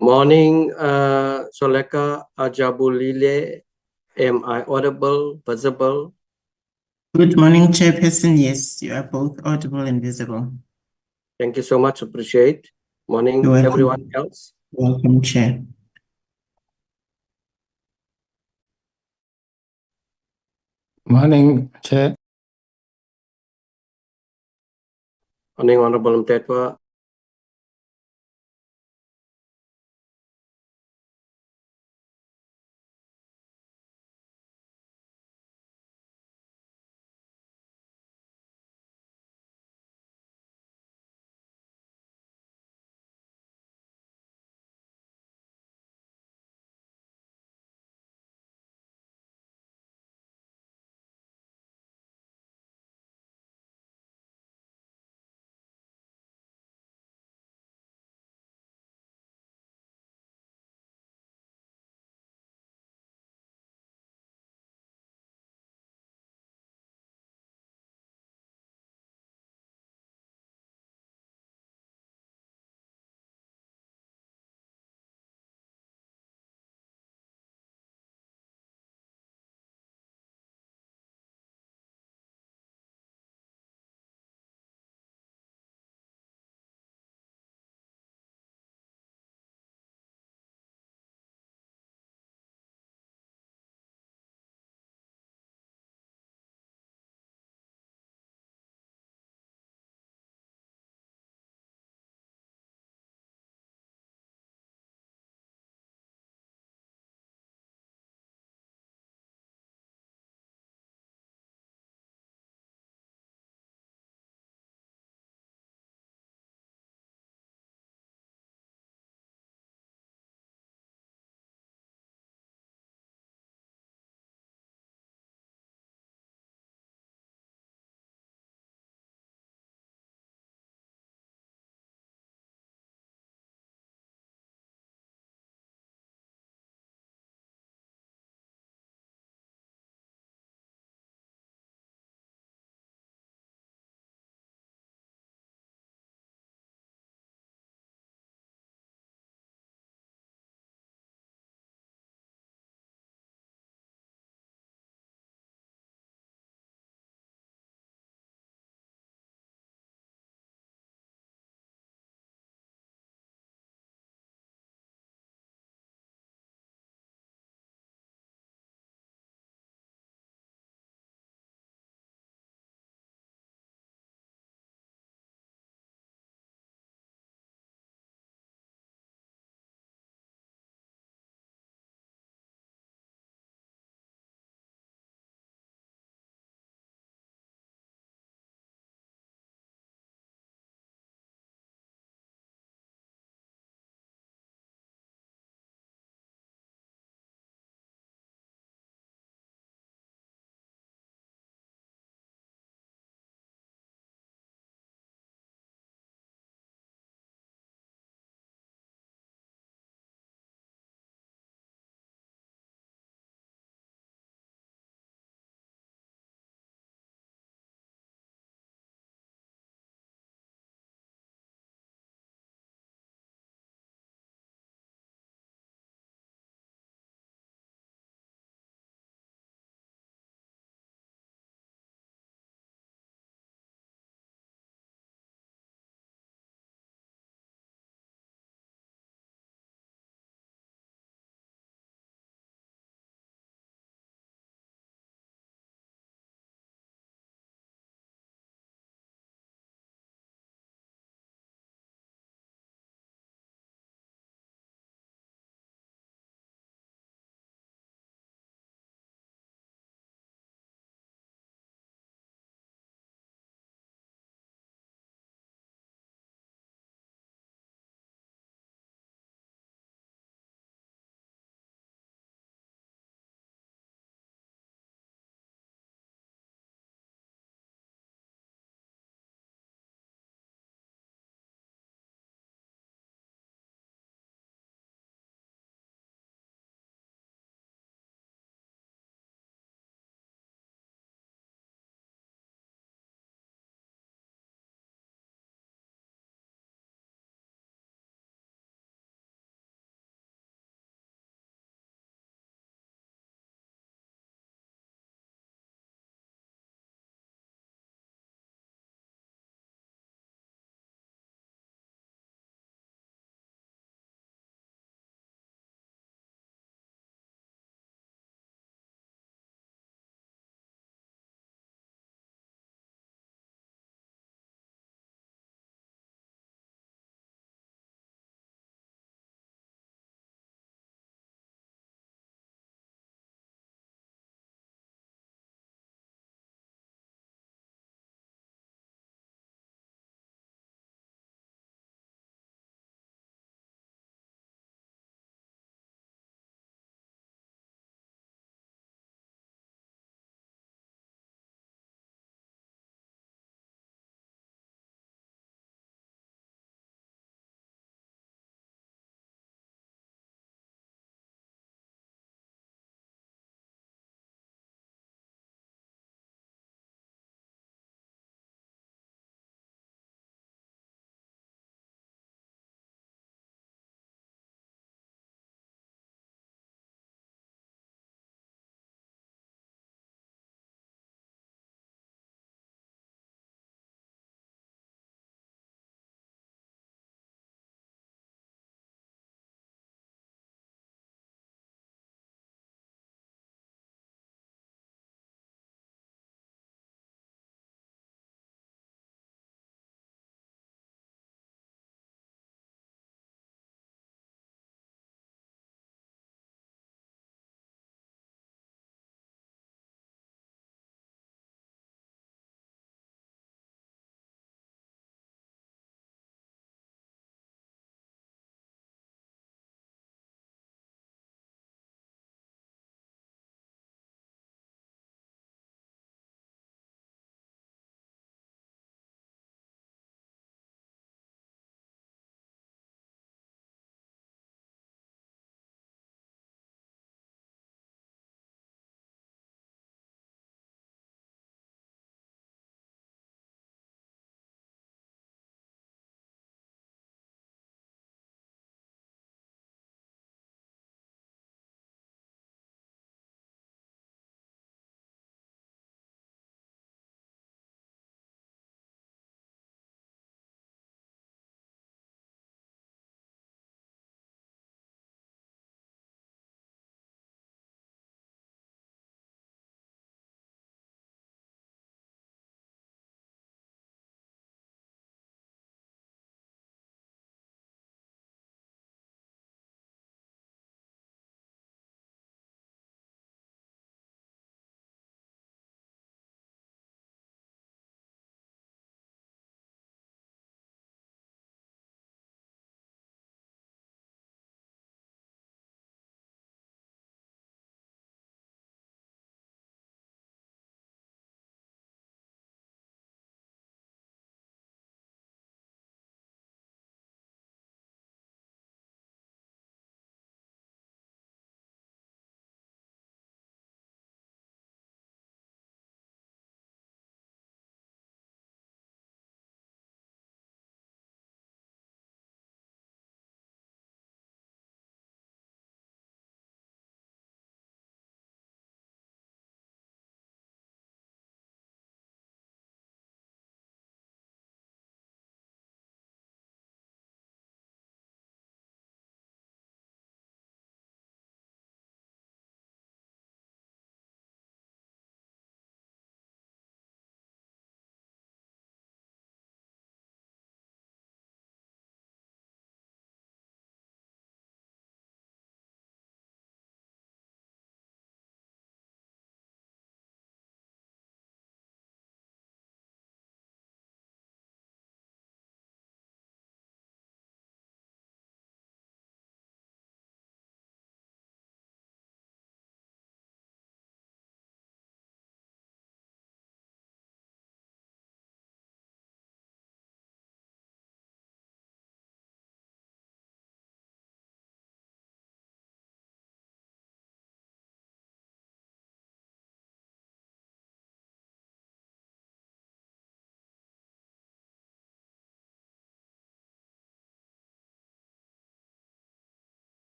Morning, Soleka Ajabulile. Am I audible, visible? Good morning, Chairperson. Yes, you are both audible and visible. Thank you so much. Appreciate. Morning, You're welcome. everyone else. Welcome, Chair. Morning, Chair. Morning, Honorable Mtetwa.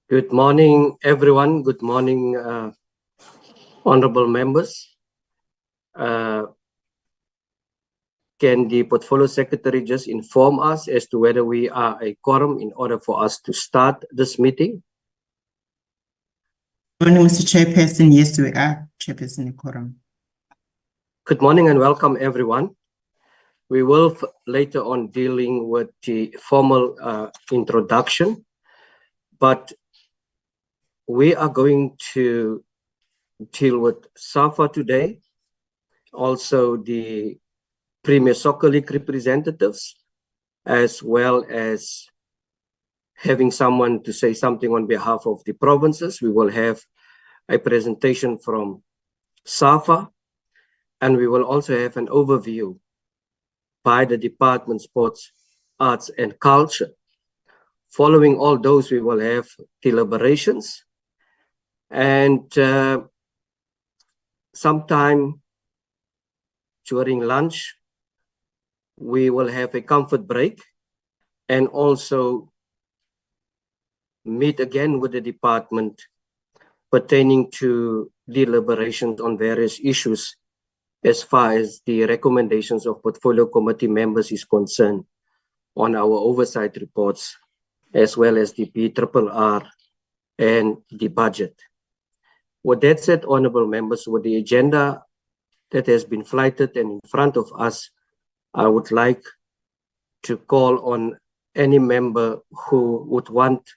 Good morning, everyone. Good morning, honorable members. Can the portfolio secretary just inform us as to whether we are a quorum in order for us to start this meeting? Morning, Mr. Chairperson. Yes, we are, Chairperson quorum. Good morning and welcome, everyone. We will later on dealing with the formal introduction, but we are going to deal with SAFA today, also the Premier Soccer League representatives, as well as having someone to say something on behalf of the provinces. We will have a presentation from SAFA, and we will also have an overview by the Department of Sports, Arts and Culture. Following all those, we will have deliberations, and sometime during lunch, we will have a comfort break and also meet again with the department pertaining to deliberations on various issues as far as the recommendations of portfolio committee members is concerned on our oversight reports, as well as the PRRR and the budget. With that said, honorable members, with the agenda that has been flighted and in front of us, I would like to call on any member who would want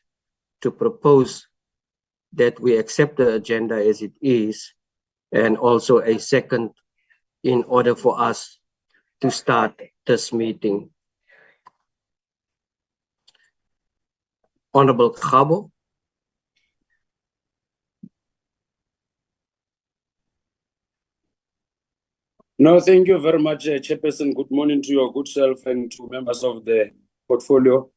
to propose that we accept the agenda as it is, and also a second in order for us to start this meeting. Honorable Khabo. No, thank you very much, Chairperson. Good morning to your good self and to members of the portfolio.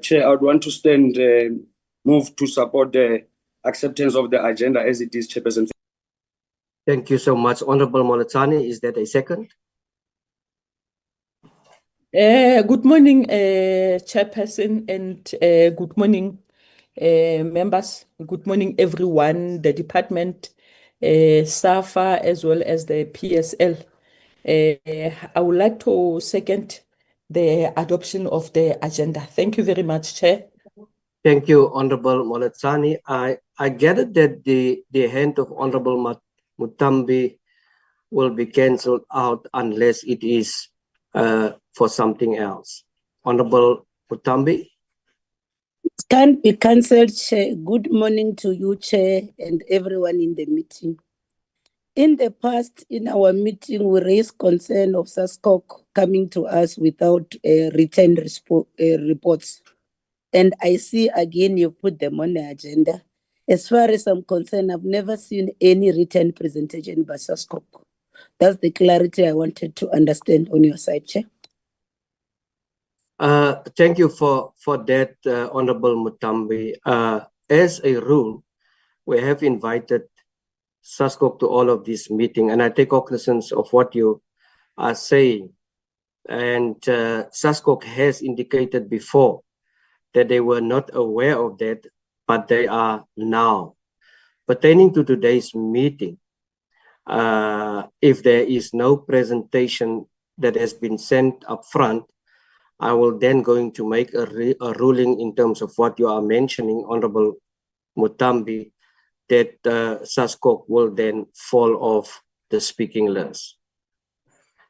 Chair, I would want to move to support the acceptance of the agenda as it is, Chairperson. Thank you so much. Honorable Molatani, is that a second? Good morning, Chairperson, and good morning, members. Good morning, everyone, the department, SAFA, as well as the PSL. I would like to second the adoption of the agenda. Thank you very much, Chair. Thank you, Honorable Molatani. I gathered that the hand of Honorable Mutambi will be cancelled out unless it is for something else. Honorable Mutambi. It can't be cancelled, Chair. Good morning to you, Chair, and everyone in the meeting. In the past, in our meeting, we raised concern of SASCOC coming to us without written reports. And I see again you put them on the agenda. As far as I'm concerned, I've never seen any written presentation by SASCOC. That's the clarity I wanted to understand on your side, Chair. Thank you for that, Honorable Mutambi. As a rule, we have invited SASCOC to all of this meeting, and I take cognizance of what you are saying. And SASCOC has indicated before that they were not aware of that, but they are now. Pertaining to today's meeting, if there is no presentation that has been sent up front, I will then going to make a ruling in terms of what you are mentioning, Honorable Mutambi, that SASCOC will then fall off the speaking list.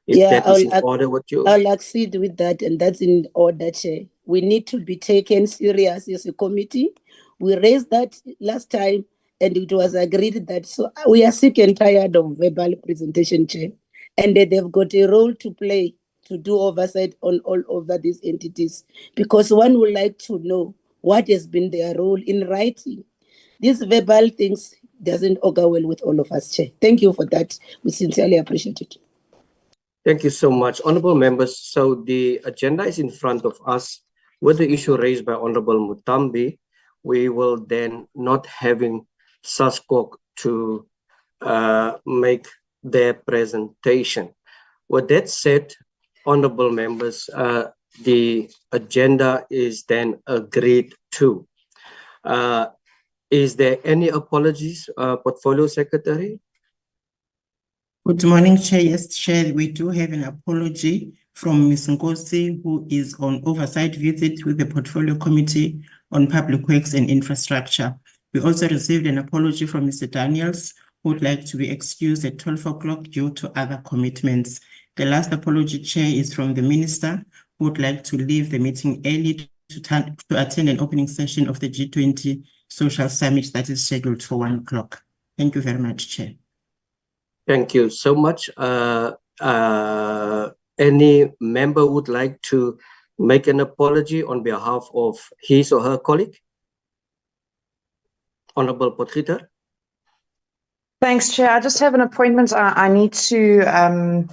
If that is in order with you. I'll accede with that, and that's in order, Chair. We need to be taken serious as a committee. We raised that last time, and it was agreed that so we are sick and tired of verbal presentation, Chair. And they've got a role to play to do oversight on all over these entities, because one would like to know what has been their role in writing. These verbal things doesn't augur well with all of us, Chair. Thank you for that. We sincerely appreciate it. Thank you so much, honorable members. So the agenda is in front of us with the issue raised by Honorable Mutambi. We will then not having SASCOC to make their presentation. With that said, honorable members, the agenda is then agreed to. Is there any apologies, Portfolio Secretary? Good morning, Chair. Yes, Chair, we do have an apology from Ms. Nkosi, who is on oversight visit with the Portfolio Committee on Public Works and Infrastructure. We also received an apology from Mr. Daniels, who would like to be excused at 12 o'clock due to other commitments. The last apology, Chair, is from the Minister, who would like to leave the meeting early to attend an opening session of the G20 Social Summit that is scheduled for 1 o'clock. Thank you very much, Chair. Thank you so much. Any member would like to make an apology on behalf of his or her colleague? Honorable Potgieter. Thanks, Chair. I just have an appointment I need to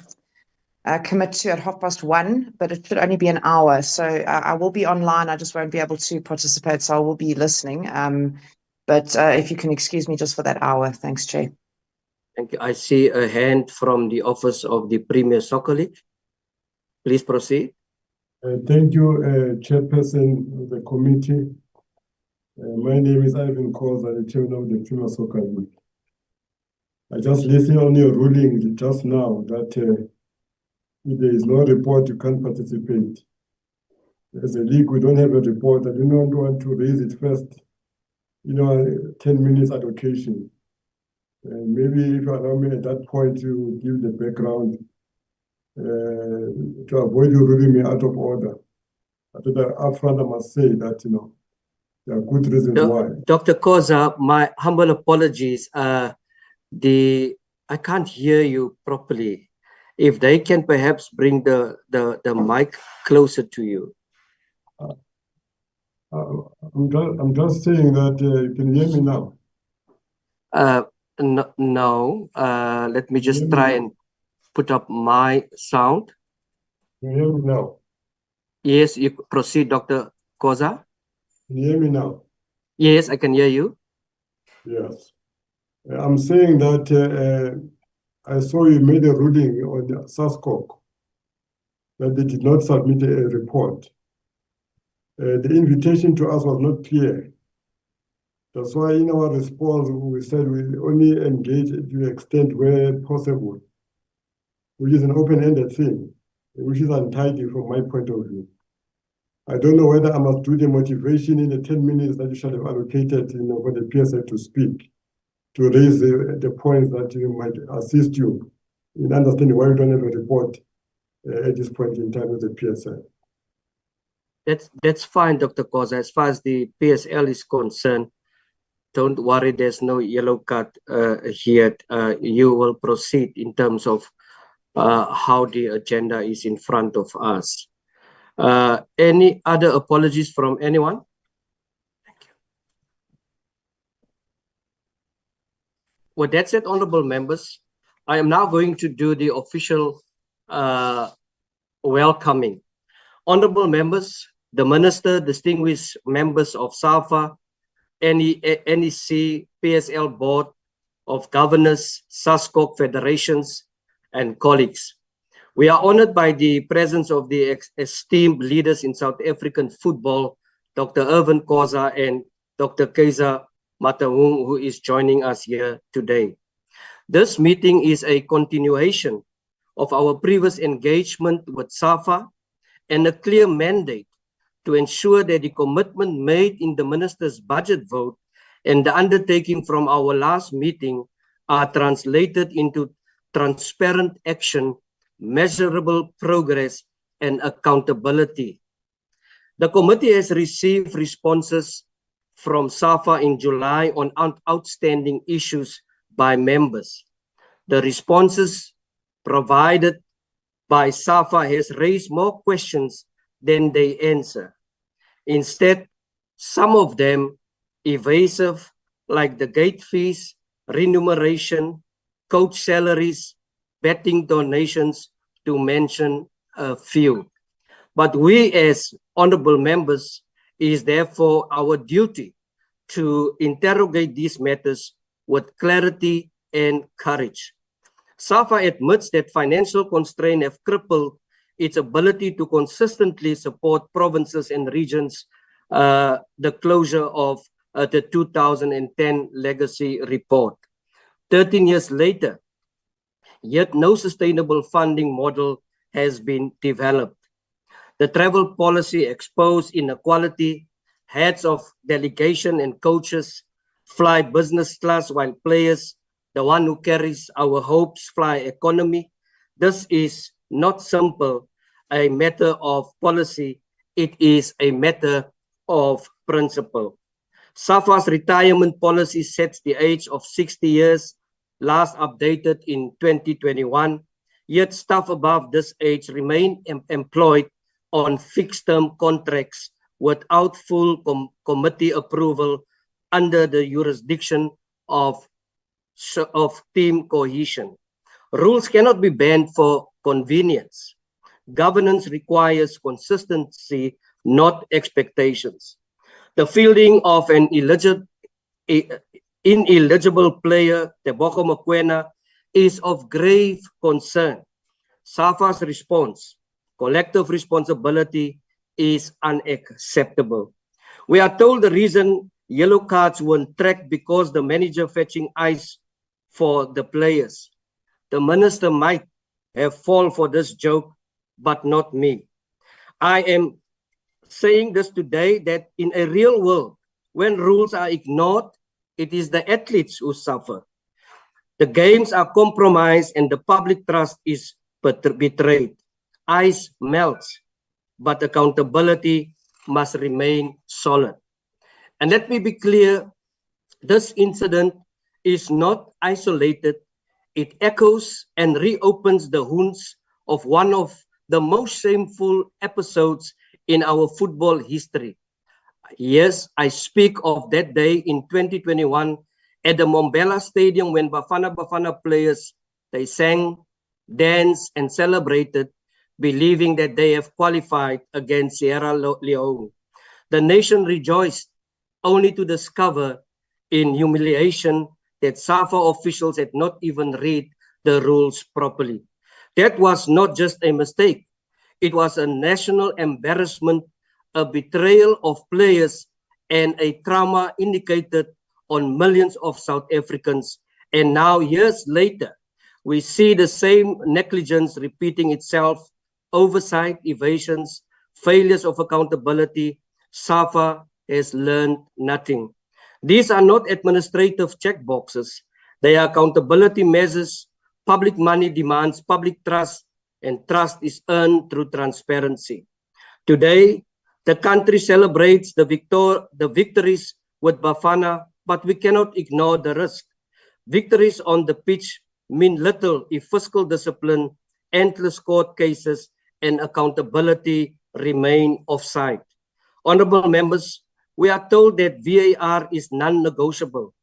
commit to at 1:30, but it should only be an hour. So I will be online. I just won't be able to participate, so I will be listening. But if you can excuse me just for that hour. Thanks, Chair. Thank you. I see a hand from the Office of the Premier Soccer League. Please proceed. Thank you, Chairperson of the committee. My name is Ivan Koza, the Chairman of the Premier Soccer League. I just listened on your ruling just now that if there is no report, you can't participate. As a league, we don't have a report. I do not want to raise it first. 10 minutes allocation. Maybe if you allow me at that point to give the background to avoid you ruling me out of order. But upfront, I must say that, there are good reasons why. Dr. Koza, my humble apologies. I can't hear you properly. If they can perhaps bring the mic closer to you. I'm just saying that you can hear me now. No. Let me just try and put up my sound. Can you hear me now? Yes, you proceed, Dr. Koza. Can you hear me now? Yes, I can hear you. Yes. I'm saying that I saw you made a ruling on the SASCOC that they did not submit a report. The invitation to us was not clear. That's why in our response, we said we only engage to the extent where possible, which is an open-ended thing, which is untidy from my point of view. I don't know whether I must do the motivation in the 10 minutes that you should have allocated for the PSL to speak, to raise the points that might assist you in understanding why we don't have a report at this point in time with the PSL. That's fine, Dr. Koza. As far as the PSL is concerned, don't worry, there's no yellow card here. You will proceed in terms of how the agenda is in front of us. Any other apologies from anyone? Thank you. With that said, honorable members, I am now going to do the official welcoming. Honorable members, the Minister, distinguished members of SAFA, NEC, PSL Board of Governors, SASCOC Federations, and colleagues. We are honored by the presence of the esteemed leaders in South African football, Dr. Irvin Koza and Dr. Kaiser Matahung, who is joining us here today. This meeting is a continuation of our previous engagement with SAFA and a clear mandate to ensure that the commitment made in the minister's budget vote and the undertaking from our last meeting are translated into transparent action, measurable progress, and accountability. The committee has received responses from SAFA in July on outstanding issues by members. The responses provided by SAFA has raised more questions than they answer. Instead, some of them evasive, like the gate fees, remuneration, coach salaries, betting donations, to mention a few. But we as honorable members, it is therefore our duty to interrogate these matters with clarity and courage. SAFA admits that financial constraints have crippled its ability to consistently support provinces and regions, the closure of the 2010 Legacy Report. 13 years later, yet no sustainable funding model has been developed. The travel policy exposed inequality. Heads of delegation and coaches fly business class while players, the one who carries our hopes, fly economy. This is not simple a matter of policy, it is a matter of principle. SAFA's retirement policy sets the age of 60 years, last updated in 2021, yet staff above this age remain employed on fixed-term contracts without full committee approval under the jurisdiction of team cohesion. Rules cannot be banned for convenience. Governance requires consistency, not expectations. The fielding of an ineligible player, Tebogo Mokoena, is of grave concern. SAFA's response, collective responsibility, is unacceptable. We are told the reason yellow cards weren't tracked because the manager fetching ice for the players. The minister might have fallen for this joke, but not me. I am saying this today that in a real world, when rules are ignored, it is the athletes who suffer. The games are compromised and the public trust is betrayed. Ice melts, but accountability must remain solid. And let me be clear, this incident is not isolated. It echoes and reopens the wounds of one of the most shameful episodes in our football history. Yes, I speak of that day in 2021 at the Mombela Stadium when Bafana players, they sang, danced, and celebrated, believing that they have qualified against Sierra Leone. The nation rejoiced, only to discover in humiliation that SAFA officials had not even read the rules properly. That was not just a mistake. It was a national embarrassment, a betrayal of players, and a trauma indicated on millions of South Africans. And now, years later, we see the same negligence repeating itself, oversight, evasions, failures of accountability. SAFA has learned nothing. These are not administrative checkboxes. They are accountability measures. Public money demands public trust, and trust is earned through transparency. Today, the country celebrates the victories with Bafana, but we cannot ignore the risk. Victories on the pitch mean little if fiscal discipline, endless court cases, and accountability remain offside. Honorable members, we are told that VAR is non-negotiable.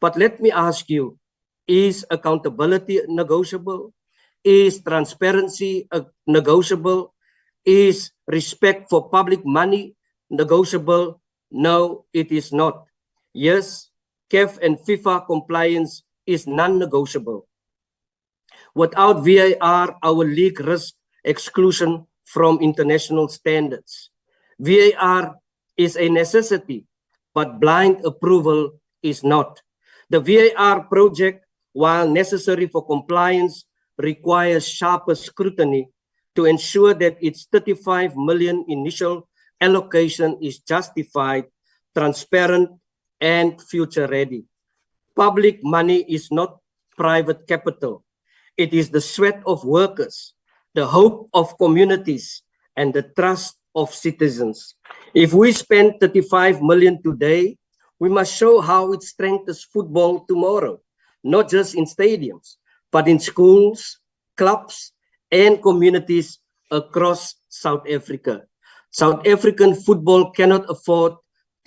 But let me ask you, is accountability negotiable? Is transparency negotiable? Is respect for public money negotiable? No, it is not. Yes, CAF and FIFA compliance is non-negotiable. Without VAR, our league risks exclusion from international standards. VAR is a necessity, but blind approval is not. The VAR project, while necessary for compliance, requires sharper scrutiny to ensure that its 35 million initial allocation is justified, transparent, and future-ready. Public money is not private capital. It is the sweat of workers, the hope of communities, and the trust of citizens. If we spend 35 million today, we must show how it strengthens football tomorrow, not just in stadiums, but in schools, clubs, and communities across South Africa. South African football cannot afford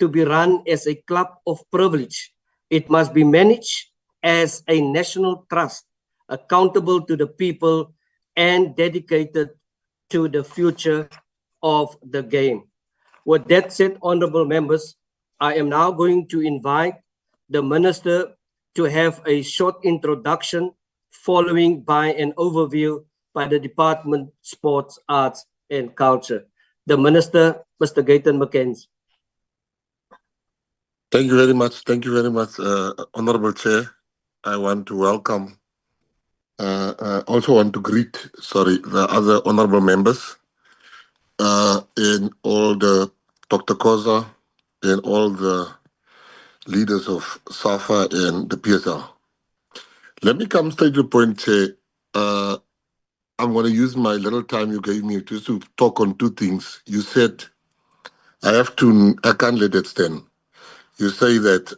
to be run as a club of privilege. It must be managed as a national trust, accountable to the people and dedicated to the future of the game. With that said, honorable members, I am now going to invite the Minister to have a short introduction, following by an overview by the Department of Sports, Arts and Culture. The Minister, Mr. Gayton McKenzie. Thank you very much. Thank you very much, Honorable Chair. I want to welcome, also want to greet, the other honorable members, and all the Dr. Koza and all the leaders of SAFA and the PSL. Let me come straight to the point, Chair. I'm going to use my little time you gave me just to talk on two things. You said, I can't let it stand. You say that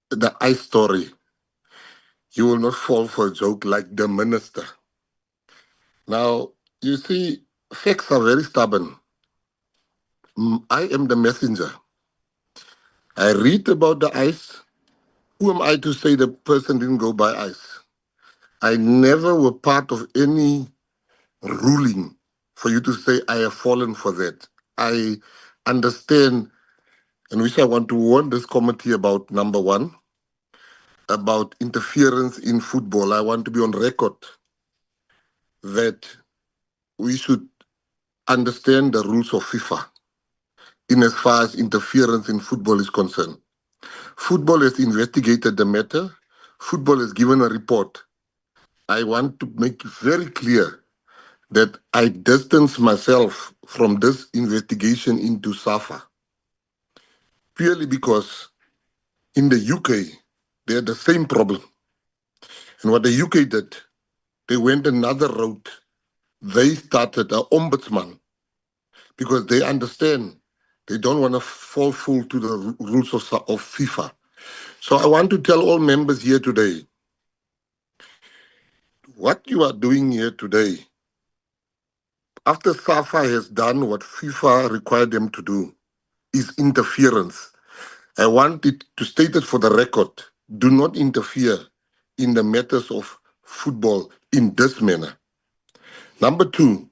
the ice story, you will not fall for a joke like the minister. Now, you see, facts are very stubborn. I am the messenger. I read about the ice. Who am I to say the person didn't go by ice? I never were part of any ruling for you to say I have fallen for that. I understand, and which I want to warn this committee about, number one, about interference in football. I want to be on record that we should understand the rules of FIFA in as far as interference in football is concerned. Football has investigated the matter. Football has given a report. I want to make very clear that I distance myself from this investigation into SAFA purely because in the UK, they had the same problem. And what the UK did, they went another route. They started an ombudsman because they understand they don't want to fall fool to the rules of FIFA. So I want to tell all members here today, what you are doing here today, after SAFA has done what FIFA required them to do, is interference. I want it to state it for the record. Do not interfere in the matters of football in this manner. Number two,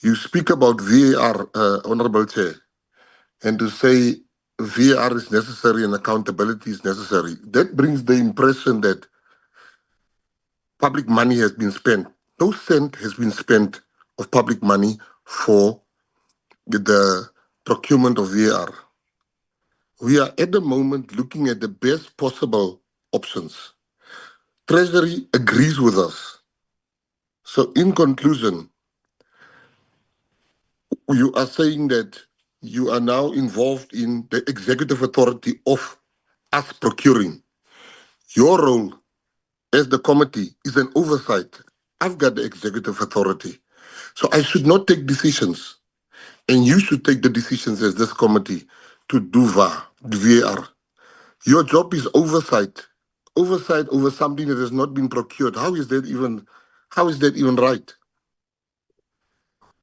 you speak about VAR, Honorable Chair, and to say VAR is necessary and accountability is necessary. That brings the impression that public money has been spent. No cent has been spent of public money for the procurement of VAR. We are at the moment looking at the best possible options. Treasury agrees with us. So in conclusion, you are saying that you are now involved in the executive authority of us procuring. Your role as the committee is an oversight. I've got the executive authority. So I should not take decisions. And you should take the decisions as this committee to do VAR. Your job is oversight. Oversight over something that has not been procured. How is that even right?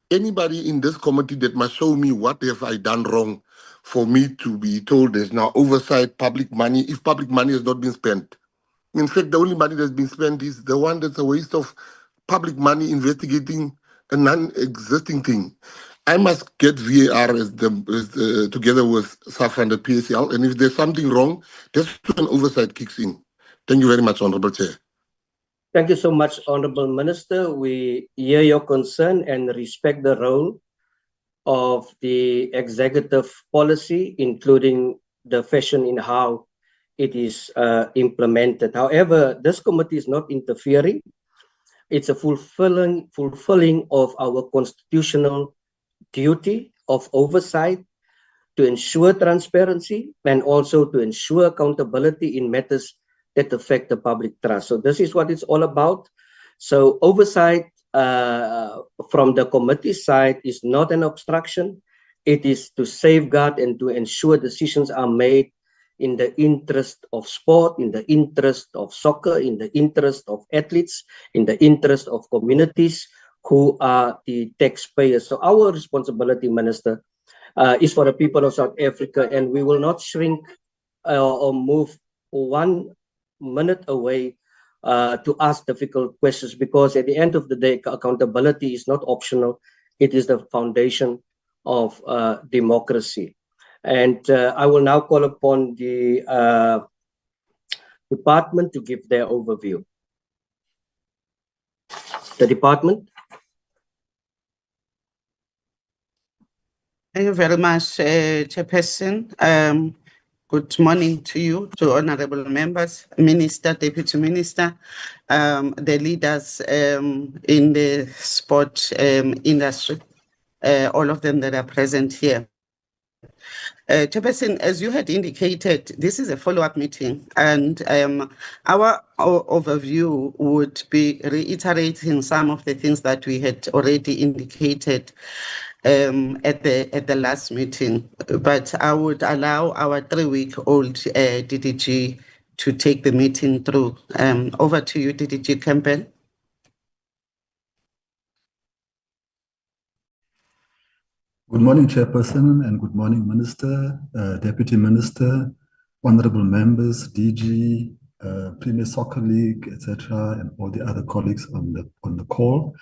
Anybody in this committee that must show me what have I done wrong for me to be told there's now oversight, public money, if public money has not been spent. In fact, the only money that's been spent is the one that's a waste of public money investigating a non-existing thing. I must get VAR together with SAFA and the PSL, and if there's something wrong, that's when oversight kicks in. Thank you very much, Honorable Chair. Thank you so much, Honorable Minister. We hear your concern and respect the role of the executive policy, including the fashion in how it is implemented. However, this committee is not interfering. It's a fulfilling of our constitutional duty of oversight to ensure transparency and also to ensure accountability in matters that affect the public trust. So this is what it's all about. So oversight from the committee side is not an obstruction. It is to safeguard and to ensure decisions are made in the interest of sport, in the interest of soccer, in the interest of athletes, in the interest of communities who are the taxpayers. So our responsibility, Minister, is for the people of South Africa, and we will not shrink or move 1 minute away to ask difficult questions, because at the end of the day, accountability is not optional. It is the foundation of democracy. And I will now call upon the department to give their overview. The department. Thank you very much, Chairperson. Good morning to you, to honorable members, Minister, Deputy Minister, the leaders in the sport industry, all of them that are present here. Chairperson, as you had indicated, this is a follow-up meeting, and our overview would be reiterating some of the things that we had already indicated at the last meeting. But I would allow our 3-week-old DDG to take the meeting through. Over to you, DDG Campbell. Good morning, Chairperson, and good morning, Minister, Deputy Minister, honorable members, DG, Premier Soccer League, etc., and all the other colleagues on the call.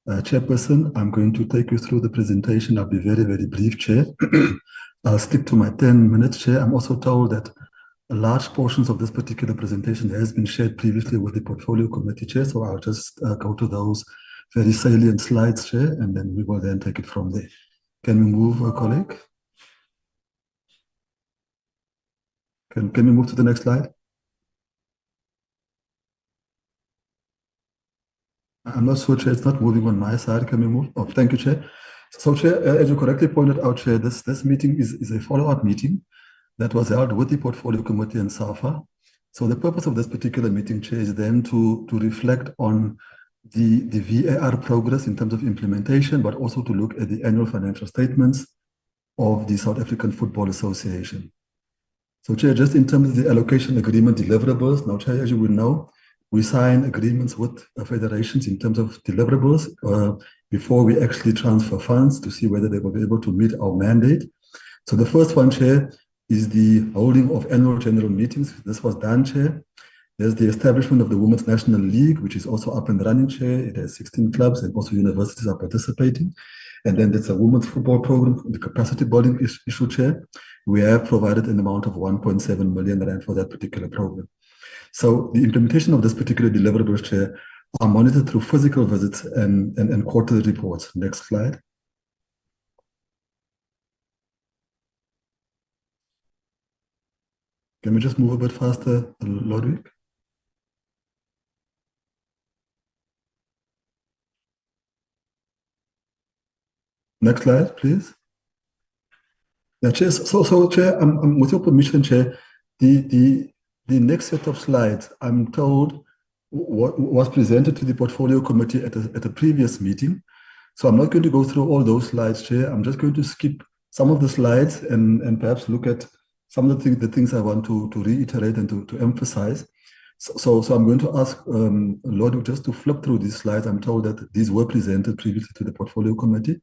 Chairperson, I'm going to take you through the presentation. I'll be very, very brief, Chair. I'll stick to my 10 minutes, Chair. I'm also told that large portions of this particular presentation has been shared previously with the Portfolio Committee, Chair, so I'll just go to those very salient slides, Chair, and then we will then take it from there. Can we move, colleague? Can we move to the next slide? I'm not sure, Chair, it's not moving on my side. Can we move? Oh, thank you, Chair. So, Chair, as you correctly pointed out, Chair, this meeting is a follow-up meeting that was held with the Portfolio Committee and SAFA. So the purpose of this particular meeting, Chair, is then to reflect on the VAR progress in terms of implementation, but also to look at the annual financial statements of the South African Football Association. So, Chair, just in terms of the allocation agreement deliverables, now, Chair, as you will know, we sign agreements with federations in terms of deliverables before we actually transfer funds to see whether they will be able to meet our mandate. So the first one, Chair, is the holding of annual general meetings. This was done, Chair. There's the establishment of the Women's National League, which is also up and running, Chair. It has 16 clubs and also universities are participating. And then there's a women's football program, the capacity building issue, Chair. We have provided an amount of 1.7 million rand for that particular program. So the implementation of this particular deliverables, Chair, are monitored through physical visits and quarterly reports. Next slide. Can we just move a bit faster, Ludwig? Next slide, please. Yeah, Chair. So Chair, with your permission, Chair, the next set of slides, I'm told, was presented to the Portfolio Committee at a previous meeting. So I'm not going to go through all those slides, Chair. I'm just going to skip some of the slides and perhaps look at some of the things I want to reiterate and to emphasize. So I'm going to ask Lord just to flip through these slides. I'm told that these were presented previously to the Portfolio Committee.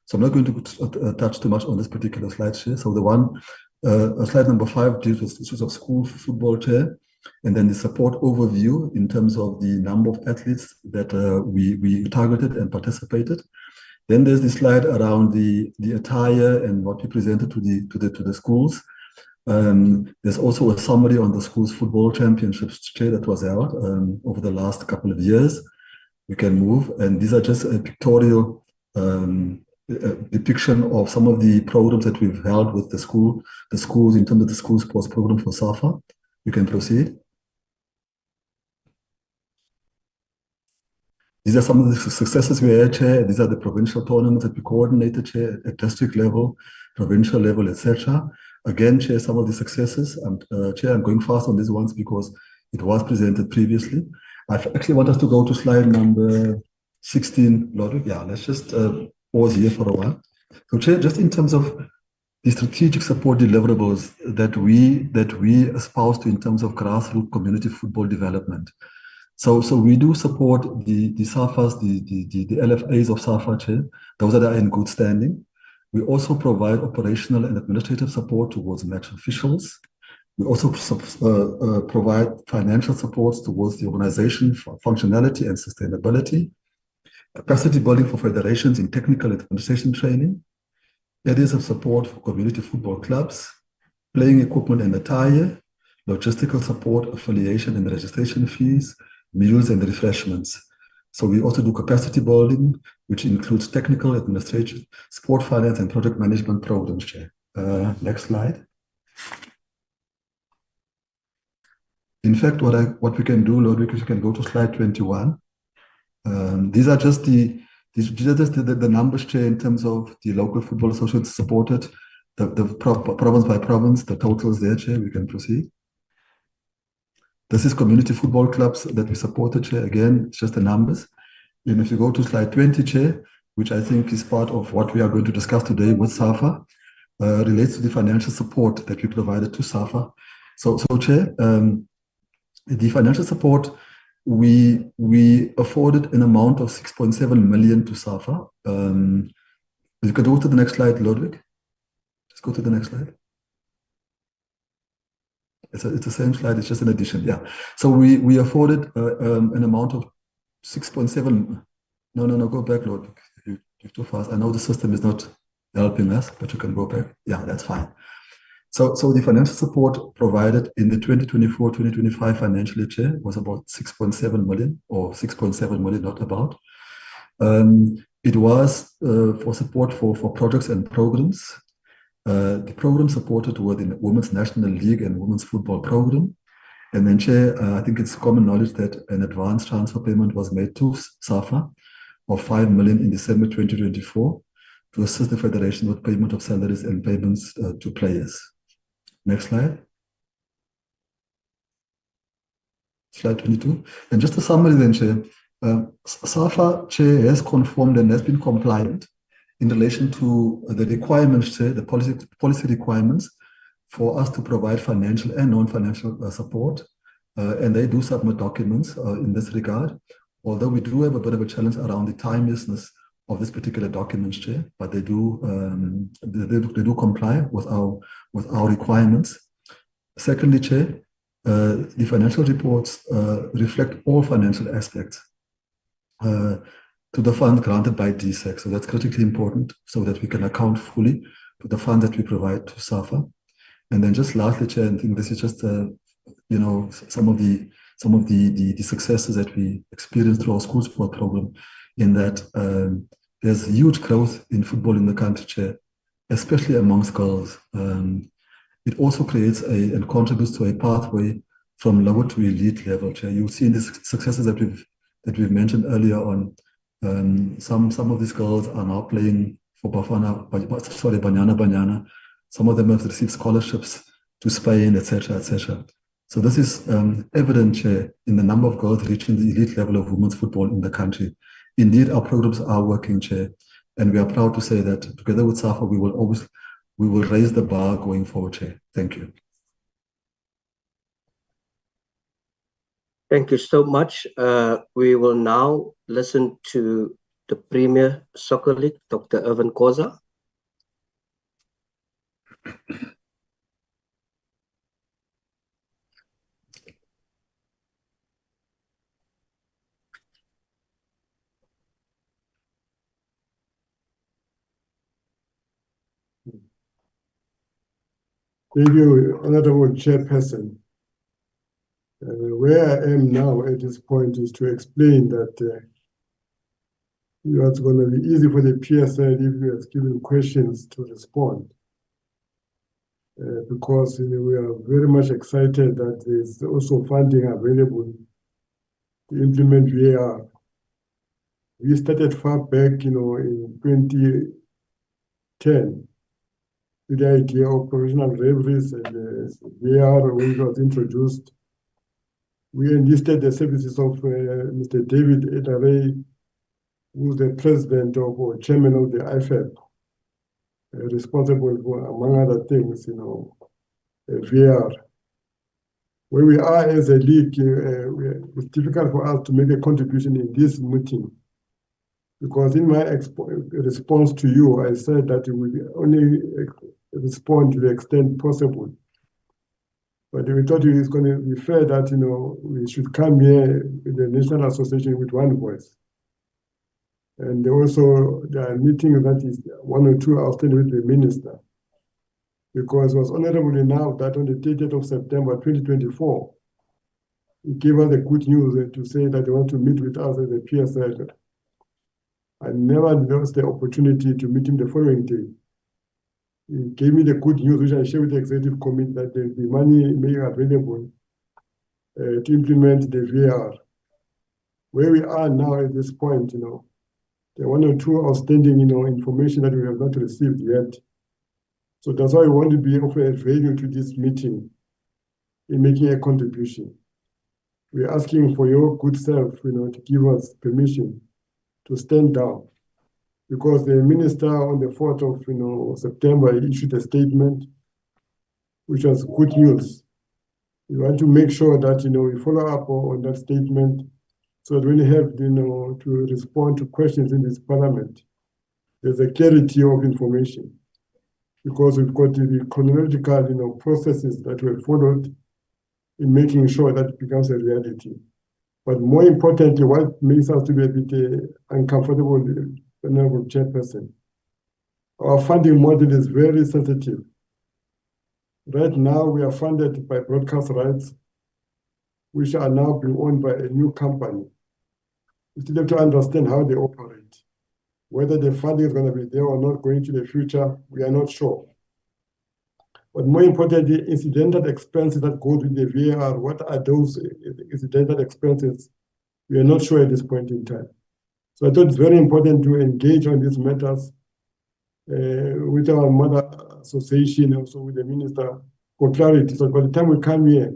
So I'm not going to touch too much on this particular slide, Chair. So the one, slide number 5 deals with issues of school football, Chair, and then the support overview in terms of the number of athletes that we targeted and participated. Then there's the slide around the attire and what we presented to the schools. There's also a summary on the schools football championships, Chair, that was held over the last couple of years. We can move, and these are just a pictorial depiction of some of the programs that we've held with the schools in terms of the school sports program for SAFA. You can proceed. These are some of the successes we had, Chair. These are the provincial tournaments that we coordinated, Chair, at district level, provincial level, etc. Again, Chair, some of the successes. Chair, I'm going fast on these ones because it was presented previously. I actually want us to go to slide number 16, Lord. Yeah, let's just pause here for a while. So, Chair, just in terms of the strategic support deliverables that we espouse to in terms of grassroots community football development. So we do support the SAFAs, the LFAs of SAFA, Chair, those that are in good standing. We also provide operational and administrative support towards match officials. We also provide financial support towards the organization for functionality and sustainability, capacity building for federations in technical and administration training, areas of support for community football clubs, playing equipment and attire, logistical support, affiliation and registration fees, meals and refreshments. So we also do capacity building, which includes technical, administration, sport finance and project management programs, Chair. Next slide. In fact, what we can do, Lord, we can go to slide 21. These are just the numbers, Chair, in terms of the local football associates supported, the province by province, the totals there, Chair. We can proceed. This is community football clubs that we supported, Chair. Again, it's just the numbers. And if you go to slide 20, Chair, which I think is part of what we are going to discuss today with SAFA, relates to the financial support that we provided to SAFA. So Chair, the financial support, we afforded an amount of 6.7 million to SAFA. You can go to the next slide, Ludwig. Just go to the next slide. It's the same slide, it's just an addition, yeah. So we afforded an amount of 6.7. No, go back, Ludwig. You're too fast. I know the system is not helping us, but you can go back. Yeah, that's fine. So the financial support provided in the 2024-2025 financial year was about 6.7 million, or 6.7 million, not about. It was for support for projects and programs. The program supported were the Women's National League and Women's Football Program. And then, Chair, I think it's common knowledge that an advance transfer payment was made to SAFA of 5 million in December 2024 to assist the Federation with payment of salaries and payments to players. Next slide. Slide 22. And just a summary then, Chair. SAFA, Chair, has conformed and has been compliant in relation to the requirements, Chair, the policy requirements for us to provide financial and non-financial support. And they do submit documents in this regard, although we do have a bit of a challenge around the timelessness of this particular document, Chair, but they do comply with our requirements. Secondly, Chair, the financial reports reflect all financial aspects to the fund granted by DSEC. So that's critically important so that we can account fully to the fund that we provide to SAFA. And then just lastly, Chair, I think this is just some of the successes that we experienced through our school sport program, in that there's huge growth in football in the country, Chair, especially amongst girls. It also creates and contributes to a pathway from lower to elite level, Chair. You'll see in the successes that we've mentioned earlier on. Some of these girls are now playing for Banyana. Some of them have received scholarships to Spain, etc., etc. So this is evident, Chair, in the number of girls reaching the elite level of women's football in the country. Indeed, our programs are working, Chair, and we are proud to say that together with SAFA, we will raise the bar going forward, Chair. Thank you. Thank you so much. We will now listen to the Premier Soccer League, Dr. Irvin Koza. Thank you, Honorable Chairperson. Where I am now at this point is to explain that it's going to be easy for the PSL if you are given questions to respond. Because we are very much excited that there's also funding available to implement VAR. We started far back, in 2010 with the idea of professional referees and VAR when it was introduced. We enlisted the services of Mr. David Edare, who's the president or chairman of the IFAB, responsible for, among other things, VAR. Where we are as a league, it's difficult for us to make a contribution in this meeting, because in my response to you, I said that we will only respond to the extent possible. But we thought it was going to be fair that, we should come here with the National Association with one voice. And also, there are meetings that is 1 or 2 outstanding with the minister. Because it was honorable enough that on the 30th of September 2024, he gave us the good news to say that they want to meet with us as a PSL. I never lost the opportunity to meet him the following day. He gave me the good news, which I shared with the executive committee, that the money made available to implement the VAR. Where we are now at this point, there are one or two outstanding, information that we have not received yet. So that's why we want to be of a value to this meeting in making a contribution. We're asking for your good self, to give us permission to stand down, because the minister on the 4th of September issued a statement, which was good news. We want to make sure that we follow up on that statement, so that when you have to respond to questions in this parliament, there's a clarity of information, because we've got the chronological processes that were followed in making sure that it becomes a reality. But more importantly, what makes us to be a bit uncomfortable, Honorable Chairperson, our funding model is very sensitive. Right now, we are funded by broadcast rights, which are now being owned by a new company. We still have to understand how they operate. Whether the funding is going to be there or not going to the future, we are not sure. But more importantly, incidental expenses that go with the VAR, what are those incidental expenses? We are not sure at this point in time. So I thought it's very important to engage on these matters with our mother association, also with the minister, for clarity. So by the time we come here,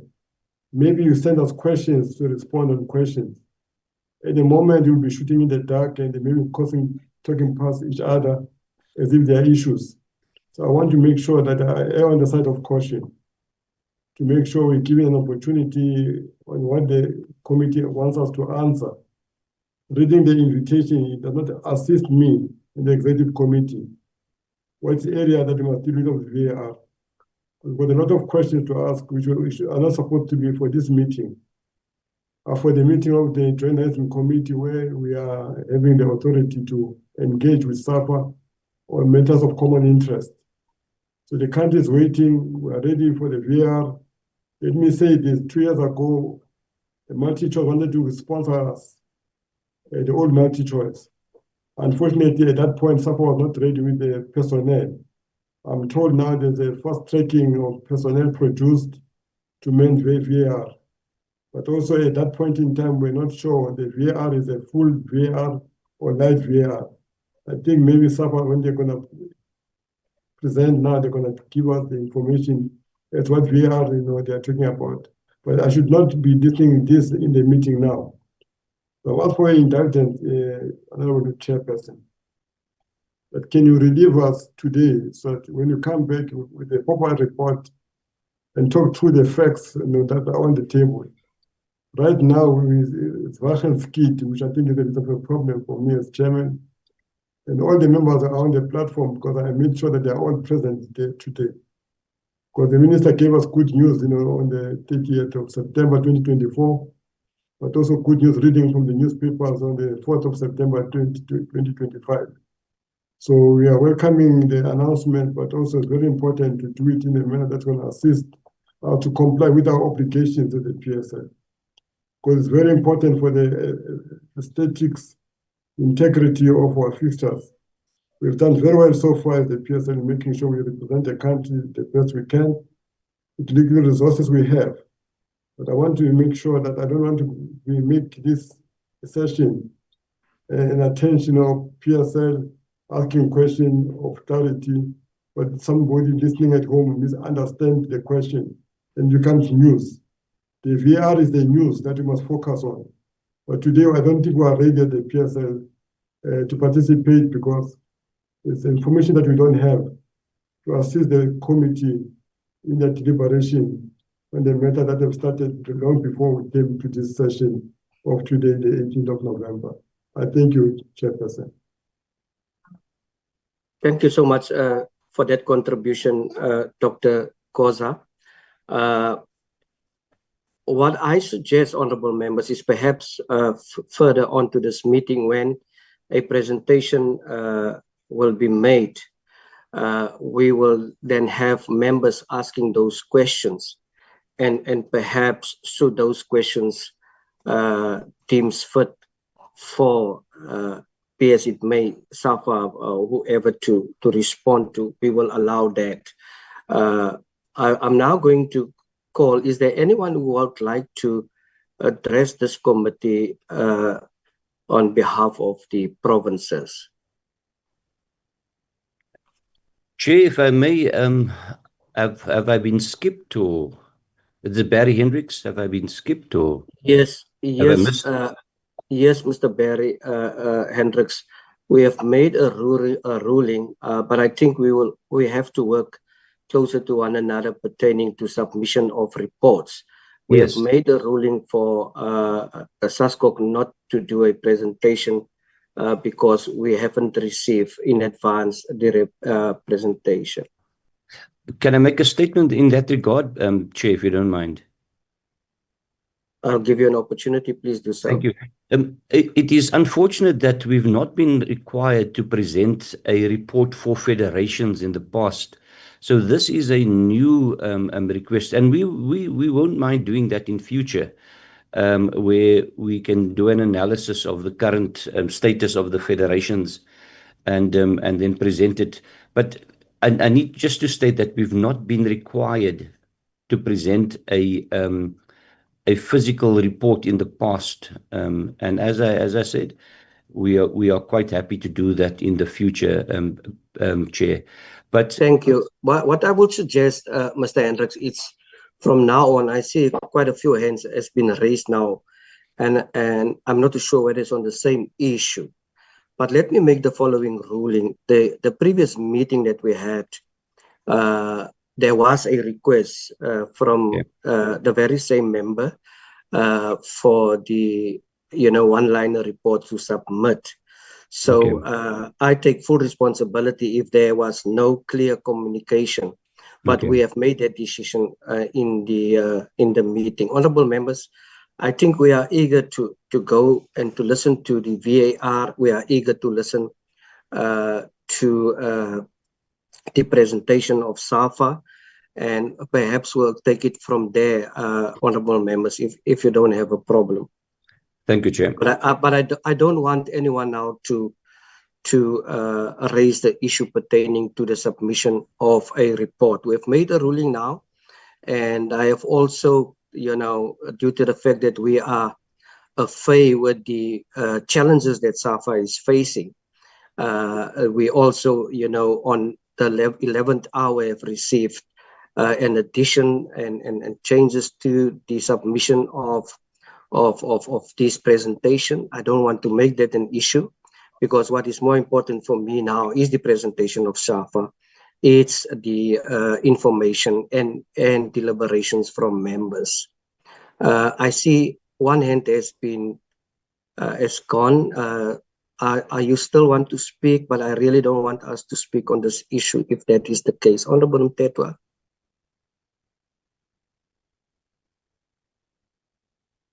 maybe you send us questions to respond on questions. At the moment, you'll be shooting in the dark and maybe talking past each other as if there are issues. So I want to make sure that I err on the side of caution, to make sure we give an opportunity on what the committee wants us to answer. Reading the invitation, it does not assist me in the executive committee. What's the area that we must deal with of VAR? We've got a lot of questions to ask, which are not supposed to be for this meeting, for the meeting of the Joint Management Committee, where we are having the authority to engage with SAFA on matters of common interest. So the country is waiting. We are ready for the VAR. Let me say this: 2 years ago, the multi-choice wanted to sponsor us, the old multi-choice. Unfortunately, at that point, SAFA was not ready with the personnel. I'm told now there's a fast tracking of personnel produced to main VAR. But also at that point in time, we're not sure the VAR is a full VAR or light VAR. I think maybe SAFA, when they're going to present now, they're going to give us the information as what VAR they're talking about. But I should not be discussing this in the meeting now. So what's for indulgence, Honorable Chairperson? But can you relieve us today, so that when you come back with a proper report and talk through the facts that are on the table? Right now, it's Russian skit, which I think is a bit of a problem for me as chairman. And all the members are on the platform, because I made sure that they are all present there today. Because the minister gave us good news, on the 30th of September 2024, but also good news reading from the newspapers on the 4th of September 2025. So we are welcoming the announcement, but also it's very important to do it in a manner that's going to assist to comply with our obligations to the PSL. Because it's very important for the aesthetics, integrity of our fixtures. We've done very well so far as the PSL in making sure we represent the country the best we can with the legal resources we have. But I want to make sure that I don't want to make this session an attention of PSL asking question of clarity, but somebody listening at home misunderstand the question and becomes news. The VR is the news that we must focus on. But today, I don't think we are ready at the PSL to participate, because it's information that we don't have to assist the committee in the deliberation on the matter that have started long before we came to this session of today, the 18th of November. I thank you, Chairperson. Thank you so much for that contribution, Dr. Koza. What I suggest, honorable members, is perhaps further on to this meeting, when a presentation will be made, we will then have members asking those questions, and perhaps should those questions deems fit for PS it may SAFA or whoever to respond to, we will allow that. I'm now going to call, is there anyone who would like to address this committee on behalf of the provinces? Chair, if I may, have I been skipped, or is it Barry Hendricks? Have I been skipped, or Yes, have I yes, missed? yes, Mr. Barry Hendricks. We have made a ruling, but I think we have to work closer to one another pertaining to submission of reports. We Yes. have made a ruling for SASCOC not to do a presentation because we haven't received in advance the presentation. Can I make a statement in that regard, Chair, if you don't mind? I'll give you an opportunity. Please do so. Thank you. It is unfortunate that we've not been required to present a report for federations in the past. So this is a new request, and we won't mind doing that in future, where we can do an analysis of the current status of the federations and then present it. But I need just to state that we've not been required to present a physical report in the past, and as I said, we are quite happy to do that in the future, Chair. But thank you. What I would suggest, Mr. Hendricks, it's from now on. I see quite a few hands has been raised now, and I'm not too sure whether it's on the same issue. But let me make the following ruling. The previous meeting that we had, there was a request from the very same member for the one-liner report to submit. So I take full responsibility if there was no clear communication, but we have made that decision in the meeting. Honorable members, I think we are eager to go and to listen to the VAR. We are eager to listen to the presentation of SAFA, and perhaps we'll take it from there, honorable members, if you don't have a problem. Thank you, Chair. But I don't want anyone now to raise the issue pertaining to the submission of a report. We have made a ruling now, and I have also, due to the fact that we are afraid with the challenges that SAFA is facing, we also, on the 11th hour have received an addition and changes to the submission of this presentation. I don't want to make that an issue, because what is more important for me now is the presentation of SAFA. It's the information and deliberations from members. I see one hand has gone. I you still want to speak, but I really don't want us to speak on this issue if that is the case. Honorable Mtetwa.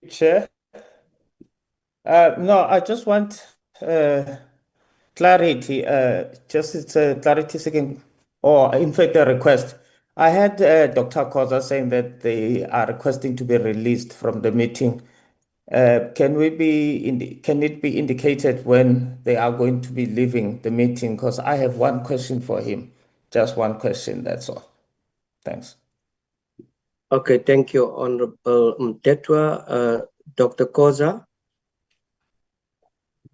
Chair. No, I just want clarity. It's a clarity seeking, or in fact a request. I had Dr. Koza saying that they are requesting to be released from the meeting. Can it be indicated when they are going to be leaving the meeting? Because I have one question for him. Just one question, that's all. Thanks. Okay, thank you, Honorable Mtetwa. Dr. Koza?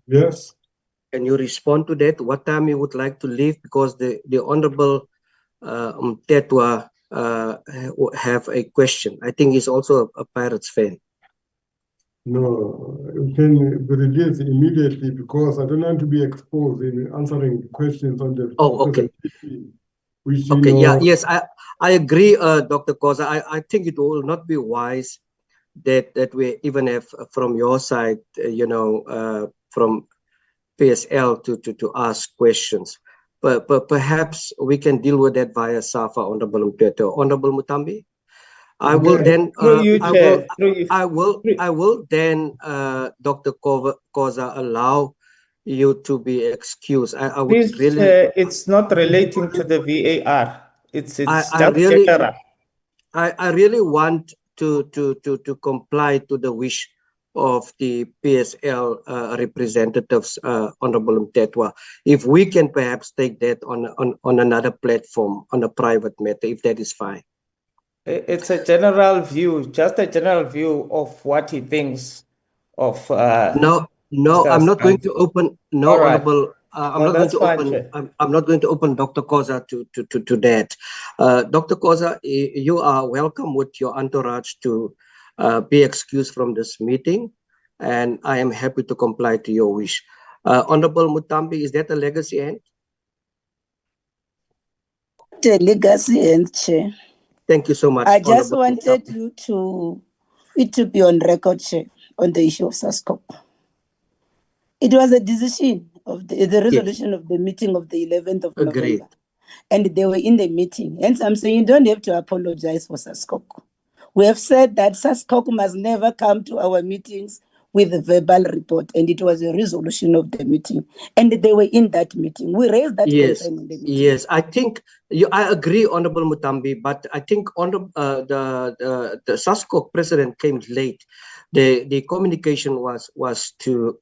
Yes. Can you respond to that? What time you would like to leave? Because the Honorable Mtetwa have a question. I think he's also a Pirates fan. No, you can be released immediately, because I don't want to be exposed in answering questions on the presentation. Okay, yeah, yes, I agree, Dr. Koza. I think it will not be wise that we even have from your side, from PSL to ask questions. But perhaps we can deal with that via SAFA, Honorable Mtetwa. Honorable Mutambi? I will then Dr. Koza, allow you to be excused. I would Please, really it's not relating to the VAR. It's just really, general. I really want to comply to the wish of the PSL representatives, Honorable Mtetwa. If we can perhaps take that on another platform, on a private matter, if that is fine. It's a general view, just a general view of what he thinks of No, I'm not going to open. No, All right. Honorable. I'm No, not going that's to fine, open. Chair. I'm not going to open Dr. Koza to that. Dr. Koza, you are welcome with your entourage to be excused from this meeting, and I am happy to comply to your wish. Honorable Mutambi, is that a legacy end? The legacy and Chair. Thank you so much. I just Honorable wanted Mutambi. it to be on record, Chair, on the issue of SASCOC. It was a decision of the resolution of the meeting of the 11th of Agreed. November. And they were in the meeting. Hence, I'm saying you don't have to apologize for SASCOC. We have said that SASCOC must never come to our meetings with a verbal report, and it was a resolution of the meeting. And they were in that meeting. We raised that concern in the meeting. Yes, I think I agree, Honorable Mutambi, but I think the SASCOC president came late. The communication was to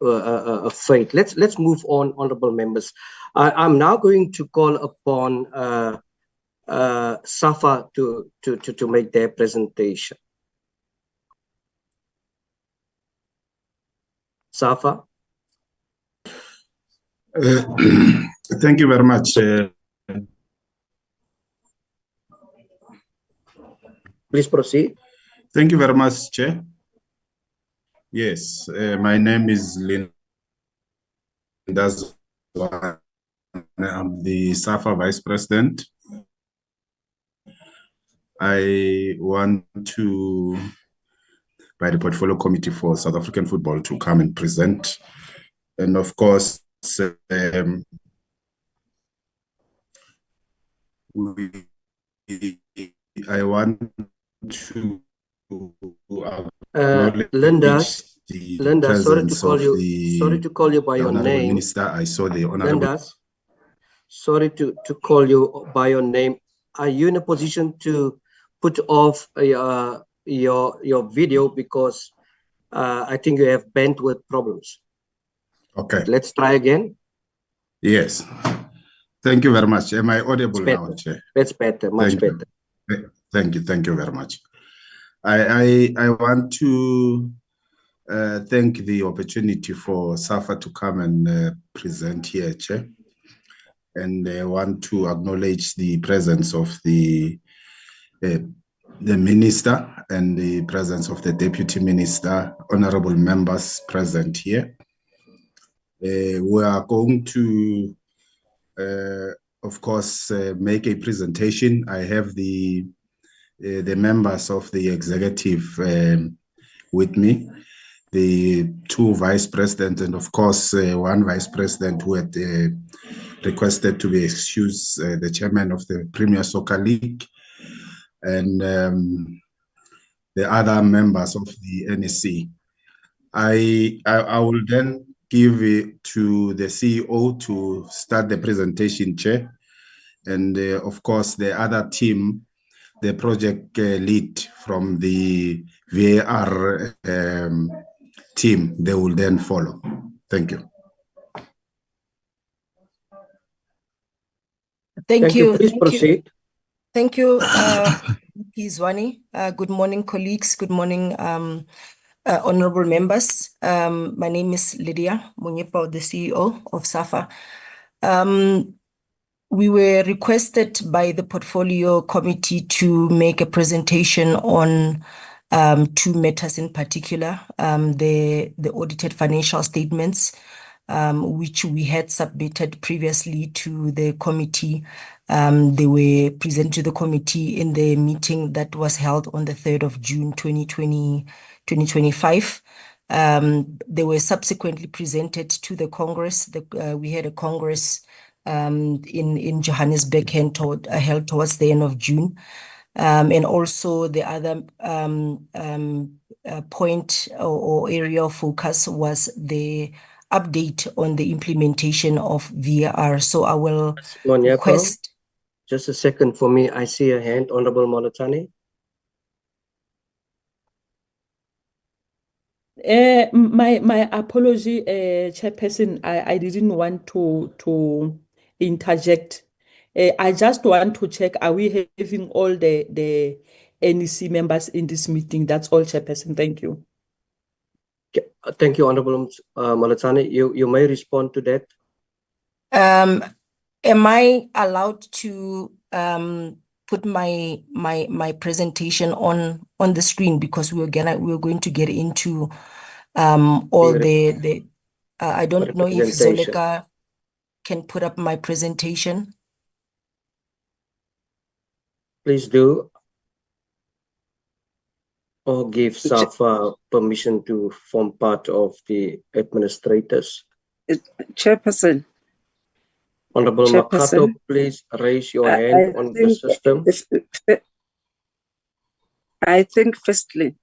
fade. Let's move on, honorable members. I'm now going to call upon SAFA to make their presentation. SAFA. Thank you very much. Please proceed. Thank you very much, Chair. Yes, my name is Linda. I'm the SAFA Vice President. I want to, by the Portfolio Committee for South African Football, to come and present. And of course, I want to Linda, sorry to call you by your name. Minister, I saw the honorable. Linda, sorry to call you by your name. Are you in a position to put off your video, because I think you have bandwidth problems? Okay. Let's try again. Yes. Thank you very much. Am I audible now, Chair? That's better, much better. Thank you very much. I want to thank the opportunity for SAFA to come and present here, Chair. And I want to acknowledge the presence of the Minister and the presence of the Deputy Minister, honorable members present here. We are going to, of course, make a presentation. I have the members of the executive with me, the two vice presidents, and of course, one vice president who had requested to be excused, the chairman of the Premier Soccer League, and the other members of the NEC. I will then give it to the CEO to start the presentation, Chair. And of course, the other team, the project lead from the VAR team, they will then follow. Thank you. Thank you. Please proceed. Thank you, Zwani. Good morning, colleagues. Good morning, honorable members. My name is Lydia Munyepo, the CEO of SAFA. We were requested by the Portfolio Committee to make a presentation on two matters in particular, the audited financial statements, which we had submitted previously to the committee. They were presented to the committee in the meeting that was held on the 3rd of June 2025. They were subsequently presented to the Congress. We had a Congress in Johannesburg held towards the end of June. And also the other point or area of focus was the update on the implementation of VAR. So I will request. Just a second for me. I see a hand, Honorable Monotani. My apology, Chairperson. I didn't want to interject. I just want to check, are we having all the NEC members in this meeting. That's all, Chairperson. Thank you. Thank you, Honorable Malatsane. You may respond to that. Am I allowed to put my presentation on the screen, because we're going to get into all the I don't know if Zoleka can put up my presentation. Please do. Or give SAFA permission to form part of the administrators. Chairperson. Honorable Makato, please raise your hand on the system. I think firstly,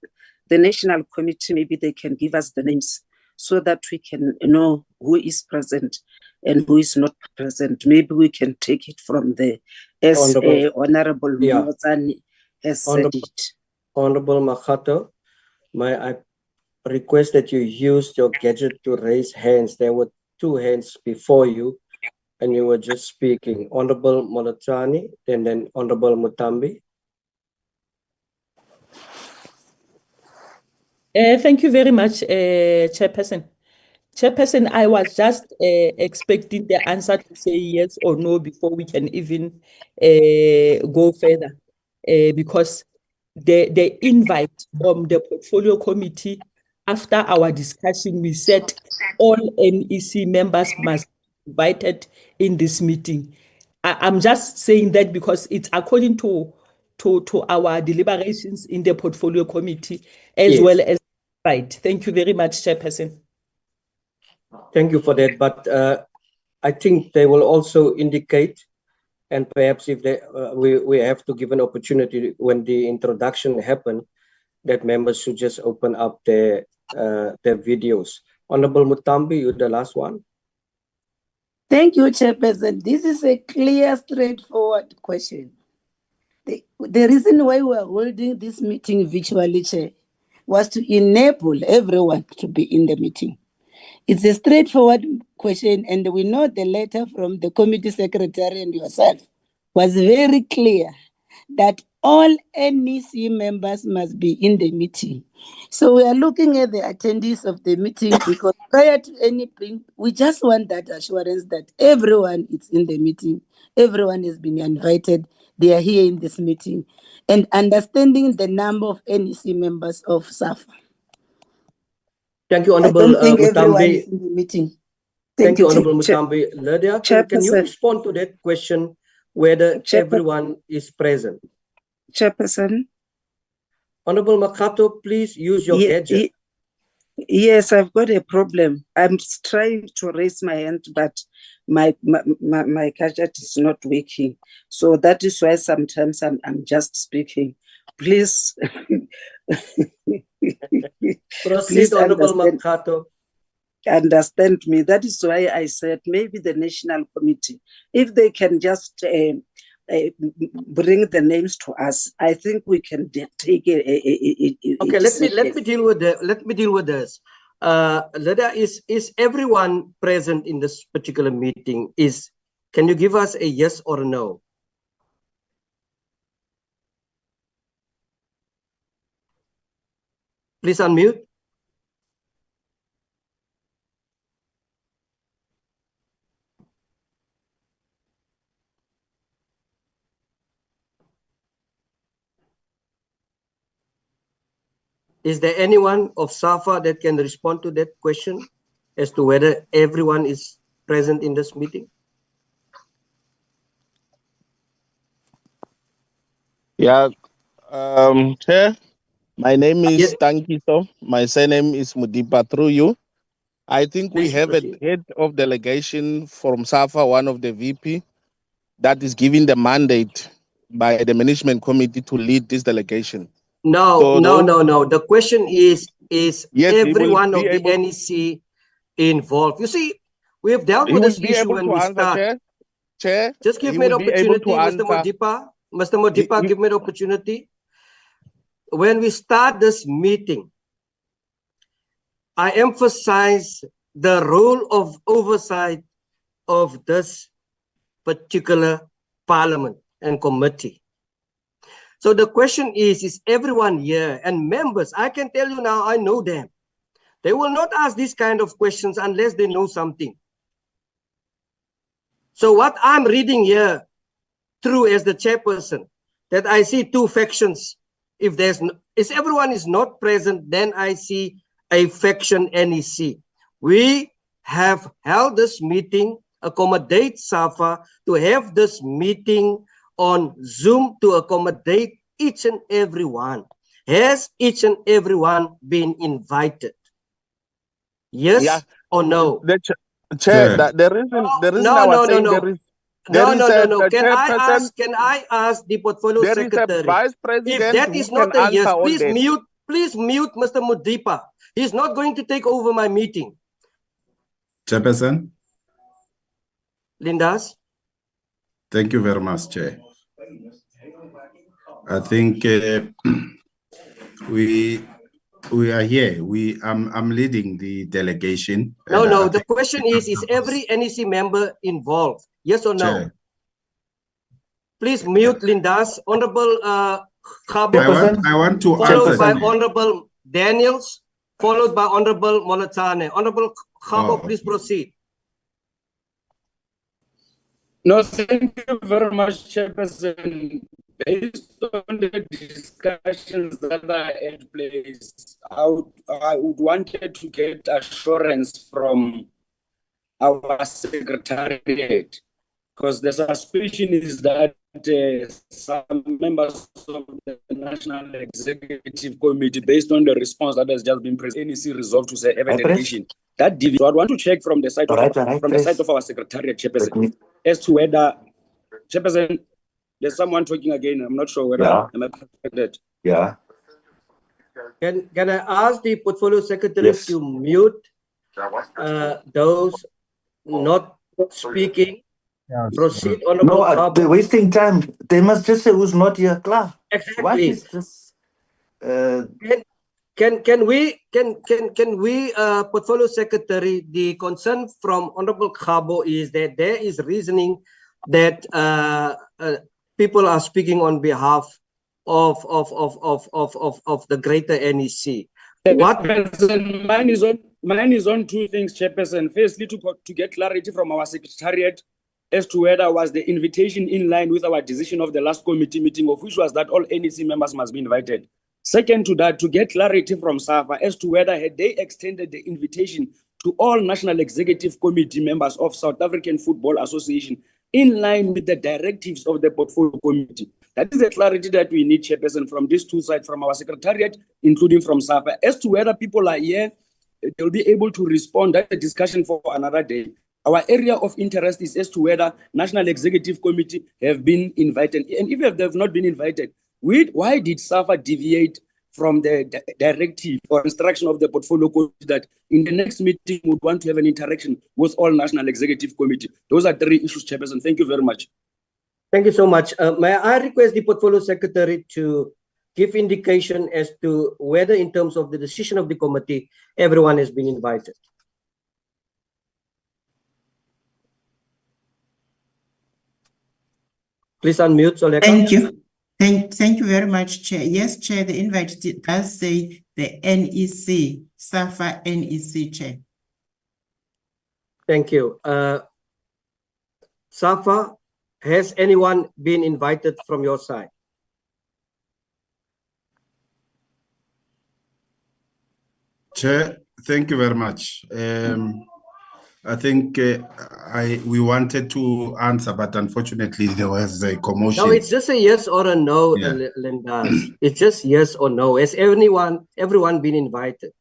the National Committee, maybe they can give us the names so that we can know who is present and who is not present. Maybe we can take it from the Honorable Motsani has said it. Honorable Makato, may I request that you use your gadget to raise hands? There were 2 hands before you, and you were just speaking. Honorable Molatani and then Honorable Mutambi. Thank you very much, Chairperson. Chairperson, I was just expecting the answer to say yes or no before we can even go further, because the invite from the portfolio committee, after our discussion, we said all NEC members must be invited in this meeting. I'm just saying that because it's according to our deliberations in the portfolio committee, as well as right. Thank you very much, Chairperson. Thank you for that. But I think they will also indicate, and perhaps if they, we have to give an opportunity when the introduction happen, that members should just open up their videos. Honorable Mutambi, you're the last one. Thank you, Chairperson. This is a clear, straightforward question. The reason why we are holding this meeting virtually, Chair, was to enable everyone to be in the meeting. It's a straightforward question, and we know the letter from the committee secretary and yourself was very clear that all NEC members must be in the meeting. So we are looking at the attendees of the meeting, because prior to anything, we just want that assurance that everyone is in the meeting, everyone has been invited, they are here in this meeting, and understanding the number of NEC members of SAFA. Thank you, Honorable Mutambi. In the meeting. Thank you, Honorable Mutambi. Lydia, can you respond to that question, whether everyone is present? Chairperson. Honorable Makato, please use your gadget. Yes, I've got a problem. I'm trying to raise my hand, but my gadget is not working. So that is why sometimes I'm just speaking. Please. Proceed, Honorable Makato. Understand me. That is why I said maybe the National Committee, if they can just bring the names to us, I think we can take okay, let me deal with this. Lydia, is everyone present in this particular meeting? Can you give us a yes or a no? Please unmute. Is there anyone of SAFA that can respond to that question as to whether everyone is present in this meeting? Yeah, Chair, my name is Tankiso. My surname is Mudipa, through you. I think we have a head of delegation from SAFA, one of the VP, that is given the mandate by the management committee to lead this delegation. No. The question is yes, every one of the NEC involved? You see, we have dealt with this issue when we start. Chair, just give me the opportunity, Mr. Modipa. Mr. Modipa, give me the opportunity. When we start this meeting, I emphasize the role of oversight of this particular parliament and committee. So the question is everyone here and members, I can tell you now, I know them. They will not ask these kind of questions unless they know something. So what I'm reading here through as the chairperson, that I see two factions. If everyone is not present, then I see a faction NEC. We have held this meeting, accommodate SAFA, to have this meeting on Zoom to accommodate each and every one. Has each and every one been invited? Yes or no? Chair, the reason I was saying there is a Can chairperson, I ask the portfolio there is a secretary? vice If president that who is can not a yes, answer on that. please mute Mr. Mudipa. He's not going to take over my meeting. Chairperson, Lindas? thank you very much, Chair. I think we are here. I'm leading the delegation. No, the question is every NEC member involved? Yes or no? Chair. Please mute Lindas. Honorable Khabo. I want to followed answer. by Honorable Daniels, followed by Honorable Molatane. Honorable Khabo, please proceed. No, thank you very much, Chairperson. Based on the discussions that are in place, I would wanted to get assurance from our secretariat, because the suspicion is that some members of the National Executive Committee, based on the response that has just been presented, NEC resolved to say have a delegation. That division. So I want to check from the side of our secretariat, Chairperson, as to whether, Chairperson, there's someone talking again. I'm not sure whether I'm affected. Yeah. Can I ask the portfolio secretary to mute those not speaking? Proceed, Honorable No, they're wasting time. They must just say who's not here, Clark. Exactly. What is this? Can we portfolio secretary, the concern from Honorable Khabo is that there is reasoning that people are speaking on behalf of the greater NEC. What mine is on two things, Chairperson. Firstly, to get clarity from our secretariat as to whether was the invitation in line with our decision of the last committee meeting, of which was that all NEC members must be invited. Second to that, to get clarity from SAFA as to whether had they extended the invitation to all National Executive Committee members of South African Football Association in line with the directives of the portfolio committee. That is the clarity that we need, Chairperson, from these two sides, from our secretariat, including from SAFA. As to whether people are here, they'll be able to respond. That's a discussion for another day. Our area of interest is as to whether National Executive Committee have been invited. And if they have not been invited, why did SAFA deviate from the directive or instruction of the portfolio committee that in the next meeting would want to have an interaction with all National Executive Committee? Those are three issues, Chairperson. Thank you very much. Thank you so much. May I request the portfolio secretary to give indication as to whether in terms of the decision of the committee, everyone has been invited. Please unmute, Soleka. Thank you. Thank you very much, Chair. Yes, Chair, the invite does say the NEC, SAFA NEC, Chair. Thank you. SAFA, has anyone been invited from your side? Chair, thank you very much. I think we wanted to answer, but unfortunately there was a commotion. No, it's just a yes or a no, Lindas. It's just yes or no. Has everyone been invited?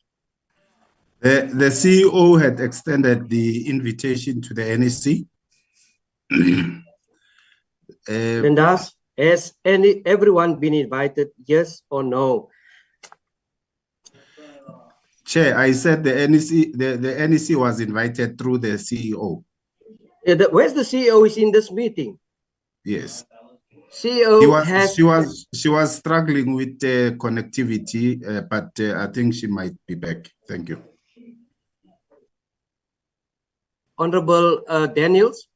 The CEO had extended the invitation to the NEC. Lindas, has everyone been invited? Yes or no? Chair, I said the NEC was invited through the CEO. Where's the CEO is in this meeting? Yes. CEO she was struggling with connectivity, but I think she might be back. Thank you. Honorable Daniels.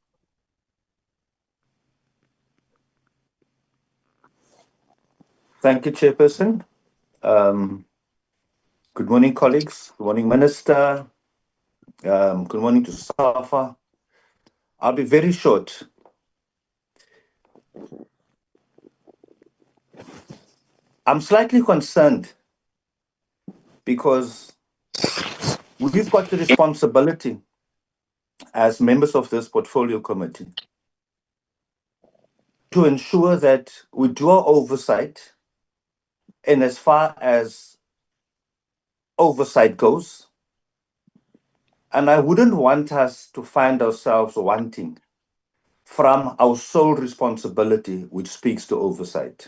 Thank you, Chairperson. Good morning, colleagues. Good morning, Minister. Good morning to SAFA. I'll be very short. I'm slightly concerned because we've got the responsibility as members of this portfolio committee to ensure that we do our oversight, and as far as oversight goes, and I wouldn't want us to find ourselves wanting from our sole responsibility, which speaks to oversight.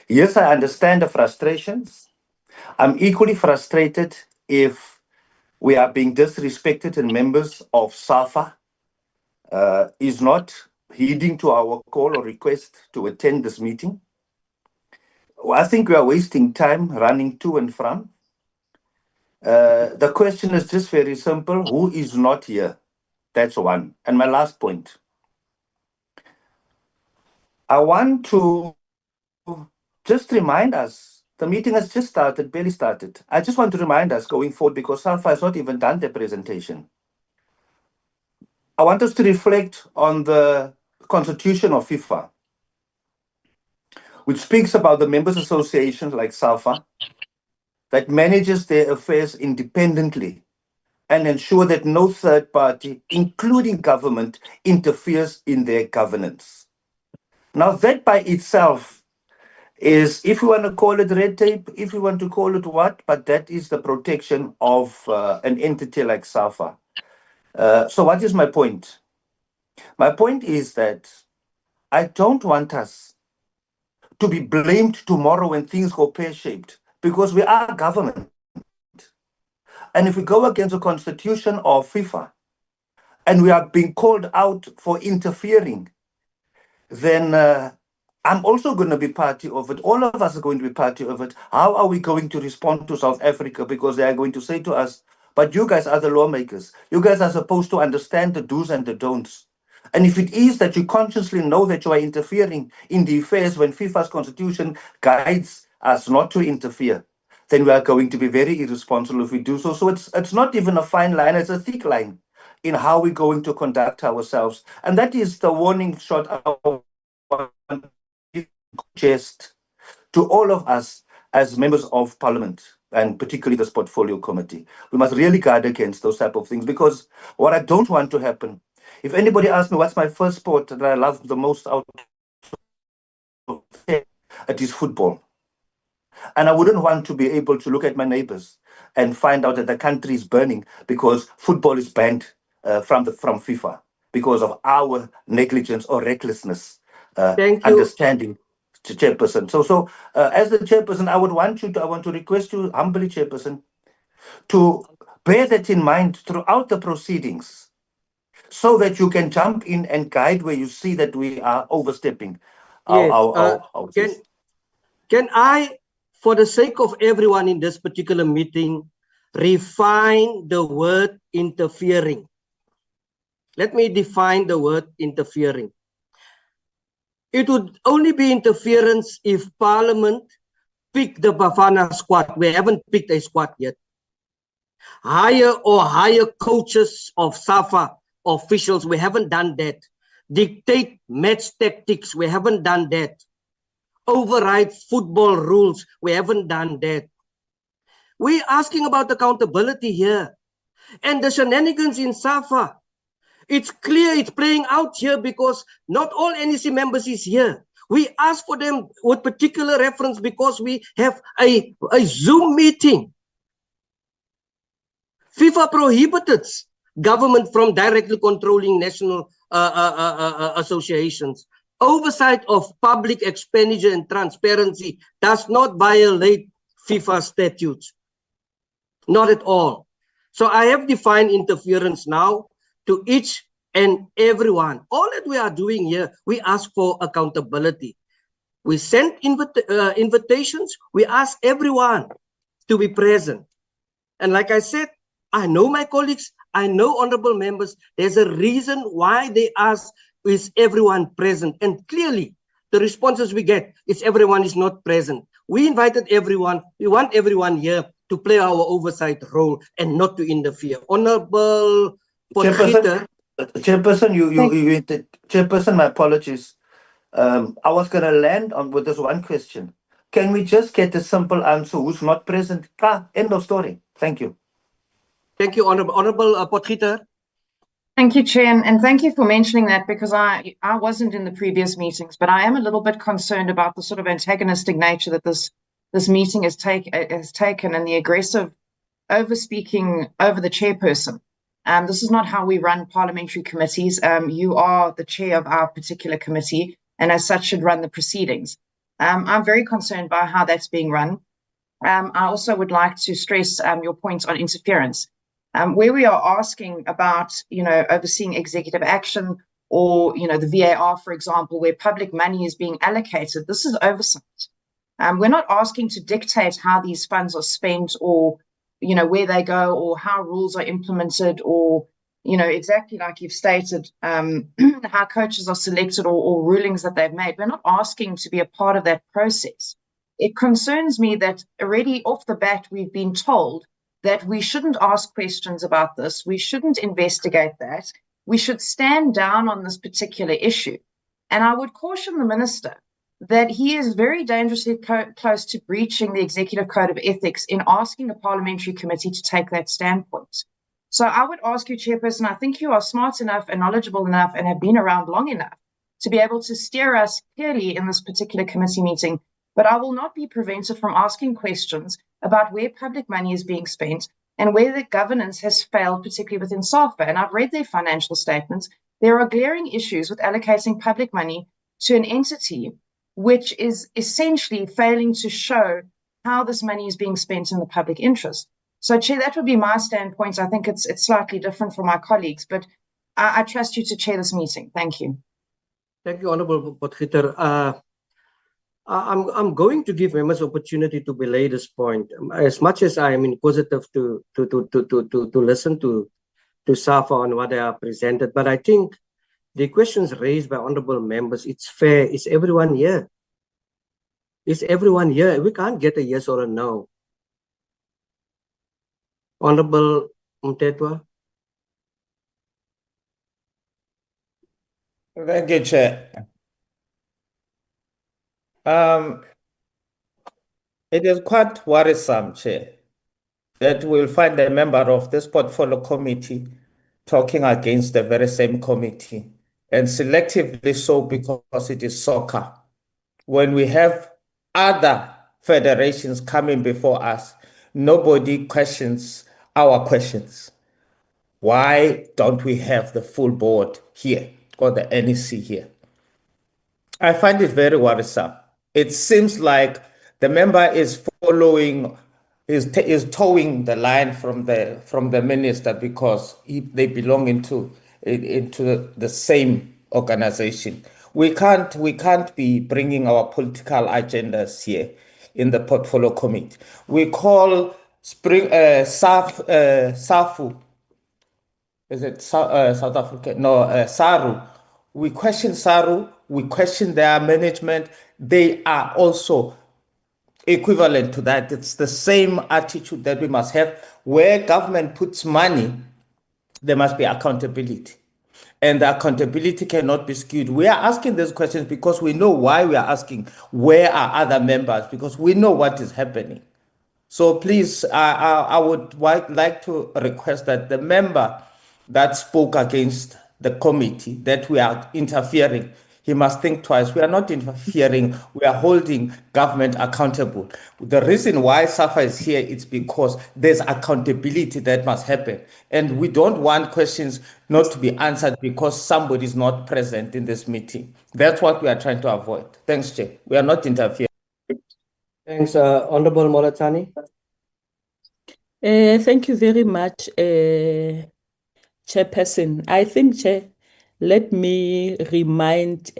Yes, I understand the frustrations. I'm equally frustrated if we are being disrespected and members of SAFA is not heeding to our call or request to attend this meeting. I think we are wasting time running to and from. The question is just very simple. Who is not here? That's one. And my last point. I want to just remind us, the meeting has just started, barely started. I just want to remind us going forward, because SAFA has not even done their presentation. I want us to reflect on the constitution of FIFA, which speaks about the members' associations like SAFA that manages their affairs independently and ensure that no third party, including government, interferes in their governance. Now, that by itself is, if you want to call it red tape, if you want to call it what, but that is the protection of an entity like SAFA. So what is my point? My point is that I don't want us to be blamed tomorrow when things go pear-shaped, because we are government. And if we go against the constitution of FIFA and we are being called out for interfering, then I'm also going to be party of it. All of us are going to be party of it. How are we going to respond to South Africa? Because they are going to say to us, but you guys are the lawmakers. You guys are supposed to understand the do's and the don'ts. And if it is that you consciously know that you are interfering in the affairs when FIFA's constitution guides us not to interfere, then we are going to be very irresponsible if we do so. So it's not even a fine line, it's a thick line in how we're going to conduct ourselves. And that is the warning shot I want to suggest to all of us as members of parliament, and particularly this portfolio committee. We must really guard against those type of things, because what I don't want to happen, if anybody asks me what's my first sport that I love the most out of it is football. And I wouldn't want to be able to look at my neighbors and find out that the country is burning because football is banned from FIFA because of our negligence or recklessness, understanding to chairperson. So as the chairperson, I want to request you humbly, chairperson, to bear that in mind throughout the proceedings, so that you can jump in and guide where you see that we are overstepping. Yes. Can I, for the sake of everyone in this particular meeting, refine the word interfering? Let me define the word interfering. It would only be interference if Parliament picked the Bafana squad. We haven't picked a squad yet. Hire coaches of SAFA officials. We haven't done that. Dictate match tactics. We haven't done that. Override football rules. We haven't done that. We're asking about accountability here. And the shenanigans in SAFA, it's clear it's playing out here because not all NEC members is here. We ask for them with particular reference because we have a Zoom meeting. FIFA prohibited government from directly controlling national associations. Oversight of public expenditure and transparency does not violate FIFA statutes. Not at all. So I have defined interference now to each and everyone. All that we are doing here, we ask for accountability. We send invitations. We ask everyone to be present. And like I said, I know my colleagues, I know honorable members. There's a reason why they ask, is everyone present? And clearly, the responses we get is everyone is not present. We invited everyone. We want everyone here to play our oversight role and not to interfere. Honorable Chairperson, Chairperson, my apologies. I was going to land on with this one question. Can we just get a simple answer? Who's not present? End of story. Thank you. Thank you, Honorable Potgieter. Thank you, Chair, and thank you for mentioning that, because I wasn't in the previous meetings, but I am a little bit concerned about the sort of antagonistic nature that this meeting has taken, and the aggressive over-speaking over the chairperson. This is not how we run parliamentary committees. You are the chair of our particular committee, and as such should run the proceedings. I'm very concerned by how that's being run. I also would like to stress your point on interference. Where we are asking about, overseeing executive action or, the VAR, for example, where public money is being allocated, this is oversight. We're not asking to dictate how these funds are spent or, where they go or how rules are implemented or, exactly like you've stated, how coaches are selected or rulings that they've made. We're not asking to be a part of that process. It concerns me that already off the bat, we've been told that we shouldn't ask questions about this. We shouldn't investigate that. We should stand down on this particular issue. And I would caution the minister that he is very dangerously close to breaching the Executive Code of Ethics in asking a parliamentary committee to take that standpoint. So I would ask you, Chairperson, I think you are smart enough and knowledgeable enough and have been around long enough to be able to steer us clearly in this particular committee meeting. But I will not be prevented from asking questions about where public money is being spent and where the governance has failed, particularly within SAFA. And I've read their financial statements. There are glaring issues with allocating public money to an entity which is essentially failing to show how this money is being spent in the public interest. So, Chair, that would be my standpoint. I think it's slightly different from my colleagues, but I trust you to chair this meeting. Thank you. Thank you, Honorable Potgieter. I'm going to give members opportunity to belay this point. As much as I am inquisitive to listen to SAFA on what they are presented, but I think the questions raised by honorable members, it's fair. Is everyone here? Is everyone here? We can't get a yes or a no. Honorable Mtetwa. Thank you, Chair. It is quite worrisome, Chair, that we'll find a member of this portfolio committee talking against the very same committee, and selectively so because it is soccer. When we have other federations coming before us, nobody questions our questions. Why don't we have the full board here or the NEC here? I find it very worrisome. It seems like the member is following, is towing the line from the minister because they belong into the same organization. We can't be bringing our political agendas here in the portfolio committee. We call SAFU. Is it South Africa? No, SARU. We question SARU. We question their management. They are also equivalent to that. It's the same attitude that we must have. Where government puts money, there must be accountability. And the accountability cannot be skewed. We are asking these questions because we know why we are asking. Where are other members? Because we know what is happening. So please, I would like to request that the member that spoke against the committee, that we are interfering, he must think twice. We are not interfering. We are holding government accountable. The reason why SAFA is here is because there's accountability that must happen. And we don't want questions not to be answered because somebody is not present in this meeting. That's what we are trying to avoid. Thanks, Chair. We are not interfering. Thanks, Honorable Molatani. Thank you very much, Chairperson. I think, Chair, let me remind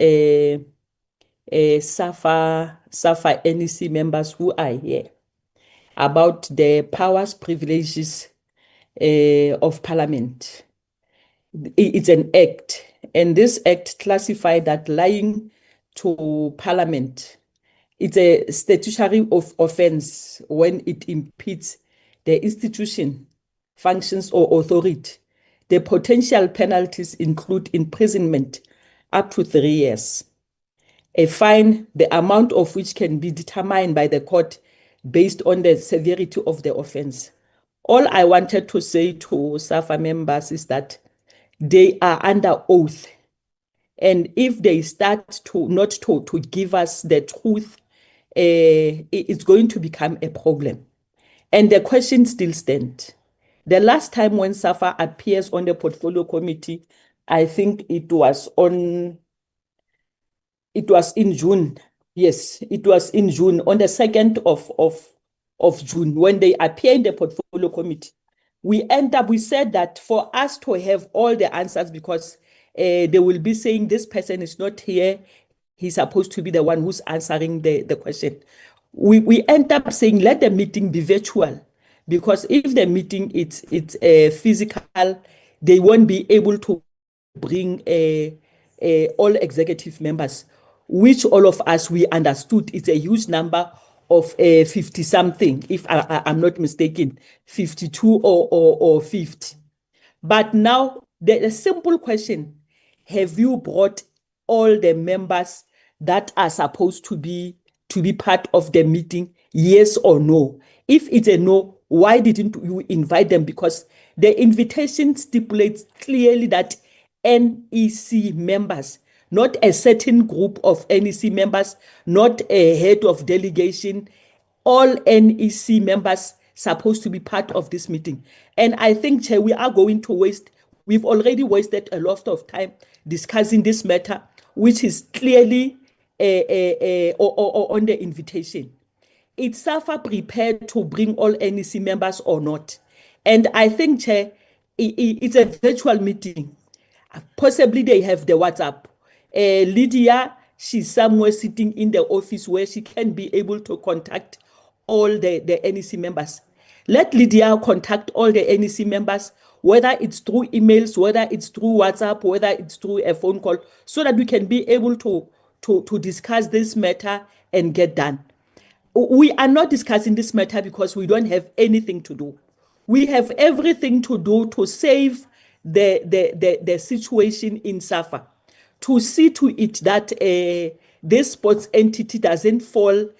SAFA NEC members who are here about the powers, privileges of Parliament. It's an act, and this act classified that lying to Parliament. It's a statutory offense when it impedes the institution, functions, or authority. The potential penalties include imprisonment up to 3 years, a fine, the amount of which can be determined by the court based on the severity of the offense. All I wanted to say to SAFA members is that they are under oath. And if they start to not to give us the truth, it's going to become a problem. And the question still stands. The last time when SAFA appears on the portfolio committee, I think it was in June. Yes, it was in June, on the 2nd of June, when they appear in the portfolio committee. We said that for us to have all the answers, because they will be saying this person is not here, he's supposed to be the one who's answering the question. We end up saying let the meeting be virtual, because if the meeting it's physical, they won't be able to bring all executive members, which all of us, we understood it's a huge number of 50 something, if I'm not mistaken, 52 or 50. But now the simple question, have you brought all the members that are supposed to be part of the meeting, yes or no? If it's a no, why didn't you invite them? Because the invitation stipulates clearly that NEC members, not a certain group of NEC members, not a head of delegation, all NEC members supposed to be part of this meeting. And I think, Chair, we've already wasted a lot of time discussing this matter, which is clearly on the invitation. Is SAFA prepared to bring all NEC members or not? And I think, Chair, it's a virtual meeting. Possibly they have the WhatsApp. Lydia, she's somewhere sitting in the office where she can be able to contact all the NEC members. Let Lydia contact all the NEC members, whether it's through emails, whether it's through WhatsApp, whether it's through a phone call, so that we can be able to discuss this matter and get done. We are not discussing this matter because we don't have anything to do. We have everything to do to save the situation in SAFA, to see to it that this sports entity doesn't fail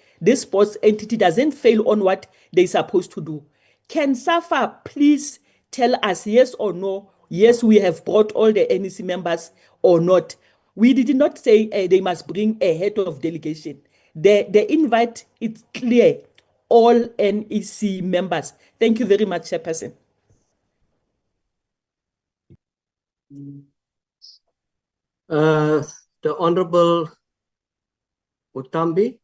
on what they're supposed to do. Can SAFA please tell us yes or no? Yes, we have brought all the NEC members or not. We did not say they must bring a head of delegation. The invite is clear, all NEC members. Thank you very much, Chairperson. The Honorable Utambi,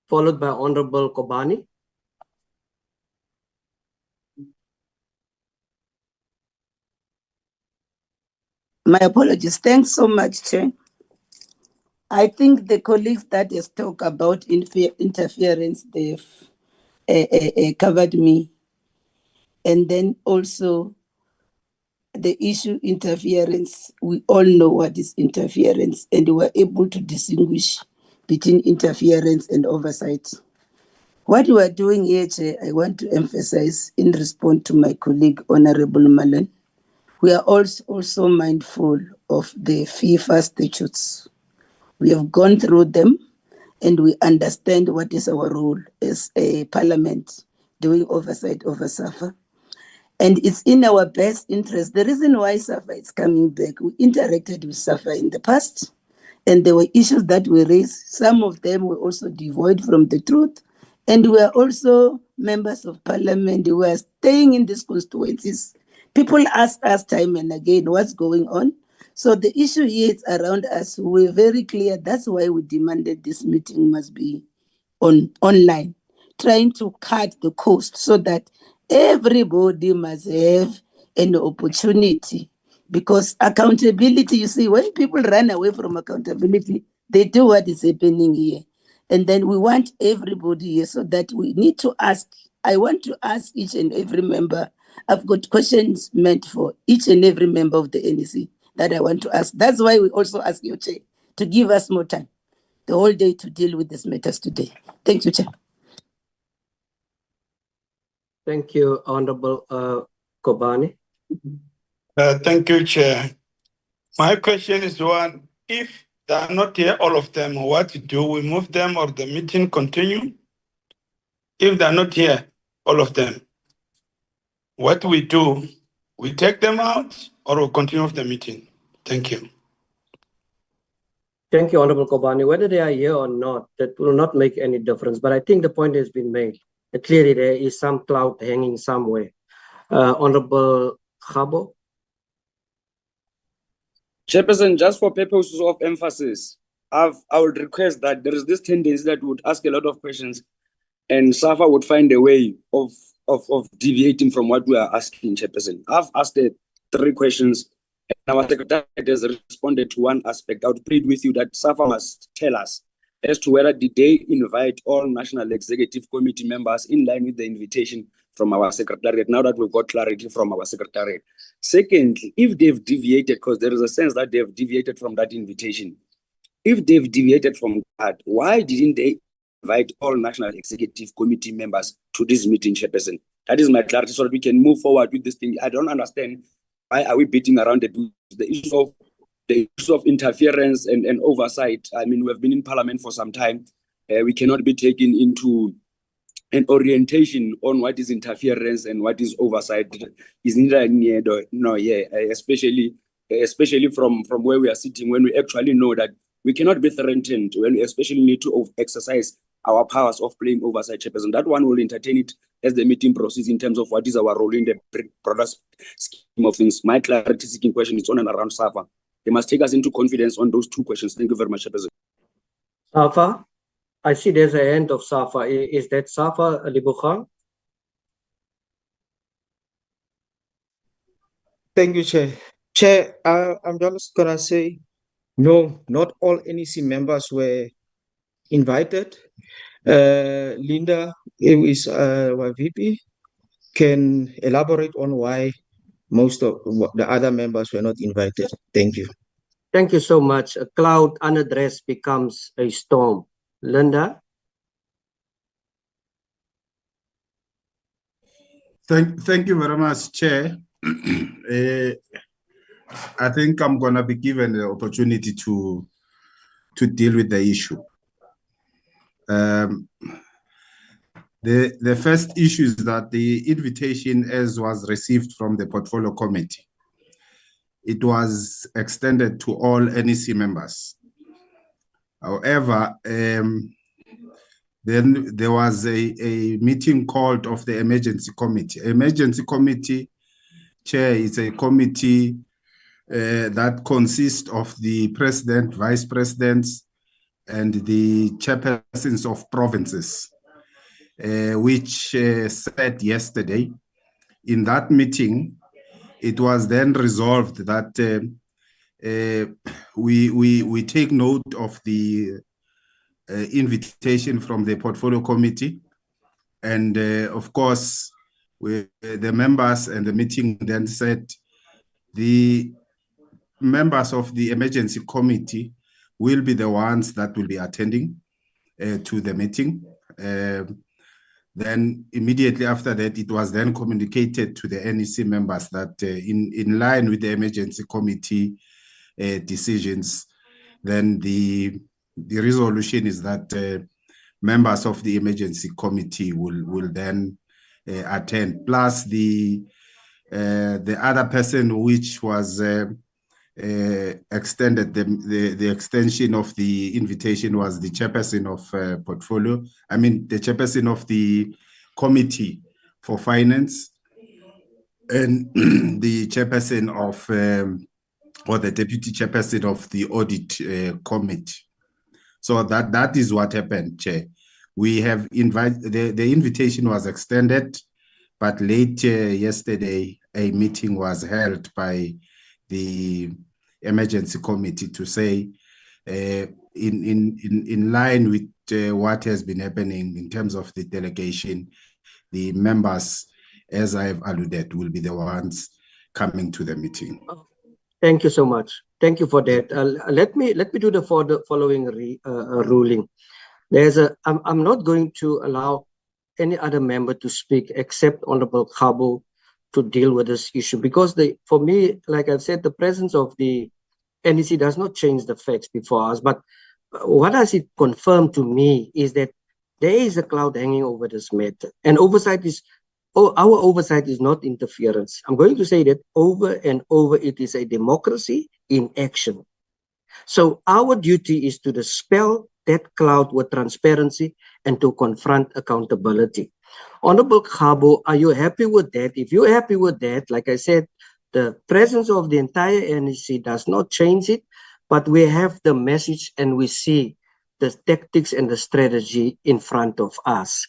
followed by Honorable Kobani. My apologies. Thanks so much, Chair. I think the colleagues that has talked about interference, they've covered me. And then also the issue interference, we all know what is interference, and we're able to distinguish between interference and oversight. What we are doing here, Chair, I want to emphasize in response to my colleague, Honorable Malen, we are also mindful of the FIFA statutes. We have gone through them and we understand what is our role as a parliament doing oversight over SAFA. And it's in our best interest. The reason why SAFA is coming back, we interacted with SAFA in the past, and there were issues that we raised. Some of them were also devoid from the truth. And we are also members of parliament who are staying in these constituencies. People ask us time and again what's going on. So the issue here is around us. We're very clear. That's why we demanded this meeting must be online, trying to cut the cost so that everybody must have an opportunity. Because accountability, you see, when people run away from accountability, they do what is happening here. And then we want everybody here, so that we need to ask. I want to ask each and every member. I've got questions meant for each and every member of the NEC that I want to ask. That's why we also ask you, Chair, to give us more time. the whole day to deal with these matters today. Thank you, Chair. Thank you, Honorable Kobani. Thank you, Chair. My question is one, if they are not here, all of them, what to do? We move them or the meeting continue? If they are not here, all of them, what we do? We take them out or we continue with the meeting? Thank you. Thank you, Honorable Kobani. Whether they are here or not, that will not make any difference. But I think the point has been made. Clearly, there is some cloud hanging somewhere. Honorable Khabo. Chairperson, just for purposes of emphasis, I would request that there is this tendency that we would ask a lot of questions and SAFA would find a way of deviating from what we are asking, Chairperson. I've asked 3 questions and our secretary has responded to one aspect. I would plead with you that SAFA must tell us as to whether did they invite all National Executive Committee members in line with the invitation from our secretariat, now that we've got clarity from our secretariat. Secondly, if they've deviated, because there is a sense that they've deviated from that invitation, if they've deviated from that, why didn't they invite all National Executive Committee members to this meeting, Chairperson? That is my clarity so that we can move forward with this thing. I don't understand why are we beating around the issue of interference and oversight. I mean, we have been in Parliament for some time. We cannot be taken into an orientation on what is interference and what is oversight. Is neither near nor here, especially from where we are sitting, when we actually know that we cannot be threatened, when we especially need to exercise our powers of playing oversight, Chairperson. That one will entertain it as the meeting proceeds in terms of what is our role in the broader scheme of things. My clarity seeking question is on and around SAFA. They must take us into confidence on those 2 questions. Thank you very much, Chairperson. SAFA, I see there's a hand of SAFA. Is that SAFA, Libukhang? Thank you, Chair. Chair, I'm just gonna say, no, not all NEC members were invited. Linda, who is our VP, can elaborate on why most of the other members were not invited. Thank you. Thank you so much. A cloud unaddressed becomes a storm. Linda? Thank you very much, Chair. I think I'm going to be given the opportunity to deal with the issue. The first issue is that the invitation, as was received from the Portfolio Committee, it was extended to all NEC members. However, then there was a meeting called of the Emergency Committee. Emergency Committee, Chair, is a committee that consists of the President, Vice Presidents, and the chairpersons of provinces, which said yesterday. In that meeting, it was then resolved that we take note of the invitation from the Portfolio Committee, and of course, the members and the meeting then said the members of the Emergency Committee will be the ones that will be attending to the meeting. Then immediately after that, it was then communicated to the NEC members that in line with the Emergency Committee decisions, then the resolution is that members of the Emergency Committee will then attend. Plus the other person which was extended, the extension of the invitation was the chairperson of portfolio. I mean, the chairperson of the Committee for Finance and the chairperson of, or the deputy chairperson of the Audit Committee. So that is what happened, Chair. We have invited, the invitation was extended, but late yesterday, a meeting was held by the Emergency Committee to say, in line with what has been happening in terms of the delegation, the members, as I have alluded, will be the ones coming to the meeting. Thank you so much. Thank you for that. Let me do the following ruling. I'm not going to allow any other member to speak except Honorable Khabo to deal with this issue, because for me, like I've said, the presence of the NEC does not change the facts before us. But what does it confirm to me is that there is a cloud hanging over this matter, and our oversight is not interference. I'm going to say that over and over, it is a democracy in action. So our duty is to dispel that cloud with transparency and to confront accountability. Honorable Khabo, are you happy with that? If you're happy with that, like I said, the presence of the entire NEC does not change it, but we have the message and we see the tactics and the strategy in front of us.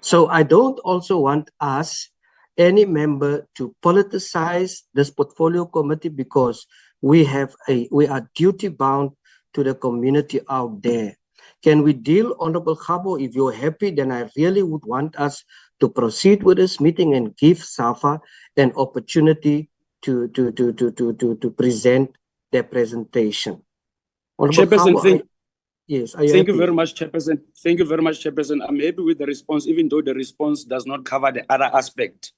So I don't also want us, any member, to politicize this portfolio committee, because we are duty bound to the community out there. Can we deal, Honorable Khabo? If you're happy, then I really would want us to proceed with this meeting and give SAFA an opportunity to present their presentation. Chairperson, yes, thank you very much, Chairperson. Thank you very much, Chairperson. I'm happy with the response, even though the response does not cover the other aspect.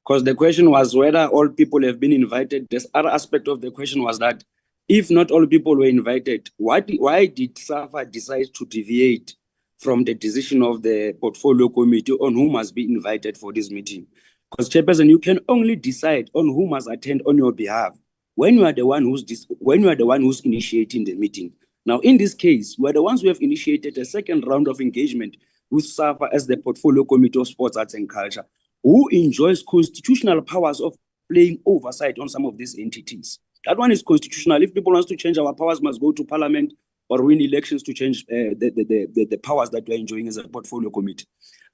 Because the question was whether all people have been invited. This other aspect of the question was that if not all people were invited, why did SAFA decide to deviate from the decision of the portfolio committee on who must be invited for this meeting? Because, Chairperson, you can only decide on who must attend on your behalf when you are the one who's initiating the meeting. Now, in this case, we're the ones who have initiated a second round of engagement with SAFA as the portfolio committee of sports, arts, and culture, who enjoys constitutional powers of playing oversight on some of these entities. That one is constitutional. If people want to change our powers, must go to parliament or win elections to change the powers that we're enjoying as a portfolio committee.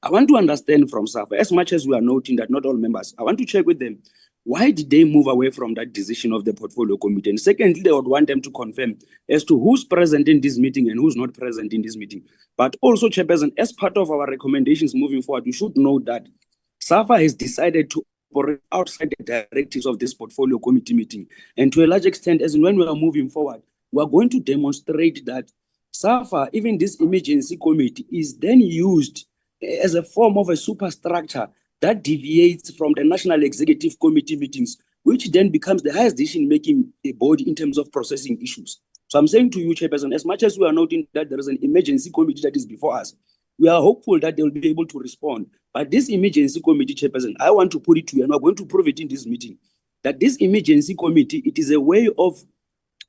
I want to understand from SAFA, as much as we are noting that not all members, I want to check with them, why did they move away from that decision of the portfolio committee? And secondly, they would want them to confirm as to who's present in this meeting and who's not present in this meeting. But also, Chairperson, as part of our recommendations moving forward, we should note that SAFA has decided to operate outside the directives of this portfolio committee meeting. And to a large extent, as in when we are moving forward, we are going to demonstrate that SAFA, even this emergency committee, is then used as a form of a superstructure that deviates from the National Executive Committee meetings, which then becomes the highest decision-making body in terms of processing issues. So I'm saying to you, Chairperson, as much as we are noting that there is an emergency committee that is before us, we are hopeful that they will be able to respond. But this emergency committee, Chairperson, I want to put it to you, and we're going to prove it in this meeting, that this emergency committee, it is a way of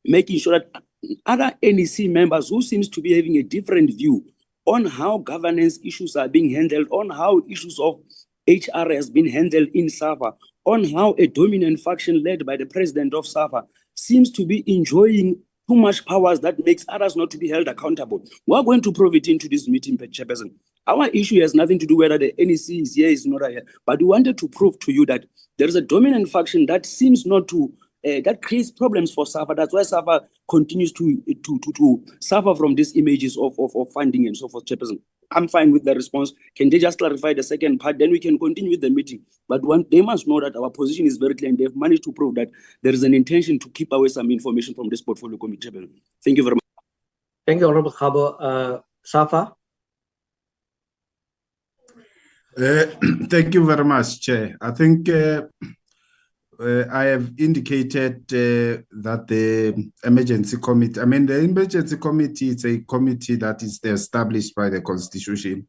making sure that other NEC members who seems to be having a different view on how governance issues are being handled, on how issues of HR has been handled in SAFA, on how a dominant faction led by the president of SAFA seems to be enjoying too much powers that makes others not to be held accountable. We're going to prove it into this meeting, Chairperson. Our issue has nothing to do whether the NEC is here, is not here, but we wanted to prove to you that there is a dominant faction that seems not to, that creates problems for SAFA. That's why SAFA continues to suffer from these images of funding and so forth, Chairperson. I'm fine with the response. Can they just clarify the second part? Then we can continue with the meeting. But they must know that our position is very clear, and they've managed to prove that there is an intention to keep away some information from this portfolio committee. Thank you very much. Thank you, Honorable Khabo. SAFA? Thank you very much, Chair. I think I have indicated that the emergency committee, the emergency committee is a committee that is established by the Constitution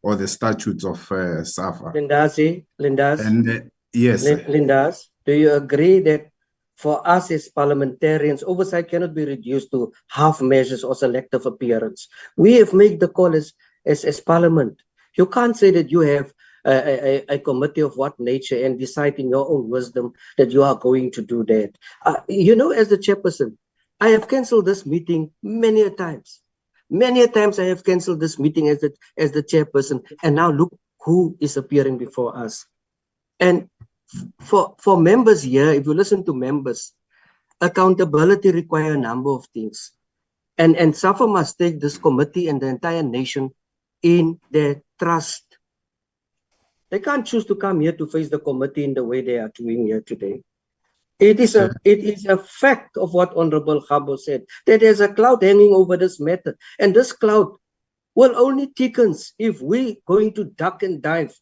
or the statutes of SAFA. Lindas, and yes. Lindas, do you agree that for us as parliamentarians, oversight cannot be reduced to half measures or selective appearance? We have made the call as parliament. You can't say that you have a committee of what nature and decide in your own wisdom that you are going to do that. As the chairperson, I have cancelled this meeting many a times. Many a times I have cancelled this meeting as the chairperson, and now look who is appearing before us. And for members here, if you listen to members, accountability requires a number of things. And SAFA must take this committee and the entire nation in their trust. They can't choose to come here to face the committee in the way they are doing here today. It is a fact of what Honorable Khabo said, that there's a cloud hanging over this matter. And this cloud will only thicken if we're going to duck and dive.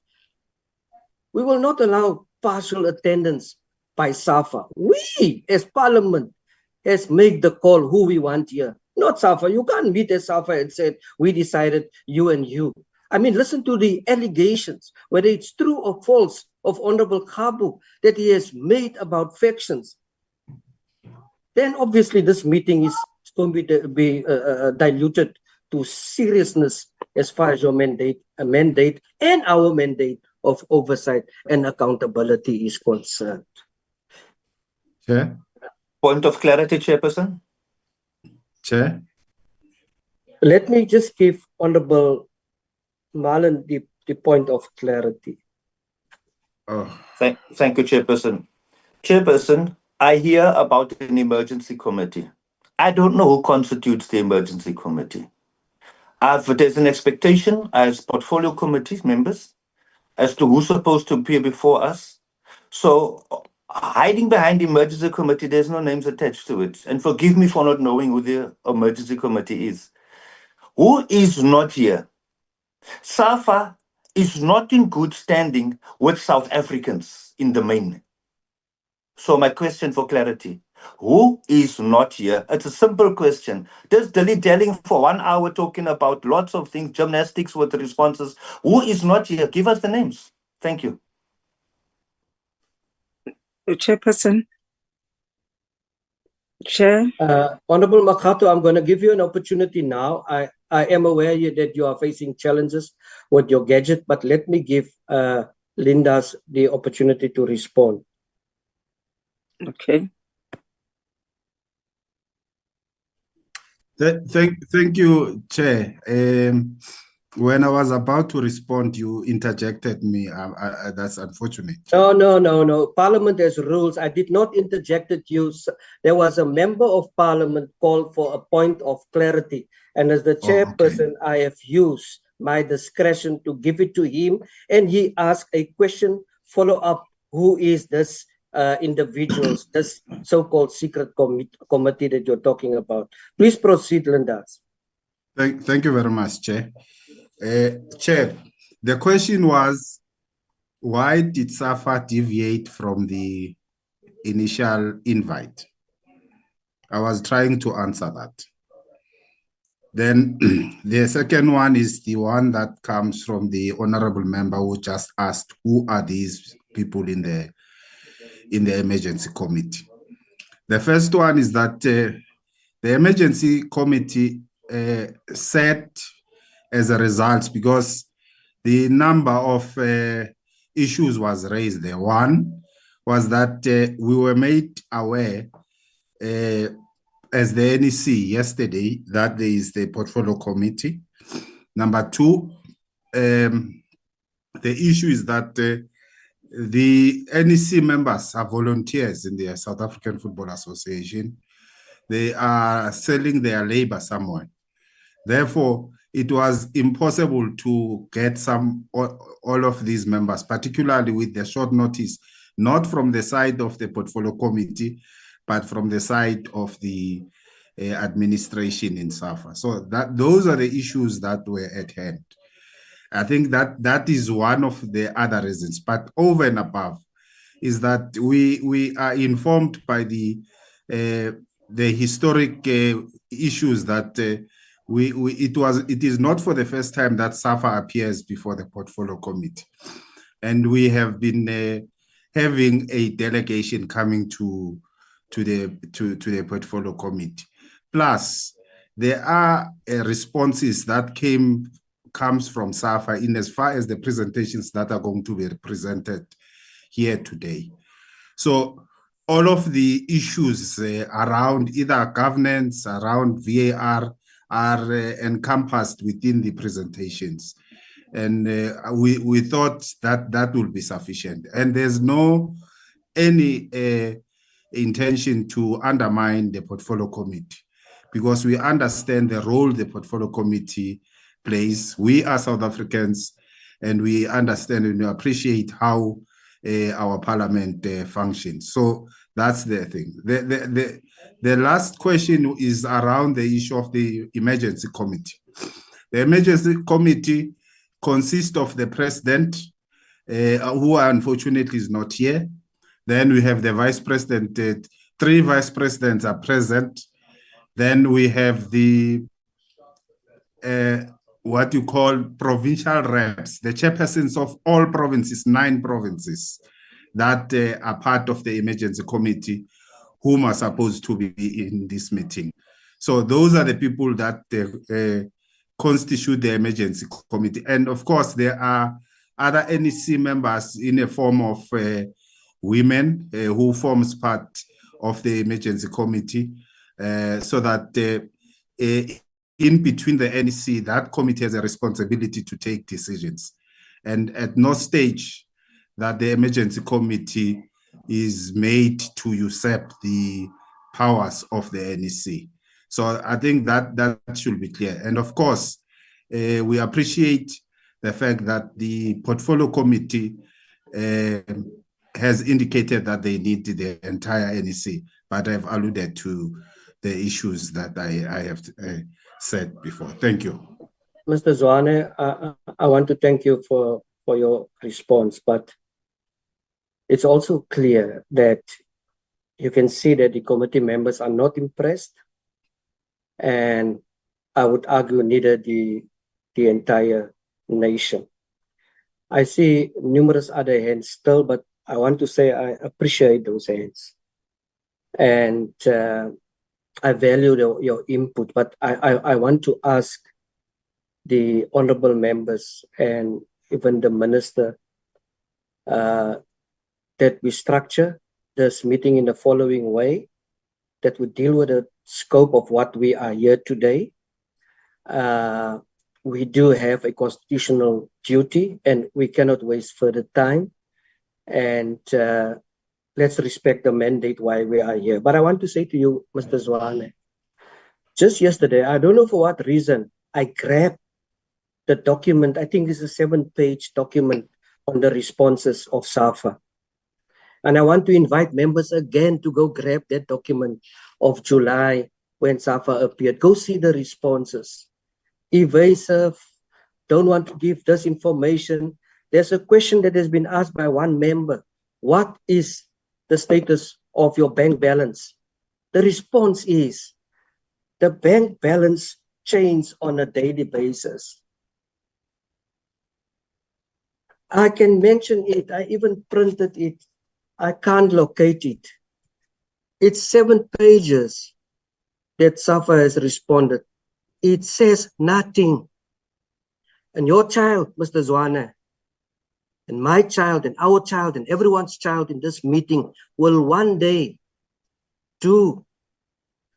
We will not allow partial attendance by SAFA. We, as Parliament, has made the call who we want here. Not SAFA. You can't meet as SAFA and say, we decided you and you. I mean, listen to the allegations, whether it's true or false, of Honorable Khabo that he has made about factions. Then obviously this meeting is going to be diluted to seriousness as far as your mandate and our mandate of oversight and accountability is concerned. Chair? Point of clarity, Chairperson. Chair? Let me just give Honorable Marlon the point of clarity. Oh. Thank you, Chairperson. Chairperson, I hear about an emergency committee. I don't know who constitutes the emergency committee. There's an expectation as portfolio committee members as to who's supposed to appear before us. So hiding behind the emergency committee, there's no names attached to it. And forgive me for not knowing who the emergency committee is. Who is not here? SAFA is not in good standing with South Africans in the main. So my question for clarity, who is not here? It's a simple question. Just dilly-dallying for 1 hour talking about lots of things, gymnastics with the responses. Who is not here? Give us the names. Thank you. Chairperson. Chair. Honorable Makhato, I'm going to give you an opportunity now. I am aware that you are facing challenges with your gadget, but let me give Linda's the opportunity to respond. Okay. Thank you, Chair. When I was about to respond, you interjected me. That's unfortunate. No. Parliament has rules. I did not interject you. There was a member of Parliament called for a point of clarity. And as the chairperson, I have used my discretion to give it to him. And he asked a question, follow up, who is this individuals, this so-called secret committee that you're talking about? Please proceed, Linda. Thank you very much, Chair. Chair, the question was, why did SAFA deviate from the initial invite? I was trying to answer that. Then the second one is the one that comes from the honorable member who just asked, who are these people in the emergency committee? The first one is that the emergency committee set as a result, because the number of issues was raised there. One was that we were made aware as the NEC yesterday that there is the portfolio committee. Number two, the issue is that the NEC members are volunteers in the South African Football Association. They are selling their labor somewhere. Therefore, it was impossible to get all of these members, particularly with the short notice, not from the side of the portfolio committee, but from the side of the administration in SAFA. So those are the issues that were at hand. I think that is one of the other reasons. But over and above is that we are informed by the historic issues that it is not for the first time that SAFA appears before the portfolio committee, and we have been having a delegation coming to the portfolio committee. Plus, there are responses that comes from SAFA in as far as the presentations that are going to be presented here today. So all of the issues around either governance, around VAR, are encompassed within the presentations. And we thought that will be sufficient. And there's any intention to undermine the portfolio committee, because we understand the role the portfolio committee plays. We are South Africans, and we understand and we appreciate how our parliament functions. So that's the thing. The last question is around the issue of the emergency committee. The emergency committee consists of the president, who unfortunately is not here. Then we have the vice president. 3 vice presidents are present. Then we have the what you call provincial reps, the chairpersons of all provinces, 9 provinces that are part of the emergency committee, whom are supposed to be in this meeting. So those are the people that constitute the emergency committee. And of course, there are other NEC members in a form of women who forms part of the emergency committee, so that in between the NEC, that committee has a responsibility to take decisions. And at no stage that the emergency committee is made to usurp the powers of the NEC. So I think that should be clear. And of course, we appreciate the fact that the portfolio committee has indicated that they need the entire NEC, but I've alluded to the issues that I have said before. Thank you. Mr. Zwane, I want to thank you for your response, but it's also clear that you can see that the committee members are not impressed, and I would argue neither the entire nation. I see numerous other hands still, but I want to say I appreciate those hands. And I value your input, but I want to ask the honorable members and even the minister that we structure this meeting in the following way, that we deal with the scope of what we are here today. We do have a constitutional duty and we cannot waste further time. And let's respect the mandate why we are here. But I want to say to you, Mr. Zwane, just yesterday, I don't know for what reason, I grabbed the document. I think this is a 7-page document on the responses of SAFA. And I want to invite members again to go grab that document of July when SAFA appeared. Go see the responses. Evasive, don't want to give this information. There's a question that has been asked by one member. What is the status of your bank balance? The response is, the bank balance changes on a daily basis. I can mention it. I even printed it. I can't locate it. It's 7 pages that SAFA has responded. It says nothing. And your child, Mr. Zwane, and my child, and our child, and everyone's child in this meeting will one day do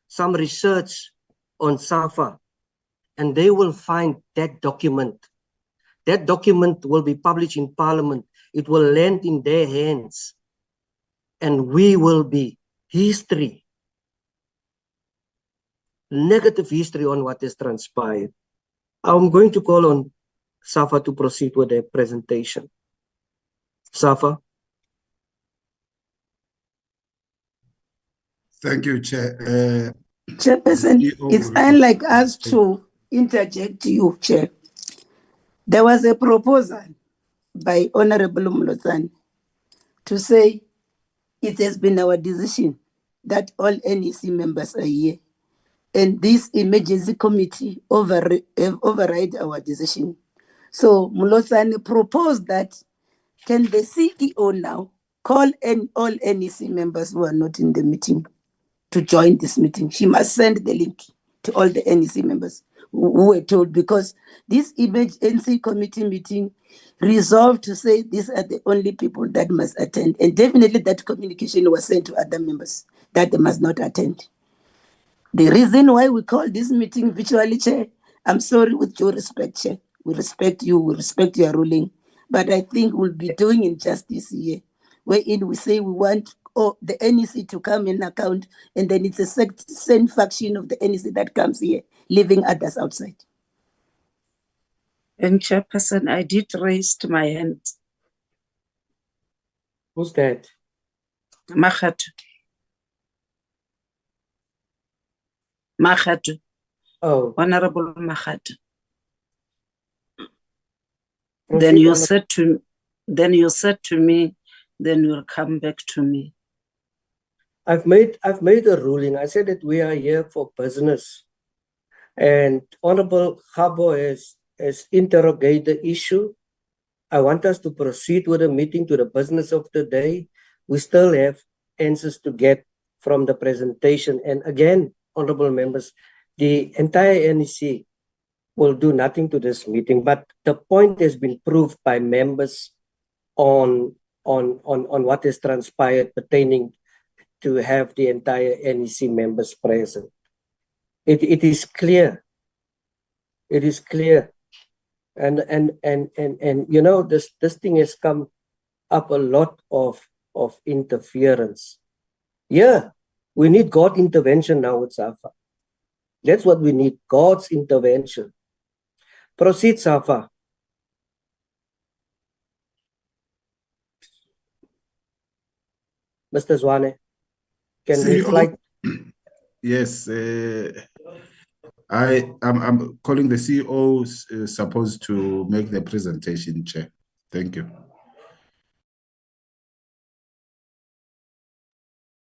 some research on SAFA, and they will find that document. That document will be published in Parliament. It will land in their hands. And we will be history, negative history on what has transpired. I'm going to call on SAFA to proceed with their presentation. SAFA. Thank you, Chair. Chairperson, it's unlike us to interject you, Chair. There was a proposal by Honorable Mlozane to say it has been our decision that all NEC members are here, and this emergency committee override our decision. So Mlozane proposed that can the CEO now call all NEC members who are not in the meeting to join this meeting? She must send the link to all the NEC members who were told, because this emergency committee meeting resolved to say these are the only people that must attend. And definitely that communication was sent to other members that they must not attend. The reason why we call this meeting virtually, Chair, I'm sorry, with due respect, Chair. We respect you, we respect your ruling, but I think we'll be doing injustice here, wherein we say we want the NEC to come in account, and then it's a same faction of the NEC that comes here, leaving others outside. And Chairperson, I did raise my hand. Who's that? Makgatu. Makgatu. Oh. Honorable Makgatu. Proceed, Then you Honorable. said to me, then you'll come back to me. I've made a ruling. I said that we are here for business. And Honorable Khabo has interrogated the issue. I want us to proceed with the meeting to the business of the day. We still have answers to get from the presentation. And again, honorable members, the entire NEC will do nothing to this meeting, but the point has been proved by members on what has transpired pertaining to have the entire NEC members present. It is clear. It is clear. And you know, this thing has come up a lot of interference. Yeah, we need God intervention now with SAFA. That's what we need, God's intervention. Proceed, SAFA. Mr. Zwane, can we CEO? fly? Yes, I'm calling the CEO supposed to make the presentation, Chair. Thank you.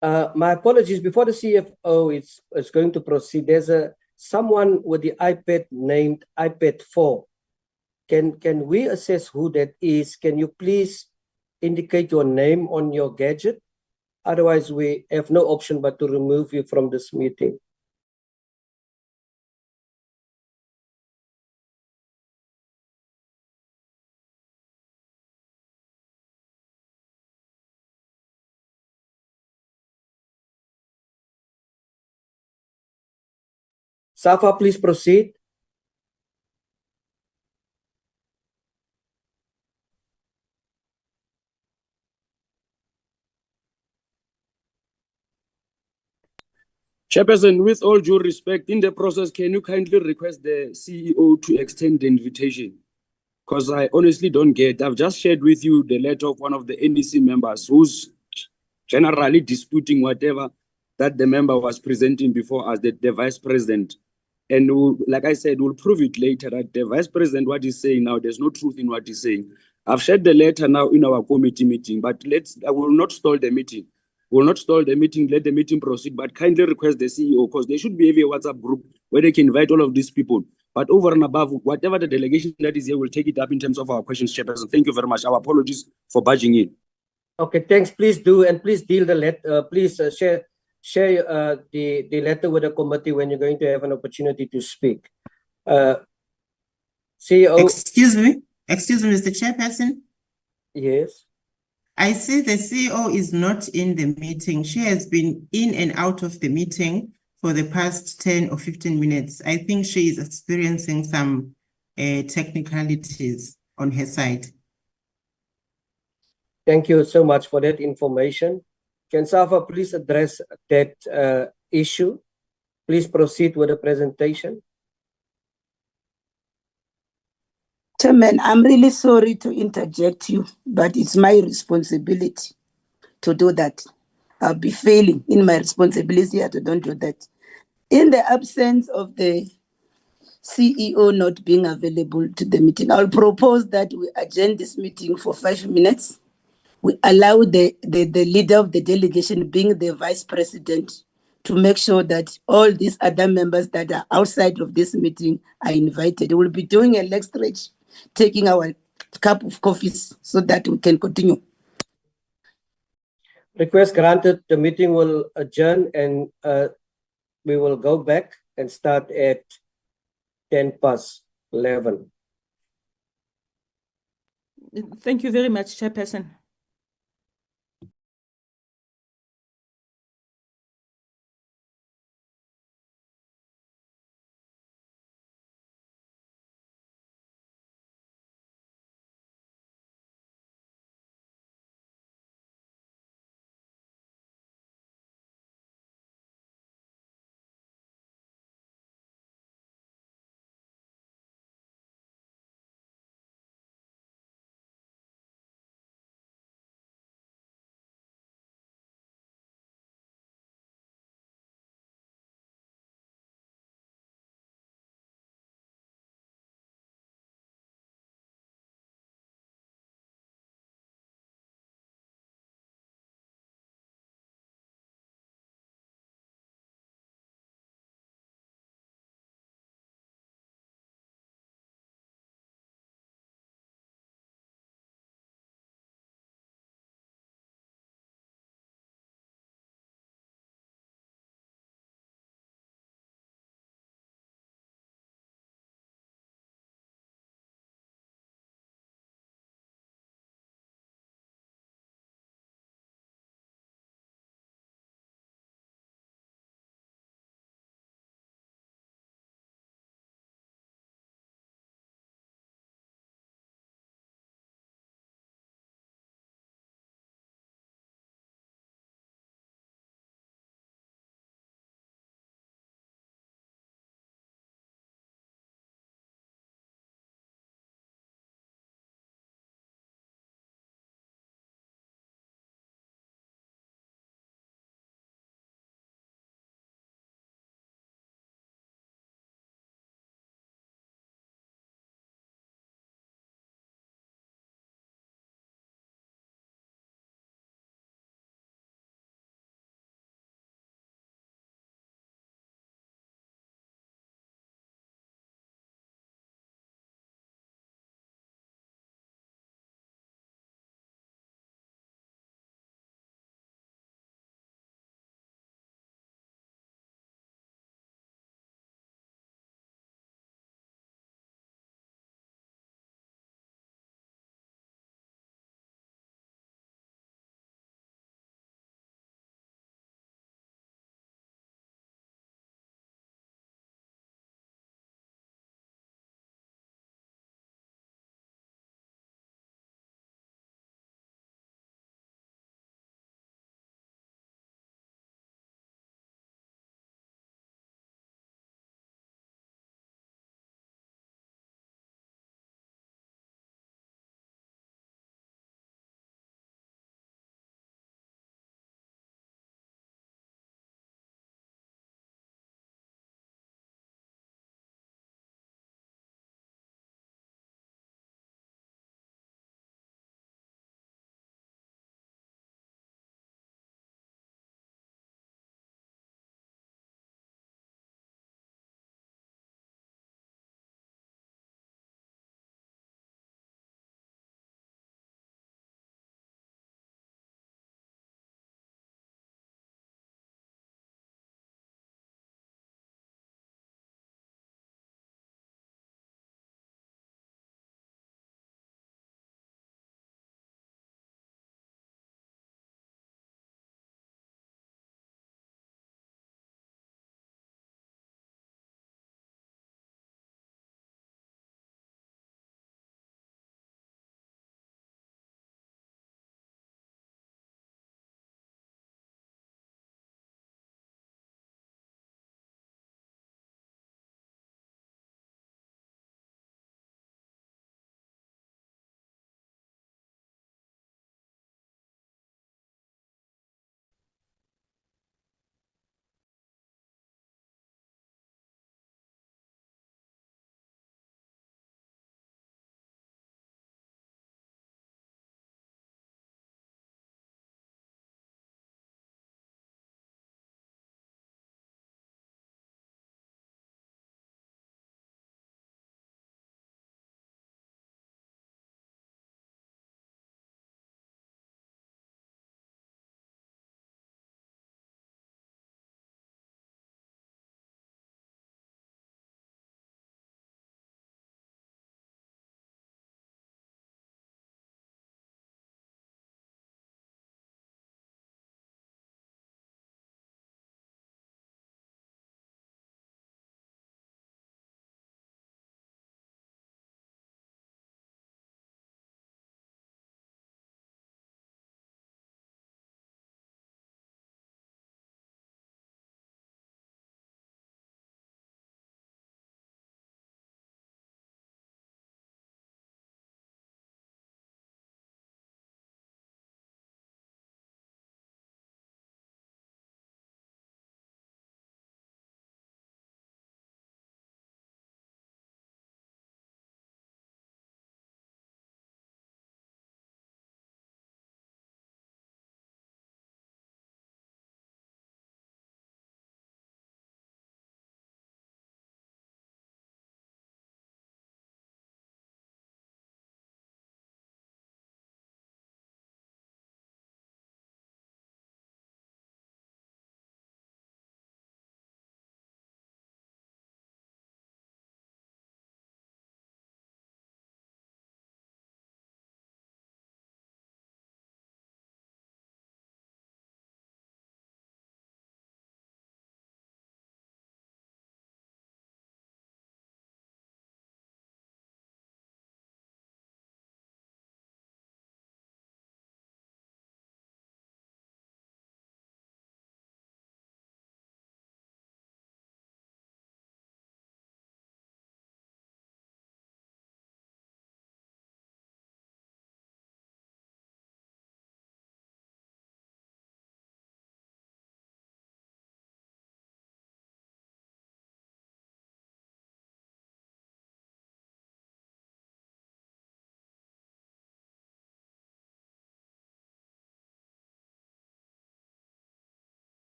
My apologies. Before the CFO is going to proceed, there's someone with the iPad named iPad 4. Can we assess who that is? Can you please indicate your name on your gadget? Otherwise, we have no option but to remove you from this meeting. SAFA, please proceed. Chairperson, with all due respect, in the process, can you kindly request the CEO to extend the invitation? Because I honestly don't get. I've just shared with you the letter of one of the NEC members who's generally disputing whatever that the member was presenting before us, the vice president. And like I said, we'll prove it later that the vice president, what he's saying now, there's no truth in what he's saying. I've shared the letter now in our committee meeting, but I will not stall the meeting. We'll not stall the meeting, let the meeting proceed, but kindly request the CEO, because there should be a WhatsApp group where they can invite all of these people. But over and above, whatever the delegation that is here, we'll take it up in terms of our questions, Chairperson. Thank you very much. Our apologies for barging in. Okay, thanks. Please do, and please deal the letter. Please share the letter with the committee when you're going to have an opportunity to speak. CEO. Excuse me, Mr. Chairperson. Yes. I see the CEO is not in the meeting. She has been in and out of the meeting for the past 10 or 15 minutes. I think she is experiencing some technicalities on her side. Thank you so much for that information. Can SAFA please address that issue? Please proceed with the presentation. Chairman, I'm really sorry to interject you, but it's my responsibility to do that. I'll be failing in my responsibility here to don't do that. In the absence of the CEO not being available to the meeting, I'll propose that we adjourn this meeting for 5 minutes. We allow the leader of the delegation, being the vice president, to make sure that all these other members that are outside of this meeting are invited. We'll be doing a leg stretch, taking our cup of coffees so that we can continue. Request granted. The meeting will adjourn and we will go back and start at 11:10. Thank you very much, Chairperson.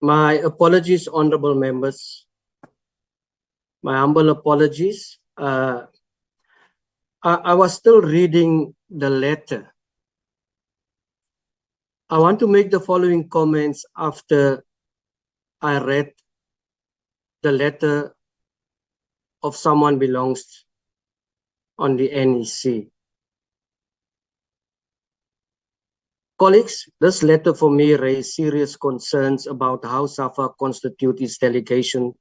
My apologies, honorable members. My humble apologies. I was still reading the letter. I want to make the following comments after I read the letter of someone belongs on the NEC. Colleagues, this letter for me raised serious concerns about how SAFA constitutes its delegation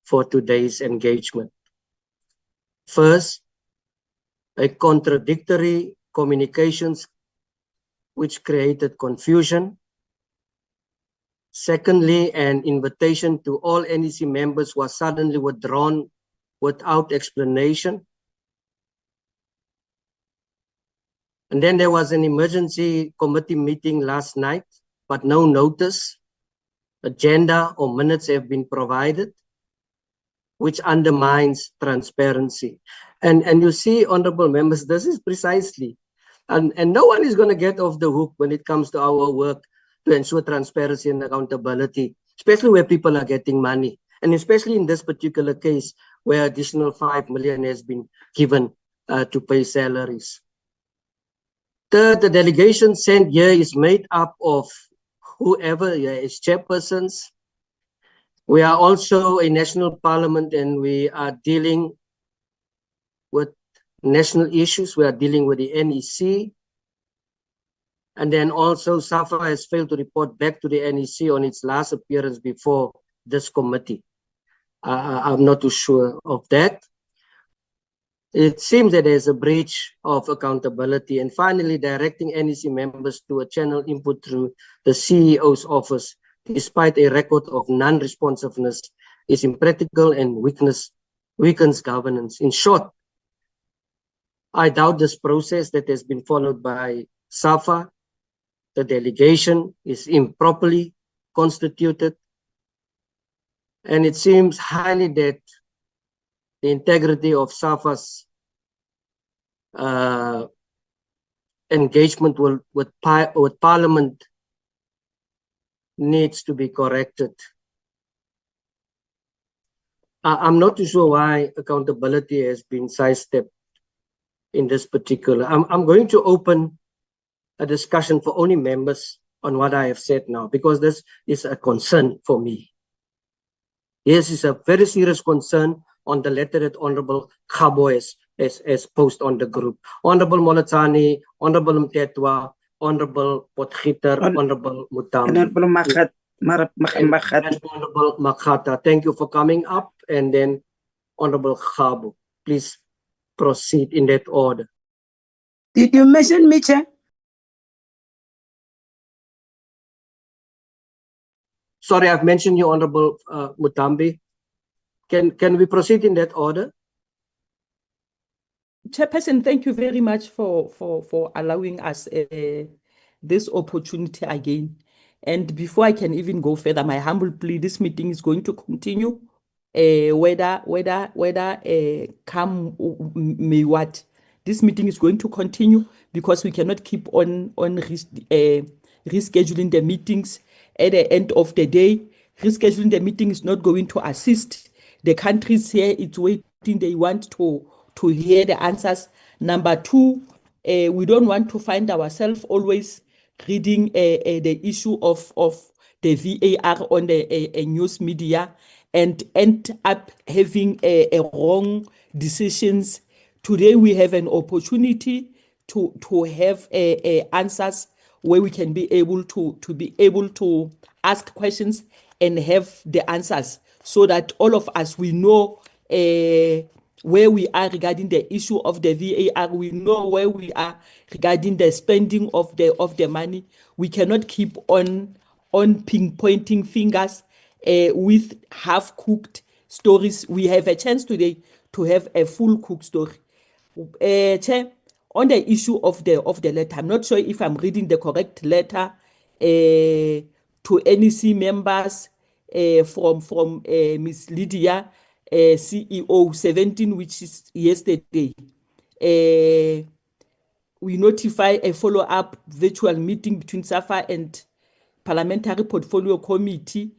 for today's engagement. First, a contradictory communications which created confusion. Secondly, an invitation to all NEC members was suddenly withdrawn without explanation. And then there was an emergency committee meeting last night, but no notice, agenda or minutes have been provided, which undermines transparency. And you see, honorable members, this is precisely, and no one is going to get off the hook when it comes to our work to ensure transparency and accountability, especially where people are getting money. And especially in this particular case, where additional 5 million has been given to pay salaries. Third, the delegation sent here is made up of whoever is chairpersons. We are also a national parliament and we are dealing with national issues. We are dealing with the NEC. And then also SAFA has failed to report back to the NEC on its last appearance before this committee. I'm not too sure of that. It seems that there's a breach of accountability. And finally, directing NEC members to a channel input through the CEO's office, despite a record of non-responsiveness, is impractical and weakens governance. In short, I doubt this process that has been followed by SAFA. The delegation is improperly constituted. And it seems highly that the integrity of SAFA's engagement with Parliament needs to be corrected. I'm not too sure why accountability has been sidestepped in this particular. I'm going to open a discussion for only members on what I have said now, because this is a concern for me. Yes, it's a very serious concern on the letter that Honorable Khabo has posted on the group. Honorable Molatsani, Honorable Mtetwa, Honorable Potgieter, Honorable Mutambi. Honorable Makhata, thank you for coming up. And then Honorable Khabo, please proceed in that order. Did you mention me, Chair? Sorry, I've mentioned you, Honorable Mutambi. Can we proceed in that order? Chairperson, thank you very much for allowing us this opportunity again. And before I can even go further, my humble plea, this meeting is going to continue. Whether come may what, this meeting is going to continue because we cannot keep on rescheduling the meetings at the end of the day. Rescheduling the meeting is not going to assist. The countries here, it's waiting, they want to hear the answers. Number two, we don't want to find ourselves always reading the issue of the VAR on the news media and end up having wrong decisions. Today we have an opportunity to have answers where we can be able to ask questions and have the answers, so that all of us, we know where we are regarding the issue of the VAR. We know where we are regarding the spending of the money. We cannot keep on pinpointing fingers with half-cooked stories. We have a chance today to have a full-cooked story. Chair, on the issue of the letter, I'm not sure if I'm reading the correct letter to NEC members from Ms. Lydia, CEO 17, which is yesterday. We notify a follow-up virtual meeting between SAFA and Parliamentary Portfolio Committee,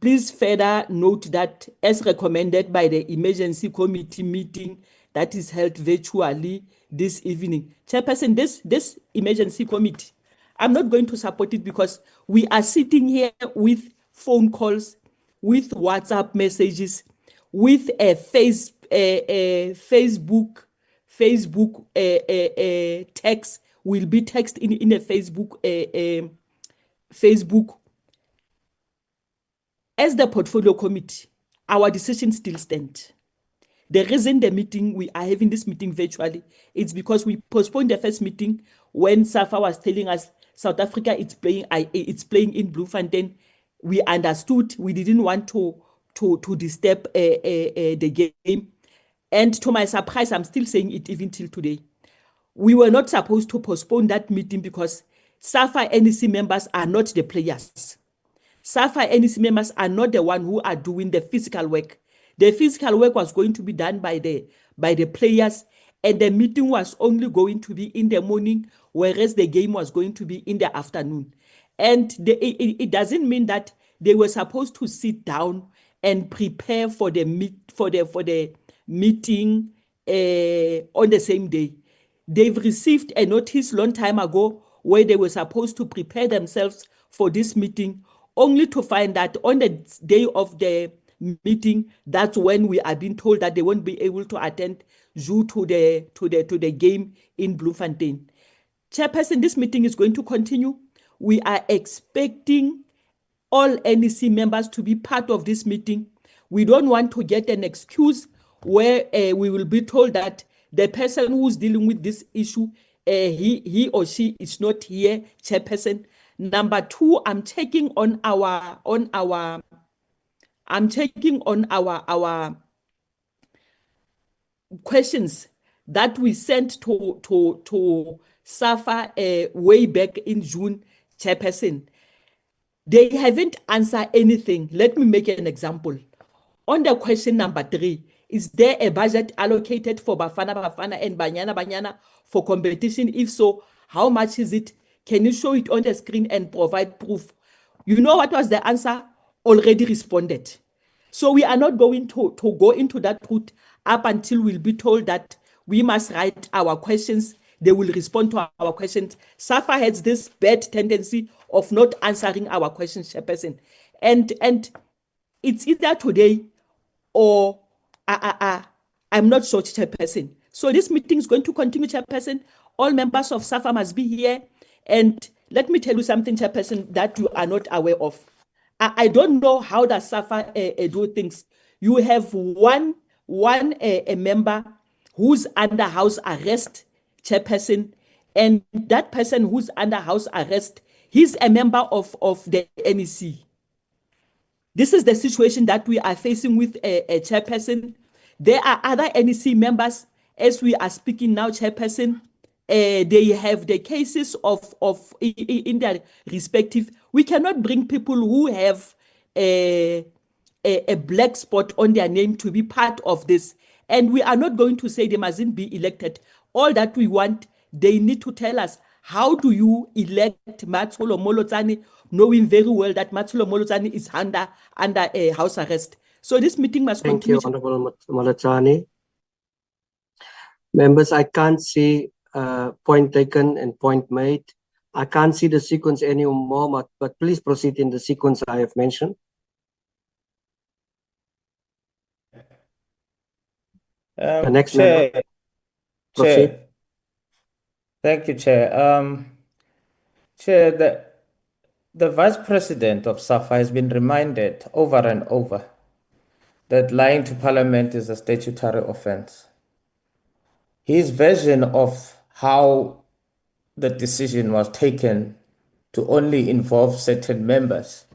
please further note that as recommended by the emergency committee meeting that is held virtually this evening. Chairperson, this emergency committee, I'm not going to support it because we are sitting here with phone calls, with WhatsApp messages, with a Facebook text will be text in a Facebook. As the portfolio committee, our decisions still stand. The reason we are having this meeting virtually, it's because we postponed the first meeting when SAFA was telling us South Africa it's playing in Bloemfontein. We understood. We didn't want to disturb the game. And to my surprise, I'm still saying it even till today. We were not supposed to postpone that meeting because SAFA NEC members are not the players. SAFA NEC members are not the one who are doing the physical work. The physical work was going to be done by the players, and the meeting was only going to be in the morning, whereas the game was going to be in the afternoon. And it doesn't mean that they were supposed to sit down and prepare for the meeting on the same day. They've received a notice long time ago where they were supposed to prepare themselves for this meeting, only to find that on the day of the meeting, that's when we are being told that they won't be able to attend due to the game in Bloemfontein. Chairperson, this meeting is going to continue. We are expecting all NEC members to be part of this meeting. We don't want to get an excuse where we will be told that the person who's dealing with this issue, he or she is not here, Chairperson. Number two, I'm checking on our questions that we sent to SAFA way back in June, Chairperson. They haven't answered anything. Let me make an example. On the question number 3, is there a budget allocated for Bafana and Banyana for competition? If so, how much is it? Can you show it on the screen and provide proof? You know what was the answer? Already responded. So we are not going to go into that route up until we'll be told that we must write our questions. They will respond to our questions. SAFA has this bad tendency of not answering our questions, Chairperson. And it's either today or I'm not sure, Chairperson. So this meeting is going to continue, Chairperson. All members of SAFA must be here. And let me tell you something, Chairperson, that you are not aware of. I don't know how does SAFA do things. You have one member who's under house arrest, Chairperson, and that person who's under house arrest, he's a member of the NEC. This is the situation that we are facing with a Chairperson. There are other NEC members, as we are speaking now, Chairperson. They have the cases in their respective. We cannot bring people who have a black spot on their name to be part of this. And we are not going to say they mustn't be elected. All that we want, they need to tell us, how do you elect Matsulo Molotani, knowing very well that Matsulo Molotani is under a house arrest? So this meeting must continue. Thank you, Honorable Molotani. Members, I can't see point taken and point made. I can't see the sequence anymore, but please proceed in the sequence I have mentioned. The next Chair, member. Proceed. Chair. Thank you, Chair. Chair, the Vice President of SAFA has been reminded over and over that lying to Parliament is a statutory offence. His version of how the decision was taken to only involve certain members,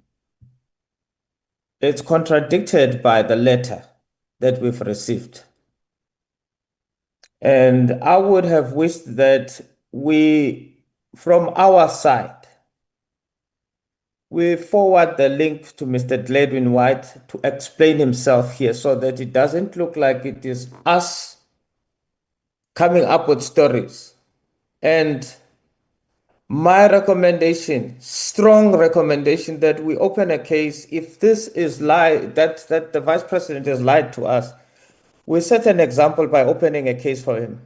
it's contradicted by the letter that we've received. And I would have wished that we, from our side, we forward the link to Mr. Gladwin White to explain himself here so that it doesn't look like it is us coming up with stories and My recommendation, strong recommendation, that we open a case. If this is that the Vice President has lied to us, we set an example by opening a case for him,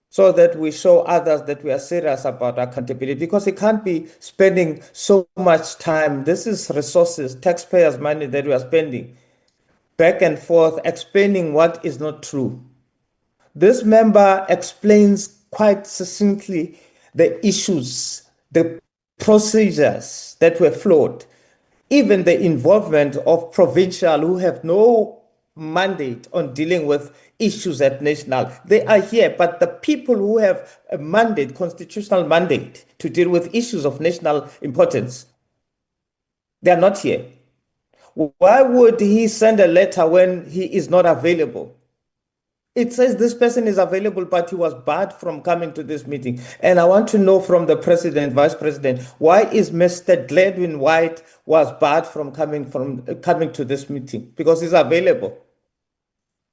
so that we show others that we are serious about accountability, because he can't be spending so much time. This is resources, taxpayers' money that we are spending back and forth explaining what is not true. This member explains quite succinctly the issues, the procedures that were flawed, even the involvement of provincial who have no mandate on dealing with issues at national. They are here, but the people who have a mandate, constitutional mandate, to deal with issues of national importance, they are not here. Why would he send a letter when he is not available? It says this person is available, but he was barred from coming to this meeting. And I want to know from the president, vice president, why is Mr. Gladwin White was barred from coming to this meeting? Because he's available.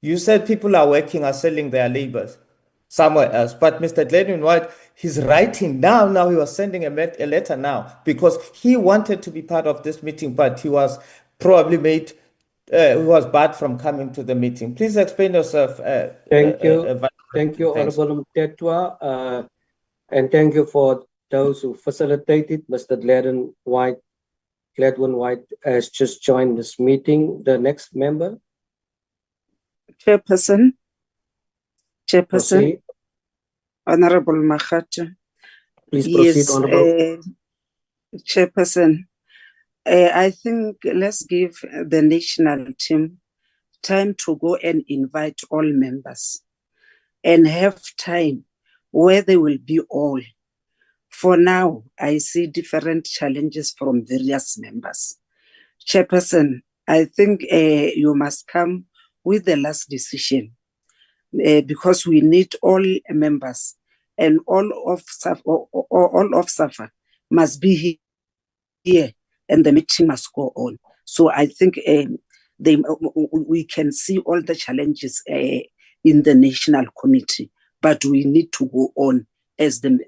You said people are working, are selling their labors somewhere else. But Mr. Gladwin White, he's writing now. Now he was sending a letter now because he wanted to be part of this meeting, but he was probably made. Who was barred from coming to the meeting. Please explain yourself. Thank you. Thank you, Honorable Mtetwa. And thank you for those who facilitated. Mr. Gladwin White has just joined this meeting. The next member. Chairperson. Proceed. Honorable Makhato. Please proceed, Honorable. Chairperson. I think let's give the national team time to go and invite all members and have time where they will be all. For now, I see different challenges from various members. Chairperson, I think you must come with the last decision because we need all members and all of SAFA must be here. And the meeting must go on. So I think we can see all the challenges in the national committee, but we need to go on as the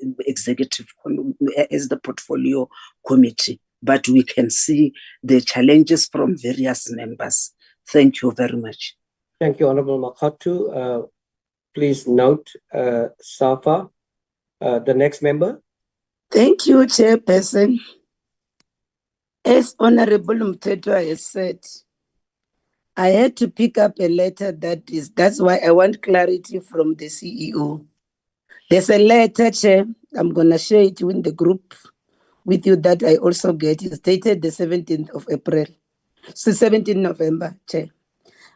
as the portfolio committee. But we can see the challenges from various members. Thank you very much. Thank you, Honorable Makhato. Please note SAFA. The next member. Thank you, Chairperson. As Honorable Mtetwa has said, I had to pick up a letter that's why I want clarity from the CEO. There's a letter, Chair, I'm going to share it in the group with you that I also get. It's dated the 17th of April. So 17th November, Chair.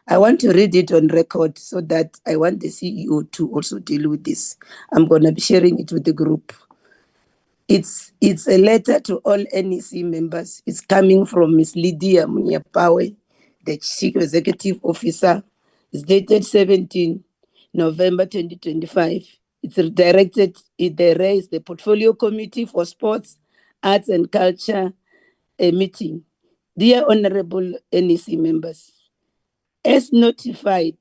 I want to read it on record so that I want the CEO to also deal with this. I'm going to be sharing it with the group. It's a letter to all NEC members. It's coming from Ms. Lydia Munyapawe, the Chief Executive Officer. It's dated 17 November 2025. It's directed, it raised the Portfolio Committee for Sports, Arts and Culture meeting. Dear Honorable NEC members, as notified,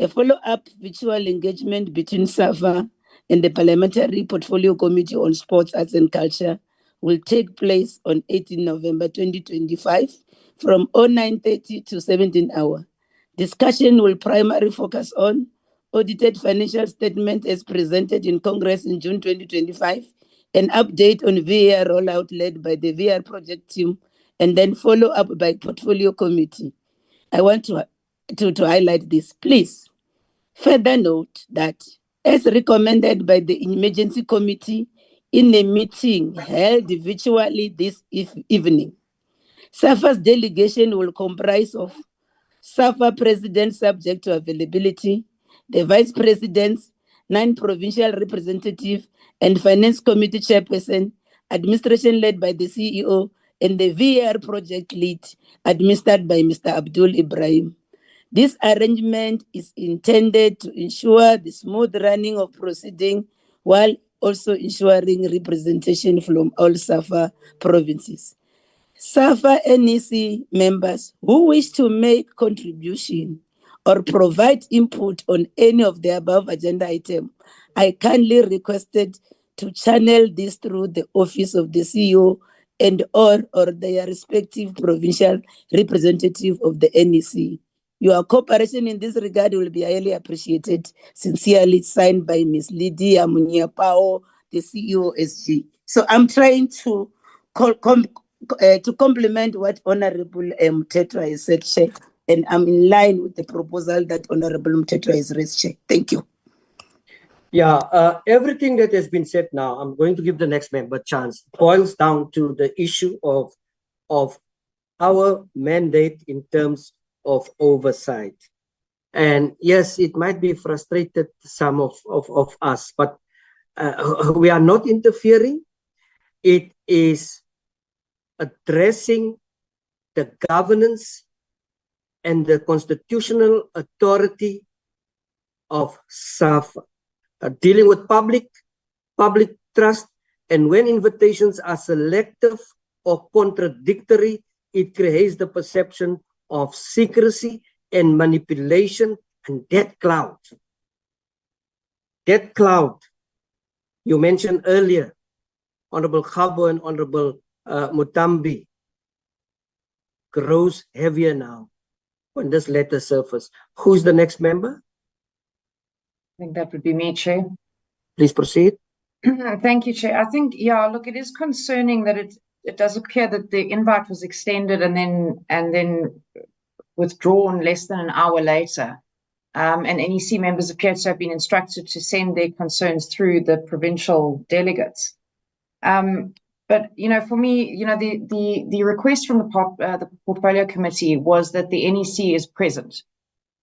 a follow-up virtual engagement between SAFA and the Parliamentary Portfolio Committee on Sports, Arts and Culture will take place on 18 November 2025 from 09:30 to 17 hours. Discussion will primarily focus on audited financial statement as presented in Congress in June 2025, an update on VAR rollout led by the VAR project team, and then follow up by Portfolio Committee. I want to highlight this. Please, further note that as recommended by the Emergency Committee in a meeting held virtually this evening, SAFA's delegation will comprise of SAFA President subject to availability, the Vice Presidents, 9 provincial representatives, and Finance Committee Chairperson, administration led by the CEO, and the VAR project lead administered by Mr. Abdul Ibrahim. This arrangement is intended to ensure the smooth running of proceedings while also ensuring representation from all SAFA provinces. SAFA NEC members who wish to make contribution or provide input on any of the above agenda items, I kindly requested to channel this through the office of the CEO and or their respective provincial representative of the NEC. Your cooperation in this regard will be highly appreciated. Sincerely signed by Ms. Lydia Muniapao, the CEO SG. So I'm trying to complement what Honorable Mtetra has said, Chair, and I'm in line with the proposal that Honorable Mtetra has raised, Chair. Thank you. Yeah, everything that has been said now, I'm going to give the next member a chance, boils down to the issue of our mandate in terms of oversight. And yes, it might be frustrated some of us, but we are not interfering. It is addressing the governance and the constitutional authority of SAFA. Dealing with public trust, and when invitations are selective or contradictory, it creates the perception of secrecy and manipulation, and that cloud you mentioned earlier, Honorable Khabo and Honorable Mutambi, grows heavier now when this letter surfaces. Who's the next member? I think that would be me, Chair. Please proceed. Thank you, Chair. I think, yeah, look, it is concerning that it does appear that the invite was extended and then withdrawn less than an hour later. And NEC members appear to have been instructed to send their concerns through the provincial delegates. But, you know, for me, you know, the request from the Portfolio Committee was that the NEC is present.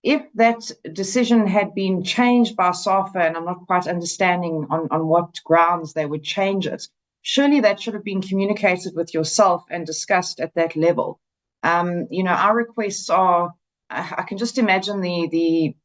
If that decision had been changed by SAFA, and I'm not quite understanding on what grounds they would change it, surely that should have been communicated with yourself and discussed at that level. You know, our requests are, I can just imagine the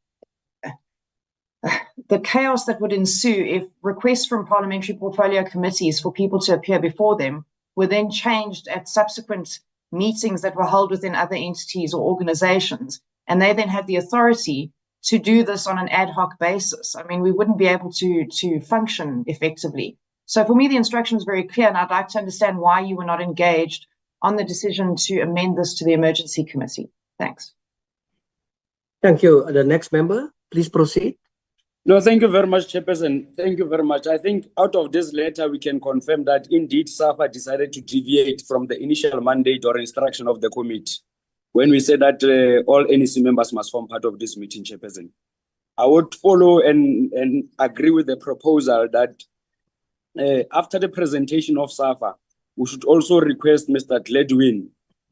chaos that would ensue if requests from parliamentary portfolio committees for people to appear before them were then changed at subsequent meetings that were held within other entities or organizations, and they then had the authority to do this on an ad hoc basis. I mean, we wouldn't be able to function effectively. So for me, the instruction was very clear, and I'd like to understand why you were not engaged on the decision to amend this to the emergency committee. Thanks. Thank you. The next member, please proceed. No, thank you very much, Chairperson. Thank you very much. I think out of this letter, we can confirm that indeed SAFA decided to deviate from the initial mandate or instruction of the committee when we said that all NEC members must form part of this meeting, Chairperson. I would follow and agree with the proposal that after the presentation of SAFA, we should also request Mr. Gladwin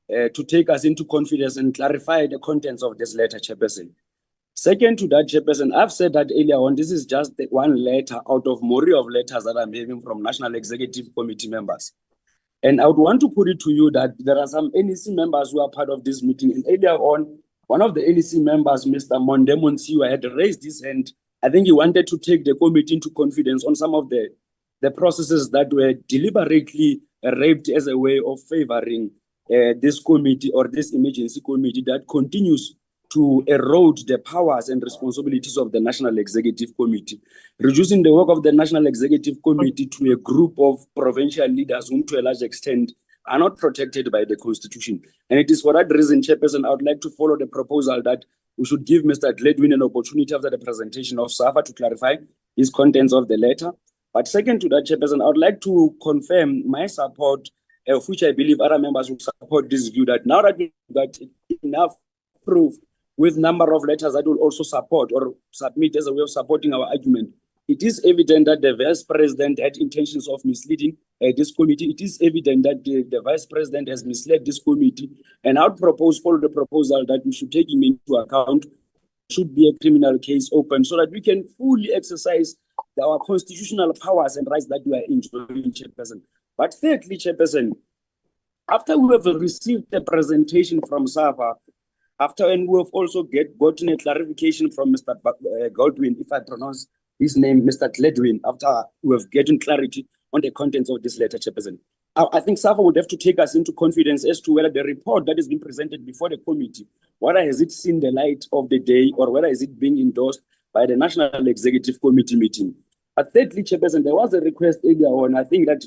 to take us into confidence and clarify the contents of this letter, Chairperson. Second to that, Chairperson, I've said that earlier on, this is just the one letter out of myriad of letters that I'm having from National Executive Committee members. And I would want to put it to you that there are some NEC members who are part of this meeting. And earlier on, one of the NEC members, Mr. Monde Monsiwa, had raised his hand. I think he wanted to take the committee into confidence on some of the processes that were deliberately raped as a way of favoring this committee or this emergency committee that continues to erode the powers and responsibilities of the National Executive Committee, reducing the work of the National Executive Committee to a group of provincial leaders whom to a large extent are not protected by the Constitution. And it is for that reason, Chairperson, I would like to follow the proposal that we should give Mr. Gladwin an opportunity after the presentation of SAFA to clarify his contents of the letter. But second to that, Chairperson, I would like to confirm my support, of which I believe other members will support this view, that now that we've got enough proof with number of letters that will also support or submit as a way of supporting our argument, it is evident that the Vice President had intentions of misleading this committee. It is evident that the Vice President has misled this committee, and I would follow the proposal that we should take him into account. Should be a criminal case open so that we can fully exercise our constitutional powers and rights that we are enjoying, Chairperson. But thirdly, Chairperson, after we have received the presentation from SAFA, and we have also gotten a clarification from Mr. Godwin, if I pronounce his name, Mr. Gladwin, after we have gotten clarity on the contents of this letter, Chairperson, I think SAFA would have to take us into confidence as to whether the report that has been presented before the committee, whether has it seen the light of the day or whether is it being endorsed by the National Executive Committee meeting. Thirdly, Chairperson, there was a request earlier on. I think that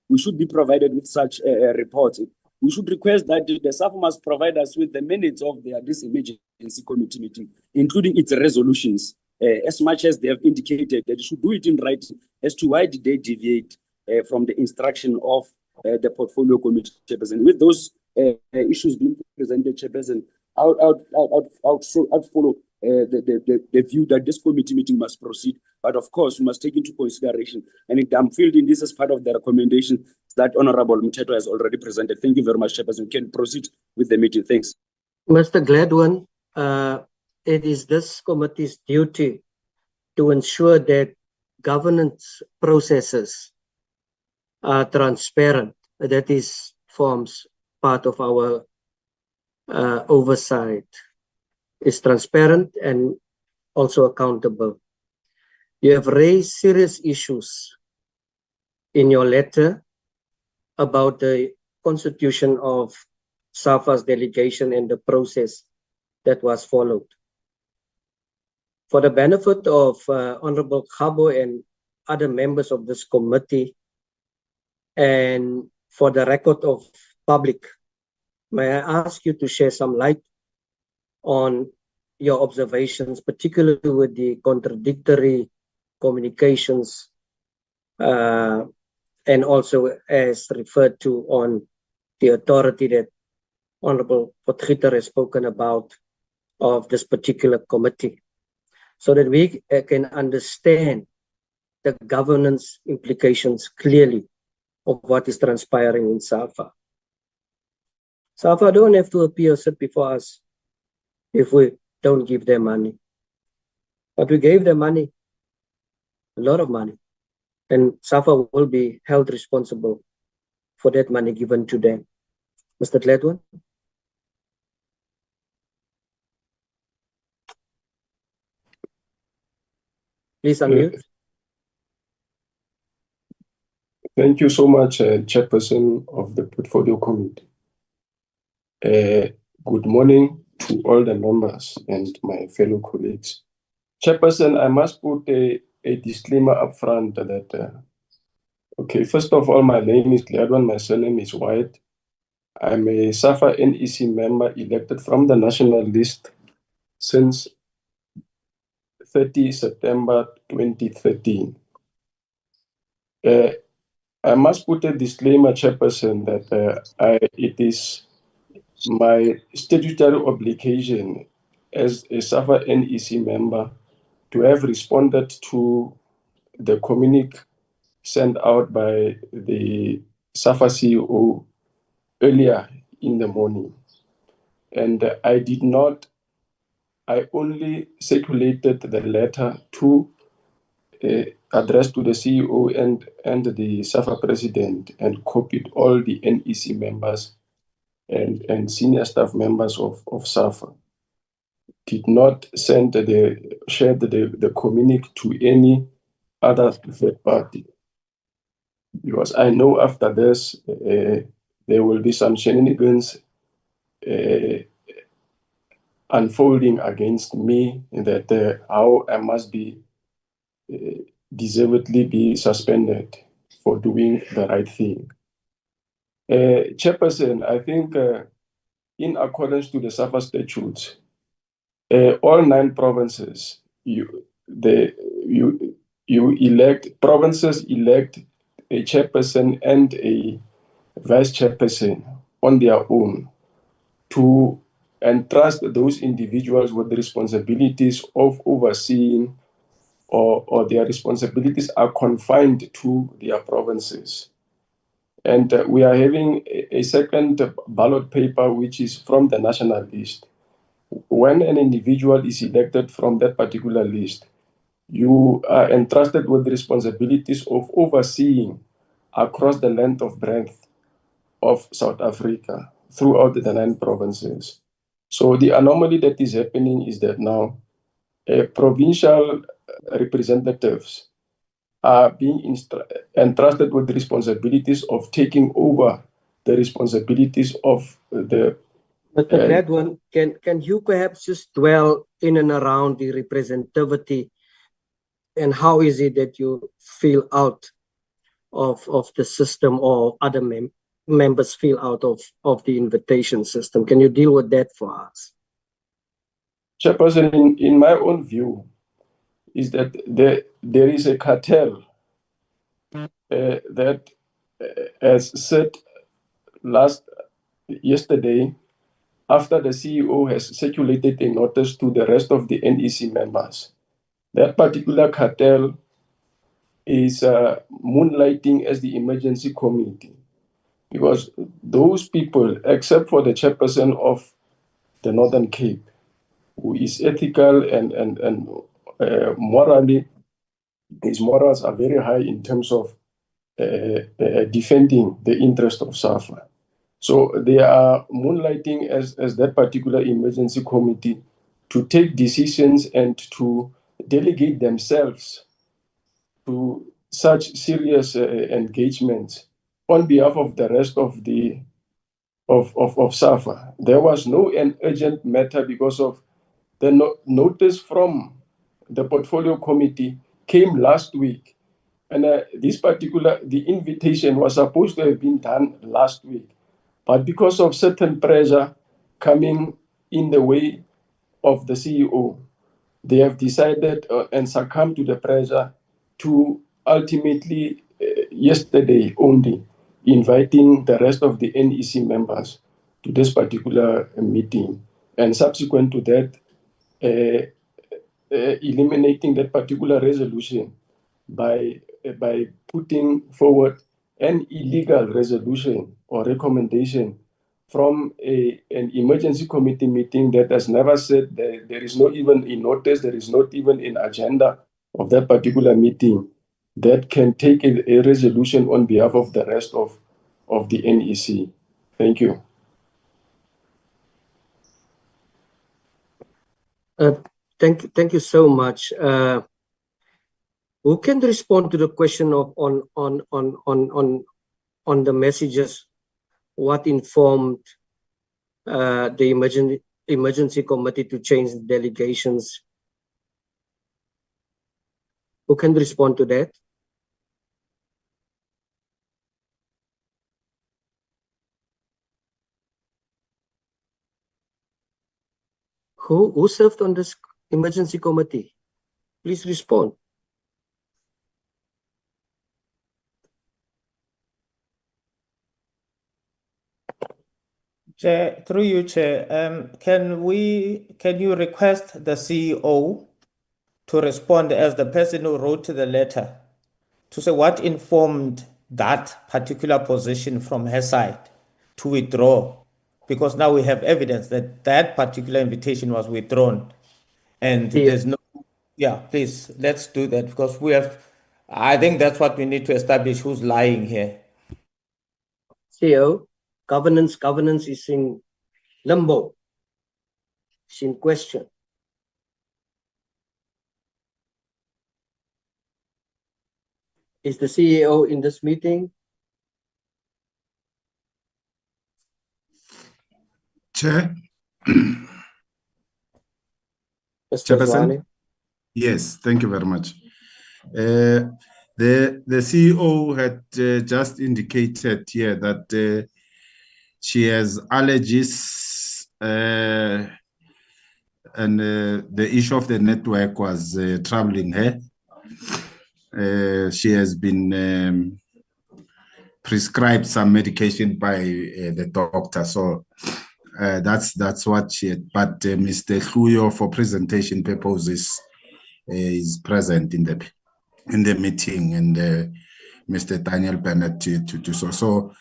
we should be provided with such a report. We should request that the SAFA must provide us with the minutes of this emergency committee meeting, including its resolutions, as much as they have indicated that they should do it in writing as to why did they deviate from the instruction of the portfolio committee, Chairperson. With those issues being presented, Chairperson, I would follow the view that this committee meeting must proceed, but of course we must take into consideration, and I'm fielding this as part of the recommendation that Honorable Mteto has already presented. Thank you very much, Chairperson. We can proceed with the meeting. Thanks. Mr. Gladwin, it is this committee's duty to ensure that governance processes are transparent. That forms part of our oversight. Is transparent and also accountable. You have raised serious issues in your letter about the constitution of SAFA's delegation and the process that was followed. For the benefit of Honorable Khabo and other members of this committee, and for the record of public, may I ask you to share some light on your observations, particularly with the contradictory communications and also as referred to on the authority that Honorable Potgieter has spoken about of this particular committee, so that we can understand the governance implications clearly of what is transpiring in SAFA. SAFA don't have to appear sit before us if we don't give them money. But we gave them money, a lot of money, and SAFA will be held responsible for that money given to them. Mr. Gladwin? Please unmute. Thank you so much, Chairperson of the Portfolio Committee. Good morning to all the members and my fellow colleagues. Chairperson, I must put a disclaimer up front that, okay, first of all, my name is Gladwin, my surname is White. I'm a SAFA NEC member elected from the national list since 30 September 2013. I must put a disclaimer, Chairperson, that it is my statutory obligation as a SAFA NEC member to have responded to the communique sent out by the SAFA CEO earlier in the morning. And I only circulated the letter to addressed to the CEO and the SAFA president and copied all the NEC members and senior staff members of SAFA. Did not share the communique to any other third party. Because I know after this, there will be some shenanigans unfolding against me, that how I must be deservedly be suspended for doing the right thing. Chairperson, I think in accordance to the SAFA statutes, all 9 provinces, provinces elect a chairperson and a vice chairperson on their own to entrust those individuals with the responsibilities of overseeing or their responsibilities are confined to their provinces. And we are having a second ballot paper, which is from the national list. When an individual is elected from that particular list, you are entrusted with the responsibilities of overseeing across the length of breadth of South Africa throughout the 9 provinces. So the anomaly that is happening is that now provincial representatives are being entrusted with the responsibilities of taking over the responsibilities of the... Mr. Gladwin, can you perhaps just dwell in and around the representativity and how is it that you feel out of the system, or other members feel out of the invitation system? Can you deal with that for us? Chairperson, in my own view, is that there is a cartel that has said yesterday, after the CEO has circulated a notice to the rest of the NEC members. That particular cartel is moonlighting as the emergency committee, because those people, except for the chairperson of the Northern Cape, who is ethical and morally, his morals are very high in terms of defending the interest of SAFA. So they are moonlighting as that particular emergency committee to take decisions and to delegate themselves to such serious engagements on behalf of the rest of the of SAFA. There was no an urgent matter because of the notice from the portfolio committee came last week, and the invitation was supposed to have been done last week, but because of certain pressure coming in the way of the CEO, they have decided and succumbed to the pressure to ultimately yesterday only inviting the rest of the NEC members to this particular meeting, and subsequent to that, eliminating that particular resolution by putting forward an illegal resolution or recommendation from an emergency committee meeting that has never said that there is not even a notice, there is not even an agenda of that particular meeting that can take a resolution on behalf of the rest of the NEC. Thank you. Thank you so much. Who can respond to the question of on the messages? What informed the emergency committee to change the delegations? Who can respond to that? Who served on this emergency committee? Please respond. Chair, through you, Chair, can you request the CEO to respond as the person who wrote the letter to say what informed that particular position from her side to withdraw? Because now we have evidence that that particular invitation was withdrawn, and there's no. Yeah, please, let's do that, because we have. I think that's what we need to establish, who's lying here. CEO, governance is in limbo. It's in question. Is the CEO in this meeting? Chair. Chairperson? Yes, thank you very much. The CEO had just indicated here that she has allergies, and the issue of the network was troubling her. She has been prescribed some medication by the doctor, so that's what she had. But Mr. Hluyo, for presentation purposes, is present in the meeting, and Mr. Daniel Bennett to do so. So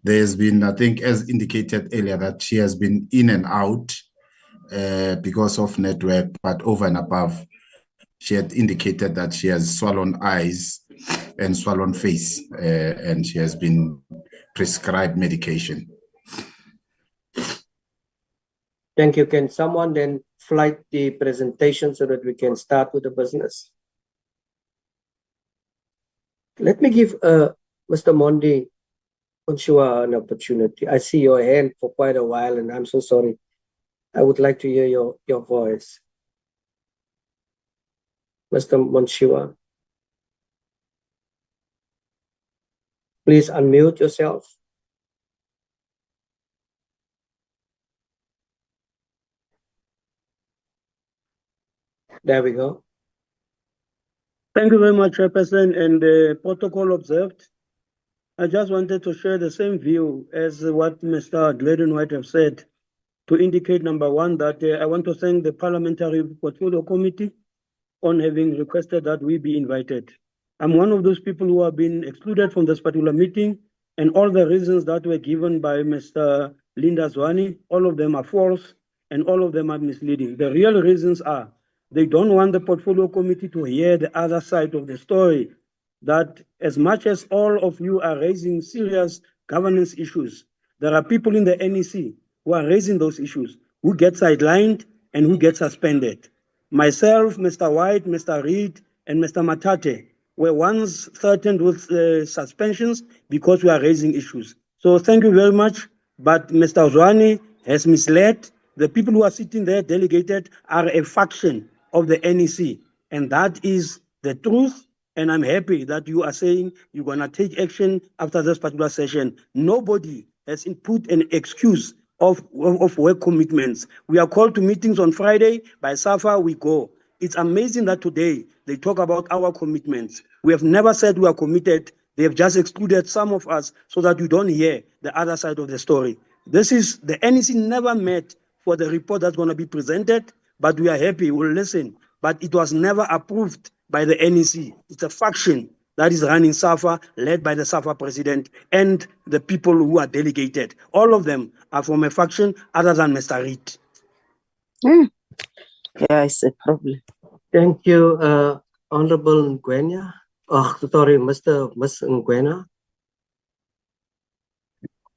there's been, I think, as indicated earlier, that she has been in and out because of network, but over and above, she had indicated that she has swollen eyes and swollen face, and she has been prescribed medication. Thank you. Can someone then flight the presentation so that we can start with the business? Let me give Mr. Mondi Onshua an opportunity. I see your hand for quite a while, and I'm so sorry. I would like to hear your voice. Mr. Monshiwa. Please unmute yourself. There we go. Thank you very much, Chairperson, and protocol observed. I just wanted to share the same view as what Mr. Gladden White have said, to indicate, number one, that I want to thank the Parliamentary Portfolio Committee on having requested that we be invited. I'm one of those people who have been excluded from this particular meeting, and all the reasons that were given by Mr. Linda Zwane, all of them are false, and all of them are misleading. The real reasons are they don't want the Portfolio Committee to hear the other side of the story, that as much as all of you are raising serious governance issues, there are people in the NEC who are raising those issues, who get sidelined and who get suspended. Myself, Mr. White, Mr. Reid, and Mr. Matate were once threatened with suspensions because we are raising issues. So thank you very much. But Mr. Zwane has misled. The people who are sitting there delegated are a faction of the NEC. And that is the truth. And I'm happy that you are saying you're going to take action after this particular session. Nobody has put an excuse of work commitments. We are called to meetings on Friday. By SAFA, we go. It's amazing that today they talk about our commitments. We have never said we are committed. They have just excluded some of us so that you don't hear the other side of the story. This is, the NEC never met for the report that's going to be presented, but we are happy, we'll listen. But it was never approved by the NEC. It's a faction that is running SAFA, led by the SAFA president and the people who are delegated. All of them are from a faction other than Mr. Reid. Yeah, it's a problem. Thank you, Honorable Ngwenya. Oh, sorry, Miss Ngwenya.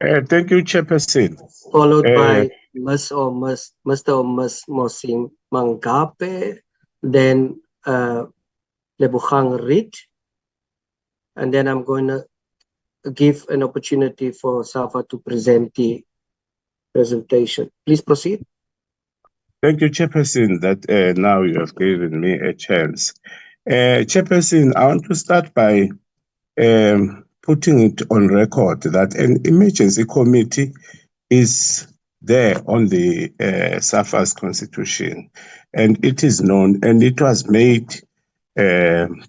Thank you, Chairperson. Followed by Mr. or Miss Mosim Mangape, then Lebogang Reid, and then I'm going to give an opportunity for SAFA to present the presentation. Please proceed. Thank you, Chairperson, that now you have given me a chance. Chairperson, I want to start by putting it on record that an emergency committee is there on the SAFA's constitution, and it is known, and it was made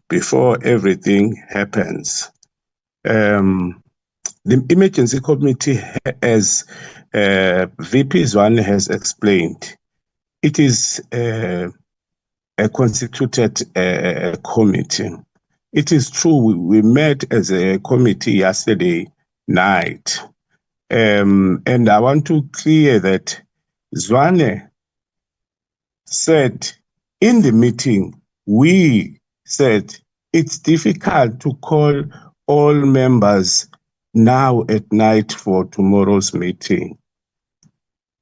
before everything happens. The emergency committee, as VP Zwane has explained, it is a constituted committee. It is true, we met as a committee yesterday night. And I want to clear that Zwane said in the meeting, we said it's difficult to call all members now at night for tomorrow's meeting,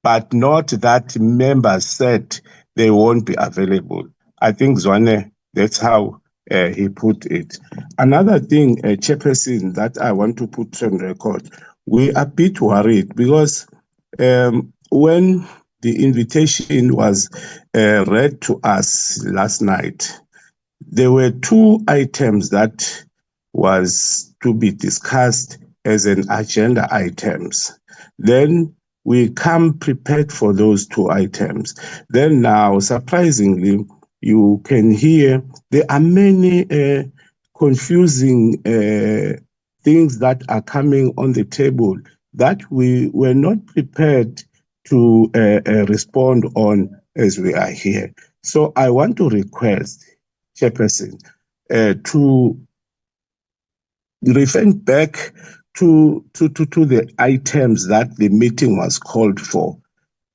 but not that members said they won't be available. I think Zwane, that's how he put it. Another thing, Chairperson, that I want to put on record, we are a bit worried because when the invitation was read to us last night, there were two items that was to be discussed as an agenda items. Then we come prepared for those two items. Then now, surprisingly, you can hear there are many confusing things that are coming on the table that we were not prepared to respond on as we are here. So I want to request, Chairperson, to refer back to the items that the meeting was called for.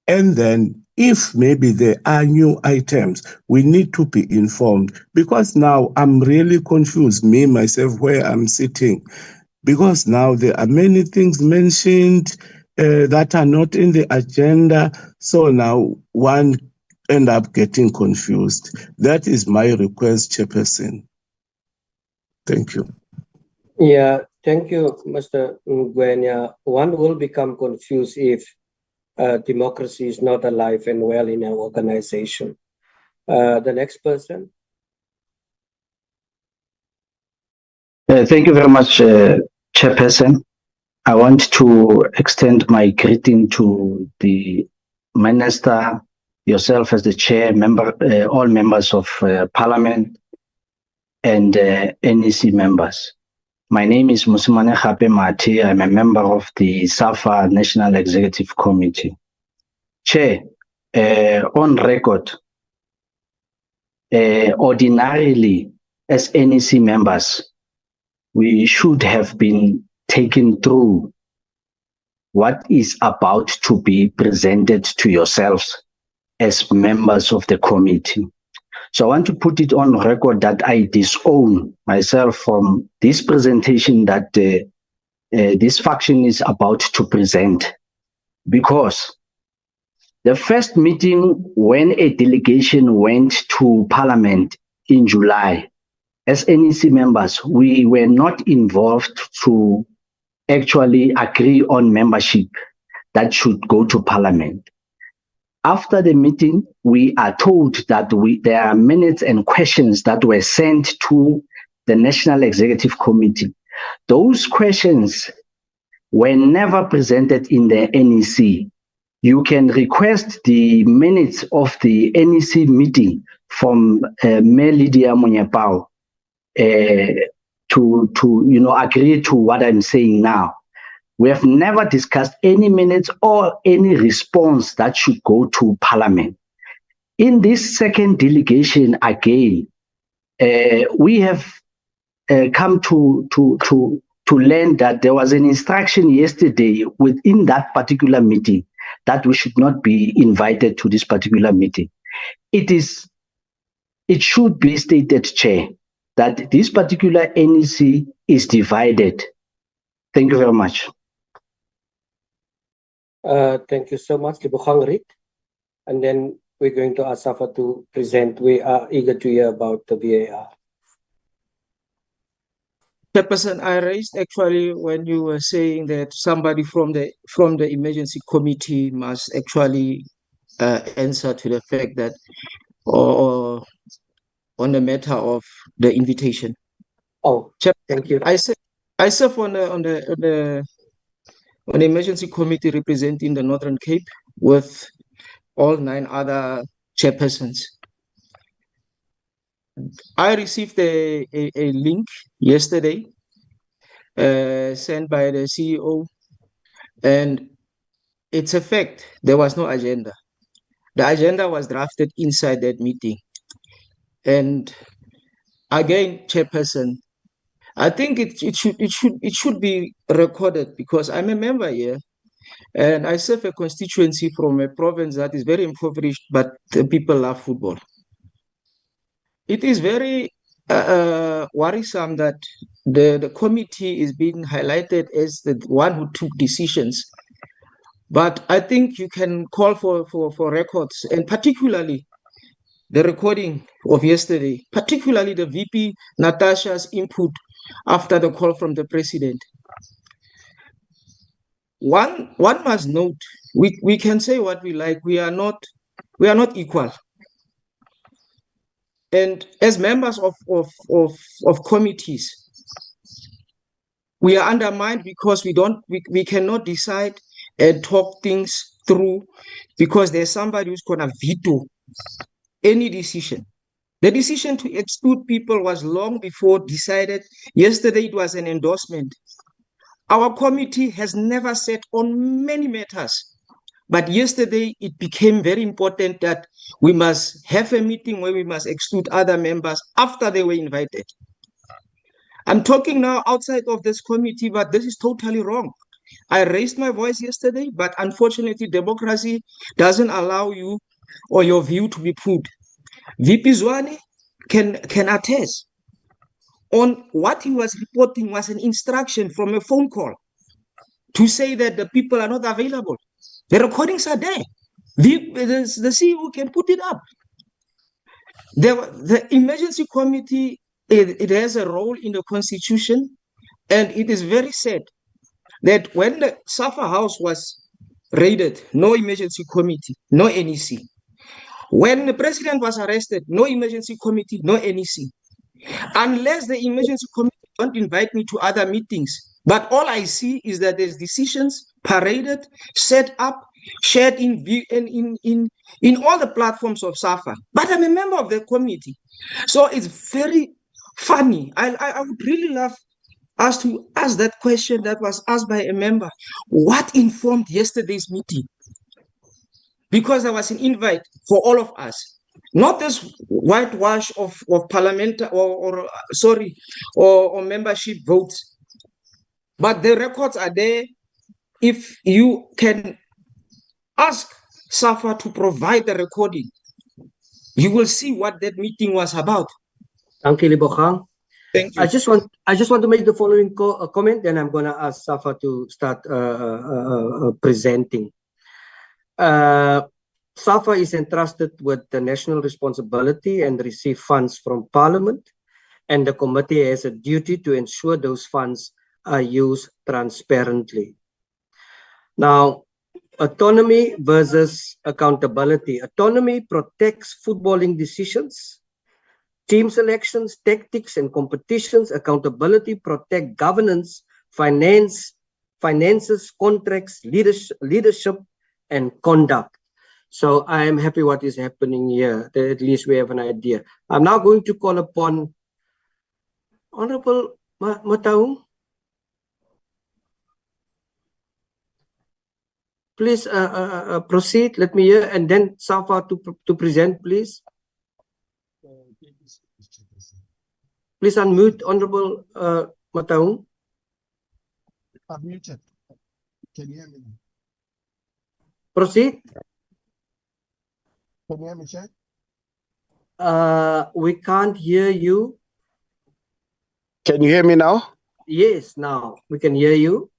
And then if maybe there are new items, we need to be informed, because now I'm really confused, me, myself, where I'm sitting, because now there are many things mentioned that are not in the agenda. So now one end up getting confused. That is my request, Chairperson. Thank you. Yeah, thank you, Mr. Ngwenya. One will become confused if democracy is not alive and well in our organization. The next person. Thank you very much, Chairperson. I want to extend my greeting to the Minister, yourself as the Chair, all members of Parliament, and NEC members. My name is Musimane Khape Mati. I'm a member of the SAFA National Executive Committee. Chair, on record, ordinarily, as NEC members, we should have been taken through what is about to be presented to yourselves as members of the committee. So I want to put it on record that I disown myself from this presentation that this faction is about to present, because the first meeting when a delegation went to Parliament in July, as NEC members, we were not involved to actually agree on membership that should go to Parliament. After the meeting, we are told that there are minutes and questions that were sent to the National Executive Committee. Those questions were never presented in the NEC. You can request the minutes of the NEC meeting from Mayor Lydia Munyapao to agree to what I'm saying now. We have never discussed any minutes or any response that should go to Parliament. In this second delegation again, we have come to learn that there was an instruction yesterday within that particular meeting that we should not be invited to this particular meeting. It should be stated, Chair, that this particular NEC is divided. Thank you very much. Thank you so much, Libukhang Rit. And then we're going to ask SAFA to present. We are eager to hear about the VAR. Chairperson, I raised actually when you were saying that somebody from the emergency committee must actually answer to the fact that, or on the matter of the invitation. Oh, thank you. I serve on the emergency committee representing the Northern Cape with all 9 other chairpersons. I received a link yesterday sent by the CEO, and it's a fact there was no agenda. The agenda was drafted inside that meeting. And again, Chairperson, I think it should be recorded, because I'm a member here and I serve a constituency from a province that is very impoverished, but the people love football. It is very worrisome that the committee is being highlighted as the one who took decisions. But I think you can call for records, and particularly the recording of yesterday, particularly the VP Natasha's input after the call from the president. One must note, we can say what we like, we are not equal. And as members of committees, we are undermined because we cannot decide and talk things through, because there's somebody who's gonna veto any decision. The decision to exclude people was long before decided. Yesterday, it was an endorsement. Our committee has never sat on many matters, but yesterday it became very important that we must have a meeting where we must exclude other members after they were invited. I'm talking now outside of this committee, but this is totally wrong. I raised my voice yesterday, but unfortunately, democracy doesn't allow you or your view to be put. VP Zwane can attest on what he was reporting was an instruction from a phone call to say that the people are not available. The recordings are there. The CEO can put it up. The emergency committee, it has a role in the constitution, and it is very sad that when the SAFA house was raided, no emergency committee, no NEC. When the president was arrested, no emergency committee, no NEC. Unless the emergency committee don't invite me to other meetings. But all I see is that there's decisions paraded, set up, shared in all the platforms of SAFA. But I'm a member of the committee. So it's very funny. I would really love us to ask that question that was asked by a member. What informed yesterday's meeting? Because there was an invite for all of us. Not this whitewash of parliament or membership votes. But the records are there. If you can ask SAFA to provide the recording, you will see what that meeting was about. Thank you, Libogang. Thank you. I just want to make the following comment, then I'm going to ask SAFA to start presenting. SAFA is entrusted with the national responsibility and receive funds from Parliament, and the committee has a duty to ensure those funds are used transparently. Now, autonomy versus accountability. Autonomy protects footballing decisions, team selections, tactics, and competitions. Accountability protect governance, finances, contracts, leadership, and conduct. So I am happy what is happening here. At least we have an idea. I'm now going to call upon Honorable Mataung. Please proceed. Let me hear, and then SAFA to present, please. Please unmute, Honorable Mataung. I'm muted. Can you hear me? Proceed. Can you hear me, Chair? We can't hear you. Can you hear me now? Yes, now we can hear you.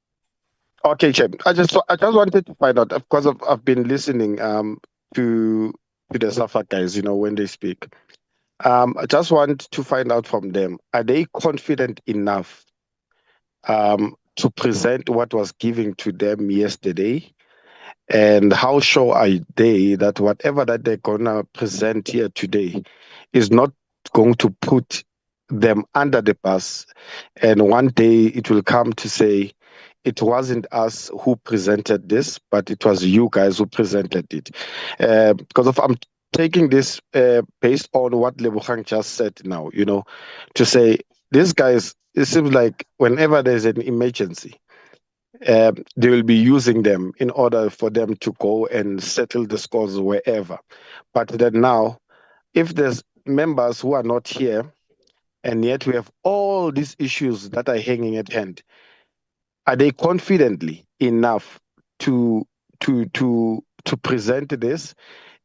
Okay, Chair. I just wanted to find out, because I've been listening to the SAFA guys, when they speak. I just want to find out from them, are they confident enough to present what was given to them yesterday? And how sure are they that whatever that they're going to present here today is not going to put them under the bus, and one day it will come to say, it wasn't us who presented this, but it was you guys who presented it. Because I'm taking this based on what Lebogang just said now, to say, these guys, it seems like whenever there's an emergency, they will be using them in order for them to go and settle the scores wherever. But then now, if there's members who are not here, and yet we have all these issues that are hanging at hand, are they confidently enough to present this?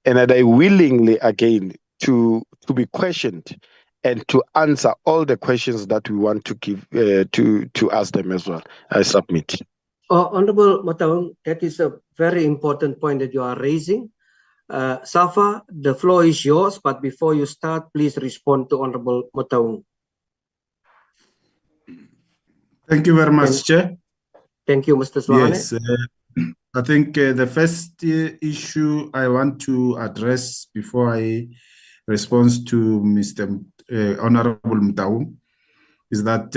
And are they willingly, again, to be questioned and to answer all the questions that we want to give to ask them as well? I submit. Honorable Mataung, that is a very important point that you are raising. SAFA, the floor is yours, but before you start, please respond to Honorable Mataung. Thank you very much, Chair. Thank you, Mr. Zwane. Yes, I think the first issue I want to address before I respond to Mr. Honorable Mataung is that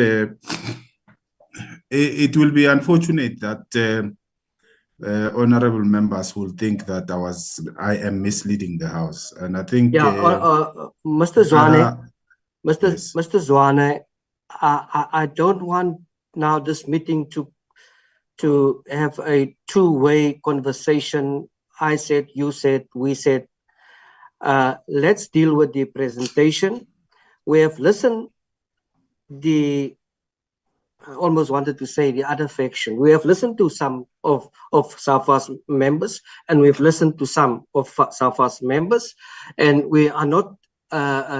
it will be unfortunate that honorable members will think that I am misleading the House, and I think Mr. Zwane, Mr. Zwane, I don't want now this meeting to have a two-way conversation. I said, you said, we said. Let's deal with the presentation. We have listened I almost wanted to say the other faction. We have listened to some of SAFA's members, and we've listened to some of SAFA's members, and we are not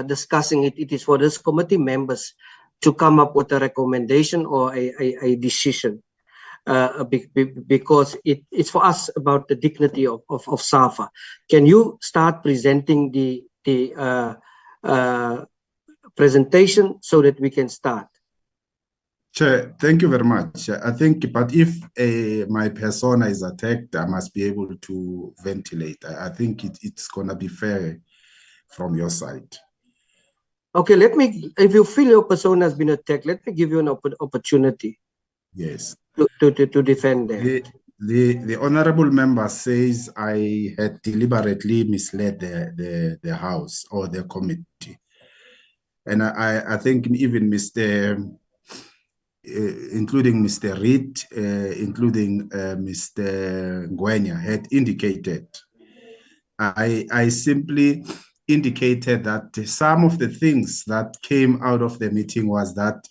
discussing it. It is for this committee members to come up with a recommendation or a decision, because it's for us about the dignity of SAFA. Can you start presenting the presentation so that we can start? Chair, thank you very much. I think, but if my persona is attacked, I must be able to ventilate. I think it's going to be fair from your side. Okay, if you feel your persona has been attacked, let me give you an opportunity. Yes. To defend that. The honorable member says I had deliberately misled the House or the committee. And I think even including Mr. Reid, including Mr. Ngwenya had indicated. I simply indicated that some of the things that came out of the meeting was that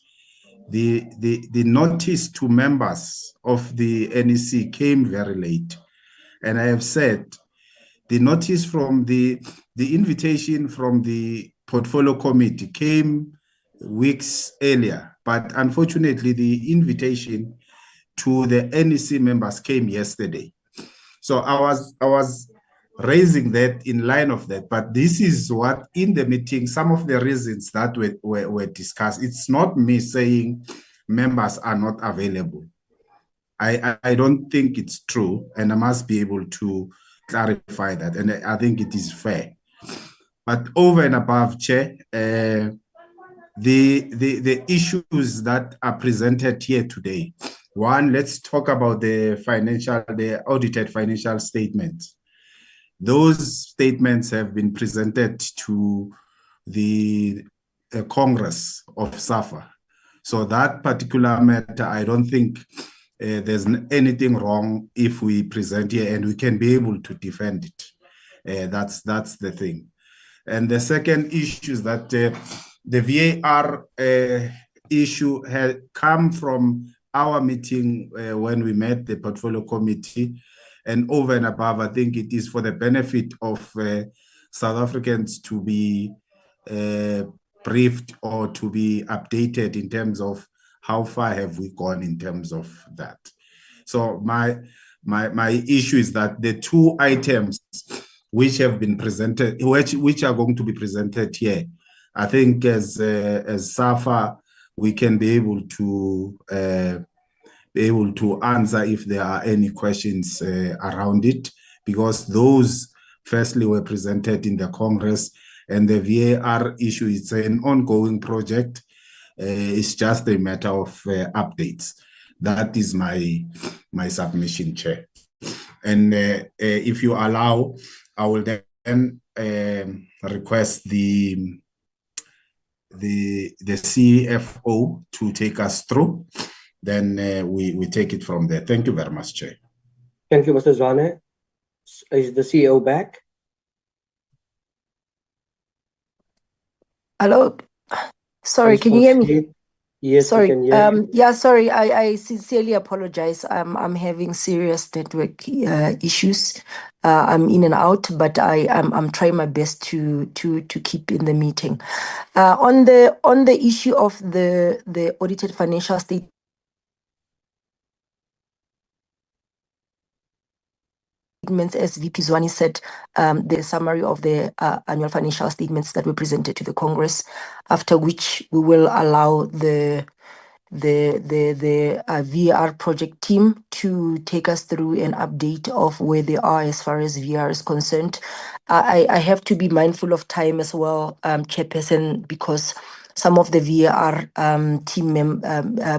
the notice to members of the NEC came very late. And I have said the notice from the invitation from the portfolio committee came weeks earlier, but unfortunately the invitation to the NEC members came yesterday. So I was raising that in line of that, but this is what in the meeting, some of the reasons that were discussed. It's not me saying members are not available. I don't think it's true, and I must be able to clarify that, and I think it is fair. But over and above, Chair, the issues that are presented here today. One, let's talk about the audited financial statements. Those statements have been presented to the Congress of SAFA. So that particular matter, I don't think there's anything wrong if we present here, and we can be able to defend it. That's the thing. And the second issue is that the VAR issue had come from our meeting when we met the portfolio committee, and over and above, I think it is for the benefit of South Africans to be briefed or to be updated in terms of how far have we gone in terms of that. So my issue is that the two items which have been presented, which are going to be presented here, I think as SAFA, we can be able to answer if there are any questions around it, because those firstly were presented in the Congress, and the VAR issue is an ongoing project. It's just a matter of updates. That is my submission, Chair. And if you allow, I will then request the CFO to take us through. Then we take it from there. Thank you very much, Chair. Thank you, Mr. Zwane. Is the CEO back? Hello. Sorry, can you hear me? Yes, sorry. we can hear you. Yeah, sorry. I sincerely apologize. I'm having serious network issues. I'm in and out, but I'm trying my best to keep in the meeting. On the issue of the audited financial statement, as VP Zwane said, the summary of the annual financial statements that were presented to the Congress, after which we will allow the VR project team to take us through an update of where they are as far as VR is concerned. I have to be mindful of time as well, Chairperson, because some of the VR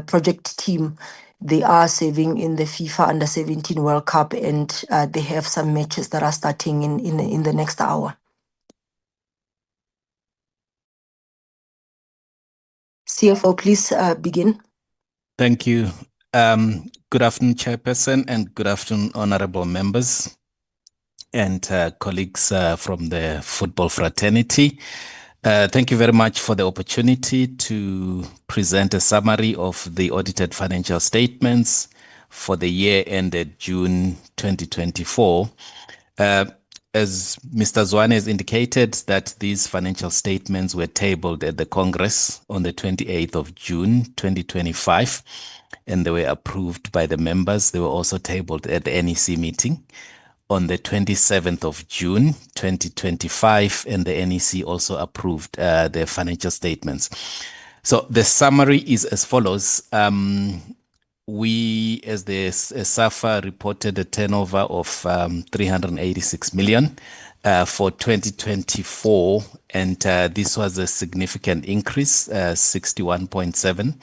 project team, they are serving in the FIFA Under-17 World Cup, and they have some matches that are starting in the next hour. CFO, please begin. Thank you. Good afternoon, Chairperson, and good afternoon, honorable members and colleagues from the football fraternity. Thank you very much for the opportunity to present a summary of the audited financial statements for the year ended June 2024. As Mr. Zwane has indicated, that these financial statements were tabled at the Congress on the 28th of June 2025, and they were approved by the members. They were also tabled at the NEC meeting on the 27th of June 2025, and the NEC also approved the financial statements. So the summary is as follows. We, as SAFA, reported a turnover of 386 million, for 2024, and this was a significant increase, 61.7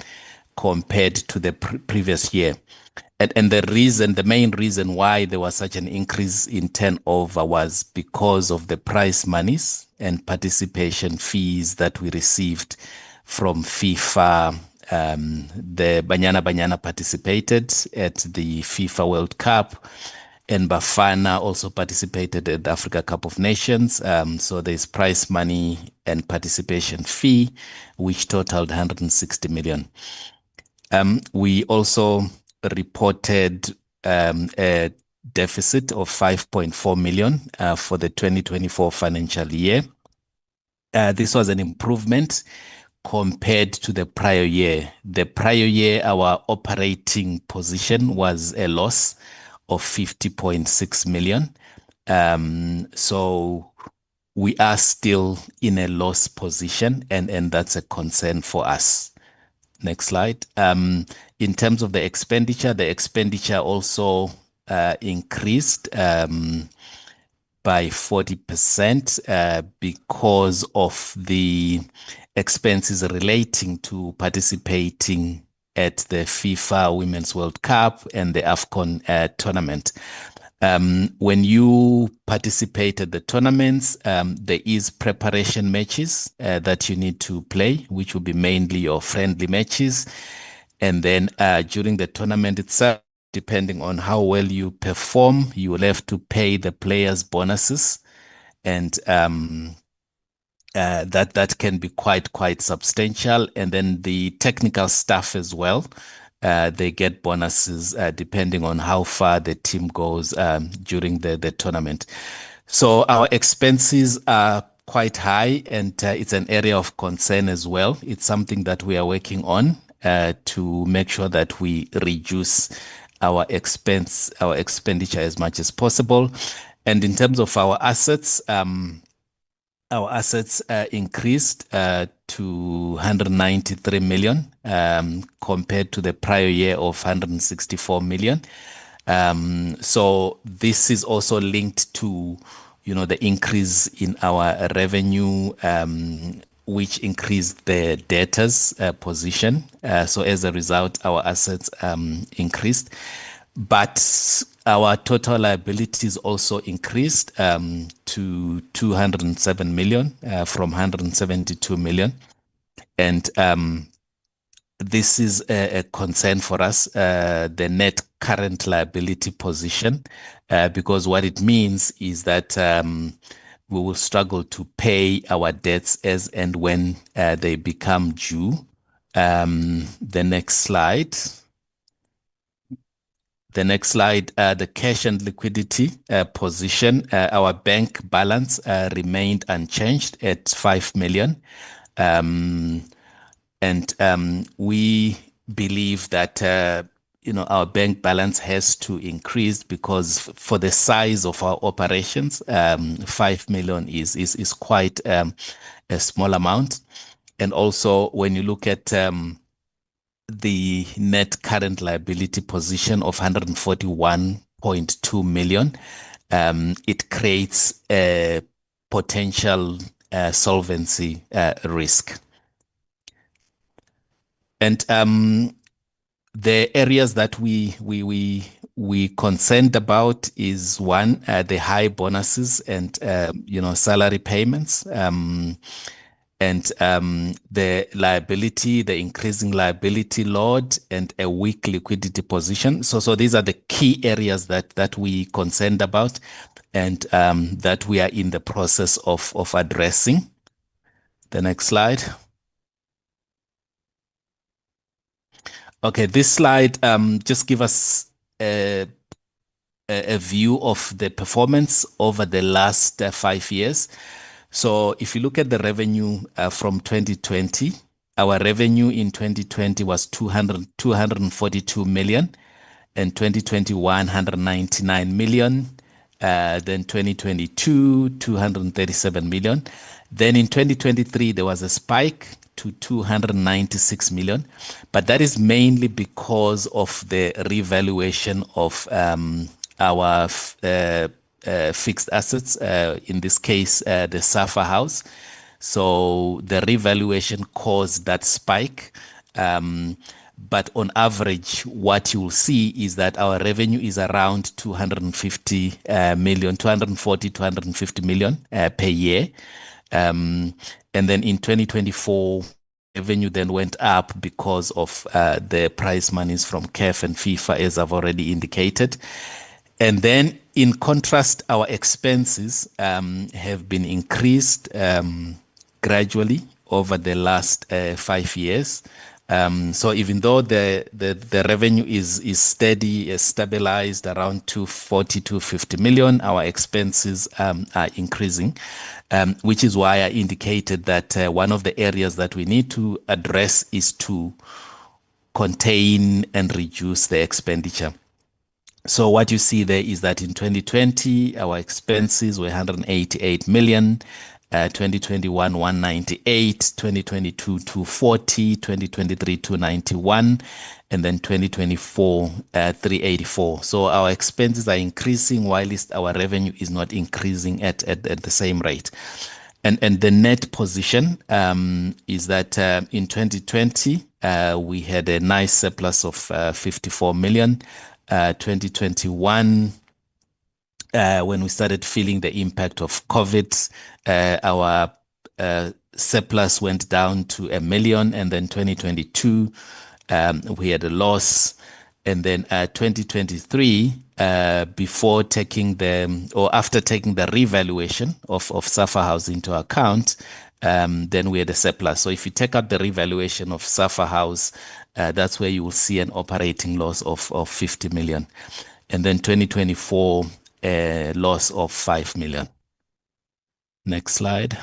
compared to the previous year. And the main reason why there was such an increase in turnover was because of the prize monies and participation fees that we received from FIFA. The Banyana participated at the FIFA World Cup, and Bafana also participated at the Africa Cup of Nations. So there's prize money and participation fee, which totaled 160 million. We also reported a deficit of 5.4 million for the 2024 financial year. This was an improvement compared to the prior year. The prior year, our operating position was a loss of 50.6 million. So we are still in a loss position, and that's a concern for us. Next slide. In terms of the expenditure also increased by 40% because of the expenses relating to participating at the FIFA Women's World Cup and the AFCON tournament. When you participate at the tournaments, there is preparation matches that you need to play, which will be mainly your friendly matches. And then during the tournament itself, depending on how well you perform, you will have to pay the players bonuses. And that can be quite substantial. And then the technical staff as well. They get bonuses depending on how far the team goes during the tournament. So our expenses are quite high, and it's an area of concern as well. It's something that we are working on to make sure that we reduce our expenditure as much as possible. And in terms of our assets increased to 193 million compared to the prior year of 164 million. So this is also linked to, the increase in our revenue, which increased the debtors position. So as a result, our assets increased. But our total liabilities also increased to 207 million from 172 million. And this is a concern for us, the net current liability position, because what it means is that we will struggle to pay our debts as and when they become due. The next slide. The cash and liquidity position, our bank balance remained unchanged at 5 million. We believe that our bank balance has to increase because for the size of our operations, 5 million is quite a small amount. And also when you look at the net current liability position of 141.2 million, it creates a potential solvency risk. And the areas that we concerned about is one, the high bonuses and salary payments. And the increasing liability load and a weak liquidity position. So these are the key areas that we concerned about and that we are in the process of addressing. The next slide. Okay, this slide just give us a view of the performance over the last 5 years. So if you look at the revenue from 2020, our revenue in 2020 was 242 million, and 2021, 199 million. Then 2022, 237 million. Then in 2023, there was a spike to 296 million, but that is mainly because of the revaluation of our fixed assets, in this case, the SAFA house. So the revaluation caused that spike. But on average, what you will see is that our revenue is around 250 million, 240, 250 million per year. And then in 2024, revenue then went up because of the prize monies from CAF and FIFA, as I've already indicated. And then in contrast, our expenses have been increased gradually over the last 5 years. So even though the revenue is steady, stabilized around 240 to 50 million, our expenses are increasing, which is why I indicated that one of the areas that we need to address is to contain and reduce the expenditure. So what you see there is that in 2020, our expenses were 188 million, 2021, 198, 2022, 240, 2023, 291, and then 2024, 384. So our expenses are increasing whilst our revenue is not increasing at the same rate. And the net position is that in 2020, we had a nice surplus of 54 million. 2021, when we started feeling the impact of COVID, our surplus went down to 1 million, and then 2022, we had a loss, and then 2023, before taking after taking the revaluation of SAFA House into account, then we had a surplus. So if you take out the revaluation of SAFA House, that's where you will see an operating loss of 50 million. And then 2024, a loss of 5 million. Next slide.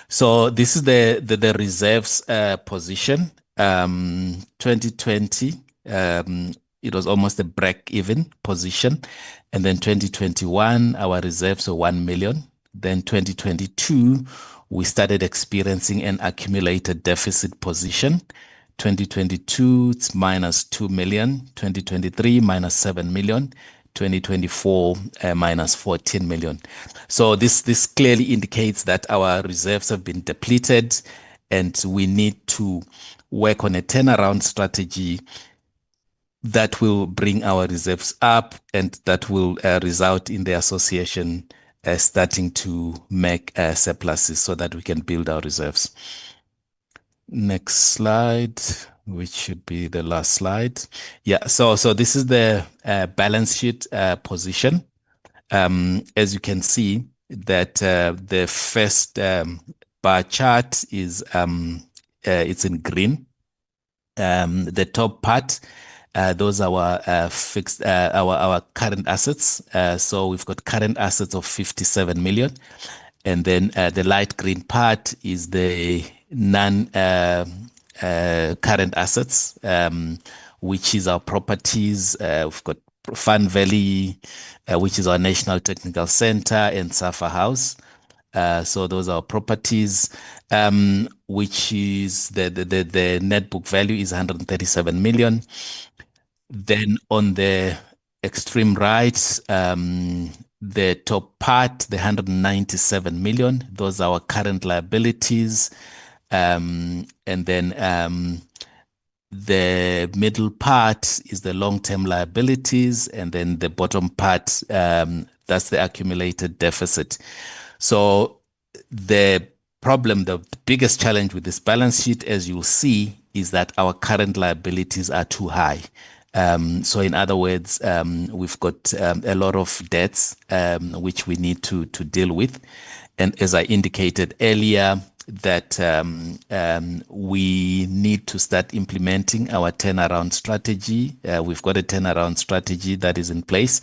So this is the reserves position. 2020, it was almost a break-even position. And then 2021, our reserves were 1 million. Then 2022, we started experiencing an accumulated deficit position. 2022, it's minus 2 million. 2023, minus 7 million. 2024, minus 14 million. So this clearly indicates that our reserves have been depleted, and we need to work on a turnaround strategy that will bring our reserves up, and that will result in the association starting to make surpluses so that we can build our reserves. Next slide, which should be the last slide. Yeah, so this is the balance sheet position. As you can see, that the first bar chart is it's in green. The top part, those are our fixed, our current assets. So we've got current assets of 57 million. And then the light green part is the current assets, which is our properties. We've got Fun Valley, which is our National Technical Center, and SAFA House. So those are properties, which is the net book value is 137 million. Then on the extreme right, the top part, the 197 million, those are our current liabilities. And then the middle part is the long-term liabilities, and then the bottom part, that's the accumulated deficit. So the problem, the biggest challenge with this balance sheet, as you'll see, is that our current liabilities are too high. So in other words, we've got a lot of debts which we need to deal with. And as I indicated earlier, that we need to start implementing our turnaround strategy. We've got a turnaround strategy that is in place.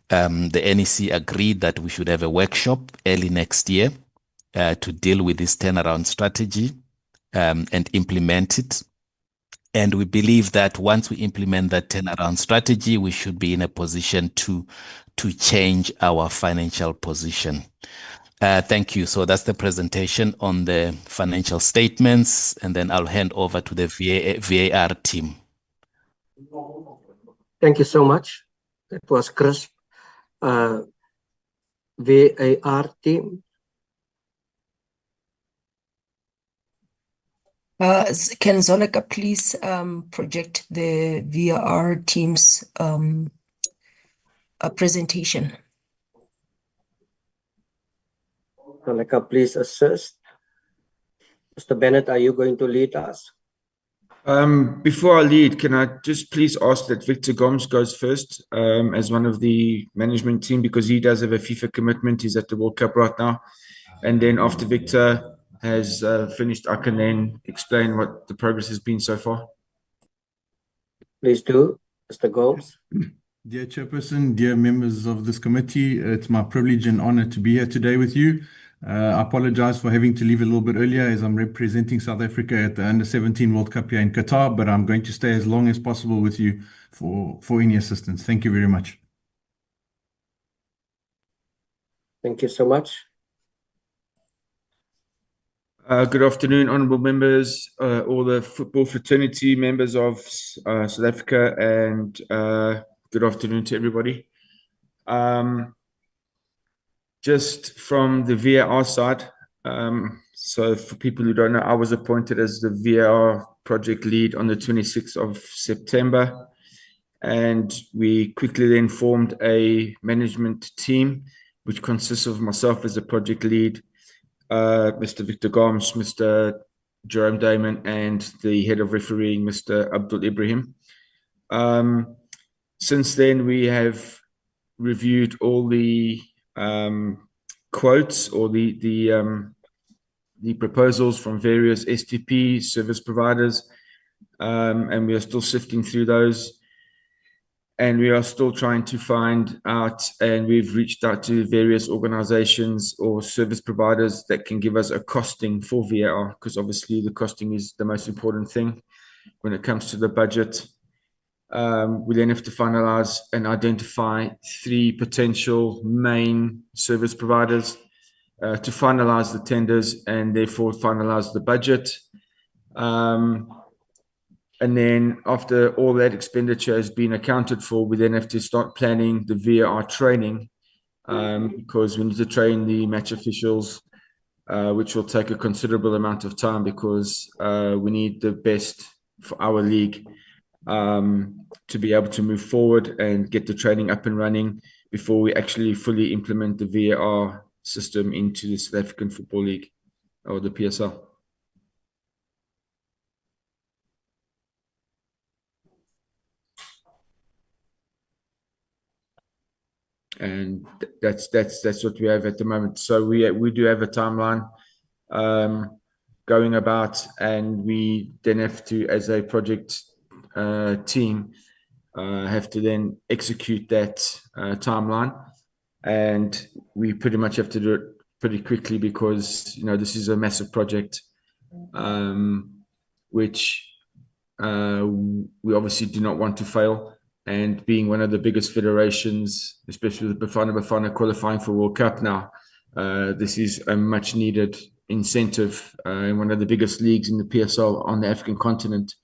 The NEC agreed that we should have a workshop early next year to deal with this turnaround strategy and implement it. And we believe that once we implement that turnaround strategy, we should be in a position to change our financial position. Thank you. So that's the presentation on the financial statements, and then I'll hand over to the VAR team. Thank you so much. It was crisp. VAR team? Can Zoleka please project the VAR team's presentation? Zoleka, please assist. Mr. Bennett, are you going to lead us? Before I lead, can I just please ask that Victor Gomes goes first as one of the management team, because he does have a FIFA commitment. He's at the World Cup right now. And then after Victor has finished, I can then explain what the progress has been so far. Please do, Mr. Gomes. Dear Chairperson, dear members of this committee, it's my privilege and honor to be here today with you. I apologize for having to leave a little bit earlier as I'm representing South Africa at the Under-17 World Cup here in Qatar, but I'm going to stay as long as possible with you for any assistance. Thank you very much. Thank you so much. Good afternoon, honourable members, all the football fraternity members of South Africa, and good afternoon to everybody. Just from the VAR side, so for people who don't know, I was appointed as the VAR project lead on the 26th of September, and we quickly then formed a management team, which consists of myself as the project lead, Mr. Victor Gomes, Mr. Jerome Damon, and the head of refereeing, Mr. Abdul Ibrahim. Since then, we have reviewed all the quotes or the proposals from various STP service providers, and we are still sifting through those. And we are still trying to find out, and we've reached out to various organizations or service providers that can give us a costing for VAR, because obviously the costing is the most important thing when it comes to the budget. We then have to finalize and identify 3 potential main service providers to finalize the tenders and therefore finalize the budget. And then after all that expenditure has been accounted for, we then have to start planning the VAR training, because we need to train the match officials, which will take a considerable amount of time, because we need the best for our league to be able to move forward and get the training up and running before we actually fully implement the VAR system into the South African Football League or the PSL. And that's what we have at the moment. So we do have a timeline going about, and we then have to, as a project team, have to then execute that timeline, and we pretty much have to do it pretty quickly, because this is a massive project, which we obviously do not want to fail. And being one of the biggest federations, especially with Bafana qualifying for World Cup now, this is a much needed incentive in one of the biggest leagues in the PSL on the African continent.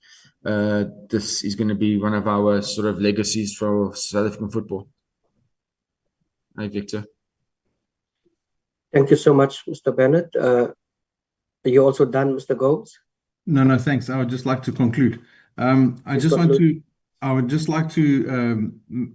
This is going to be one of our sort of legacies for South African football. Hi, Victor. Thank you so much, Mr. Bennett. Are you also done, Mr. Gomes? No, thanks. I would just like to conclude. I would just like to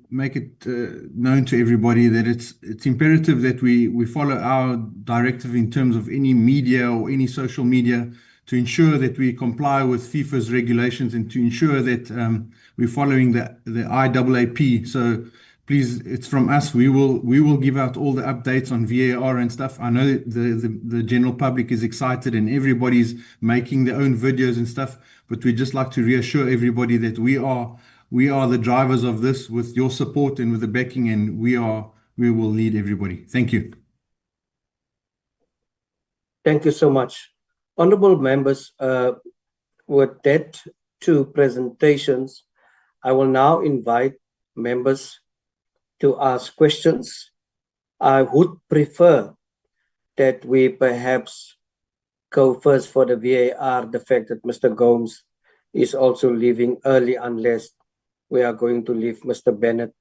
make it known to everybody that it's imperative that we follow our directive in terms of any media or any social media, to ensure that we comply with FIFA's regulations and to ensure that we're following the IAAP. So please, it's from us. We will give out all the updates on VAR and stuff. I know the general public is excited and everybody's making their own videos and stuff, but we'd just like to reassure everybody that we are the drivers of this with your support and with the backing, and we will lead everybody. Thank you. Thank you so much. Honorable members, with that 2 presentations, I will now invite members to ask questions. I would prefer that we perhaps go first for the VAR, the fact that Mr. Gomes is also leaving early, unless we are going to leave Mr. Bennett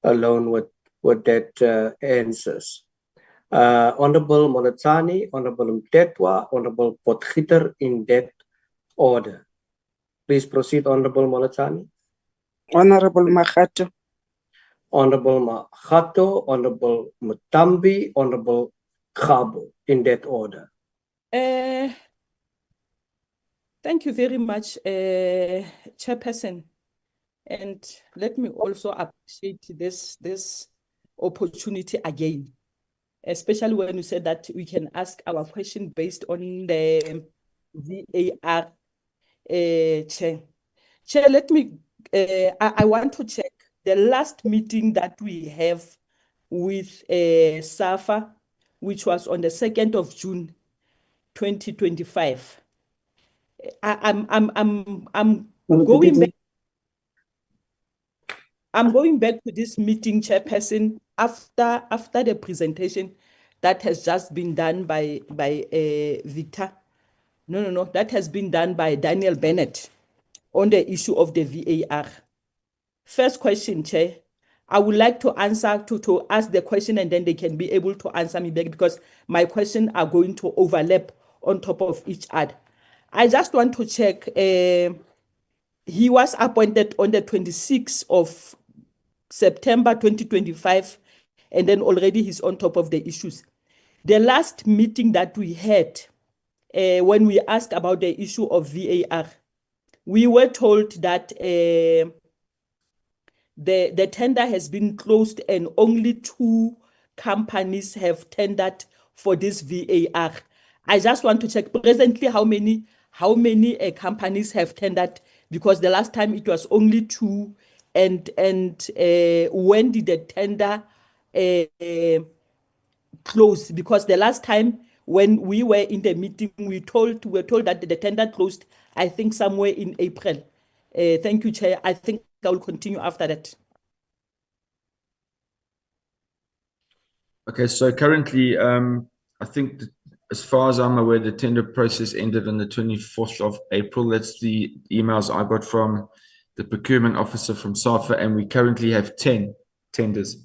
alone with with that answers. Honorable Monatani, Honorable Mtetwa, Honorable Potgieter in that order. Please proceed, Honorable Monatani. Honorable Makgato. Honorable Makgato, Honorable Mutambi, Honorable Kgabo, in that order. Thank you very much, Chairperson. And let me also appreciate this opportunity again, especially when you said that we can ask our question based on the VAR. Chair, let me, I want to check the last meeting that we have with SAFA, which was on the 2nd of June, 2025. I'm going back. I'm going back to this meeting, Chairperson, after the presentation that has just been done by Victor. No, that has been done by Daniel Bennett on the issue of the VAR. First question, Chair. I would like to answer to ask the question and then they can be able to answer me back because my questions are going to overlap on top of each other. I just want to check. He was appointed on the 26th of September 2025, and then already he's on top of the issues. The last meeting that we had, when we asked about the issue of VAR, we were told that the tender has been closed and only 2 companies have tendered for this VAR. I just want to check presently how many companies have tendered, because the last time it was only 2. And when did the tender close? Because the last time when we were in the meeting, we were told that the tender closed, I think somewhere in April. Thank you, Chair. I think I will continue after that. Okay, so currently, I think as far as I'm aware, the tender process ended on the 24th of April. That's the emails I got from the procurement officer from SAFA, and we currently have 10 tenders.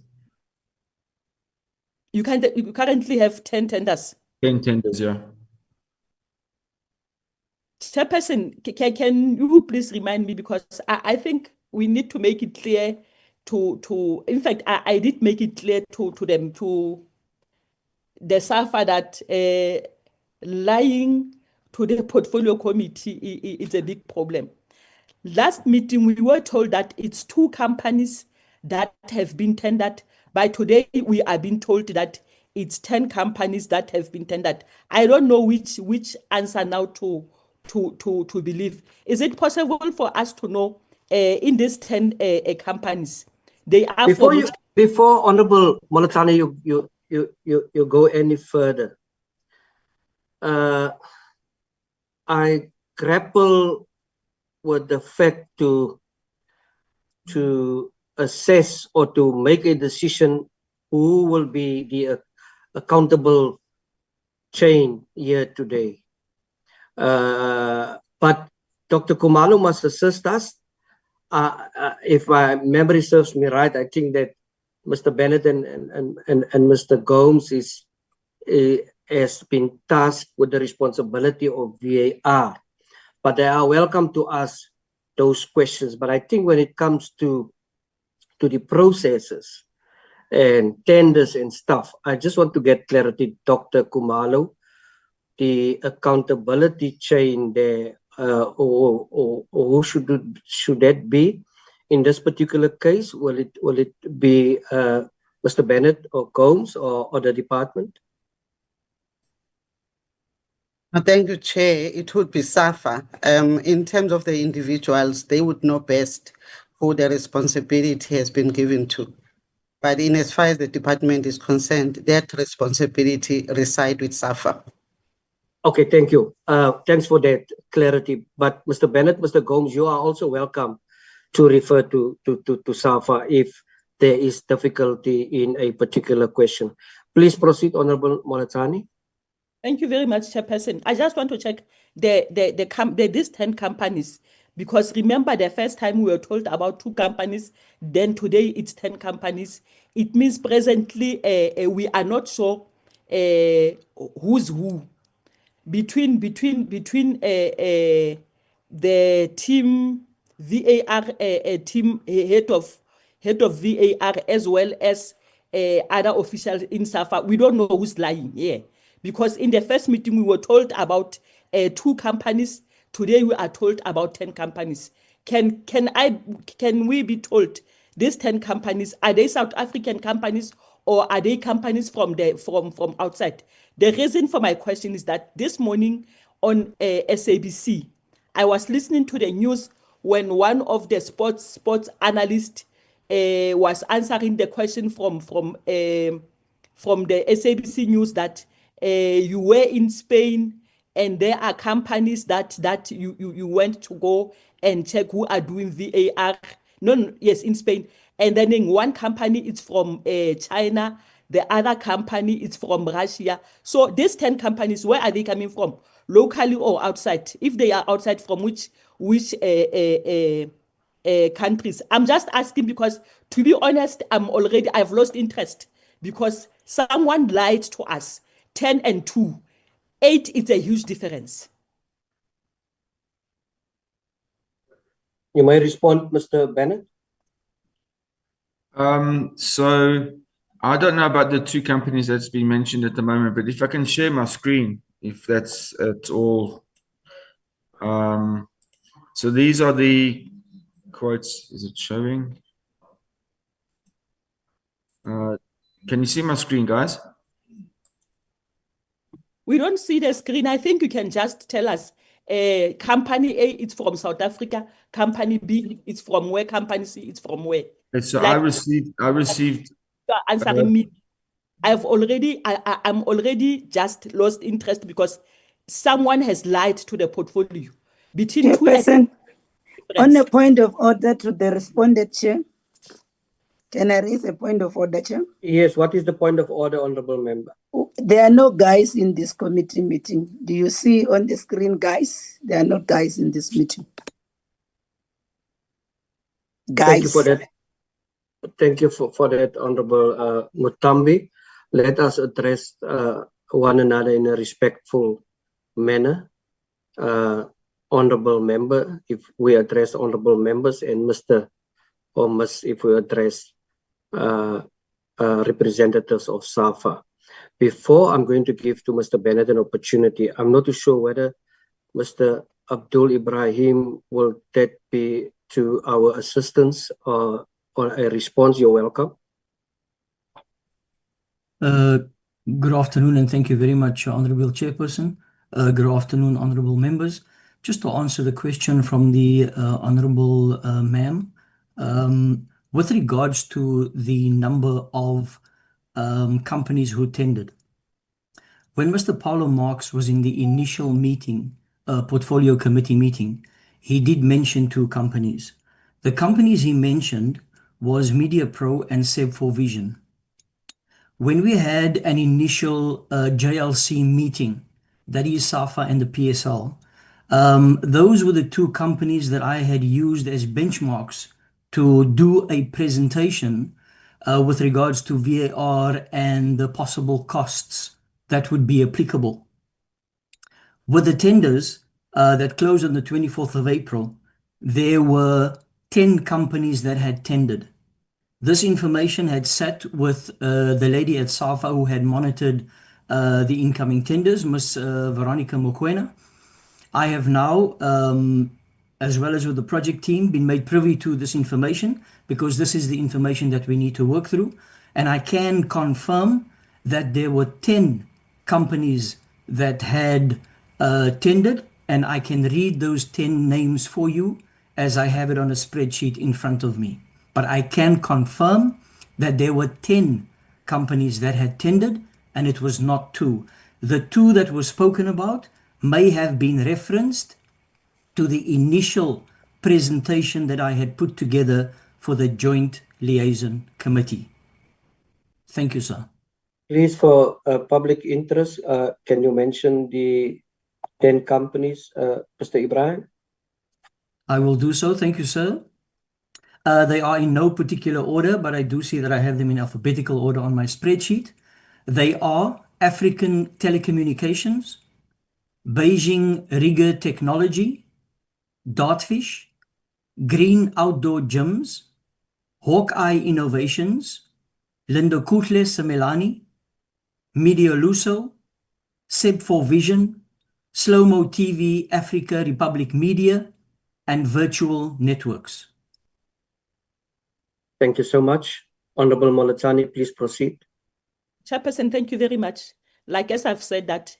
You currently have 10 tenders? 10 tenders, yeah. Chairperson, can you please remind me, because I think we need to make it clear in fact, I did make it clear to them, to the SAFA, that lying to the portfolio committee is a big problem. Last meeting, we were told that it's 2 companies that have been tendered. By today, we are being told that it's 10 companies that have been tendered. I don't know which answer now to believe. Is it possible for us to know in these 10 companies, they are before Honorable Monatani, you go any further? I grapple with the fact to assess or to make a decision who will be the accountable chain here today. But Dr. Khumalo must assist us. If my memory serves me right, I think that Mr. Bennett and Mr. Gomes has been tasked with the responsibility of VAR. But they are welcome to ask those questions. But I think when it comes to the processes and tenders and stuff, I just want to get clarity, Dr. Khumalo, the accountability chain there, or who should that be in this particular case? Will it be Mr. Bennett or Gomes or the department? Thank you, Chair. It would be SAFA. In terms of the individuals, they would know best who the responsibility has been given to. But in as far as the department is concerned, that responsibility resides with SAFA. Okay, thank you. Thanks for that clarity. But Mr. Bennett, Mr. Gomes, you are also welcome to refer to SAFA if there is difficulty in a particular question. Please proceed, Honorable Monatani. Thank you very much, Chairperson. I just want to check these 10 companies, because remember the first time we were told about 2 companies, then today it's 10 companies. it means presently we are not sure who's who between the team VAR team head of VAR as well as other officials in SAFA. We don't know who's lying here, because in the first meeting we were told about 2 companies. Today we are told about 10 companies. Can we be told these 10 companies, are they South African companies or are they companies from outside? The reason for my question is that this morning on SABC, I was listening to the news when one of the sports analysts was answering the question from the SABC news that you were in Spain and there are companies that you went to go and check who are doing VAR. Yes, in Spain. And then in one company, it's from China. The other company is from Russia. So these 10 companies, where are they coming from? Locally or outside? If they are outside, from which countries? I'm just asking because, to be honest, I've lost interest because someone lied to us. 10 and 2. 8 is a huge difference. You may respond, Mr. Bennett. So I don't know about the 2 companies that's been mentioned at the moment, but if I can share my screen, if that's at all. So these are the quotes. Is it showing? Can you see my screen, guys? We don't see the screen. I think you can just tell us. Company A, it's from South Africa. Company B, it's from where? Company C, it's from where? So like, I received. You are answering me. I'm already just lost interest because someone has lied to the portfolio. Between Chairperson, on a point of order to the respondent, Chair. Can I raise a point of order, Chair? Yes, what is the point of order, Honorable Member? There are no guys in this committee meeting. Do you see on the screen, guys? There are not guys in this meeting. Guys. Thank you for that. Thank you for that, Honorable Mutambi. Let us address one another in a respectful manner. Honorable Member, if we address honorable members, and Mr. or Ms. if we address representatives of SAFA. Before I'm going to give to Mr. Bennett an opportunity, I'm not too sure whether Mr. Abdul Ibrahim will that be to our assistance or a response. You're welcome. Good afternoon and thank you very much, Honorable Chairperson. Good afternoon, honorable members. Just to answer the question from the Honorable Ma'am, with regards to the number of companies who tendered. When Mr. Paulo Marx was in the initial meeting, portfolio committee meeting, he did mention 2 companies. The companies he mentioned was Media Pro and Seb4 Vision. When we had an initial JLC meeting, that is SAFA and the PSL, those were the 2 companies that I had used as benchmarks to do a presentation with regards to VAR and the possible costs that would be applicable. With the tenders that closed on the 24th of April, there were 10 companies that had tendered. This information had sat with the lady at SAFA who had monitored the incoming tenders, Ms. Veronica Mokoena. I have now, as well as with the project team, been made privy to this information because this is the information that we need to work through. And I can confirm that there were 10 companies that had tendered, and I can read those 10 names for you as I have it on a spreadsheet in front of me. But I can confirm that there were 10 companies that had tendered, and it was not 2. The 2 that were spoken about may have been referenced to the initial presentation that I had put together for the Joint Liaison Committee. Thank you, sir. Please, for public interest, can you mention the 10 companies, Mr. Ibrahim? I will do so. Thank you, sir. They are in no particular order, but I do see that I have them in alphabetical order on my spreadsheet. They are African Telecommunications, Beijing Rigger Technology, Dartfish, Green Outdoor Gyms, Hawkeye Innovations, Lindokutle Semelani, Medioluso, Seb4 Vision, Slow-Mo TV Africa Republic Media, and Virtual Networks. Thank you so much. Honorable Molatani, please proceed. Chairperson, thank you very much. Like as I've said that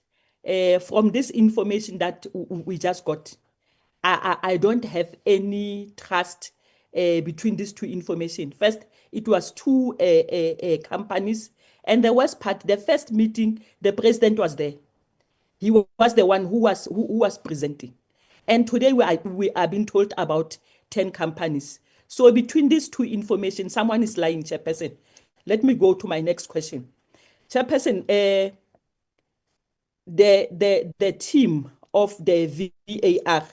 from this information that we just got, I don't have any trust between these two information. First, it was two companies, and the worst part, the first meeting, the president was there. He was the one who was presenting. And today we are being told about 10 companies. So between these two information, someone is lying, Chairperson. Let me go to my next question. Chairperson, the team of the VAR,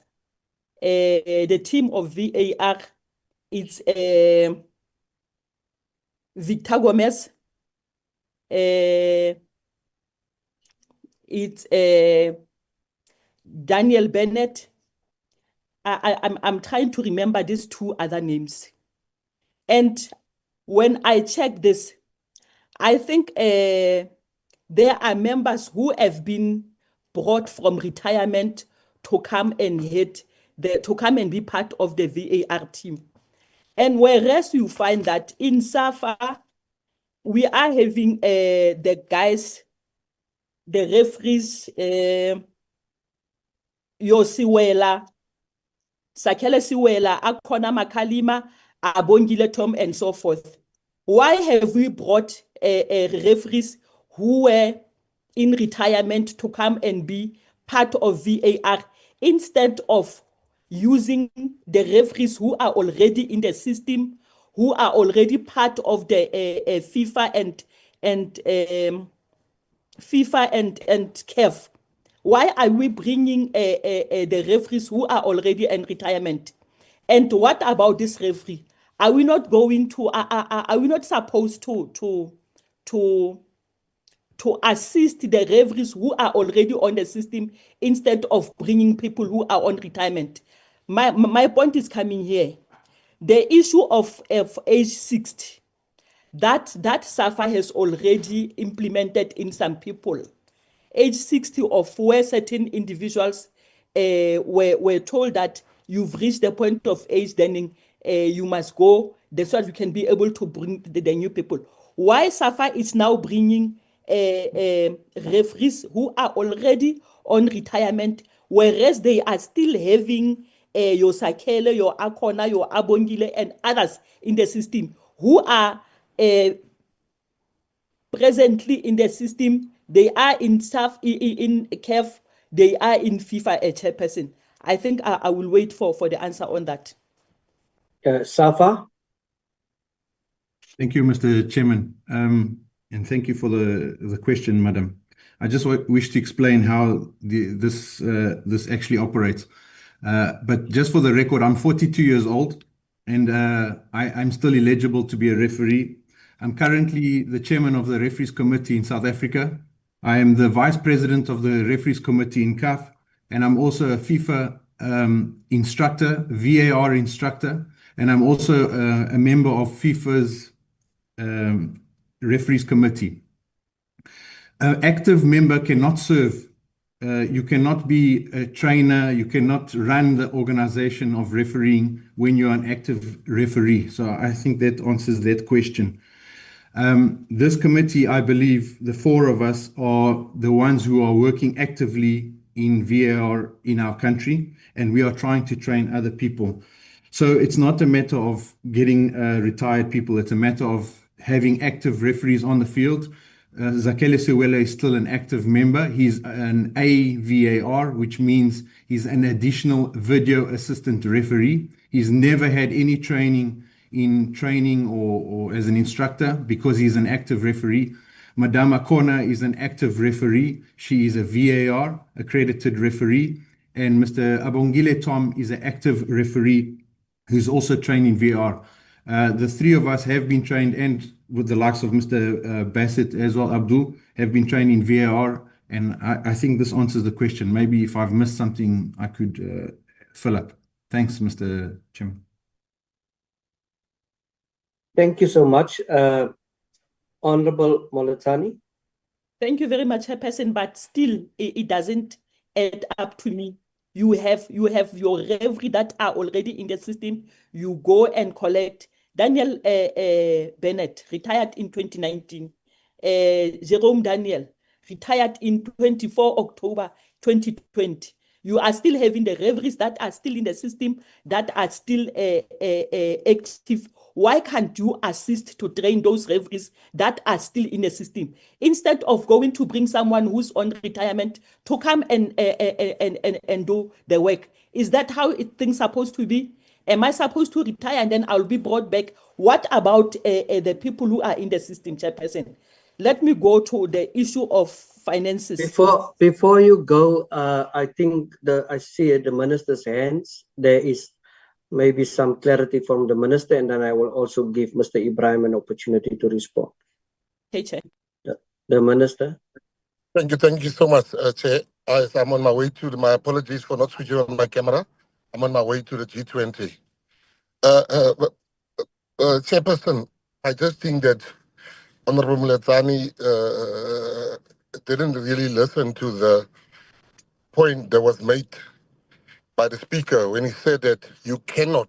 it's Victor Gomez, it's Daniel Bennett. I'm trying to remember these two other names. And when I check this, I think there are members who have been brought from retirement to come and be part of the VAR team. And whereas you find that in SAFA, we are having the guys, the referees, Yosiwela, Sakele Siwela, Akona Makalima, Abongile Tom, and so forth. Why have we brought referees who were in retirement to come and be part of VAR instead of using the referees who are already in the system, who are already part of the FIFA and CAF? Why are we bringing the referees who are already in retirement? And what about this referee? Are we not going to? Are we not supposed to assist the referees who are already on the system instead of bringing people who are on retirement? My point is coming here. The issue of age 60, that SAFA has already implemented in some people. Age 60 of where certain individuals were told that you've reached the point of age, then you must go. That's why you can be able to bring the new people. Why SAFA is now bringing referees who are already on retirement, whereas they are still having your Sakele, your Akona, your Abongile, and others in the system who are presently in the system. They are in staff in CAF, they are in FIFA, a chairperson. I think I will wait for the answer on that. SAFA. Thank you, Mr. Chairman, and thank you for the question, Madam. I just wish to explain how this actually operates. But just for the record, I'm 42 years old, and I'm still eligible to be a referee. I'm currently the chairman of the Referees Committee in South Africa. I am the vice president of the Referees Committee in CAF, and I'm also a FIFA instructor, VAR instructor, and I'm also a member of FIFA's Referees Committee. An active member cannot serve. You cannot be a trainer. You cannot run the organization of refereeing when you're an active referee. So I think that answers that question. This committee, I believe the four of us are the ones who are working actively in VAR in our country, and we are trying to train other people. So it's not a matter of getting retired people. It's a matter of having active referees on the field. Zakele Sewela is still an active member. He's an AVAR, which means he's an additional video assistant referee. He's never had any training or as an instructor because he's an active referee. Madame Akona is an active referee. She is a VAR accredited referee. And Mr. Abongile Tom is an active referee who's also trained in VAR. The three of us have been trained, and with the likes of Mr. Bassett as well, Abdul, have been trained in VAR. And I think this answers the question. Maybe if I've missed something, I could fill up. Thanks, Mr. Chairman. Thank you so much. Honorable Molatani. Thank you very much, Chairperson, but still it doesn't add up to me. You have your referee that are already in the system. You go and collect. Daniel Bennett retired in 2019. Jerome Daniel retired in 24 October 2020. You are still having the referees that are still in the system, that are still active. Why can't you assist to train those referees that are still in the system? Instead of going to bring someone who's on retirement to come and do the work. Is that how things supposed to be? Am I supposed to retire and then I'll be brought back? What about the people who are in the system, Chairperson? Let me go to the issue of finances. Before you go, I think I see at the minister's hands, there is maybe some clarity from the minister, and then I will also give Mr. Ibrahim an opportunity to respond. Okay, Chair. The minister. Thank you so much, Chair. I'm on my way to my apologies for not switching on my camera. I'm on my way to the G20. Chairperson, I just think that Honorable Molatani didn't really listen to the point that was made by the speaker when he said that you cannot.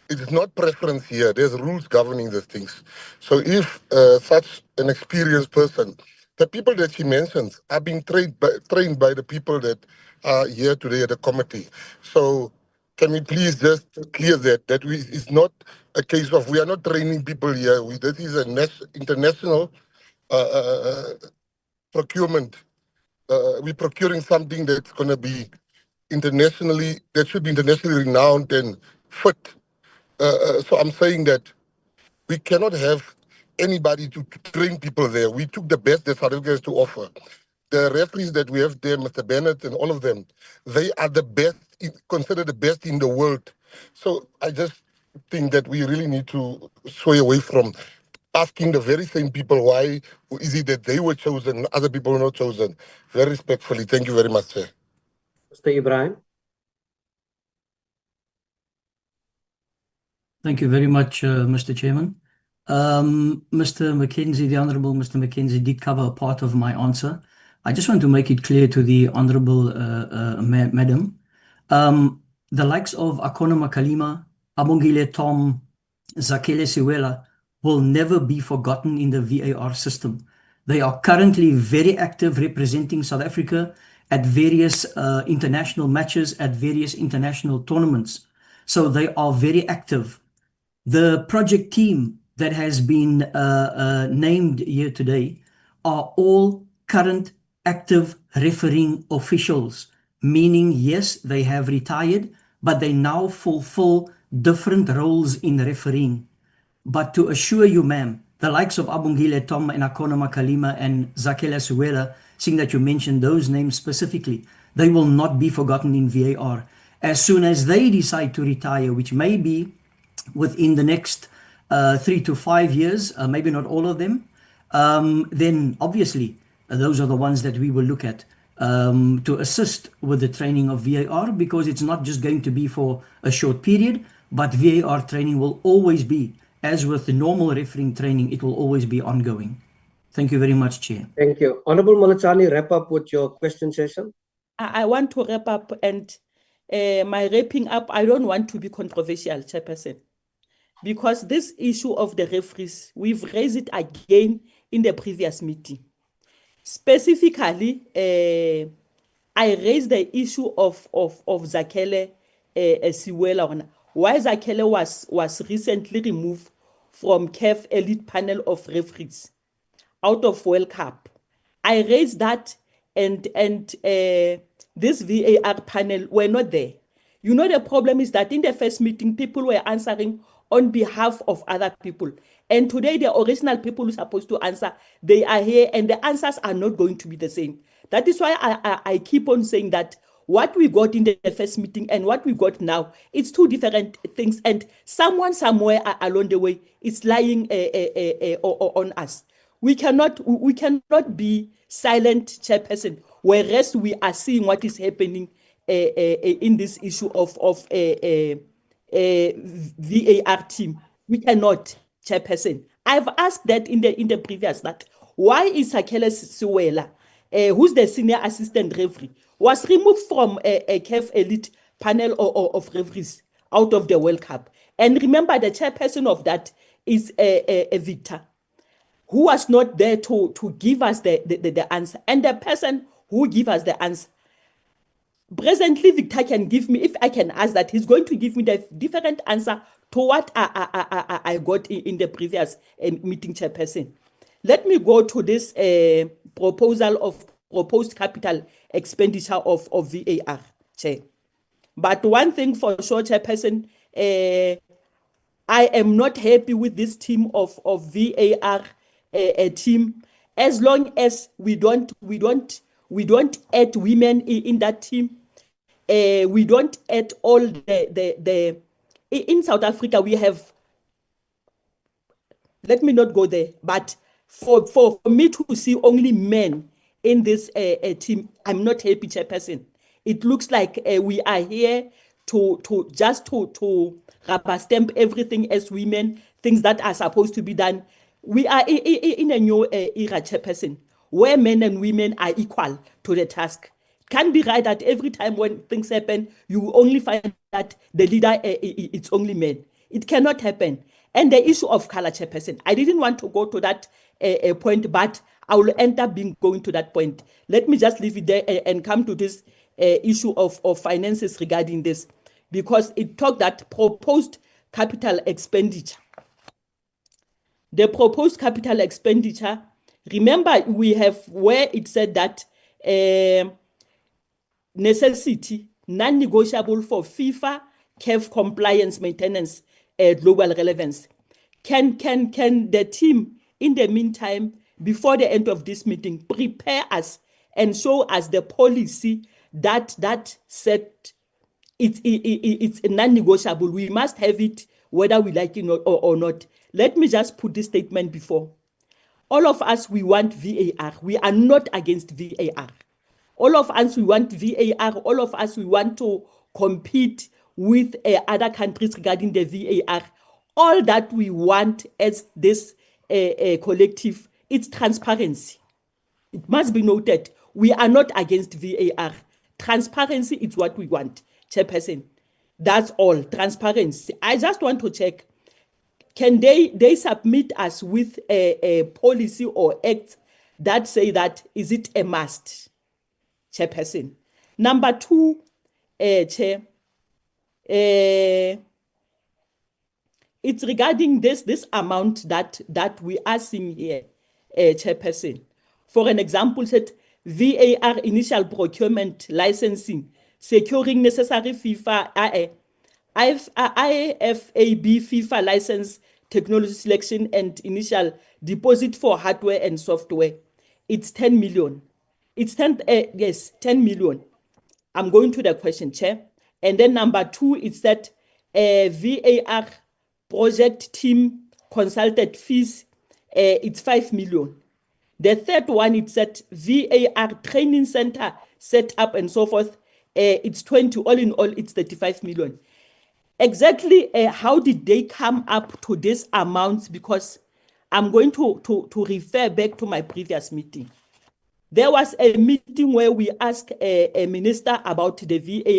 It is not preference here. There's rules governing these things. So if such an experienced person, the people that she mentions are being trained by the people that are here today at the committee. So can we please just clear that it's not a case of we are not training people here. This is an international procurement. We're procuring something that's going to be that should be internationally renowned and fit. So I'm saying that we cannot have anybody to train people there. We took the best that South Africa has to offer. The referees that we have there, Mr. Bennett and all of them, they are the best, considered the best in the world. So I just think that we really need to sway away from asking the very same people why is it that they were chosen, other people were not chosen. Very respectfully, thank you very much, sir. Mr. Ibrahim. Thank you very much, Mr. Chairman. Mr. McKenzie, the Honourable Mr. McKenzie did cover a part of my answer. I just want to make it clear to the Honourable Madam. The likes of Akona Makalima, Abongile Tom, Zakele Siwela will never be forgotten in the VAR system. They are currently very active representing South Africa at various international matches, at various international tournaments. So they are very active. The project team that has been named here today are all current active refereeing officials, meaning yes, they have retired, but they now fulfill different roles in refereeing. But to assure you, ma'am, the likes of Abongile Tom and Akona Makalima and Zakela Suwela, seeing that you mentioned those names specifically, they will not be forgotten in VAR. As soon as they decide to retire, which may be within the next 3 to 5 years, maybe not all of them, then obviously those are the ones that we will look at to assist with the training of VAR, because it's not just going to be for a short period, but VAR training will always be, as with the normal refereeing training, it will always be ongoing. Thank you very much, Chair. Thank you. Honourable Molatani, wrap up with your question session. I want to wrap up, and my wrapping up, I don't want to be controversial, Chairperson, because this issue of the referees, we've raised it again in the previous meeting. Specifically, I raised the issue of Zakele Siwela. Why Zakele was recently removed from CAF Elite Panel of Referees out of World Cup. I raised that, and this VAR panel were not there. You know, the problem is that in the first meeting, people were answering on behalf of other people. And today, the original people who are supposed to answer, they are here, and the answers are not going to be the same. That is why I keep on saying that what we got in the first meeting and what we got now, it's two different things. And someone somewhere along the way is lying on us. We cannot be silent, Chairperson, whereas we are seeing what is happening in this issue of VAR team. We cannot, Chairperson. I've asked that in the previous, that why is Akele Siwela, who's the senior assistant referee, was removed from a CAF elite panel of referees out of the World Cup. And remember, the chairperson of that is a Victor, who was not there to give us the answer. And the person who gave us the answer, presently Victor can give me, if I can ask that, he's going to give me the different answer to what I got in the previous meeting, Chairperson. Let me go to this proposal of proposed capital expenditure of VAR, Chair. But one thing for sure, Chairperson, I am not happy with this team of VAR team, as long as we don't add women in that team. We don't add all the in South Africa we have. Let me not go there, but for me to see only men in this team, I'm not happy, Chairperson. It looks like we are here to just rubber stamp everything as women, things that are supposed to be done. We are in a new era, Chairperson, where men and women are equal to the task. It can't be right that every time when things happen, you only find that the leader, it's only men. It cannot happen. And the issue of color, Chairperson, I didn't want to go to that point, but I will end up going to that point. Let me just leave it there and come to this issue of finances regarding this, because it talked that proposed capital expenditure. The proposed capital expenditure, remember we have where it said that necessity, non-negotiable for FIFA, CAF compliance, maintenance, global relevance. Can the team, in the meantime, before the end of this meeting, prepare us and show us the policy that said it's non-negotiable. We must have it whether we like it or not. Let me just put this statement before. All of us, we want VAR. We are not against VAR. All of us, we want VAR. All of us, we want to compete with other countries regarding the VAR. All that we want as this collective, it's transparency. It must be noted, we are not against VAR. Transparency is what we want, Chairperson. That's all, transparency. I just want to check, can they submit us with a policy or act that say that, is it a must, Chairperson? Number two, Chair, it's regarding this amount that we are seeing here, Chairperson. For an example, said VAR initial procurement licensing, securing necessary FIFA, IFAB FIFA license, technology selection and initial deposit for hardware and software. It's 10 million. It's 10 million. I'm going to the question, Chair. And then number two is that VAR project team consulted fees, it's 5 million. The third one, it's that VAR training center set up and so forth, it's 20. All in all, it's 35 million. Exactly how did they come up to this amount? Because I'm going to refer back to my previous meeting. There was a meeting where we asked a minister about the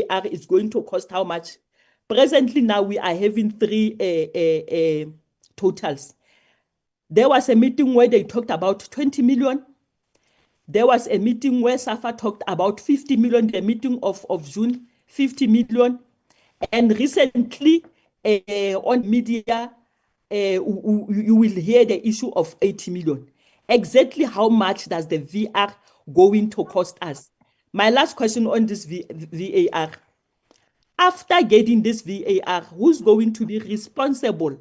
VAR is going to cost how much. Presently now we are having three totals. There was a meeting where they talked about 20 million. There was a meeting where SAFA talked about 50 million, the meeting of June, 50 million. And recently on media, you will hear the issue of 80 million. Exactly how much does the VAR going to cost us? My last question on this VAR. After getting this VAR, who's going to be responsible,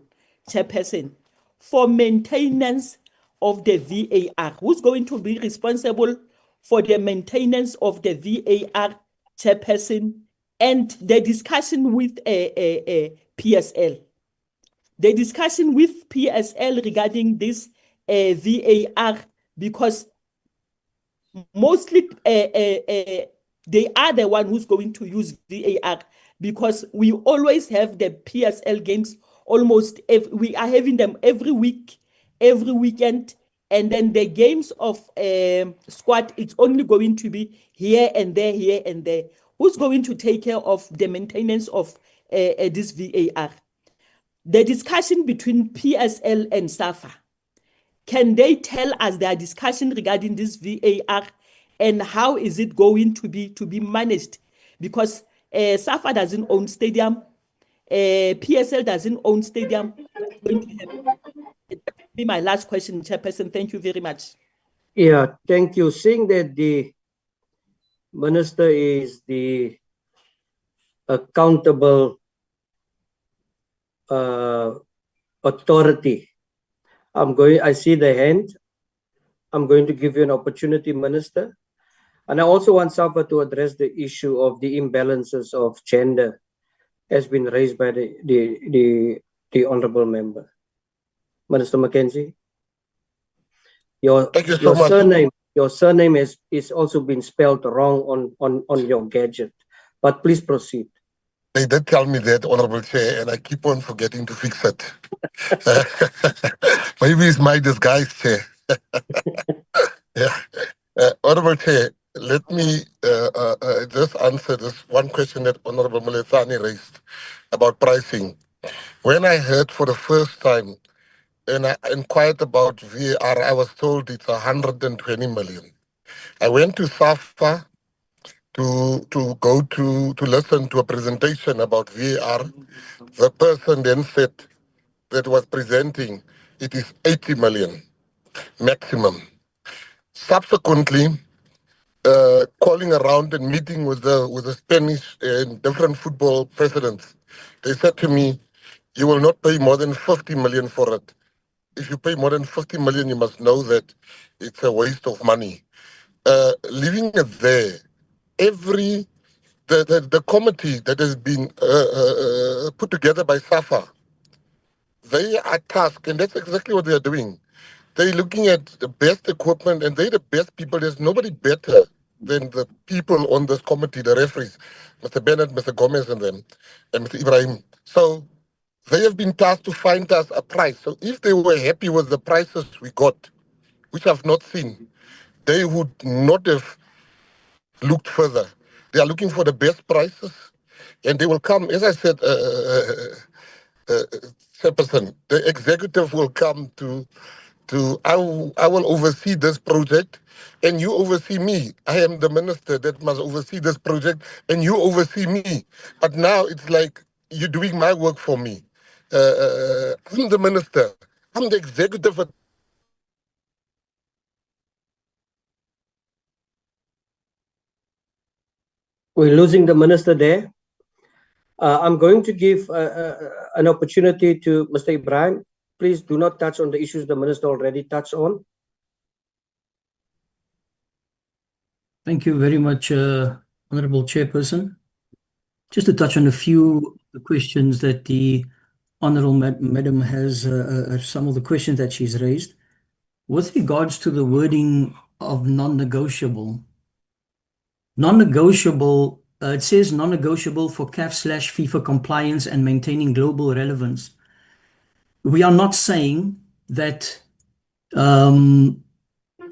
Chairperson, for maintenance of the VAR? Who's going to be responsible for the maintenance of the VAR Chairperson, and the discussion with PSL. The discussion with PSL regarding this VAR, because mostly they are the one who's going to use VAR, because we always have the PSL games almost we are having them every week, every weekend, and then the games of squad, it's only going to be here and there, here and there. Who's going to take care of the maintenance of this VAR? The discussion between PSL and SAFA, can they tell us their discussion regarding this VAR and how is it going to be managed? Because SAFA doesn't own stadium, PSL doesn't own stadium. That's going to happen. That will be my last question, Chairperson. Thank you very much. Yeah, thank you. Seeing that the Minister is the accountable authority, I see the hand. I'm going to give you an opportunity, Minister. And I also want SAFA to address the issue of the imbalances of gender has been raised by the honorable member. Minister Mackenzie, your surname is also been spelled wrong on your gadget, but please proceed. They did tell me that, Honorable Chair, and I keep on forgetting to fix it. Maybe it's my disguise, Chair. Yeah. Honorable Chair, let me just answer this one question that Honorable Moletsani raised about pricing. When I heard for the first time and I inquired about VAR, I was told it's 120 million. I went to SAFA to listen to a presentation about VAR. The person then said that was presenting, it is 80 million maximum. Subsequently, calling around and meeting with the Spanish and different football presidents, they said to me, you will not pay more than 50 million for it. If you pay more than 50 million, you must know that it's a waste of money. Leaving it there, the committee that has been put together by SAFA, they are tasked, and that's exactly what they are doing. They're looking at the best equipment, and they're the best people. There's nobody better than the people on this committee, the referees, Mr. Bennett, Mr. Gomez, and them, and Mr. Ibrahim. So they have been tasked to find us a price. So if they were happy with the prices we got, which I've not seen, they would not have looked further. They are looking for the best prices, and they will come. As I said, Chairperson, the executive will come I will oversee this project, and you oversee me. I am the minister that must oversee this project, and you oversee me. But now it's like you're doing my work for me. I'm the minister. I'm the executive. We're losing the minister there. I'm going to give an opportunity to Mr. Ibrahim. Please do not touch on the issues the minister already touched on. Thank you very much, Honorable Chairperson. Just to touch on a few questions that the Honorable Madam has, some of the questions that she's raised. With regards to the wording of non-negotiable, it says non-negotiable for CAF/FIFA compliance and maintaining global relevance. We are not saying that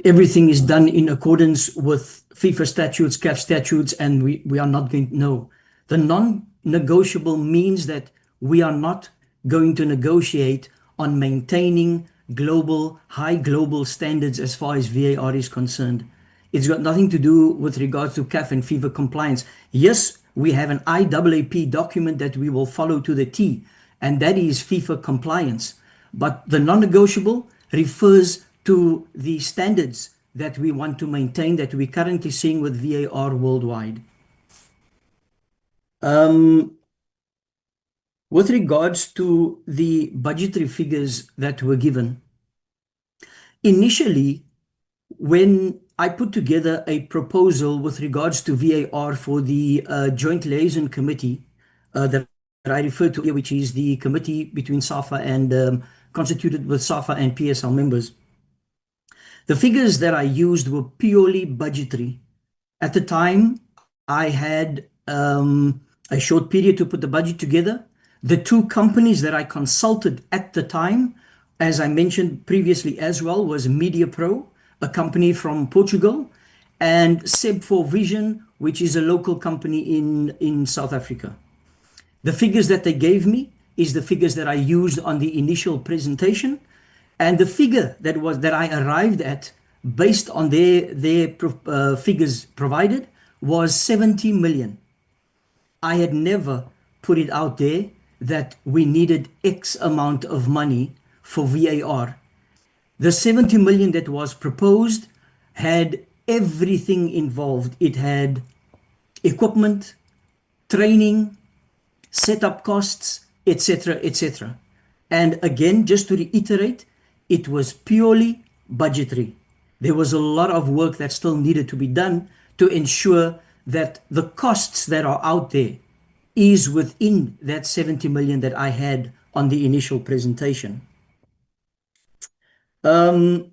everything is done in accordance with FIFA statutes, CAF statutes, and we are not going to know. The non-negotiable means that we are not going to negotiate on maintaining high global standards as far as VAR is concerned. It's got nothing to do with regards to CAF and FIFA compliance. Yes, we have an IAAP document that we will follow to the T, and that is FIFA compliance. But the non-negotiable refers to the standards that we want to maintain, that we're currently seeing with VAR worldwide. With regards to the budgetary figures that were given, initially, when I put together a proposal with regards to VAR for the Joint Liaison Committee that I referred to here, which is the committee between SAFA and constituted with SAFA and PSL members. The figures that I used were purely budgetary. At the time, I had a short period to put the budget together. The two companies that I consulted at the time, as I mentioned previously as well, was MediaPro, a company from Portugal, and Seb4 Vision, which is a local company in South Africa. The figures that they gave me is the figures that I used on the initial presentation, and the figure that I arrived at based on their figures provided was 70 million. I had never put it out there that we needed X amount of money for VAR. The 70 million that was proposed had everything involved. It had equipment, training, setup costs, etc., etc. And again, just to reiterate, it was purely budgetary. There was a lot of work that still needed to be done to ensure that the costs that are out there is within that 70 million that I had on the initial presentation. The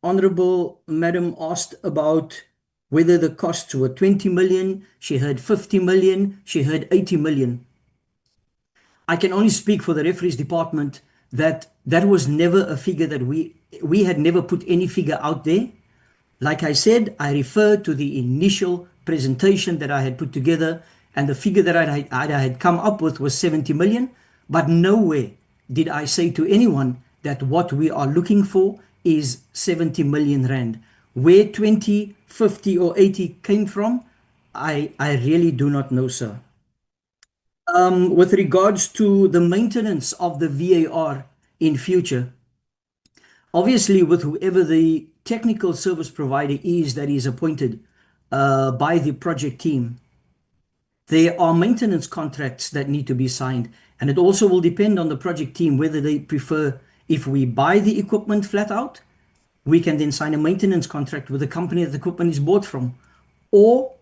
Honorable Madam asked about whether the costs were 20 million, she heard 50 million, she heard 80 million. I can only speak for the referees department that was never a figure that we had never put any figure out there. Like I said, I refer to the initial presentation that I had put together, and the figure that I had come up with was 70 million, but nowhere did I say to anyone that what we are looking for is 70 million rand. Where 20, 50 or 80 came from, I really do not know, sir. With regards to the maintenance of the VAR in future, obviously with whoever the technical service provider is that is appointed by the project team, there are maintenance contracts that need to be signed, and it also will depend on the project team whether they prefer, if we buy the equipment flat out, we can then sign a maintenance contract with the company that the equipment is bought from. Or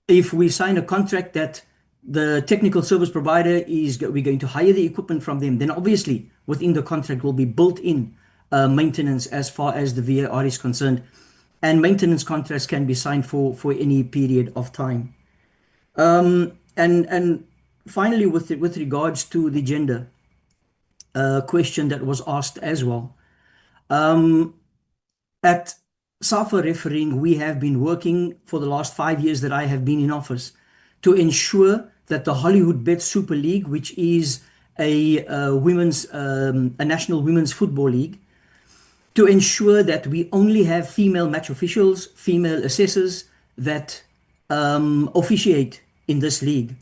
if we sign a contract that the technical service provider we're going to hire the equipment from them, then obviously within the contract will be built in maintenance as far as the VAR is concerned. And maintenance contracts can be signed for any period of time. And finally, with regards to the gender question that was asked as well. At SAFA Refereeing, we have been working for the last 5 years that I have been in office to ensure that the Hollywood Bet Super League, which is a national women's football league, to ensure that we only have female match officials, female assessors that officiate in this league.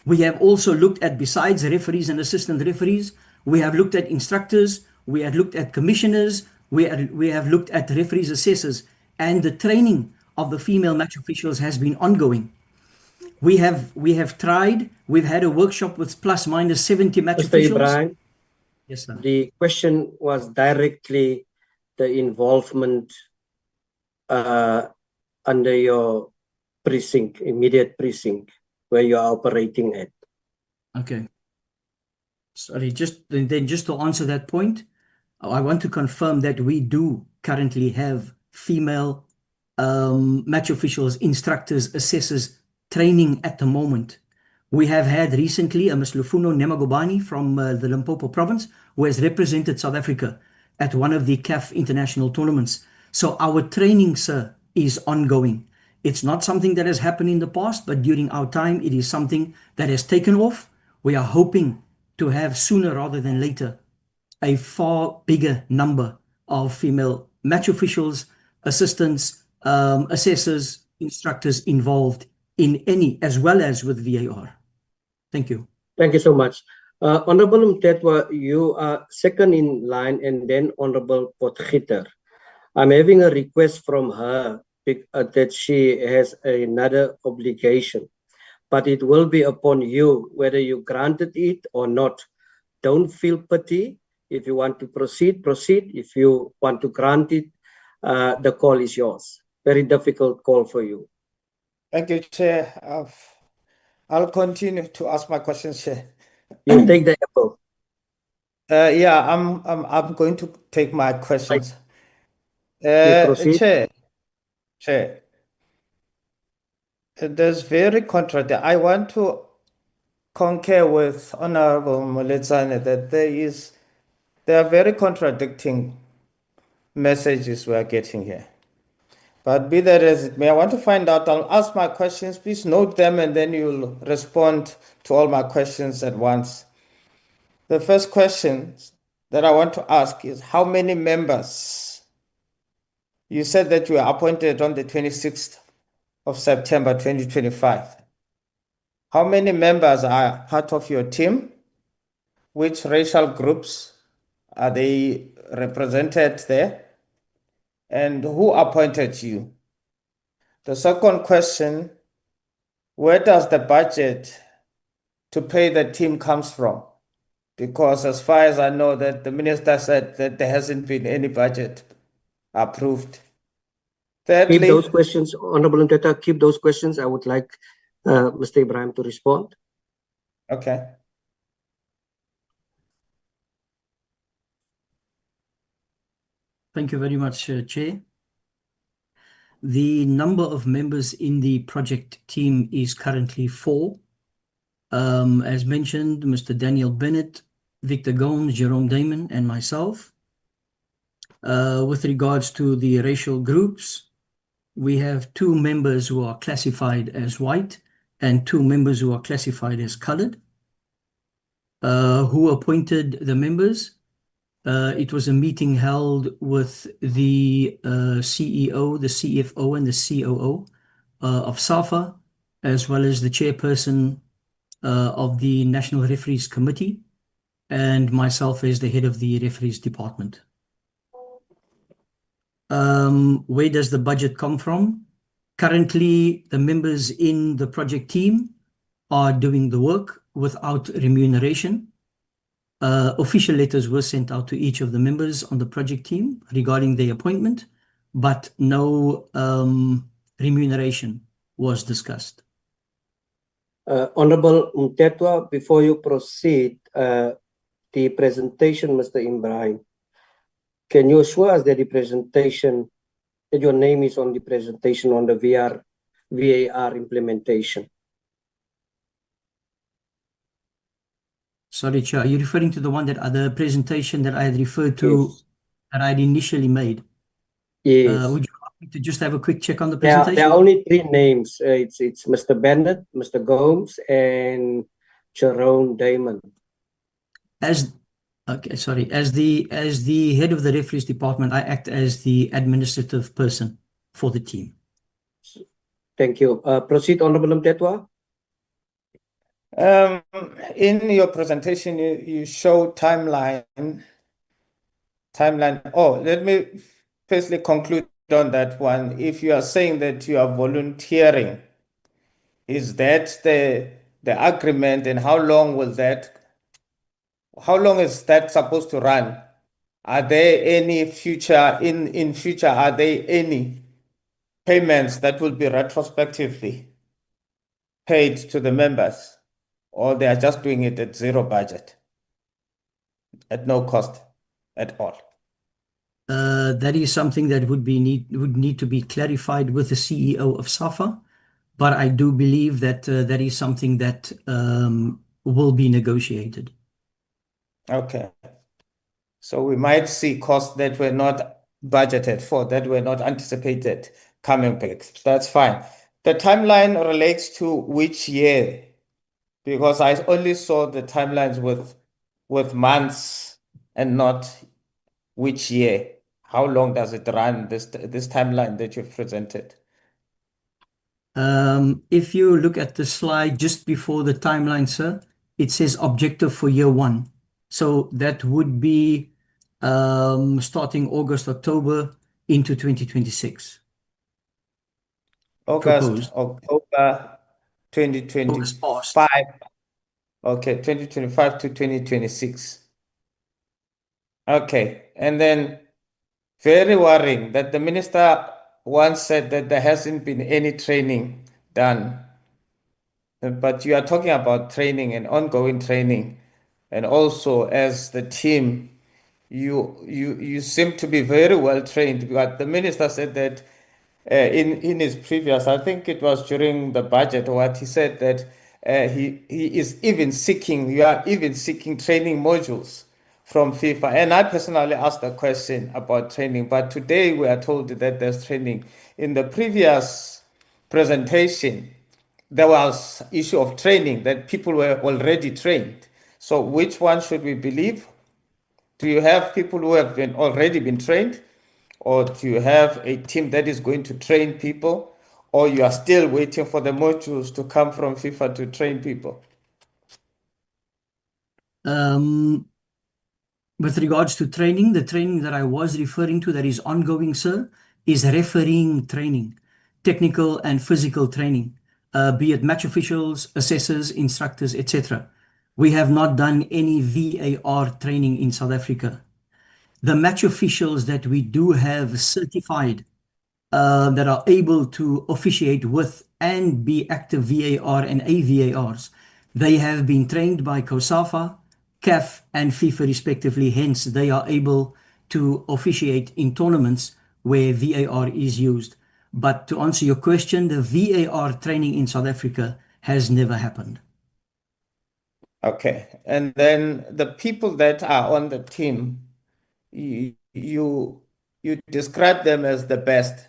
We have also looked at, besides referees and assistant referees, we have looked at instructors, we have looked at commissioners, we have looked at referees, assessors, and the training of the female match officials has been ongoing. We have tried, we've had a workshop with plus minus 70 match Mr. officials. Ibrahim, yes, sir. The question was directly the involvement under your precinct, immediate precinct, where you are operating at. Okay. Sorry, just to answer that point, I want to confirm that we do currently have female match officials, instructors, assessors training at the moment. We have had recently a Ms. Lufuno Nemagobani from the Limpopo province, who has represented South Africa at one of the CAF international tournaments. So our training, sir, is ongoing. It's not something that has happened in the past, but during our time, it is something that has taken off. We are hoping to have sooner rather than later a far bigger number of female match officials, assistants, assessors, instructors involved in any, as well as with VAR. Thank you. Thank you so much. Honorable Mtetwa, you are second in line, and then Honorable Potgieter. I'm having a request from her that she has another obligation, but it will be upon you whether you granted it or not. Don't feel pity. If you want to proceed, proceed. If you want to grant it, the call is yours. Very difficult call for you. Thank you, Chair. I'll continue to ask my questions, Chair. You take the apple. Yeah, I'm going to take my questions. proceed. Chair, there's very contradictory. I want to concur with Honorable Moletsane that there are very contradicting messages we are getting here. But be that as it may, I want to find out. I'll ask my questions. Please note them, and then you'll respond to all my questions at once. The first question that I want to ask is, how many members? You said that you were appointed on the 26th of September 2025. How many members are part of your team? Which racial groups are they represented there? And who appointed you? The second question, where does the budget to pay the team comes from? Because as far as I know, that the minister said that there hasn't been any budget approved. Thirdly, Keep those questions, Honorable Mteta, keep those questions. I would like Mr. Ibrahim to respond. Okay. Thank you very much, Chair. The number of members in the project team is currently 4. As mentioned, Mr. Daniel Bennett, Victor Gomes, Jerome Damon, and myself. With regards to the racial groups, we have 2 members who are classified as white and 2 members who are classified as colored. Who appointed the members? It was a meeting held with the CEO, the CFO, and the COO of SAFA, as well as the chairperson of the National Referees Committee, and myself as the head of the referees department. Where does the budget come from? Currently, the members in the project team are doing the work without remuneration. Official letters were sent out to each of the members on the project team regarding their appointment, but no remuneration was discussed. Honorable Mtetwa, before you proceed, the presentation, Mr. Ibrahim, can you assure us that the presentation, that your name is on the presentation on the VAR implementation? Sorry, Chair, are you referring to the one that the presentation that I had referred to, yes, that I had initially made? Yes. Would you like me to just have a quick check on the There presentation? are only 3 names. It's Mr. Bennett, Mr. Gomes, and Jerome Damon. As the head of the referees department, I act as the administrative person for the team. Thank you. Proceed, Honorable Mtetwa. In your presentation, you show timeline. Oh, let me firstly conclude on that one. If you are saying that you are volunteering, is that the agreement, and how long is that supposed to run? Are there any future, in future, are there any payments that will be retrospectively paid to the members, or they are just doing it at 0 budget, at no cost at all? That is something that would need to be clarified with the CEO of SAFA, but I do believe that that is something that will be negotiated. Okay. So we might see costs that were not budgeted for, that were not anticipated coming back. That's fine. The timeline relates to which year? Because I only saw the timelines with months and not which year. How long does it run, this timeline that you've presented? If you look at the slide just before the timeline, sir, it says objective for year 1. So that would be starting August, October into 2026. August, October 2025. Okay, 2025 to 2026. Okay, and then very worrying that the minister once said that there hasn't been any training done. But you are talking about training and ongoing training. And also as the team, you seem to be very well trained. But the minister said that in his previous, I think it was during the budget, what he said that he is even seeking, you are even seeking training modules from FIFA. And I personally asked a question about training, but today we are told that there's training. In the previous presentation, there was issue of training, that people were already trained. So which one should we believe? Do you have people who have already been trained? Or do you have a team that is going to train people? Or you are still waiting for the modules to come from FIFA to train people? With regards to training, the training that I was referring to that is ongoing, sir, is refereeing training, technical and physical training, be it match officials, assessors, instructors, etc. We have not done any VAR training in South Africa. The match officials that we do have certified that are able to officiate with and be active VAR and AVARs, they have been trained by SAFA, CAF, and FIFA respectively. Hence, they are able to officiate in tournaments where VAR is used. But to answer your question, the VAR training in South Africa has never happened. Okay. And then the people that are on the team, you describe them as the best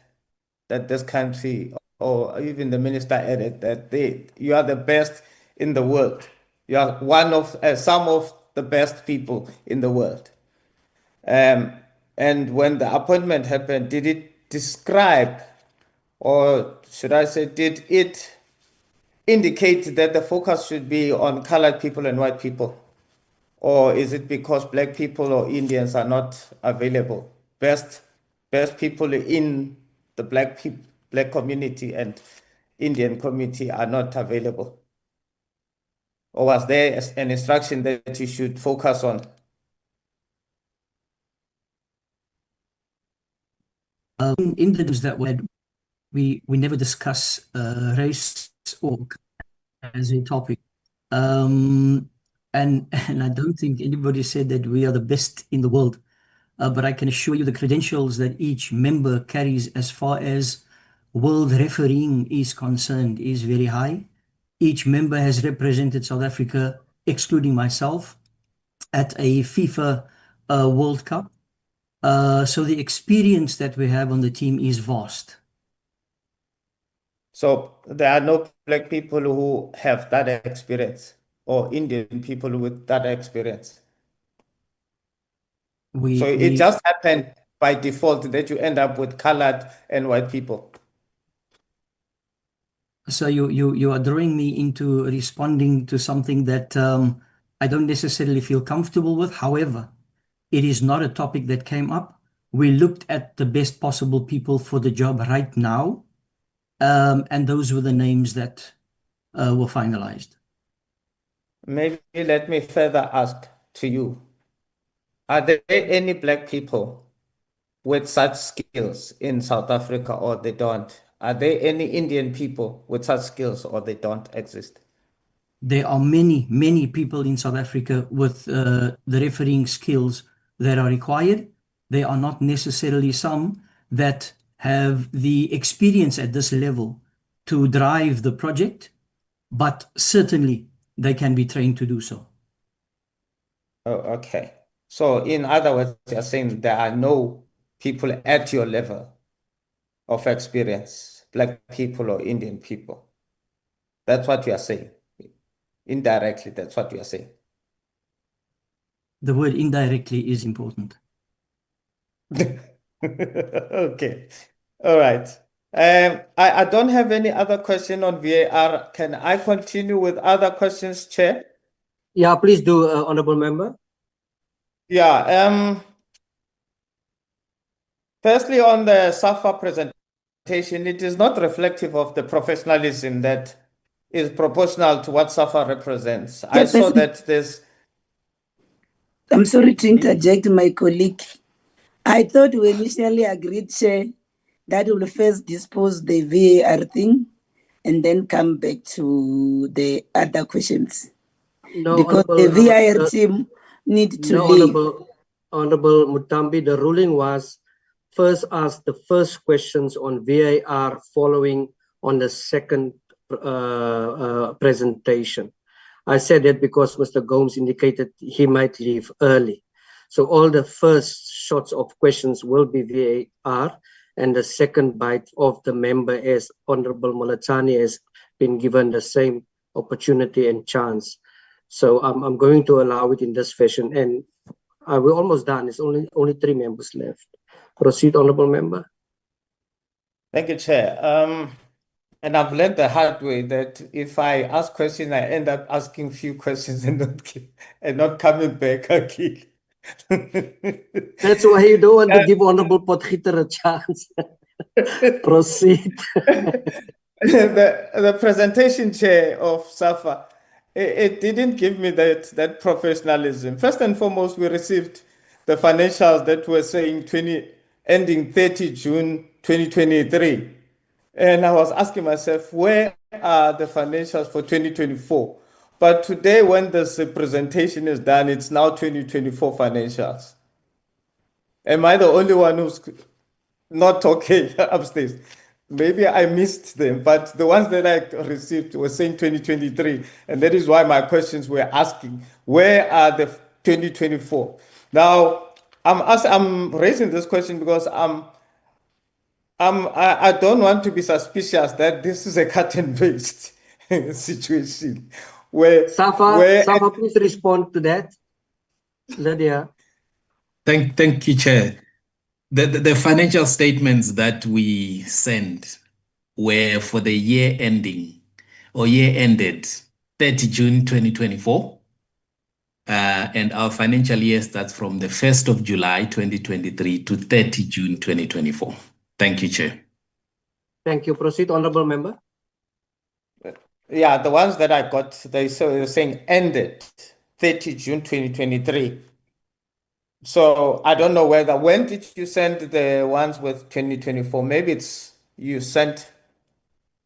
that this country, or even the minister added that you are the best in the world. You are one of some of the best people in the world. And when the appointment happened, did it describe, or should I say, did it indicate that the focus should be on colored people and white people? Or is it because black people or Indians are not available? Best people in the black community and Indian community are not available? Or was there an instruction that you should focus on? In the news that we never discuss race or as a topic. And I don't think anybody said that we are the best in the world. But I can assure you the credentials that each member carries as far as world refereeing is concerned is very high. Each member has represented South Africa, excluding myself, at a FIFA World Cup. So the experience that we have on the team is vast. So there are no black people who have that experience, or Indian people with that experience? So it just happened by default that you end up with colored and white people. So you are drawing me into responding to something that I don't necessarily feel comfortable with. However, it is not a topic that came up. We looked at the best possible people for the job right now, and those were the names that were finalized. Maybe let me further ask to you. Are there any black people with such skills in South Africa, or they don't? Are there any Indian people with such skills, or they don't exist? There are many people in South Africa with the refereeing skills that are required. There are not necessarily some that have the experience at this level to drive the project, but certainly they can be trained to do so. Oh, okay. So in other words, you're saying there are no people at your level of experience, black people or Indian people. That's what you are saying. Indirectly, that's what you are saying. The word indirectly is important. Okay. All right. I don't have any other question on VAR. Can I continue with other questions, Chair? Yeah, please do, Honorable Member. Yeah. Firstly, on the SAFA presentation, it is not reflective of the professionalism that is proportional to what SAFA represents. I saw that there's... I'm sorry to interject, my colleague. I thought we initially agreed, Chair, that we'll first dispose the VAR thing and then come back to the other questions. No, because the VAR team need to no, leave. Honorable Mutambi, the ruling was first ask the first questions on VAR following on the second presentation. I said that because Mr. Gomes indicated he might leave early. So all the first shots of questions will be VAR, and the second bite of the member, as Honorable Molatani has been given the same opportunity and chance. So I'm going to allow it in this fashion, and we're almost done. It's only 3 members left. Proceed, Honorable Member. Thank you, Chair. And I've learned the hard way that if I ask questions, I end up asking few questions and not coming back again. That's why you don't want to give Honorable Potgieter a chance. Proceed. The presentation, Chair, of SAFA, it didn't give me that professionalism. First and foremost, we received the financials that were saying ending 30 June 2023. And I was asking myself, where are the financials for 2024? But today, when this presentation is done, it's now 2024 financials. Am I the only one who's not okay upstairs? Maybe I missed them, but the ones that I received were saying 2023. And that is why my questions were asking, where are the 2024? Now, I'm raising this question because I don't want to be suspicious that this is a cut and paste situation. SAFA, please respond to that. Lydia. Thank you, Chair. The financial statements that we sent were for the year ending or year ended 30 June 2024. And our financial year starts from the 1st of July 2023 to 30 June 2024. Thank you, Chair. Thank you. Proceed, Honorable Member. Yeah, the ones that I got, they're saying ended 30 June 2023. So I don't know when did you send the ones with 2024? Maybe it's you sent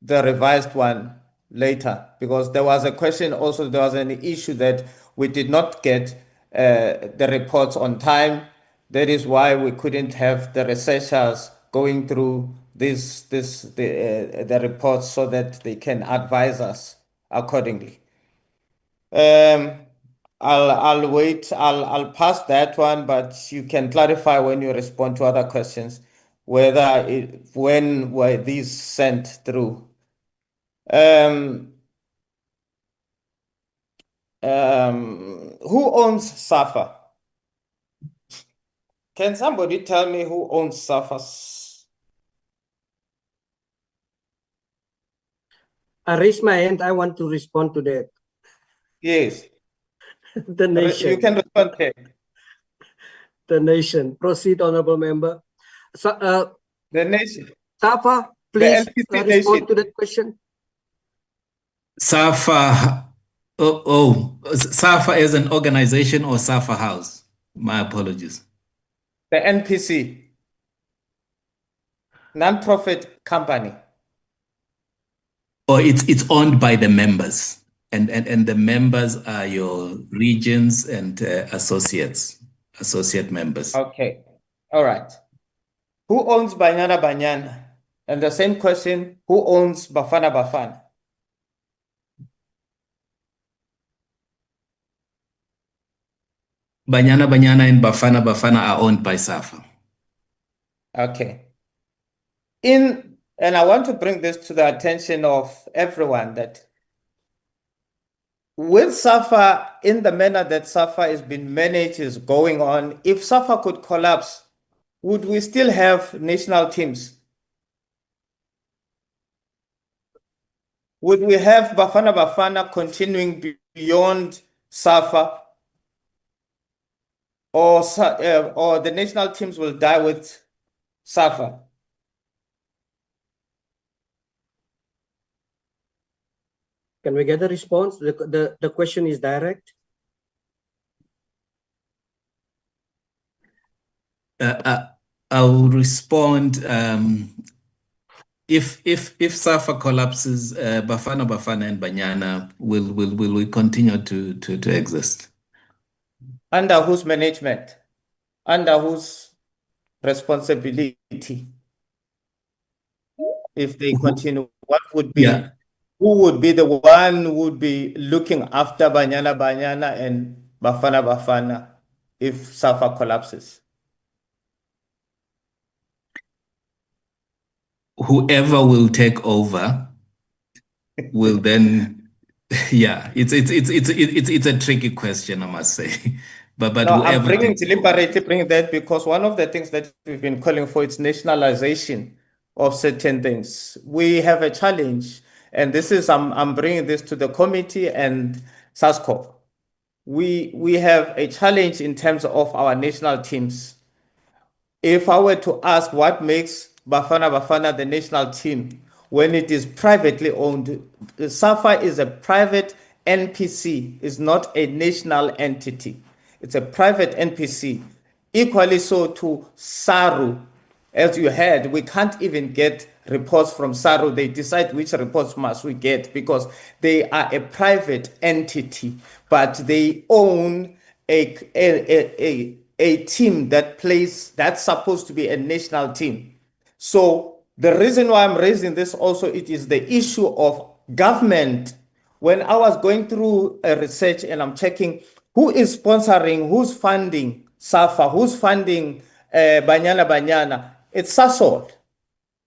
the revised one later, because there was a question also, there was an issue that we did not get the reports on time. That is why we couldn't have the researchers going through the reports so that they can advise us accordingly. I'll wait. I'll pass that one, but you can clarify when you respond to other questions when were these sent through. Who owns SAFA? Can somebody tell me who owns SAFA? I raised my hand. I want to respond to that. Yes. The nation. You can respond here. The nation. Proceed, Honorable Member. So, the nation. SAFA, please respond to that question. SAFA, SAFA as an organization or SAFA House? My apologies. The NPC, non-profit company. Or it's owned by the members, and the members are your regions and associate members. Okay, all right. Who owns Banyana Banyana? And the same question, who owns Bafana Bafana? Banyana Banyana and Bafana Bafana are owned by SAFA. Okay. And I want to bring this to the attention of everyone that with SAFA, in the manner that SAFA has been managed is going on, if SAFA could collapse, would we still have national teams? Would we have Bafana Bafana continuing beyond SAFA? Or the national teams will die with SAFA? Can we get a response? The question is direct. I'll respond. If SAFA collapses, Bafana and Banyana will we continue to exist? Under whose management? Under whose responsibility? If they continue, what would be? Yeah. Who would be the one who would be looking after Banyana and Bafana if SAFA collapses? Whoever will take over will then, yeah, it's a tricky question, I must say. But no, I'm whoever deliberately bringing that because one of the things that we've been calling for is nationalization of certain things. We have a challenge, and this is I'm bringing this to the committee and SASCO. We have a challenge in terms of our national teams. If I were to ask what makes Bafana the national team when it is privately owned, SAFA is a private NPC, is not a national entity. It's a private NPC. Equally so to SARU. As you heard, we can't even get reports from SARU. They decide which reports must we get because they are a private entity, but they own a team that's supposed to be a national team. So the reason why I'm raising this also, it is the issue of government. When I was going through a research and I'm checking who is sponsoring, who's funding SAFA, who's funding Banyana, it's SASOL.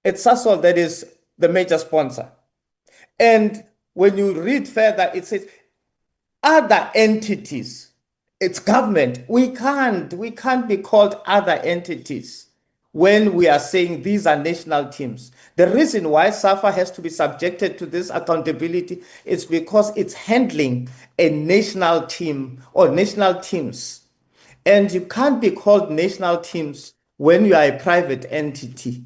It's SASOL that is the major sponsor. And when you read further, it says other entities. It's government. We can't be called other entities when we are saying these are national teams. The reason why SAFA has to be subjected to this accountability is because it's handling a national team or national teams. And you can't be called national teams when you are a private entity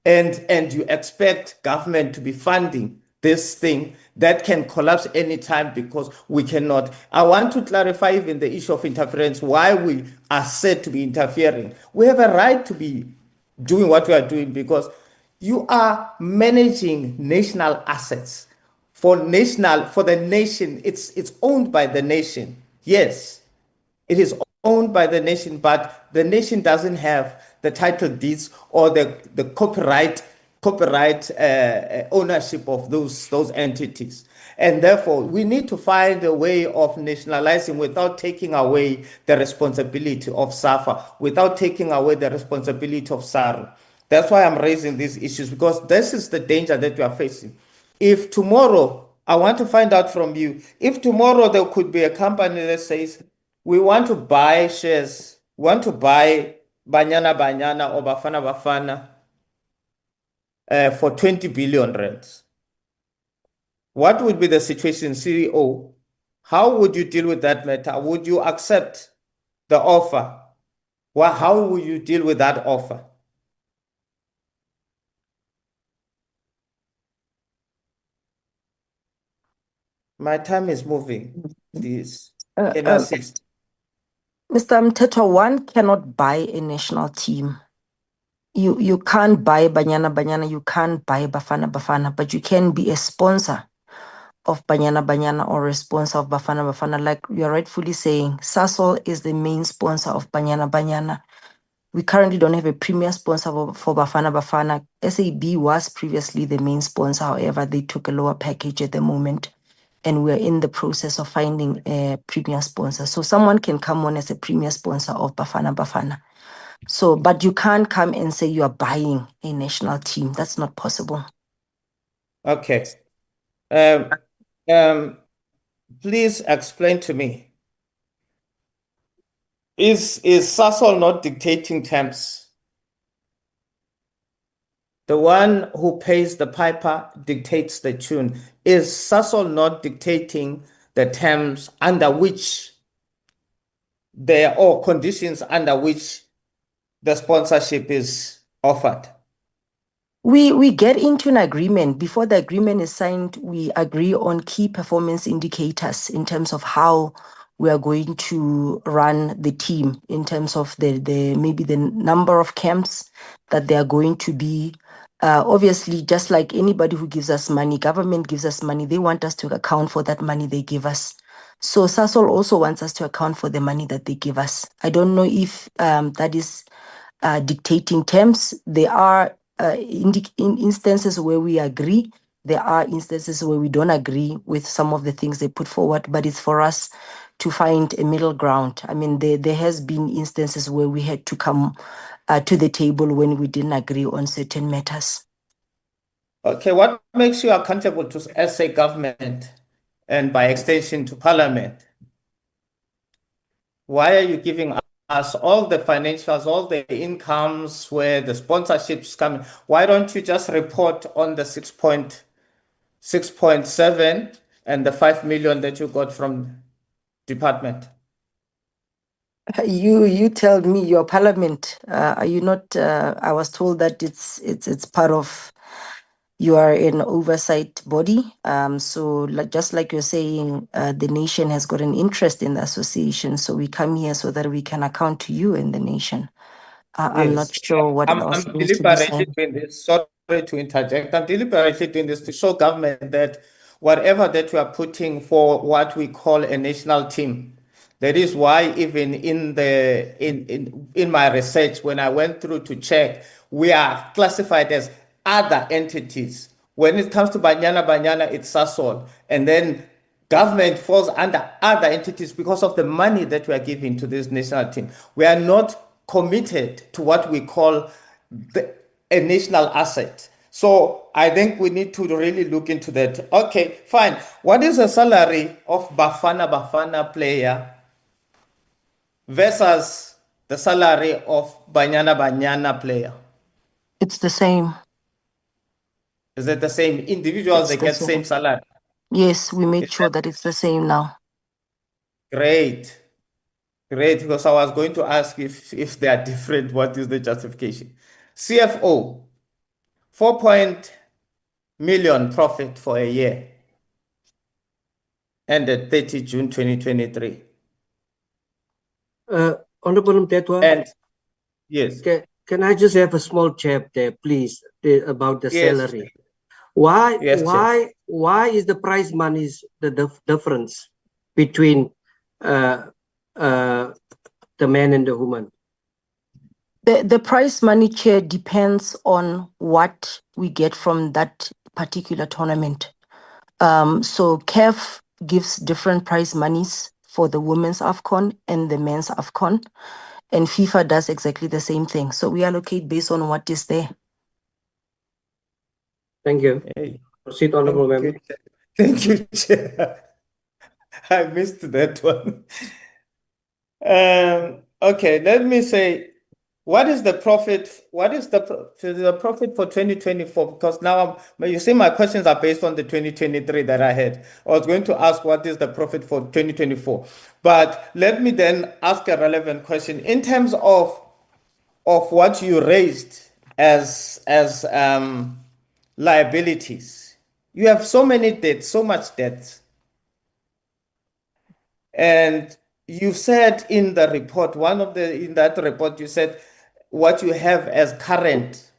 and you expect government to be funding this thing that can collapse anytime because we cannot. I want to clarify even the issue of interference, why we are said to be interfering. We have a right to be doing what we are doing because you are managing national assets for the nation. It's owned by the nation. Yes, it is owned by the nation, but the nation doesn't have the title deeds or the copyright ownership of those entities. And therefore, we need to find a way of nationalizing without taking away the responsibility of SAFA, without taking away the responsibility of SARU. That's why I'm raising these issues, because this is the danger that we are facing. If tomorrow, I want to find out from you, if tomorrow there could be a company that says, we want to buy shares, want to buy Banyana or Bafana for 20 billion rands. What would be the situation, CEO? How would you deal with that matter? Would you accept the offer? Well, how would you deal with that offer? My time is moving. Please, can you assist? Mr. Mteto, one cannot buy a national team. You can't buy Banyana, you can't buy Bafana, but you can be a sponsor of Banyana or a sponsor of Bafana. Like you're rightfully saying, SASOL is the main sponsor of Banyana. We currently don't have a premier sponsor for Bafana. SAB was previously the main sponsor. However, they took a lower package at the moment. And we're in the process of finding a premier sponsor. So someone can come on as a premier sponsor of Bafana. So, but you can't come and say you are buying a national team. That's not possible. Okay. Please explain to me. Is SASOL not dictating terms? The one who pays the piper dictates the tune. Is SASOL not dictating the terms under which or conditions under which the sponsorship is offered? We get into an agreement. Before the agreement is signed, we agree on key performance indicators in terms of how we are going to run the team in terms of the maybe the number of camps that they are going to be. Obviously, just like anybody who gives us money, government gives us money, they want us to account for that money they give us. So SASOL also wants us to account for the money that they give us. I don't know if that is dictating terms. There are in instances where we agree. There are instances where we don't agree with some of the things they put forward, but it's for us to find a middle ground. I mean, there has been instances where we had to come to the table when we didn't agree on certain matters. Okay, what makes you accountable to SA government and by extension to Parliament? Why are you giving us all the financials, all the incomes, where the sponsorships come? Why don't you just report on the 6.7 and the 5 million that you got from department? You tell me, your Parliament. Are you not? I was told that it's part of. You are an oversight body. So just like you're saying, the nation has got an interest in the association. So we come here so that we can account to you and the nation. I'm not sure what else I'm needs to be deliberately said. doing this. Sorry to interject. I'm deliberately doing this to show government that whatever that we are putting for what we call a national team, that is why even in my research, when I went through to check, we are classified as other entities. When it comes to Banyana, it's SASOL. And then government falls under other entities because of the money that we are giving to this national team. We are not committed to what we call a national asset. So I think we need to really look into that. Okay, fine. What is the salary of Bafana player versus the salary of Banyana player? It's the same. Is it the same? Individuals, It's they the get same salary. Yes, we made sure that it's the same now. Great. Great, because I was going to ask if they are different, what is the justification? CFO, 4 million profit for a year, ended 30 June 2023. Honorable Mtetwa, And yes. Can I just have a small chat there, please, about the Yes. salary? Why Yes, Chair. why is the prize monies the difference between the man and the woman? The prize money, Chair, depends on what we get from that particular tournament. So CAF gives different prize monies for the women's AFCON and the men's AFCON, and FIFA does exactly the same thing. So we allocate based on what is there. Thank you. Hey. Proceed, Honorable Member. Thank you, Chair. I missed that one. Okay, let me say, what is the profit? What is the profit for 2024? Because now you see my questions are based on the 2023 that I had. I was going to ask what is the profit for 2024, but let me then ask a relevant question in terms of what you raised as liabilities. You have so many debts, so much debt, and you said in the report, in that report, you said what you have as current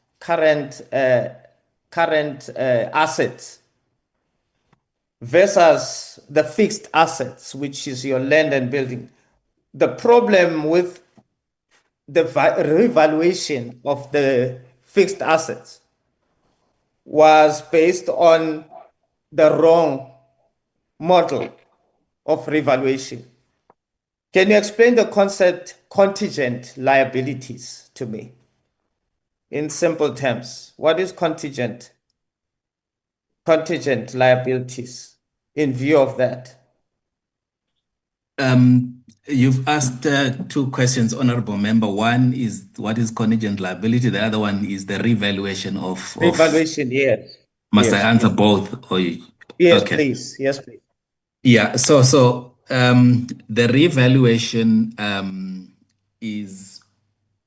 assets versus the fixed assets, which is your land and building. The problem with the revaluation of the fixed assets was based on the wrong model of revaluation. Can you explain the concept contingent liabilities to me in simple terms? What is contingent liabilities in view of that? You've asked two questions, Honorable Member. One is what is contingent liability? The other one is the revaluation of revaluation, yes. Must yes, I answer yes. both? Or Yes, okay. please. Yes, please. Yeah, so the revaluation is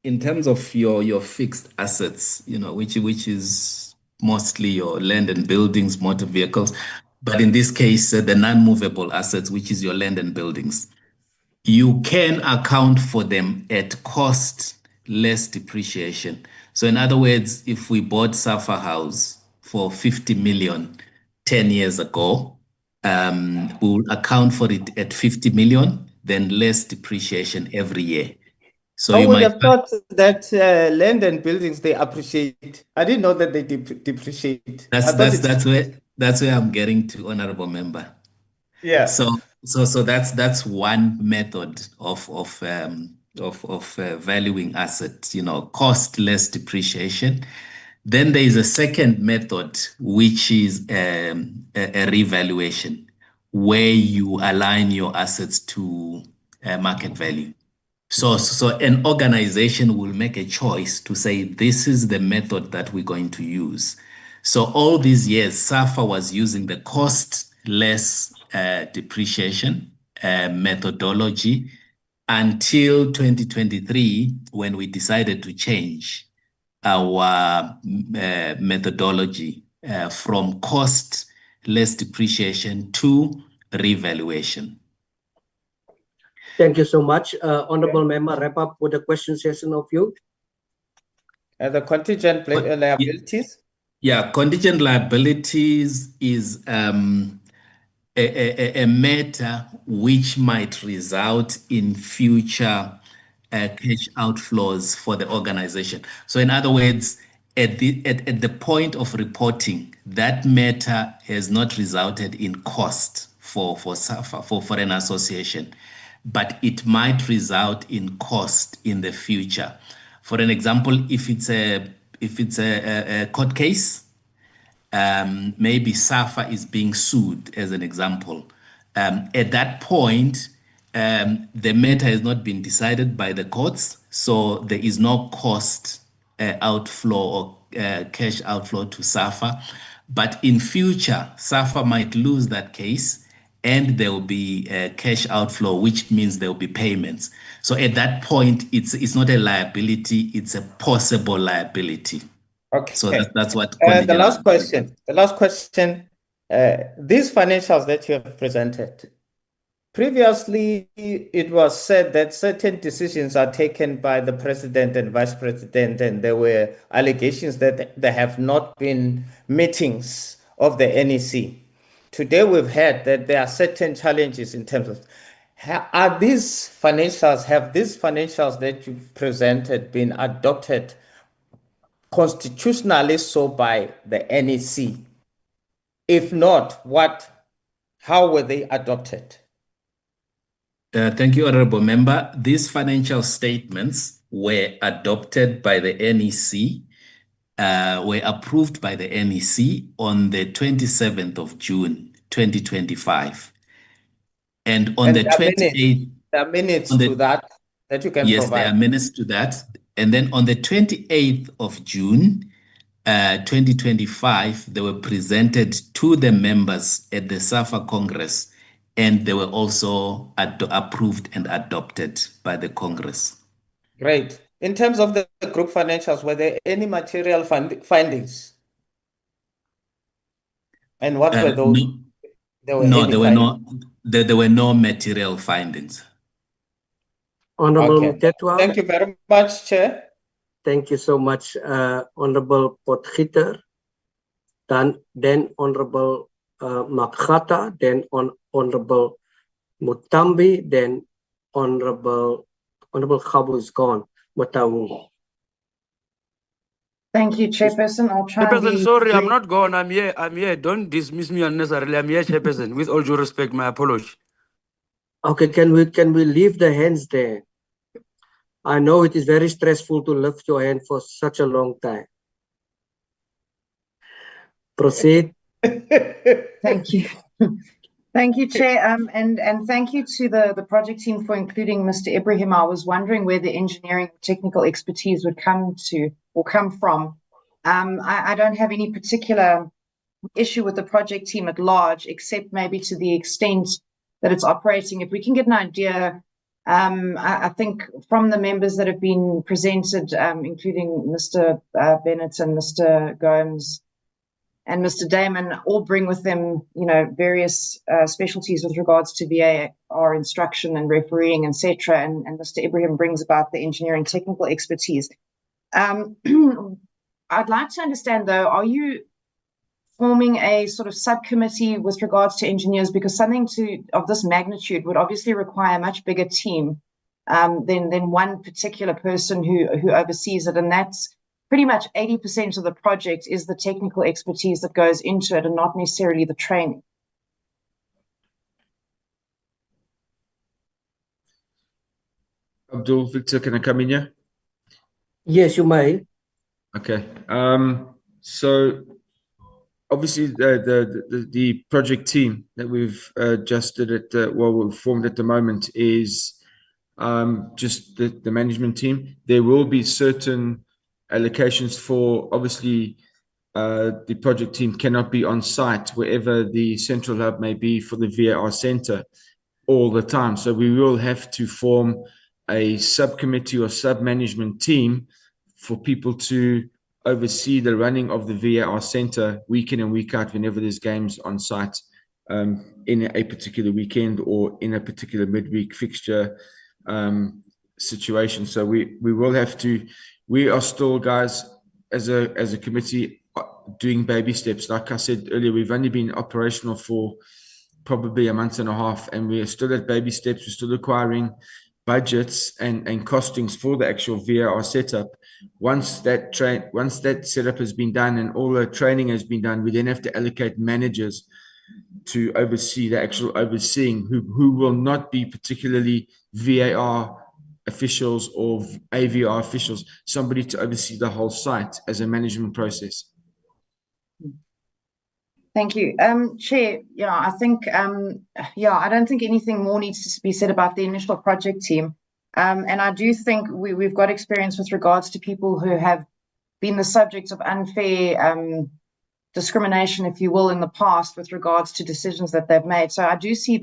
in terms of your fixed assets, which is mostly your land and buildings, motor vehicles, but in this case, the non-movable assets, which is your land and buildings. you can account for them at cost less depreciation. So in other words, if we bought SAFA House for 50 million 10 years ago, we'll account for it at 50 million, then less depreciation every year. So I you would might have thought that land and buildings, they appreciate. I didn't know that they depreciate. I thought that's where I'm getting to, Honorable Member. Yeah. So that's one method of valuing assets, cost less depreciation. Then there is a second method, which is a revaluation, where you align your assets to market value. So an organization will make a choice to say, this is the method that we're going to use. So all these years, SAFA was using the cost less depreciation methodology until 2023, when we decided to change our methodology from cost less depreciation to revaluation. Thank you so much. Honorable Member, wrap up with the question session of you. The contingent liabilities? Yeah, contingent liabilities is a matter which might result in future cash outflows for the organization. So in other words, at the point of reporting, that matter has not resulted in cost for SAFA, for an association, but it might result in cost in the future. For an example, if it's a court case, maybe SAFA is being sued, as an example. At that point, the matter has not been decided by the courts, so there is no cost outflow or cash outflow to SAFA. But in future, SAFA might lose that case, and there will be a cash outflow, which means there will be payments. So at that point, it's not a liability, it's a possible liability. Okay. So that's what the last question. These financials that you have presented, previously it was said that certain decisions are taken by the president and vice president, and there were allegations that there have not been meetings of the NEC. Today we've heard that there are certain challenges in terms of have these financials that you've presented been adopted constitutionally so by the NEC? If not, how were they adopted? Thank you, Honorable Member. These financial statements were adopted by the NEC, were approved by the NEC on the 27th of June, 2025. And on the 28th... There are minutes to that you can provide. Yes, there are minutes to that. And then on the 28th of June, 2025, they were presented to the members at the SAFA Congress, and they were also approved and adopted by the Congress. Great. In terms of the group financials, were there any material findings? And what were those? There were no material findings. Honorable Ketwa. Thank you very much, Chair. Thank you so much, Honorable Potgieter. Then Honorable Makgata, then Honorable Mutambi, then Honorable Khabu is gone. Matawu. Thank you, Chairperson. I'll try. Chairperson, sorry, I'm not gone. I'm here. Don't dismiss me unnecessarily. I'm here, Chairperson. With all due respect, my apology. Okay, can we leave the hands there? I know it is very stressful to lift your hand for such a long time. Proceed. Thank you. Thank you, Chair. And thank you to the project team for including Mr. Ibrahim. I was wondering where the engineering technical expertise would come from. I don't have any particular issue with the project team at large, except maybe to the extent that it's operating. If we can get an idea, I think from the members that have been presented, including Mr. Bennett and Mr. Gomes and Mr. Damon all bring with them, various specialties with regards to VAR instruction and refereeing, etc. And Mr. Ibrahim brings about the engineering technical expertise. I'd like to understand, though, are you forming a sort of subcommittee with regards to engineers? Because something of this magnitude would obviously require a much bigger team than one particular person who oversees it, and that's pretty much 80% of the project is the technical expertise that goes into it and not necessarily the training. Abdul, Victor, can I come in here? Yes, you may. Okay. So obviously the project team that we've adjusted we've formed at the moment is just the management team. There will be certain allocations for, obviously, the project team cannot be on site wherever the central hub may be for the VAR center all the time. So we will have to form a subcommittee or sub-management team for people to oversee the running of the VAR center week in and week out whenever there's games on site in a particular weekend or in a particular midweek fixture situation. So we will have to, we are still, guys, as a committee, doing baby steps. Like I said earlier, we've only been operational for probably a month and a half, and we are still at baby steps. We're still acquiring budgets and costings for the actual VAR setup. Once that setup has been done and all the training has been done, we then have to allocate managers to oversee the actual overseeing, who will not be particularly VAR officials or AVR officials, somebody to oversee the whole site as a management process. Thank you. Chair, I think, I don't think anything more needs to be said about the initial project team. And I do think we've got experience with regards to people who have been the subject of unfair discrimination, if you will, in the past with regards to decisions that they've made. So I do see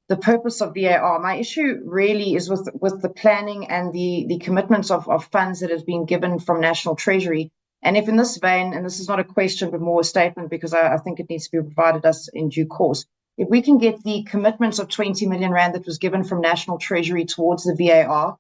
the purpose of VAR. My issue really is with the planning and the commitments of funds that has been given from National Treasury. And if in this vein, and this is not a question but more a statement, because I think it needs to be provided us in due course, if we can get the commitments of 20 million rand that was given from National Treasury towards the VAR,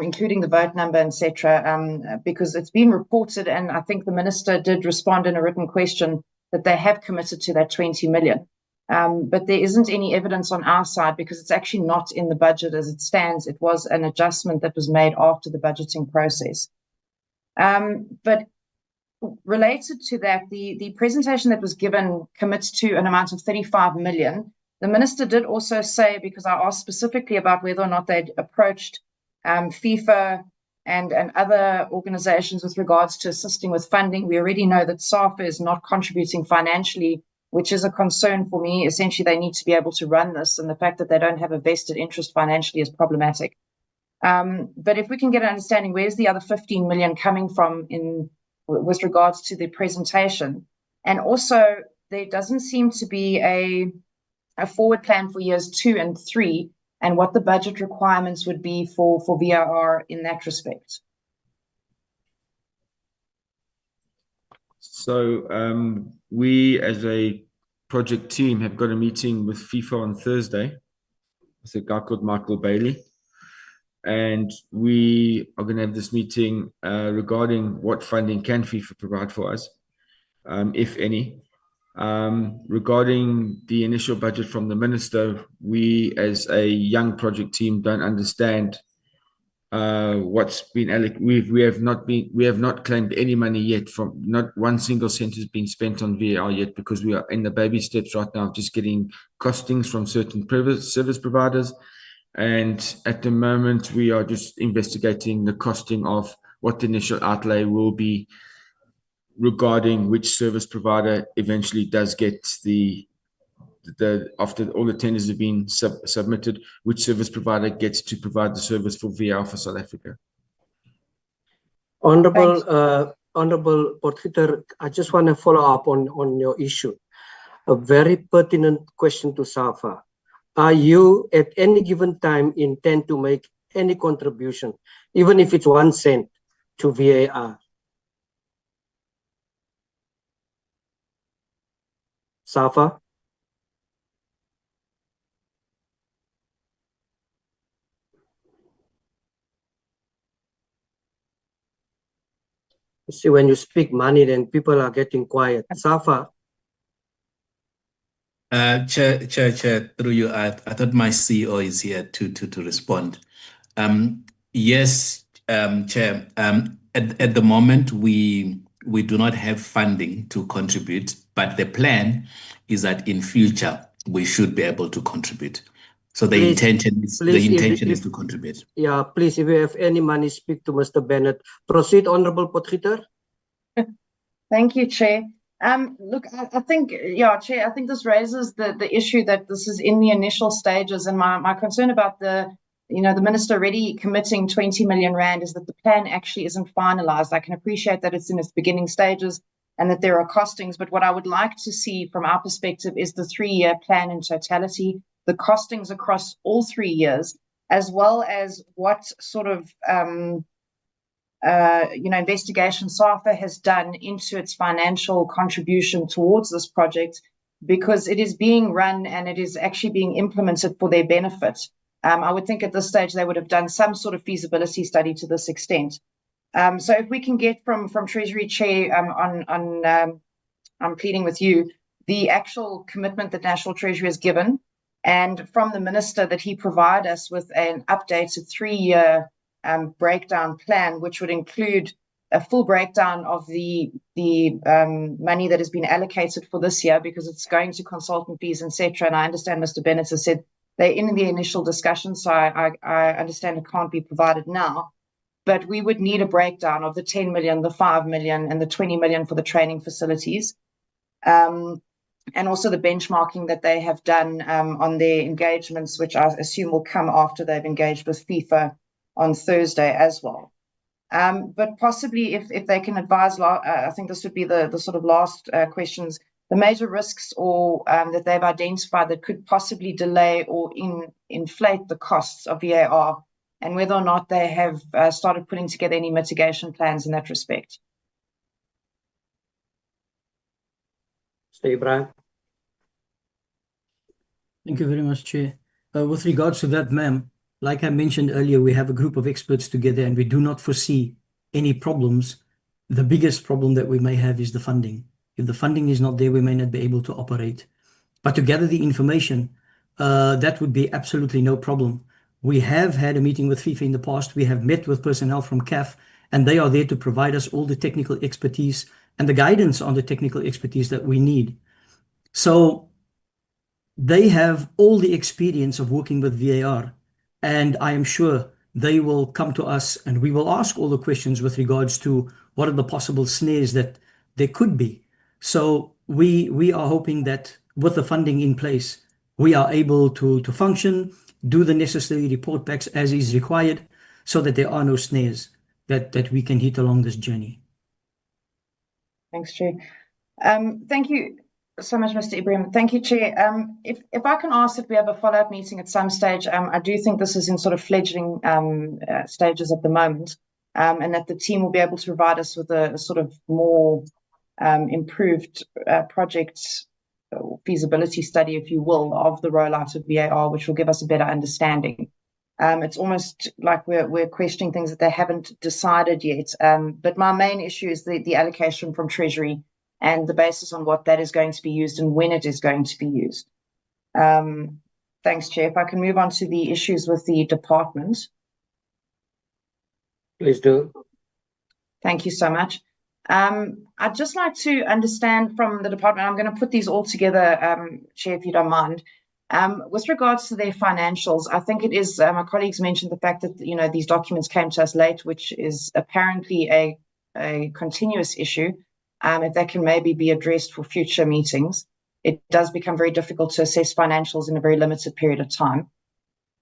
including the vote number, etc., because it's been reported, and I think the minister did respond in a written question that they have committed to that 20 million. But there isn't any evidence on our side because it's actually not in the budget as it stands. It was an adjustment that was made after the budgeting process. But related to that, the presentation that was given commits to an amount of 35 million. The minister did also say, because I asked specifically about whether or not they'd approached FIFA and other organizations with regards to assisting with funding. We already know that SAFA is not contributing financially, which is a concern for me. Essentially, they need to be able to run this, and the fact that they don't have a vested interest financially is problematic. But if we can get an understanding, where's the other 15 million coming from with regards to the presentation? And also, there doesn't seem to be a forward plan for years 2 and 3 and what the budget requirements would be for VAR in that respect. So we as a project team have got a meeting with FIFA on Thursday with a guy called Michael Bailey. And we are going to have this meeting regarding what funding can FIFA provide for us, if any. Regarding the initial budget from the minister, we as a young project team don't understand what's been allocated. We have not claimed any money yet. From not one single cent has been spent on VAR yet, because we are in the baby steps right now, just getting costings from certain service providers. And at the moment, we are just investigating the costing of what the initial outlay will be regarding which service provider eventually does get after all the tenders have been submitted, which service provider gets to provide the service for VAR for South Africa. Honorable Potgieter, I just want to follow up on your issue. A very pertinent question to SAFA. Are you at any given time intend to make any contribution, even if it's 1 cent, to VAR? SAFA. You see, when you speak money, then people are getting quiet. SAFA. Chair, through you, I thought my CEO is here to respond. Yes, Chair. At the moment, we do not have funding to contribute, but the plan is that in future we should be able to contribute. So the intention is to contribute. Yeah, please, if you have any money, speak to Mr. Bennett. Proceed, Honorable Potgieter. Thank you, Chair. Look, I think, yeah, Chair, I think this raises the issue that this is in the initial stages, and my concern about the minister already committing 20 million rand is that the plan actually isn't finalized. I can appreciate that it's in its beginning stages and that there are costings, but what I would like to see from our perspective is the 3-year plan in totality, the costings across all 3 years, as well as what sort of investigation SAFA has done into its financial contribution towards this project, because it is being run and it is actually being implemented for their benefit. I would think at this stage they would have done some sort of feasibility study to this extent. So if we can get from Treasury Chair I'm pleading with you, the actual commitment that National Treasury has given, and from the Minister that he provide us with an updated 3-year breakdown plan, which would include a full breakdown of the money that has been allocated for this year, because it's going to consultant fees, etc. And I understand Mr. Bennett has said they're in the initial discussion, so I understand it can't be provided now. But we would need a breakdown of the 10 million, the 5 million, and the 20 million for the training facilities. And also the benchmarking that they have done on their engagements, which I assume will come after they've engaged with FIFA on Thursday as well. But possibly if they can advise, I think this would be the sort of last questions, the major risks or that they've identified that could possibly delay or inflate the costs of VAR, and whether or not they have started putting together any mitigation plans in that respect. Mr. Ibrahim. Thank you very much, Chair. With regards to that, ma'am, like I mentioned earlier, we have a group of experts together and we do not foresee any problems. The biggest problem that we may have is the funding. If the funding is not there, we may not be able to operate. But to gather the information, that would be absolutely no problem. We have had a meeting with FIFA in the past. We have met with personnel from CAF, and they are there to provide us all the technical expertise and the guidance on the technical expertise that we need. So they have all the experience of working with VAR, and I am sure they will come to us and we will ask all the questions with regards to what are the possible snares that there could be. So we are hoping that with the funding in place, we are able to function, do the necessary report backs as is required, so that there are no snares that we can hit along this journey. Thanks, Chair. Thank you so much, Mr. Ibrahim. Thank you, Chair. If I can ask that we have a follow-up meeting at some stage, I do think this is in sort of fledgling stages at the moment, and that the team will be able to provide us with a sort of more improved project feasibility study, if you will, of the rollout of VAR, which will give us a better understanding. It's almost like we're questioning things that they haven't decided yet. But my main issue is the allocation from Treasury and the basis on what that is going to be used and when it is going to be used. Thanks, Chair. If I can move on to the issues with the department. Please do. Thank you so much. I'd just like to understand from the department, I'm going to put these all together, Chair, if you don't mind. With regards to their financials, I think it is, my colleagues mentioned the fact that, these documents came to us late, which is apparently a continuous issue. If that can maybe be addressed for future meetings, it does become very difficult to assess financials in a very limited period of time.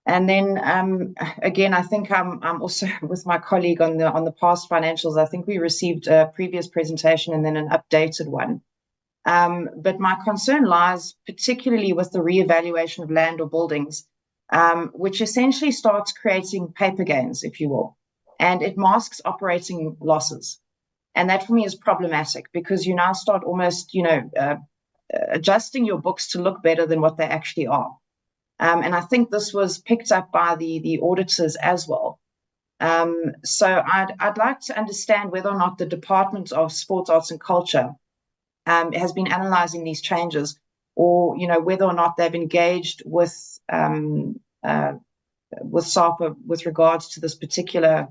And then, again, I think I'm also with my colleague on the past financials. I think we received a previous presentation and then an updated one. But my concern lies particularly with the reevaluation of land or buildings, which essentially starts creating paper gains, if you will, and it masks operating losses. And that for me is problematic, because you now start almost, adjusting your books to look better than what they actually are. And I think this was picked up by the auditors as well. So I'd like to understand whether or not the Department of Sports, Arts and Culture has been analysing these changes, or whether or not they've engaged with SAFA with regards to this particular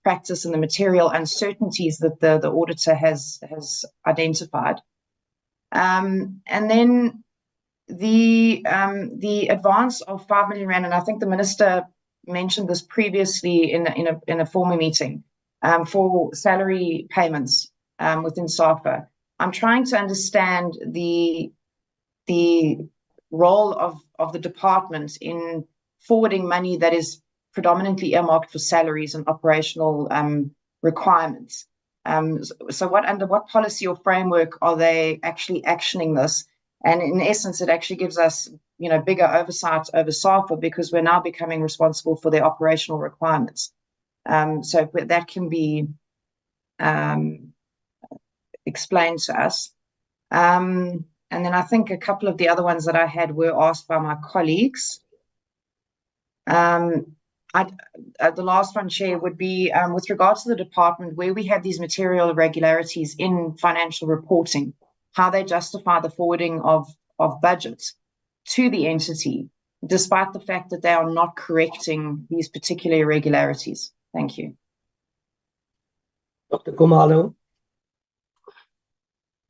practice and the material uncertainties that the auditor has identified. And then the advance of 5 million rand, and I think the minister mentioned this previously in a former meeting, for salary payments within SAFA. I'm trying to understand the role of the department in forwarding money that is predominantly earmarked for salaries and operational requirements. So under what policy or framework are they actually actioning this? And in essence, it actually gives us, bigger oversight over SAFA, because we're now becoming responsible for their operational requirements. So that can be explained to us. And then I think a couple of the other ones that I had were asked by my colleagues. The last one, Chair, would be with regards to the department where we have these material irregularities in financial reporting, how they justify the forwarding of budgets to the entity, despite the fact that they are not correcting these particular irregularities. Thank you. Dr. Khumalo.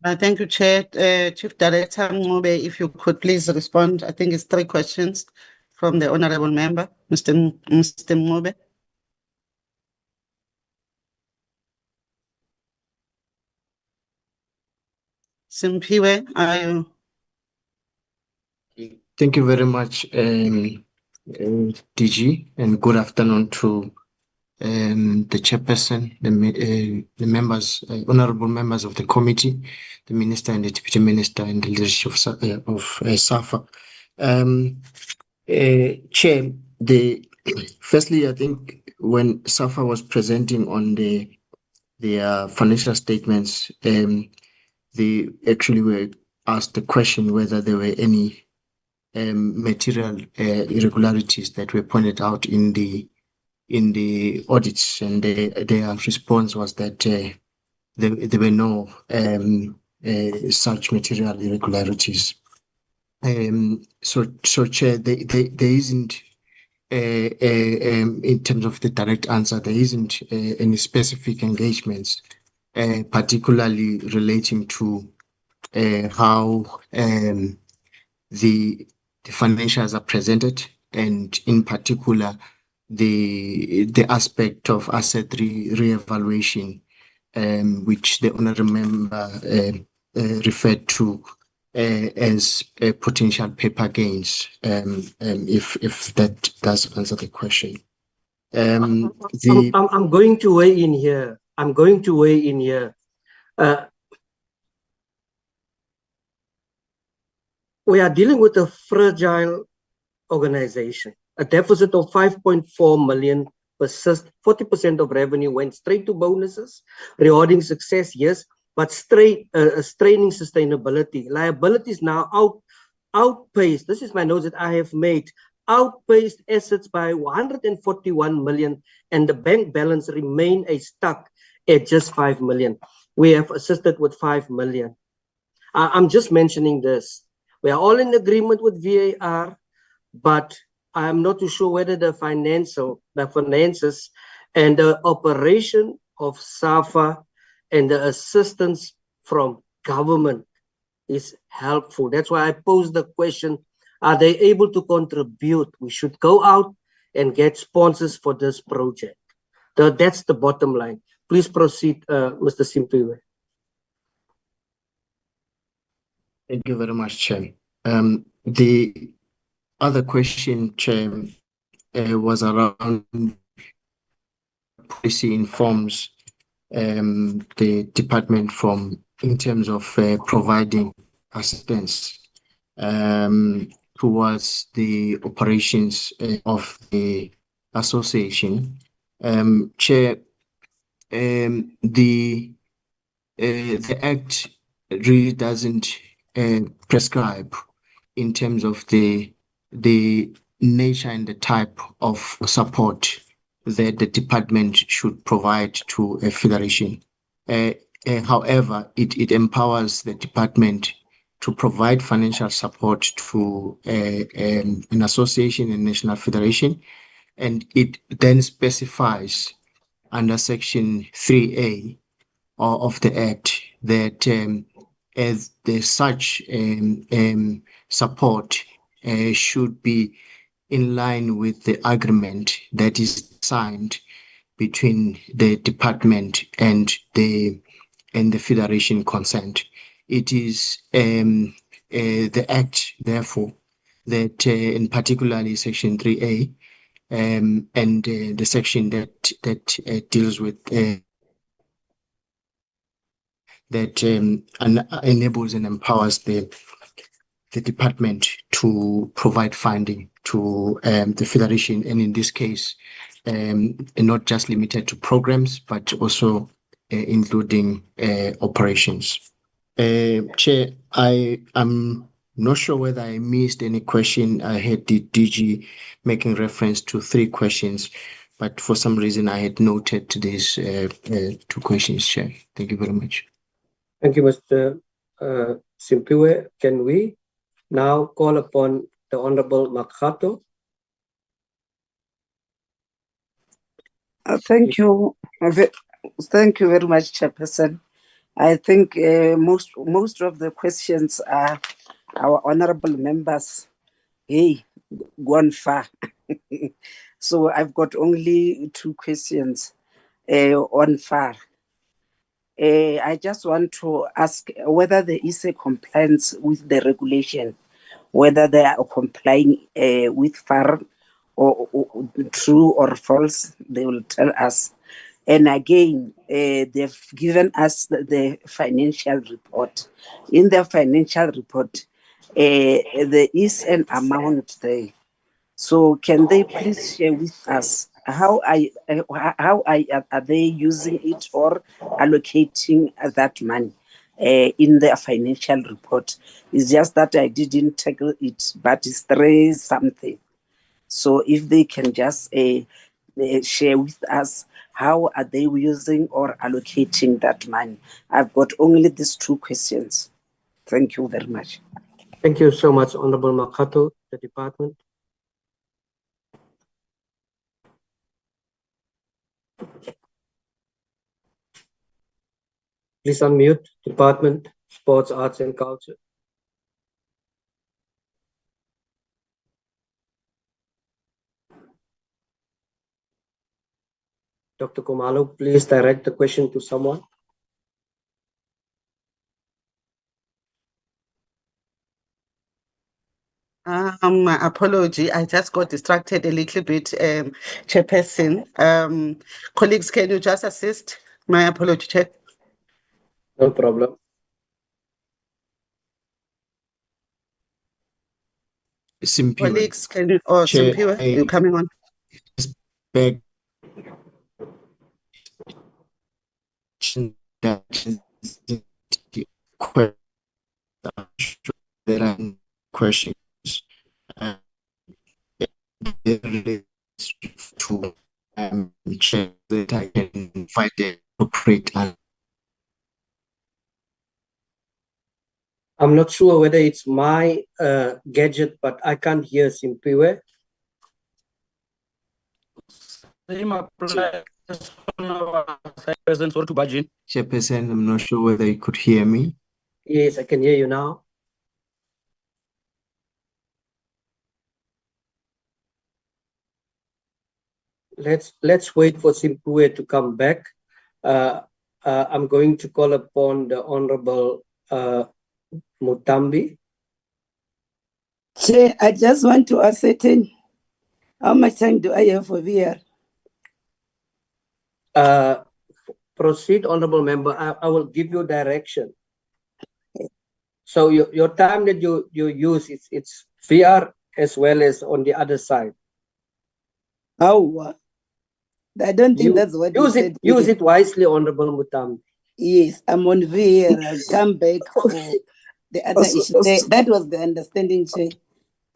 Thank you, Chair. Chief Director Ncube, if you could please respond. I think it's 3 questions from the Honourable Member, Mr. Ncube. Simpiwe, are you? Thank you very much, DG, and good afternoon to the chairperson, the members, honourable members of the committee, the minister and the deputy minister, and the leadership of SAFA. Chair, firstly, I think when SAFA was presenting on their financial statements, they actually were asked the question whether there were any material irregularities that were pointed out in the audits, and their response was that there were no such material irregularities. So Chair, there isn't in terms of the direct answer, there isn't any specific engagements, particularly relating to how the financials are presented, and in particular the aspect of asset re-evaluation, which the honourable member referred to as potential paper gains, if that does answer the question. I'm going to weigh in here. We are dealing with a fragile organization. A deficit of 5.4 million persists. 40% of revenue went straight to bonuses, rewarding success, yes, but straining sustainability. Liabilities now outpaced, this is my notes that I have made, outpaced assets by 141 million, and the bank balance remained stuck at just 5 million. We have assisted with 5 million. I'm just mentioning this. We are all in agreement with VAR, but I'm not too sure whether the finances and the operation of SAFA and the assistance from government is helpful. That's why I posed the question, are they able to contribute? We should go out and get sponsors for this project. That's the bottom line. Please proceed, Mr. Simpiwe. Thank you very much, Chair. The other question, Chair, was around policy informs the department in terms of providing assistance towards the operations of the association. Chair, the Act really doesn't prescribe in terms of the nature and the type of support that the department should provide to a federation. However, it empowers the department to provide financial support to an association and national federation, and it then specifies under Section 3A of the Act that as the such support should be in line with the agreement that is signed between the department and the federation concerned. It is the Act, therefore, that in particularly Section 3A and the section that deals with that enables and empowers the department to provide funding to the federation, and in this case, not just limited to programs, but also including operations. Chair, I am not sure whether I missed any question. I had the DG making reference to 3 questions, but for some reason I had noted these 2 questions, Chair. Thank you very much. Thank you, Mr. Simpiwe. Can we now call upon the Honorable Makato? Thank you. Thank you very much, Chairperson. I think most of the questions are our honorable members. Hey, gone far. So I've got only 2 questions on FAR. I just want to ask whether there is a compliance with the regulation, whether they are complying with FAR or true or false, they will tell us. And again, they've given us the financial report. In the financial report, there is an amount there. So can they please share with us how are they using it or allocating that money in their financial report? It's just that I didn't tackle it, but it's 3 something. So if they can just share with us how are they using or allocating that money? I've got only these 2 questions. Thank you very much. Thank you so much, Honorable Makato, the department. Please unmute, Department, Sports, Arts and Culture. Dr. Kumalo, please direct the question to someone. My apology, I just got distracted a little bit, Chairperson. Colleagues, can you just assist? My apology, Chair. No problem. Simpiwe. Colleagues, can you, or Simpiwe, you coming on? Back. There are questions to check that I can find the appropriate. I'm not sure whether it's my gadget, but I can't hear Simpiwe. Same applies on our present to budget. Chairperson, I'm not sure whether you could hear me. Yes, I can hear you now. Let's wait for Simpiwe to come back. I'm going to call upon the Honorable Mutambi. Chair, I just want to ascertain how much time do I have for VR? Proceed, Honorable Member. I will give you direction. So your time that you use, it's VR as well as on the other side. Oh, I don't think that's what you said. Use it wisely, Honorable Mutambi. Yes, I'm on VR. I'll come back for the other issue. That was the understanding, Chair.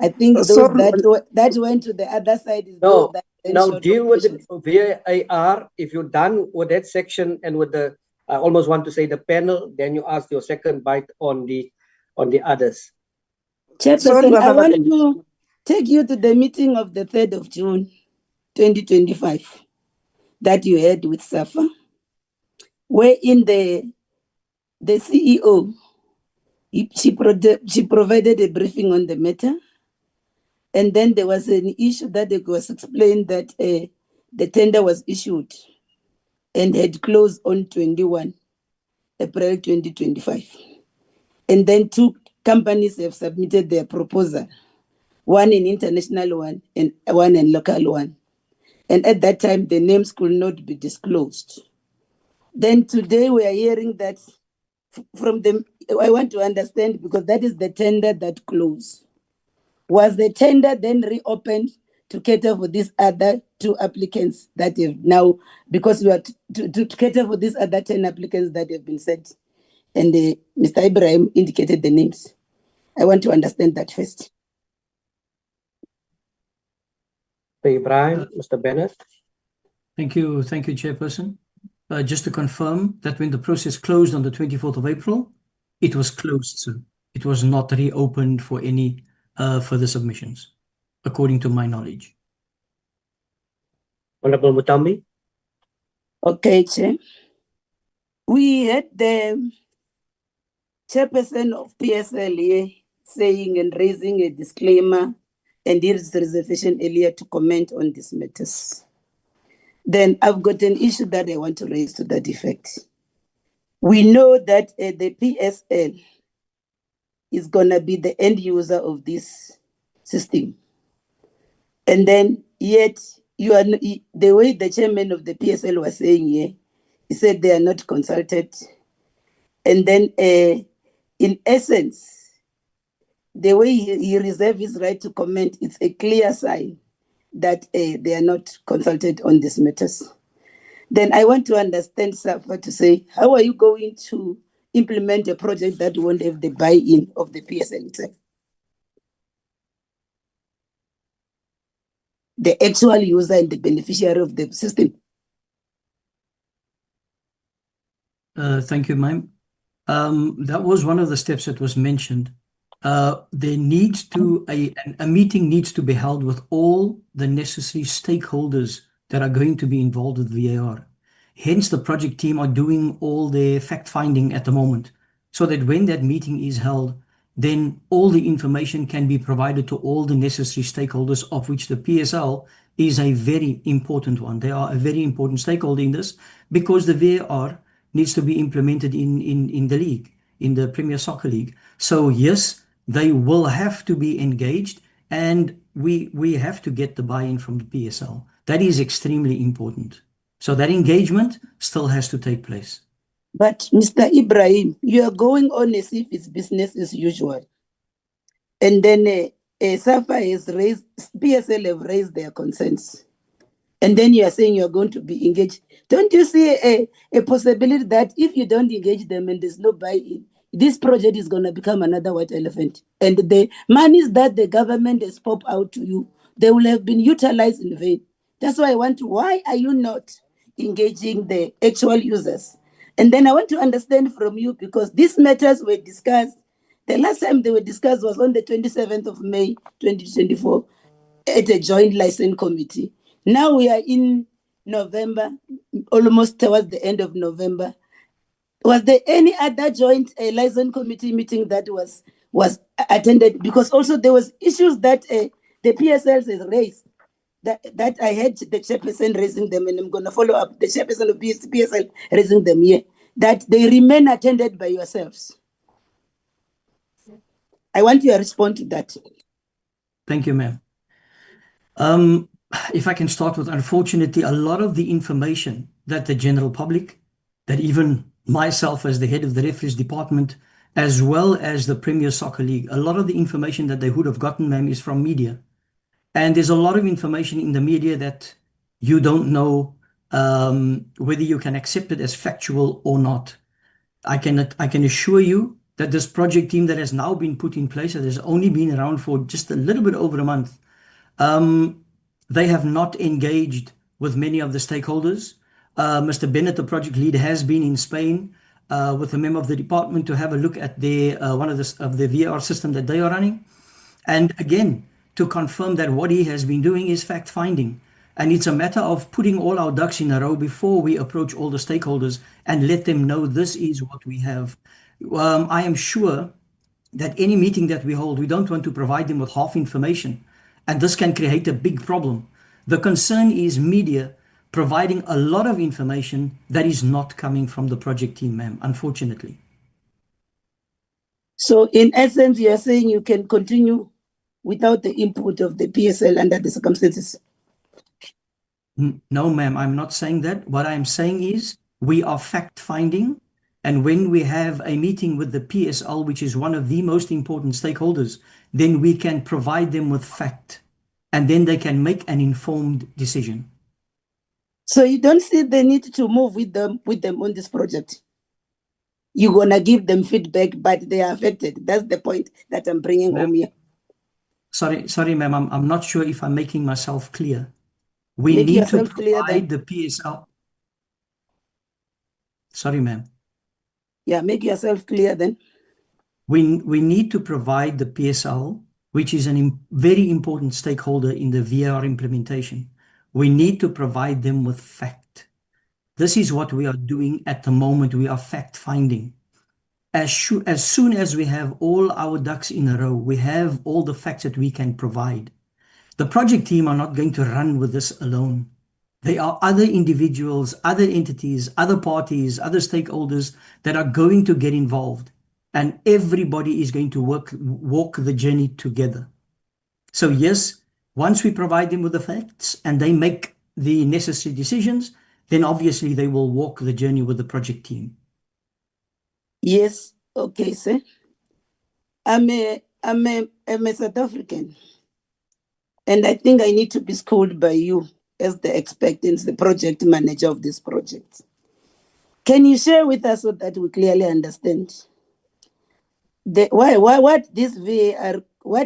I think those that went to the other side is those that now deal with the VAR. If you're done with that section and with the, I almost want to say the panel, then you ask your second bite on the others. Chairperson, I want to take you to the meeting of the 3rd of June, 2025, that you had with SAFA, wherein the CEO, she provided a briefing on the matter. And then there was an issue that it was explained that the tender was issued and had closed on 21 April 2025. And then 2 companies have submitted their proposal, one an international one and one a local one. And at that time, the names could not be disclosed. Then today we are hearing that from them, I want to understand, because that is the tender that closed. Was the tender then reopened to cater for these other 2 applicants that have now, because we are to cater for these other 10 applicants that have been sent, and Mr. Ibrahim indicated the names. I want to understand that first. Mr. Ibrahim, Mr. Bennett. Thank you, Chairperson. Just to confirm that when the process closed on the 24th of April, it was closed, sir. It was not reopened for any further submissions, according to my knowledge. Honorable Mutambi. Okay, Chair. We had the chairperson of PSL here saying and raising a disclaimer and his reservation earlier to comment on these matters. Then I've got an issue that I want to raise to that effect. We know that the PSL is going to be the end user of this system. And then yet, the way the chairman of the PSL was saying here, he said they are not consulted. And then in essence, the way he reserved his right to comment, it's a clear sign that they are not consulted on these matters. Then I want to understand, SAFA, to say, how are you going to implement a project that won't have the buy-in of the PSL itself? The actual user and the beneficiary of the system. Thank you, ma'am. That was one of the steps that was mentioned. There needs to, a meeting needs to be held with all the necessary stakeholders that are going to be involved with VAR. Hence, the project team are doing all their fact-finding at the moment, so that when that meeting is held, then all the information can be provided to all the necessary stakeholders, of which the PSL is a very important one. They are a very important stakeholder in this, because the VAR needs to be implemented in the league, in the Premier Soccer League. So yes, they will have to be engaged, and we have to get the buy-in from the PSL. That is extremely important. So that engagement still has to take place. But Mr. Ibrahim, you are going on as if it's business as usual. And then SAFA has raised, PSL have raised their concerns. And then you are saying you are going to be engaged. Don't you see a possibility that if you don't engage them and there's no buy-in, this project is going to become another white elephant? And the monies that the government has popped out to you, they will have been utilized in vain. That's why I want to, why are you not engaging the actual users? And then I want to understand from you, because these matters were discussed, the last time they were discussed was on the 27th of May, 2024, at a joint license committee. Now we are in November, almost towards the end of November. Was there any other joint license committee meeting that was attended? Because also there was issues that the PSL has raised, that I had the chairperson raising them, and I'm going to follow up the chairperson of PSL raising them here, that they remain attended by yourselves. I want you to respond to that. Thank you, ma'am. If I can start with, unfortunately, a lot of the information that the general public, that even myself as the head of the referees department, as well as the Premier Soccer League, a lot of the information that they would have gotten, ma'am, is from media. And there's a lot of information in the media that you don't know whether you can accept it as factual or not. I can assure you that this project team that has now been put in place, that has only been around for just a little bit over a month, they have not engaged with many of the stakeholders. Mr. Bennett, the project lead, has been in Spain with a member of the department to have a look at their one of the VAR system that they are running. And again, to confirm that what he has been doing is fact-finding. And it's a matter of putting all our ducks in a row before we approach all the stakeholders and let them know this is what we have. I am sure that any meeting that we hold, we don't want to provide them with half information. And this can create a big problem. The concern is media providing a lot of information that is not coming from the project team, ma'am, unfortunately. So in essence, you are saying you can continue without the input of the PSL under the circumstances? No, ma'am, I'm not saying that. What I'm saying is we are fact-finding, and when we have a meeting with the PSL, which is one of the most important stakeholders, then we can provide them with fact, and then they can make an informed decision. So you don't see the need to move with them on this project? You're going to give them feedback, but they are affected. That's the point that I'm bringing home here. Sorry, ma'am, I'm not sure if I'm making myself clear. We Make need to yourself clear then. provide the PSL. Sorry, ma'am. Yeah, make yourself clear then. We need to provide the PSL, which is a very important stakeholder in the VAR implementation. We need to provide them with fact. This is what we are doing at the moment. We are fact-finding. As soon as we have all our ducks in a row, we have all the facts that we can provide. The project team are not going to run with this alone. There are other individuals, other entities, other parties, other stakeholders that are going to get involved, and everybody is going to walk the journey together. So yes, once we provide them with the facts and they make the necessary decisions, then obviously they will walk the journey with the project team. Yes, okay, sir. I'm a South African, and I think I need to be schooled by you as the expectants, the project manager of this project. Can you share with us so that we clearly understand what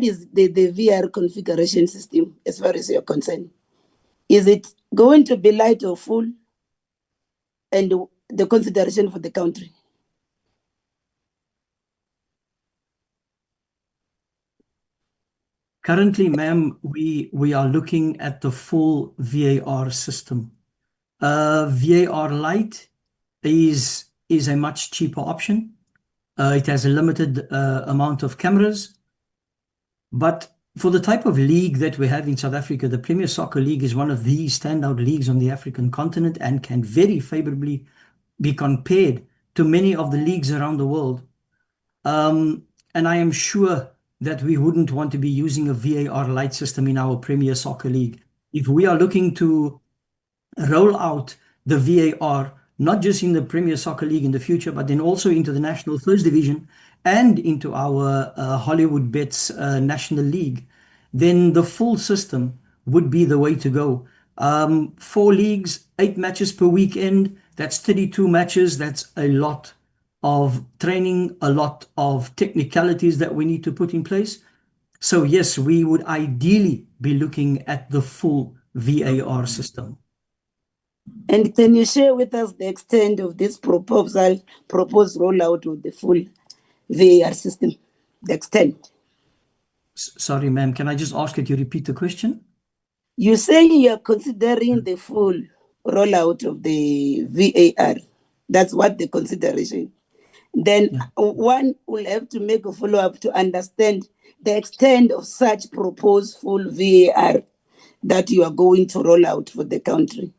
is the VAR configuration system as far as you're concerned? Is it going to be light or full, and the consideration for the country? Currently, ma'am, we are looking at the full VAR system. VAR Lite is a much cheaper option. It has a limited amount of cameras. But for the type of league that we have in South Africa, the Premier Soccer League is one of the standout leagues on the African continent and can very favorably be compared to many of the leagues around the world. And I am sure that we wouldn't want to be using a VAR Lite system in our Premier Soccer League. If we are looking to roll out the VAR, not just in the Premier Soccer League in the future, but then also into the National First Division and into our Hollywood Bets National League, then the full system would be the way to go. 4 leagues, 8 matches per weekend, that's 32 matches. That's a lot of training, a lot of technicalities that we need to put in place. So yes, we would ideally be looking at the full VAR system. And can you share with us the extent of this proposed rollout of the full VAR system, the extent? Sorry, ma'am, can I just ask you to repeat the question? You say you are considering the full rollout of the VAR. That's what the consideration. Then one will have to make a follow-up to understand the extent of such proposed full VAR that you are going to roll out for the country.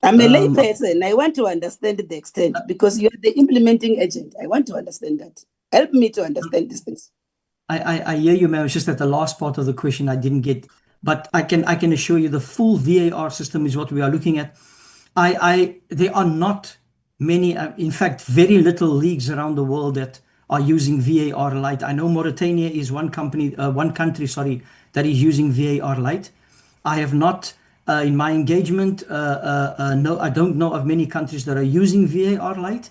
I'm a lay person. I want to understand the extent because you are the implementing agent. I want to understand that. Help me to understand these things. I hear you, ma'am. It's just that the last part of the question I didn't get. But I can assure you the full VAR system is what we are looking at. There are not many, in fact, very little leagues around the world that are using VAR Lite. I know Mauritania is one country, that is using VAR Lite. I have not, in my engagement, I don't know of many countries that are using VAR Lite.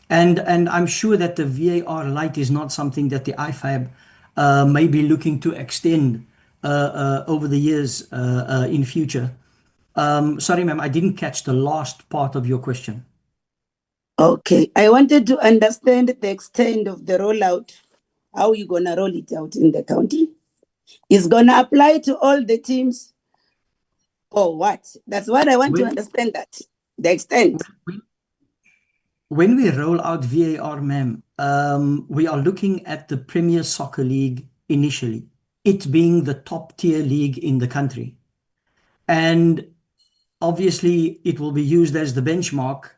And I'm sure that the VAR light is not something that the IFAB may be looking to extend over the years in future. Sorry, ma'am, I didn't catch the last part of your question. Okay, I wanted to understand the extent of the rollout. How you gonna roll it out in the country? Is gonna apply to all the teams or what? That's what I want to understand, that the extent. When we roll out VAR, ma'am, we are looking at the Premier Soccer League initially, it being the top tier league in the country. And obviously, it will be used as the benchmark.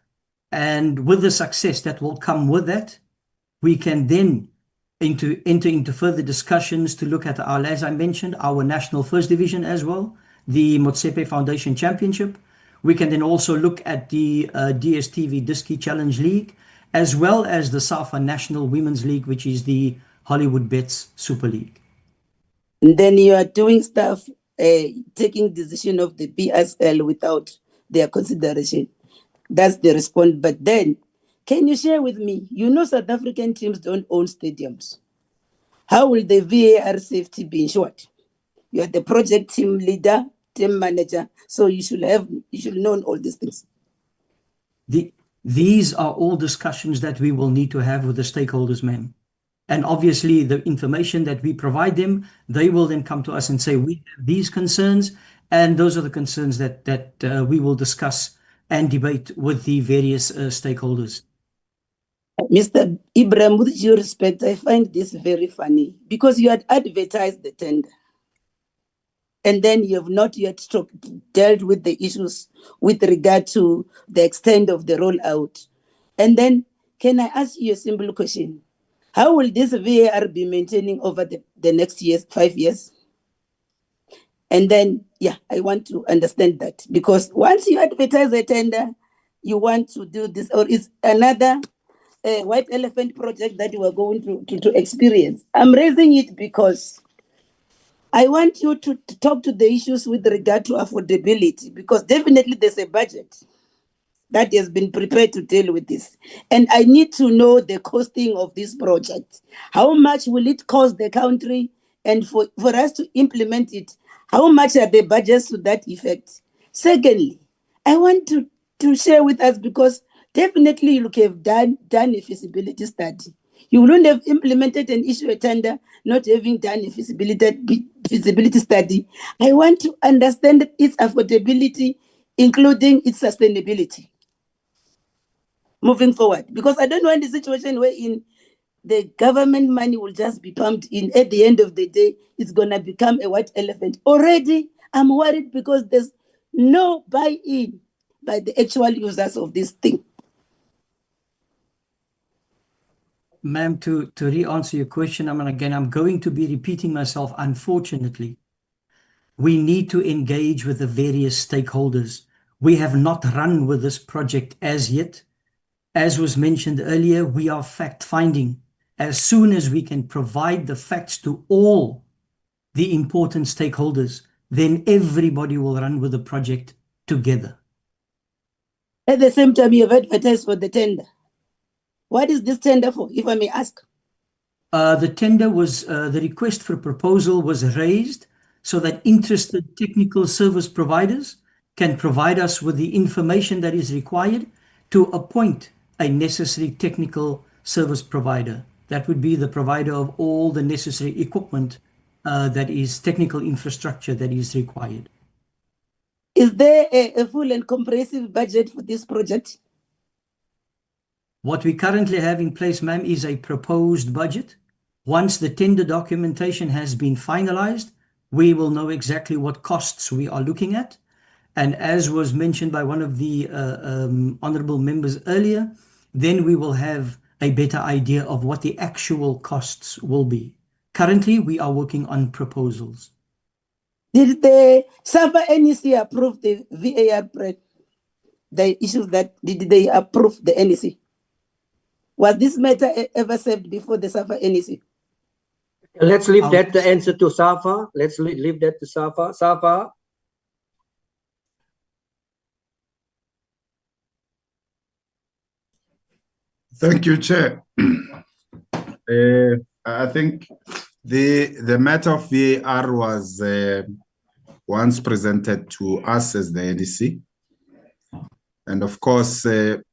And with the success that will come with that, we can then enter into further discussions to look at our, as I mentioned, our National First Division as well, the Motsepe Foundation Championship. We can then also look at the DSTV Diski Challenge League, as well as the SAFA National Women's League, which is the Hollywood Bets Super League. And then you are doing stuff, taking decision of the PSL without their consideration. That's the response. But then, can you share with me, you know South African teams don't own stadiums. How will the VAR safety be ensured? You are the project team leader, team manager, so you should know all these things. These are all discussions that we will need to have with the stakeholders, ma'am. And obviously, the information that we provide them, they will then come to us and say, we have these concerns, and those are the concerns that we will discuss and debate with the various stakeholders. Mr. Ibrahim, with due respect, I find this very funny because you had advertised the tender and then you have not yet dealt with the issues with regard to the extent of the rollout. And then, can I ask you a simple question? How will this VAR be maintaining over the next 5 years? And then, yeah, I want to understand that because once you advertise a tender, you want to do this, or is another white elephant project that you are going to experience. I'm raising it because I want you to talk to the issues with regard to affordability, because definitely there's a budget that has been prepared to deal with this. And I need to know the costing of this project. How much will it cost the country? And for us to implement it, how much are the budgets to that effect? Secondly, I want to share with us, because definitely you have done a feasibility study. You wouldn't have implemented and issued a tender not having done a feasibility study. I want to understand its affordability, including its sustainability moving forward. Because I don't want a situation wherein the government money will just be pumped in. At the end of the day, it's going to become a white elephant. Already, I'm worried because there's no buy-in by the actual users of this thing. Ma'am, to re-answer your question, I'm going to be repeating myself, unfortunately. We need to engage with the various stakeholders. We have not run with this project as yet. As was mentioned earlier, we are fact-finding. As soon as we can provide the facts to all the important stakeholders, then everybody will run with the project together. At the same time, you have advertised for the tender. What is this tender for, if I may ask? The tender was, the request for proposal was raised so that interested technical service providers can provide us with the information that is required to appoint a necessary technical service provider. That would be the provider of all the necessary equipment that is technical infrastructure that is required. Is there a full and comprehensive budget for this project? What we currently have in place, ma'am, is a proposed budget. Once the tender documentation has been finalized, we will know exactly what costs we are looking at. And as was mentioned by one of the honorable members earlier, then we will have a better idea of what the actual costs will be. Currently, we are working on proposals. Did the SAFA NEC approve the VAR project? The issues that, did they approve the NEC? Was this matter ever served before the SAFA NEC? Let's leave that the answer to SAFA. Let's leave that to SAFA. SAFA. Thank you, Chair. I think the matter of VAR was once presented to us as the NEC, and of course the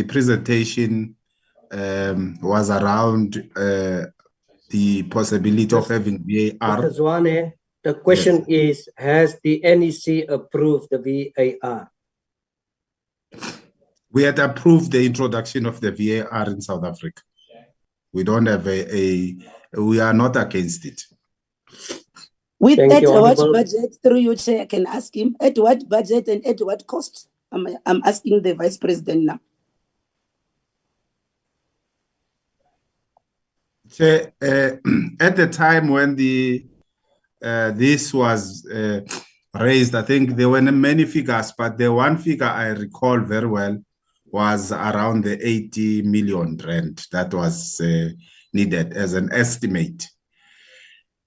presentation was around the possibility of having VAR. Mr. Zwane, the question is, has the NEC approved the VAR? We had approved the introduction of the VAR in South Africa. We don't have we are not against it. With at what budget, through you, Chair, I can ask him, at what budget and at what cost? I'm asking the Vice President now. Chair, at the time when this was raised, I think there were many figures, but the one figure I recall very well was around the 80 million rand that was needed as an estimate.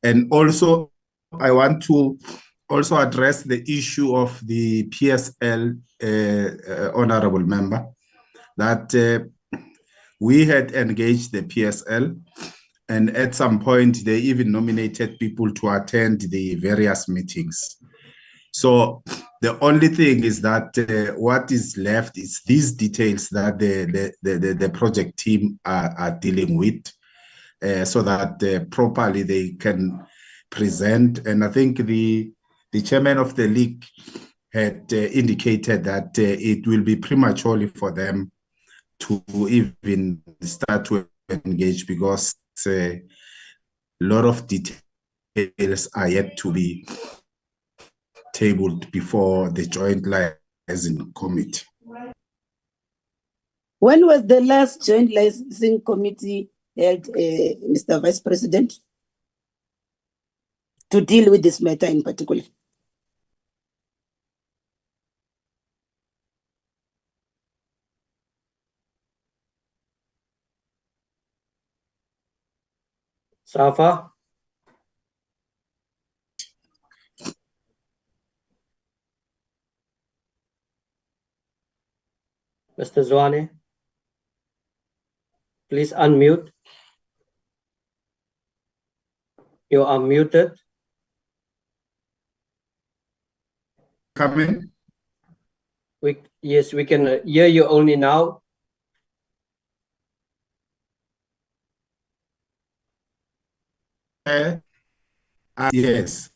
And also, I want to also address the issue of the PSL honorable member, that we had engaged the PSL, and at some point they even nominated people to attend the various meetings. So the only thing is that what is left is these details that the project team are dealing with, so that properly they can present. And I think the chairman of the league had indicated that it will be prematurely for them to even start to engage, because a lot of details are yet to be tabled before the joint licensing committee. When was the last joint licensing committee held, Mr. Vice President, to deal with this matter in particular? SAFA? Mr. Zwane, please unmute. You are muted. Come in. Yes, we can hear you only now. Yes,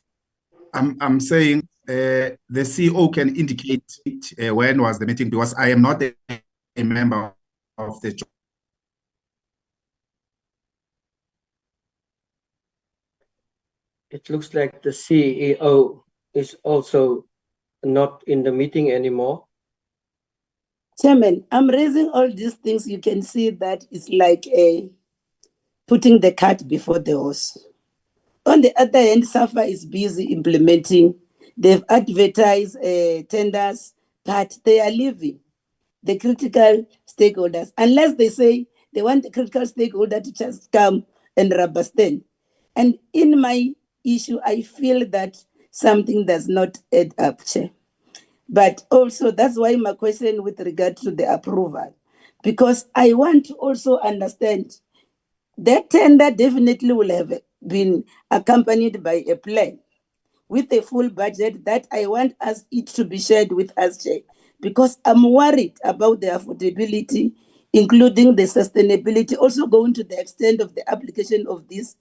I'm saying the CEO can indicate when was the meeting, because I am not a member of the. It looks like the CEO is also not in the meeting anymore. Chairman, I'm raising all these things. You can see that it's like putting the cart before the horse. On the other hand, SAFA is busy implementing. They've advertised tenders, but they are leaving the critical stakeholders, unless they say they want the critical stakeholder to just come and rubber stamp. And in my issue, I feel that something does not add up, Chair. But also, that's why my question with regard to the approval, because I want to also understand that tender definitely will have been accompanied by a plan with a full budget that I want it to be shared with us, Chair, because I'm worried about the affordability, including the sustainability, also going to the extent of the application of this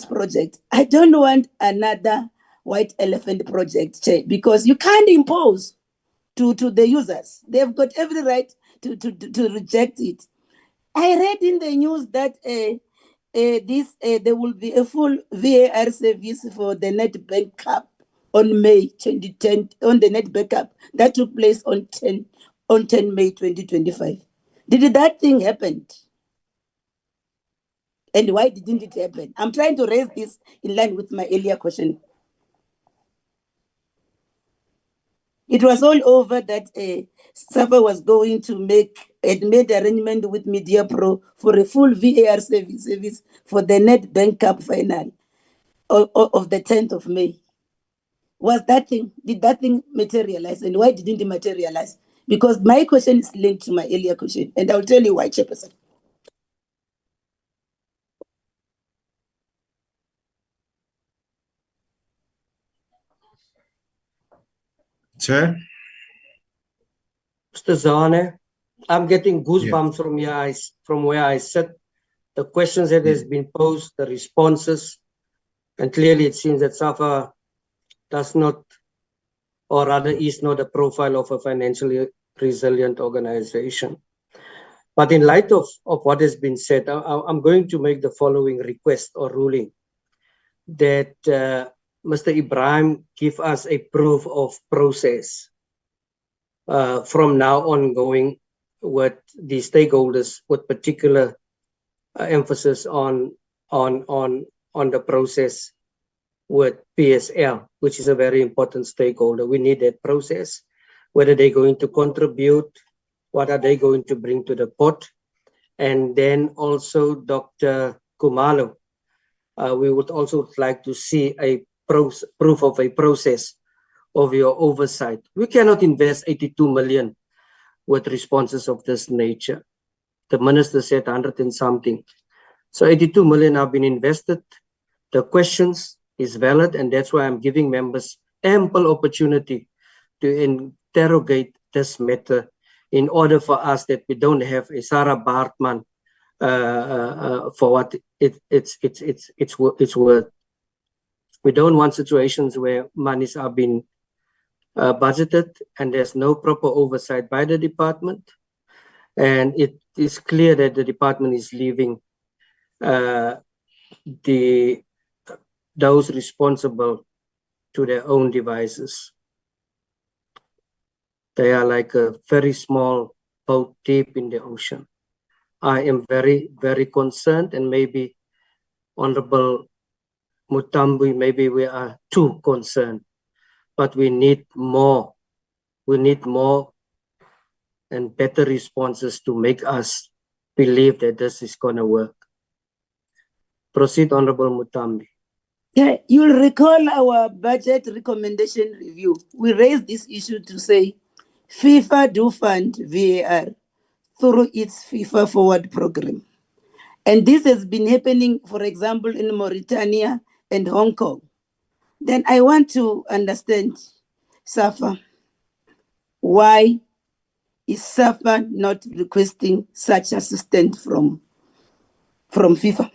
project. I don't want another white elephant project, Chair, because you can't impose to the users. They've got every right to reject it. I read in the news that there will be a full VAR service for the Nedbank Cup on May 2010, on the Nedbank Cup that took place on 10 May 2025. Did that thing happen? And why didn't it happen? I'm trying to raise this in line with my earlier question. It was all over that SAFA was going to made arrangement with Media Pro for a full VAR service for the Nedbank Cup final of the 10th of May. Did that thing materialize? And why didn't it materialize? Because my question is linked to my earlier question, and I'll tell you why, Chairperson. Chair? Mr. Zane, I'm getting goosebumps from where I sit. The questions that has been posed, the responses, and clearly it seems that SAFA does not, or rather is not a profile of a financially resilient organization. But in light of what has been said, I'm going to make the following request or ruling that Mr. Ibrahim give us a proof of process from now on going with the stakeholders with particular emphasis on the process with PSL, which is a very important stakeholder. We need that process, whether they're going to contribute, what are they going to bring to the pot. And then also Dr. Kumalo, we would also like to see a proof of a process of your oversight. We cannot invest 82 million with responses of this nature. The minister said 100 and something. So 82 million have been invested. The questions is valid, and that's why I'm giving members ample opportunity to interrogate this matter in order for us that we don't have a Sarah Bartman for what it's worth. We don't want situations where monies are being budgeted and there's no proper oversight by the department, and it is clear that the department is leaving those responsible to their own devices. They are like a very small boat deep in the ocean. I am very, very concerned, and maybe Honorable Mutambi, maybe we are too concerned, but we need more. We need more and better responses to make us believe that this is going to work. Proceed, Honorable Mutambi. Yeah, you'll recall our budget recommendation review. We raised this issue to say FIFA do fund VAR through its FIFA Forward program. And this has been happening, for example, in Mauritania and Hong Kong. Then I want to understand, SAFA, why is SAFA not requesting such assistance from FIFA?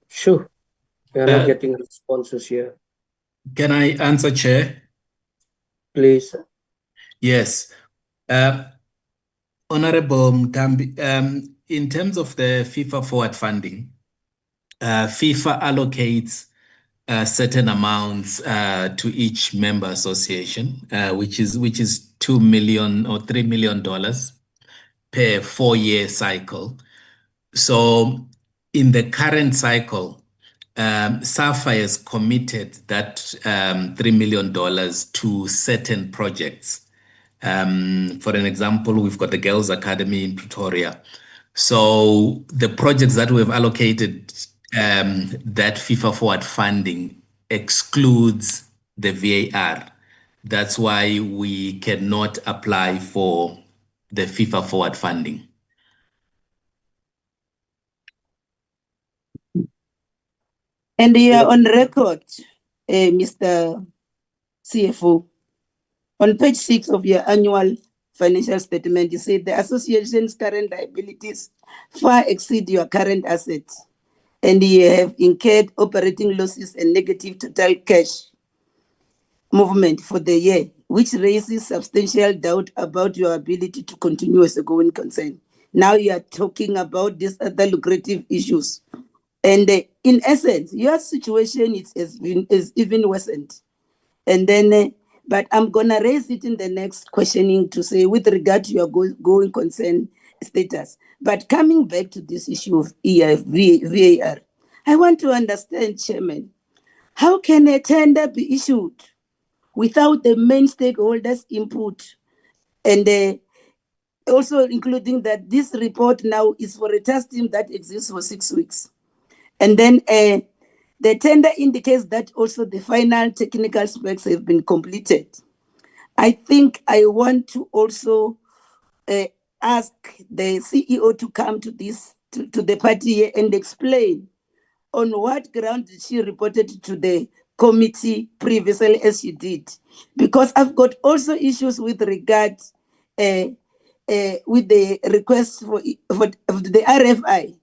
Sure. We are not getting responses here. Can I answer, Chair? Please. Yes. Honorable Mutambi, in terms of the FIFA Forward funding, FIFA allocates certain amounts to each member association, which is $2 million or $3 million per 4-year cycle. So in the current cycle, SAFA has committed that $3 million to certain projects. For an example, we've got the Girls Academy in Pretoria. So the projects that we've allocated that FIFA Forward funding excludes the VAR. That's why we cannot apply for the FIFA Forward funding. And you are on record, Mr. CFO. On page 6 of your annual financial statement, you say the association's current liabilities far exceed your current assets, and you have incurred operating losses and negative total cash movement for the year, which raises substantial doubt about your ability to continue as a going concern. Now you are talking about these other lucrative issues. And in essence, your situation is even worsened. And then, but I'm going to raise it in the next questioning to say with regard to your going concern status. But coming back to this issue of VAR, I want to understand, Chairman, how can a tender be issued without the main stakeholders' input? And also including that this report now is for a task team that exists for 6 weeks. And then the tender indicates that also the final technical specs have been completed. I think I want to also ask the CEO to come to this to the party here and explain on what ground she reported to the committee previously as she did, because I've got also issues with regard with the request for the RFI.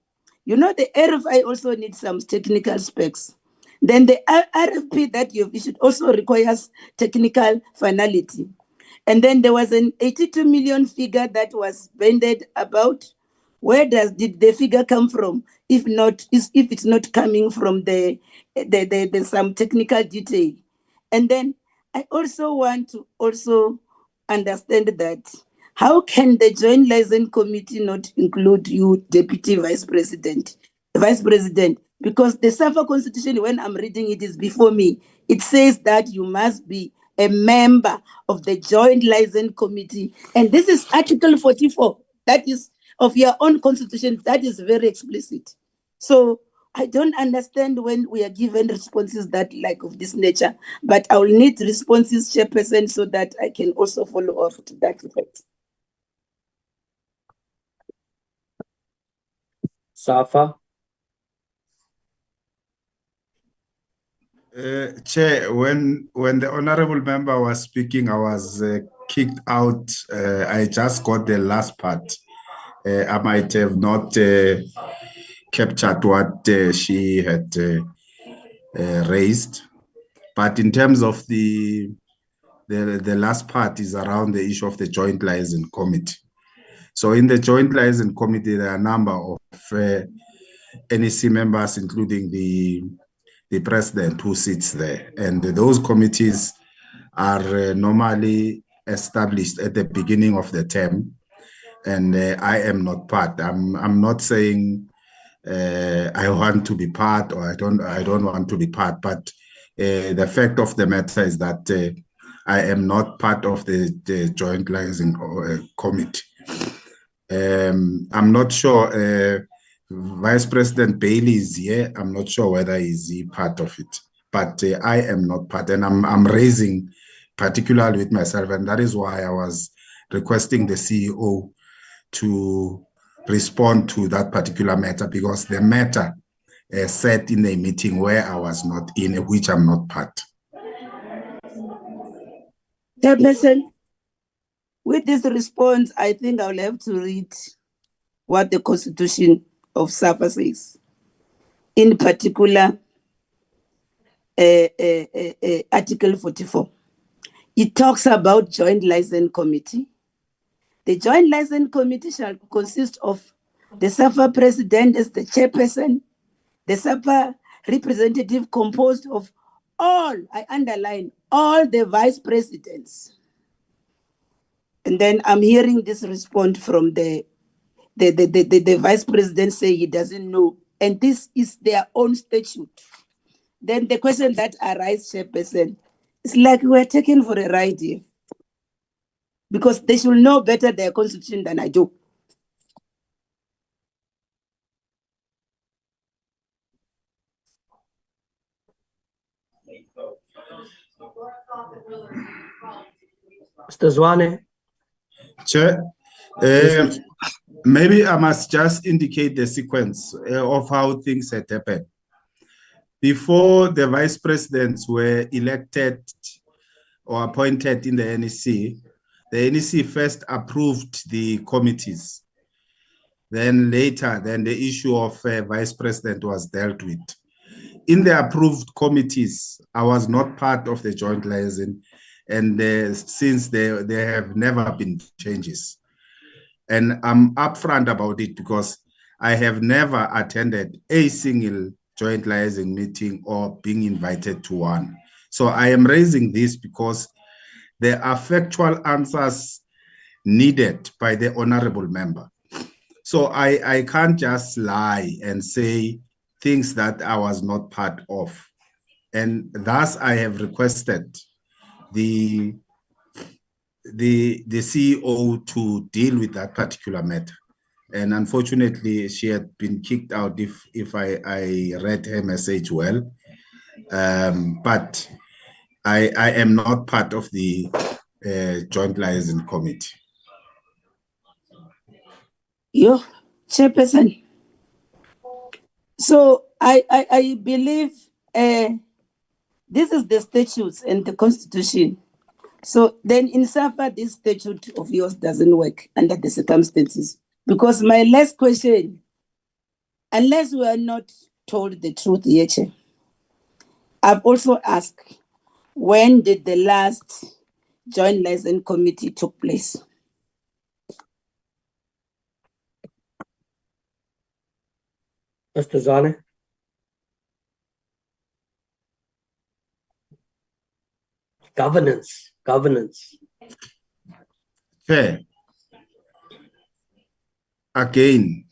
You know, the RFI also needs some technical specs. Then the RFP that you've issued also requires technical finality. And then there was an 82 million figure that was bandied about. Where did the figure come from? If it's not coming from the some technical detail. And then I also want to also understand that how can the Joint Liaison Committee not include you, Deputy Vice President? Because the SAFA Constitution, when I'm reading it, is before me. It says that you must be a member of the Joint Liaison Committee. And this is Article 44. That is of your own constitution. That is very explicit. So I don't understand when we are given responses that like of this nature, but I will need responses, Chairperson, so that I can also follow up to that effect. SAFA. Chair, when the honorable member was speaking, I was kicked out. I just got the last part. I might have not captured what she had raised, but in terms of the last part is around the issue of the Joint Liaison Committee. So in the Joint Liaison Committee, there are a number of NEC members, including the president who sits there. And those committees are normally established at the beginning of the term. And I am not part. I'm not saying I want to be part or I don't want to be part, but the fact of the matter is that I am not part of the Joint Liaison Committee. I'm not sure. Vice President Bailey is here. I'm not sure whether he's part of it, but I am not part, and I'm raising particularly with myself, and that is why I was requesting the CEO to respond to that particular matter, because the matter sat in a meeting where I was not in, which I'm not part. Chairperson, with this response, I think I'll have to read what the Constitution of SAFA says. In particular, Article 44. It talks about Joint Liaison Committee. The Joint Liaison Committee shall consist of the SAFA president as the chairperson, the SAFA representative composed of all, I underline, all the vice presidents. And then I'm hearing this response from the vice president say he doesn't know, and this is their own statute. Then the question that arises, Chairperson, is like we're taken for a ride here, because they should know better their constitution than I do. Mr. Zwane. Chair, maybe I must just indicate the sequence of how things had happened. Before the vice presidents were elected or appointed in the NEC, the NEC first approved the committees. Then later, the issue of vice president was dealt with. In the approved committees, I was not part of the joint liaison, and since there have never been changes. And I'm upfront about it because I have never attended a single joint liaison meeting or being invited to one. So I am raising this because there are factual answers needed by the honorable member. So I can't just lie and say things that I was not part of. And thus I have requested the CEO to deal with that particular matter. And unfortunately, she had been kicked out if I read her message well. But I am not part of the Joint Liaison Committee. You, Chairperson. So I believe this is the statutes and the Constitution. So then in SAFA, this statute of yours doesn't work under the circumstances. Because my last question, unless we are not told the truth yet, I've also asked, when did the last Joint Liaison Committee took place? Mr. Zwane? Governance. Fair. Again,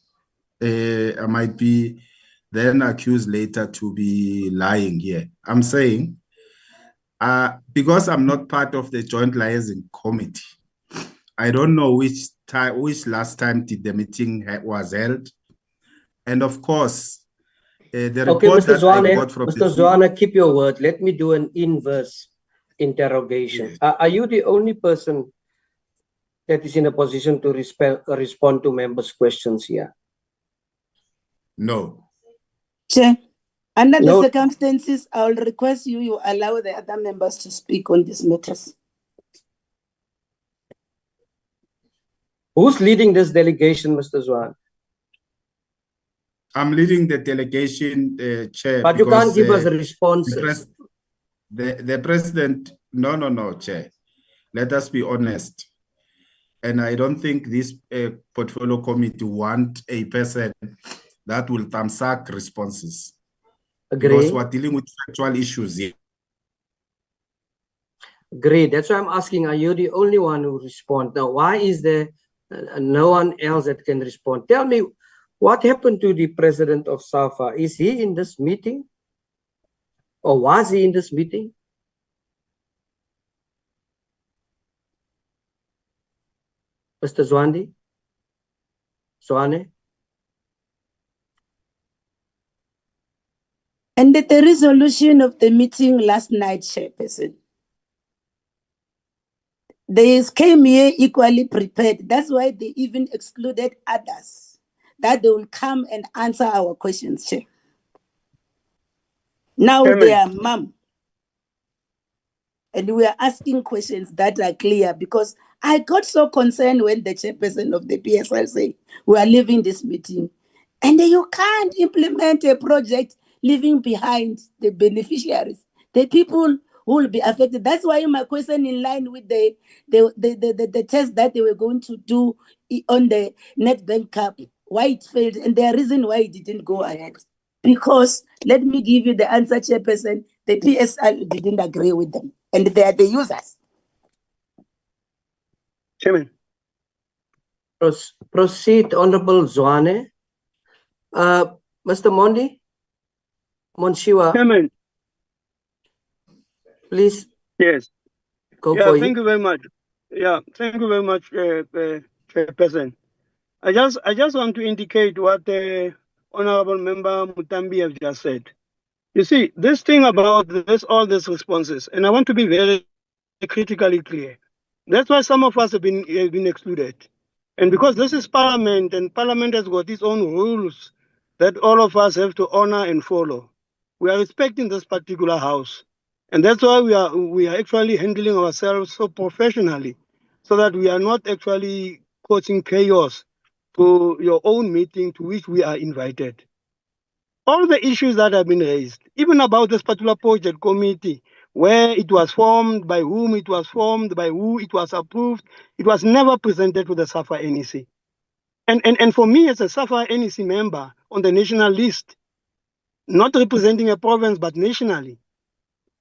I might be then accused later to be lying here. I'm saying, because I'm not part of the Joint Liaison Committee, I don't know which last time did the meeting was held. And of course, the report Mr. that I got from Mr. Zwane, keep your word. Let me do an inverse interrogation. Yes. Are you the only person that is in a position to respond to members' questions here? No. Chair, under the circumstances, I will request you allow the other members to speak on these matters. Who's leading this delegation, Mr. Zwane? I'm leading the delegation, Chair. But you can't give us responses. The President, no, Chair. Let us be honest. And I don't think this portfolio committee want a person that will thumbsuck responses. Agree. Because we're dealing with factual issues here. Agree. That's why I'm asking, are you the only one who responds? Now, why is there no one else that can respond? Tell me, what happened to the president of SAFA? Is he in this meeting? Or was he in this meeting? Mr. Zwane? And the resolution of the meeting last night, Chairperson, they came here equally prepared. That's why they even excluded others, that they will come and answer our questions, Chair. Now they are mum. And we are asking questions that are clear, because I got so concerned when the chairperson of the PSL said, we are leaving this meeting. And you can't implement a project leaving behind the beneficiaries, the people who will be affected. That's why my question in line with the test that they were going to do on the NetBank Cup, why it failed, and the reason why it didn't go ahead. Because, let me give you the answer, Chairperson, the PSL didn't agree with them, and they are the users. Chairman. Proceed, Honorable Zwane. Mr. Monshiwa. Chairman. Please. Yes. Go for thank you very much. Thank you very much, Chairperson. I just want to indicate what the Honorable Member Mutambi have just said. You see, this thing about all these responses, and I want to be very critically clear. That's why some of us have been excluded. And because this is Parliament, and Parliament has got its own rules that all of us have to honor and follow. We are respecting this particular house. And that's why we are actually handling ourselves so professionally, so that we are not actually causing chaos to your own meeting to which we are invited. All the issues that have been raised, even about this particular project committee, where it was formed, by whom it was formed, by who it was approved, it was never presented to the SAFA NEC. And for me as a SAFA NEC member on the national list, not representing a province but nationally,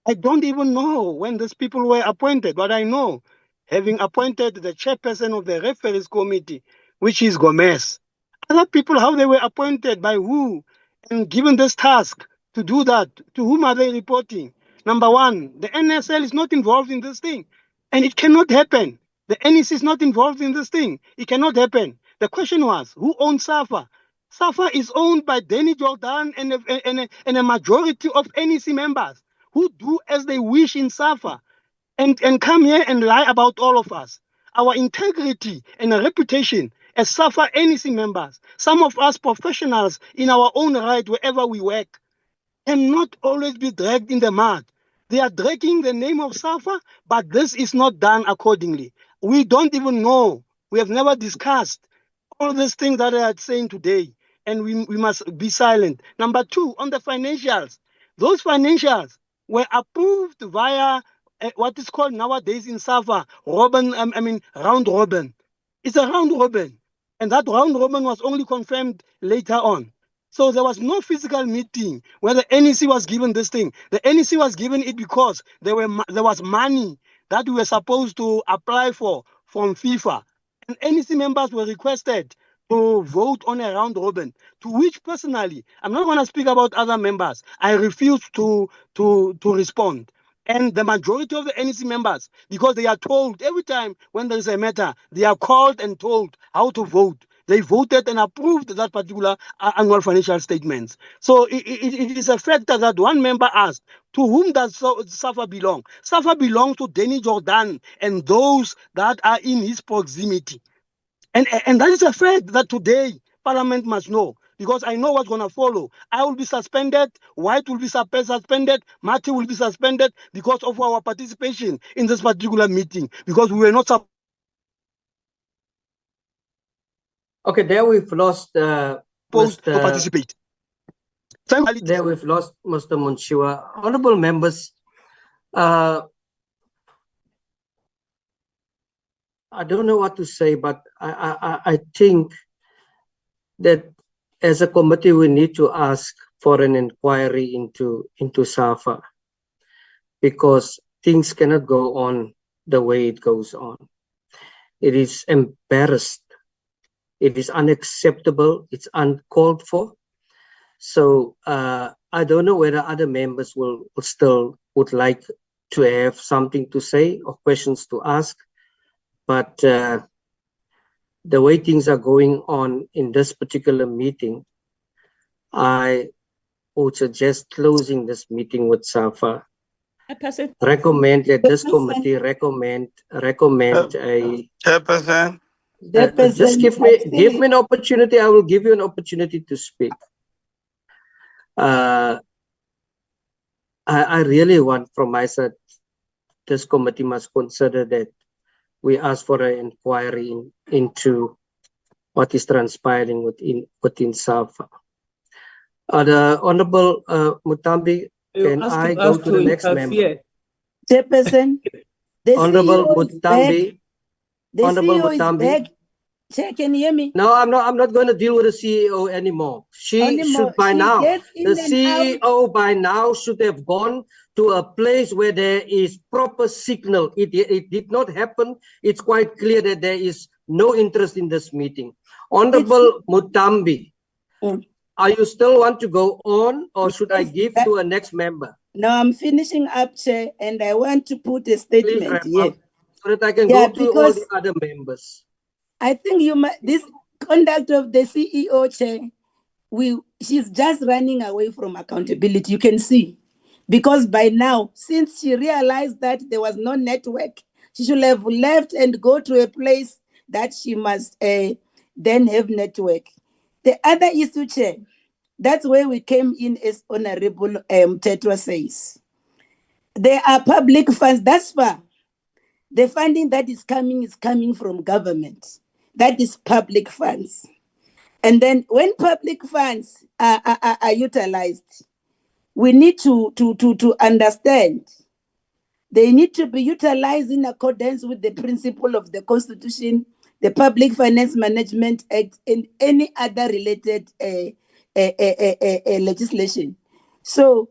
I don't even know when these people were appointed, but I know, having appointed the chairperson of the referees committee, which is Gomez, other people, how they were appointed, by who, and given this task to do that, to whom are they reporting? Number one, the NSL is not involved in this thing, and it cannot happen. The NEC is not involved in this thing. It cannot happen. The question was, who owns SAFA? SAFA is owned by Danny Jordan and a majority of NEC members who do as they wish in SAFA and come here and lie about all of us. Our integrity and reputation as SAFA NEC members, some of us professionals in our own right wherever we work, cannot always be dragged in the mud. They are dragging the name of SAFA, but this is not done accordingly. We don't even know. We have never discussed all these things that I are saying today, and we must be silent. Number two, on the financials, those financials were approved via what is called nowadays in SAFA, round robin. It's a round robin, and that round robin was only confirmed later on. So there was no physical meeting where the NEC was given this thing. The NEC was given it because there was money that we were supposed to apply for from FIFA. And NEC members were requested to vote on a round robin, to which personally, I'm not going to speak about other members. I refuse to respond. And the majority of the NEC members, because they are told every time when there is a matter, they are called and told how to vote. They voted and approved that particular annual financial statements. So it is a factor that one member asked, to whom does SAFA belong? SAFA belongs to Danny Jordan and those that are in his proximity. And that is a fact that today Parliament must know, because I know what's going to follow. I will be suspended, White will be suspended, Marty will be suspended because of our participation in this particular meeting, because we were not Okay, there we've lost supposed to participate. There we've lost Mr. Munshua. Honorable members, I don't know what to say, but I think that as a committee we need to ask for an inquiry into SAFA, because things cannot go on the way it goes on. It is embarrassed. It is unacceptable. It's uncalled for. So I don't know whether other members would like to have something to say or questions to ask. But the way things are going on in this particular meeting, I would suggest closing this meeting with SAFA. Recommend that this committee recommend a Chairperson. Just give me an opportunity. I will give you an opportunity to speak. I really want from my side, this committee must consider that we ask for an inquiry into what is transpiring within SAFA. The Honorable Mutambi, can I go to the next member? Chairperson, Honorable Mutambi. The CEO is back. Chair, can you hear me? No, I'm not going to deal with the CEO anymore. She should by now. The CEO by now should have gone to a place where there is proper signal. It did not happen. It's quite clear that there is no interest in this meeting. Honorable Mutambi, are you still want to go on, or should I give to a next member? No, I'm finishing up, Chair, and I want to put a statement here. So that I can go to all the other members. I think this conduct of the CEO, Chair, she's just running away from accountability. You can see, because by now, since she realized that there was no network, she should have left and go to a place that she must then have network. The other issue, Chair, that's where we came in, as Honorable Tetwa says. There are public funds. That's far. The funding that is coming from government. That is public funds. And then when public funds are utilized, we need to understand they need to be utilized in accordance with the principle of the Constitution, the Public Finance Management Act, and any other related legislation. So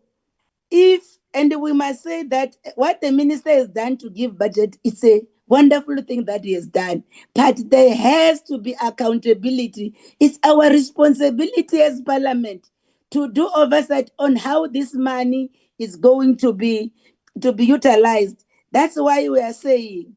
and we must say that what the minister has done to give budget, it's a wonderful thing that he has done, but there has to be accountability. It's our responsibility as Parliament to do oversight on how this money is going to be utilized. That's why we are saying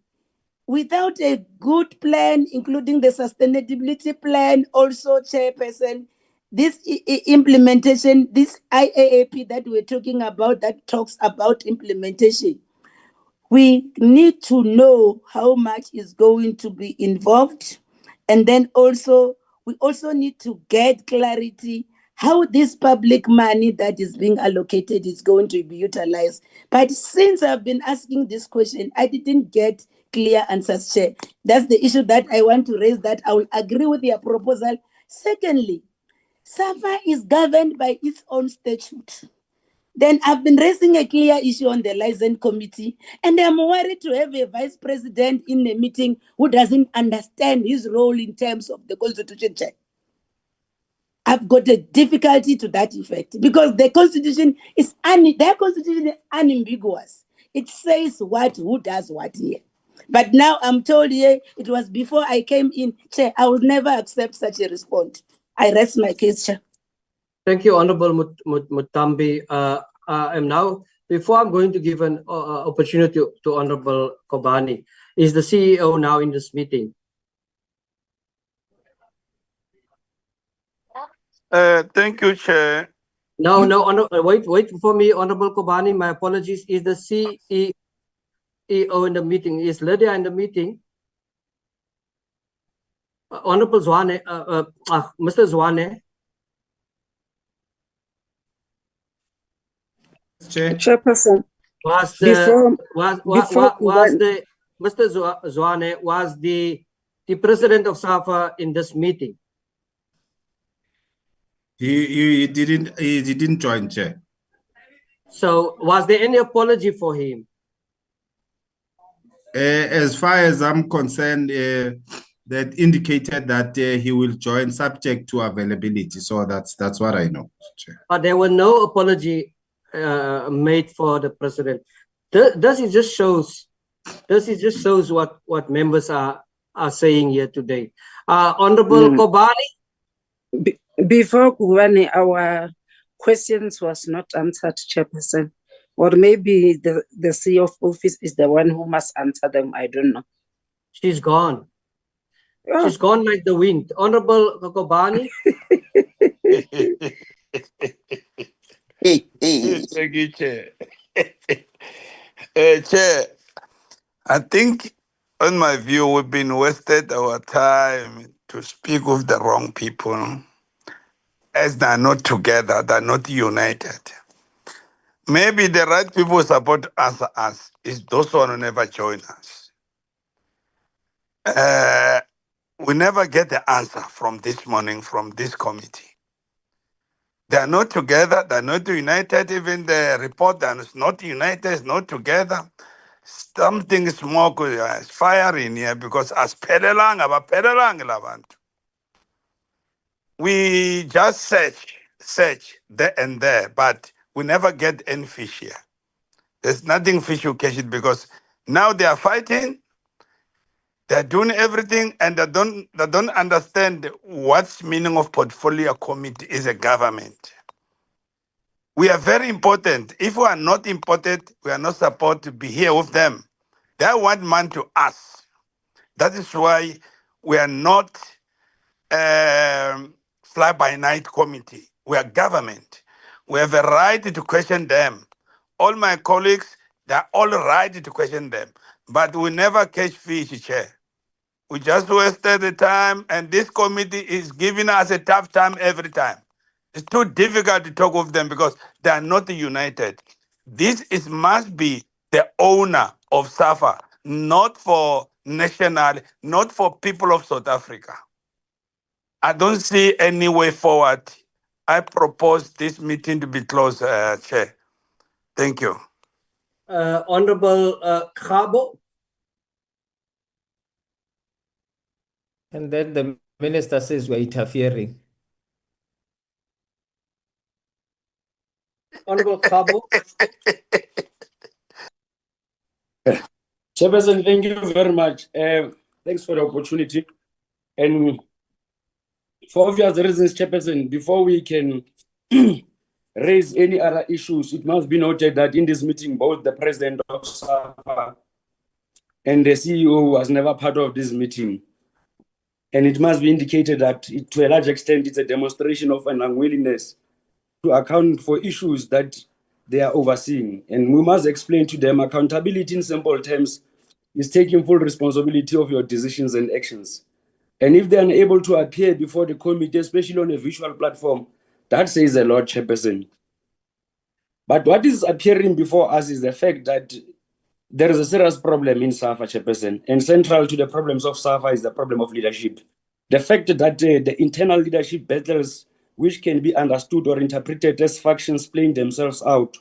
without a good plan, including the sustainability plan, also, Chairperson, this implementation, this IAAP that we're talking about, that talks about implementation, we need to know how much is going to be involved. And then also, we also need to get clarity how this public money that is being allocated is going to be utilized. But since I've been asking this question, I didn't get clear answers, Chair. That's the issue that I want to raise, that I will agree with your proposal. Secondly, SAFA is governed by its own statute. Then I've been raising a clear issue on the license committee, and I'm worried to have a vice president in a meeting who doesn't understand his role in terms of the constitution, Chair. I've got a difficulty to that effect because the constitution is unambiguous. It says who does what here. But now I'm told here, it was before I came in, Chair, I will never accept such a response. I rest my case, Chair. Thank you, Honorable Mutambi. And now, before I'm going to give an opportunity to Honorable Kobani, is the CEO now in this meeting? Thank you, Chair. No, wait for me, Honorable Kobani. My apologies. Is the CEO in the meeting? Is Lydia in the meeting? Honorable Zwane, Mr. Zwane. Chairperson. Mr. Zwane was the president of SAFA in this meeting? He didn't join, Chair. So was there any apology for him? As far as I'm concerned, that indicated that he will join subject to availability. So that's what I know, Chair. But there were no apology made for the president. This just shows what members are saying here today. Honorable Kobani. Before Kobani, our questions was not answered, Chairperson, or maybe the CEO of office is the one who must answer them. I don't know. She's gone. Oh. She's gone like the wind. Honorable Kobani. Thank you, Chair. Chair, I think, on my view, we've been wasted our time to speak with the wrong people, as they're not together, they're not united. Maybe the right people support us is those who never join us. We never get the answer from this morning from this committee. They are not together, they're not united. Even the report that is not united, is not together. Something smoke is fire in here because as pedalang labantu. We just search there and there, but we never get any fish here. There's nothing fish you catch it because now they are fighting. They're doing everything and they don't understand what's meaning of portfolio committee is a government. We are very important. If we are not important, we are not supposed to be here with them. They want man to us. That is why we are not fly-by-night committee. We are government. We have a right to question them. All my colleagues, they're all right to question them. But we never catch fish, Chair. We just wasted the time, and this committee is giving us a tough time every time. It's too difficult to talk with them because they are not united. This must be the owner of SAFA, not for national, not for people of South Africa. I don't see any way forward. I propose this meeting to be closed, Chair. Thank you. Honorable Khabo. And then the minister says we're interfering. Honorable Khabo. Chairperson, thank you very much. Thanks for the opportunity. And for obvious reasons, Chairperson, before we can raise any other issues, it must be noted that in this meeting, both the president of SAFA and the CEO was never part of this meeting. And it must be indicated that to a large extent, it's a demonstration of an unwillingness to account for issues that they are overseeing. And we must explain to them accountability in simple terms is taking full responsibility of your decisions and actions. And if they are unable to appear before the committee, especially on a visual platform, that says a lot, Chairperson. But what is appearing before us is the fact that there is a serious problem in SAFA, Chairperson, and central to the problems of SAFA is the problem of leadership. The fact that the internal leadership battles, which can be understood or interpreted as factions playing themselves out,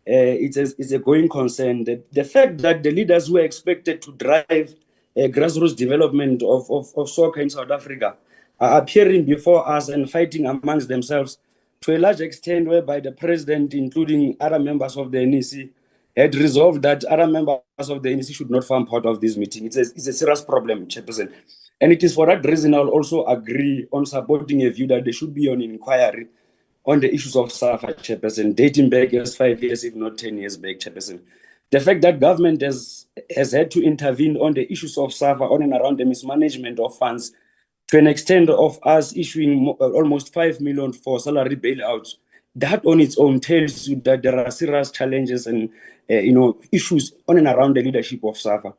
it's a going concern. The fact that the leaders who are expected to drive grassroots development of soccer in South Africa are appearing before us and fighting amongst themselves to a large extent, whereby the president, including other members of the NEC, had resolved that other members of the NEC should not form part of this meeting. It's a serious problem, Chairperson. And it is for that reason I'll also agree on supporting a view that there should be an inquiry on the issues of SAFA, Chairperson, dating back as 5 years, if not 10 years back, Chairperson. The fact that government has had to intervene on the issues of SAFA on and around the mismanagement of funds to an extent of us issuing almost 5 million for salary bailouts, that on its own tells you that there are serious challenges and issues on and around the leadership of SAFA.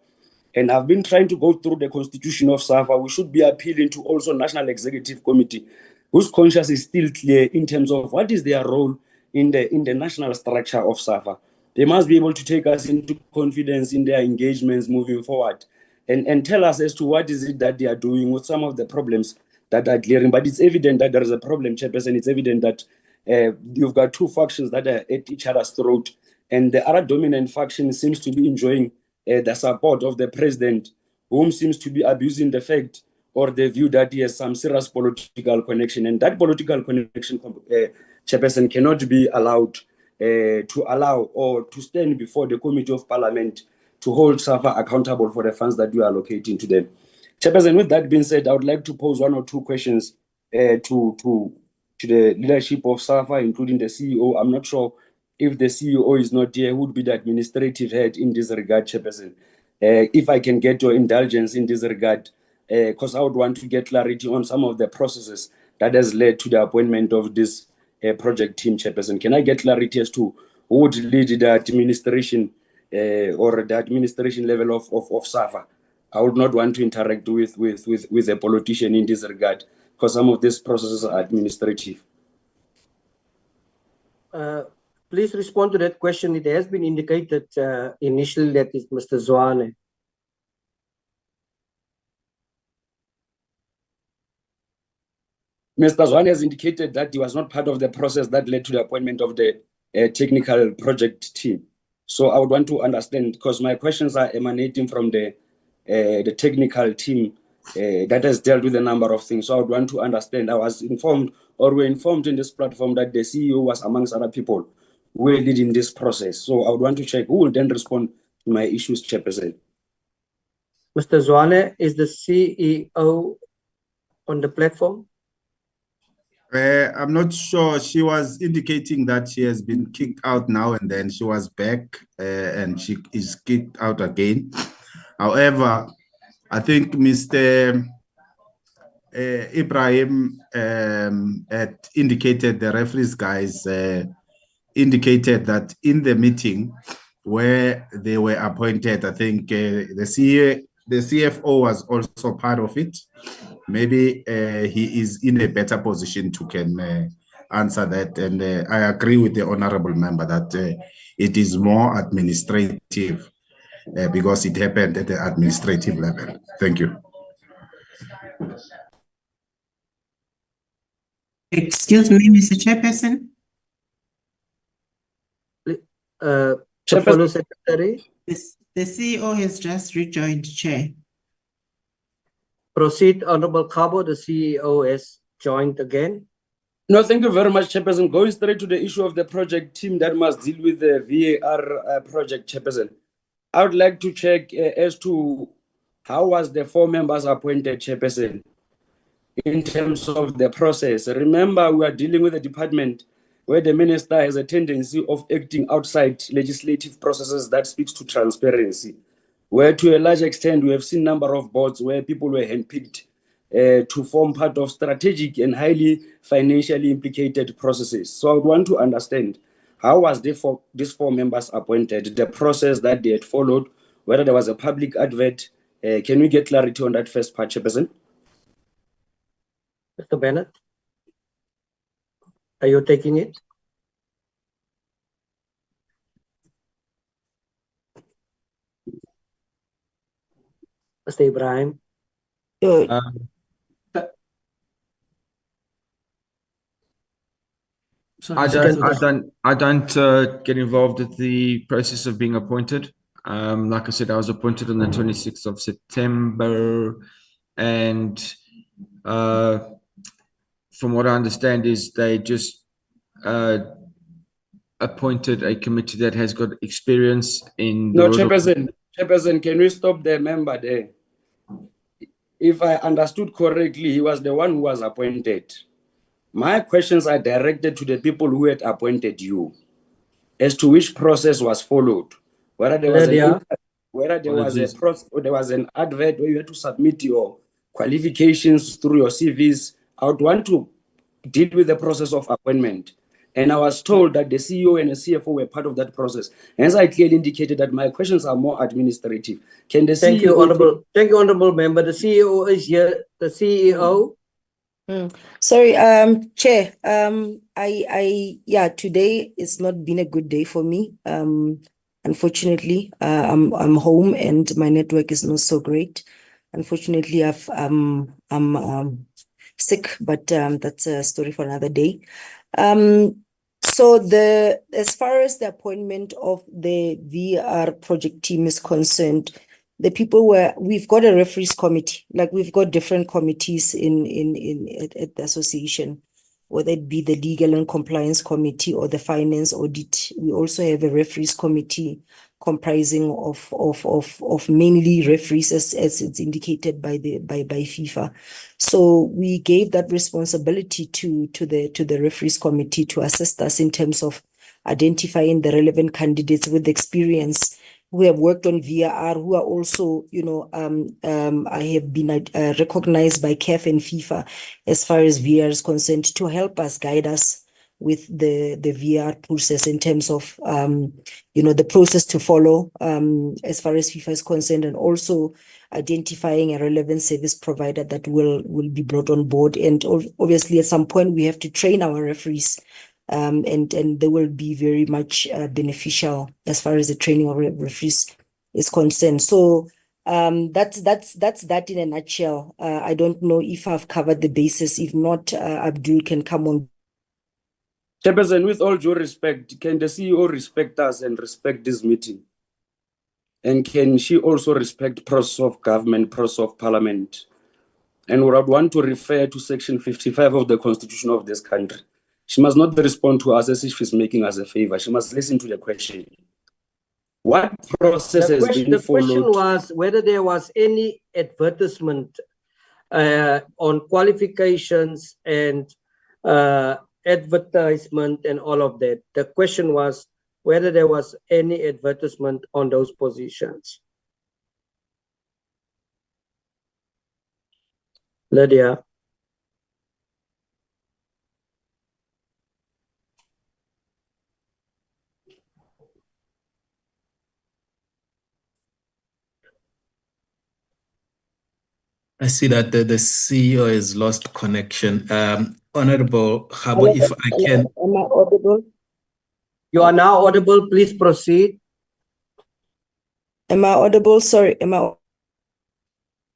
And I've been trying to go through the constitution of SAFA. We should be appealing to also National Executive Committee, whose conscience is still clear in terms of what is their role in the national structure of SAFA. They must be able to take us into confidence in their engagements moving forward and tell us as to what is it that they are doing with some of the problems that are glaring. But it's evident that there is a problem, Chairperson. It's evident that you've got two factions that are at each other's throat, and the other dominant faction seems to be enjoying the support of the president, whom seems to be abusing the fact or the view that he has some serious political connection. And that political connection, Chairperson, cannot be allowed to allow or to stand before the Committee of Parliament to hold SAFA accountable for the funds that you are allocating to them. Chairperson, with that being said, I would like to pose one or two questions to the leadership of SAFA, including the CEO. I'm not sure if the CEO is not here, who would be the administrative head in this regard, Chairperson. If I can get your indulgence in this regard, because I would want to get clarity on some of the processes that has led to the appointment of this project team, Chairperson. Can I get clarity as to who would lead the administration or the administration level of SAFA? I would not want to interact with a politician in this regard, because some of these processes are administrative. Please respond to that question. It has been indicated initially that it's Mr. Zwane. Mr. Zwane has indicated that he was not part of the process that led to the appointment of the technical project team. So I would want to understand, because my questions are emanating from the technical team that has dealt with a number of things. So I would want to understand. I was informed, or we're informed in this platform, that the CEO was amongst other people who were leading this process. So I would want to check who will then respond to my issues, Chairperson. Mr. Zwane, is the CEO on the platform? I'm not sure. She was indicating that she has been kicked out now, and then she was back and she is kicked out again. However, I think Mr. Ibrahim had indicated, the referees guys indicated that in the meeting where they were appointed, I think the CFO was also part of it. Maybe he is in a better position to can answer that. And I agree with the honorable member that it is more administrative because it happened at the administrative level. Thank you. Excuse me, Mr. Chairperson. Fellow Secretary. The CEO has just rejoined, Chair. Proceed, Honorable Cabo. The CEO has joined again. No, thank you very much, Chairperson. Going straight to the issue of the project team that must deal with the VAR project, Chairperson. I would like to check as to how was the 4 members appointed, Chairperson, in terms of the process. Remember, we are dealing with a department where the minister has a tendency of acting outside legislative processes that speaks to transparency. where to a large extent we have seen number of boards where people were handpicked to form part of strategic and highly financially implicated processes. So I would want to understand, how was these four members appointed, the process that they had followed, whether there was a public advert? Can we get clarity on that first part, Chairperson? Mr. Bennett, are you taking it? Mr. Ibrahim? I don't get involved with the process of being appointed. Like I said, I was appointed on the 26th of September, and from what I understand is they just appointed a committee that has got experience in the Chairperson, can we stop the member there? If I understood correctly, he was the one who was appointed. My questions are directed to the people who had appointed you, as to which process was followed, whether there was there was an advert where you had to submit your qualifications through your CVs. I would want to deal with the process of appointment. And I was told that the CEO and the CFO were part of that process. Hence, I clearly indicated that my questions are more administrative. Can the Thank you, honorable member. The CEO is here. The CEO. Sorry, Chair. Today it's not been a good day for me. Unfortunately, I'm home and my network is not so great. Unfortunately, I'm sick, but that's a story for another day. So as far as the appointment of the VR project team is concerned, the people we've got a referees committee, like we've got different committees at the association, whether it be the legal and compliance committee or the finance audit. We also have a referees committee comprising of mainly referees as it's indicated by FIFA. So we gave that responsibility to the referees committee to assist us in terms of identifying the relevant candidates with experience who have worked on VRR, who are also, I have been recognized by CAF and FIFA as far as VR is concerned, to help us, guide us with the VR process in terms of, the process to follow as far as FIFA is concerned, and also identifying a relevant service provider that will be brought on board. And obviously, at some point, we have to train our referees. And they will be very much beneficial as far as the training of referees is concerned. So that's that in a nutshell. I don't know if I've covered the basis. If not, Abdul can come on. Chairperson, with all due respect, can the CEO respect us and respect this meeting? And can she also respect process of government, process of parliament? And would I want to refer to section 55 of the constitution of this country. She must not respond to us as if she's making us a favor. She must listen to the question. What process has been followed? The question was whether there was any advertisement on qualifications and advertisement and all of that. The question was whether there was any advertisement on those positions. Lydia. I see that the CEO has lost connection. Honorable Khabo, if I can. Am I audible? You are now audible. Please proceed. Am I audible? Sorry, am I?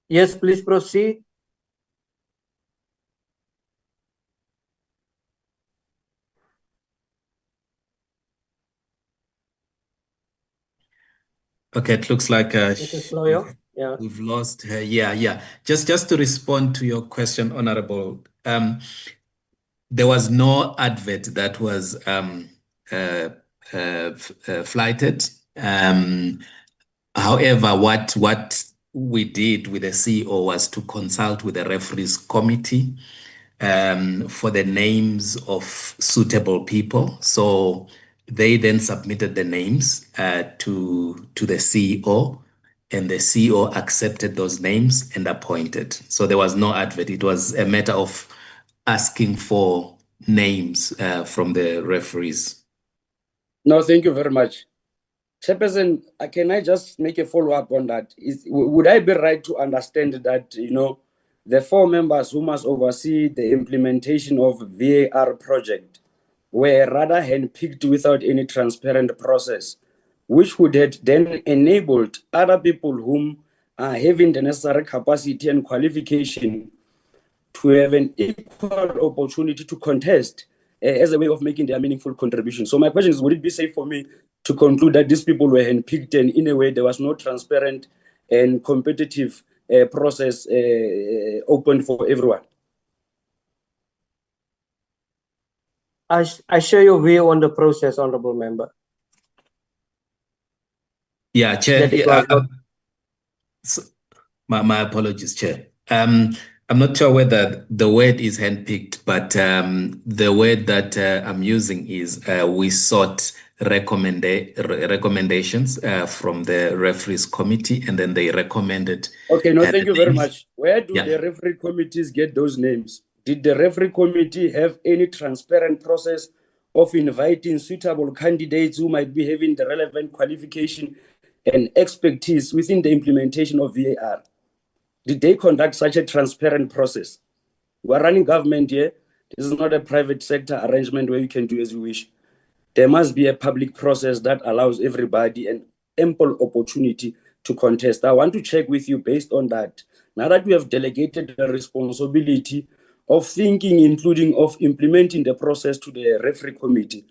Yes, please proceed. Okay, it looks like we've lost her. Yeah. Just to respond to your question, Honorable, there was no advert that was flighted. However, what we did with the CEO was to consult with the referees committee for the names of suitable people. So they then submitted the names to the CEO, and the CEO accepted those names and appointed. So there was no advert. It was a matter of asking for names from the referees. No, thank you very much. Chairperson, can I just make a follow-up on that? Would I be right to understand that, the 4 members who must oversee the implementation of VAR project were rather handpicked without any transparent process, which would have then enabled other people whom are having the necessary capacity and qualification to have an equal opportunity to contest as a way of making their meaningful contribution. So my question is, would it be safe for me to conclude that these people were handpicked and in a way there was no transparent and competitive process open for everyone? I share your view on the process, Honorable Member. Yeah, Chair. That it was not- My apologies, Chair. I'm not sure whether the word is handpicked, but the word that I'm using is we sought recommendations from the referees committee, and then they recommended. Okay, no, thank you very names. much. Where do the referee committees get those names? Did the referee committee have any transparent process of inviting suitable candidates who might be having the relevant qualification and expertise within the implementation of VAR? Did they conduct such a transparent process? We're running government here. This is not a private sector arrangement where you can do as you wish. There must be a public process that allows everybody an ample opportunity to contest. I want to check with you based on that. Now that we have delegated the responsibility of thinking, including of implementing the process to the referee committee,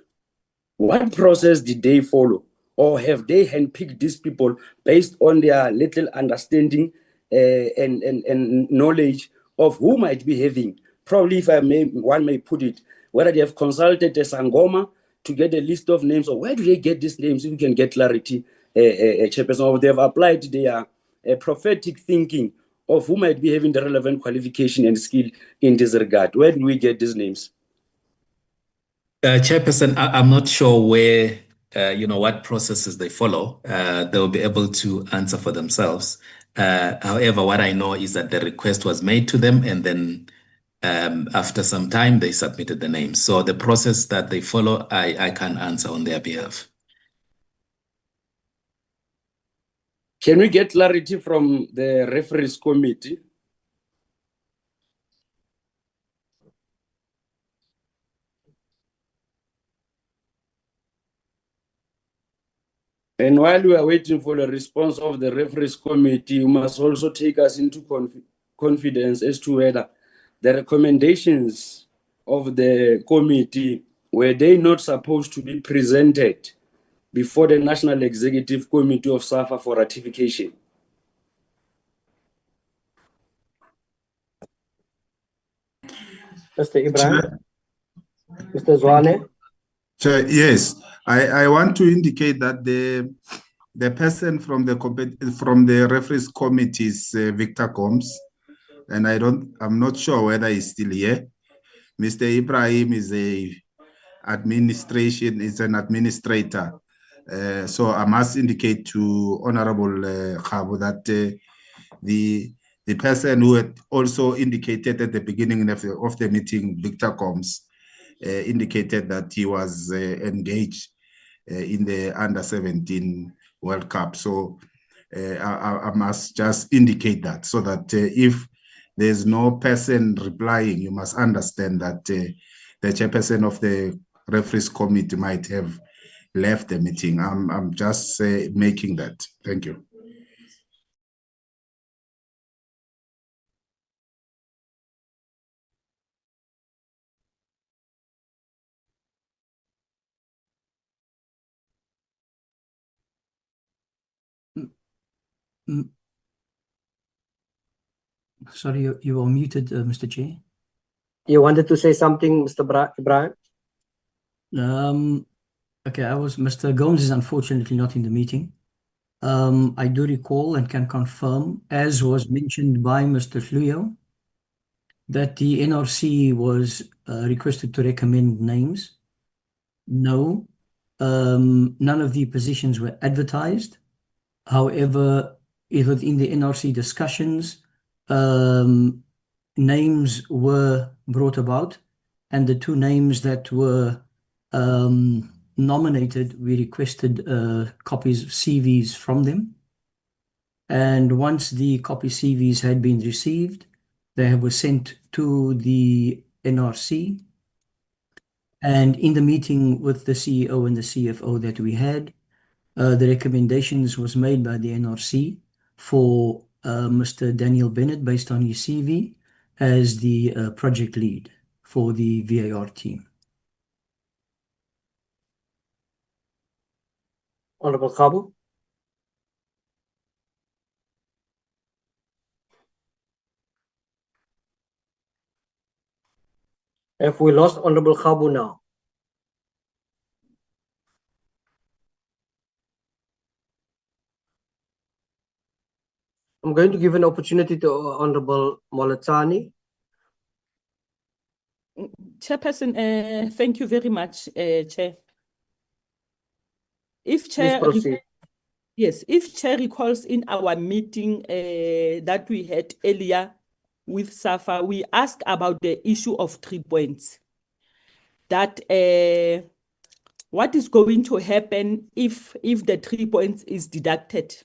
what process did they follow? Or have they handpicked these people based on their little understanding and knowledge of who might be having, probably if one may put it, whether they have consulted a Sangoma to get a list of names, or where do they get these names if we can get clarity, Chairperson, or they have applied their prophetic thinking of who might be having the relevant qualification and skill in this regard. Where do we get these names? Chairperson, I'm not sure where, what processes they follow. They'll be able to answer for themselves. However, what I know is that the request was made to them, and then after some time, they submitted the names. So the process that they follow, I can't answer on their behalf. Can we get clarity from the referees committee? And while we are waiting for the response of the referees committee, you must also take us into confidence as to whether the recommendations of the committee, were they not supposed to be presented before the National Executive Committee of SAFA for ratification? Mr. Ibrahim? Mr. Zwane? Yes, I want to indicate that the person from the referees committee is Victor Combs, and I'm not sure whether he's still here. Mr. Ibrahim is an administrator. So I must indicate to Honorable Khabo that the person who had also indicated at the beginning of the meeting, Victor Combs, indicated that he was engaged in the under-17 World Cup. So I must just indicate that, so that if there's no person replying, you must understand that the chairperson of the referees committee might have left the meeting. I'm just making that. Thank you. Sorry, you are muted, Mr. Chair. You wanted to say something, Mr. Ibrahim? Okay, Mr. Gomes is unfortunately not in the meeting. I do recall and can confirm, as was mentioned by Mr. Fluyo, that the NRC was requested to recommend names. No, none of the positions were advertised. However, within the NRC discussions, names were brought about, and the two names that were nominated, we requested copies of CVs from them. And once the copy CVs had been received, they were sent to the NRC. And in the meeting with the CEO and the CFO that we had, the recommendations was made by the NRC for Mr. Daniel Bennett, based on his CV, as the project lead for the VAR team. Honorable Khabu. Have we lost Honorable Khabu now? I'm going to give an opportunity to Honorable Molatani. Chairperson, thank you very much, Chair. If Chair, Please proceed. yes, if Chair recalls in our meeting that we had earlier with SAFA, we asked about the issue of 3 points. That what is going to happen if the 3 points is deducted?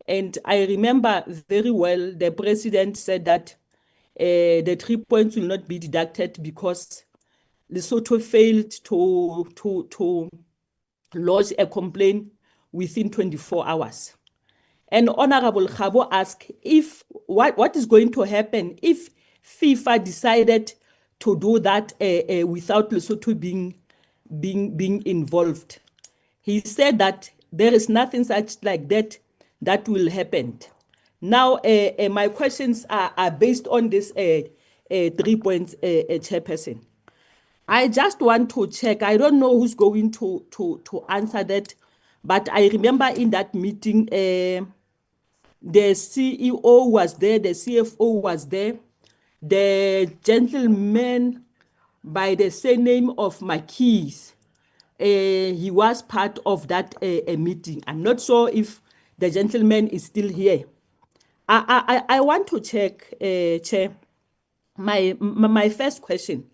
And I remember very well the president said that the 3 points will not be deducted because Lesotho failed to lodge a complaint within 24 hours. And Honorable Khabu asked if what is going to happen if FIFA decided to do that without Lesotho being involved. He said that there is nothing such like that will happen. Now, my questions are based on this 3 points, Chairperson. I just want to check. I don't know who's going to answer that, but I remember in that meeting, the CEO was there, the CFO was there, the gentleman by the surname of Makis, he was part of that meeting. I'm not sure if the gentleman is still here. I want to check, Chair. My first question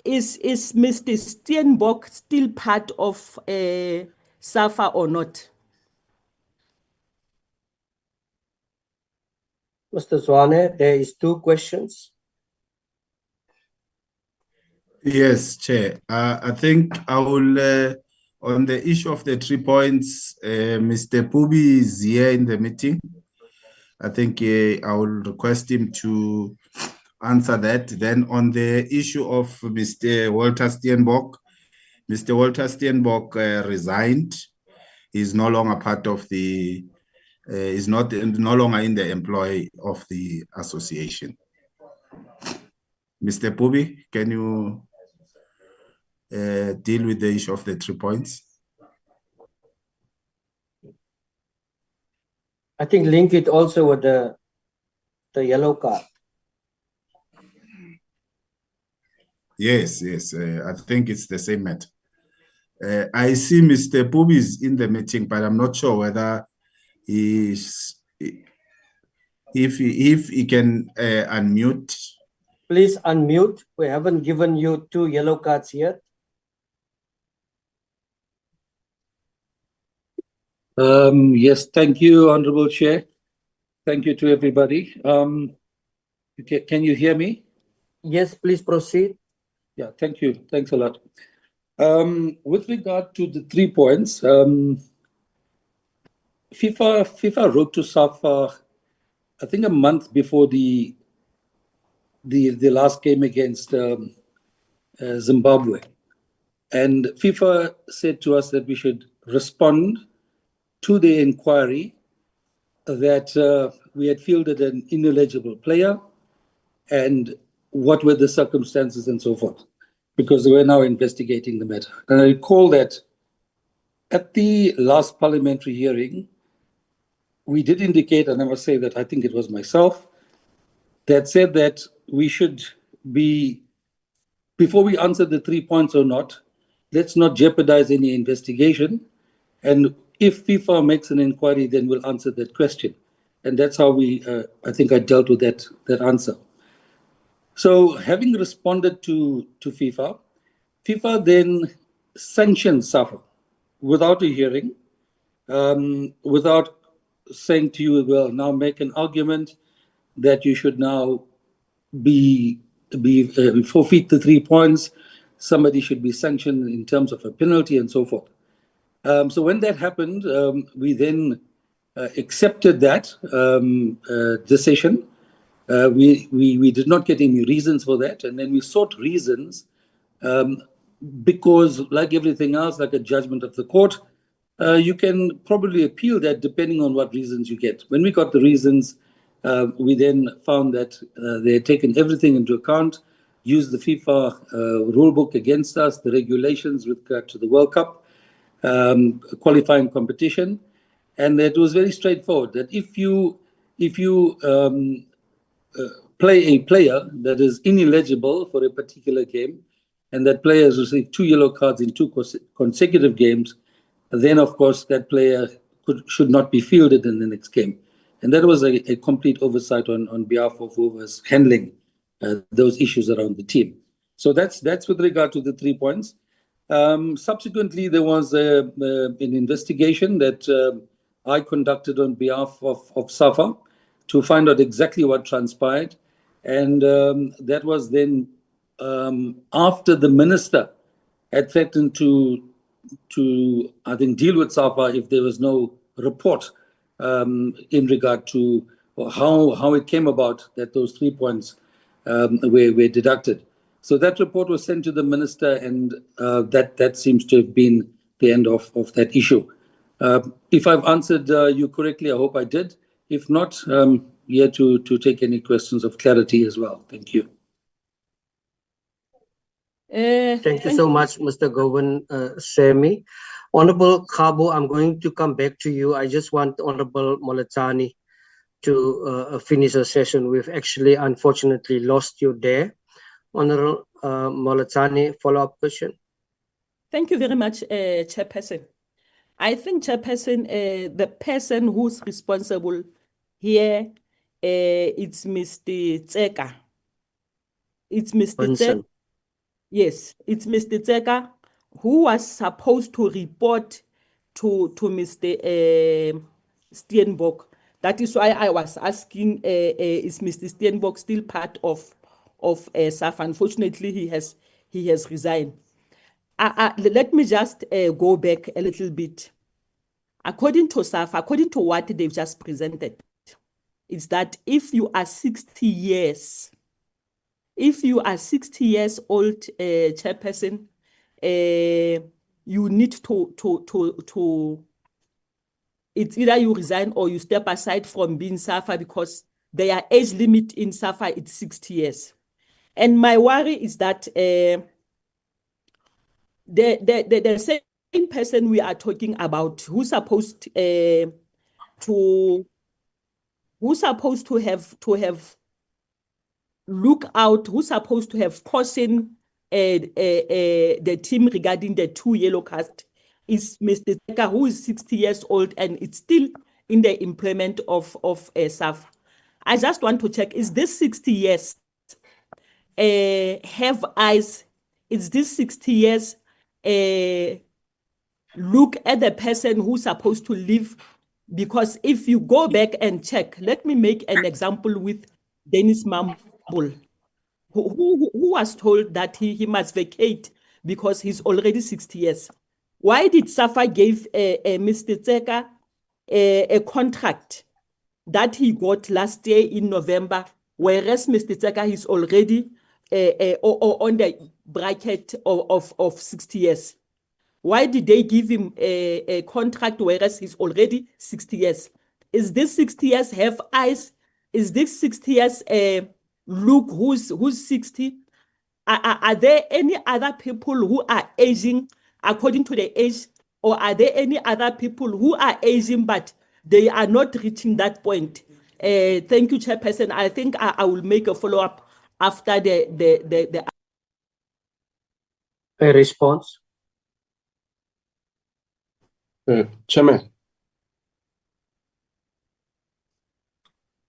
is Mr. Steenbok still part of SAFA or not? Mr. Zwane, there is 2 questions. Yes, Chair. I think I will, on the issue of the 3 points, Mr. Pubi is here in the meeting. I think I will request him to answer that. Then on the issue of Mr. Walter Steenbok, Mr. Walter Steenbok resigned. He's no longer part of the, is no longer in the employ of the association. Mr. Pubi, can you deal with the issue of the 3 points? I think link it also with the yellow card. Yes, I think it's the same matter. I see Mr. Pubi is in the meeting, but I'm not sure whether if he can unmute. Please unmute. We haven't given you 2 yellow cards yet. Yes, thank you, Honorable Chair. Thank you to everybody. Can you hear me? Yes, please proceed. Yeah, thank you. Thanks a lot. With regard to the 3 points, FIFA wrote to SAFA, I think a month before the last game against Zimbabwe. And FIFA said to us that we should respond to the inquiry that we had fielded an ineligible player and what were the circumstances and so forth, because we're now investigating the matter. And I recall that at the last parliamentary hearing, we did indicate, and I must say that I think it was myself, that said that we should be, before we answer the 3 points or not, let's not jeopardize any investigation. And if FIFA makes an inquiry, then we'll answer that question. And that's how I think I dealt with that answer. So having responded to FIFA, FIFA then sanctioned SAFA without a hearing, without saying to you, well, now make an argument that you should now forfeit the 3 points. Somebody should be sanctioned in terms of a penalty and so forth. So when that happened, we then accepted that decision. We did not get any reasons for that, and then we sought reasons because, like everything else, like a judgment of the court, you can probably appeal that depending on what reasons you get. When we got the reasons, we then found that they had taken everything into account, used the FIFA rulebook against us, the regulations with regard to the World Cup, qualifying competition, and that was very straightforward. That if you play a player that is ineligible for a particular game, and that player has received 2 yellow cards in 2 consecutive games, then of course that player should not be fielded in the next game. And that was a complete oversight on behalf of who was handling those issues around the team. So that's with regard to the 3 points. Subsequently, there was an investigation that I conducted on behalf of SAFA to find out exactly what transpired. And that was then after the minister had threatened to I think, deal with SAFA if there was no report in regard to how it came about that those 3 points were deducted. So that report was sent to the minister, and that seems to have been the end of that issue. If I've answered you correctly, I hope I did. If not, here to take any questions of clarity as well. Thank you. Thank you so much, Mr. Govan Semi. Honorable Kabo, I'm going to come back to you. I just want Honorable Moletani to finish the session. We've actually, unfortunately, lost you there. Honorable Moletani, follow-up question. Thank you very much, Chairperson. I think, Chairperson, the person who's responsible here, it's Mr. Tseka. It's Mr. Tseka. Yes, it's Mr. Tseka, who was supposed to report to Mr. Steenbok. That is why I was asking, is Mr. Steenbok still part of SAFA? Unfortunately, he has resigned. Let me just go back a little bit. According to SAFA, according to what they've just presented, it's that if you are 60 years old, Chairperson, you need to it's either you resign or you step aside from being SAFA, because their age limit in SAFA is 60 years. And my worry is that the same person we are talking about, who's supposed to have look out, who's supposed to have cautioned the team regarding the 2 yellow cards, is Mr. Tseka, who is 60 years old and it's still in the employment of SAFA. I just want to check, is this 60 years have eyes? Is this 60 years look at the person who's supposed to leave? Because if you go back and check, let me make an example with Dennis Mambul, who was told that he must vacate because he's already 60 years. Why did SAFA give Mr. Tseka a contract that he got last year in November, whereas Mr. Tseka is already on the bracket of 60 years? Why did they give him a contract whereas he's already 60 years? Is this 60 years have eyes? Is this 60 years look who's 60? Are there any other people who are aging according to the age, or are there any other people who are aging but they are not reaching that point? Thank you, Chairperson. I think I will make a follow-up after the a response. Chairman.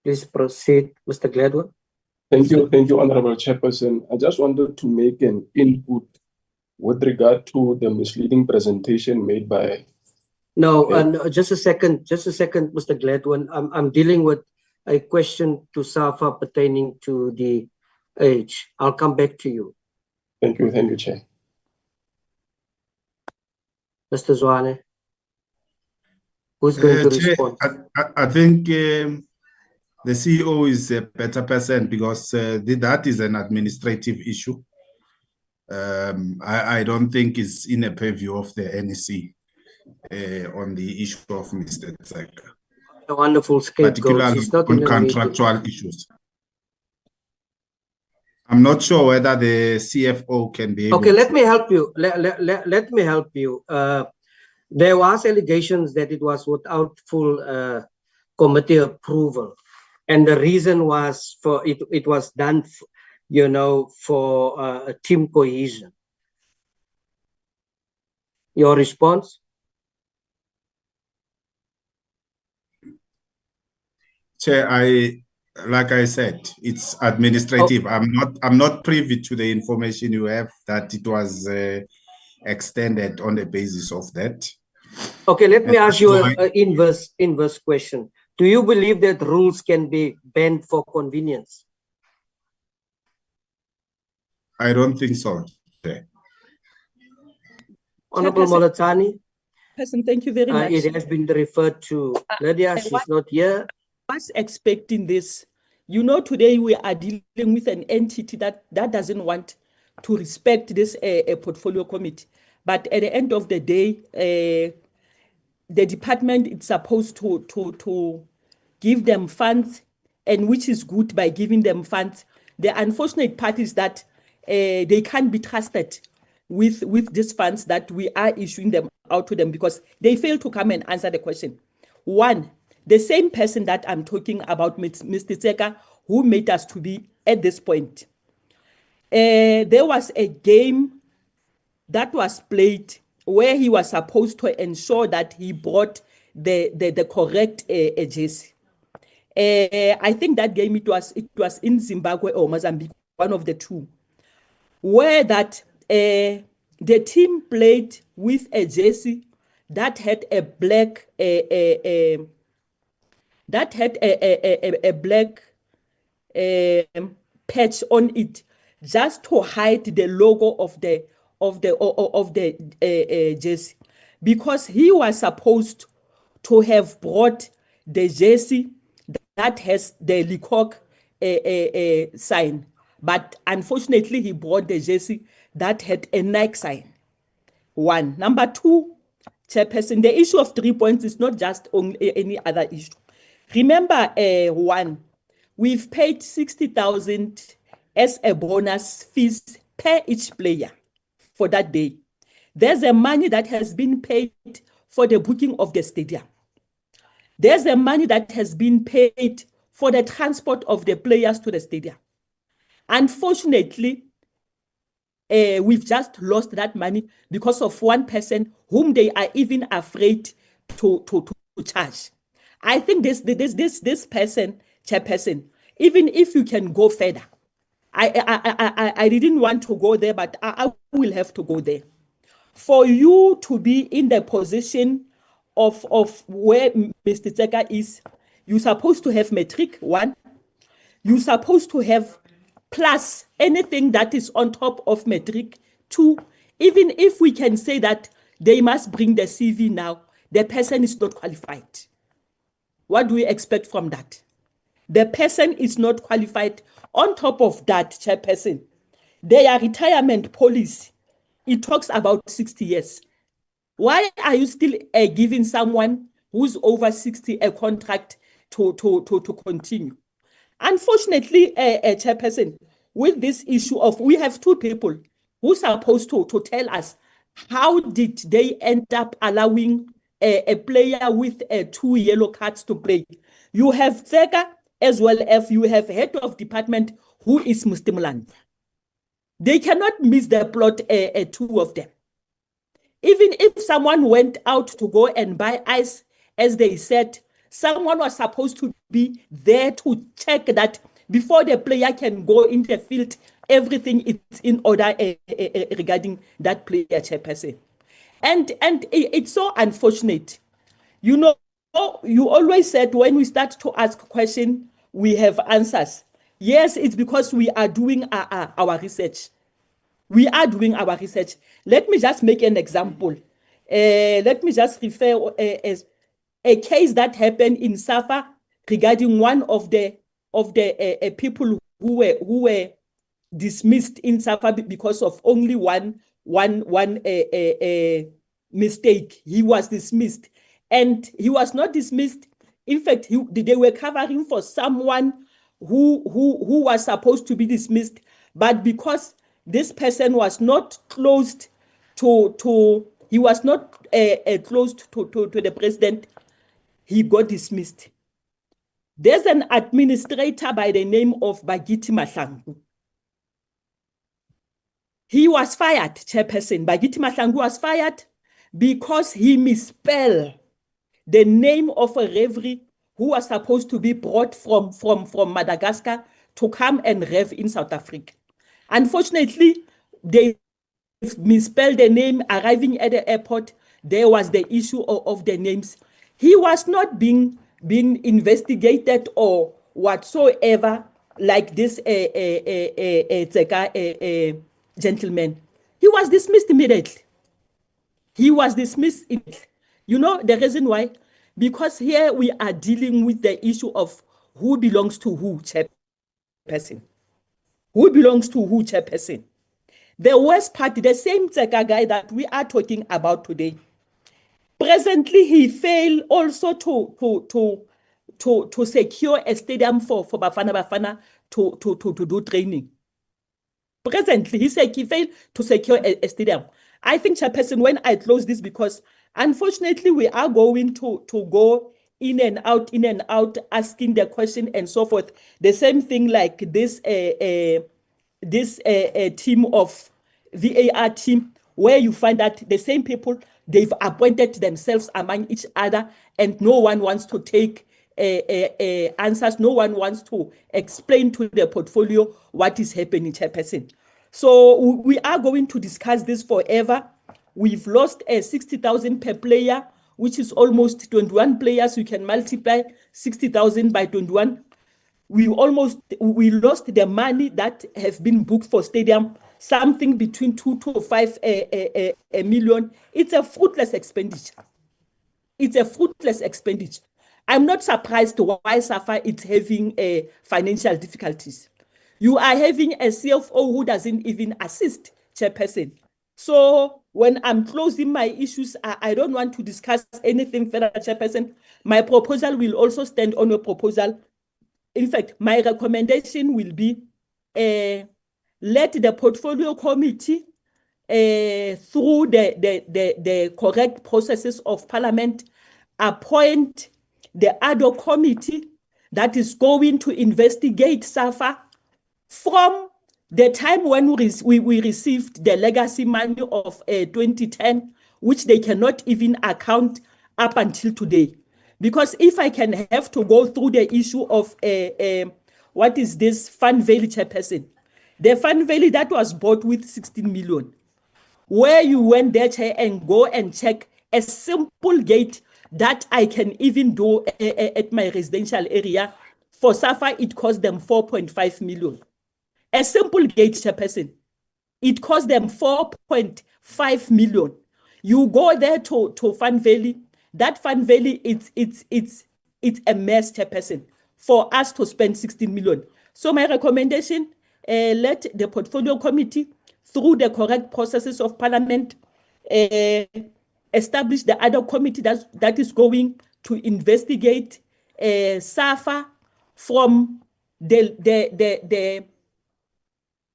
Please proceed, Mr. Gladwell. Thank you, Honorable Chairperson. I just wanted to make an input with regard to the misleading presentation made by. No, just a second, Mr. Gladwell. I'm dealing with a question to SAFA pertaining to the age. I'll come back to you. Thank you, Chair. Mr. Zwane, who's going to respond? I think the CEO is a better person because that is an administrative issue. I don't think it's in a purview of the NEC on the issue of Mr. Tseka. A wonderful scapegoat. Particularly He's not on in the contractual meeting. issues. I'm not sure whether the CFO can be able Okay, let to. me help you. Let me help you. There was allegations that it was without full committee approval, and the reason was for it was done, for team cohesion. Your response? Chair, like I said, it's administrative. I'm not privy to the information you have that it was extended on the basis of that. Okay, let me ask you an inverse question. Do you believe that rules can be bent for convenience? I don't think so. Okay. Honorable Molatani. Thank you very much. It has been referred to. Lydia, she's not here. I was expecting this. Today we are dealing with an entity that doesn't want to respect this portfolio committee. But at the end of the day, the department is supposed to give them funds, and which is good by giving them funds. The unfortunate part is that they can't be trusted with these funds that we are issuing them out to them because they fail to come and answer the question. One, the same person that I'm talking about, Mr. Tseka, who made us to be at this point. There was a game that was played where he was supposed to ensure that he brought the correct jersey. I think that game it was in Zimbabwe or Mozambique, one of the two, where that the team played with a jersey that had a black black patch on it, just to hide the logo of the jersey, because he was supposed to have brought the jersey that has the Leacock sign, but unfortunately he brought the jersey that had a Nike sign. One. Number two, Chairperson, the issue of 3 points is not just only any other issue. Remember, one, we've paid 60,000 as a bonus fees per each player for that day. There's a money that has been paid for the booking of the stadium. There's a money that has been paid for the transport of the players to the stadium. Unfortunately, we've just lost that money because of one person whom they are even afraid to charge. I think this person, Chairperson, even if you can go further, I didn't want to go there, but I will have to go there. For you to be in the position of where Mr. Tseka is, you're supposed to have metric, one. You're supposed to have plus anything that is on top of metric, two. Even if we can say that they must bring the CV now, the person is not qualified. What do we expect from that? The person is not qualified. On top of that, Chairperson, their retirement policy, it talks about 60 years. Why are you still giving someone who's over 60 a contract to continue? Unfortunately, Chairperson, with this issue of, we have two people who are supposed to tell us how did they end up allowing a player with 2 yellow cards to play. You have Tseka as well as you have head of department who is Mustimulan. They cannot miss the plot, two of them. Even if someone went out to go and buy ice, as they said, someone was supposed to be there to check that before the player can go in the field, everything is in order regarding that player, chairperson. And it's so unfortunate. You know, you always said when we start to ask questions, we have answers. Yes, it's because we are doing our research. We are doing our research. Let me just make an example. Let me just refer as a case that happened in SAFA regarding one of the people who were dismissed in SAFA because of only one mistake. He was dismissed, and he was not dismissed. In fact, they were covering for someone who was supposed to be dismissed, but because this person was not closed he was not closed to the president, he got dismissed. There's an administrator by the name of Bagiti Mahlangu. He was fired, chairperson. Bagiti Mahlangu was fired because he misspelled the name of a referee who was supposed to be brought from Madagascar to come and rev in South Africa. Unfortunately, they misspelled the name. Arriving at the airport, there was the issue of the names. He was not being investigated or whatsoever like this gentleman. He was dismissed immediately. He was dismissed. You know the reason why? Because here we are dealing with the issue of who belongs to who, chairperson. Who belongs to who, chairperson? The worst part, the same Tseka guy that we are talking about today, presently he failed also to secure a stadium for Bafana to do training. Presently, he failed to secure a stadium. I think, chairperson, when I close this, because unfortunately we are going to go in and out, asking the question and so forth. The same thing like this team of VAR team, where you find that the same people, they've appointed themselves among each other, and no one wants to take answers. No one wants to explain to the portfolio what is happening, chairperson. So we are going to discuss this forever. We've lost 60,000 per player, which is almost 21 players. You can multiply 60,000 by 21. We lost the money that have been booked for stadium, something between 2 to 5 million. It's a fruitless expenditure. It's a fruitless expenditure. I'm not surprised why SAFA is having financial difficulties. You are having a CFO who doesn't even assist, chairperson. So when I'm closing my issues, I don't want to discuss anything further, chairperson. My proposal will also stand on your proposal. In fact, my recommendation will be let the portfolio committee, through the correct processes of parliament, appoint the ad hoc committee that is going to investigate SAFA from the time when we received the legacy money of 2010, which they cannot even account up until today. Because if I can have to go through the issue of what is this Fund Valley, chairperson, the Fund Valley that was bought with 16 million, where you went there, chair, and go and check a simple gate that I can even do at my residential area. For SAFA, it cost them 4.5 million. A simple gate, chairperson, it cost them 4.5 million. You go there to Fund Valley. That Fund Valley, it's a mess, chairperson, for us to spend 16 million. So my recommendation, let the portfolio committee, through the correct processes of parliament, establish the other committee that is going to investigate SAFA from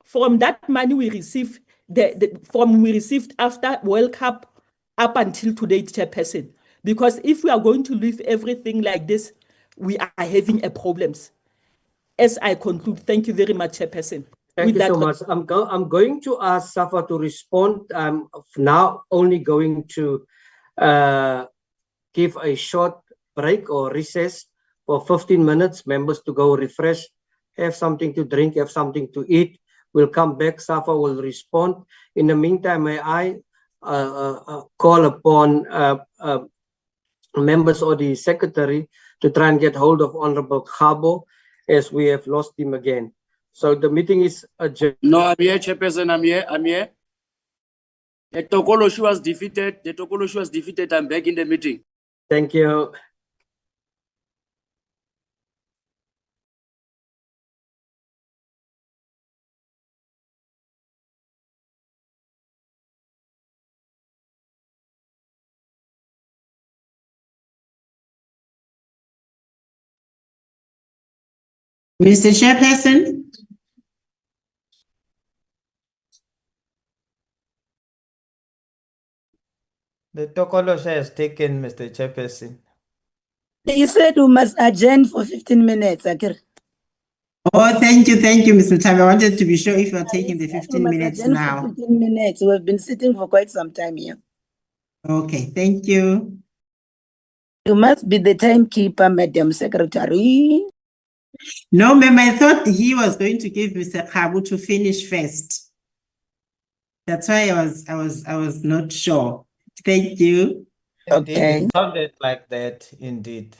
from that money we received, we received after World Cup up until today, chairperson. Because if we are going to leave everything like this, we are having a problems. As I conclude, thank you very much, chairperson. Thank you so much. I'm going to ask SAFA to respond. I'm now only going to give a short break or recess for 15 minutes. Members to go refresh, have something to drink, have something to eat. We'll come back. SAFA will respond. In the meantime, may I call upon members or the secretary to try and get hold of Honorable Khabo, as we have lost him again. So the meeting is adjourned. No, I'm here, Chairperson. I'm here. The Tokoloshi was defeated. I'm back in the meeting. Thank you. Mr. Chairperson? The Tokolosha has taken, Mr. Chairperson. They said we must adjourn for 15 minutes, Akir. Oh, thank you, Mr. Tabi. I wanted to be sure if you're taking the 15 must minutes adjourn now. For 15 minutes. We've been sitting for quite some time here. Okay, thank you. You must be the timekeeper, Madam Secretary. No, ma'am, I thought he was going to give Mr. Khabu to finish first. That's why I was not sure. Thank you. Indeed, Okay. it sounded like that, indeed.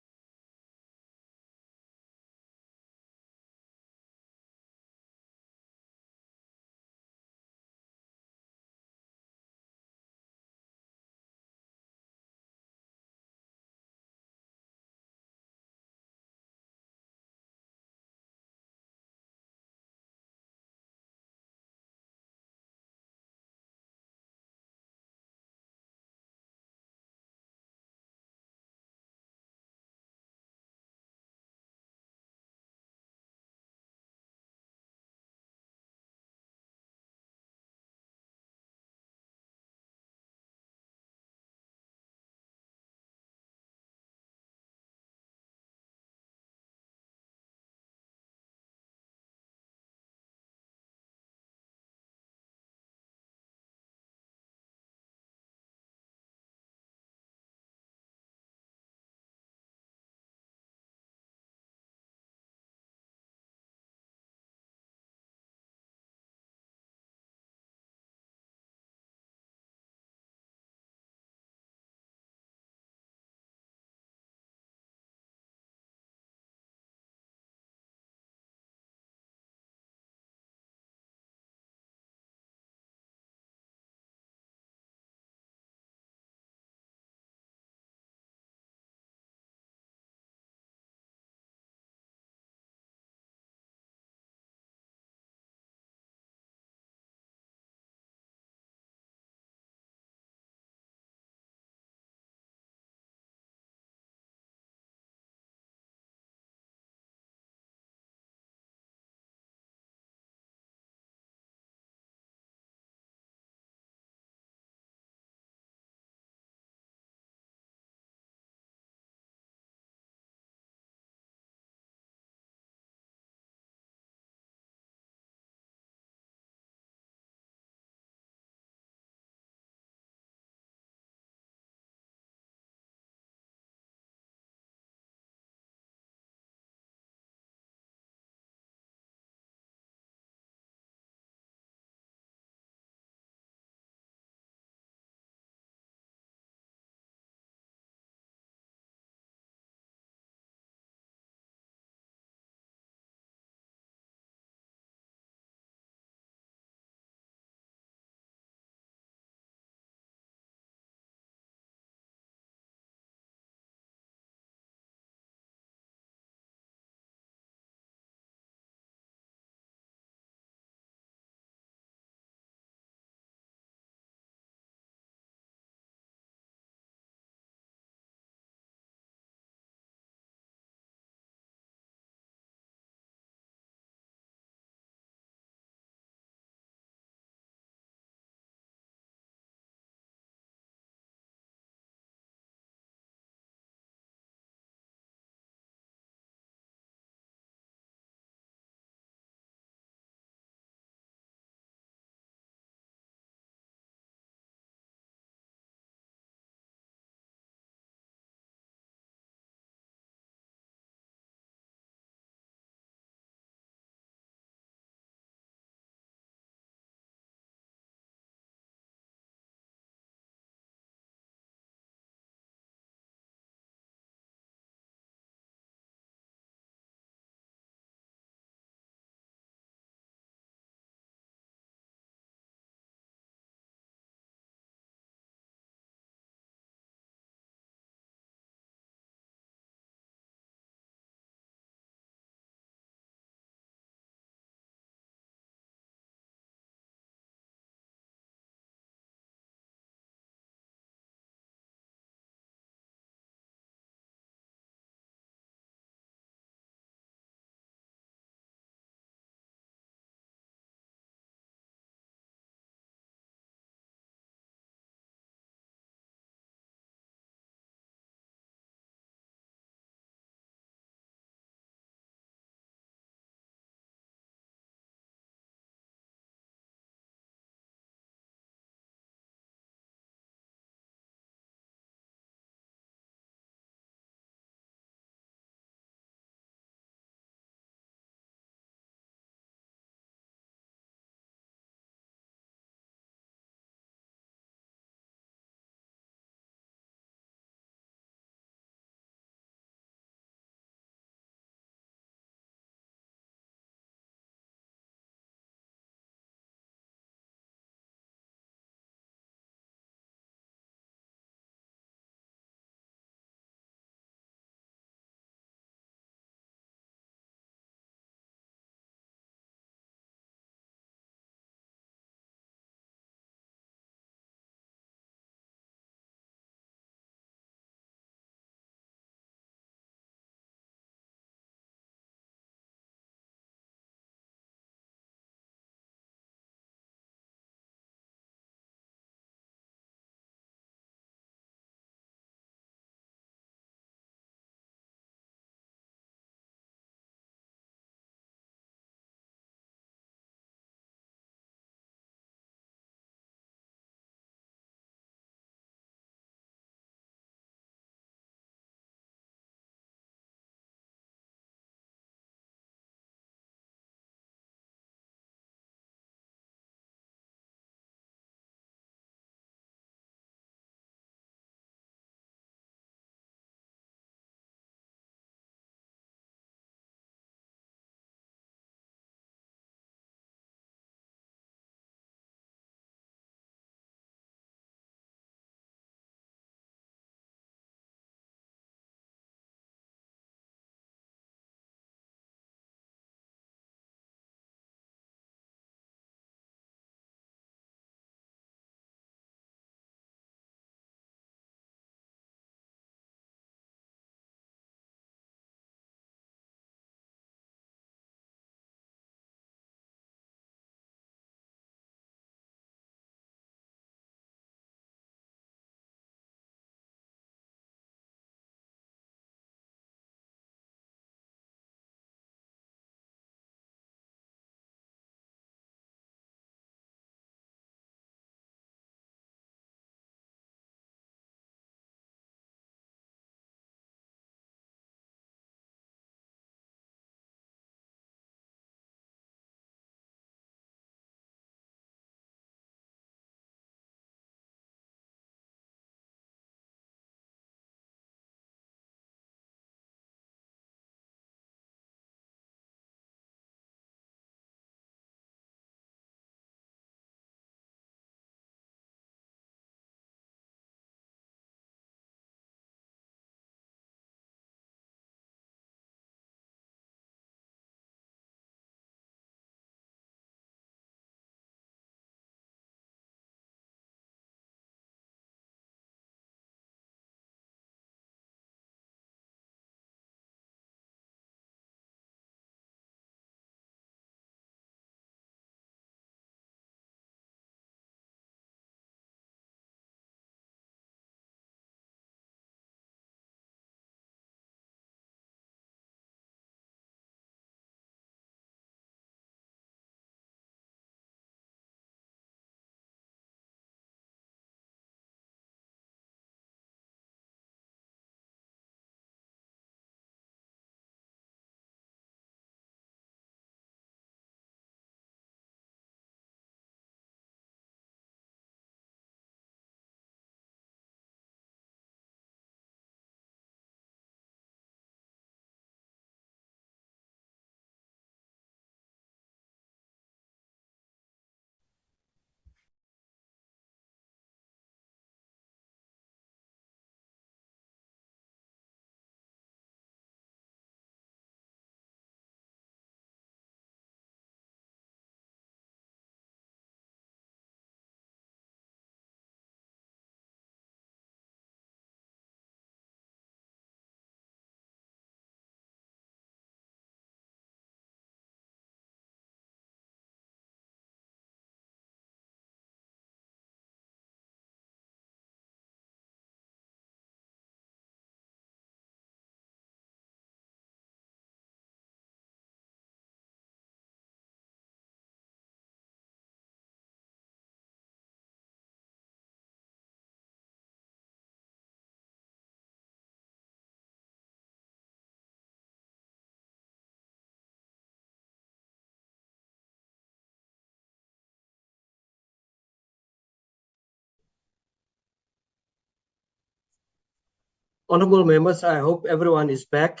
Honorable members, I hope everyone is back.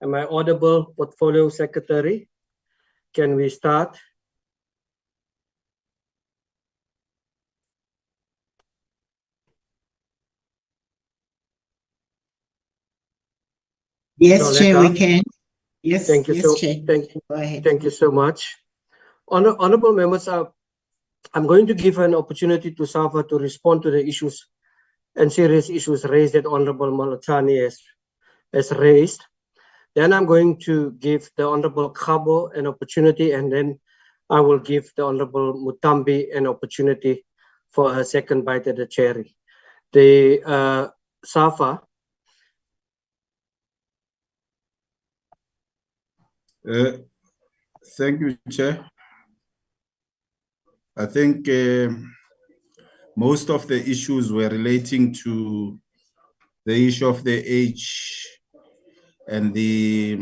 Am I audible, Portfolio Secretary? Can we start? Yes, Chair, we can. Yes, Thank you yes, Chair. Go ahead. Thank you so much. Honorable members, I'm going to give an opportunity to SAFA to respond to the issues and serious issues raised that Honorable Malatani has raised. Then I'm going to give the Honorable Kabo an opportunity, and then I will give the Honorable Mutambi an opportunity for a second bite at the cherry. The SAFA. Thank you, Chair. I think most of the issues were relating to the issue of the age and the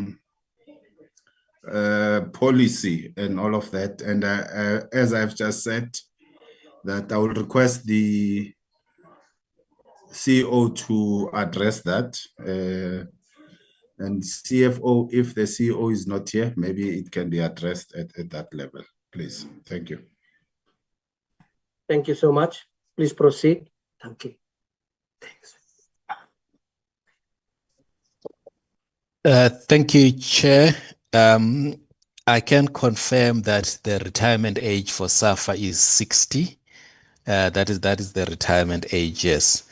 policy and all of that. And as I've just said, that I will request the CEO to address that. And CFO, if the CEO is not here, maybe it can be addressed at that level, please. Thank you. Thank you so much. Please proceed. Thank you. Thanks. Thank you, Chair. I can confirm that the retirement age for SAFA is 60. That is the retirement age, yes.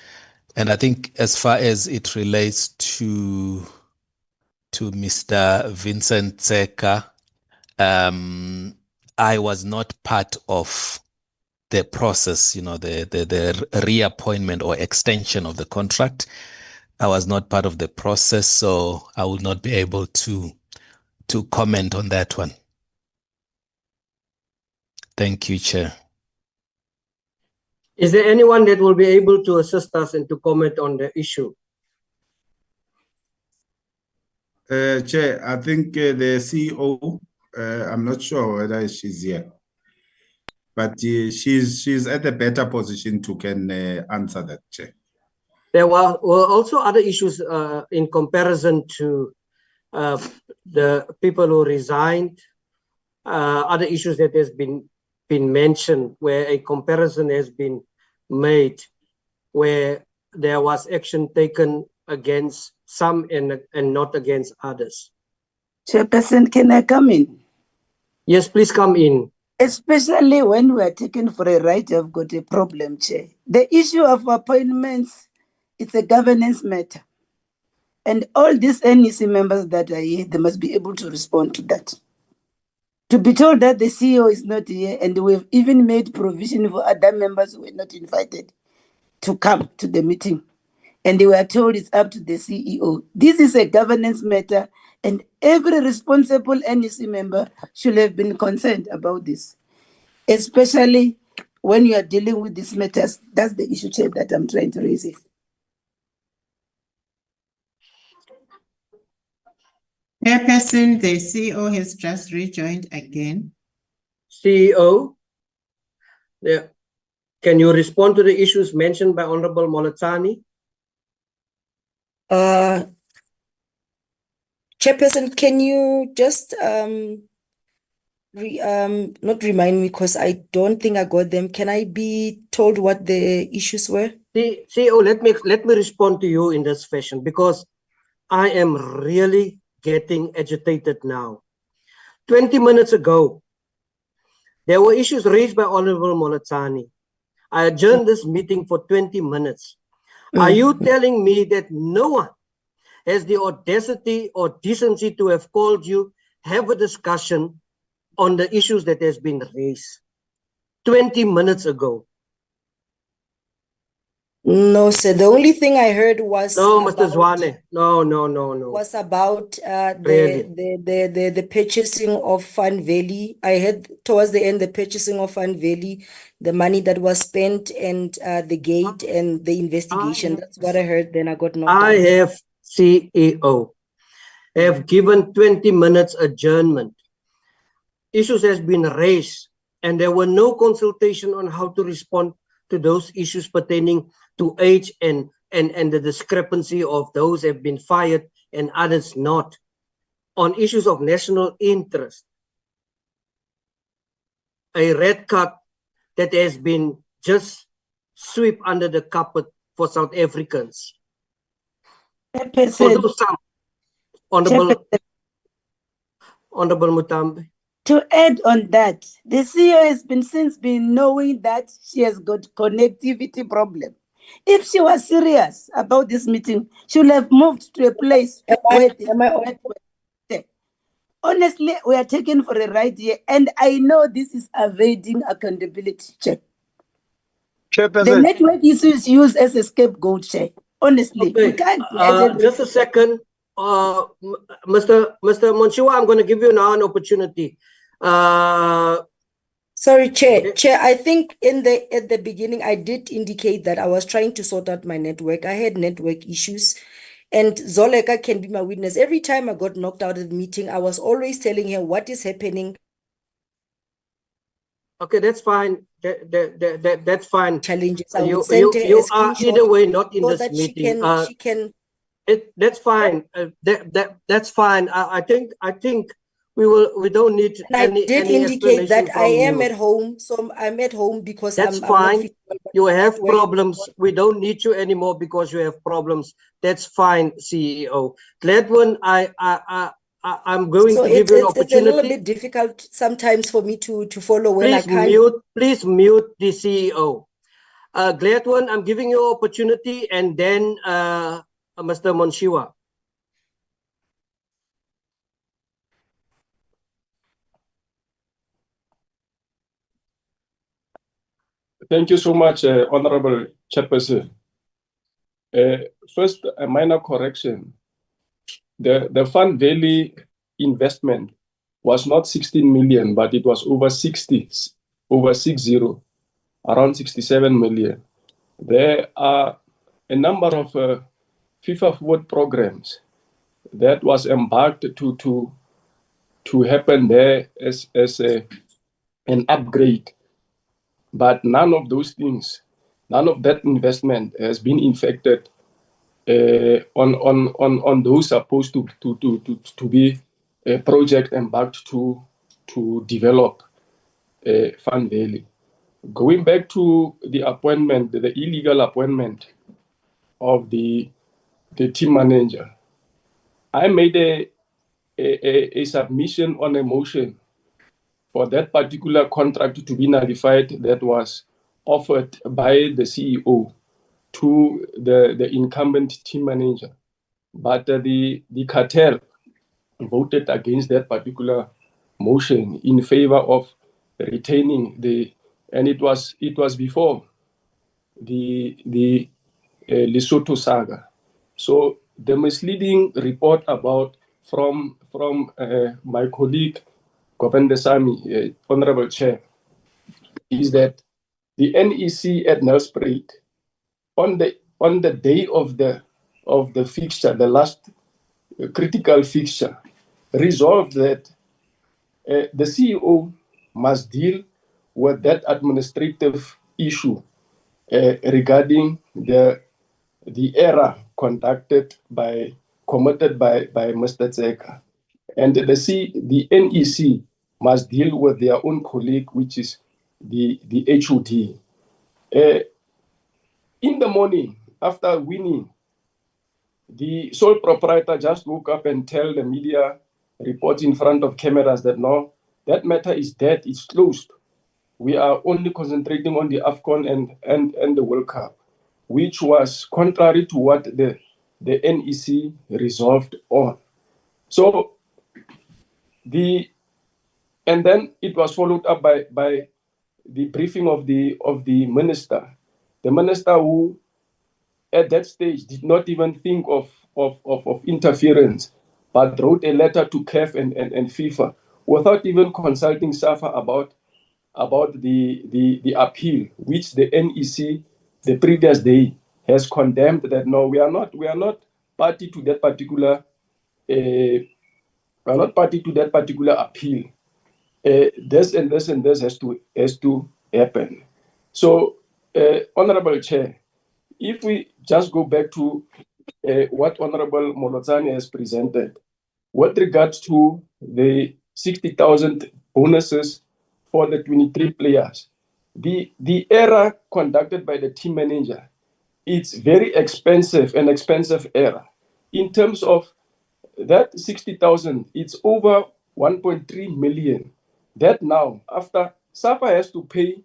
And I think as far as it relates to Mr. Vincent Tseka, I was not part of the process, the reappointment or extension of the contract. I was not part of the process, so I will not be able to comment on that one. Thank you, Chair. Is there anyone that will be able to assist us and to comment on the issue? Chair, I think the CEO, I'm not sure whether she's here, but she's at a better position to can answer that, Chair. There were also other issues in comparison to the people who resigned, other issues that has been mentioned where a comparison has been made, where there was action taken against some and not against others. Chairperson, can I come in? Yes, please come in. Especially when we are taken for a ride, I've got a problem, Chair. The issue of appointments, it's a governance matter. And all these NEC members that are here, they must be able to respond to that. To be told that the CEO is not here, and we've even made provision for other members who were not invited to come to the meeting. And they were told it's up to the CEO. This is a governance matter, and every responsible NEC member should have been concerned about this, especially when you are dealing with these matters. That's the issue, Chair, that I'm trying to raise here. Chairperson, the CEO has just rejoined again. CEO, yeah. Can you respond to the issues mentioned by Honorable Molatani? Chairperson, can you just not remind me, because I don't think I got them. Can I be told what the issues were? CEO, let me respond to you in this fashion, because I am really getting agitated now. 20 minutes ago, there were issues raised by Honorable Molatani. I adjourned this meeting for 20 minutes. Are you telling me that no one has the audacity or decency to have called you, have a discussion on the issues that has been raised 20 minutes ago? No, sir. The only thing I heard was no, Mr. Zwane. No. Was about the purchasing of Fun Valley. I heard towards the end the purchasing of Fun Valley, the money that was spent, and the gate and the investigation. That's what I heard. Then I got knocked out. I have CEO have given 20 minutes adjournment. Issues has been raised, and there were no consultation on how to respond to those issues pertaining to age and and the discrepancy of those have been fired and others not on issues of national interest. A red card that has been just swept under the carpet for South Africans. Although some, Honorable Mutambi. To add on that, the CEO has since been knowing that she has got connectivity problem. If she was serious about this meeting, she would have moved to a place where honestly, we are taken for a ride here, and I know this is evading accountability check. The network is used as a scapegoat check. Honestly, we can't. Just a second, Mr. Monshiwa, I'm going to give you now an opportunity. Sorry, Chair. Chair, I think at the beginning I did indicate that I was trying to sort out my network. I had network issues, and Zoleka can be my witness. Every time I got knocked out of the meeting, I was always telling her what is happening. Okay, that's fine. That's fine. Challenges. You are either way not in this meeting. That's fine. That's fine. I think we don't need any. I did indicate that I am at home, so I'm at home because that's fine. You have problems. We don't need you anymore because you have problems. That's fine, CEO. Gladwin, I'm going to give you an opportunity. It's a little bit difficult sometimes for me to follow when I can't. Please mute the CEO. Gladwin, I'm giving you an opportunity, and then Mr. Monshiwa. Thank you so much, Honorable Chairperson. First, a minor correction. The Fund Valley investment was not 16 million, but it was over 60, around 67 million. There are a number of FIFA Forward programs that was embarked to happen there as an upgrade. But none of those things, none of that investment has been infected on those supposed to be a project embarked to develop Fund Valley. Going back to the appointment, the illegal appointment of the team manager, I made a submission on a motion for that particular contract to be nullified that was offered by the CEO to the incumbent team manager. But the cartel voted against that particular motion in favor of retaining and it was before the Lesotho saga. So the misleading report from my colleague Govendesami, Honorable Chair, is that the NEC at Nelspruit on the day of the fixture, the last critical fixture, resolved that the CEO must deal with that administrative issue regarding the error committed by Mr. Tseka, and the NEC must deal with their own colleague, which is the HOD. In the morning, after winning, the sole proprietor just woke up and tell the media report in front of cameras that no, that matter is dead, it's closed. We are only concentrating on the AFCON and the World Cup, which was contrary to what the NEC resolved on. So and then it was followed up by the briefing of the minister. The minister who at that stage did not even think of interference, but wrote a letter to CAF and FIFA without even consulting SAFA about the appeal, which the NEC the previous day has condemned that no, we are not party to that particular appeal. This and this and this has to happen. So, Honorable Chair, if we just go back to what Honorable Molotsane has presented, with regards to the 60,000 bonuses for the 23 players, the error conducted by the team manager, it's very expensive, an expensive error. In terms of that 60,000, it's over 1.3 million. That now, after SAFA has to pay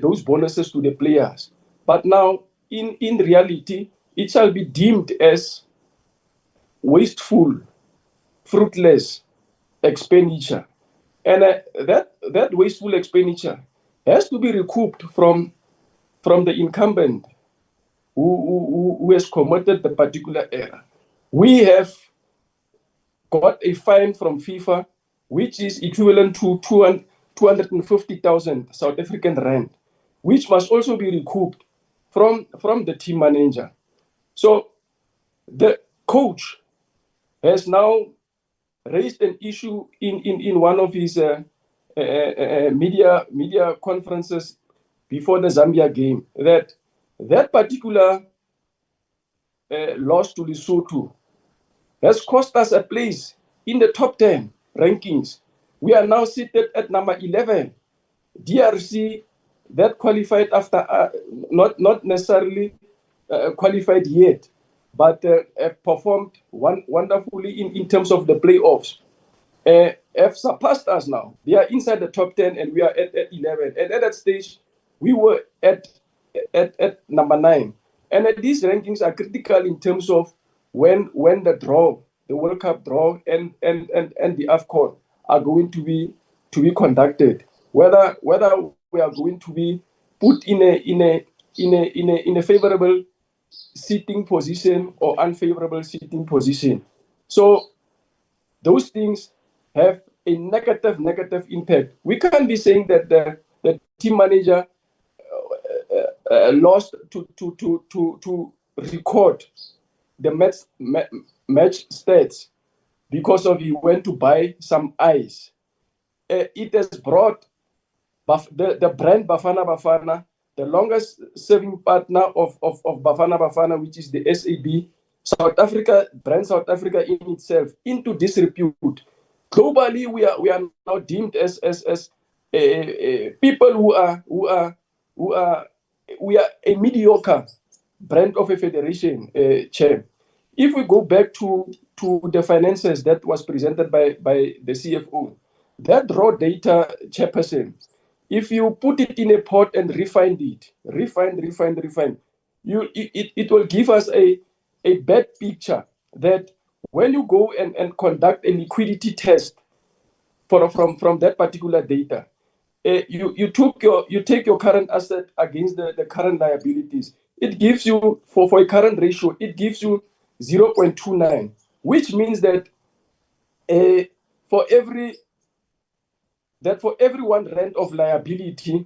those bonuses to the players. But now, in reality, it shall be deemed as wasteful, fruitless expenditure. And that wasteful expenditure has to be recouped from the incumbent who has committed the particular error. We have got a fine from FIFA, which is equivalent to 250,000 South African rand, which must also be recouped from the team manager. So the coach has now raised an issue in one of his media conferences before the Zambia game, that particular loss to Lesotho has cost us a place in the top 10 rankings. We are now seated at number 11. DRC, that qualified after, not necessarily qualified yet, but have performed wonderfully in terms of the playoffs. Have surpassed us now. They are inside the top 10 and we are at 11. And at that stage, we were at number 9. And these rankings are critical in terms of when the World Cup draw and the AFCON are going to be conducted. Whether we are going to be put in a favorable seating position or unfavorable seating position. So those things have a negative impact. We can't be saying that the team manager lost to record the match stats because of he went to buy some ice. It has brought the brand Bafana Bafana, the longest serving partner of Bafana Bafana, which is the SAB, South Africa, brand South Africa in itself, into disrepute. Globally, we are now deemed as people who are a mediocre brand of a federation, chair. If we go back to the finances that was presented by the CFO, that raw data, chairperson, if you put it in a pot and refine, it will give us a bad picture that when you go and conduct a liquidity test from that particular data, you take your current asset against the current liabilities. It gives you, for a current ratio, it gives you 0.29, which means that for every 1 rand of liability,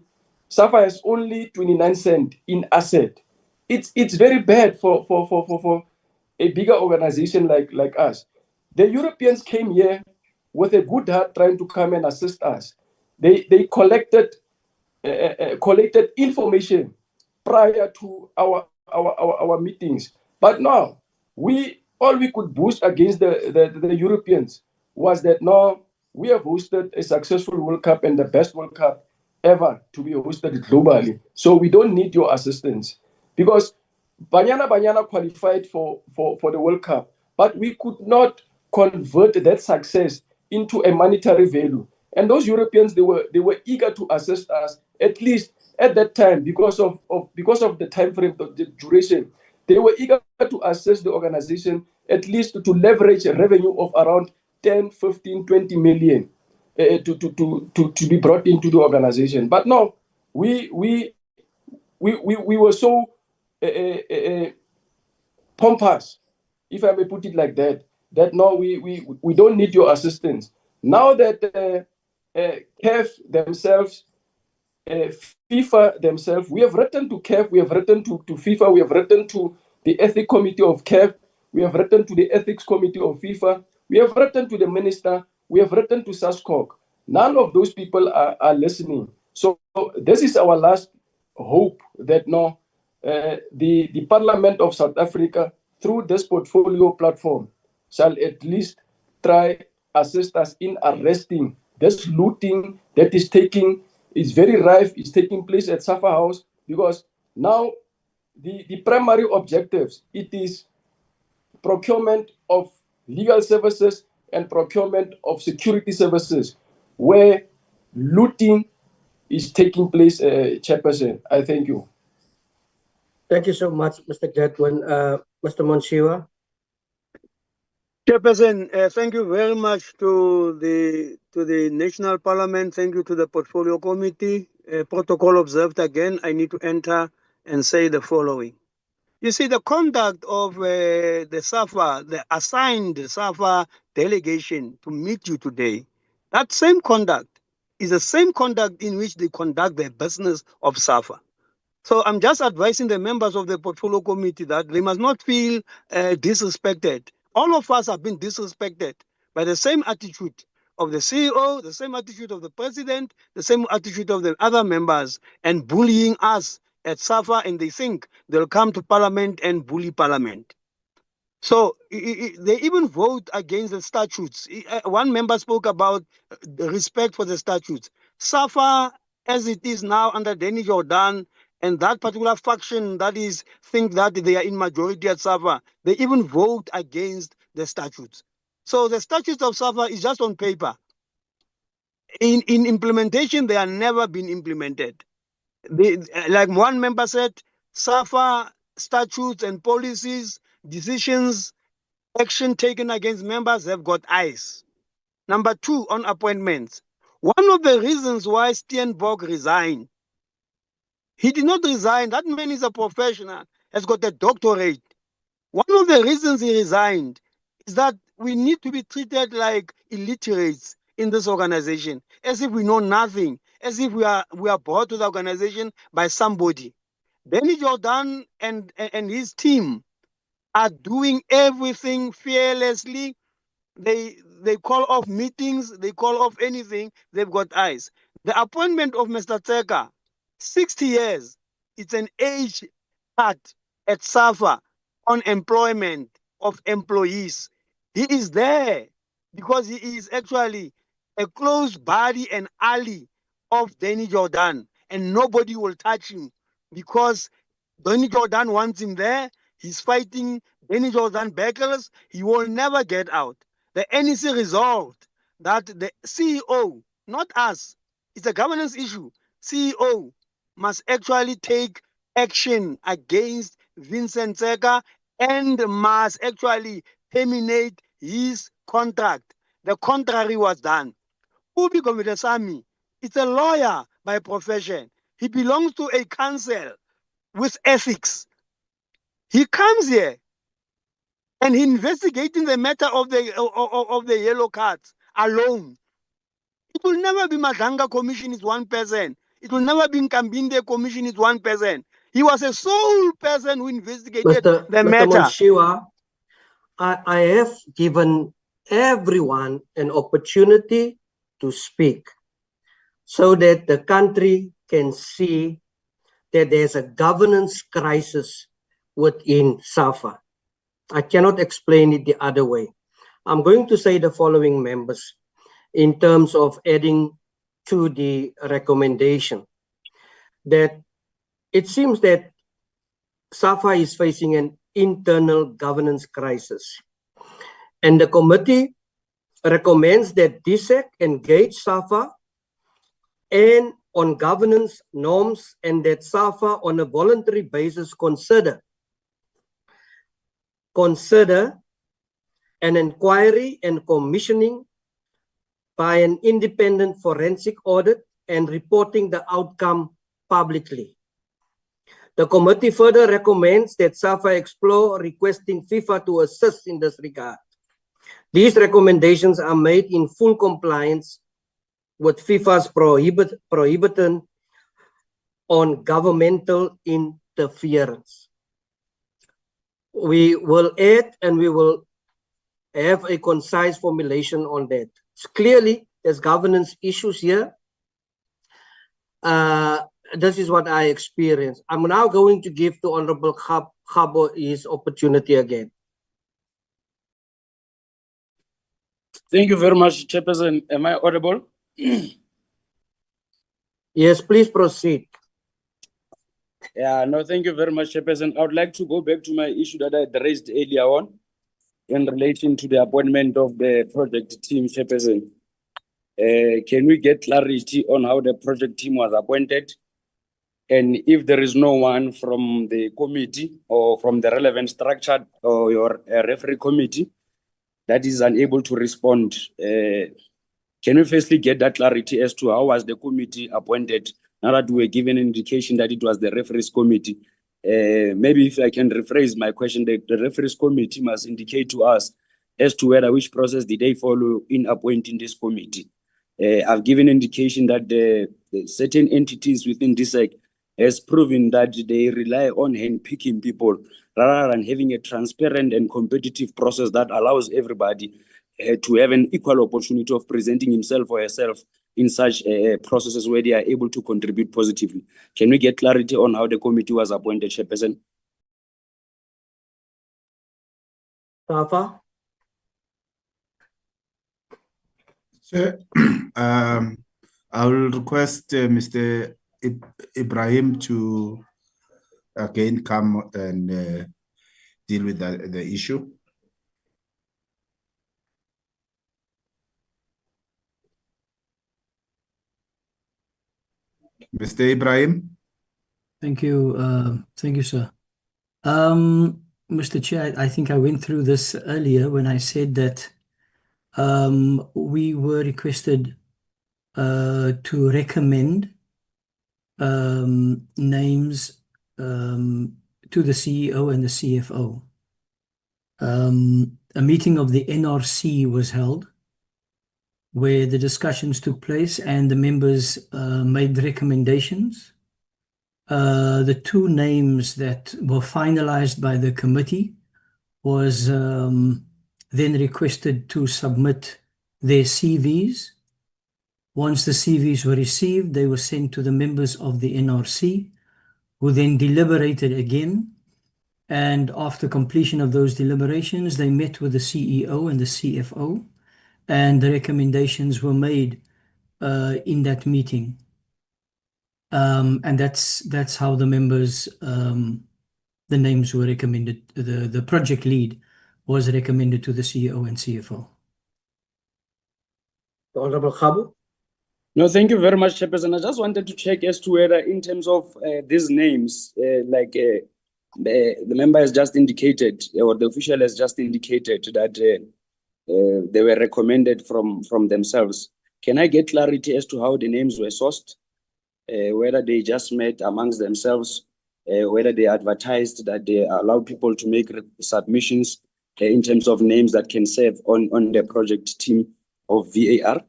SAFA has only 29 cents in asset. It's very bad for a bigger organization like us. The Europeans came here with a good heart trying to come and assist us. They collected information prior to our meetings. But now, all we could boost against the Europeans was that now we have hosted a successful World Cup and the best World Cup ever to be hosted globally. So we don't need your assistance. Because Banyana qualified for the World Cup, but we could not convert that success into a monetary value. And those Europeans, they were eager to assist us, at least at that time, because of the time frame, the duration. They were eager to assist the organization, at least to leverage a revenue of around 10, 15, 20 million to be brought into the organization. But no, we were so pompous, if I may put it like that no, we don't need your assistance. Now that CAF themselves, FIFA themselves, we have written to CAF, we have written to FIFA, we have written to the Ethics Committee of CAF, we have written to the Ethics Committee of FIFA, we have written to the Minister, we have written to SASCOC. None of those people are listening. So this is our last hope that no, the Parliament of South Africa, through this portfolio platform, shall at least try assist us in arresting this looting that is very rife, is taking place at SAFA House, because now the primary objectives, it is procurement of legal services and procurement of security services, where looting is taking place, Chairperson. I thank you. Thank you so much, Mr. Jadwin. Mr. Monsiwa. Chairperson, thank you very much to the National Parliament. Thank you to the Portfolio Committee. Protocol observed again. I need to enter and say the following. You see, the conduct of the SAFA, the assigned SAFA delegation to meet you today, that same conduct is the same conduct in which they conduct the business of SAFA. So I'm just advising the members of the Portfolio Committee that they must not feel disrespected. All of us have been disrespected by the same attitude of the CEO, the same attitude of the president, the same attitude of the other members, and bullying us at SAFA, and they think they'll come to Parliament and bully Parliament. So they even vote against the statutes. One member spoke about the respect for the statutes. SAFA, as it is now under Danny Jordan, and that particular faction that is think that they are in majority at SAFA, they even vote against the statutes. So the statutes of SAFA is just on paper. In implementation, they are never been implemented. Like one member said, SAFA statutes and policies, decisions, action taken against members have got eyes. Number two, on appointments. One of the reasons why Steenbok resigned, he did not resign. That man is a professional, has got a doctorate. One of the reasons he resigned is that we need to be treated like illiterates in this organization, as if we know nothing, as if we are brought to the organization by somebody. Danny Jordan and his team are doing everything fearlessly. They call off meetings, they call off anything, they've got eyes. The appointment of Mr. Tseka, 60 years, it's an age cut at SAFA on employment of employees. He is there because he is actually a close buddy and ally of Danny Jordan, and nobody will touch him because Danny Jordan wants him there. He's fighting Danny Jordan backers. He will never get out. The NEC resolved that the CEO, not us, it's a governance issue. CEO must actually take action against Vincent Tseka and must actually terminate his contract. The contrary was done. Ubi Govindasamy, it's a lawyer by profession. He belongs to a council with ethics. He comes here and he investigating the matter of the yellow cards alone. It will never be Madanga Commission is one person. It will never be Nkambinde Commission is one person. He was a sole person who investigated the matter. Mr. Monsiwa, I have given everyone an opportunity to speak so that the country can see that there's a governance crisis within SAFA. I cannot explain it the other way. I'm going to say the following, members, in terms of adding to the recommendation, that it seems that SAFA is facing an internal governance crisis. And the committee recommends that DSEC engage SAFA and on governance norms, and that SAFA on a voluntary basis consider an inquiry and commissioning by an independent forensic audit and reporting the outcome publicly. The committee further recommends that SAFA explore requesting FIFA to assist in this regard. These recommendations are made in full compliance with FIFA's prohibition on governmental interference. We will add and we will have a concise formulation on that. It's clearly, there's governance issues here. this is what I experienced. I'm now going to give to Honorable Khabo his opportunity again. Thank you very much, Chairperson. Am I audible? Yes, please proceed. Yeah, no, thank you very much, Chairperson. I would like to go back to my issue that I raised earlier on in relation to the appointment of the project team, Chairperson. Can we get clarity on how the project team was appointed? And if there is no one from the committee or from the relevant structure or your referee committee that is unable to respond, can we firstly get that clarity as to how was the committee appointed? Now that we were given an indication that it was the referees committee, maybe if I can rephrase my question, the referees committee must indicate to us as to which process did they follow in appointing this committee. I've given indication that the certain entities within DSEC has proven that they rely on hand-picking people rather than having a transparent and competitive process that allows everybody to have an equal opportunity of presenting himself or herself in such processes where they are able to contribute positively. Can we get clarity on how the committee was appointed, Chairperson? SAFA? Sir, I will request Mr. Ibrahim to again come and deal with the issue. Mr. Ibrahim? Thank you, sir. Mr. Chair, I think I went through this earlier when I said that we were requested to recommend names to the CEO and the CFO. A meeting of the NRC was held where the discussions took place and the members made recommendations. The two names that were finalized by the committee was then requested to submit their CVs. Once the CVs were received, they were sent to the members of the NRC, who then deliberated again. And after completion of those deliberations, they met with the CEO and the CFO, and the recommendations were made in that meeting. And that's how the members, the names were recommended. The project lead was recommended to the CEO and CFO. Honorable Khabo? No, thank you very much, Chairperson. I just wanted to check as to whether in terms of these names, the member has just indicated, or the official has just indicated that they were recommended from themselves. Can I get clarity as to how the names were sourced? Whether they just met amongst themselves, whether they advertised that they allow people to make submissions in terms of names that can serve on the project team of VAR?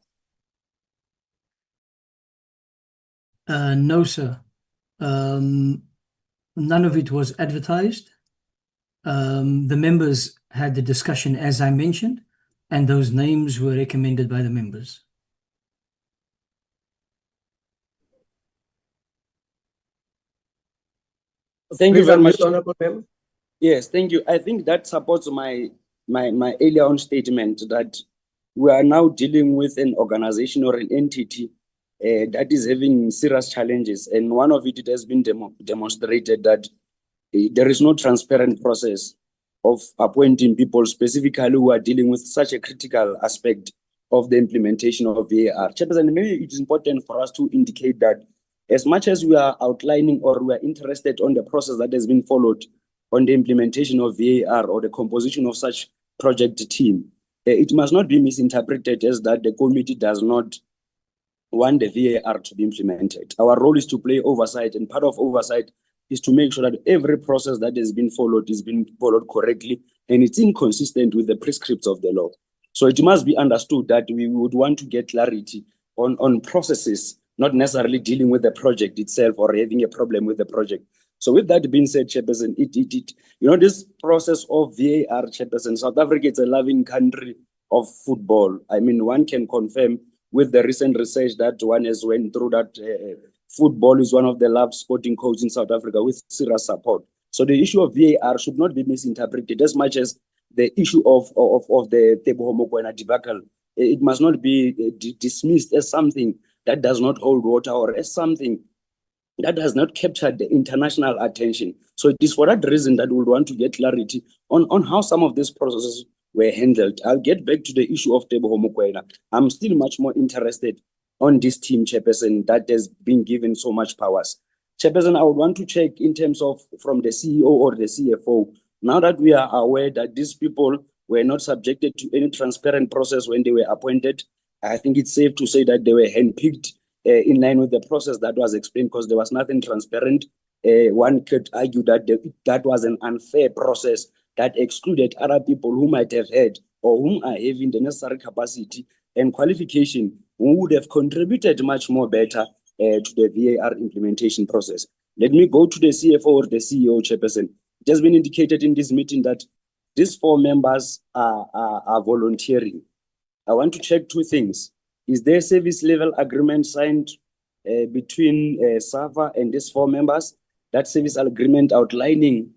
No, sir. None of it was advertised. The members had the discussion, as I mentioned, and those names were recommended by the members. Thank you very much. Honorable Member. Yes, thank you. I think that supports my earlier on statement that we are now dealing with an organization or an entity that is having serious challenges. And one of it has been demonstrated that there is no transparent process of appointing people specifically who are dealing with such a critical aspect of the implementation of VAR. Chairperson, maybe it is important for us to indicate that as much as we are outlining or we are interested on the process that has been followed on the implementation of VAR or the composition of such project team, it must not be misinterpreted as that the committee does not want the VAR to be implemented. Our role is to play oversight, and part of oversight is to make sure that every process that has been followed is being followed correctly and it's inconsistent with the prescripts of the law. So it must be understood that we would want to get clarity on processes, not necessarily dealing with the project itself or having a problem with the project. So with that being said, Chairperson, this process of VAR, Chairperson, South Africa is a loving country of football. I mean, one can confirm with the recent research that one has went through that football is one of the loved sporting codes in South Africa with serious support. So the issue of VAR should not be misinterpreted as much as the issue of the Teboho Mokoena debacle. It must not be dismissed as something that does not hold water or as something that has not captured the international attention. So it is for that reason that we would want to get clarity on how some of these processes were handled. I'll get back to the issue of Teboho Mokoena. I'm still much more interested on this team, Chairperson, that has been given so much powers. Chairperson, I would want to check in terms of from the CEO or the CFO, now that we are aware that these people were not subjected to any transparent process when they were appointed, I think it's safe to say that they were handpicked in line with the process that was explained, because there was nothing transparent. One could argue that that was an unfair process that excluded other people who might have had or whom are having the necessary capacity and qualification, who would have contributed much more better to the VAR implementation process. Let me go to the CFO or the CEO, Chairperson. It has been indicated in this meeting that these 4 members are volunteering. I want to check 2 things. Is there a service level agreement signed between SAFA and these 4 members? That service agreement outlining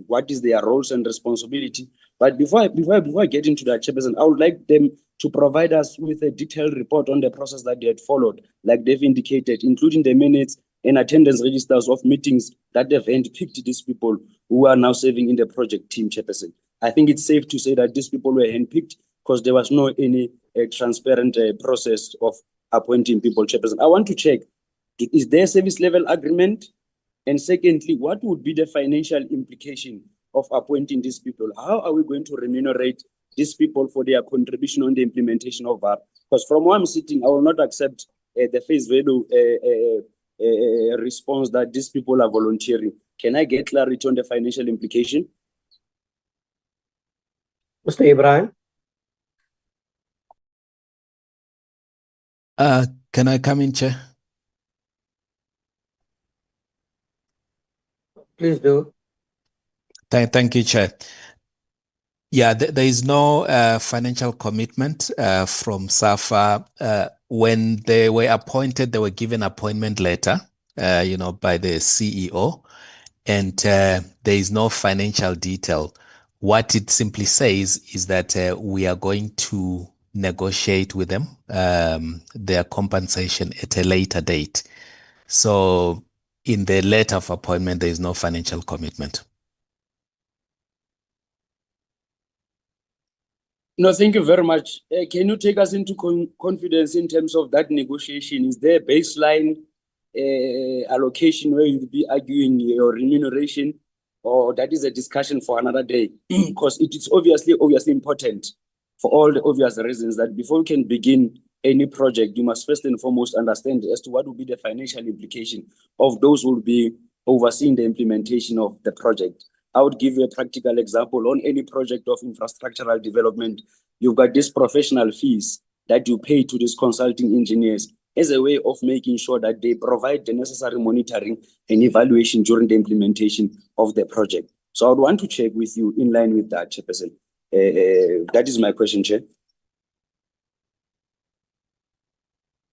what is their roles and responsibility. But before I get into that, Chairperson, I would like them to provide us with a detailed report on the process that they had followed, like they've indicated, including the minutes and attendance registers of meetings that they've handpicked these people who are now serving in the project team, Chairperson. I think it's safe to say that these people were handpicked because there was no any transparent process of appointing people, Chairperson. I want to check, is there a service level agreement? And secondly, what would be the financial implication of appointing these people? How are we going to remunerate these people for their contribution on the implementation of VAR? Because from where I'm sitting, I will not accept the face value response that these people are volunteering. Can I get clarity on the financial implication? Mr. Ibrahim? Can I come in, Chair? Please do. Thank you, Chair. Yeah, there is no financial commitment from SAFA. When they were appointed, they were given appointment letter, by the CEO, and there is no financial detail. What it simply says is that we are going to negotiate with them their compensation at a later date. So in the letter of appointment, there is no financial commitment. No, thank you very much. Can you take us into confidence in terms of that negotiation? Is there a baseline allocation where you'll be arguing your remuneration, or that is a discussion for another day? Because it is obviously important for all the obvious reasons that before you can begin any project, you must first and foremost understand as to what will be the financial implication of those who will be overseeing the implementation of the project. I would give you a practical example. On any project of infrastructural development, you've got these professional fees that you pay to these consulting engineers as a way of making sure that they provide the necessary monitoring and evaluation during the implementation of the project. So I would want to check with you in line with that, Chairperson. That is my question, Chair.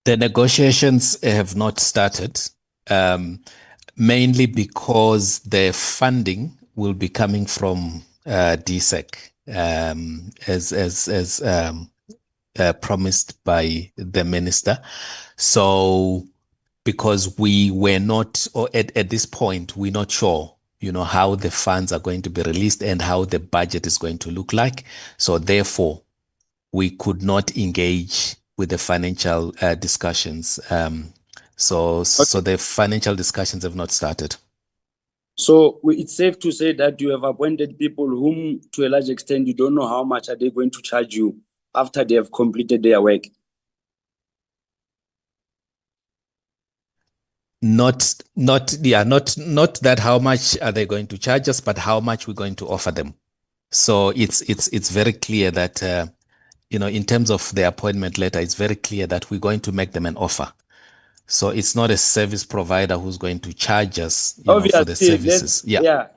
The negotiations have not started, mainly because the funding will be coming from DSEC, as promised by the minister. So, because we were not, or at this point, we're not sure, how the funds are going to be released and how the budget is going to look like. So, therefore, we could not engage with the financial discussions. So the financial discussions have not started. So it's safe to say that you have appointed people whom, to a large extent, you don't know how much are they going to charge you after they have completed their work. Not that how much are they going to charge us, but how much we're going to offer them. So it's very clear that in terms of the appointment letter, it's very clear that we're going to make them an offer. So it's not a service provider who's going to charge us for the services.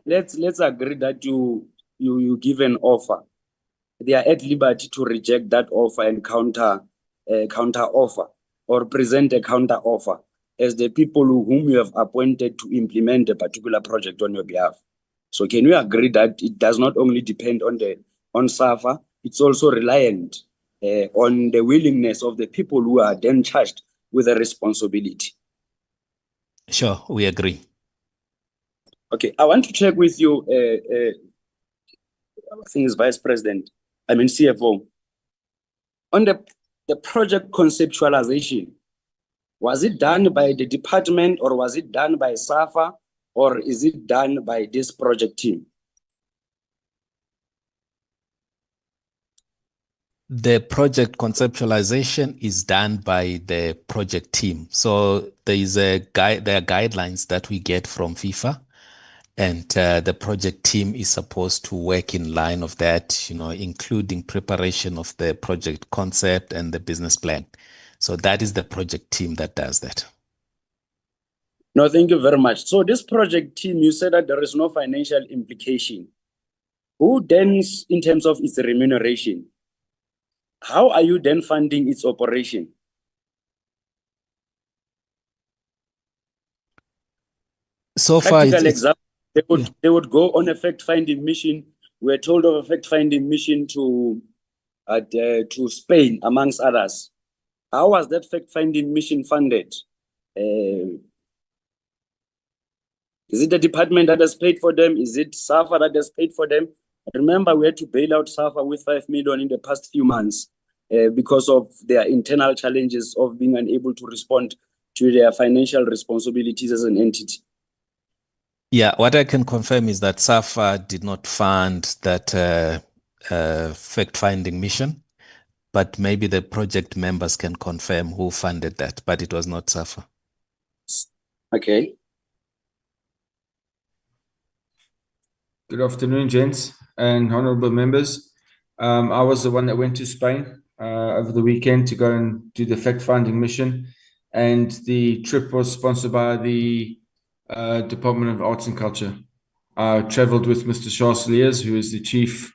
Let's agree that you give an offer. They are at liberty to reject that offer and counter offer or present a counter offer. as the people whom you have appointed to implement a particular project on your behalf. So can we agree that it does not only depend on SAFA, it's also reliant on the willingness of the people who are then charged with the responsibility? Sure, we agree. Okay, I want to check with you, I think it's Vice President, CFO. On the project conceptualization, was it done by the department or was it done by SAFA or is it done by this project team? The project conceptualization is done by the project team. So there are guidelines that we get from FIFA, and the project team is supposed to work in line of that, including preparation of the project concept and the business plan. So that is the project team that does that. No, thank you very much. So this project team, you said that there is no financial implication. Who then, in terms of its remuneration, how are you then funding its operation? So far, practical example, they would go on a fact-finding mission. We're told of a fact-finding mission to Spain, amongst others. How was that fact-finding mission funded? Is it the department that has paid for them? Is it SAFA that has paid for them? Remember, we had to bail out SAFA with 5 million in the past few months because of their internal challenges of being unable to respond to their financial responsibilities as an entity. Yeah, what I can confirm is that SAFA did not fund that fact-finding mission, but maybe the project members can confirm who funded that, but it was not SAFA. Okay. Good afternoon, gents and honorable members. I was the one that went to Spain over the weekend to go and do the fact-finding mission, and the trip was sponsored by the Department of Arts and Culture. I traveled with Mr. Charles Leers, who is the chief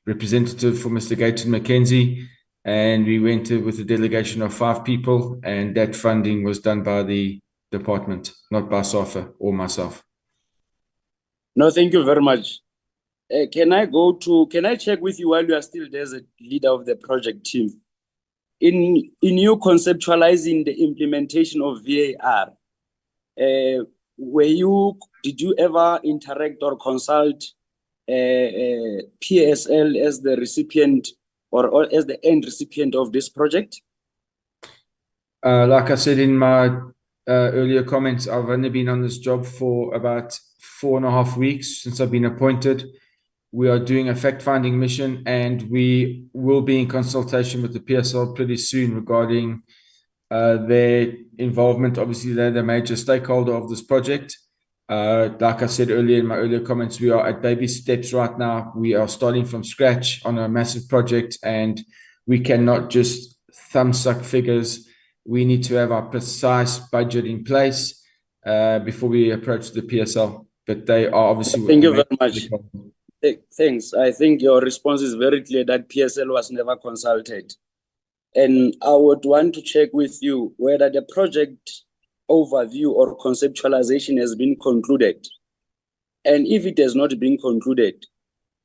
representative for Mr. Gayton McKenzie, and we went with a delegation of 5 people, and that funding was done by the department, not by SAFA or myself. No, thank you very much. Can I check with you while you are still there as a leader of the project team? In you conceptualizing the implementation of VAR, did you ever interact or consult PSL as the recipient or as the end recipient of this project? Like I said in my earlier comments, I've only been on this job for about 4.5 weeks since I've been appointed. We are doing a fact-finding mission, and we will be in consultation with the PSL pretty soon regarding their involvement. Obviously, they're the major stakeholder of this project. Like I said earlier in my earlier comments, we are at baby steps right now. We are starting from scratch on a massive project, and we cannot just thumbsuck figures. We need to have our precise budget in place before we approach the PSL. But they are obviously... Thank you very much. Thanks. I think your response is very clear that PSL was never consulted. And I would want to check with you whether the project overview or conceptualization has been concluded. And if it has not been concluded,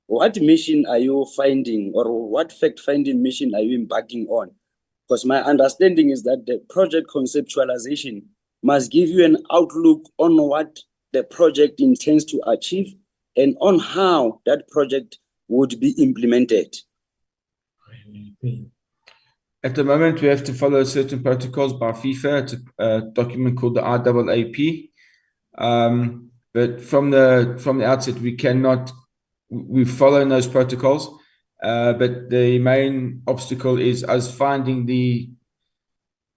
what mission are you finding, or what fact-finding mission are you embarking on? Because my understanding is that the project conceptualization must give you an outlook on what the project intends to achieve and on how that project would be implemented. At the moment, we have to follow certain protocols by FIFA. It's a document called the IAAP. But from the outset, we follow those protocols. But the main obstacle is us finding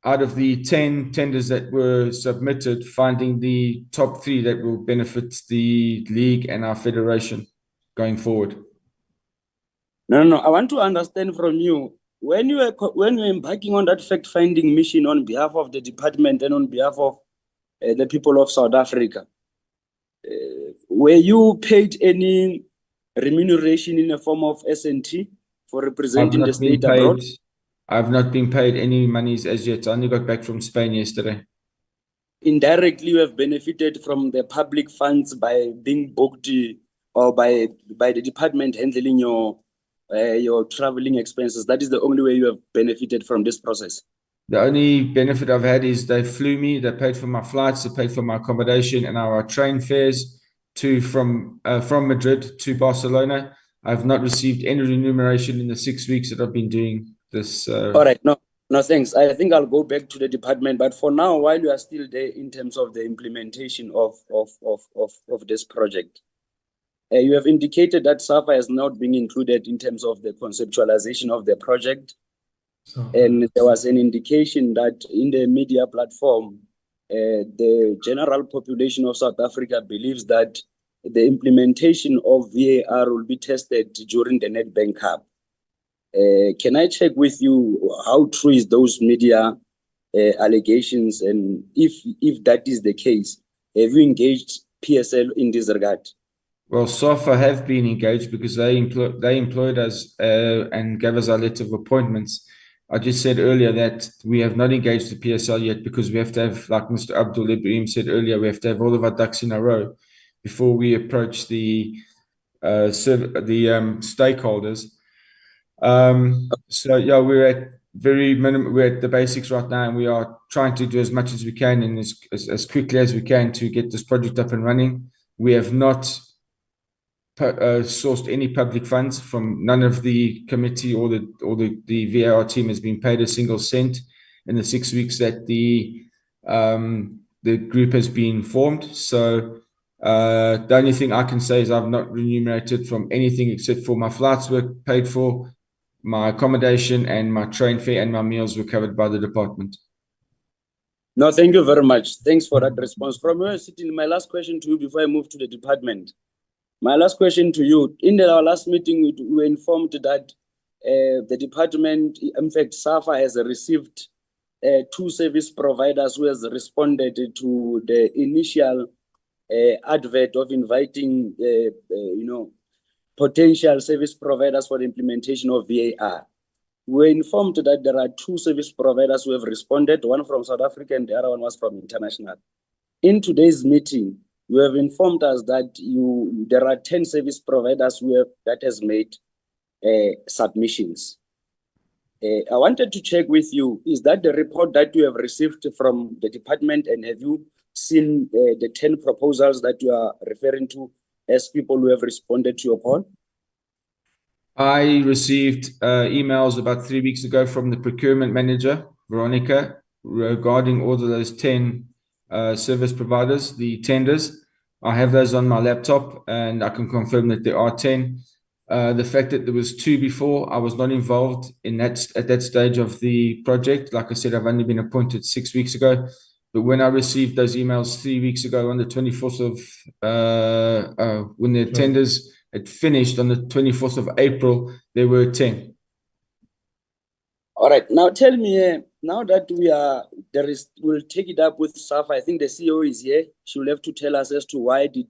out of the 10 tenders that were submitted, finding the top 3 that will benefit the league and our federation going forward. No. I want to understand from you, when you're embarking on that fact-finding mission on behalf of the department and on behalf of the people of South Africa, were you paid any remuneration in the form of S&T for representing the state abroad? I've not been paid any monies as yet. I only got back from Spain yesterday. Indirectly, you have benefited from the public funds by being booked or by the department handling your traveling expenses. That is the only way you have benefited from this process. The only benefit I've had is they flew me, they paid for my flights, they paid for my accommodation and our train fares from Madrid to Barcelona. I've not received any remuneration in the 6 weeks that I've been doing this. All right, no, thanks. I think I'll go back to the department, but for now, while you are still there in terms of the implementation of this project, you have indicated that SAFA has not been included in terms of the conceptualization of the project. And there was an indication that in the media platform, the general population of South Africa believes that the implementation of VAR will be tested during the Nedbank Cup. Can I check with you how true is those media allegations, and if that is the case, have you engaged PSL in this regard? Well, SAFA have been engaged because they employed us and gave us our letter of appointments. I just said earlier that we have not engaged the PSL yet because we have to have, like Mr. Abdul Ibrahim said earlier, we have to have all of our ducks in a row before we approach the stakeholders. So yeah, we're at very minimum. We're at the basics right now, and we are trying to do as much as we can and as quickly as we can to get this project up and running. We have not sourced any public funds from none of the committee or the VAR team has been paid a single cent in the 6 weeks that the group has been formed. So the only thing I can say is I've not remunerated from anything except for my flights were paid for, my accommodation and my train fare and my meals were covered by the department. No, thank you very much. Thanks for that response. From where sitting, my last question to you before I move to the department. My last question to you, in our last meeting, we were informed that the department, in fact, SAFA has received 2 service providers who has responded to the initial advert of inviting, potential service providers for the implementation of VAR. We were informed that there are 2 service providers who have responded, one from South Africa and the other one was from international. In today's meeting, you have informed us that there are 10 service providers that has made submissions. I wanted to check with you, is that the report that you have received from the department, and have you seen the 10 proposals that you are referring to as people who have responded to your call? I received emails about 3 weeks ago from the procurement manager, Veronica, regarding all of those 10 service providers, the tenders. I have those on my laptop and I can confirm that there are 10. The fact that there was 2 before, I was not involved in that at that stage of the project. Like I said, I've only been appointed 6 weeks ago. But when I received those emails 3 weeks ago on the 24th of, when the tenders had finished on the 24th of April, there were 10. All right, now tell me, now that we'll take it up with SAFA. I think the CEO is here. She will have to tell us as to why did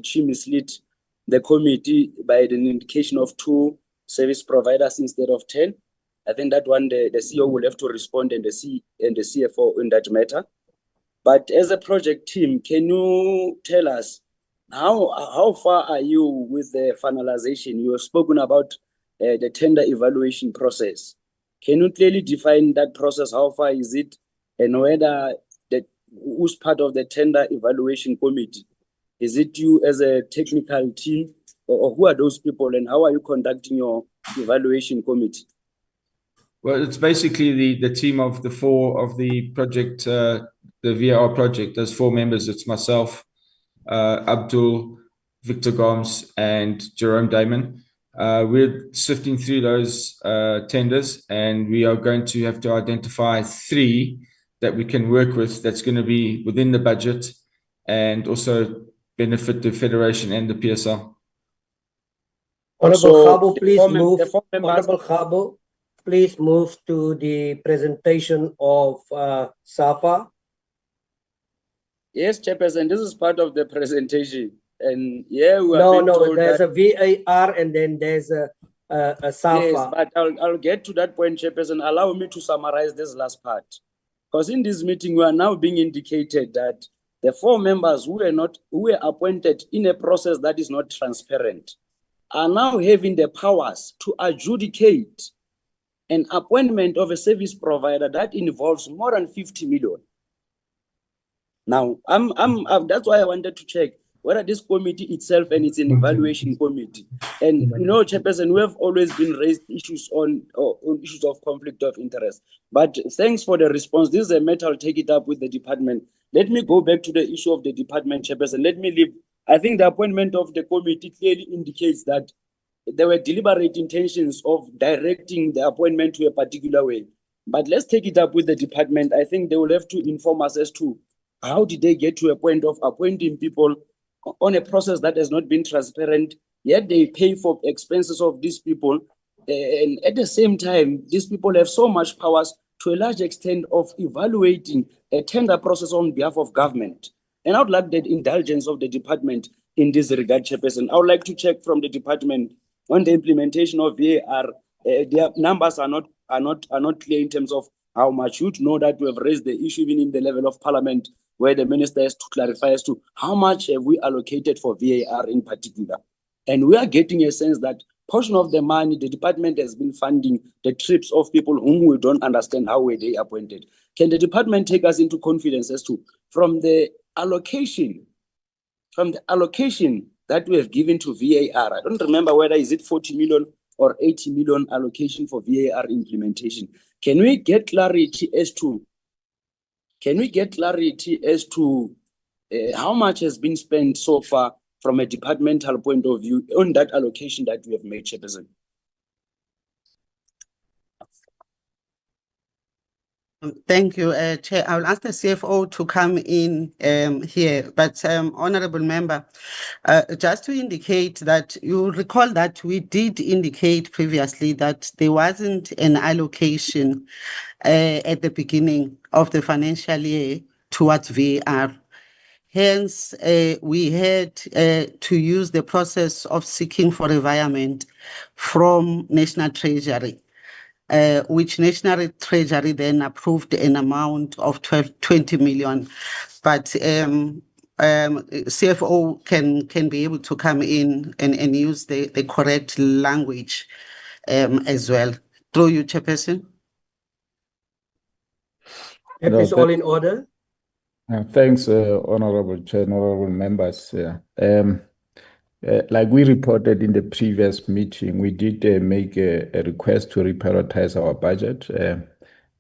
she mislead the committee by an indication of 2 service providers instead of 10. I think that one the CEO will have to respond and the CFO in that matter. But as a project team, can you tell us how far are you with the finalization? You have spoken about the tender evaluation process. Can you clearly define that process? How far is it, and whether who's part of the tender evaluation committee? Is it you as a technical team, or who are those people, and how are you conducting your evaluation committee? Well, it's basically the team of the 4 of the project, the VAR project. There's 4 members. It's myself, Abdul, Victor Gomes, and Jerome Damon. We're sifting through those tenders, and we are going to have to identify 3 that we can work with that's going to be within the budget and also benefit the Federation and the PSL. Honorable Khabo, please move. Honorable Khabo, please move to the presentation of SAFA. Yes, Chairperson, this is part of the presentation. And yeah, we are no, there's a VAR and then there's a SAFA. Yes, but I'll get to that point, Chairperson. Allow me to summarize this last part. Because in this meeting, we are now being indicated that the 4 members who were appointed in a process that is not transparent are now having the powers to adjudicate an appointment of a service provider that involves more than 50 million. Now, that's why I wanted to check whether this committee itself, and it's an evaluation committee. And you know, Chairperson, we have always been raised issues on issues of conflict of interest. But thanks for the response. This is a matter, I'll take it up with the department. Let me go back to the issue of the department, Chairperson. Let me leave. I think the appointment of the committee clearly indicates that there were deliberate intentions of directing the appointment to a particular way. But let's take it up with the department. I think they will have to inform us as to how did they get to a point of appointing people on a process that has not been transparent, yet they pay for expenses of these people. And at the same time, these people have so much powers to a large extent of evaluating a tender process on behalf of government. And I would like the indulgence of the department in this regard, Chairperson. I would like to check from the department on the implementation of VAR. Their numbers are not clear in terms of how much. You'd know that we have raised the issue even in the level of parliament, where the minister has to clarify as to how much have we allocated for VAR in particular. And we are getting a sense that portion of the money, the department has been funding the trips of people whom we don't understand how were they appointed. Can the department take us into confidence as to from the allocation that we have given to VAR? I don't remember whether is it 40 million or 80 million allocation for VAR implementation. Can we get clarity as to how much has been spent so far from a departmental point of view on that allocation that we have made, Chairperson? Thank you, Chair. I will ask the CFO to come in here, but Honourable Member, just to indicate that you recall that we did indicate previously that there wasn't an allocation at the beginning of the financial year towards VAR. Hence, we had to use the process of seeking for revirement from National Treasury, which National Treasury then approved an amount of 20 million. But CFO can be able to come in and use the correct language as well. Through you, Chairperson. It is all in order. Thanks, Honourable Chair, Honourable Members. Like we reported in the previous meeting, we did make a request to reprioritize our budget.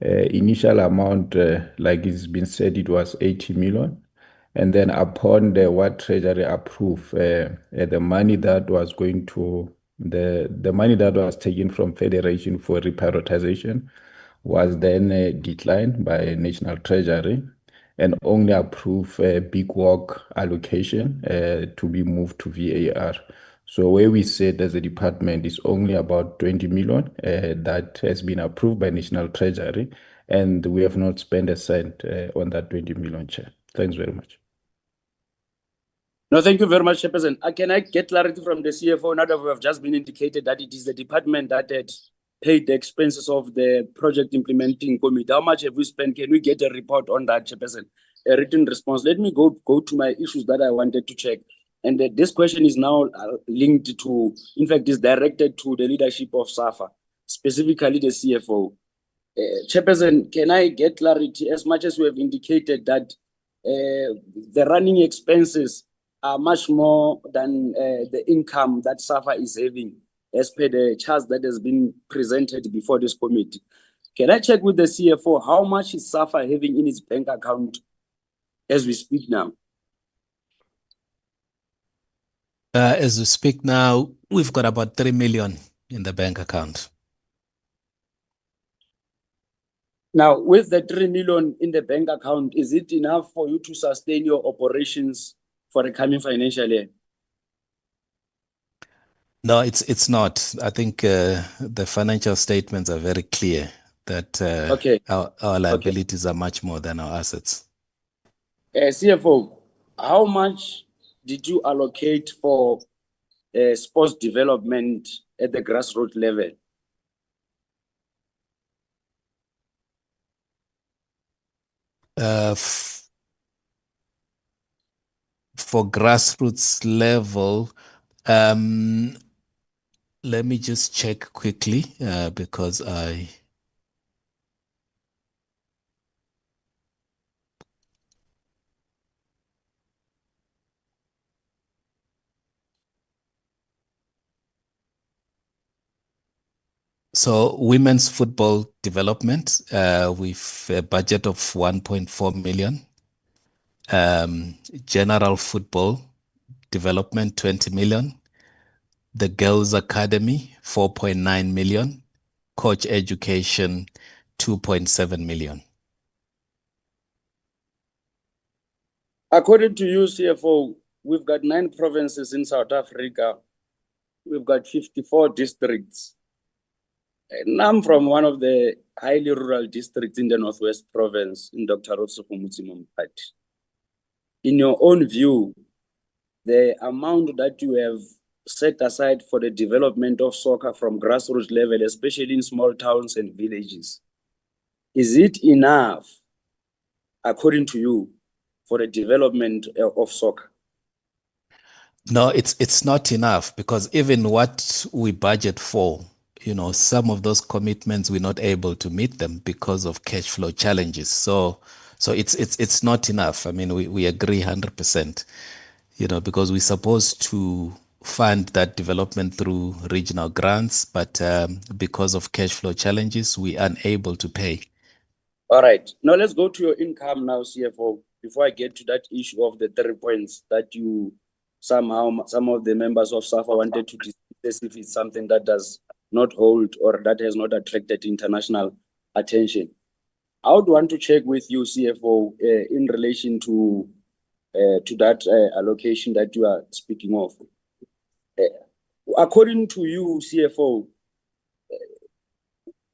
Initial amount, like it's been said, it was 80 million. And then upon what Treasury approved, the money that was going to, the money that was taken from Federation for reprioritization was then declined by National Treasury and only approve a big work allocation to be moved to VAR. So where we said as a department is only about 20 million that has been approved by National Treasury, and we have not spent a cent on that 20 million, Chair. Thanks very much. No, thank you very much, Chairperson. Can I get clarity from the CFO now that we have just been indicated that it is the department that had paid the expenses of the project implementing committee? How much have we spent? Can we get a report on that, Chairperson? A written response. Let me go to my issues that I wanted to check. And this question is now linked to, in fact, is directed to the leadership of SAFA, specifically the CFO. Chairperson, can I get clarity, as much as we have indicated that the running expenses are much more than the income that SAFA is having, as per the charts that has been presented before this committee. Can I check with the CFO how much is SAFA having in its bank account as we speak now? As we speak now, we've got about 3 million in the bank account. Now, with the 3 million in the bank account, is it enough for you to sustain your operations for the coming financial year? No, it's not. I think the financial statements are very clear that our liabilities are much more than our assets. CFO, how much did you allocate for sports development at the grassroots level? For grassroots level, let me just check quickly because So women's football development with a budget of 1.4 million. General football development 20 million. The girls academy 4.9 million. Coach education 2.7 million. According to you, CFO, we've got 9 provinces in South Africa. We've got 54 districts. And I'm from one of the highly rural districts in the Northwest Province in Dr. Rotsofo Party. In your own view, the amount that you have set aside for the development of soccer from grassroots level, especially in small towns and villages, is it enough, according to you, for the development of soccer? No, it's not enough, because even what we budget for, some of those commitments we're not able to meet them because of cash flow challenges. So it's not enough. I mean, we agree 100%, because we're supposed to fund that development through regional grants, but because of cash flow challenges, we are unable to pay. All right. Now let's go to your income now, CFO, before I get to that issue of the 3 points that you somehow, some of the members of SAFA wanted to discuss if it's something that does not hold or that has not attracted international attention. I would want to check with you, CFO, in relation to that allocation that you are speaking of. According to you, CFO,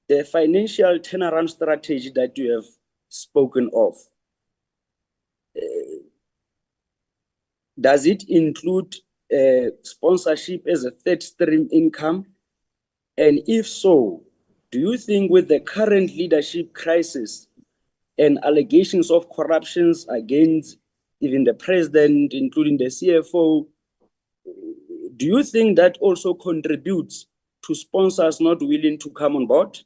the financial turnaround strategy that you have spoken of, does it include sponsorship as a third stream income? And if so, do you think with the current leadership crisis and allegations of corruptions against even the president, including the CFO, do you think that also contributes to sponsors not willing to come on board,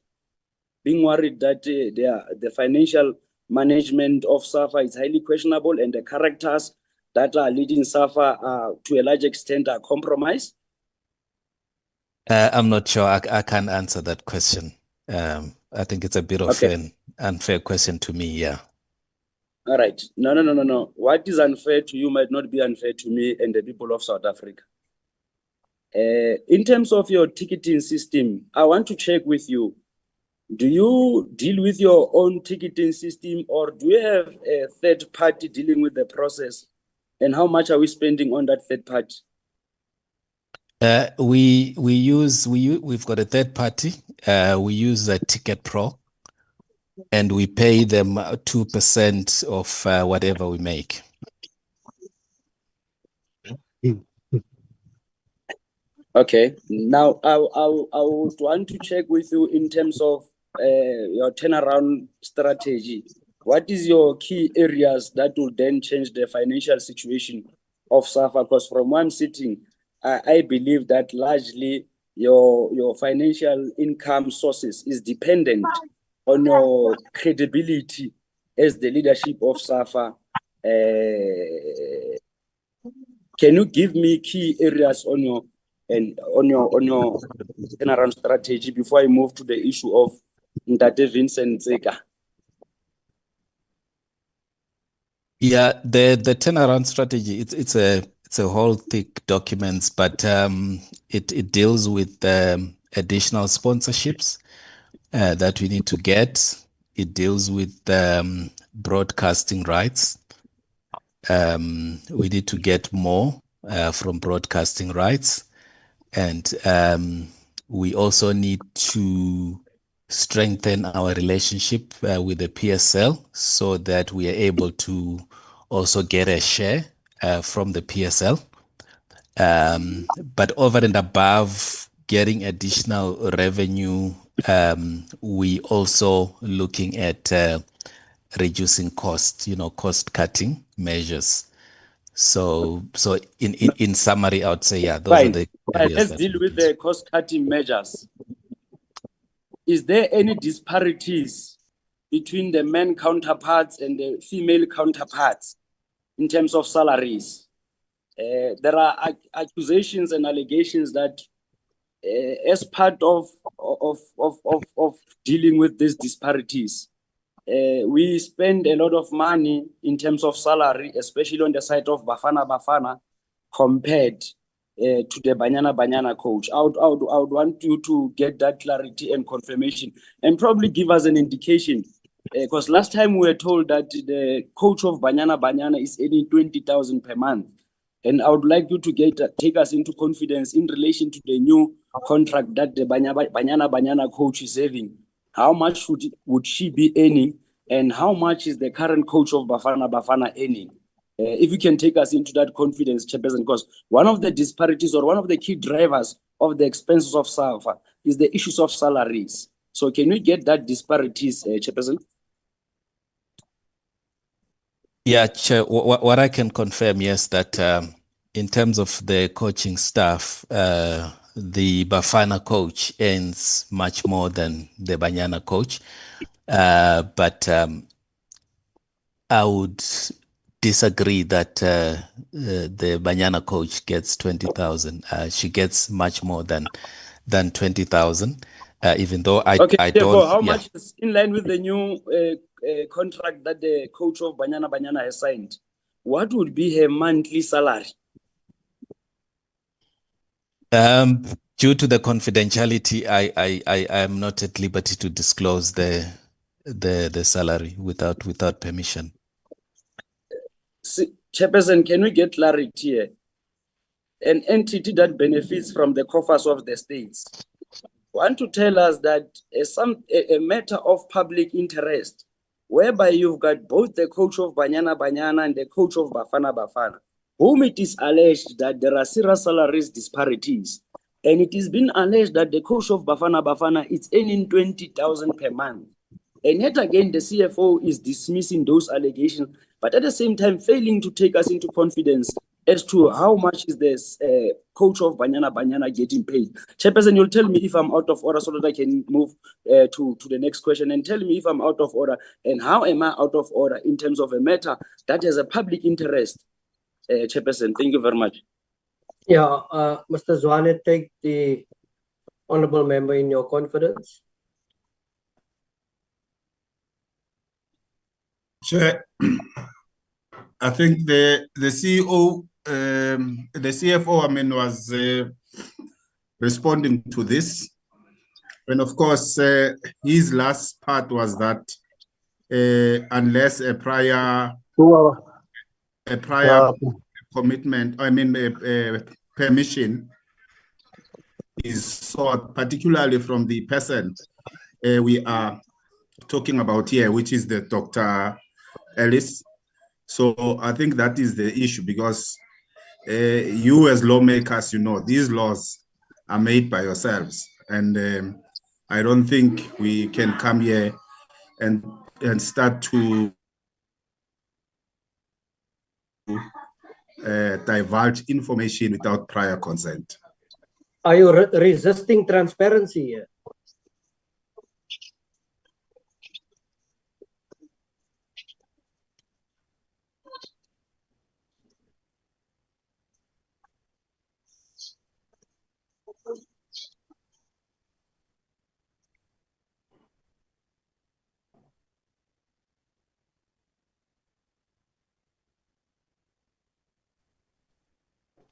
being worried that the financial management of SAFA is highly questionable and the characters that are leading SAFA to a large extent are compromised? I'm not sure. I can't answer that question. I think it's a bit of an unfair question to me, yeah. All right. No. What is unfair to you might not be unfair to me and the people of South Africa. In terms of your ticketing system, I want to check with you. Do you deal with your own ticketing system, or do you have a third party dealing with the process? And how much are we spending on that third party? We've got a third party. We use a Ticket Pro, and we pay them 2% of whatever we make. Okay. Now, I would want to check with you in terms of your turnaround strategy. What is your key areas that will then change the financial situation of SAFA? Because from where I'm sitting, I believe that largely your financial income sources is dependent on your credibility as the leadership of SAFA. Can you give me key areas on your turnaround strategy before I move to the issue of Ntate Vincent Zeka? Yeah, the turnaround strategy, it's a whole thick documents, but it deals with additional sponsorships that we need to get. It deals with broadcasting rights. We need to get more from broadcasting rights, and we also need to strengthen our relationship with the PSL so that we are able to also get a share from the PSL. But over and above getting additional revenue, we also looking at reducing cost, cost cutting measures. So in summary, I would say, yeah, those are the areas. Let's deal with the cost-cutting measures. Is there any disparities between the men counterparts and the female counterparts in terms of salaries? There are accusations and allegations that as part of dealing with these disparities, we spend a lot of money in terms of salary, especially on the side of Bafana Bafana, compared to the Banyana coach. I would want you to get that clarity and confirmation, and probably give us an indication, because last time we were told that the coach of Banyana is earning 20,000 per month, and I would like you to take us into confidence in relation to the new contract that the Banyana coach is having. How much would she be earning, and how much is the current coach of Bafana Bafana earning? If you can take us into that confidence, Chairperson, because one of the disparities or one of the key drivers of the expenses of SAFA is the issues of salaries. So can we get that disparities, Chairperson? Yeah, Chair, what I can confirm, yes, that in terms of the coaching staff, the Bafana coach earns much more than the Banyana coach. But I would disagree that the Banyana coach gets 20,000. She gets much more than 20,000. Even though I don't. How much is in line with the new contract that the coach of Banyana has signed? What would be her monthly salary? Due to the confidentiality, I am not at liberty to disclose the salary without permission. Chairperson, can we get clarity here? An entity that benefits from the coffers of the states want to tell us that a matter of public interest, whereby you've got both the coach of Banyana and the coach of Bafana Bafana, whom it is alleged that there are serious salaries disparities, and it has been alleged that the coach of Bafana Bafana is earning 20,000 per month. And yet again, the CFO is dismissing those allegations, but at the same time failing to take us into confidence as to how much is this coach of Banyana getting paid. Chairperson, you'll tell me if I'm out of order so that I can move to the next question, and tell me if I'm out of order and how am I out of order in terms of a matter that has a public interest. Chairperson, thank you very much. Yeah, Mr. Zwane, take the honorable member in your confidence. Chair, I think the CEO, the CFO, was responding to this, and of course, his last part was that unless a prior commitment, permission is sought, particularly from the person we are talking about here, which is the Dr. Ellis. So I think that is the issue, because you as lawmakers, these laws are made by yourselves, and I don't think we can come here and start to divulge information without prior consent. Are you resisting transparency here?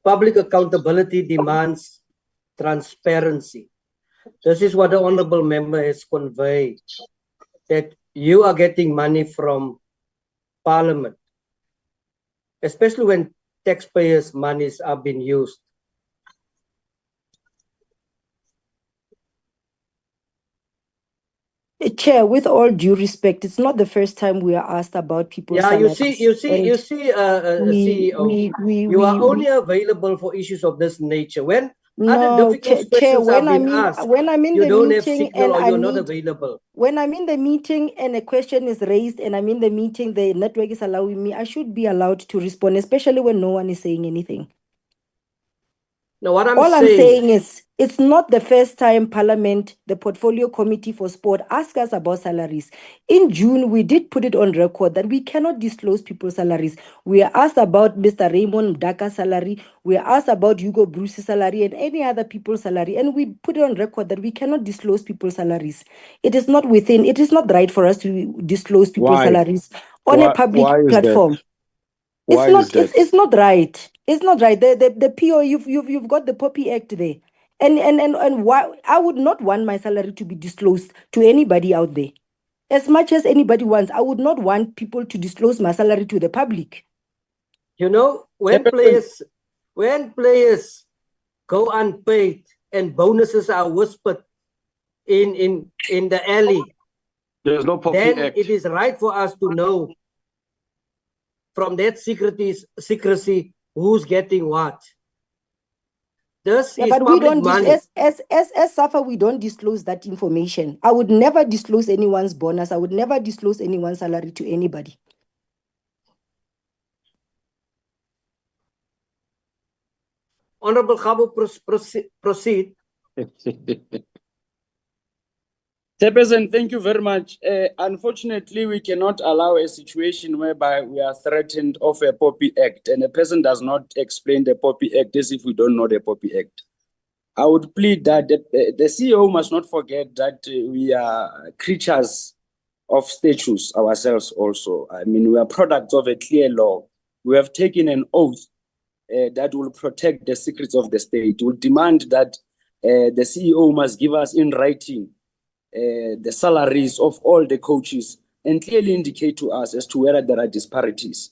Public accountability demands transparency. This is what the honorable member has conveyed, that you are getting money from Parliament, especially when taxpayers' monies are being used. Chair, with all due respect, it's not the first time we are asked about people's Yeah, salaries. you see, CEO, you are only available for issues of this nature. When Other No, difficult Chair, questions have when I'm been in asked. when I'm in You the don't have meeting signal and or I you're not need available. when I'm in the meeting and a question is raised and I'm in the meeting, the network is allowing me, I should be allowed to respond, especially when no one is saying anything. Now, what I'm All I'm saying, saying is it's not the first time Parliament, the Portfolio Committee for Sport, asked us about salaries. In June, we did put it on record that we cannot disclose people's salaries. We are asked about Mr. Raymond Mdaka's salary. We are asked about Hugo Bruce's salary and any other people's salary. And we put it on record that we cannot disclose people's salaries. It is not right for us to disclose people's salaries on a public platform. It's not right. It's not right. The PO, you've got the Poppy Act there. And why I would not want my salary to be disclosed to anybody out there. As much as anybody wants, I would not want people to disclose my salary to the public. you know, when players go unpaid and bonuses are whispered in the alley, there's no Poppy then Act. it is right for us to know from that secrecy who's getting what. This is But we public don't money. as SAFA, we don't disclose that information. I would never disclose anyone's bonus. I would never disclose anyone's salary to anybody. Honorable Khabu, proceed. Chairperson, thank you very much. Unfortunately, we cannot allow a situation whereby we are threatened of a Poppy Act and a person does not explain the Poppy Act as if we don't know the Poppy Act. I would plead that the CEO must not forget that we are creatures of statutes ourselves also. I mean, we are products of a clear law. We have taken an oath that will protect the secrets of the state. We will demand that the CEO must give us in writing the salaries of all the coaches and clearly indicate to us as to whether there are disparities.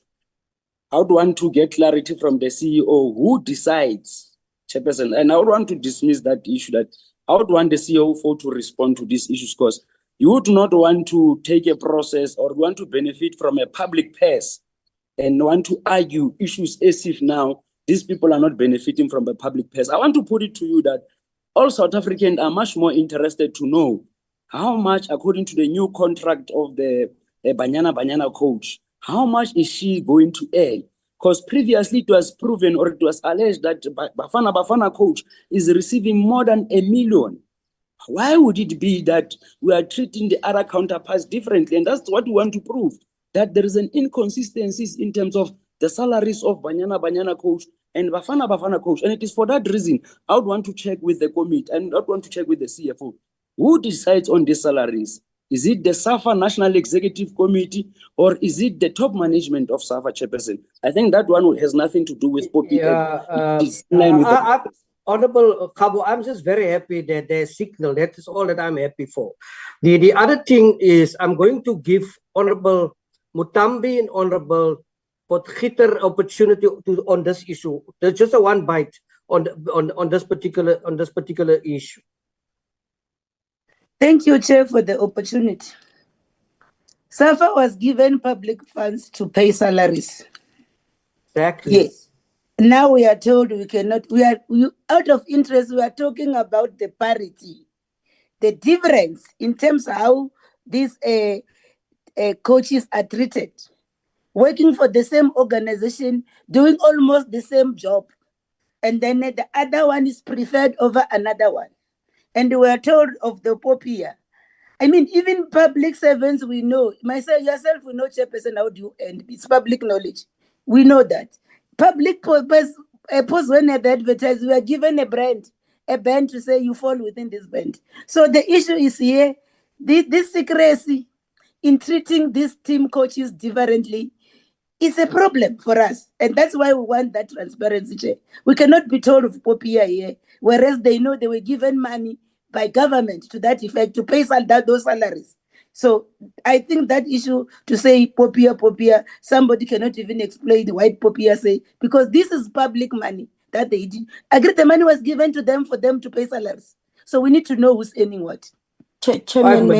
I would want to get clarity from the CEO who decides, Chairperson, and I would want to dismiss that issue, that I would want the CEO to respond to these issues, because you would not want to take a process or want to benefit from a public purse and want to argue issues as if now these people are not benefiting from a public purse. I want to put it to you that all South Africans are much more interested to know how much, according to the new contract of the Banyana coach, how much is she going to earn? Because previously it was proven or it was alleged that Bafana coach is receiving more than $1 million. Why would it be that we are treating the other counterparts differently? And that's what we want to prove, that there is an inconsistency in terms of the salaries of Banyana coach and Bafana coach. And it is for that reason I would want to check with the committee and I would want to check with the CFO. Who decides on these salaries? Is it the SAFA National Executive Committee or is it the top management of SAFA, Chairperson? I think that one has nothing to do with Poppy. Honorable Khabu, I'm just very happy that there's signal. That is all that I'm happy for. The other thing is I'm going to give Honorable Mutambi and Honorable Potgieter opportunity on this issue. There's just a one bite on this particular issue. Thank you, Chair, for the opportunity. SAFA was given public funds to pay salaries. Exactly. Yes. Now we are told we cannot, out of interest, we are talking about the parity, the difference in terms of how these coaches are treated, working for the same organization, doing almost the same job. And then the other one is preferred over another one. And we are told of the Popia. I mean, even public servants, we know. Myself, yourself, we know, Chairperson, how do you end? It's public knowledge. We know that. Public post when they advertise, we are given a band to say you fall within this band. So the issue is here, this secrecy in treating these team coaches differently is a problem for us. And that's why we want that transparency, Chair. We cannot be told of Popia here, whereas they know they were given money by government to that effect to pay those salaries. So I think that issue to say Popia, somebody cannot even explain why Popia say, because this is public money that they did. I agree the money was given to them for them to pay salaries. So we need to know who's earning what. Chairman,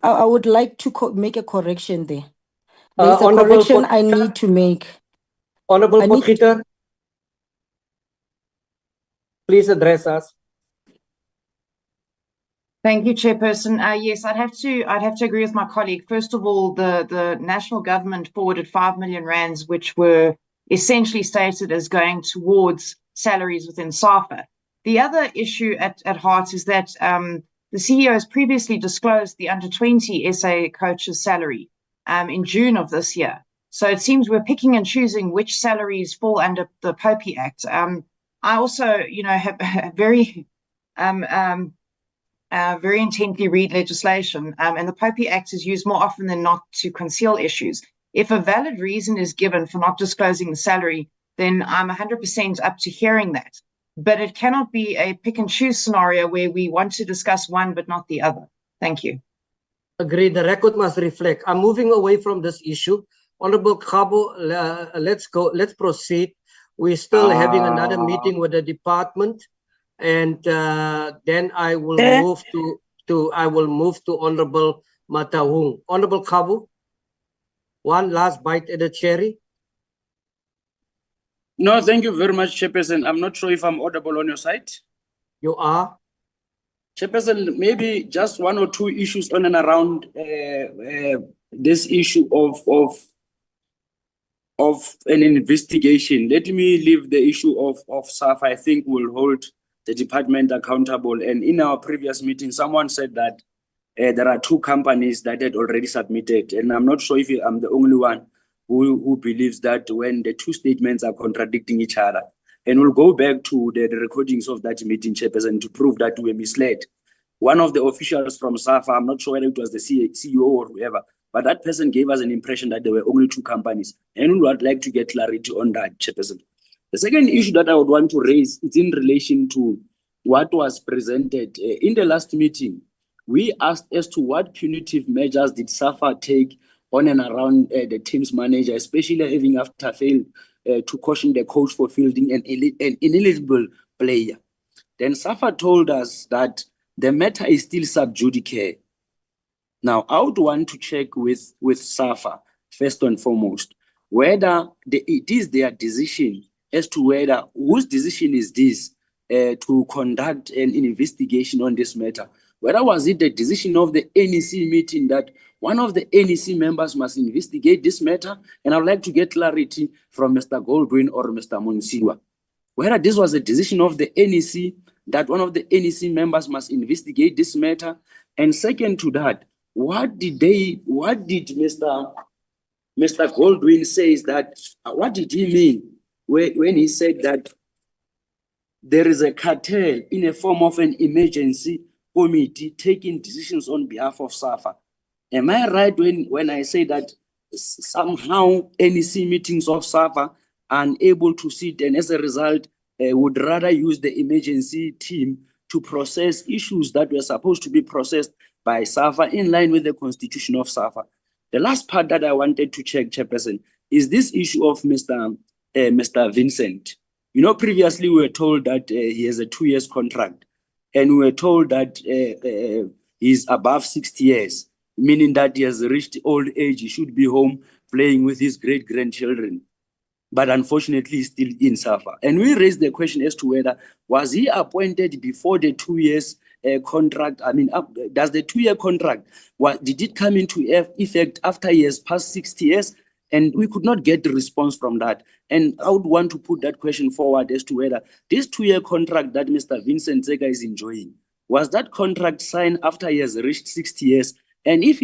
I would like to make a correction there. There's a correction I need to make. Honorable Potgieter. Please address us. Thank you, Chairperson. Yes, I'd have to agree with my colleague. First of all, the national government forwarded 5 million rands, which were essentially stated as going towards salaries within SAFA. The other issue at heart is that the CEO has previously disclosed the under-20 SA coach's salary in June of this year. So it seems we're picking and choosing which salaries fall under the POPI Act. I also, have very intently read legislation, and the POPI Act is used more often than not to conceal issues. If a valid reason is given for not disclosing the salary, then I'm 100% up to hearing that. But it cannot be a pick and choose scenario where we want to discuss one but not the other. Thank you. Agreed. The record must reflect. I'm moving away from this issue. Honorable Kabo, let's proceed. We're still having another meeting with the department. And then I will move to Honorable Matahung. Honorable Kabu, one last bite at the cherry. No, thank you very much, Chairperson. I'm not sure if I'm audible on your side. You are. Chairperson, maybe just one or two issues on and around this issue of an investigation. Let me leave the issue of SAFA. I think will hold the department accountable. And in our previous meeting, someone said that there are two companies that had already submitted. And I'm not sure if I'm the only one who believes that when the two statements are contradicting each other. And we'll go back to the recordings of that meeting, Chairperson, to prove that we were misled. One of the officials from SAFA, I'm not sure whether it was the CEO or whoever, but that person gave us an impression that there were only two companies. And we would like to get clarity on that, Chairperson. The second issue that I would want to raise is in relation to what was presented. In the last meeting, we asked as to what punitive measures did SAFA take on and around the team's manager, especially having after failed to caution the coach for fielding an ineligible player. Then SAFA told us that the matter is still sub judice. Now, I would want to check with SAFA, first and foremost, whether it is their decision as to whether whose decision is this to conduct an investigation on this matter. Whether was it the decision of the NEC meeting that one of the NEC members must investigate this matter? And I would like to get clarity from Mr. Goldwyn or Mr. Monsiwa. Whether this was a decision of the NEC that one of the NEC members must investigate this matter. And second to that, what did Mr. Goldwyn says that, what did he mean when he said that there is a cartel in a form of an emergency committee taking decisions on behalf of SAFA? Am I right when I say that somehow NEC meetings of SAFA are unable to sit and as a result would rather use the emergency team to process issues that were supposed to be processed by SAFA in line with the constitution of SAFA? The last part that I wanted to check, Chairperson, is this issue of Mr. Vincent. You know, previously we were told that he has a 2 years contract, and we were told that he's above 60 years, meaning that he has reached old age. He should be home playing with his great-grandchildren. But unfortunately, he's still in SAFA. And we raised the question as to whether, was he appointed before the 2 years contract? I mean, does the 2 year contract, did it come into effect after he has passed 60 years? And we could not get the response from that. And I would want to put that question forward as to whether this 2 year contract that Mr. Vincent Zega is enjoying, was that contract signed after he has reached 60 years? And if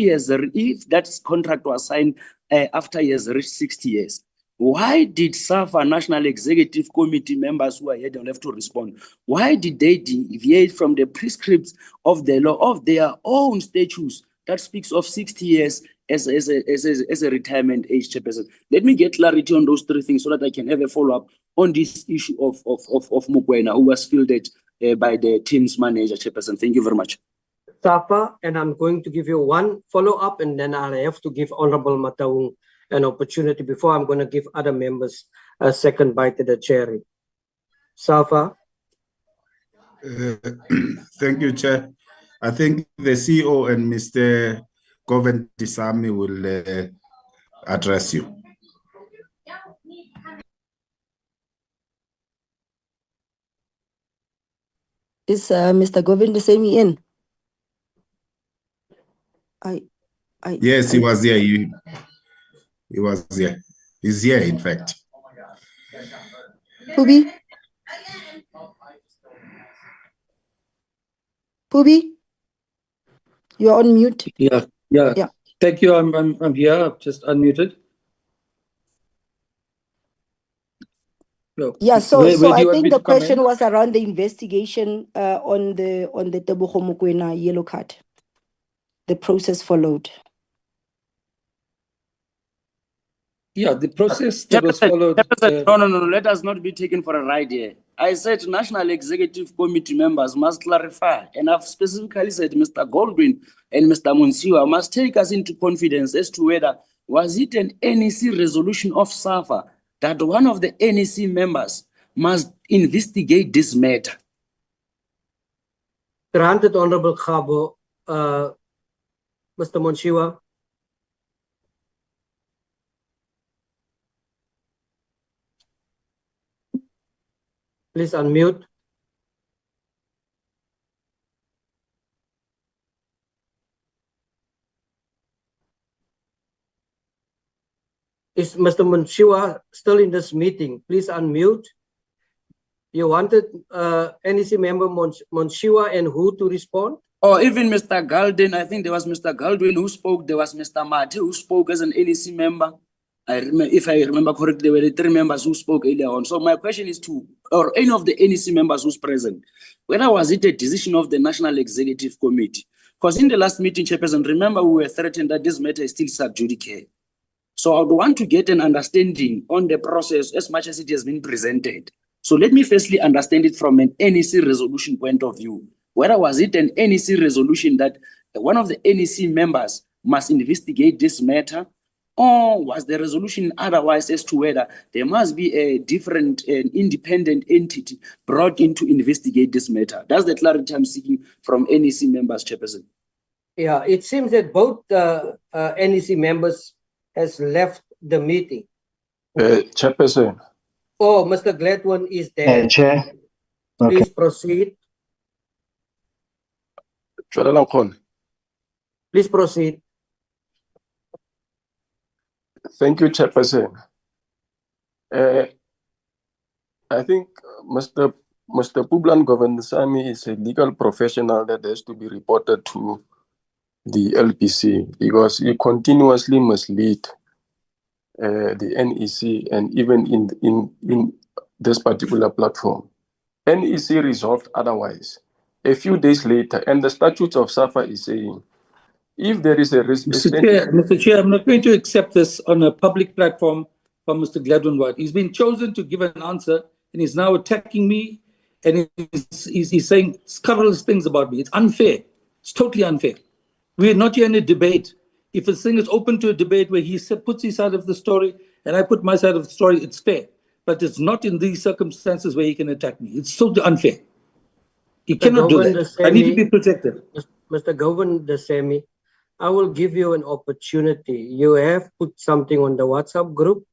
that contract was signed after he has reached 60 years, why did SAFA National Executive Committee members who are here don't have to respond? Why did they deviate from the prescripts of the law of their own statutes that speaks of 60 years as a retirement age, Chairperson? Let me get clarity on those three things so that I can have a follow-up on this issue of Mukwena, who was fielded by the team's manager, Chairperson. Thank you very much. SAFA, and I'm going to give you one follow-up, and then I have to give Honorable Mataung an opportunity before I'm going to give other members a second bite at the cherry. SAFA. Thank you, Chair. I think the CEO and Mr. Govind Disami will address you. Is Mr. Govind the same in? Yes, he was here. He was here. He's here, in fact. Pubi? Pubi? You're on mute. Yeah. Yeah. Thank you. I'm here. I've just unmuted. Yeah, so Where do I you want think me the to come in? question was around the investigation on the Tebogo Mokoena yellow card. The process followed. Yeah, the process that was followed. No, let us not be taken for a ride here. I said National Executive Committee members must clarify, and I've specifically said Mr. Goldwyn and Mr. Monsiwa must take us into confidence as to whether was it an NEC resolution of SAFA that one of the NEC members must investigate this matter. Granted, Honorable Khabo, Mr. Monsiwa. Please unmute. Is Mr. Monsiwa still in this meeting? Please unmute. You wanted NEC member Monsiwa and who to respond? Or even Mr. Galden, I think there was Mr. Galdwin who spoke, there was Mr. Mate who spoke as an NEC member. If I remember correctly, there were the 3 members who spoke earlier on. So my question is to, or any of the NEC members who's present, whether was it a decision of the National Executive Committee? Because in the last meeting, Chairperson, remember we were threatened that this matter is still sub judice. So I would want to get an understanding on the process as much as it has been presented. So let me firstly understand it from an NEC resolution point of view. Whether was it an NEC resolution that one of the NEC members must investigate this matter, or was the resolution otherwise as to whether there must be a different independent entity brought in to investigate this matter? That's the clarity I'm seeking from NEC members, Chairperson. Yeah, it seems that both NEC members has left the meeting. Chairperson. Oh, Mr. Gladwin is there. Chair. Please proceed. Please proceed. Thank you, Chairperson. I think Mr. Publan Govendasamy is a legal professional that has to be reported to the LPC because he continuously mislead the NEC and even in this particular platform. NEC resolved otherwise. A few days later, and the statutes of SAFA is saying, if there is a risk... Mr. Chair, I'm not going to accept this on a public platform from Mr. Gladwin White. He's been chosen to give an answer, and he's now attacking me, and he's saying scurrilous things about me. It's unfair. It's totally unfair. We're not here in a debate. If a thing is open to a debate where he puts his side of the story and I put my side of the story, it's fair. But it's not in these circumstances where he can attack me. It's so unfair. He cannot do that. I need to be protected. Mr. Govendasamy, I will give you an opportunity. You have put something on the WhatsApp group.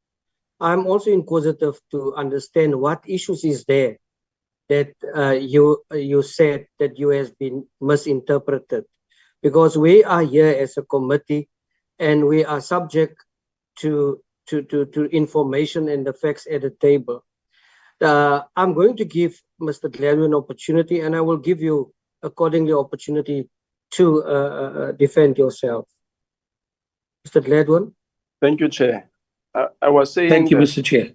I'm also inquisitive to understand what issues is there that you said that you has been misinterpreted. Because we are here as a committee and we are subject to information and the facts at the table. I'm going to give Mr. Gladwin an opportunity, and I will give you accordingly opportunity to defend yourself. Mr. Gladwin. Thank you, Chair. I was saying... Thank you, Mr. Chair.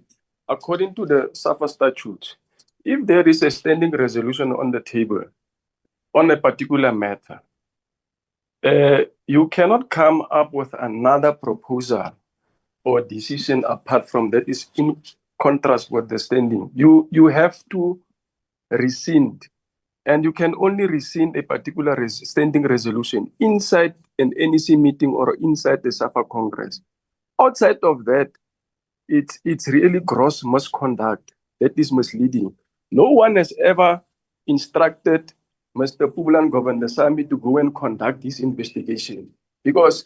According to the SAFA statute, if there is a standing resolution on the table on a particular matter, you cannot come up with another proposal or decision apart from that is in contrast with the standing. You have to rescind, and you can only rescind a particular standing resolution inside an NEC meeting or inside the SAFA Congress. Outside of that, it's really gross misconduct that is misleading. No one has ever instructed Mr. Publan Govendasamy to go and conduct this investigation because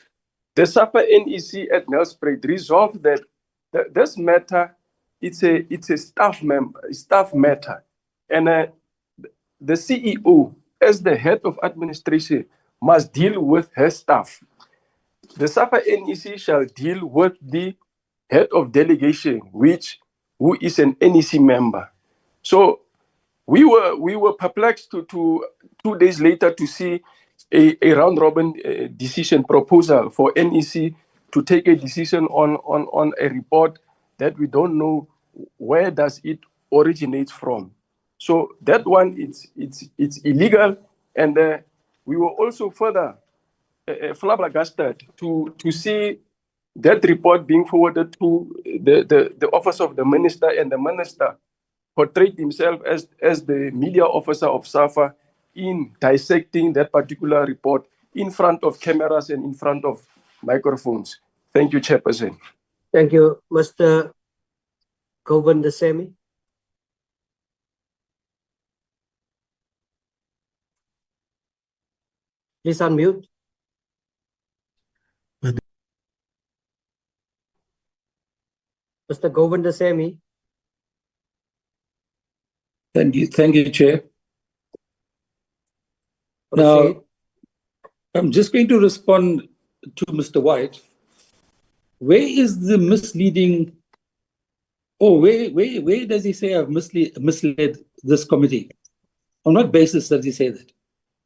the SAFA NEC at Nelspruit resolved that this matter it's a staff matter, and the CEO, as the head of administration, must deal with her staff. The SAFA NEC shall deal with the head of delegation, who is an NEC member. So we were perplexed to 2 days later to see a round robin decision proposal for NEC to take a decision on a report that we don't know where does it originate from. So that one it's illegal, and we were also further flabbergasted to see that report being forwarded to the office of the minister, and the minister portrayed himself as the media officer of SAFA in dissecting that particular report in front of cameras and in front of microphones. Thank you, Chairperson. Thank you, Mr. Govindasamy. Please unmute. Mr. Govindasamy. Thank you, Chair. Now, I'm just going to respond to Mr. White. Where is the misleading? Oh, where does he say I've misled this committee? On what basis does he say that?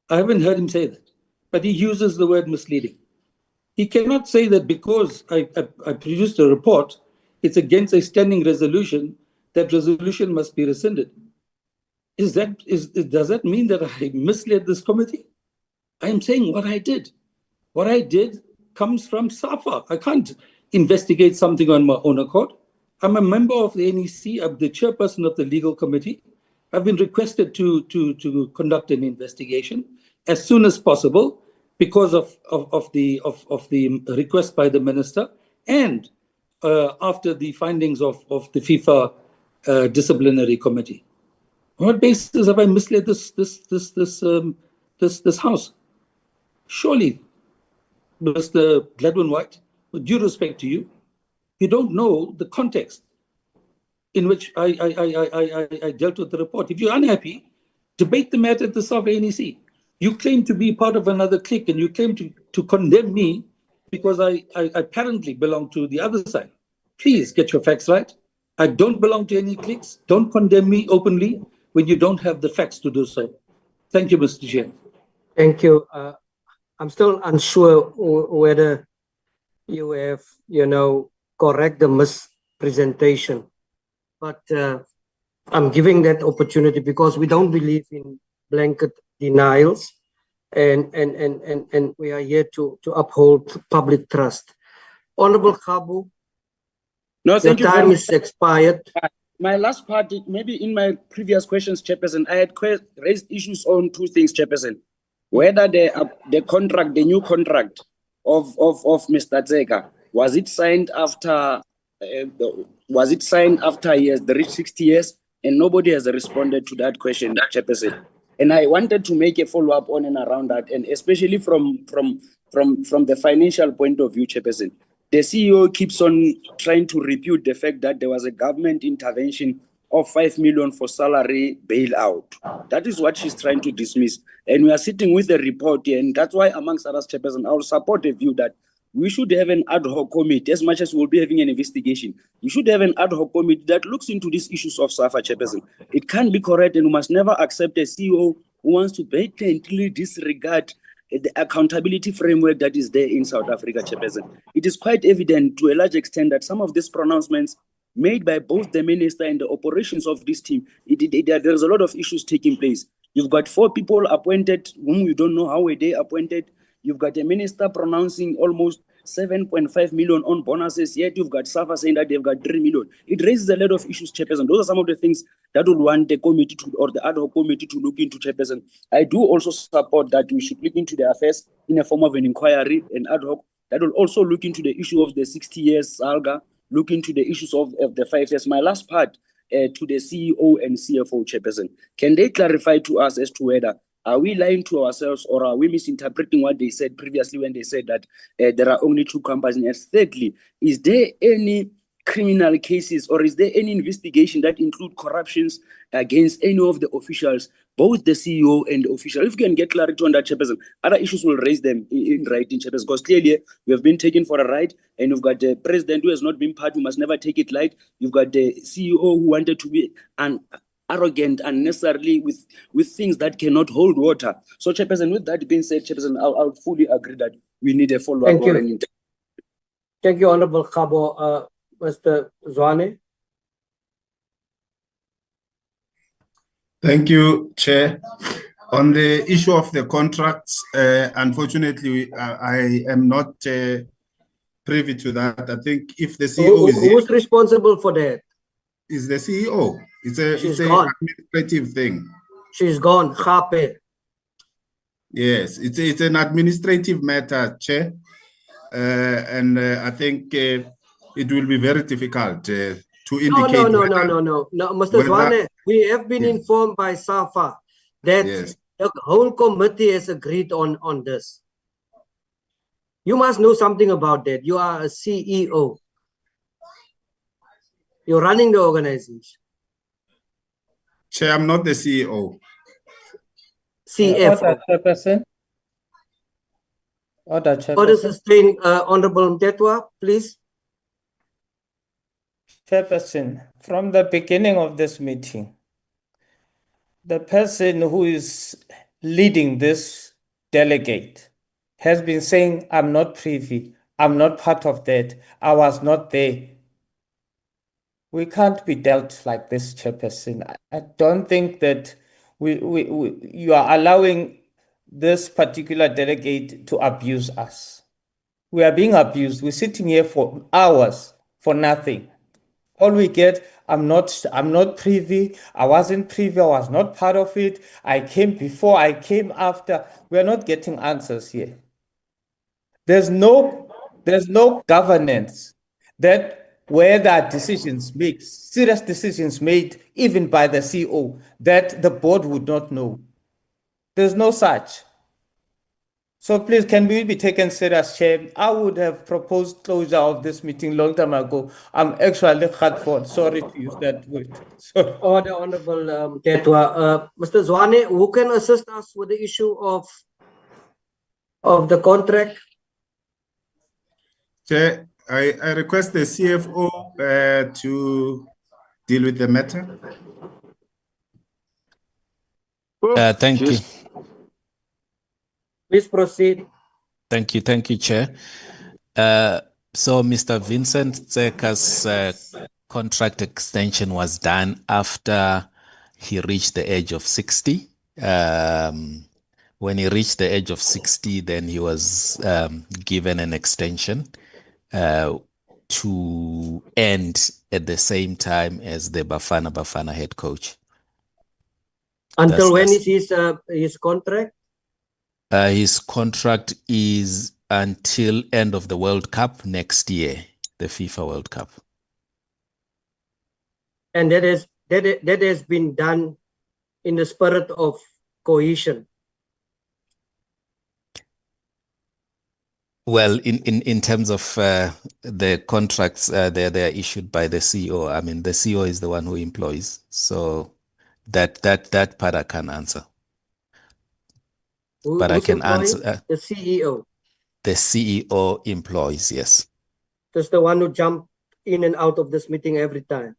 I haven't heard him say that, but he uses the word misleading. He cannot say that because I produced a report, it's against a standing resolution, that resolution must be rescinded. Does that mean that I misled this committee? I am saying what I did. What I did comes from SAFA. I can't investigate something on my own accord. I'm a member of the NEC. I'm the chairperson of the legal committee. I've been requested to conduct an investigation as soon as possible because of the request by the minister, and after the findings of the FIFA disciplinary committee. On what basis have I misled this house? Surely, Mr. Gladwin White, with due respect to you, you don't know the context in which I dealt with the report. If you're unhappy, debate the matter at the SAFA NEC. You claim to be part of another clique, and you claim to condemn me because I apparently belong to the other side. Please get your facts right. I don't belong to any cliques. Don't condemn me openly when you don't have the facts to do so. Thank you, Mr. Chair. Thank you. I'm still unsure whether you have, correct the mispresentation, but I'm giving that opportunity because we don't believe in blanket denials, and we are here to uphold public trust. Honorable Khabu, no, thank your time is expired. My last part, maybe in my previous questions, Chairperson, I had raised issues on two things, Chairperson. Whether the contract, the new contract of Mr. Tseka, was it signed after he has reached 60 years? And nobody has responded to that question, Chairperson. And I wanted to make a follow-up on and around that, and especially from the financial point of view, Chairperson. The CEO keeps on trying to refute the fact that there was a government intervention of 5 million for salary bailout. That is what she's trying to dismiss. And we are sitting with a report here, and that's why, amongst others, Chairperson, I will support the view that we should have an ad hoc committee, as much as we'll be having an investigation. We should have an ad hoc committee that looks into these issues of SAFA, Chairperson. It can't be correct, and we must never accept a CEO who wants to blatantly disregard the accountability framework that is there in South Africa, Chairperson. It is quite evident to a large extent that some of these pronouncements made by both the minister and the operations of this team, there's a lot of issues taking place. You've got 4 people appointed whom you don't know how were they appointed. You've got a minister pronouncing almost 7.5 million on bonuses, yet you've got SAFA saying that they've got 3 million. It raises a lot of issues, Chairperson. Those are some of the things that would want the committee to, or the ad hoc committee to look into, Chairperson. I do also support that we should look into the affairs in a form of an inquiry, an ad hoc, that will also look into the issue of the 60 years saga, look into the issues of the 5 years. My last part to the CEO and CFO, Chairperson. Can they clarify to us as to whether are we lying to ourselves, or are we misinterpreting what they said previously when they said that there are only 2 companies? And thirdly, is there any criminal cases, or is there any investigation that include corruptions against any of the officials both the CEO and the official. If you can get clarity on that, Chairperson, other issues will raise them in writing, Chairperson, because clearly we have been taken for a ride, and you've got the president who has not been part, who must never take it light. You've got the CEO who wanted to be arrogant unnecessarily with things that cannot hold water. So, Chairperson, with that being said, Chairperson, I'll fully agree that we need a follow-up. Thank you. Thank you, Honorable Khabo. Mr. Zwane. Thank you, Chair. On the issue of the contracts, unfortunately, I am not privy to that. I think if the CEO is who's responsible for that? Is the CEO. It's an administrative thing. She's gone. Khape. Yes, it's an administrative matter, Chair. And I think it will be very difficult to indicate. No, Mr. Zwane, we have been informed by SAFA that the whole committee has agreed on this. You must know something about that. You are a CEO. You're running the organization. Chair, I'm not the CEO. CFO. Order, Chairperson. Order, Chairperson. Order sustained, Honorable Mtetwa, please. Chairperson, from the beginning of this meeting, the person who is leading this delegate has been saying, I'm not privy, I'm not part of that, I was not there. We can't be dealt like this, Chairperson. I don't think that you are allowing this particular delegate to abuse us. We are being abused. We're sitting here for hours for nothing. All we get, I'm not privy, I wasn't privy, I was not part of it, I came before, I came after. We are not getting answers here. There's no governance that where there are decisions made, serious decisions made even by the CEO that the board would not know. There's no such. So please, can we be taken serious, Chair? I would have proposed closure of this meeting long time ago. I'm actually hard-fought. Sorry to use that word. Sorry. Order, Honorable Mtetwa. Mr. Zwane, who can assist us with the issue of the contract? Chair, I request the CFO to deal with the matter. Thank you. Please proceed. Thank you, Chair. So Mr. Vincent Tseka's contract extension was done after he reached the age of 60. When he reached the age of 60, then he was given an extension to end at the same time as the Bafana head coach. Until when is his contract? His contract is until end of the World Cup next year, the FIFA World Cup. And that has been done in the spirit of cohesion. Well, in terms of the contracts, they're issued by the CEO. I mean, the CEO is the one who employs. So that part I can't answer. But I can answer. The CEO. The CEO employs, yes. That's the one who jumped in and out of this meeting every time.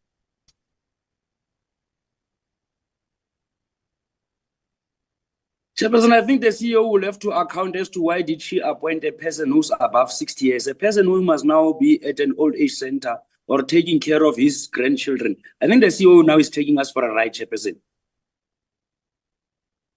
Chairperson, I think the CEO will have to account as to why did she appoint a person who's above 60 years, a person who must now be at an old age center or taking care of his grandchildren. I think the CEO now is taking us for a ride, Chairperson.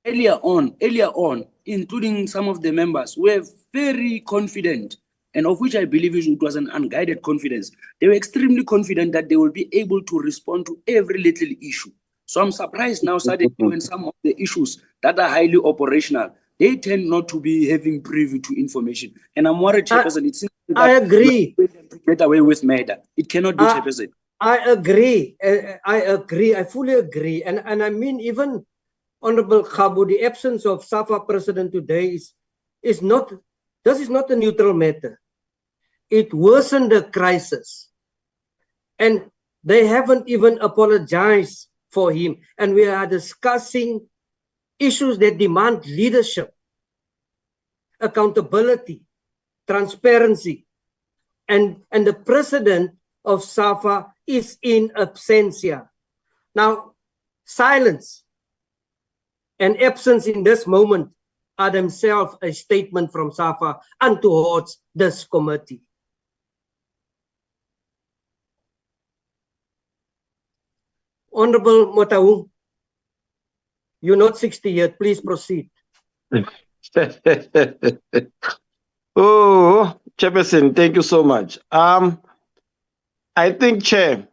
Earlier on, including some of the members, were very confident, and of which I believe it was an unguided confidence. They were extremely confident that they will be able to respond to every little issue. So I'm surprised now suddenly when some of the issues that are highly operational, they tend not to be having privy to information. And I'm worried, Chairperson, it seems that I agree. To get away with murder. It cannot be, Chairperson. I agree. I fully agree. And I mean, even Honorable Khabo, the absence of SAFA president today is not a neutral matter. It worsened the crisis. And they haven't even apologized for him. And we are discussing issues that demand leadership, accountability, transparency, and the president of SAFA is in absentia. Now, silence and absence in this moment are themselves a statement from SAFA and towards this committee. Honorable Motaung, you're not 60 yet, please proceed. Oh, Chairperson, thank you so much. I think, Chair,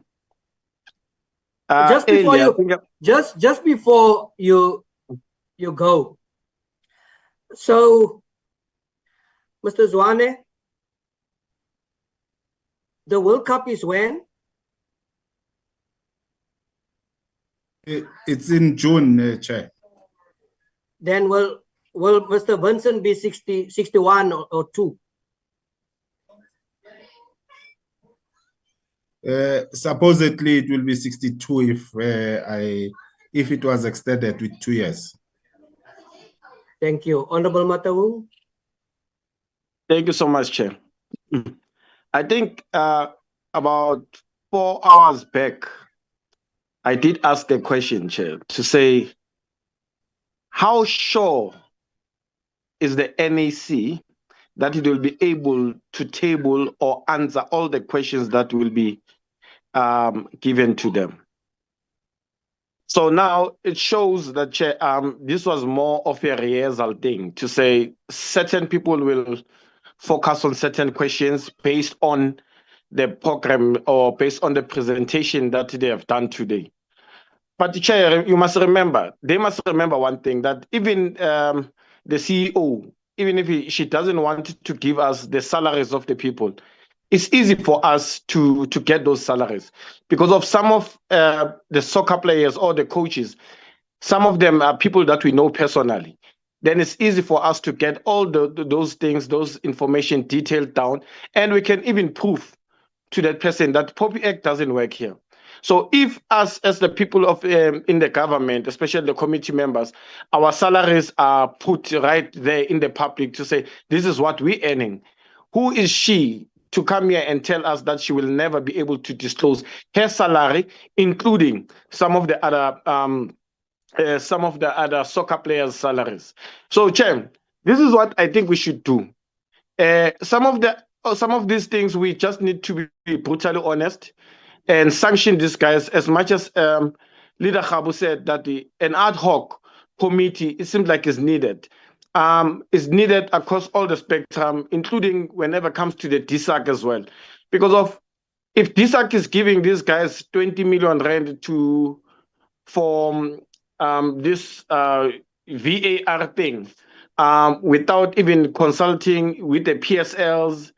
just before earlier, just before you go. So, Mr. Zwane, the World Cup is when? It's in June, Chair. Then will Mr. Vincent be 61 or 2? Supposedly it will be 62 if it was extended with 2 years. Thank you. Honorable Motaung. Thank you so much, Chair. I think about 4 hours back, I did ask a question, Chair, to say, how sure is the NAC that it will be able to table or answer all the questions that will be given to them? So now it shows that, Chair, this was more of a rehearsal thing to say certain people will focus on certain questions based on the program or based on the presentation that they have done today. But Chair, you must remember, they must remember one thing, that even the CEO, even if she doesn't want to give us the salaries of the people, it's easy for us to get those salaries because of some of the soccer players or the coaches. Some of them are people that we know personally. Then it's easy for us to get all those things, those information detailed down, and we can even prove to that person that Poppy Act doesn't work here. So if us as the people of in the government, especially the committee members, our salaries are put right there in the public to say, this is what we're earning. Who is she to come here and tell us that she will never be able to disclose her salary, including some of the other soccer players' salaries? So, Chair, this is what I think we should do. Some of these things we just need to be brutally honest and sanction these guys, as much as Leader Khabu said that an ad hoc committee, it seems like is needed. Is needed across all the spectrum, including whenever it comes to the DSAC as well. Because of if DSAC is giving these guys 20 million rand for this VAR thing, without even consulting with the PSLs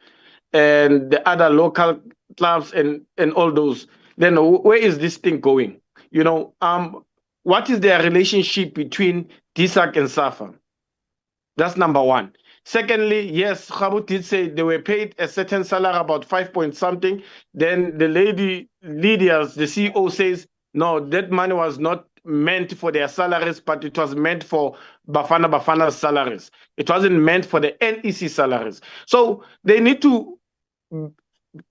and the other local clubs and all those, then where is this thing going? You know, what is their relationship between DSAC and SAFA? That's number one. Secondly, yes, Khabu did say they were paid a certain salary, about 5 point something. Then the lady, Lydia's, the CEO says, no, that money was not meant for their salaries, but it was meant for Bafana's salaries. It wasn't meant for the NEC salaries. So they need to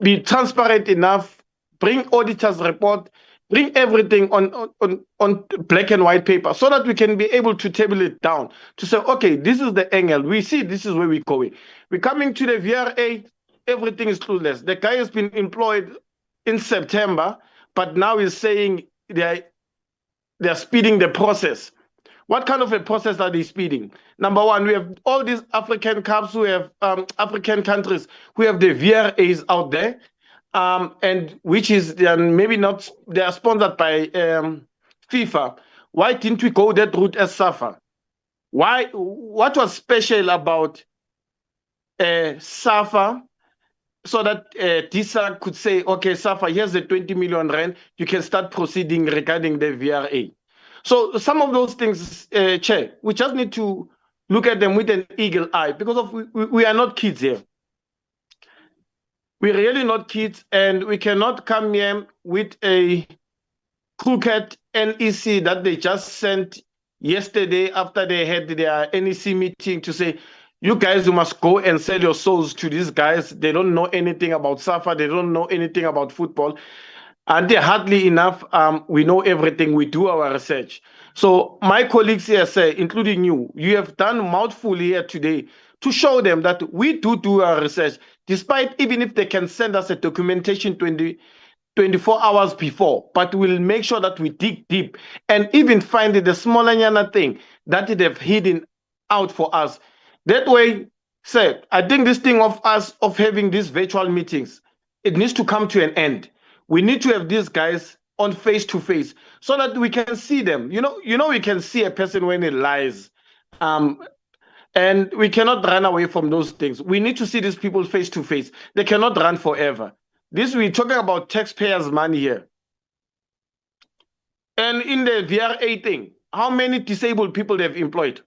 be transparent enough, bring auditors' report, bring everything on black and white paper so that we can be able to table it down to say, okay, this is the angle. We see this is where we're going. We're coming to the VRA, everything is clueless. The guy has been employed in September, but now he's saying they're speeding the process. What kind of a process are they speeding? Number one, we have all these African cups who have African countries who have the VRAs out there. And which is maybe not, they are sponsored by FIFA. Why didn't we go that route as SAFA? Why? What was special about SAFA so that DSA could say, okay, SAFA, here's the 20 million rand, you can start proceeding regarding the VRA. So some of those things, Chair, we just need to look at them with an eagle eye because we are not kids here. We're really not kids, and we cannot come here with a crooked NEC that they just sent yesterday after they had their NEC meeting to say, you guys, you must go and sell your souls to these guys. They don't know anything about SAFA. They don't know anything about football. And they hardly enough, we know everything. We do our research. So my colleagues here say, including you, you have done mouthful here today to show them that we do our research, despite even if they can send us a documentation 24 hours before, but we'll make sure that we dig deep and even find the smaller yana thing that they've hidden out for us. That way, sir, I think this thing of us of having these virtual meetings, it needs to come to an end. We need to have these guys on face to face so that we can see them. You know, we can see a person when he lies. And we cannot run away from those things. We need to see these people face to face. They cannot run forever. We're talking about taxpayers' money here. And in the VRA thing, how many disabled people they've employed?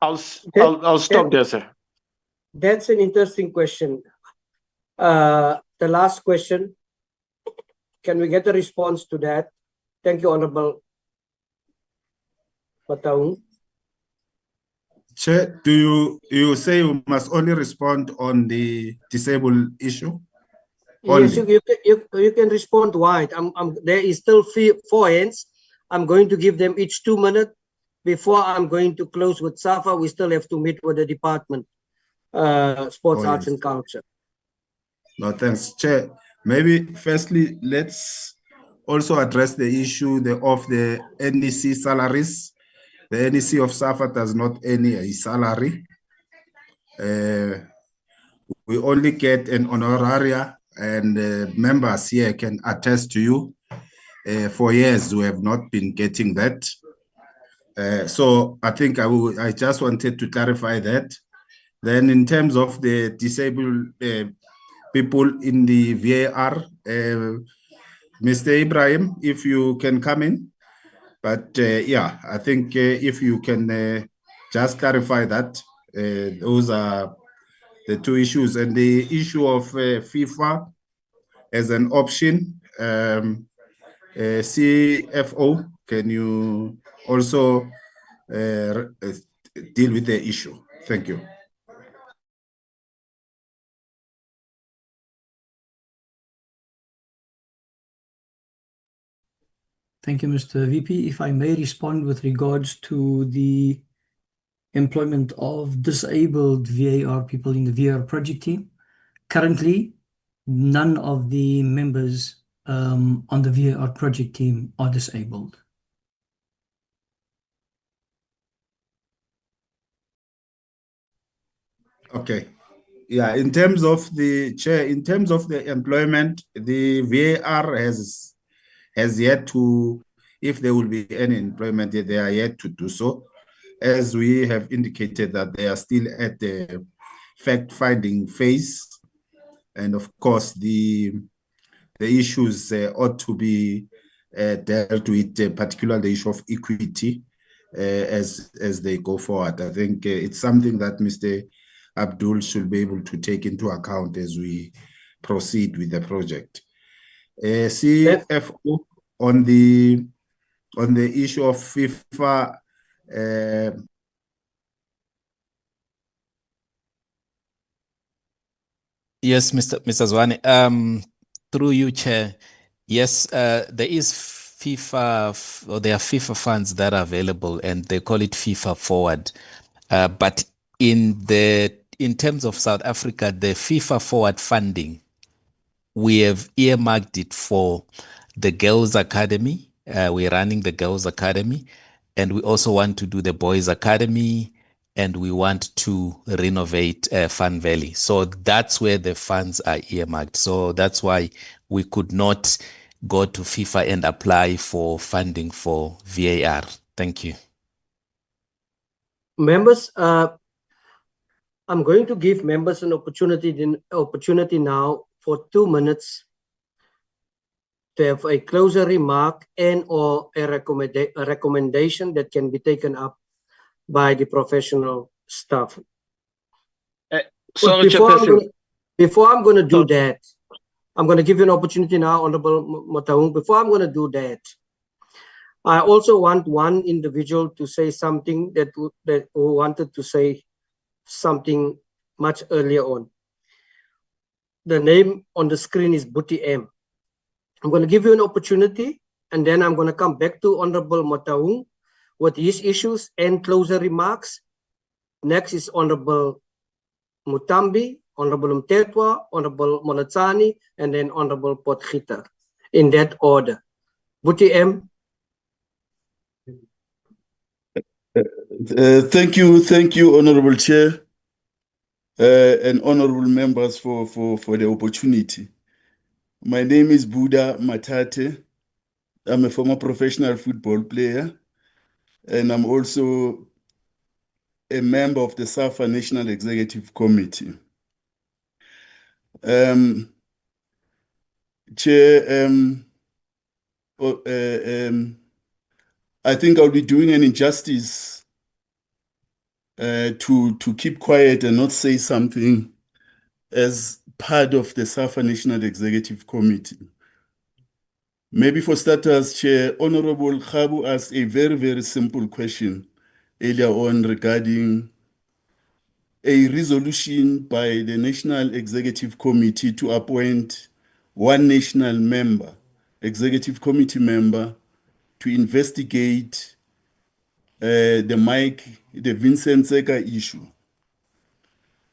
I'll stop there, sir. That's an interesting question. The last question, can we get a response to that? Thank you, Honorable Pataung. Chair, do you say you must only respond on the disabled issue? Yes, you can respond wide. There is still 4 hands. I'm going to give them each 2 minutes. Before I'm going to close with SAFA, we still have to meet with the department, Sports, Arts and Culture. No, thanks, Chair. Maybe firstly, let's also address the issue of the NEC salaries. The NEC of SAFA does not earn a salary. We only get an honoraria, and members here can attest to you. For years, we have not been getting that. So I think I just wanted to clarify that. Then in terms of the disabled people in the VAR, Mr. Ibrahim, if you can come in. But yeah, I think if you can just clarify that, those are the 2 issues. And the issue of FIFA as an option, CFO, can you also deal with the issue? Thank you. Thank you, Mr. VP. If I may respond with regards to the employment of disabled VAR people in the VAR project team. Currently, none of the members on the VAR project team are disabled. Okay. Yeah, in terms of the chair, in terms of the employment, the VAR has yet to, if there will be any employment, they are yet to do so. As we have indicated that they are still at the fact-finding phase. And of course, the issues ought to be dealt with, particularly the issue of equity as they go forward. I think it's something that Mr. Abdul should be able to take into account as we proceed with the project. CFO on the issue of FIFA. Yes, Mr. Zwane. Through you, Chair. Yes, there is FIFA, or there are FIFA funds that are available, and they call it FIFA Forward. But in terms of South Africa, the FIFA Forward funding, we have earmarked it for the Girls Academy. We're running the Girls Academy, and we also want to do the Boys Academy, and we want to renovate Fun Valley. So that's where the funds are earmarked. So that's why we could not go to FIFA and apply for funding for VAR. Thank you. Members, I'm going to give members an opportunity now for 2 minutes to have a closing remark and or a recommendation that can be taken up by the professional staff. Sorry, before I'm going to do that, I'm going to give you an opportunity now, Honorable Motaung. Before I'm going to do that, I also want one individual to say something who wanted to say something much earlier on. The name on the screen is Buti M. I'm going to give you an opportunity, and then I'm going to come back to Honorable Motaung with his issues and closing remarks. Next is Honorable Mutambi, Honorable Mtetwa, Honorable Molatsani, and then Honorable Potgieter, in that order. Buti M. Thank you, Honorable Chair, and honorable members for the opportunity. My name is Buda Matate. I'm a former professional football player, and I'm also a member of the SAFA National Executive Committee. Chair, I think I'll be doing an injustice to keep quiet and not say something as part of the SAFA National Executive Committee. Maybe for starters, Chair, Honorable Khabu asked a very, very simple question earlier on regarding a resolution by the National Executive Committee to appoint one national member, executive committee member, to investigate the Vincent Seka issue.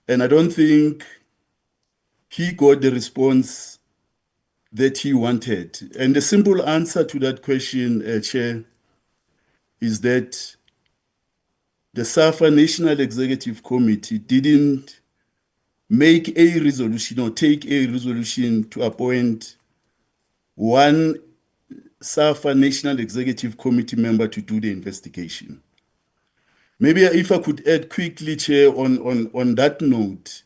And I don't think he got the response that he wanted. And the simple answer to that question, Chair, is that the SAFA National Executive Committee didn't make a resolution or take a resolution to appoint one SAFA National Executive Committee member to do the investigation. Maybe if I could add quickly, Chair, on that note,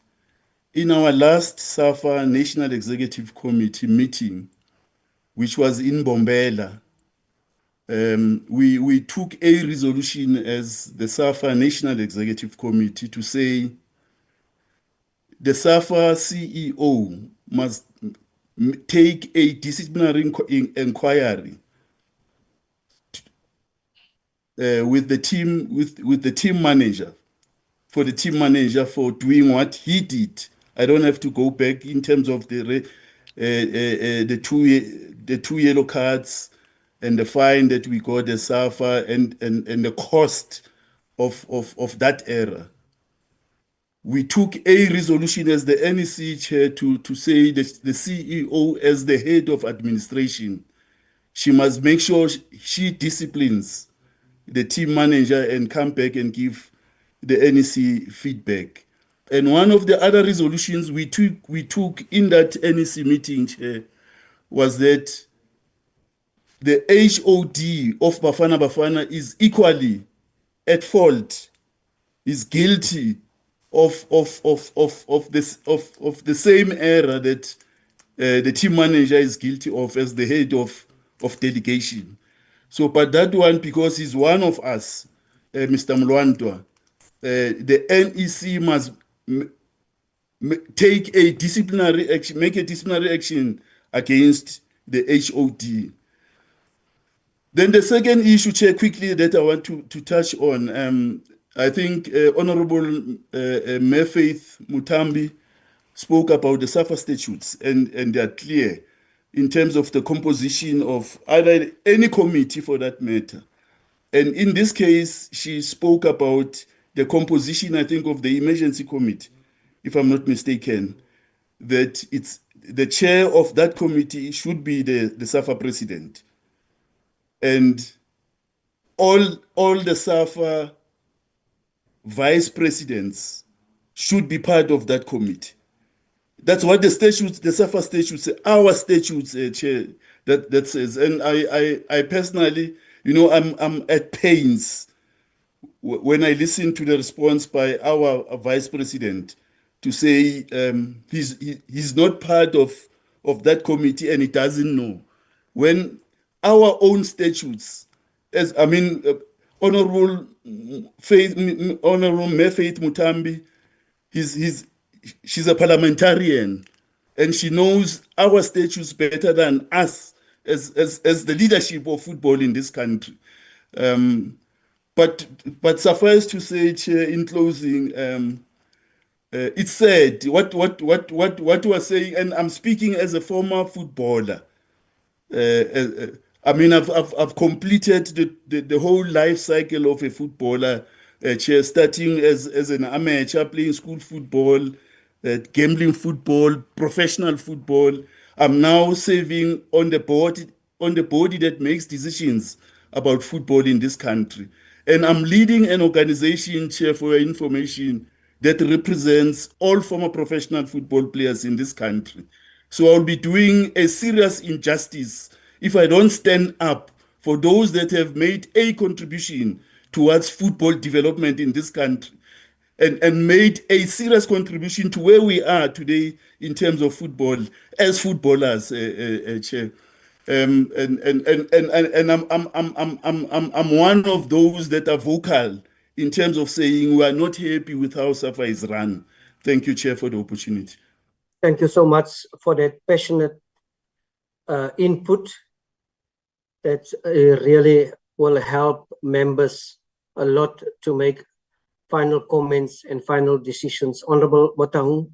in our last SAFA National Executive Committee meeting, which was in Bombela, we took a resolution as the SAFA National Executive Committee to say the SAFA CEO must take a disciplinary inquiry with the team manager, for the team manager for doing what he did. I don't have to go back in terms of the two yellow cards and the fine that we got as SAFA and the cost of that error. We took a resolution as the NEC chair to say that the CEO, as the head of administration, she must make sure she disciplines the team manager and come back and give the NEC feedback. And one of the other resolutions we took in that NEC meeting, Chair, was that the HOD of Bafana Bafana is equally at fault, is guilty of the same error that the team manager is guilty of as the head of delegation. So, but that one, because he's one of us, Mr. Mlwantwa, the NEC must take a disciplinary action, make a disciplinary action against the HOD. Then the second issue, Chair, quickly that I want to touch on, I think Honorable Mayfaith Mutambi spoke about the SAFA statutes, and they are clear in terms of the composition of either any committee for that matter. And in this case, she spoke about the composition, I think, of the emergency committee, if I'm not mistaken, that it's the chair of that committee should be the SAFA president. And all the SAFA vice presidents should be part of that committee. That's what the statutes, the SAFA statutes, our statutes, Chair, that says. And I personally, I'm at pains when I listen to the response by our vice president to say he's not part of that committee and he doesn't know. When our own statutes, Honorable Mayfaith Mutambi, she's a parliamentarian. and she knows our statutes better than us as the leadership of football in this country. But suffice to say, Chair, in closing, it's sad what you are saying, and I'm speaking as a former footballer. I mean, I've completed the whole life cycle of a footballer, Chair, starting as an amateur, playing school football, gambling football, professional football. I'm now serving on the body that makes decisions about football in this country. And I'm leading an organization, Chair, for your information, that represents all former professional football players in this country. So I'll be doing a serious injustice if I don't stand up for those that have made a contribution towards football development in this country and made a serious contribution to where we are today in terms of football as footballers, Chair. And I'm one of those that are vocal in terms of saying we are not happy with how SAFA is run. Thank you, Chair, for the opportunity. Thank you so much for that passionate input that really will help members a lot to make final comments and final decisions. Honorable Motahung.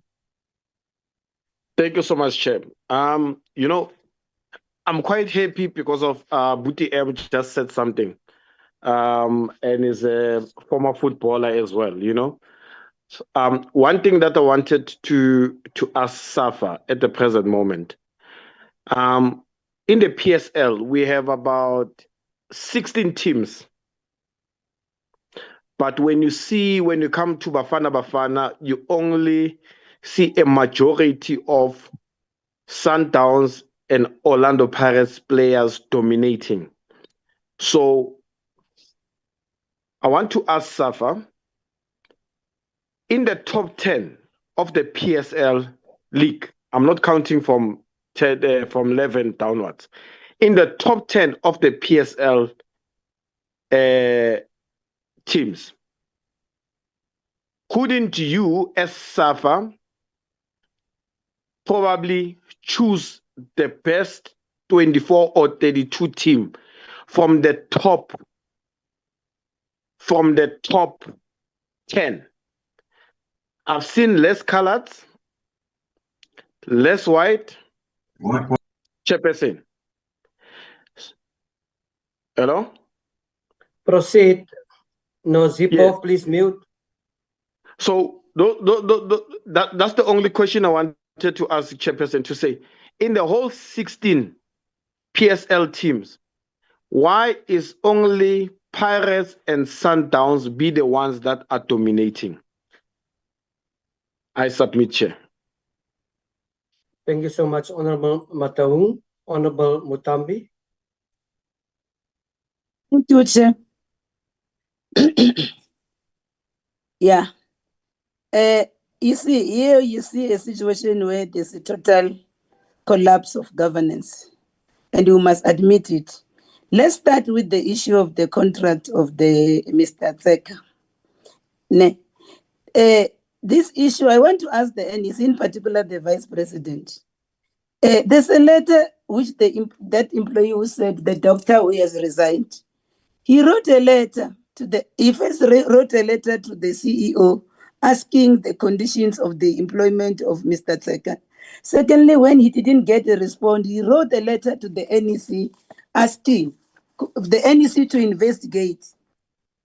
Thank you so much, Chair. You know, I'm quite happy because of Buti M just said something, and is a former footballer as well, you know. One thing that I wanted to ask SAFA at the present moment, in the PSL, we have about 16 teams. But when you come to Bafana, you only see a majority of Sundowns and Orlando Pirates players dominating. So I want to ask SAFA, in the top 10 of the PSL league, I'm not counting from 11 downwards, in the top 10 of the PSL teams, couldn't you, as SAFA, probably choose the best 24 or 32 team from the top 10? I've seen less colored, less white. Chairperson. Hello? Proceed. No, Zippo, Yes. please mute. So that's the only question I wanted to ask the Chairperson to say. In the whole 16 PSL teams, why is only Pirates and Sundowns be the ones that are dominating? I submit, Chair. Thank you so much, Honorable Mataung. Honorable Mutambi. Thank you, Chair. Yeah. You see, here you see a situation where there's a total collapse of governance, and you must admit it. Let's start with the issue of the contract of the Mr. Tseka. This issue, I want to ask the NEC, in particular the Vice President. There's a letter which that employee who said the doctor who has resigned. He wrote a letter he first wrote a letter to the CEO asking the conditions of the employment of Mr. Tseka. Secondly, when he didn't get a response, he wrote a letter to the NEC asking the NEC to investigate.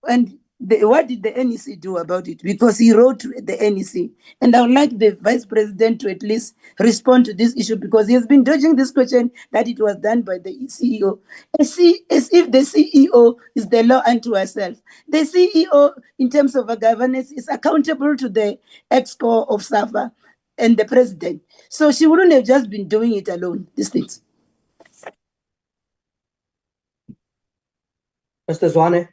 And what did the NEC do about it? Because he wrote to the NEC. And I would like the Vice President to at least respond to this issue, because he has been dodging this question that it was done by the CEO. As if the CEO is the law unto herself. The CEO, in terms of a governance, is accountable to the ExCo of SAFA and the President. So she wouldn't have just been doing it alone, these things. Mr. Zwane.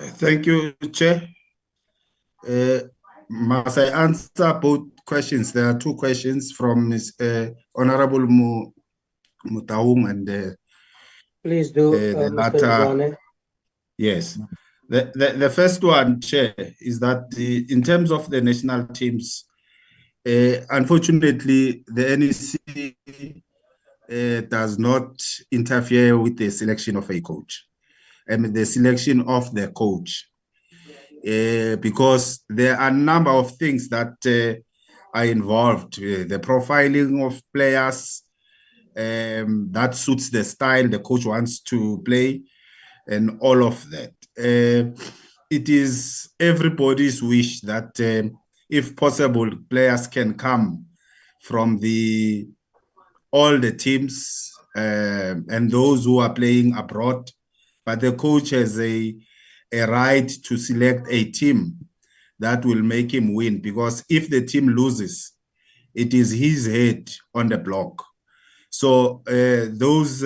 Thank you, Chair. Must I answer both questions? There are two questions from Ms. Honorable Mutaung and please do, the Mr. Zwane. Yes. The first one, Chair, is that in terms of the national teams, unfortunately, the NEC does not interfere with the selection of a coach. The selection of the coach. Because there are a number of things that are involved. The profiling of players, that suits the style the coach wants to play, and all of that. It is everybody's wish that, if possible, players can come from all the teams and those who are playing abroad, but the coach has a right to select a team that will make him win, because if the team loses, it is his head on the block. So those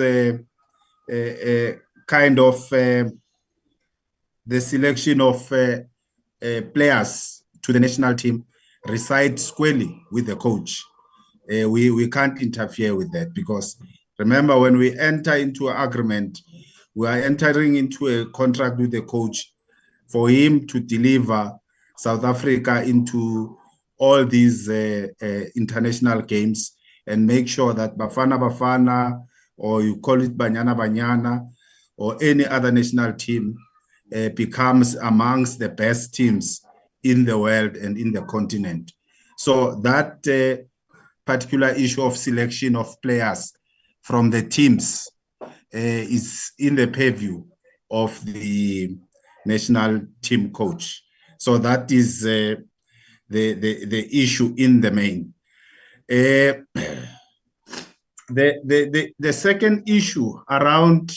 kind of the selection of players to the national team reside squarely with the coach. We can't interfere with that, because remember, when we enter into an agreement, we are entering into a contract with the coach for him to deliver South Africa into all these international games and make sure that Bafana Bafana, or you call it Banyana Banyana, or any other national team becomes amongst the best teams in the world and in the continent. So that particular issue of selection of players from the teams is in the purview of the national team coach. So that is the issue in the main. The second issue around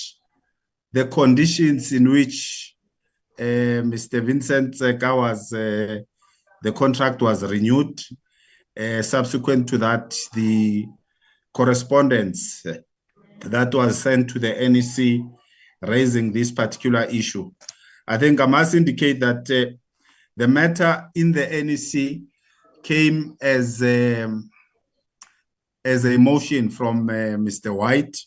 the conditions in which Mr. Vincent Kawa's the contract was renewed. Subsequent to that, the correspondence that was sent to the NEC raising this particular issue. I think I must indicate that the matter in the NEC came as a motion from Mr. White.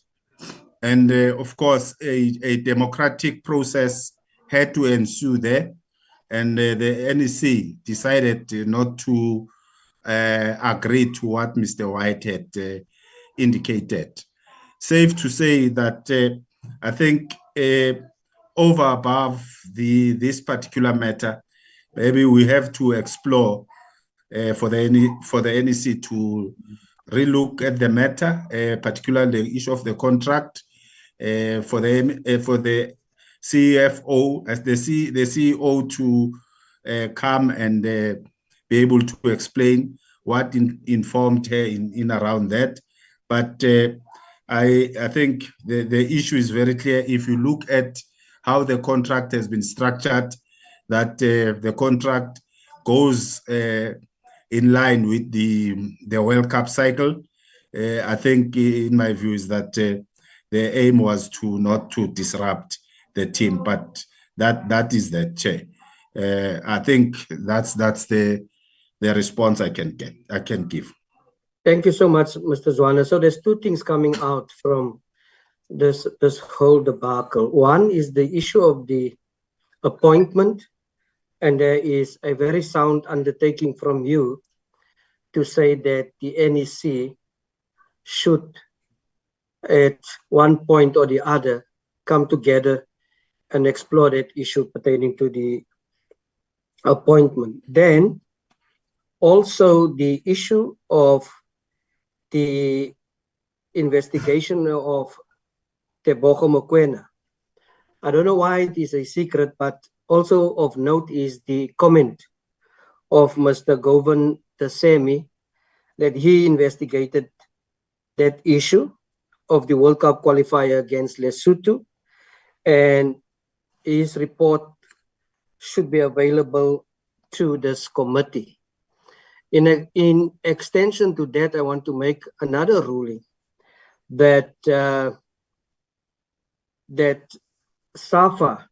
And of course, a democratic process had to ensue there. And the NEC decided not to agree to what Mr. White had indicated. Safe to say that I think over above this particular matter, maybe we have to explore for the NEC to relook at the matter, particularly the issue of the contract, for the CFO as the CEO to come and be able to explain what informed her in around that. But I think the issue is very clear. If you look at how the contract has been structured, that the contract goes in line with the World Cup cycle. I think, in my view, is that the aim was not to disrupt the team, but that is the Chair. I think that's the response I can give. Thank you so much, Mr. Zwana. So there's two things coming out from this whole debacle. One is the issue of the appointment, and there is a very sound undertaking from you to say that the NEC should, at one point or the other, come together and explore that issue pertaining to the appointment. Then also the issue of the investigation of Tebogo Mokoena. I don't know why it is a secret, but also of note is the comment of Mr. Govan Tasemi that he investigated that issue of the World Cup qualifier against Lesotho, and his report should be available to this committee. In extension to that, I want to make another ruling that that SAFA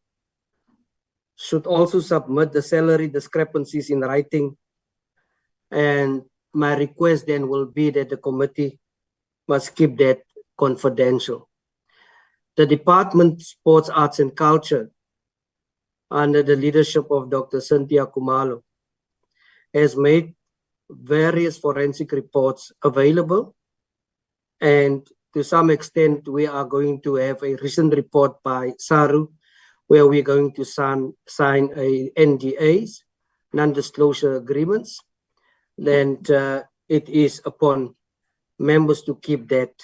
should also submit the salary discrepancies in writing, and my request then will be that the committee must keep that confidential. The Department of Sports, Arts and Culture under the leadership of Dr. Cynthia Kumalo, has made various forensic reports available. And to some extent, we are going to have a recent report by SARU, where we're going to sign a NDAs, non-disclosure agreements. And it is upon members to keep that.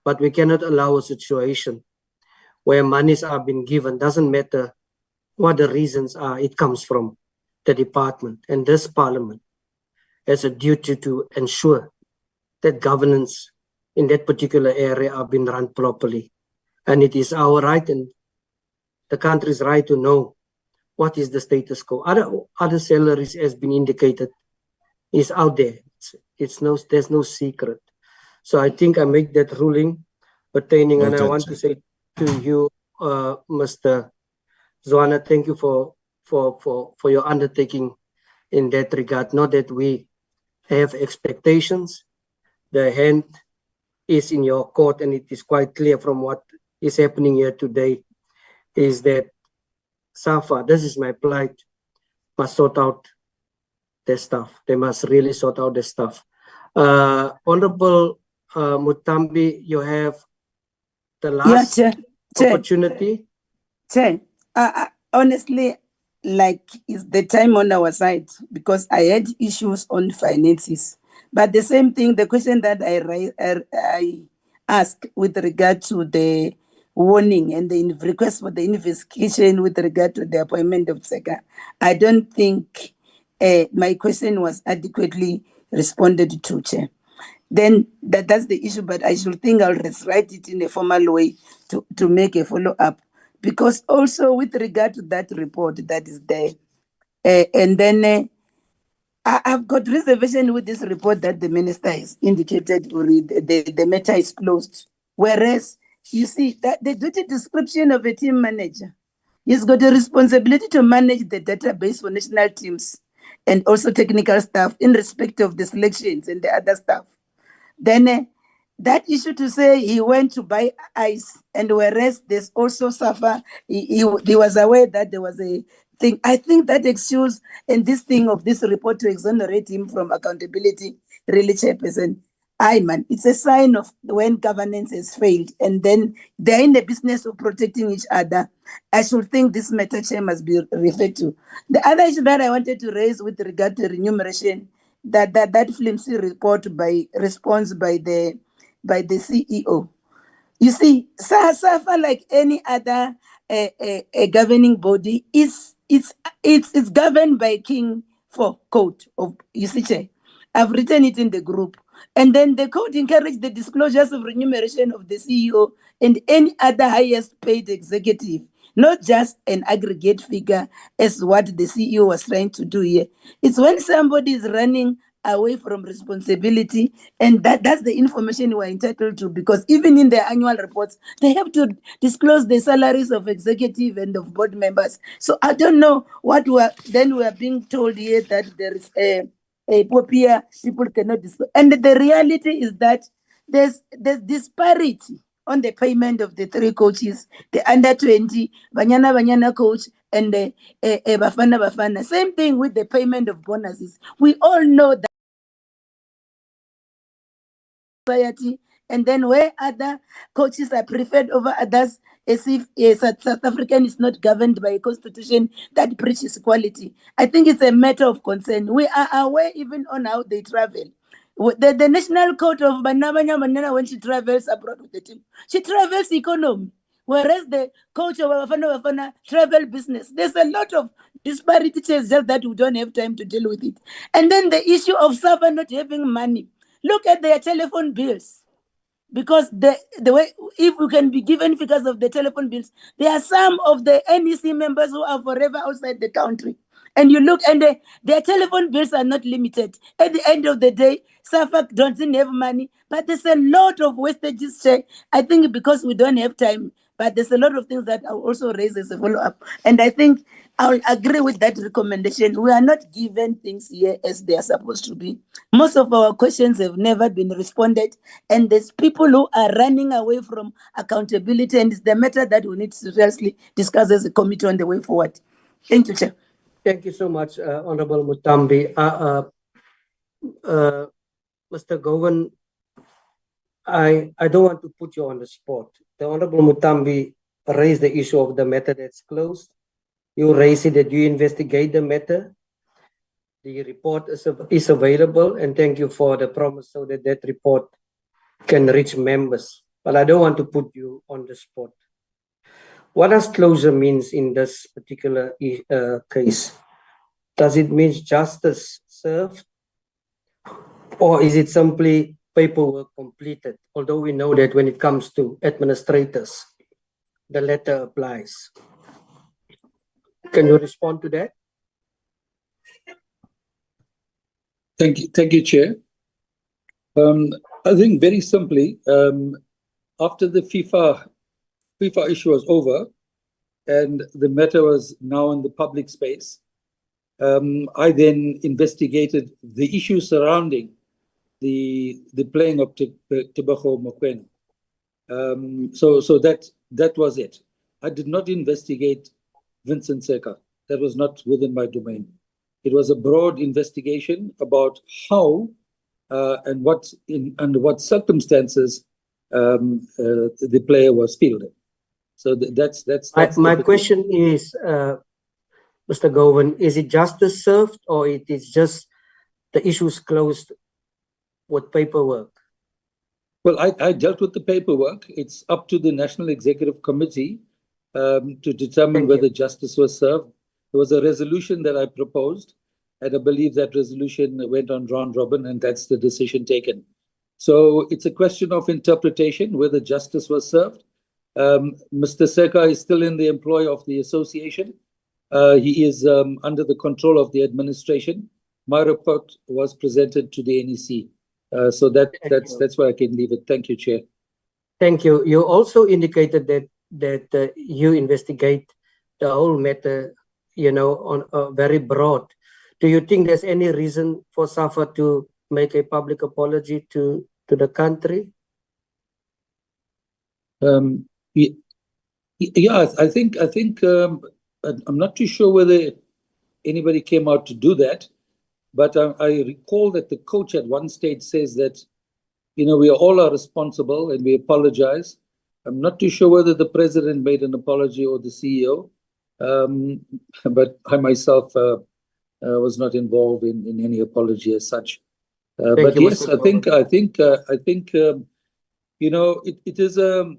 But we cannot allow a situation where monies are being given, doesn't matter what the reasons are, it comes from the department. And this parliament has a duty to ensure that governance in that particular area are being run properly. And it is our right and the country's right to know what is the status quo. Other salaries, as been indicated, is out there. There's no secret. So I think I make that ruling pertaining, and I want to say to you, Mr. Zwana, thank you for your undertaking in that regard. Not that we have expectations. The hand is in your court, and it is quite clear from what is happening here today is that SAFA, this is my plight, must sort out their stuff. They must really sort out their stuff. Honorable Mutambi, you have the last opportunity. Chair, honestly, like, is the time on our side? Because I had issues on finances. But the same thing, the question that I asked with regard to the warning and the request for the investigation with regard to the appointment of Tseka, I don't think my question was adequately responded to, Chair. Then that's the issue, but I should think I'll write it in a formal way to make a follow-up. Because also with regard to that report that is there, and then I've got reservation with this report that the minister has indicated the matter is closed. Whereas, you see, that the duty description of a team manager, he's got a responsibility to manage the database for national teams and also technical staff in respect of the selections and the other stuff. Then that issue to say he went to buy ice, and whereas there's also SAFA, he was aware that there was a thing. I think that excuse and this thing of this report to exonerate him from accountability, really, Chairperson, it's a sign of when governance has failed, and then they're in the business of protecting each other. I should think this matter, Chair, must be referred to. The other issue that I wanted to raise with regard to remuneration, that flimsy report by response by the CEO. You see, SAFA, like any other a governing body, it's governed by King 4 code of, you see, Chair. I've written it in the group. And then the code encourages the disclosures of remuneration of the CEO and any other highest paid executive, not just an aggregate figure as what the CEO was trying to do here. It's when somebody is running away from responsibility, and that's the information we're entitled to, because even in their annual reports, they have to disclose the salaries of executive and of board members. So I don't know what we're being told here, that there is a popular people cannot disclose. And the reality is that there's disparity on the payment of the three coaches, the under 20, Banyana coach, and the Bafana. Same thing with the payment of bonuses. We all know that society, and then where other coaches are preferred over others, as if South African is not governed by a constitution that preaches equality. I think it's a matter of concern. We are aware even on how they travel. The national coach of Banana, when she travels abroad with the team, she travels economy, whereas the coach of Bafana travel business. There's a lot of disparity, just that we don't have time to deal with it. And then the issue of SAFA not having money. Look at their telephone bills. Because the way, if we can be given figures of the telephone bills, there are some of the NEC members who are forever outside the country. And you look, and their telephone bills are not limited. At the end of the day, SAFA doesn't have money, but there's a lot of wastages. I think because we don't have time, but there's a lot of things that I also raise as a follow-up. And I think I'll agree with that recommendation. We are not given things here as they are supposed to be. Most of our questions have never been responded, and there's people who are running away from accountability, and it's the matter that we need to seriously discuss as a committee on the way forward. Thank you, Chair. Thank you so much, Honorable Mutambi. Mr. Govan, I don't want to put you on the spot. The Honorable Mutambi raised the issue of the matter that's closed. You raised it that you investigate the matter. The report is available, and thank you for the promise so that that report can reach members. But I don't want to put you on the spot. What does closure means in this particular case? Does it mean justice served, or is it simply paperwork completed? Although we know that when it comes to administrators, the letter applies. Can you respond to that? Thank you, Chair. I think very simply, after the FIFA issue was over and the matter was now in the public space, I then investigated the issue surrounding the playing of Tebogo Mokoena. So that was it. I did not investigate Vincent Seka. That was not within my domain. It was a broad investigation about how and under what circumstances the player was fielded. So that's my question is, Mr. Govan, is it justice served, or it is just the issues closed with paperwork? Well, I dealt with the paperwork. It's up to the National Executive Committee to determine whether justice was served. There was a resolution that I proposed, and I believe that resolution went on round robin, and that's the decision taken. So it's a question of interpretation whether justice was served. Mr. Seka is still in the employ of the association. He is under the control of the administration. My report was presented to the NEC. So that's where I can leave it. Thank you, Chair. Thank you. You also indicated that you investigate the whole matter, on very broad. Do you think there's any reason for SAFA to make a public apology to the country? Yeah, I think I'm not too sure whether anybody came out to do that, but I recall that the coach at one stage says that, we all are responsible and we apologize. I'm not too sure whether the president made an apology or the CEO, but I myself was not involved in any apology as such. But yes, I think it is a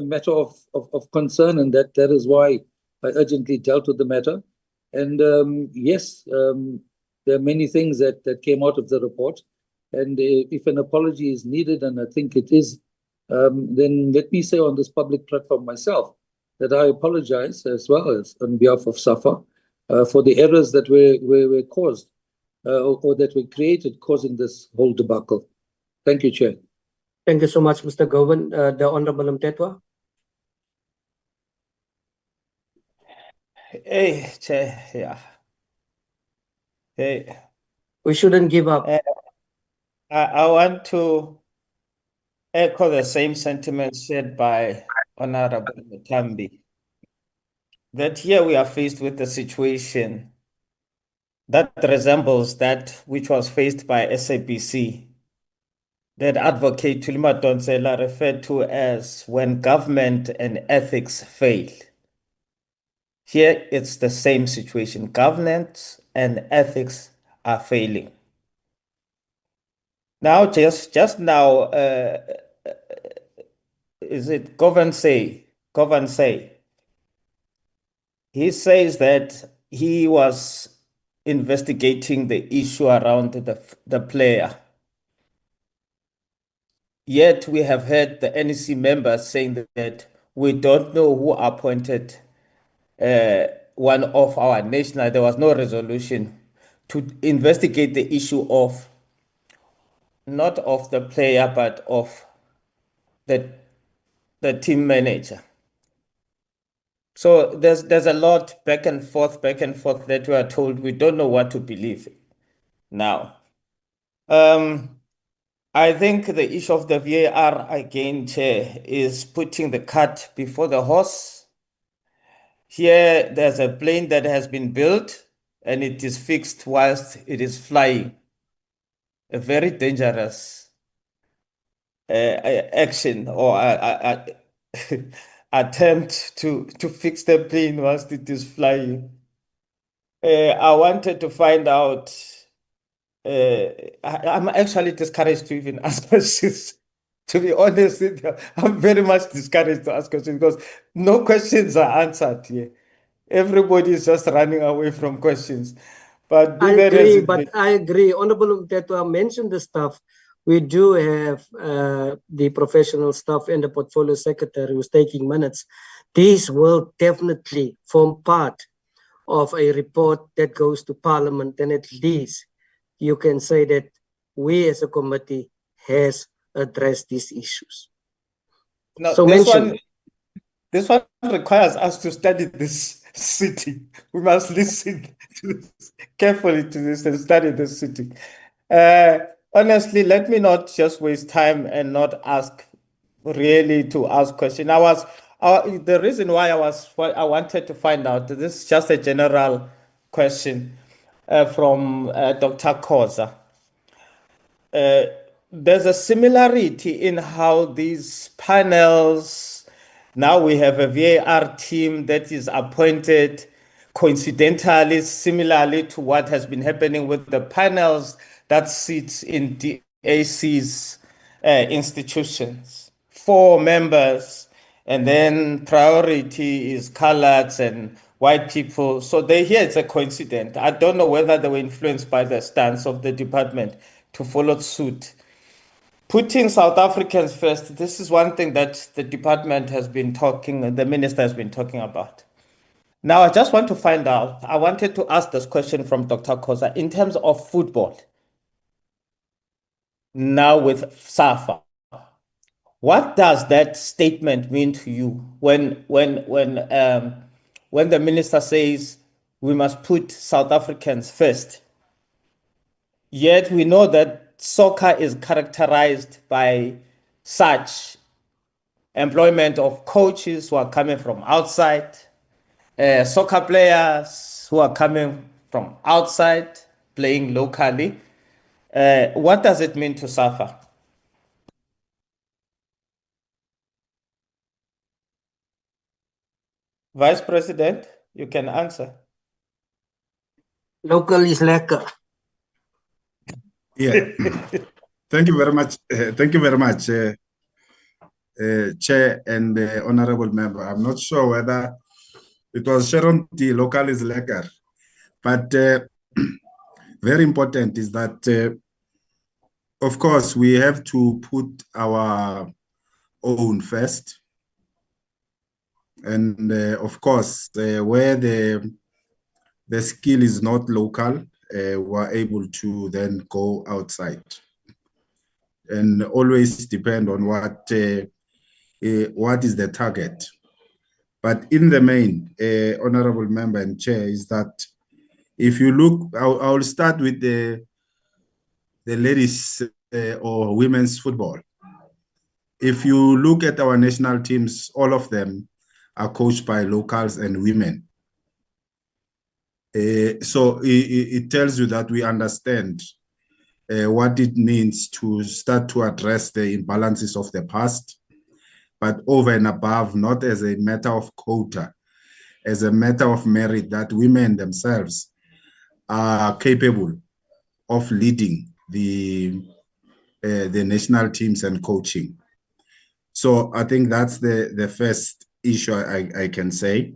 matter of concern, and that is why I urgently dealt with the matter. And yes, there are many things that came out of the report. And if an apology is needed, and I think it is, then let me say on this public platform myself that I apologize as well as on behalf of SAFA for the errors that were caused or that were created causing this whole debacle. Thank you, Chair. Thank you so much, Mr. Govan. The Honorable Mtetwa. Hey, Chair, yeah. Hey. We shouldn't give up. I want to echo the same sentiments shared by Honorable Mutambi, that here we are faced with a situation that resembles that which was faced by SABC, that Advocate Tulima Donsela referred to as when government and ethics fail. Here it's the same situation. Governance and ethics are failing. Now, just now, is it Govan say? He says that he was investigating the issue around the player. Yet we have heard the NEC members saying that we don't know who appointed one of our national. There was no resolution to investigate the issue of not of the player, but of the team manager. So there's a lot back and forth that we are told we don't know what to believe now. I think the issue of the VAR again, Chair, is putting the cart before the horse. Here, there's a plane that has been built and it is fixed whilst it is flying. A very dangerous action or attempt to fix the plane whilst it is flying. I wanted to find out. I'm actually discouraged to even ask questions. To be honest with you, I'm very much discouraged to ask questions because no questions are answered here. Everybody is just running away from questions. But be I that as agree, it but may. I agree. Honorable Mtetwa mentioned the staff. We do have the professional staff and the portfolio secretary who's taking minutes. These will definitely form part of a report that goes to Parliament, and at least you can say that we as a committee has addressed these issues. Now, So this one requires us to study this city. We must listen to this, carefully to this and study this city. Honestly, let me not just waste time and not ask really to ask questions. The reason why I wanted to find out, this is just a general question from Dr. Khoza. There's a similarity in how these panels, now we have a VAR team that is appointed coincidentally, similarly to what has been happening with the panels that sits in DAC's institutions. 4 members, and then priority is coloreds and white people. So here it's a coincidence. I don't know whether they were influenced by the stance of the department to follow suit. Putting South Africans first, this is one thing that the department has been talking, the minister has been talking about. Now, I just want to find out, I wanted to ask this question from Dr. Khoza in terms of football. Now with SAFA, what does that statement mean to you when the minister says we must put South Africans first? Yet we know that soccer is characterized by such employment of coaches who are coming from outside, soccer players who are coming from outside, playing locally. What does it mean to SAFA? Vice President, you can answer. Local is lekker. Yeah. Thank you very much. Thank you very much, Chair and Honorable Member. I'm not sure whether it was Sharon T. Local is lekker, but very important is that, of course, we have to put our own first. And of course, where the skill is not local, we're able to then go outside. And always depend on what is the target. But in the main, Honorable Member and Chair, is that if you look, I'll start with the ladies or women's football. If you look at our national teams, all of them are coached by locals and women. So it tells you that we understand what it means to start to address the imbalances of the past, but over and above, not as a matter of quota, as a matter of merit, that women themselves are capable of leading the national teams and coaching. So I think that's the first issue I can say.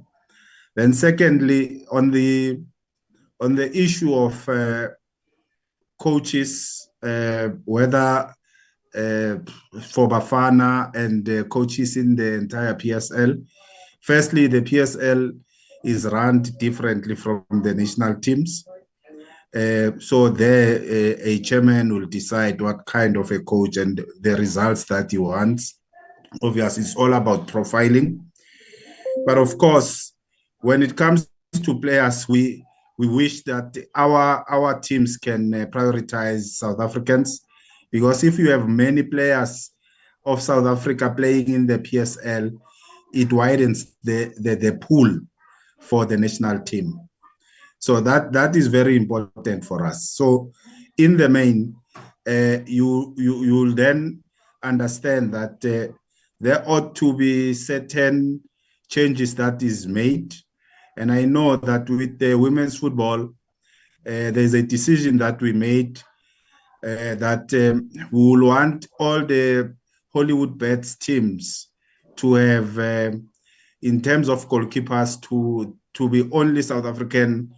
Then secondly, on the issue of coaches, whether for Bafana and coaches in the entire PSL. Firstly, the PSL is run differently from the national teams. So there, a chairman will decide what kind of a coach and the results that he wants. Obviously, it's all about profiling. But of course, when it comes to players, we wish that our teams can prioritize South Africans, because if you have many players of South Africa playing in the PSL, it widens the pool for the national team. So that is very important for us. So in the main, you'll then understand that there ought to be certain changes that is made. And I know that with the women's football, there's a decision that we made that we will want all the Hollywood Bets teams to have, in terms of goalkeepers, to be only South African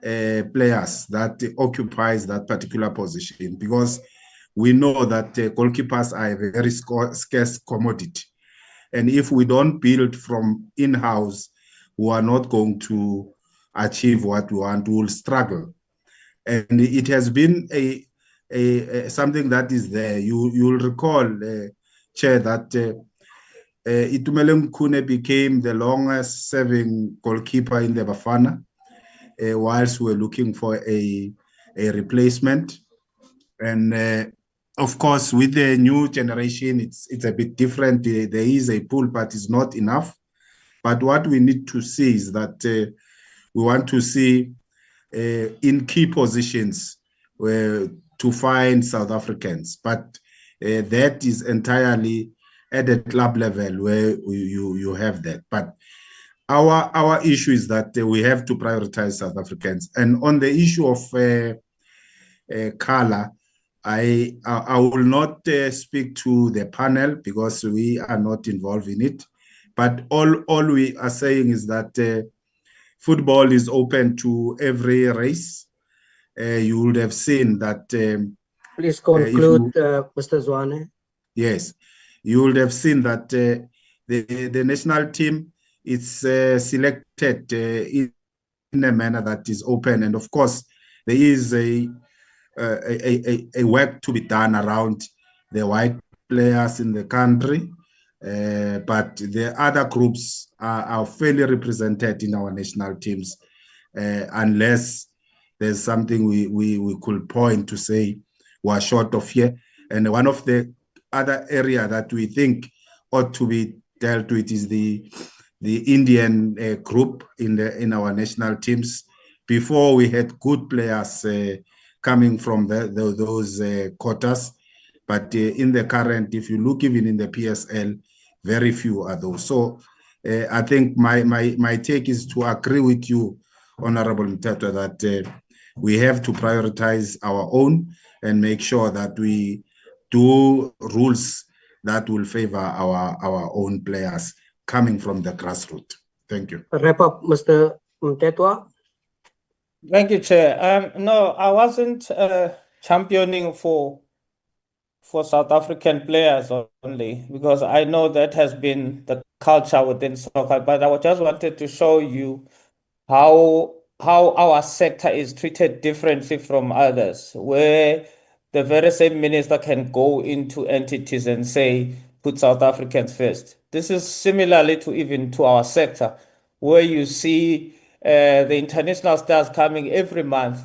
players that occupies that particular position, because we know that goalkeepers are a very scarce commodity. And if we don't build from in-house, we are not going to achieve what we want. We will struggle. And it has been a something that is there. You'll recall, Chair, that Itumeleng Khune became the longest serving goalkeeper in the Bafana, whilst we're looking for a replacement. And of course, with the new generation, it's a bit different. There is a pool, but it's not enough. But what we need to see is that we want to see in key positions to find South Africans. But that is entirely at the club level where you have that. But our issue is that we have to prioritize South Africans. And on the issue of color, I will not speak to the panel because we are not involved in it. But all we are saying is that football is open to every race. You would have seen that. Please conclude, Mr. Zwane. Yes, you would have seen that the national team is selected in a manner that is open, and of course there is a work to be done around the white players in the country, but the other groups are fairly represented in our national teams, unless there's something we could point to say we're short of here. And one of the other area that we think ought to be dealt with is the Indian group in our national teams. Before, we had good players coming from those quotas, but in the current, if you look even in the PSL, very few are those. So I think my take is to agree with you, Honorable Mtetwa, that we have to prioritize our own and make sure that we do rules that will favor our own players coming from the grassroots. Thank you. Wrap up, Mr. Mtetwa. Thank you, Chair. No, I wasn't championing for South African players only, because I know that has been the culture within soccer. But I just wanted to show you how our sector is treated differently from others, where the very same minister can go into entities and say, put South Africans first. This is similarly to our sector, where you see the international stars coming every month,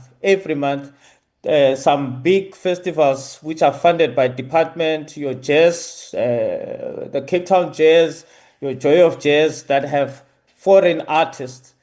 some big festivals which are funded by department, your jazz, the Cape Town Jazz, your Joy of Jazz, that have foreign artists,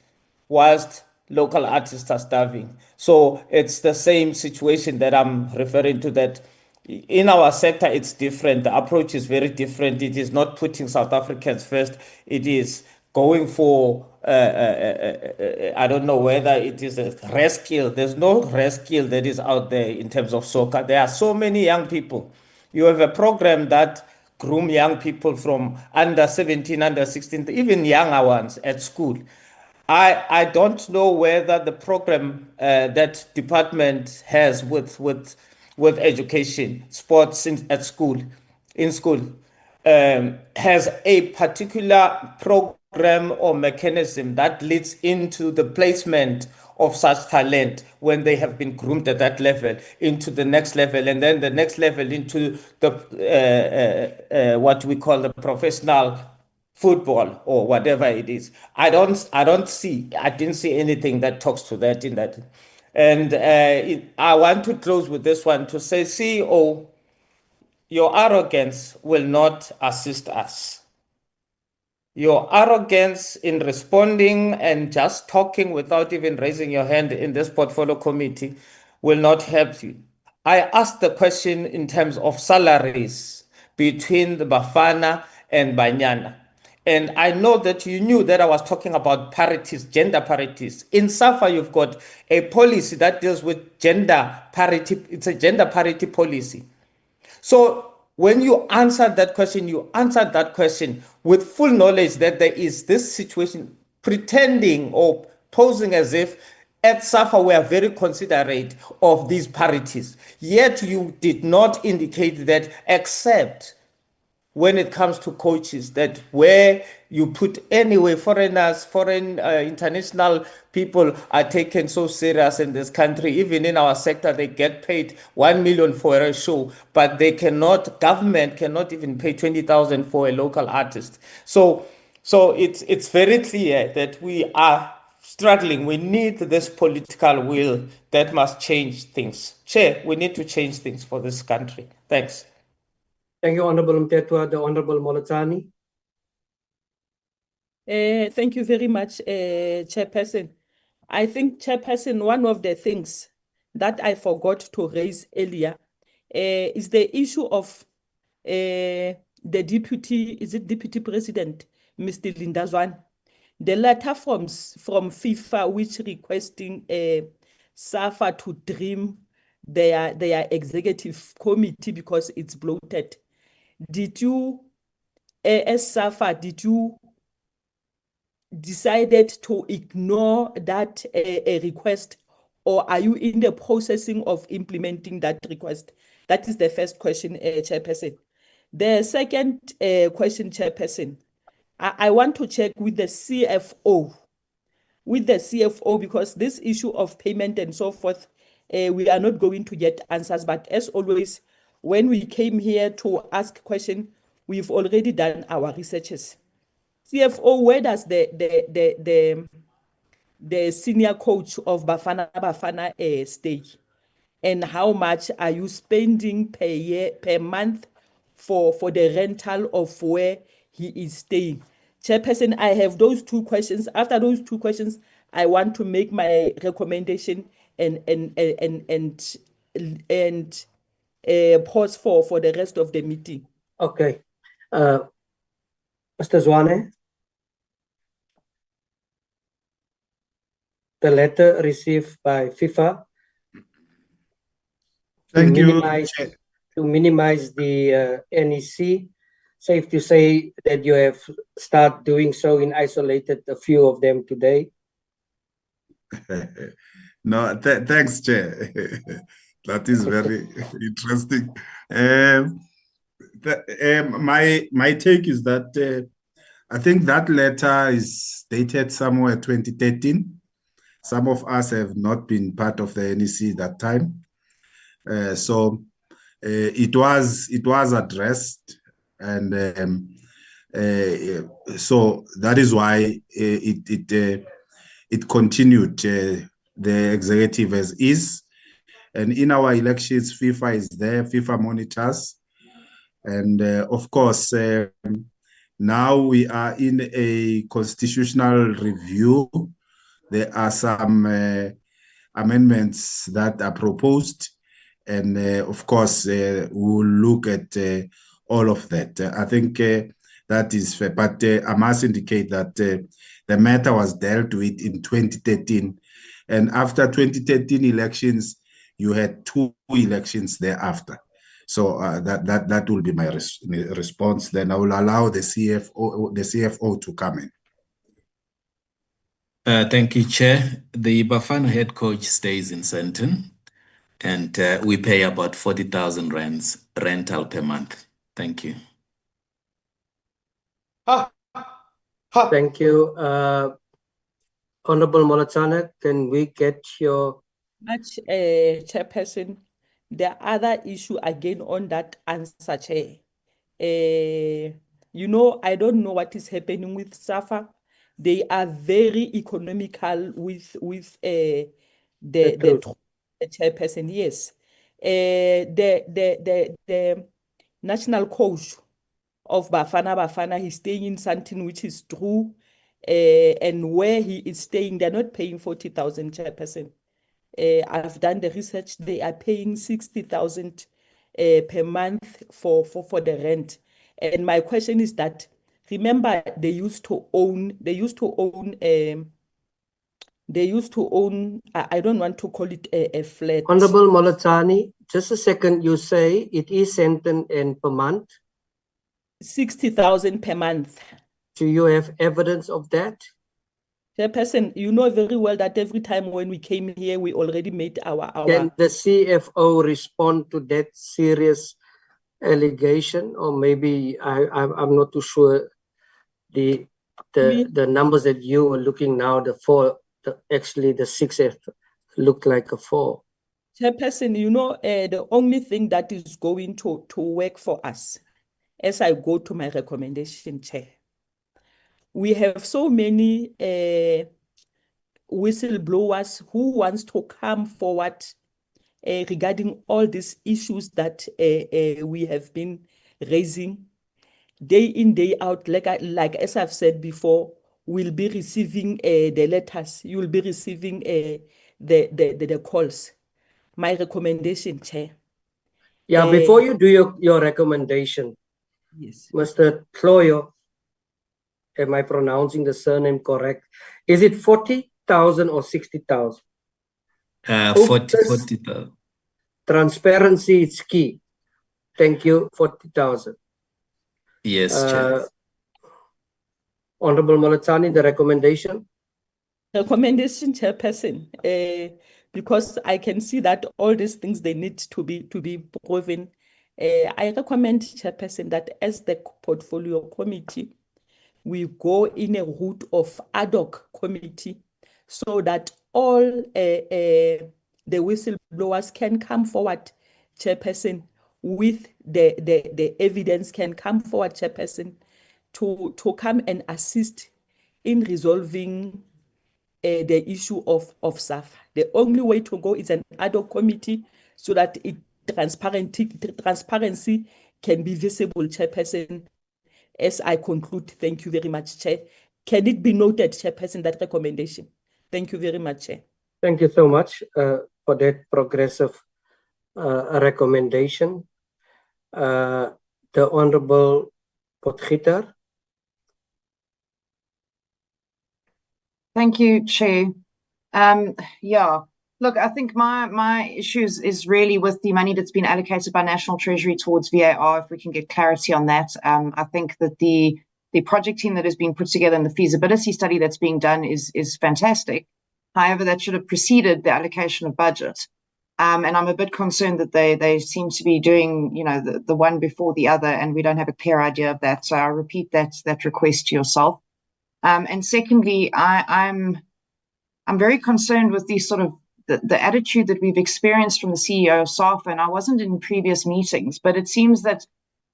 whilst local artists are starving. So it's the same situation that I'm referring to, that in our sector, it's different. The approach is very different. It is not putting South Africans first. It is going for, I don't know whether it is a rescue. There's no rescue that is out there in terms of soccer. There are so many young people. You have a program that groom young people from under 17, under 16, even younger ones at school. I don't know whether the program that department has with education, sports in school, has a particular program or mechanism that leads into the placement of such talent when they have been groomed at that level into the next level, and then the next level into the what we call the professional football or whatever it is. I didn't see anything that talks to that in that. And I want to close with this one to say, CEO, your arrogance will not assist us. Your arrogance in responding and just talking without even raising your hand in this portfolio committee will not help you. I asked the question in terms of salaries between the Bafana and Banyana. And I know that you knew that I was talking about parities, gender parities. In SAFA, you've got a policy that deals with gender parity. It's a gender parity policy. So when you answered that question, you answered that question with full knowledge that there is this situation, pretending or posing as if at SAFA we are very considerate of these parities. Yet you did not indicate that, except when it comes to coaches, that where you put anyway, foreigners, international people are taken so serious in this country. Even in our sector, they get paid 1 million for a show, but they cannot, government cannot even pay 20,000 for a local artist. So it's very clear that we are struggling. We need this political will that must change things. Chair, we need to change things for this country. Thanks. Thank you, Honorable Mtetwa. The Honorable Molatani. Thank you very much, Chairperson. I think, Chairperson, one of the things that I forgot to raise earlier is the issue of the deputy president, Mr. Lindazwan. The letter from FIFA, which requesting SAFA to trim their executive committee because it's bloated. Did you, as SAFA, did you decided to ignore that request, or are you in the processing of implementing that request? That is the first question, Chairperson. The second question, Chairperson, I want to check with the CFO. Because this issue of payment and so forth, we are not going to get answers. But as always, when we came here to ask question, we've already done our researches. CFO, where does the senior coach of Bafana stay? And how much are you spending per month for the rental of where he is staying? Chairperson, I have those two questions. After those two questions, I want to make my recommendation and pause for the rest of the meeting. Okay. Mr. Zwane, the letter received by FIFA Thank you. To minimize the NEC. Safe to say that you have started doing so and isolated a few of them today. No, thanks, Chair. That is very interesting. My take is that I think that letter is dated somewhere 2013. Some of us have not been part of the NEC that time. So it was addressed, and so that is why it continued the executive as is. And in our elections, FIFA is there, FIFA monitors. And of course, now we are in a constitutional review. There are some amendments that are proposed. And of course, we'll look at all of that. I think that is fair, but I must indicate that the matter was dealt with in 2013. And after 2013 elections, you had 2 elections thereafter. So that will be my response. Then I will allow the CFO to come in. Thank you, Chair. The Bafana head coach stays in Sandton, and we pay about 40,000 rands rental per month. Thank you. Thank you. Honorable Molatana, can we get your... Much, Chairperson. The other issue again on that answer, Chair. You know, I don't know what is happening with SAFA. They are very economical with the Chairperson. Yes, the national coach of Bafana. He's staying in Sandton, which is true. And where he is staying, they're not paying 40,000, Chairperson. I've done the research. They are paying 60,000 per month for the rent. And my question is that, remember, they used to own, I don't want to call it a flat. Honorable Molatani, just a second, you say it is Sandton and per month? 60,000 per month. Do you have evidence of that? Chairperson, you know very well that every time when we came here, we already made our... Can the CFO respond to that serious allegation? Or maybe I'm not too sure the numbers that you are looking now, actually the 6 look like a 4. Chairperson, you know, the only thing that is going to work for us, as I go to my recommendation, Chair, we have so many whistleblowers who wants to come forward regarding all these issues that we have been raising day in, day out. Like as I've said before, we'll be receiving the letters. You will be receiving the calls. My recommendation, Chair. Yeah, before you do your recommendation, yes, Mr. Tloyo, am I pronouncing the surname correct? Is it 40,000 or 60,000? 40,000. Transparency is key. Thank you, 40,000. Yes, Chair. Honorable Molatani, the recommendation? Recommendation, Chairperson, because I can see that all these things, they need to be proven. I recommend, Chairperson, that as the portfolio committee, we go in a route of ad hoc committee so that all the whistleblowers can come forward, Chairperson, with the evidence, can come forward, Chairperson, to come and assist in resolving the issue of SAFA. The only way to go is an ad hoc committee so that transparency can be visible, Chairperson. As I conclude, thank you very much, Chair. Can it be noted, Chairperson, that recommendation? Thank you very much, Chair. Thank you so much for that progressive recommendation. The Honorable Potgieter. Thank you, Chair. Yeah, look, I think my issues is really with the money that's been allocated by National Treasury towards VAR, if we can get clarity on that. I think that the project team that has been put together and the feasibility study that's being done is fantastic. However, that should have preceded the allocation of budget. And I'm a bit concerned that they seem to be doing, you know, the one before the other, and we don't have a clear idea of that. So I repeat that request to yourself. And secondly, I'm very concerned with the sort of the attitude that we've experienced from the CEO of SAFA, and I wasn't in previous meetings, but it seems that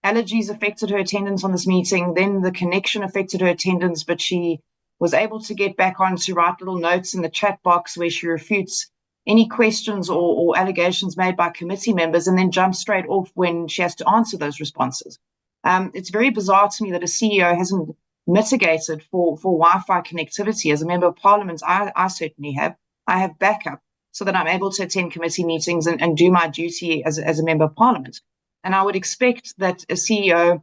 allergies affected her attendance on this meeting, then the connection affected her attendance, but she was able to get back on to write little notes in the chat box where she refutes any questions or allegations made by committee members, and then jump straight off when she has to answer those responses. It's very bizarre to me that a CEO hasn't mitigated for Wi-Fi connectivity. As a member of Parliament, I certainly have. I have backup so that I'm able to attend committee meetings and do my duty as a member of Parliament. And I would expect that a CEO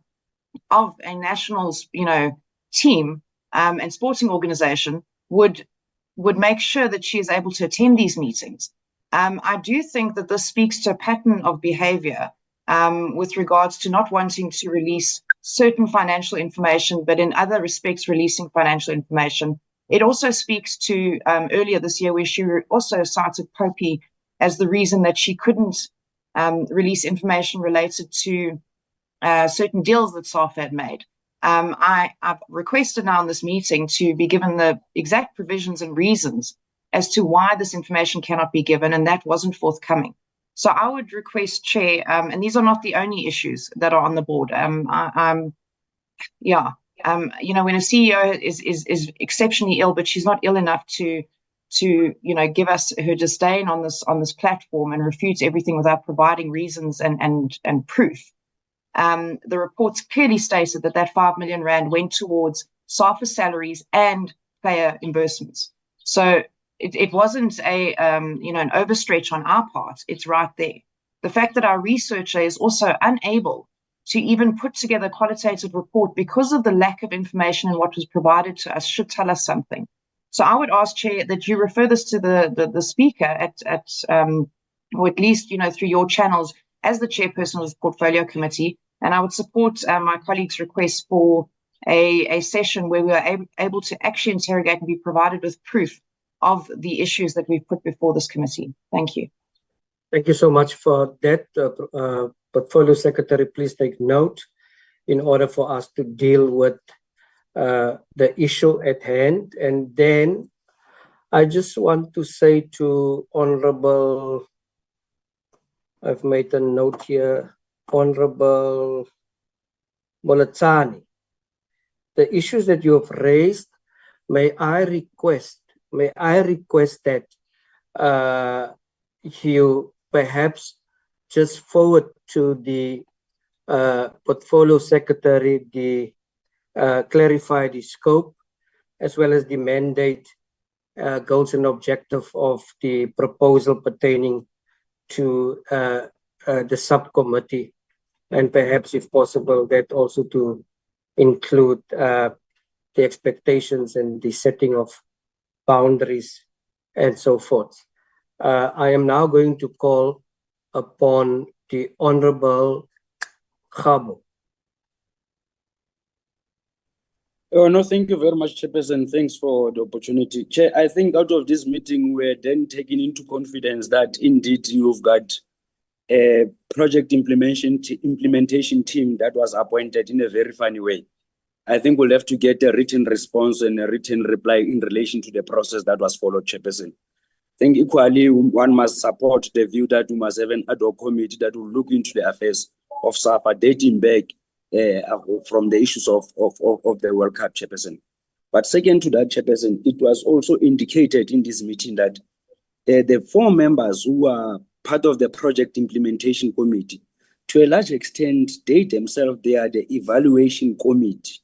of a national, team and sporting organization would make sure that she is able to attend these meetings. I do think that this speaks to a pattern of behavior with regards to not wanting to release certain financial information, but in other respects, releasing financial information. It also speaks to earlier this year, where she also cited Popey as the reason that she couldn't release information related to certain deals that SAFA had made. I've requested now in this meeting to be given the exact provisions and reasons as to why this information cannot be given, and that wasn't forthcoming. So I would request, Chair, and these are not the only issues that are on the board. When a CEO is exceptionally ill, but she's not ill enough to give us her disdain on this platform and refute everything without providing reasons and proof. the reports clearly stated that that 5 million rand went towards SAFA salaries and player investments. So it wasn't a an overstretch on our part. It's right there. The fact that our researcher is also unable to even put together a qualitative report because of the lack of information in what was provided to us should tell us something. So I would ask, Chair, that you refer this to the speaker at or at least through your channels as the chairperson of the portfolio committee. And I would support my colleague's request for a session where we are able to actually interrogate and be provided with proof of the issues that we've put before this committee. Thank you. Thank you so much for that. Portfolio Secretary, please take note in order for us to deal with the issue at hand. And then I just want to say to Honorable, I've made a note here, Honorable Molatsani, the issues that you have raised, may I request that you perhaps just forward to the Portfolio Secretary clarify the scope as well as the mandate, goals and objective of the proposal pertaining to the subcommittee, and perhaps if possible that also to include the expectations and the setting of boundaries and so forth. I am now going to call upon the Honorable Khabo. Oh, no, thank you very much, Chairperson. Thanks for the opportunity. Chair, I think out of this meeting, we're then taking into confidence that indeed you've got a project implementation team that was appointed in a very funny way. I think we'll have to get a written response and a written reply in relation to the process that was followed, Chairperson. I think equally, one must support the view that we must have an ad hoc committee that will look into the affairs of SAFA dating back from the issues of the World Cup, Chairperson. But second to that, Chairperson, it was also indicated in this meeting that the 4 members who are part of the project implementation committee, to a large extent, they themselves, they are the evaluation committee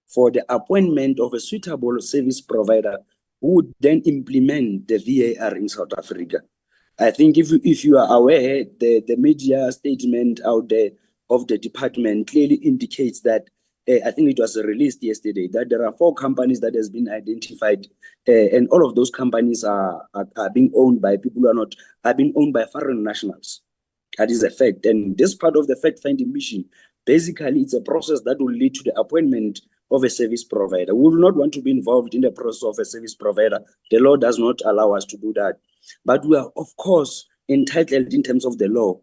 for the appointment of a suitable service provider who would then implement the VAR in South Africa. I think if you are aware, the media statement out there of the department clearly indicates that, I think it was released yesterday, that there are 4 companies that has been identified, and all of those companies are being owned by people who are being owned by foreign nationals. That is a fact. And this part of the fact-finding mission, basically it's a process that will lead to the appointment of a service provider. We will not want to be involved in the process of a service provider. The law does not allow us to do that. But we are, of course, entitled in terms of the law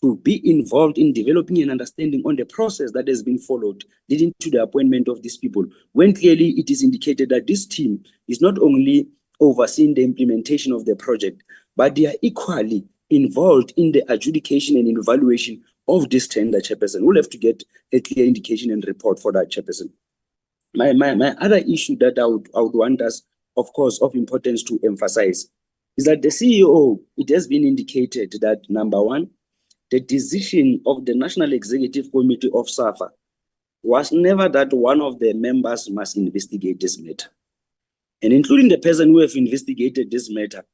to be involved in developing an understanding on the process that has been followed, leading to the appointment of these people, when clearly it is indicated that this team is not only overseeing the implementation of the project, but they are equally involved in the adjudication and evaluation of this tender, Chairperson. We'll have to get a clear indication and report for that, Chairperson. My other issue that I would want us, of course, of importance to emphasize is that the CEO, it has been indicated that, number one, the decision of the National Executive Committee of SAFA was never that one of the members must investigate this matter. And including the person who have investigated this matter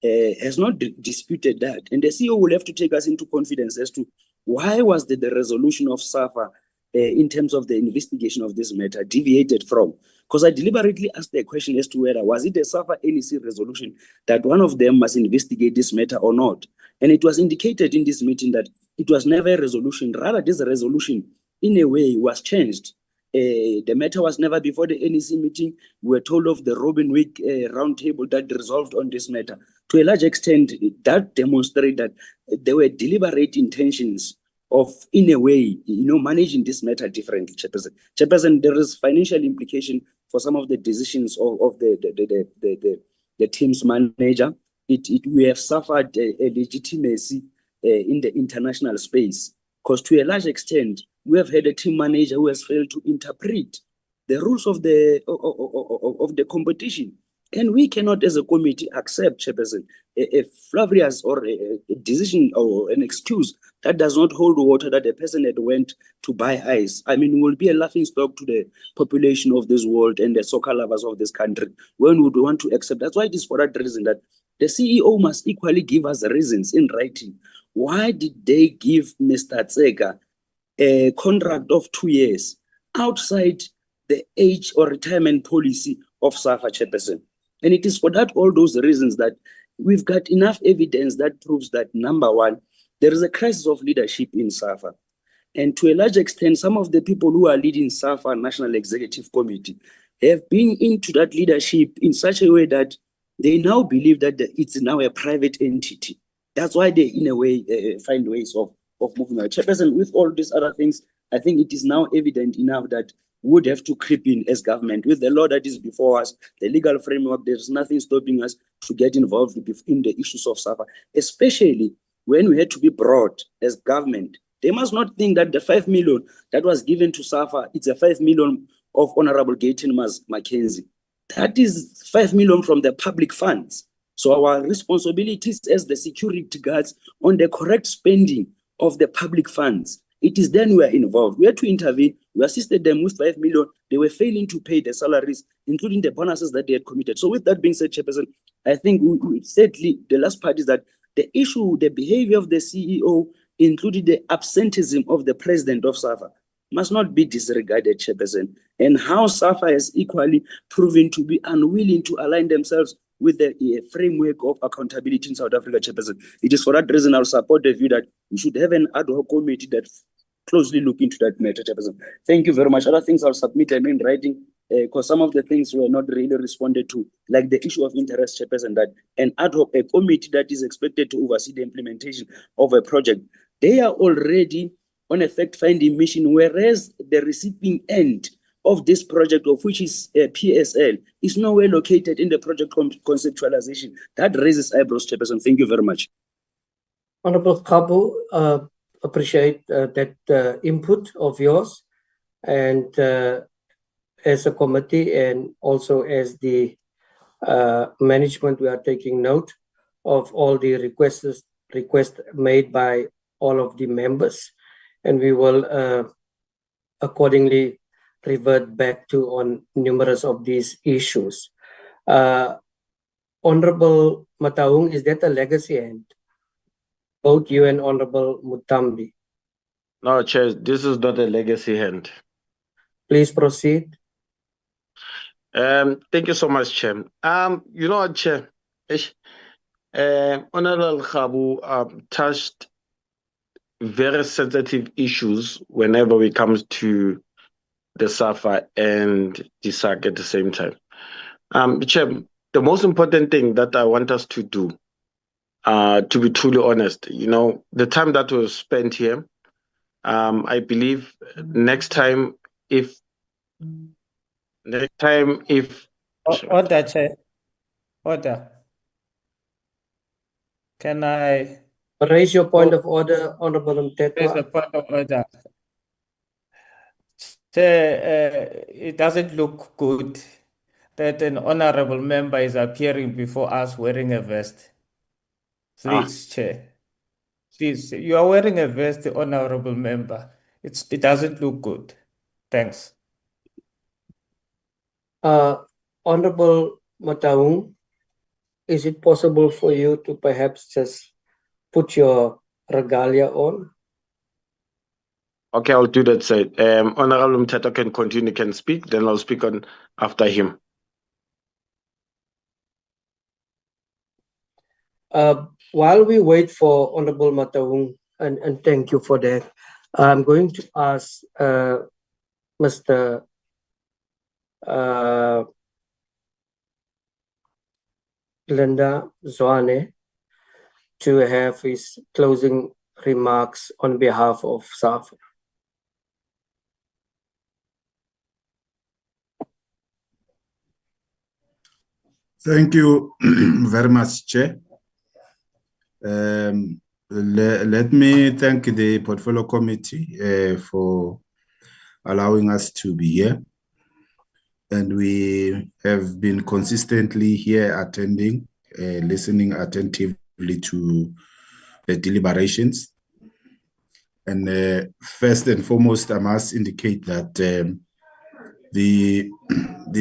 has not disputed that. And the CEO will have to take us into confidence as to why was the resolution of SAFA in terms of the investigation of this matter deviated from. Because I deliberately asked the question as to whether was it a SAFA NEC resolution that one of them must investigate this matter or not. And it was indicated in this meeting that it was never a resolution. Rather, this resolution, in a way, was changed. The matter was never before the NEC meeting. We were told of the Robin Week roundtable that resolved on this matter. To a large extent, that demonstrated that there were deliberate intentions of, in a way, managing this matter differently, Chairperson. Chairperson, there is financial implication for some of the decisions of the team's manager. We have suffered a legitimacy in the international space, because to a large extent, we have had a team manager who has failed to interpret the rules of the competition. And we cannot, as a committee, accept, Chairperson, a flavious or a decision or an excuse that does not hold water, that a person had went to buy ice. I mean, will be a laughing stock to the population of this world and the soccer lovers of this country. When would we want to accept? That's why it is for that reason that the CEO must equally give us the reasons in writing. Why did they give Mr. Tsega a contract of 2 years outside the age or retirement policy of SAFA chairperson? And it is for that, all those reasons, that we've got enough evidence that proves that, number one, there is a crisis of leadership in SAFA. And to a large extent, some of the people who are leading SAFA National Executive Committee have been into that leadership in such a way that they now believe that it's now a private entity. That's why they, in a way, find ways of moving on. Chairperson, with all these other things, I think it is now evident enough that we would have to creep in as government. With the law that is before us, the legal framework, there's nothing stopping us to get involved in the issues of SAFA, especially when we had to be broad as government. They must not think that the 5 million that was given to SAFA, it's a 5 million of Honorable Gayton Mackenzie. That is 5 million from the public funds. So our responsibilities as the security guards on the correct spending of the public funds, it is then we are involved. We had to intervene. We assisted them with 5 million. They were failing to pay the salaries, including the bonuses that they had committed. So with that being said, Chairperson, I think sadly, the last part is that the issue, the behavior of the CEO, including the absenteeism of the president of SAFA, must not be disregarded, Chairperson. And how SAFA has equally proven to be unwilling to align themselves with the framework of accountability in South Africa, Chairperson. It is for that reason I'll support the view that we should have an ad hoc committee that closely look into that matter, Chairperson. Thank you very much. Other things I'll submit them in writing because some of the things were not really responded to, like the issue of interest, Chairperson, that an ad hoc committee that is expected to oversee the implementation of a project, they are already on a fact-finding mission, whereas the receiving end of this project, of which is PSL, is nowhere located in the project conceptualization. That raises eyebrows, Chairperson. Thank you very much. Honorable Khabu, appreciate that input of yours. And as a committee and also as the management, we are taking note of all the requests made by all of the members. And we will accordingly revert back to on numerous of these issues. Honorable Mataung, is that a legacy hand? Both you and Honorable Mutambi. No, Chair, this is not a legacy hand. Please proceed. Thank you so much, Chair. You know what, Chair? Honorable Khabu touched very sensitive issues whenever we come to the SAFA and the SAC at the same time. Chair, the most important thing that I want us to do, to be truly honest, you know, the time that was spent here, I believe next time if Order, Chair. Order. Can I raise your point of order, Honorable Mtetwa? raise a point of order? Chair, it doesn't look good that an honorable member is appearing before us wearing a vest. Please, Chair. Please, you are wearing a vest, honorable member. It doesn't look good. Thanks. Honorable Mataung, is it possible for you to perhaps just put your regalia on? Okay, I'll do that, sir. Honorable Mthetho can continue, can speak, then I'll speak on after him. While we wait for Honorable Mataung, and thank you for that, I'm going to ask Mr. Linda Zwane to have his closing remarks on behalf of SAFA. Thank you very much, Chair. Let me thank the Portfolio Committee for allowing us to be here. And we have been consistently here attending, listening attentively to the deliberations. And first and foremost, I must indicate that the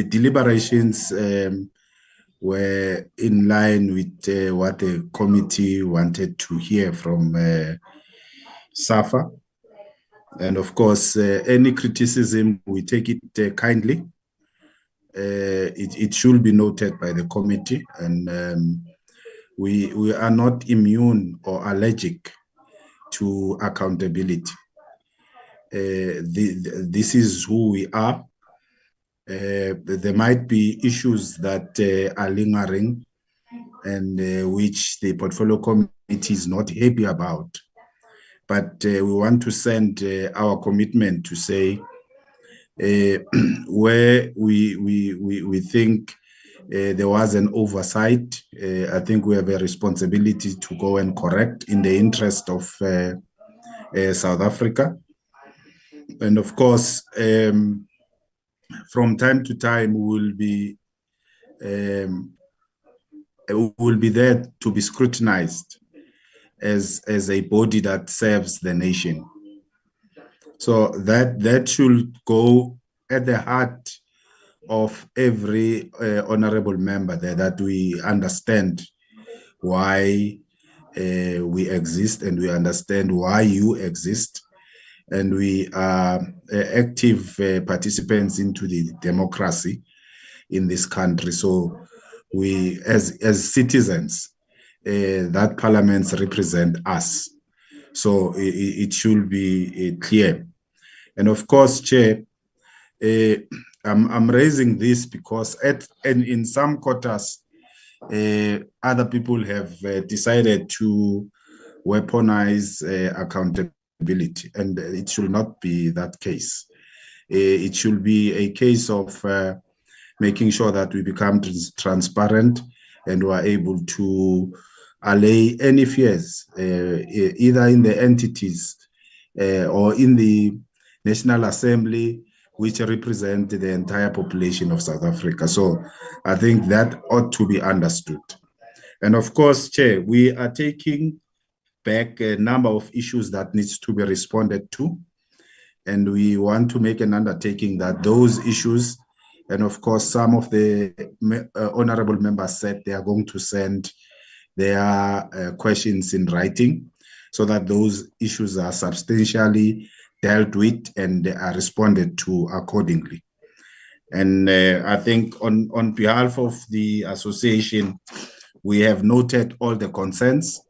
deliberations were in line with what the committee wanted to hear from SAFA. And of course, any criticism, we take it kindly. It should be noted by the committee, and we are not immune or allergic to accountability. This is who we are. There might be issues that are lingering and which the portfolio committee is not happy about. But we want to send our commitment to say where we think there was an oversight. I think we have a responsibility to go and correct in the interest of South Africa. And of course, from time to time, we will be there to be scrutinized as a body that serves the nation. So that should go at the heart of every honorable member there, that we understand why we exist, and we understand why you exist, and we are active participants into the democracy in this country. So we, as citizens, that parliaments represent us. So it should be clear. And of course, Chair, I'm raising this because in some quarters, other people have decided to weaponize accountability, and it should not be that case. It should be a case of making sure that we become transparent and we are able to allay any fears, either in the entities or in the National Assembly, which represent the entire population of South Africa. So I think that ought to be understood. And of course, Chair, we are taking back a number of issues that needs to be responded to. And we want to make an undertaking that those issues, and of course, some of the honorable members said they are going to send their questions in writing so that those issues are substantially dealt with and are responded to accordingly. And I think on behalf of the association, we have noted all the concerns,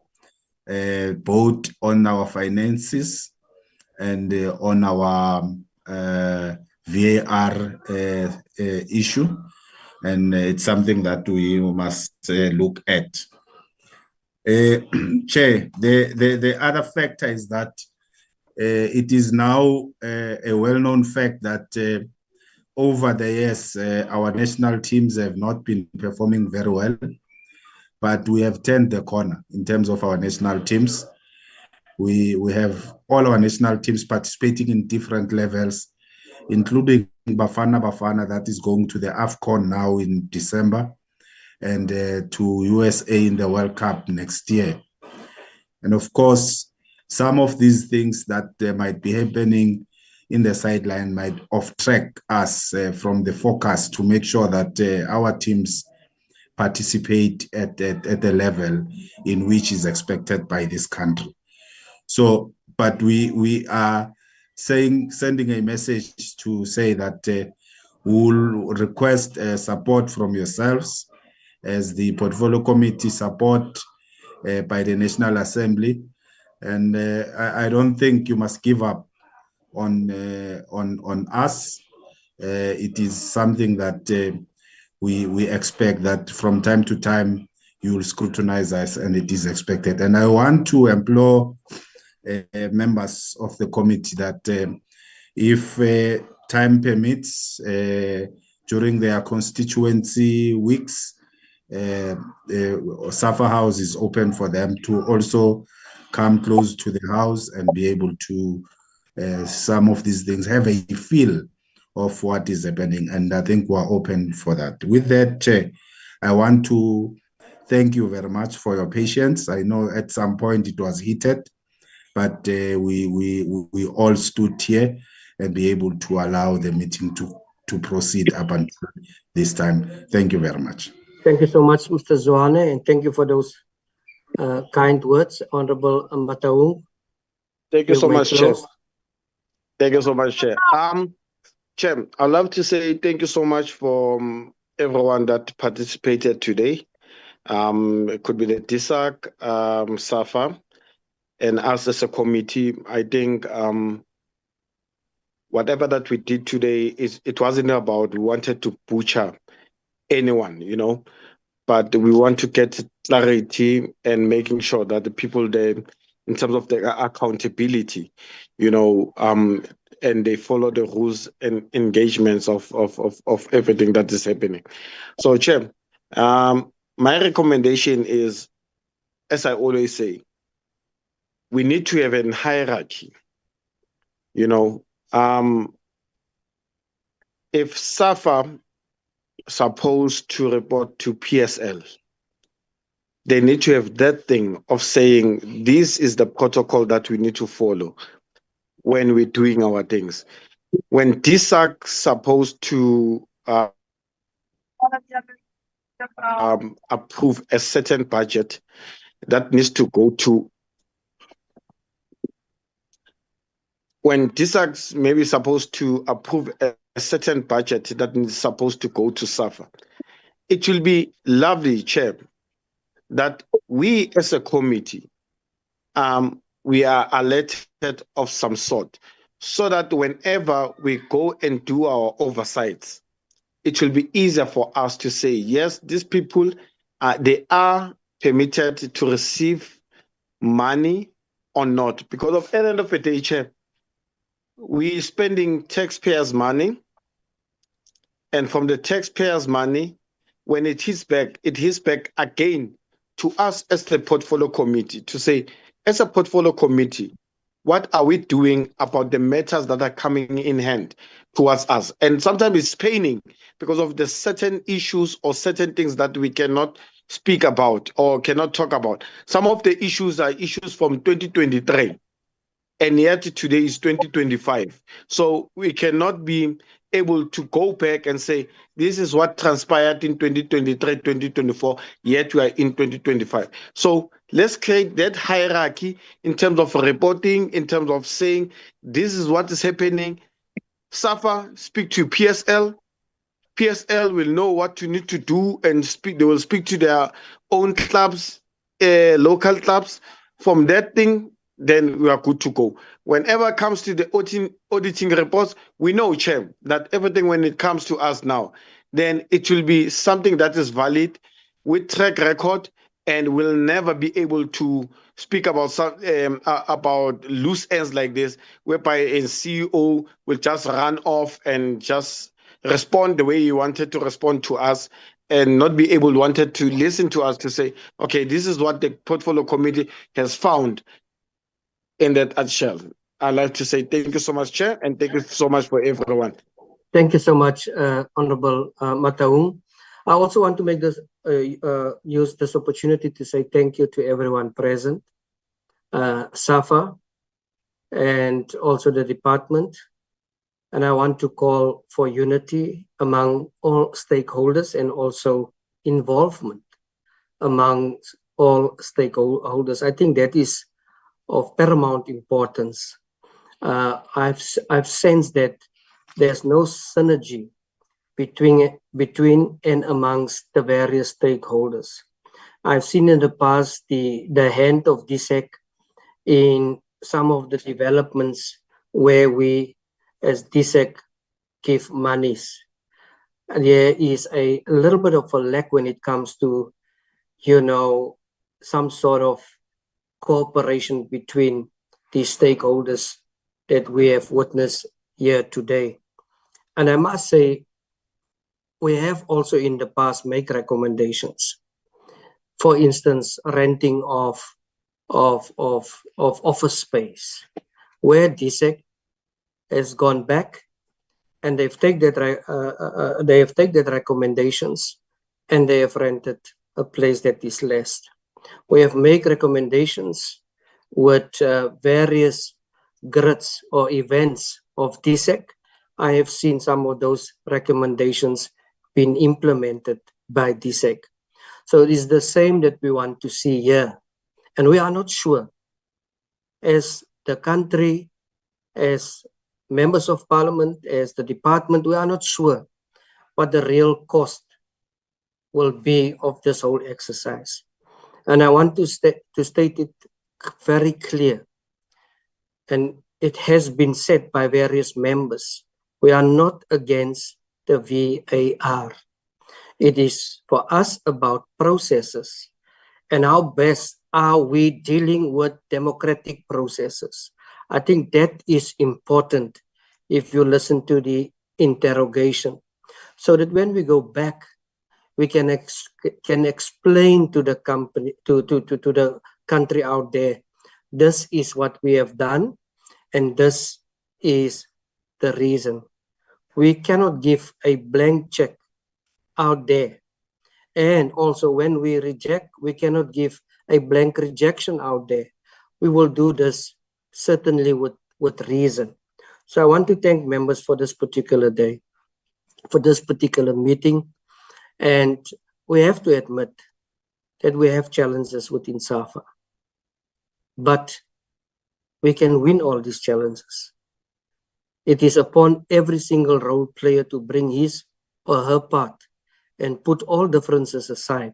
both on our finances and on our VAR issue. And it's something that we must look at. Chair, the other factor is that it is now a well-known fact that over the years, our national teams have not been performing very well, but we have turned the corner in terms of our national teams. We have all our national teams participating in different levels, including Bafana that is going to the AFCON now in December, and to USA in the World Cup next year. And of course, some of these things that might be happening in the sideline might off-track us from the focus to make sure that our teams participate at the level in which is expected by this country. So, but we are sending a message to say that we'll request support from yourselves as the portfolio committee, support by the National Assembly. And I don't think you must give up on us. It is something that we expect that from time to time you will scrutinize us, and it is expected. And I want to implore members of the committee that if time permits, during their constituency weeks, SAFA House is open for them to also come close to the house and be able to some of these things have a feel of what is happening, and I think we're open for that. With that, Chair, I want to thank you very much for your patience. I know at some point it was heated, but we all stood here and be able to allow the meeting to proceed up until this time. Thank you very much. Thank you so much, Mr. Zwane, and thank you for those kind words, Honorable Mataung. Thank you so much, Chair. Thank you so much, Chair. Chair, I'd love to say thank you so much for everyone that participated today. It could be the DISAC, SAFA, and us as a committee. I think whatever that we did today, it wasn't about we wanted to butcher anyone, you know, but we want to get clarity and making sure that the people there, in terms of their accountability, you know, and they follow the rules and engagements of everything that is happening. So, Chair, my recommendation is, as I always say, we need to have a hierarchy. You know, if SAFA supposed to report to PSL, they need to have that thing of saying, this is the protocol that we need to follow when we're doing our things. When DISAC supposed to approve a certain budget, that needs to go to, when DISAC maybe supposed to approve a certain budget that is supposed to go to SAFA, it will be lovely, Chair, that we as a committee, we are alerted of some sort, so that whenever we go and do our oversights, it will be easier for us to say, yes, these people, they are permitted to receive money or not. Because at the end of the day, Chair, we're spending taxpayers' money, and from the taxpayers' money, when it hits back again to us as the portfolio committee to say, as a portfolio committee, what are we doing about the matters that are coming in hand towards us? And sometimes it's paining because of the certain issues or certain things that we cannot speak about or cannot talk about. Some of the issues are issues from 2023, and yet today is 2025. So we cannot be able to go back and say, this is what transpired in 2023, 2024, yet we are in 2025. So let's create that hierarchy in terms of reporting, in terms of saying, this is what is happening. SAFA, speak to PSL. PSL will know what you need to do and speak. They will speak to their own clubs, local clubs. From that thing, then we are good to go. Whenever it comes to the auditing reports, we know, Chair, that everything when it comes to us now, then it will be something that is valid with track record, and we'll never be able to speak about loose ends like this, whereby a CEO will just run off and just respond the way he wanted to respond to us, and not be able to listen to us to say, okay, this is what the portfolio committee has found in that nutshell. I'd like to say thank you so much, Chair, and thank you so much for everyone. Thank you so much, Honorable Mataung. I also want to make this use this opportunity to say thank you to everyone present, SAFA, and also the department. And I want to call for unity among all stakeholders and also involvement among all stakeholders. I think that is of paramount importance. I've sensed that there's no synergy between and amongst the various stakeholders. I've seen in the past the hand of DISAC in some of the developments where we as DISAC give monies. And there is a little bit of a lack when it comes to, you know, some sort of cooperation between the stakeholders that we have witnessed here today. And I must say, we have also in the past made recommendations. For instance, renting of office space, where DISAC has gone back and they've taken that recommendations and they have rented a place that is less. We have made recommendations with various grids or events of DSEC. I have seen some of those recommendations being implemented by DSEC. So it is the same that we want to see here. And we are not sure, as the country, as members of parliament, as the department, we are not sure what the real cost will be of this whole exercise. And I want to state it very clear. And it has been said by various members, we are not against the VAR. It is for us about processes and how best are we dealing with democratic processes. I think that is important if you listen to the interrogation, so that when we go back, we can explain to the company, to the country out there, this is what we have done, and this is the reason. We cannot give a blank check out there. And also when we reject, we cannot give a blank rejection out there. We will do this certainly with reason. So I want to thank members for this particular day, for this particular meeting. And we have to admit that we have challenges within SAFA. But we can win all these challenges. It is upon every single role player to bring his or her part and put all differences aside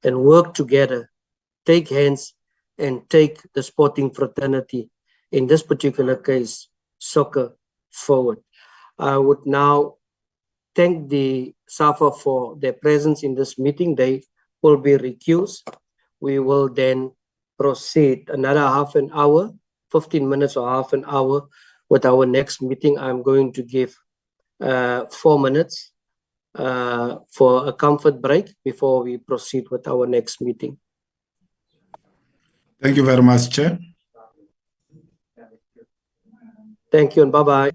and work together, take hands and take the sporting fraternity, in this particular case, soccer, forward. I would now thank the SAFA for their presence in this meeting. They will be recused. We will then proceed another half an hour, 15 minutes or half an hour with our next meeting. I'm going to give 4 minutes for a comfort break before we proceed with our next meeting. Thank you very much, Chair. Thank you and bye-bye.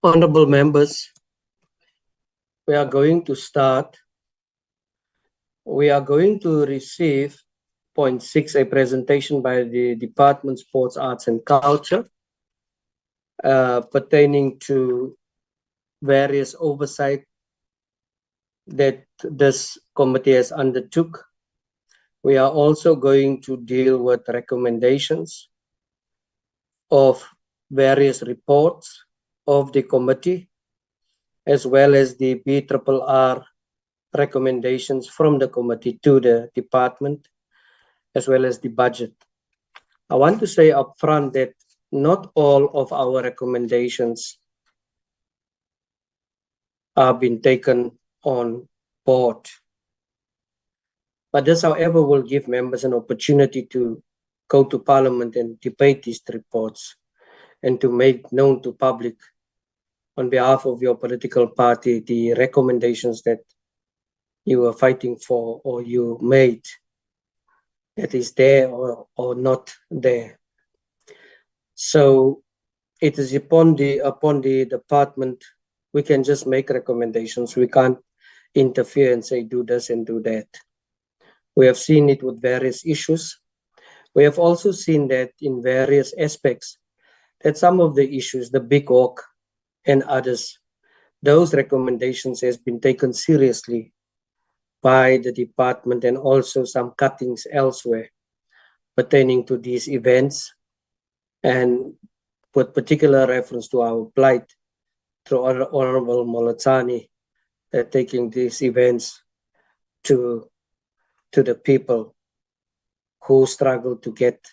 Honorable members, we are going to start. We are going to receive point 6, a presentation by the Department of Sports, Arts and Culture pertaining to various oversight that this committee has undertook. We are also going to deal with recommendations of various reports of the committee, as well as the BRRR recommendations from the committee to the department, as well as the budget. I want to say up front that not all of our recommendations have been taken on board. But this, however, will give members an opportunity to go to Parliament and debate these reports and to make known to public on behalf of your political party the recommendations that you are fighting for or you made, that is there or not there. So it is upon the department. We can just make recommendations. We can't interfere and say do this and do that. We have seen it with various issues. We have also seen that in various aspects, that some of the issues, the big hawk and others, those recommendations has been taken seriously by the department, and also some cuttings elsewhere pertaining to these events, and with particular reference to our plight through Honorable Molatani, taking these events to the people who struggle to get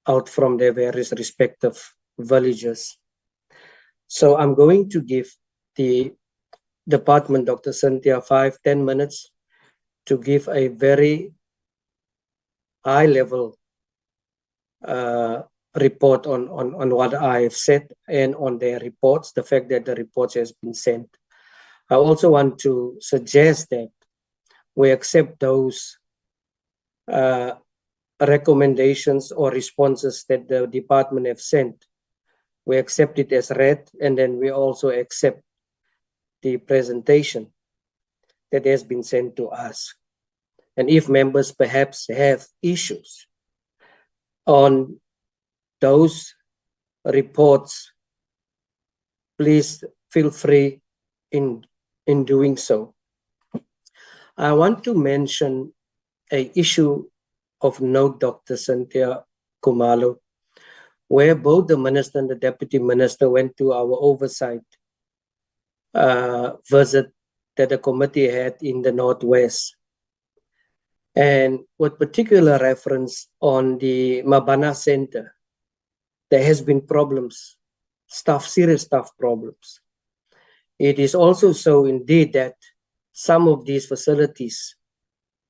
out from their various respective villages. So I'm going to give the department, Dr. Cynthia, 5-10 minutes to give a very high-level report on what I have said and on their reports, the fact that the reports has been sent. I also want to suggest that we accept those recommendations or responses that the department have sent. We accept it as read, and then we also accept the presentation that has been sent to us. And if members perhaps have issues on those reports, please feel free in doing so. I want to mention an issue of note, Dr. Cynthia Kumalo, where both the minister and the deputy minister went to our oversight visit that the committee had in the Northwest. And with particular reference on the Mabana Center, there has been problems, serious staff problems. It is also so indeed that some of these facilities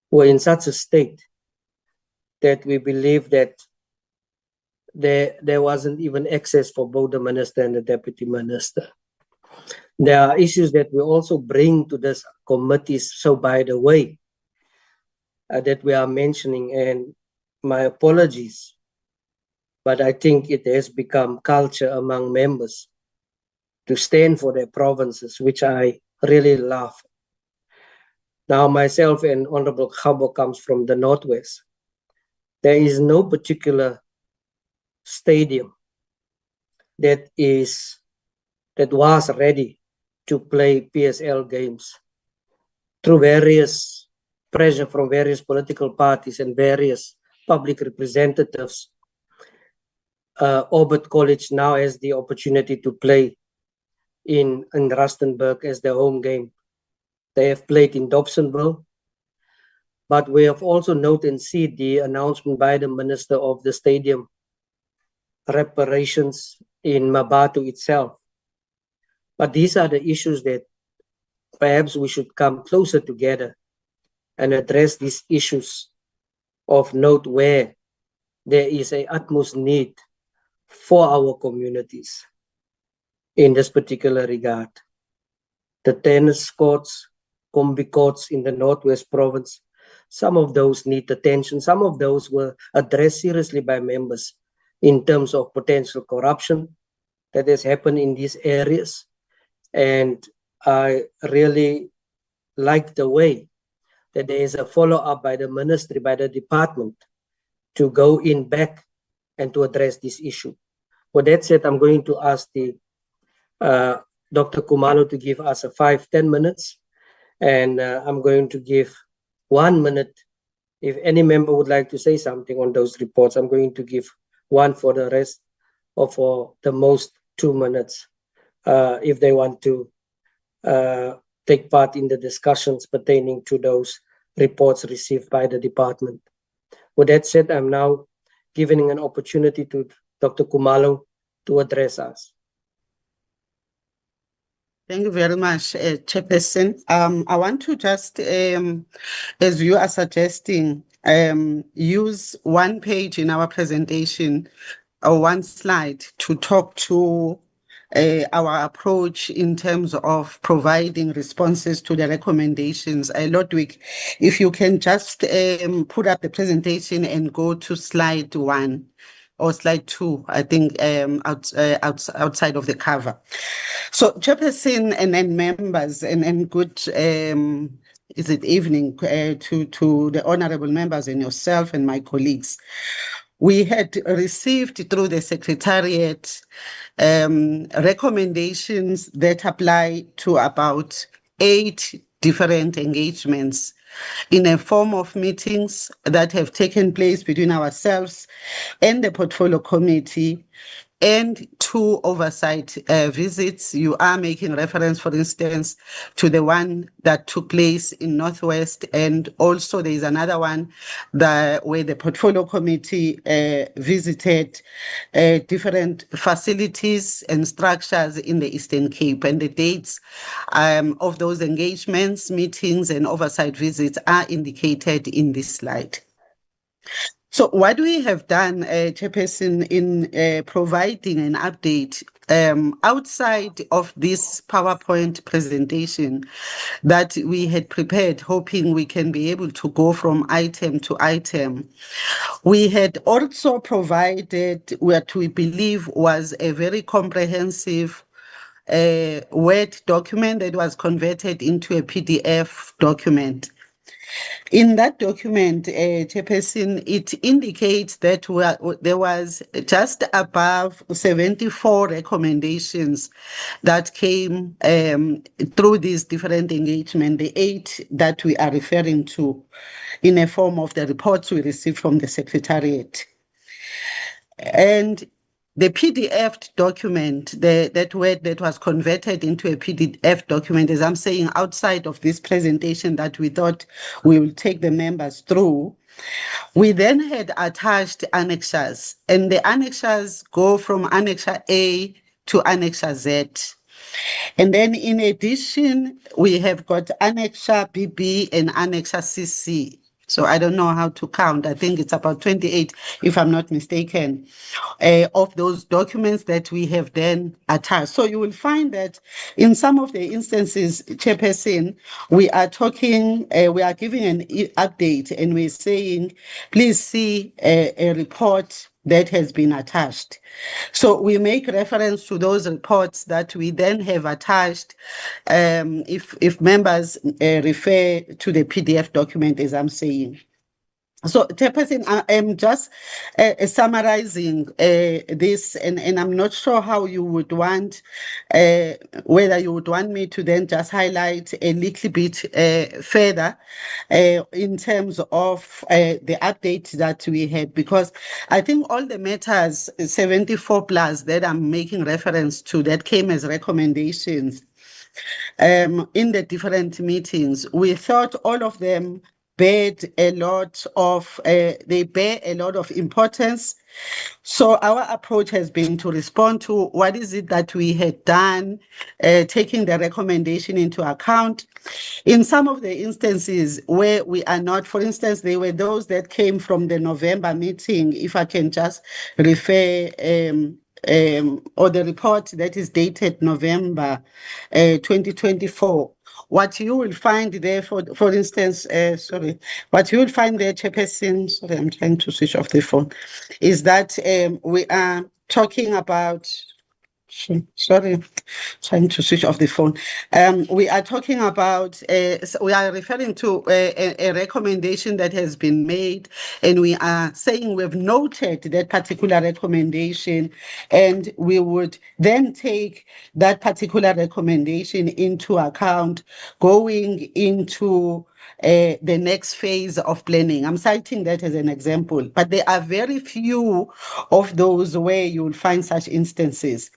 were in such a state that we believe that there wasn't even access for both the minister and the deputy minister. There are issues that we also bring to this committee, so by the way, that we are mentioning, and my apologies, but I think it has become culture among members to stand for their provinces, which I really love. Now, myself and Honorable Khabo comes from the Northwest. There is no particular stadium that was ready to play PSL games. Through various pressure from various political parties and various public representatives, Orbit College now has the opportunity to play in Rustenburg as their home game. They have played in Dobsonville, but we have also noted and see the announcement by the Minister of the Stadium reparations in Mabatu itself. But these are the issues that perhaps we should come closer together and address these issues of note where there is an utmost need for our communities in this particular regard. The tennis courts, combi courts in the Northwest Province, some of those need attention. Some of those were addressed seriously by members in terms of potential corruption, that has happened in these areas. And I really like the way that there is a follow-up by the ministry, by the department, to go in back and to address this issue. With that said, I'm going to ask the Dr. Khumalo to give us a 5-10 minutes, and I'm going to give 1 minute. If any member would like to say something on those reports, I'm going to give 1 for the rest, or for the most 2 minutes, if they want to take part in the discussions pertaining to those reports received by the department. With that said, I'm now giving an opportunity to Dr. Khumalo to address us. Thank you very much, Chairperson. I want to just, as you are suggesting, use 1 page in our presentation or 1 slide to talk to our approach in terms of providing responses to the recommendations. Lodwick, if you can just put up the presentation and go to slide 1 or slide 2, I think outside of the cover. So, Chairperson and members and good evening to the honorable members and yourself and my colleagues. We had received through the Secretariat recommendations that apply to about 8 different engagements in a form of meetings that have taken place between ourselves and the Portfolio Committee, and 2 oversight visits. You are making reference, for instance, to the one that took place in Northwest, and also there is another one where the Portfolio Committee visited different facilities and structures in the Eastern Cape, and the dates of those engagements, meetings, and oversight visits are indicated in this slide. So what we have done, Chairperson, in providing an update outside of this PowerPoint presentation that we had prepared, hoping we can be able to go from item to item, we had also provided what we believe was a very comprehensive Word document that was converted into a PDF document. In that document, Chairperson, it indicates that there was just above 74 recommendations that came through these different engagements, the 8 that we are referring to in a form of the reports we received from the Secretariat. And the PDF document, that Word that was converted into a PDF document, as I'm saying, outside of this presentation that we thought we will take the members through, we then had attached annexures, and the annexures go from Annexure A to Annexure Z. And then in addition, we have got Annexure BB and Annexure CC. So I don't know how to count. I think it's about 28, if I'm not mistaken, of those documents that we have then attached. So you will find that in some of the instances, Chairperson, we are talking, we are giving an update, and we're saying, please see a report that has been attached. So we make reference to those reports that we then have attached if members refer to the PDF document, as I'm saying. So, Chairperson, I am just summarizing this, and I'm not sure how you would want, whether you would want me to then just highlight a little bit further in terms of the update that we had, because I think all the matters, 74 plus that I'm making reference to, that came as recommendations in the different meetings, we thought all of them bear a lot of importance. So our approach has been to respond to what is it that we had done, taking the recommendation into account. In some of the instances where we are not, for instance, there were those that came from the November meeting, if I can just refer or the report that is dated November 2024. What you will find there, for instance, what you will find there, Chairperson, sorry, I'm trying to switch off the phone, is that we are talking about Sorry, trying to switch off the phone. We are talking about, we are referring to a recommendation that has been made, and we are saying we've noted that particular recommendation, and we would then take that particular recommendation into account going into the next phase of planning. I'm citing that as an example, but there are very few of those where you will find such instances.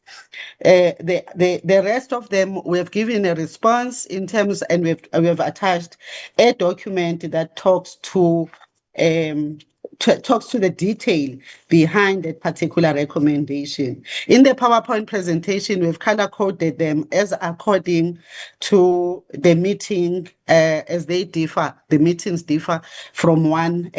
The rest of them, we have given a response in terms, and we have attached a document that talks to the detail behind that particular recommendation. In the PowerPoint presentation, we've color-coded them as according to the meeting, as they differ, the meetings differ from one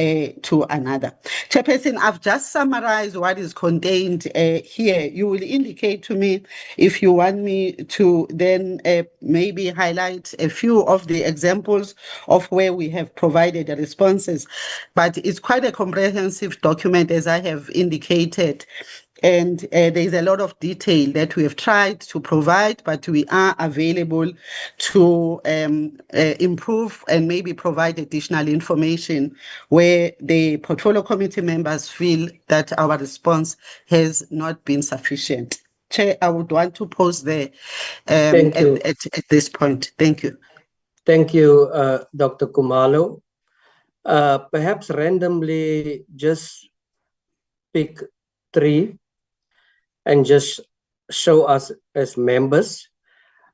to another. Chairperson, I've just summarized what is contained here. You will indicate to me if you want me to then maybe highlight a few of the examples of where we have provided the responses. But it's quite a comprehensive document, as I have indicated. And there's a lot of detail that we have tried to provide, but we are available to improve and maybe provide additional information where the portfolio committee members feel that our response has not been sufficient. Chair, I would want to pause there Thank you. at this point. Thank you. Thank you, Dr. Kumalo. Perhaps randomly just pick 3 and just show us as members.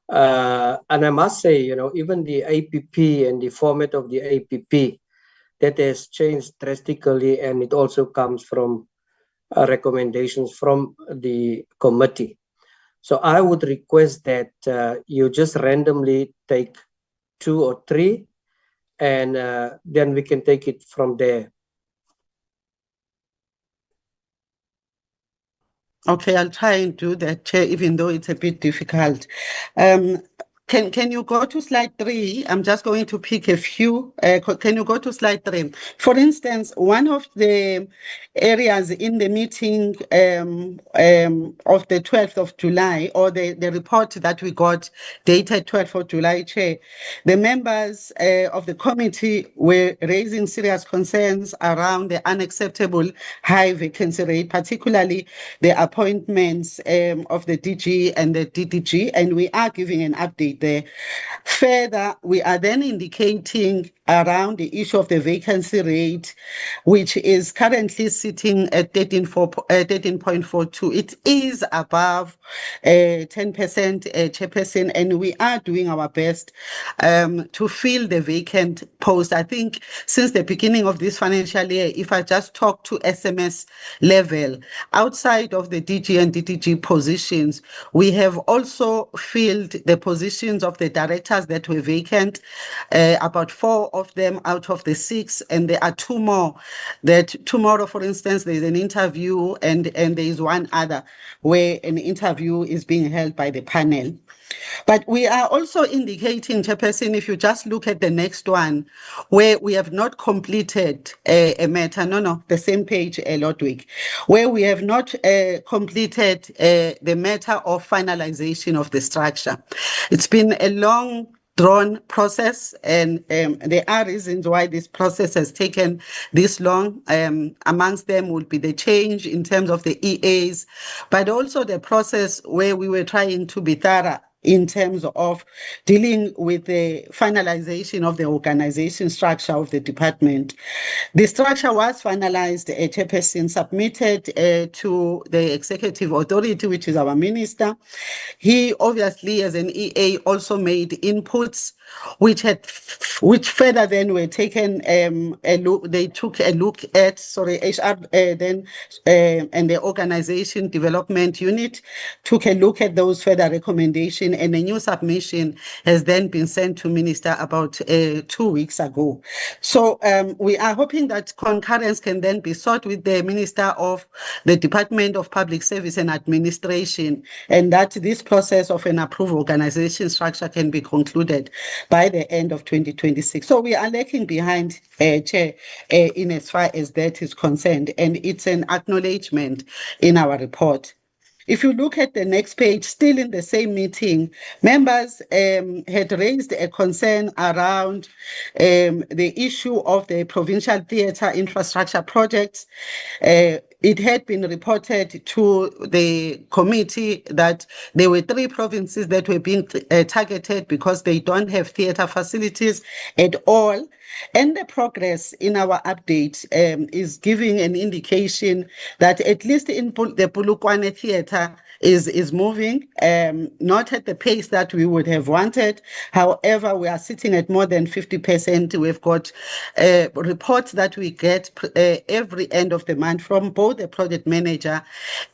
And I must say, even the APP and the format of the APP, that has changed drastically, and it also comes from recommendations from the committee. So I would request that you just randomly take 2 or 3, and then we can take it from there. Okay, I'll try and do that, Chair, even though it's a bit difficult. Can you go to slide 3? I'm just going to pick a few. Can you go to slide 3? For instance, one of the areas in the meeting of the 12th of July, or the report that we got dated 12th of July, Chair, the members of the committee were raising serious concerns around the unacceptable high vacancy rate, particularly the appointments of the DG and the DDG, and we are giving an update there. Further, we are then indicating around the issue of the vacancy rate, which is currently sitting at 13.42. It is above 10%, Chairperson, and we are doing our best to fill the vacant post. I think since the beginning of this financial year, if I just talk to SMS level, outside of the DG and DDG positions, we have also filled the positions of the directors that were vacant, about 4 of them out of the 6, and there are 2 more that tomorrow, for instance, there's an interview, and there is one other where an interview is being held by the panel. But we are also indicating, Chairperson, if you just look at the next one, where we have not completed a matter, the same page, Lodwick, where we have not completed the matter of finalization of the structure. It's been a long drawn process, and there are reasons why this process has taken this long. Amongst them would be the change in terms of the EAs, but also the process where we were trying to be thorough in terms of dealing with the finalization of the organization structure of the department. The structure was finalized, Chairperson, submitted to the executive authority, which is our minister. He obviously, as an EA, also made inputs, which further then were taken they took a look at, HR then and the organization development unit took a look at those further recommendations, and a new submission has then been sent to Minister about 2 weeks ago. So we are hoping that concurrence can then be sought with the Minister of the Department of Public Service and Administration, and that this process of an approved organization structure can be concluded by the end of 2026. So we are lagging behind, Chair, in as far as that is concerned, and it's an acknowledgement in our report. If you look at the next page, still in the same meeting, members had raised a concern around the issue of the provincial theatre infrastructure projects. It had been reported to the committee that there were 3 provinces that were being targeted because they don't have theatre facilities at all. And the progress in our update is giving an indication that at least in the Polokwane Theatre is moving, not at the pace that we would have wanted. However, we are sitting at more than 50%. We've got reports that we get every end of the month from both the project manager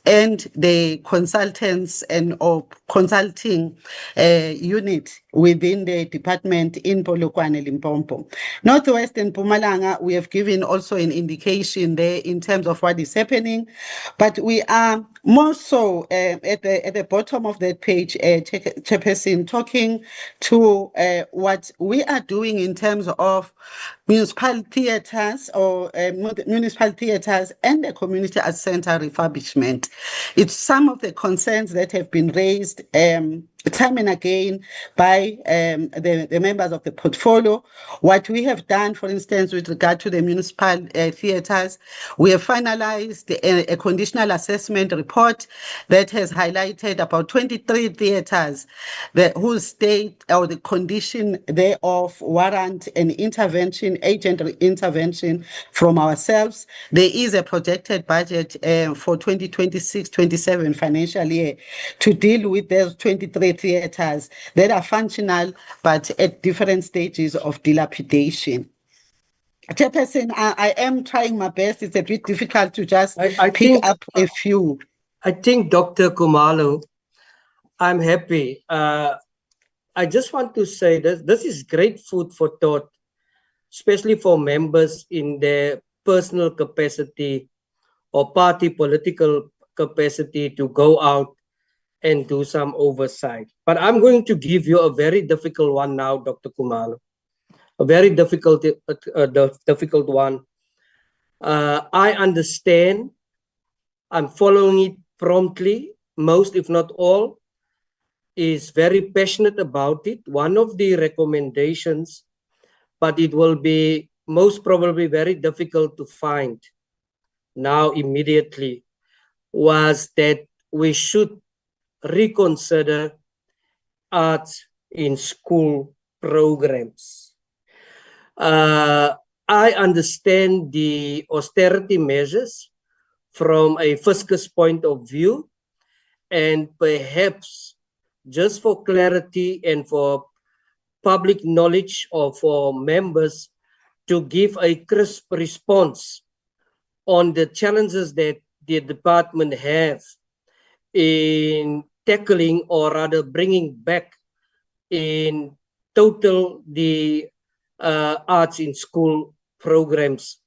and the consultants or consulting unit within the department in Polokwane, Limpopo. Northwestern Mpumalanga, we have given also an indication there in terms of what is happening, but we are more so at the bottom of that page, Chairperson, talking to what we are doing in terms of municipal theatres or municipal theatres and the community arts center refurbishment. It's some of the concerns that have been raised time and again by the members of the portfolio. What we have done, for instance, with regard to the municipal theatres, we have finalized a conditional assessment report that has highlighted about 23 theatres whose state or the condition thereof warrant an intervention, agent intervention from ourselves. There is a projected budget for 2026-27 financial year to deal with those 23 theatres that are functional but at different stages of dilapidation. Chairperson, I am trying my best. It's a bit difficult to just pick up a few. I think, Dr. Khumalo, I'm happy. I just want to say that this is great food for thought, especially for members in their personal capacity or party political capacity to go out and do some oversight. But I'm going to give you a very difficult one now, Dr. Khumalo. A very difficult one. I understand. I'm following it promptly. Most, if not all, is very passionate about it. One of the recommendations, but it will be most probably very difficult to find now immediately, was that we should reconsider arts in school programs. I understand the austerity measures from a fiscus point of view, and perhaps just for clarity and for public knowledge or for members to give a crisp response on the challenges that the department have in tackling, or rather bringing back in total the arts in school programs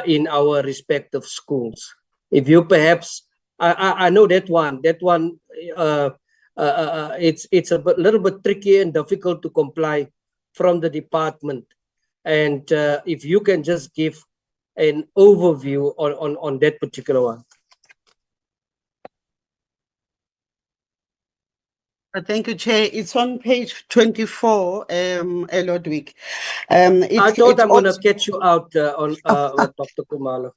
in our respective schools. If you perhaps, I know that one it's a little bit tricky and difficult to comply from the department. And if you can just give an overview on that particular one. Thank you, Chair. It's on page 24, Ludwig. I thought I'm going to catch you out on Dr. Khumalo.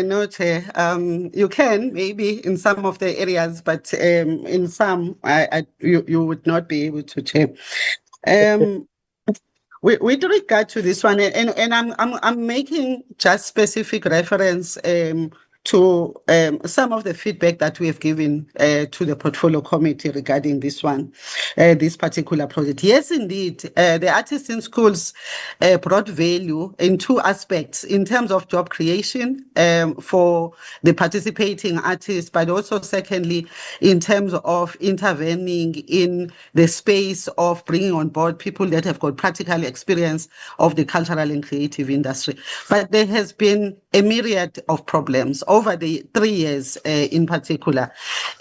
No, Chair. You can maybe in some of the areas, but in some, you would not be able to, Chair. With regard to this one, and I'm making just specific reference to some of the feedback that we have given to the portfolio committee regarding this one, this particular project. Yes, indeed, the artists in schools brought value in 2 aspects, in terms of job creation for the participating artists, but also secondly, in terms of intervening in the space of bringing on board people that have got practical experience of the cultural and creative industry. But there has been a myriad of problems over the 3 years in particular.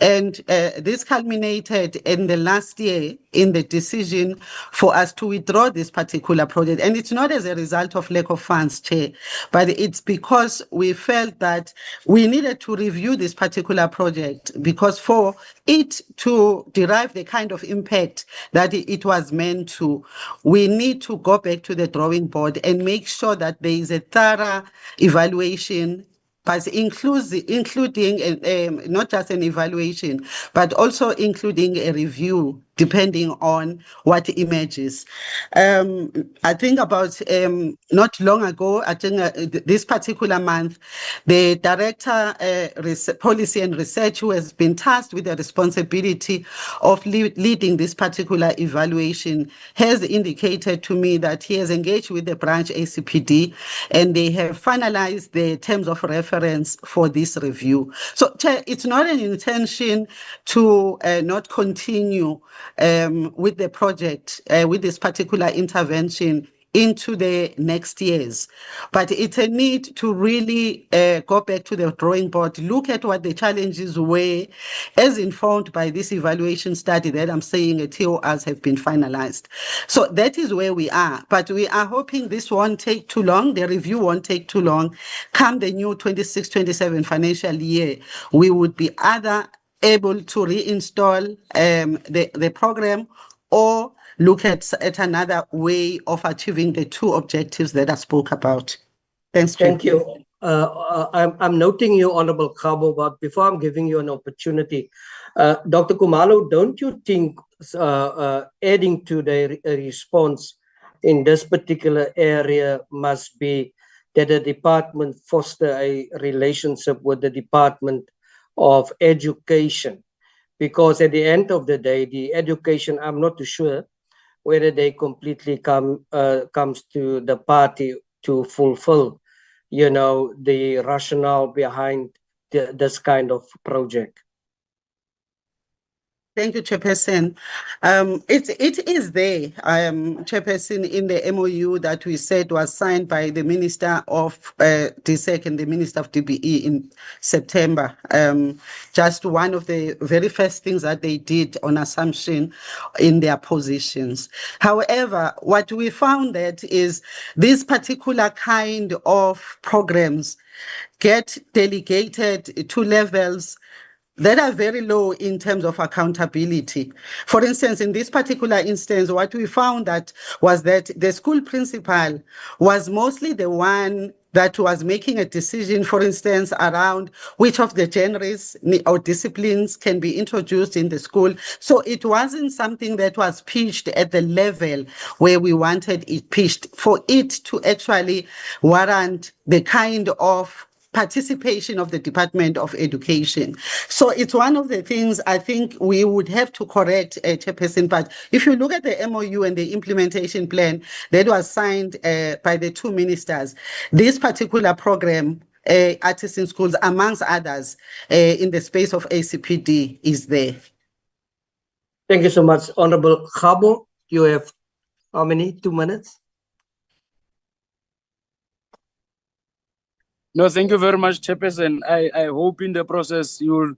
And this culminated in the last year year in the decision for us to withdraw this particular project. And it's not as a result of lack of funds, Chair, but it's because we felt that we needed to review this particular project, because for it to derive the kind of impact that it was meant to, we need to go back to the drawing board and make sure that there is a thorough evaluation, but including not just an evaluation, but also including a review, depending on what emerges. I think about not long ago, I think this particular month, the Director Policy and Research, who has been tasked with the responsibility of leading this particular evaluation, has indicated to me that he has engaged with the branch ACPD and they have finalized the terms of reference for this review. So, Chair, it's not an intention to not continue with the project, with this particular intervention into the next years. But it's a need to really go back to the drawing board, look at what the challenges were as informed by this evaluation study that I'm saying TORs have been finalized. So that is where we are. But we are hoping this won't take too long, the review won't take too long. Come the new 26-27 financial year, we would be either able to reinstall the program or look at another way of achieving the two objectives that I spoke about. Thanks, Chair. Thank you. I'm noting you, Honorable Kabo, but before I'm giving you an opportunity, Dr. Kumalo, don't you think adding to the response in this particular area must be that the department foster a relationship with the Department of Education? Because at the end of the day, the education, I'm not too sure whether they completely comes to the party to fulfill, the rationale behind this kind of project. Thank you, Chairperson. It is there, Chairperson, in the MOU that we said was signed by the Minister of DSEC and the Minister of DBE in September. Just one of the very first things that they did on assumption in their positions. However, what we found that is this particular kind of programs get delegated to levels that are very low in terms of accountability. For instance, in this particular instance, what we found was that the school principal was mostly the one that was making a decision, for instance, around which of the genres or disciplines can be introduced in the school. So it wasn't something that was pitched at the level where we wanted it pitched for it to actually warrant the kind of participation of the Department of Education. So it's one of the things I think we would have to correct, Chairperson. But if you look at the MOU and the implementation plan that was signed by the two ministers, this particular program, Artists in Schools, amongst others, in the space of ACPD, is there. Thank you so much, Honorable Kabo. You have how many? 2 minutes? No, thank you very much, Chairperson. I hope in the process you'd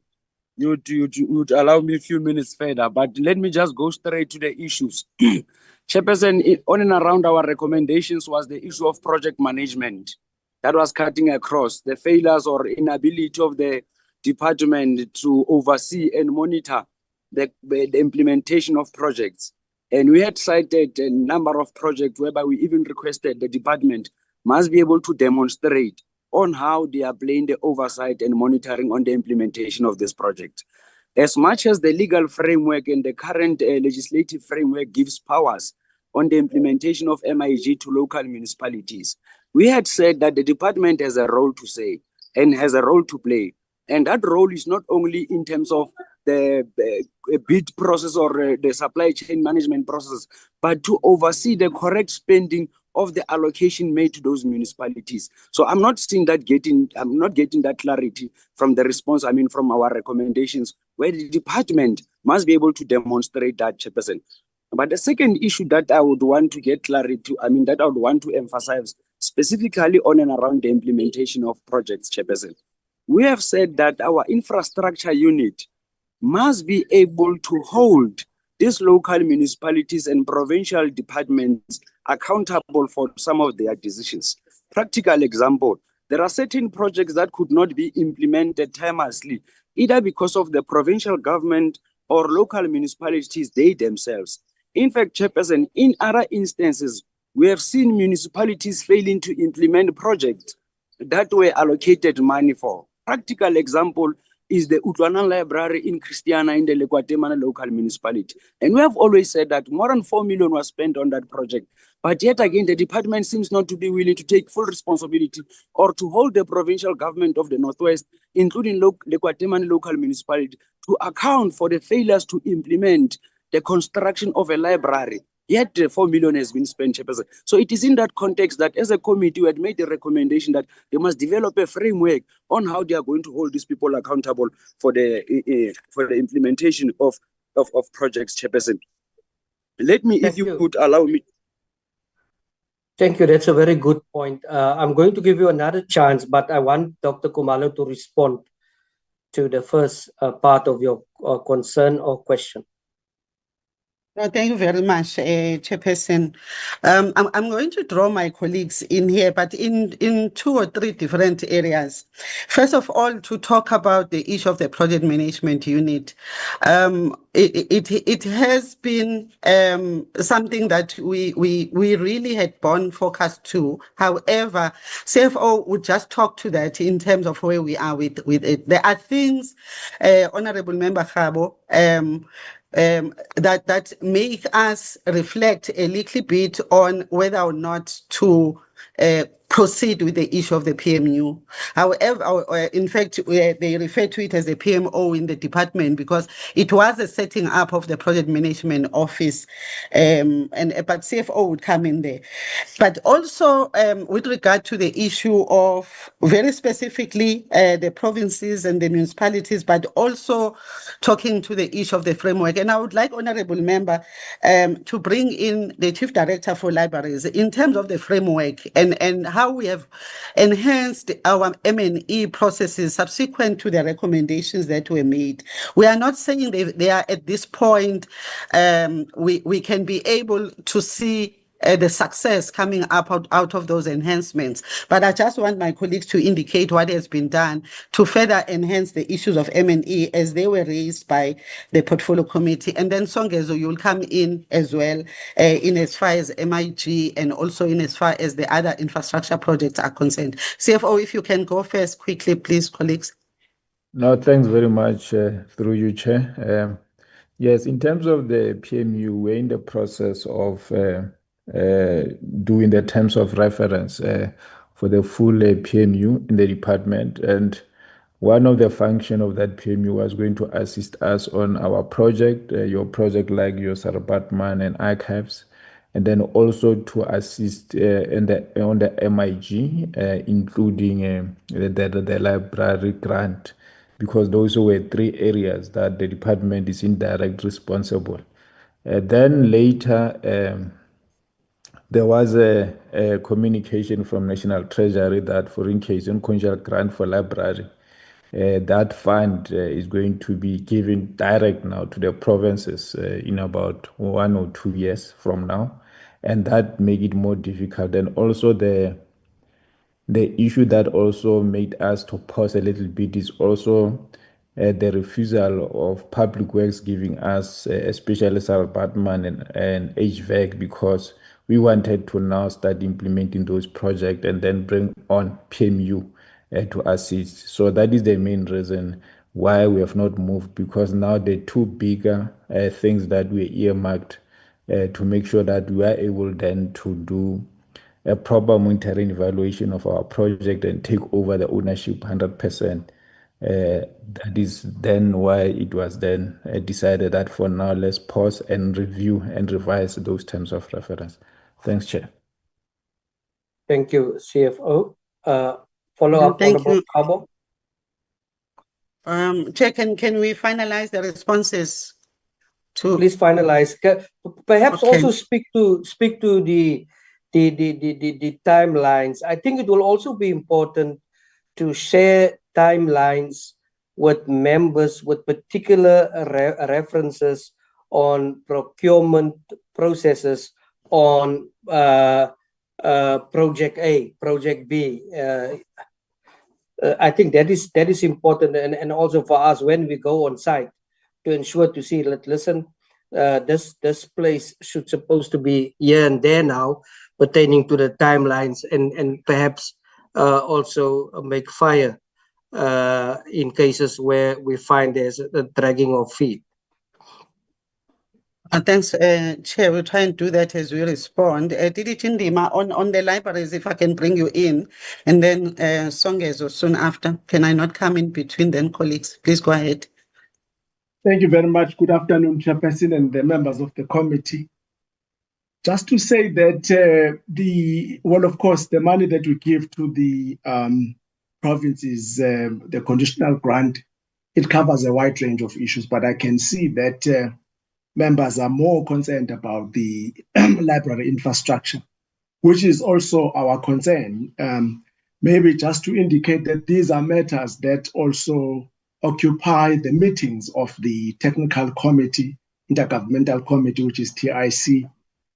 allow me a few minutes further, but let me just go straight to the issues. Chairperson, on and around our recommendations was the issue of project management. That was cutting across the failures or inability of the department to oversee and monitor the implementation of projects. And we had cited a number of projects whereby we even requested the department must be able to demonstrate on how they are playing the oversight and monitoring on the implementation of this project. As much as the legal framework and the current legislative framework gives powers on the implementation of MIG to local municipalities, we had said that the department has a role to say and has a role to play. And that role is not only in terms of the bid process or the supply chain management process, but to oversee the correct spending of the allocation made to those municipalities. So I'm not getting that clarity from the response, from our recommendations, where the department must be able to demonstrate that, Chairperson. But the second issue that I would want to get clarity to, that I would want to emphasize specifically on and around the implementation of projects, Chairperson. We have said that our infrastructure unit must be able to hold these local municipalities and provincial departments accountable for some of their decisions. Practical example, there are certain projects that could not be implemented timelessly, either because of the provincial government or local municipalities, they themselves. In fact, Chairperson, in other instances, we have seen municipalities failing to implement projects that were allocated money for. Practical example is the Utlwana Library in Christiana in the Lekwatemana local municipality. And we have always said that more than 4 million was spent on that project. But yet again, the department seems not to be willing to take full responsibility or to hold the provincial government of the Northwest, including Lekwatemana local municipality, to account for the failures to implement the construction of a library. Yet 4 million has been spent, Chairperson. So it is in that context that as a committee, we had made a recommendation that they must develop a framework on how they are going to hold these people accountable for the implementation of projects, Chairperson. Let me, if you would allow me. Thank you. That's a very good point. I'm going to give you another chance, but I want Dr. Khumalo to respond to the first part of your concern or question. No, thank you very much, Chairperson. I'm going to draw my colleagues in here, but in 2 or 3 different areas. First of all, to talk about the issue of the project management unit. It has been something that we really had borne focus to. However, CFO would just talk to that in terms of where we are with it. There are things, Honorable Member Khabo, that make us reflect a little bit on whether or not to proceed with the issue of the PMU. However, in fact, they refer to it as a PMO in the department because it was a setting up of the project management office, but CFO would come in there. But also with regard to the issue of very specifically the provinces and the municipalities, but also talking to the issue of the framework. And I would like Honorable Member to bring in the Chief Director for Libraries in terms of the framework and how we have enhanced our M&E processes subsequent to the recommendations that were made. We are not saying they are at this point, we can be able to see the success coming up out of those enhancements. But I just want my colleagues to indicate what has been done to further enhance the issues of M&E as they were raised by the Portfolio Committee. And then Songezo, you'll come in as well in as far as MIG and also in as far as the other infrastructure projects are concerned. CFO, if you can go first quickly, please, colleagues. No, thanks very much through you, Chair. Yes, in terms of the PMU, we're in the process of doing the terms of reference for the full PMU in the department. And one of the functions of that PMU was going to assist us on our project, your project like your Sarabatman and archives, and then also to assist on the MIG, including the library grant, because those were 3 areas that the department is indirect responsible. Then later, there was a communication from National Treasury that for in case on conjugal grant for library, that fund is going to be given direct now to the provinces in about 1 or 2 years from now. And that make it more difficult. And also the issue that also made us to pause a little bit is also the refusal of Public Works giving us, especially Batman and HVAC, because we wanted to now start implementing those projects and then bring on PMU to assist. So that is the main reason why we have not moved, because now the 2 bigger things that we earmarked to make sure that we are able then to do a proper monitoring evaluation of our project and take over the ownership 100%. That is then why it was then decided that for now, let's pause and review and revise those terms of reference. Thanks, Chair. Thank you, CFO. Follow-up, Honorable Khabo. Chair, can we finalize the responses? Please finalize. Perhaps also speak to the timelines. I think it will also be important to share timelines with members with particular references on procurement processes on Project A, Project B. I think that is important, and also for us when we go on site to ensure to see that, listen, this place should supposed to be here and there now, pertaining to the timelines, and perhaps also make fire in cases where we find there's a dragging of feet. Thanks, Chair. We'll try and do that as we respond. Didi Chindima, on the libraries, if I can bring you in, and then Songezo soon after. Can I not come in between then, colleagues? Please go ahead. Thank you very much. Good afternoon, Chairperson and the members of the committee. Just to say that of course, the money that we give to the provinces, the conditional grant, it covers a wide range of issues, but I can see that members are more concerned about the library infrastructure, which is also our concern. Maybe just to indicate that these are matters that also occupy the meetings of the technical committee, intergovernmental committee, which is TIC,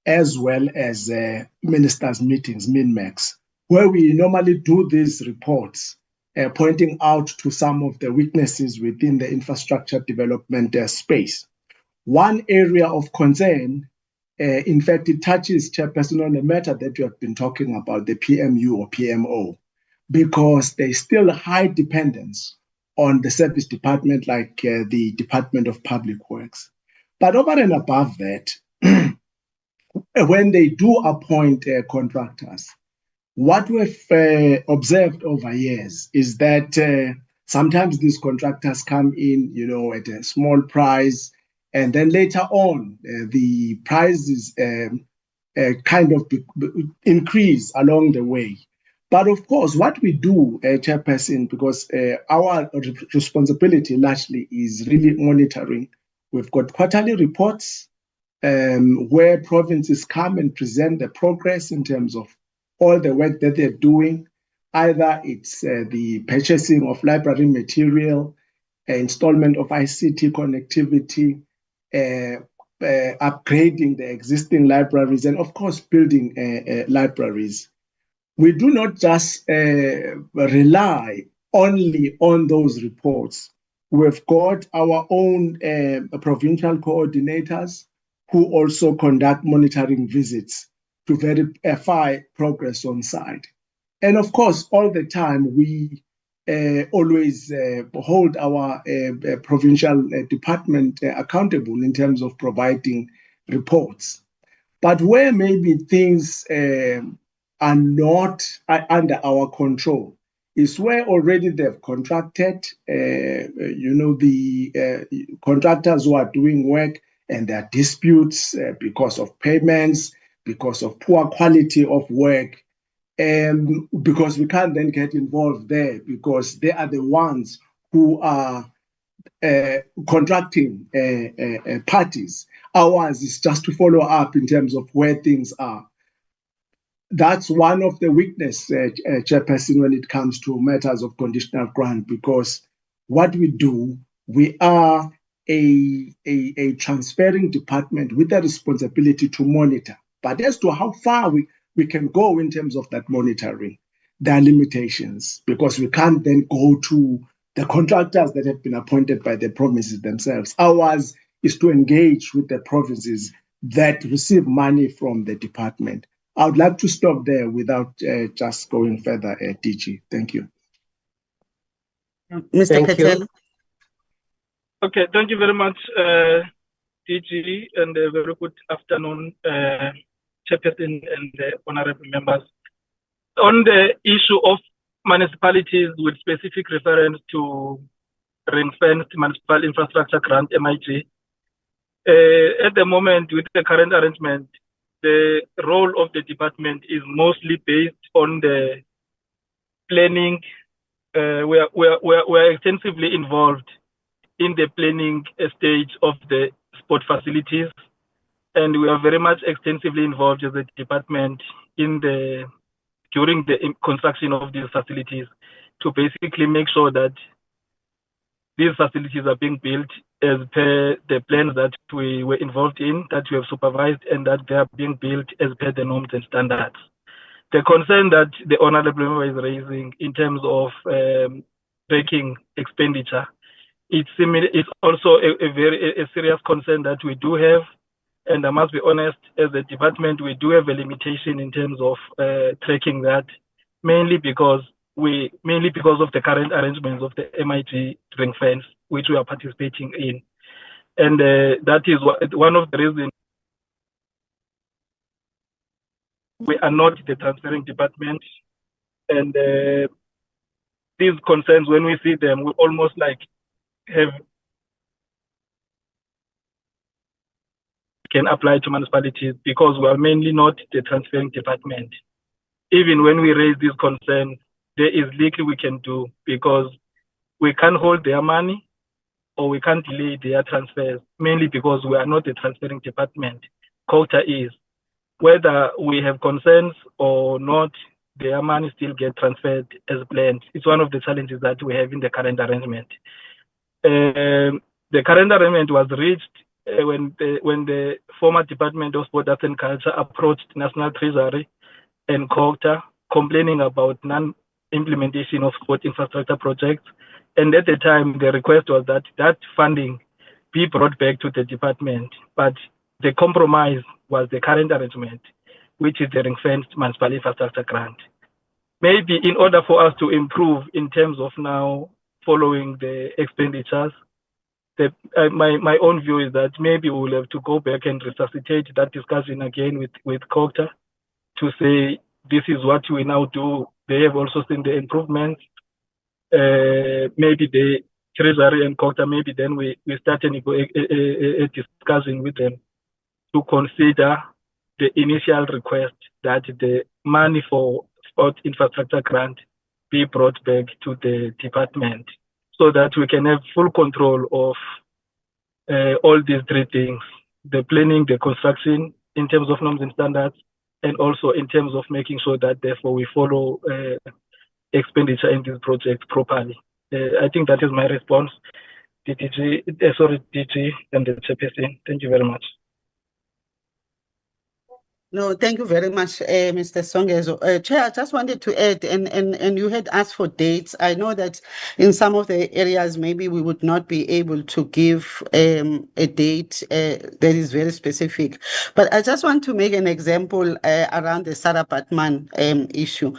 as well as ministers' meetings, MINMEX, where we normally do these reports, pointing out to some of the weaknesses within the infrastructure development space. One area of concern, in fact, it touches, Chairperson, on a matter that you have been talking about, the PMU or PMO, because there's still a high dependence on the service department like the Department of Public Works. But over and above that, when they do appoint contractors, what we've observed over years is that sometimes these contractors come in, at a small price, and then later on, the prices kind of increase along the way. But of course, what we do, Chairperson, because our responsibility largely is really monitoring. We've got quarterly reports where provinces come and present the progress in terms of all the work that they're doing. Either it's the purchasing of library material, installment of ICT connectivity, upgrading the existing libraries, and of course, building libraries. We do not just rely only on those reports. We've got our own provincial coordinators who also conduct monitoring visits to verify progress on site. And of course, all the time, we always hold our provincial department accountable in terms of providing reports. But where maybe things are not under our control is where already they've contracted, the contractors who are doing work, and there are disputes because of payments, because of poor quality of work, because we can't then get involved there because they are the ones who are contracting parties. Ours is just to follow up in terms of where things are. That's one of the weaknesses, Chairperson, when it comes to matters of conditional grant, because what we do, we are a transferring department with the responsibility to monitor. But as to how far we can go in terms of that monitoring, there are limitations, because we can't then go to the contractors that have been appointed by the provinces themselves. Ours is to engage with the provinces that receive money from the department. I would like to stop there without just going further, DG. Thank you. Mr. Patel. Okay, thank you very much, DG, and a very good afternoon, Chairperson and honorable members. On the issue of municipalities with specific reference to ring-fenced municipal infrastructure grant, MIG, at the moment with the current arrangement, the role of the department is mostly based on the planning. We are extensively involved in the planning stage of the sport facilities, and we are very much extensively involved as a department during the construction of these facilities to basically make sure that these facilities are being built as per the plans that we were involved in, that we have supervised, and that they are being built as per the norms and standards. The concern that the honourable member is raising in terms of tracking expenditure, it's also a serious concern that we do have. And I must be honest, as a department, we do have a limitation in terms of tracking that, mainly because of the current arrangements of the MIG ring fence, which we are participating in. And that is one of the reasons we are not the transferring department. And these concerns, when we see them, we almost like can apply to municipalities because we are mainly not the transferring department. Even when we raise these concerns, there is little we can do because we can't hold their money or we can't delay their transfers, mainly because we are not the transferring department. COTA is. Whether we have concerns or not, their money still gets transferred as planned. It's one of the challenges that we have in the current arrangement. The current arrangement was reached when the former Department of Sport, Arts and Culture approached National Treasury and COTA complaining about non-implementation of sport infrastructure projects. And at the time, the request was that that funding be brought back to the department. But the compromise was the current arrangement, which is the ring-fenced municipal infrastructure grant. Maybe in order for us to improve in terms of now following the expenditures, my own view is that maybe we will have to go back and resuscitate that discussion again with COTA to say this is what we now do. They have also seen the improvements. Maybe the Treasury and COTA, maybe then we start a discussion with them to consider the initial request that the money for sport infrastructure grant be brought back to the department so that we can have full control of all these three things: the planning, the construction in terms of norms and standards, and also in terms of making sure that therefore we follow expenditure in these projects properly. I think that is my response, DG and the chairperson. Thank you very much. No, thank you very much, Mr. Songezo. Chair, I just wanted to add, and you had asked for dates. I know that in some of the areas, maybe we would not be able to give a date that is very specific. But I just want to make an example around the Sarah Batman issue.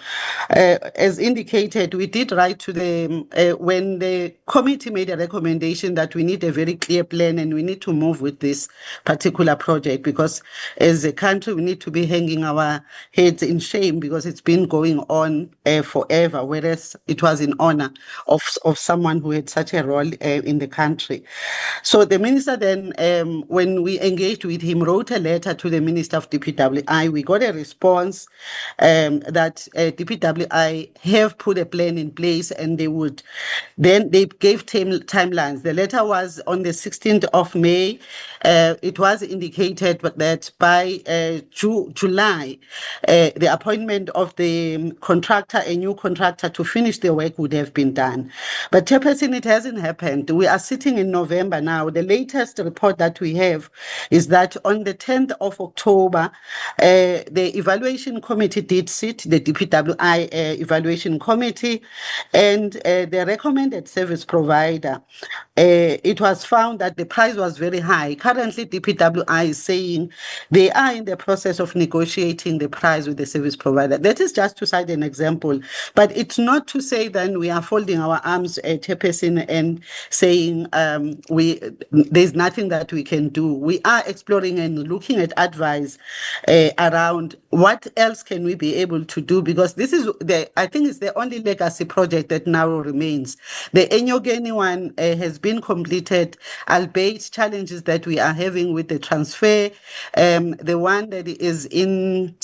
As indicated, we did write to the, when the committee made a recommendation that we need a very clear plan and we need to move with this particular project because as a country, we need to be hanging our heads in shame because it's been going on forever, whereas it was in honor of someone who had such a role in the country. So the minister then, when we engaged with him, wrote a letter to the Minister of DPWI. We got a response that DPWI have put a plan in place and they would, then they gave timelines. The letter was on the 16th of May. It was indicated that by July, the appointment of the contractor, a new contractor to finish the work would have been done. But Chairperson, it hasn't happened. We are sitting in November now. The latest report that we have is that on the 10th of October, the evaluation committee did sit, the DPWI evaluation committee, and the recommended service provider, it was found that the price was very high. Currently, DPWI is saying they are in the process of negotiating the price with the service provider. That is just to cite an example, but it's not to say then we are folding our arms, Chairperson, and saying there's nothing that we can do. We are exploring and looking at advice around what else can we be able to do, because this is I think it's the only legacy project that now remains. The Enyogeni one has been completed, albeit challenges that we are having with the transfer. The one that is in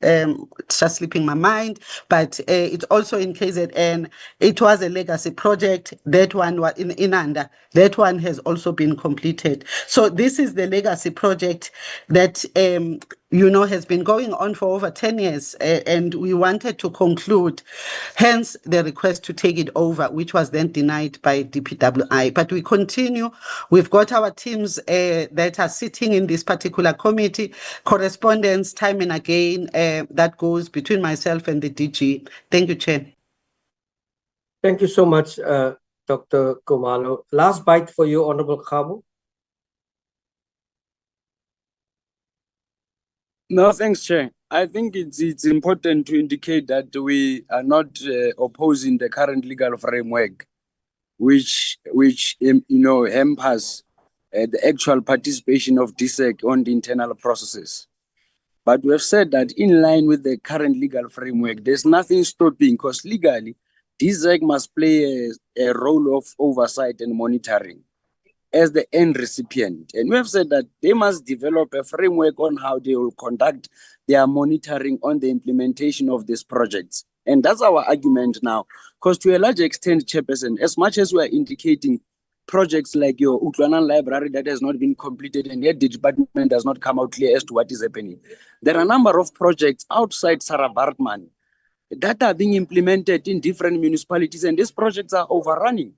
it's just slipping my mind, but it's also in KZN. It was a legacy project. That one was in Inanda. That one has also been completed. So this is the legacy project that has been going on for over 10 years, and we wanted to conclude, hence the request to take it over, which was then denied by DPWI. But we continue. We've got our teams that are sitting in this particular committee, correspondence time and again that goes between myself and the DG. Thank you, Chair. Thank you so much, Dr. Khumalo. Last bite for you, Honorable Khabu. No, thanks, Chair. I think it's important to indicate that we are not opposing the current legal framework, which hampers the actual participation of DSEC on the internal processes. But we have said that in line with the current legal framework, there's nothing stopping, because legally, DSEC must play a role of oversight and monitoring as the end recipient. And we have said that they must develop a framework on how they will conduct their monitoring on the implementation of these projects. And that's our argument now, because to a large extent, Chairperson, as much as we are indicating projects like your Utlwanan library that has not been completed and yet the department does not come out clear as to what is happening, there are a number of projects outside Sarah Bartman that are being implemented in different municipalities, and these projects are overrunning.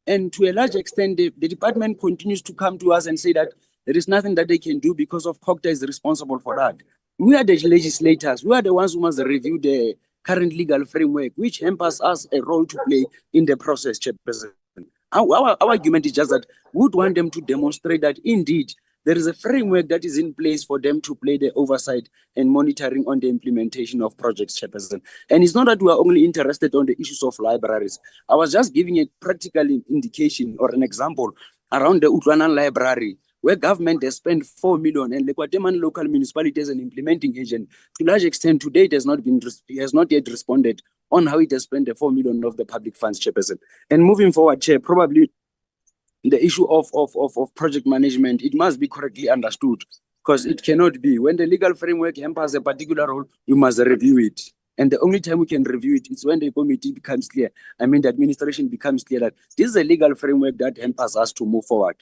And to a large extent, the department continues to come to us and say that there is nothing that they can do because of COGTA is responsible for that. We are the legislators. We are the ones who must review the current legal framework, which hampers us a role to play in the process, Chairperson. Our argument is just that we would want them to demonstrate that indeed there is a framework that is in place for them to play the oversight and monitoring on the implementation of projects, Chairperson. And it's not that we are only interested on the issues of libraries. I was just giving a practical indication or an example around the Utlwanan library, where government has spent 4 million and the Guatemalan local municipality as an implementing agent, to a large extent, today it has not yet responded on how it has spent the 4 million of the public funds, Chairperson. And moving forward, Chair, probably the issue of project management, it must be correctly understood, because it cannot be. When the legal framework hampers a particular role, you must review it. And the only time we can review it is when the committee becomes clear. I mean, the administration becomes clear that this is a legal framework that hampers us to move forward.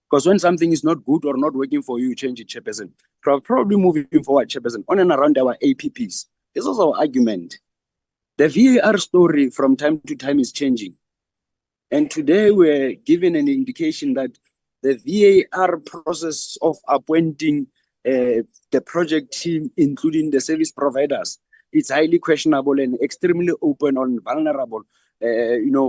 Because when something is not good or not working for you, change it, Chairperson. Probably moving forward, Chairperson, on and around our APPs. This is our argument. The VAR story from time to time is changing. And today we're given an indication that the VAR process of appointing the project team, including the service providers, is highly questionable and extremely open and vulnerable,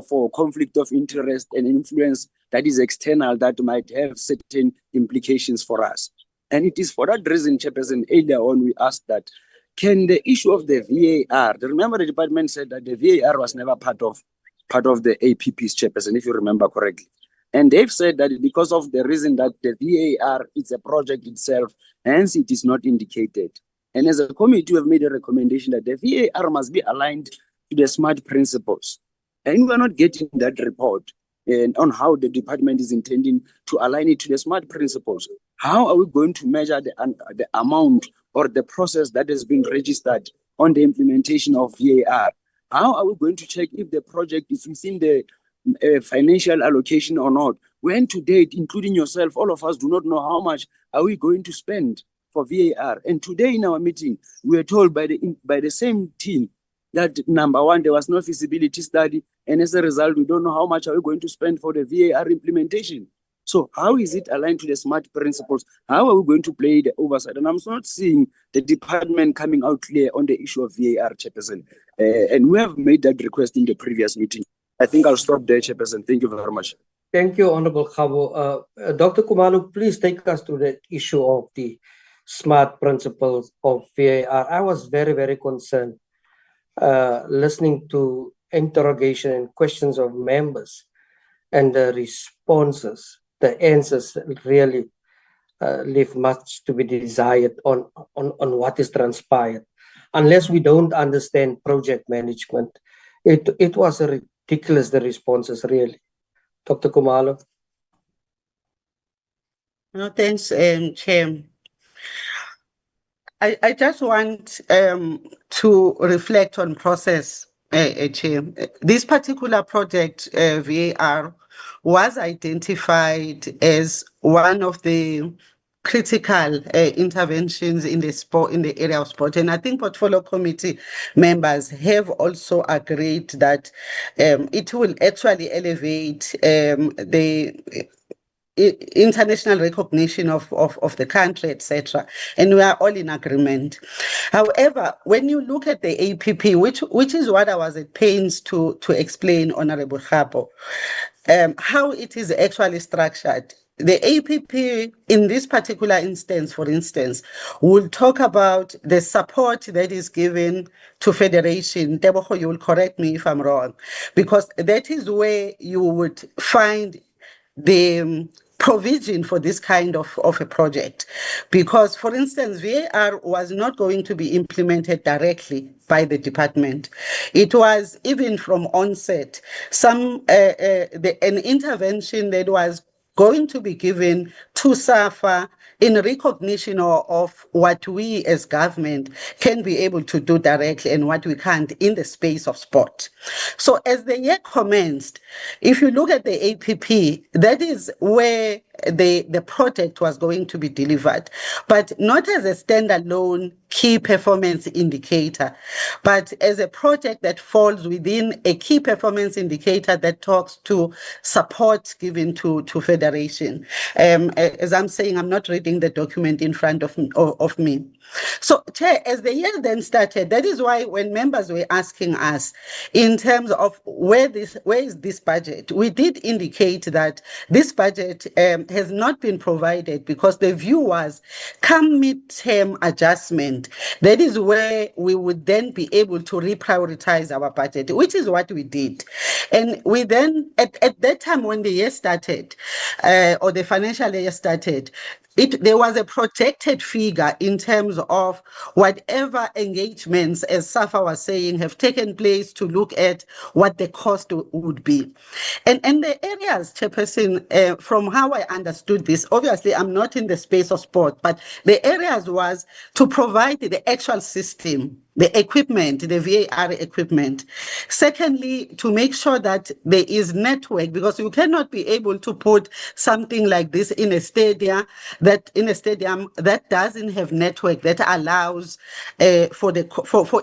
for conflict of interest and influence that is external that might have certain implications for us. And it is for that reason, Chairperson, earlier on we asked that, can the issue of the VAR, remember the department said that the VAR was never part of the APP's, Chairperson, if you remember correctly. And they've said that because of the reason that the VAR is a project itself, hence it is not indicated. And as a committee, we have made a recommendation that the VAR must be aligned to the SMART principles. And we are not getting that report on how the department is intending to align it to the SMART principles. How are we going to measure the amount or the process that has been registered on the implementation of VAR? How are we going to check if the project is within the financial allocation or not? When to date, including yourself, all of us do not know how much are we going to spend for VAR. And today in our meeting, we were told by the same team that, number one, there was no feasibility study, and as a result, we don't know how much are we going to spend for the VAR implementation. So how is it aligned to the SMART principles? How are we going to play the oversight? And I'm not seeing the department coming out clear on the issue of VAR, Chairperson. And we have made that request in the previous meeting. I think I'll stop there, Chairperson. Thank you very much. Thank you, Honorable Khabu. Dr. Khumalo, please take us to the issue of the SMART principles of VAR. I was very, very concerned listening to interrogation and questions of members, and the responses, the answers really leave much to be desired on what is transpired. Unless we don't understand project management, it was ridiculous, the responses, really. Dr. Khumalo. No, thanks, Chair. I just want to reflect on process, Chair. This particular project, VAR, was identified as one of the critical interventions in the area of sport. And I think portfolio committee members have also agreed that it will actually elevate the international recognition of the country, etc. And we are all in agreement. However, when you look at the APP, which is what I was at pains to explain, Honorable Khapo, how it is actually structured. The APP in this particular instance, for instance, will talk about the support that is given to federation. Tebogo, you will correct me if I'm wrong, because that is where you would find the provision for this kind of a project. Because, for instance, VAR was not going to be implemented directly by the department. It was, even from onset, an intervention that was going to be given to SAFA in recognition of what we as government can be able to do directly and what we can't in the space of sport. So as the year commenced, if you look at the APP, that is where the project was going to be delivered, but not as a standalone key performance indicator, but as a project that falls within a key performance indicator that talks to support given to federation. As I'm saying, I'm not reading the document in front of me. So, Chair, as the year then started, that is why when members were asking us in terms of where is this budget, we did indicate that this budget has not been provided because the view was come mid-term adjustment. That is where we would then be able to reprioritize our budget, which is what we did. And we then, at that time when the year started, or the financial year started, there was a projected figure in terms of whatever engagements, as SAFA was saying, have taken place to look at what the cost would be. And the areas, Chairperson, from how I understood this, obviously I'm not in the space of sport, but the areas was to provide the actual system, the equipment, the VAR equipment. Secondly, to make sure that there is network, because you cannot be able to put something like this in a stadium that doesn't have network that allows for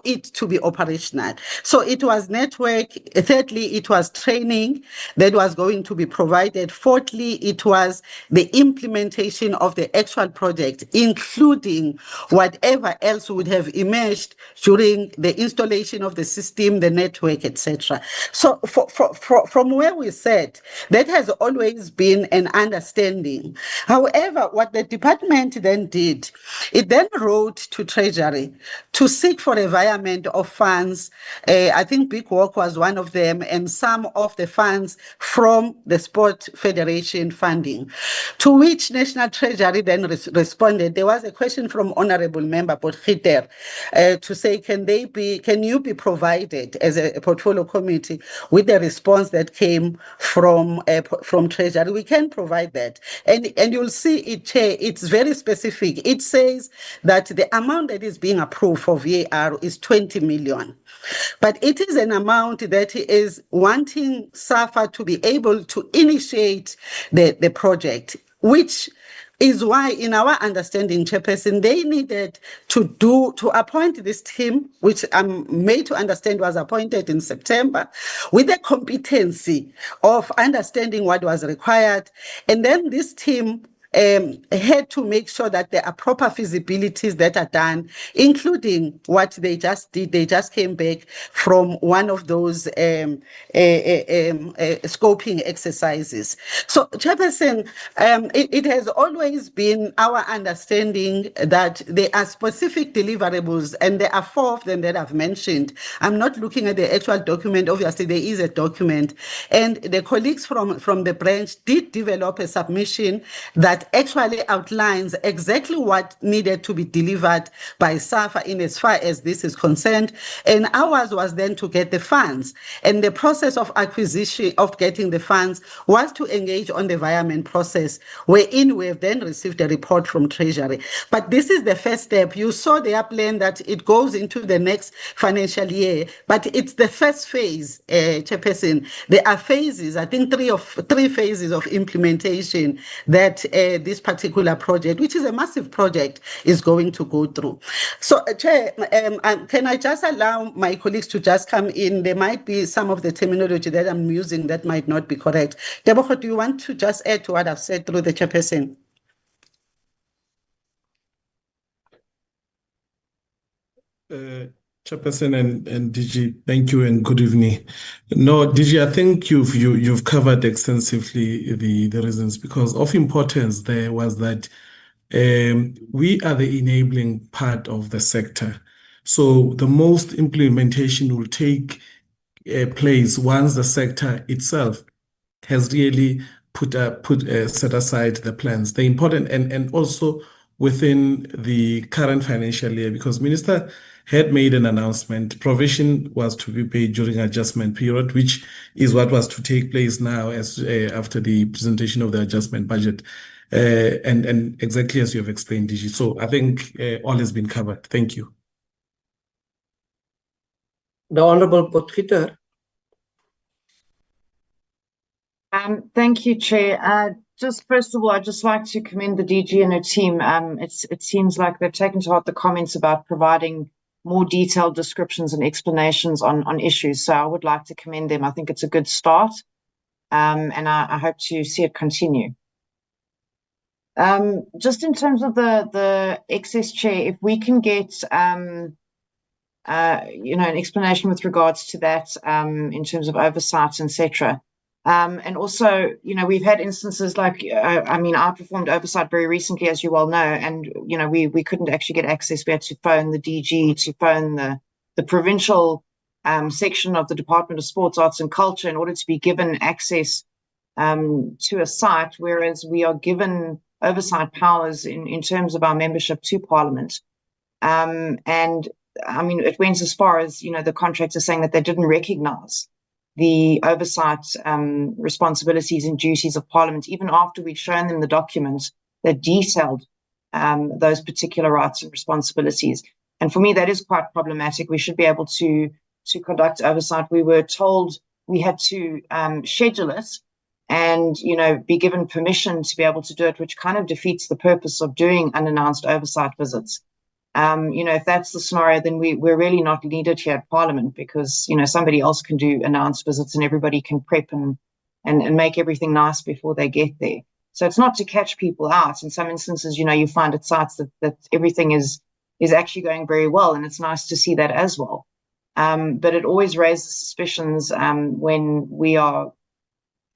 it to be operational. So it was network. Thirdly, it was training that was going to be provided. Fourthly, it was the implementation of the actual project, including whatever else would have emerged during the installation of the system, the network, etc. So from where we sat, that has always been an understanding. However, what the department then did, it then wrote to Treasury to seek for a virement of funds. I think Big Walk was one of them, and some of the funds from the Sport Federation funding, to which National Treasury then responded. There was a question from Honorable Member Potgieter to say, can you be provided as a portfolio committee with the response that came from Treasury? We can provide that, and you'll see it, Chair. It's very specific. It says that the amount that is being approved for VAR is 20 million. But it is an amount that is wanting SAFA to be able to initiate the project, which is why, in our understanding, Chairperson, they needed to appoint this team, which I'm made to understand was appointed in September, with the competency of understanding what was required. And then this team had to make sure that there are proper feasibilities that are done, including what they just did. They just came back from one of those scoping exercises. So, Chairperson, it has always been our understanding that there are specific deliverables, and there are 4 of them that I've mentioned. I'm not looking at the actual document. Obviously, there is a document, and the colleagues from the branch did develop a submission that actually outlines exactly what needed to be delivered by SAFA in as far as this is concerned. And ours was then to get the funds. And the process of acquisition, of getting the funds, was to engage on the virement process, wherein we have then received a report from Treasury. But this is the first step. You saw their plan that it goes into the next financial year, but it's the first phase, Chairperson. There are phases, I think 3 phases of implementation that this particular project, which is a massive project, is going to go through. So, Chair, can I just allow my colleagues to just come in? There might be some of the terminology that I'm using that might not be correct. Deboho, do you want to just add to what I've said through the chairperson? Chairperson and DG, thank you and good evening. No, DG, I think you've covered extensively the reasons, because of importance there was that we are the enabling part of the sector. So the most implementation will take place once the sector itself has really set aside the plans. They're important and also within the current financial year, because Minister had made an announcement. Provision was to be paid during adjustment period, which is what was to take place now as after the presentation of the adjustment budget, and exactly as you have explained, DG. So I think all has been covered. Thank you. The Honourable Potgieter. Thank you, Chair. Just first of all, I'd just like to commend the DG and her team. It seems like they've taken to heart the comments about providing more detailed descriptions and explanations on issues. So I would like to commend them. I think it's a good start, and I hope to see it continue. Just in terms of the excess, Chair, if we can get an explanation with regards to that in terms of oversight, etc. And also, we've had instances like, I performed oversight very recently, as you well know, and, we couldn't actually get access. We had to phone the DG, to phone the provincial section of the Department of Sports, Arts and Culture in order to be given access to a site, whereas we are given oversight powers in terms of our membership to Parliament. And, it went as far as, the contractor saying that they didn't recognise the oversight responsibilities and duties of Parliament, even after we'd shown them the documents that detailed those particular rights and responsibilities. And for me, that is quite problematic. We should be able to conduct oversight. We were told we had to schedule it and, be given permission to be able to do it, which kind of defeats the purpose of doing unannounced oversight visits. If that's the scenario, then we're really not needed here at Parliament, because, somebody else can do announced visits and everybody can prep and make everything nice before they get there. So it's not to catch people out. In some instances, you find at sites that everything is actually going very well, and it's nice to see that as well. But it always raises suspicions when we are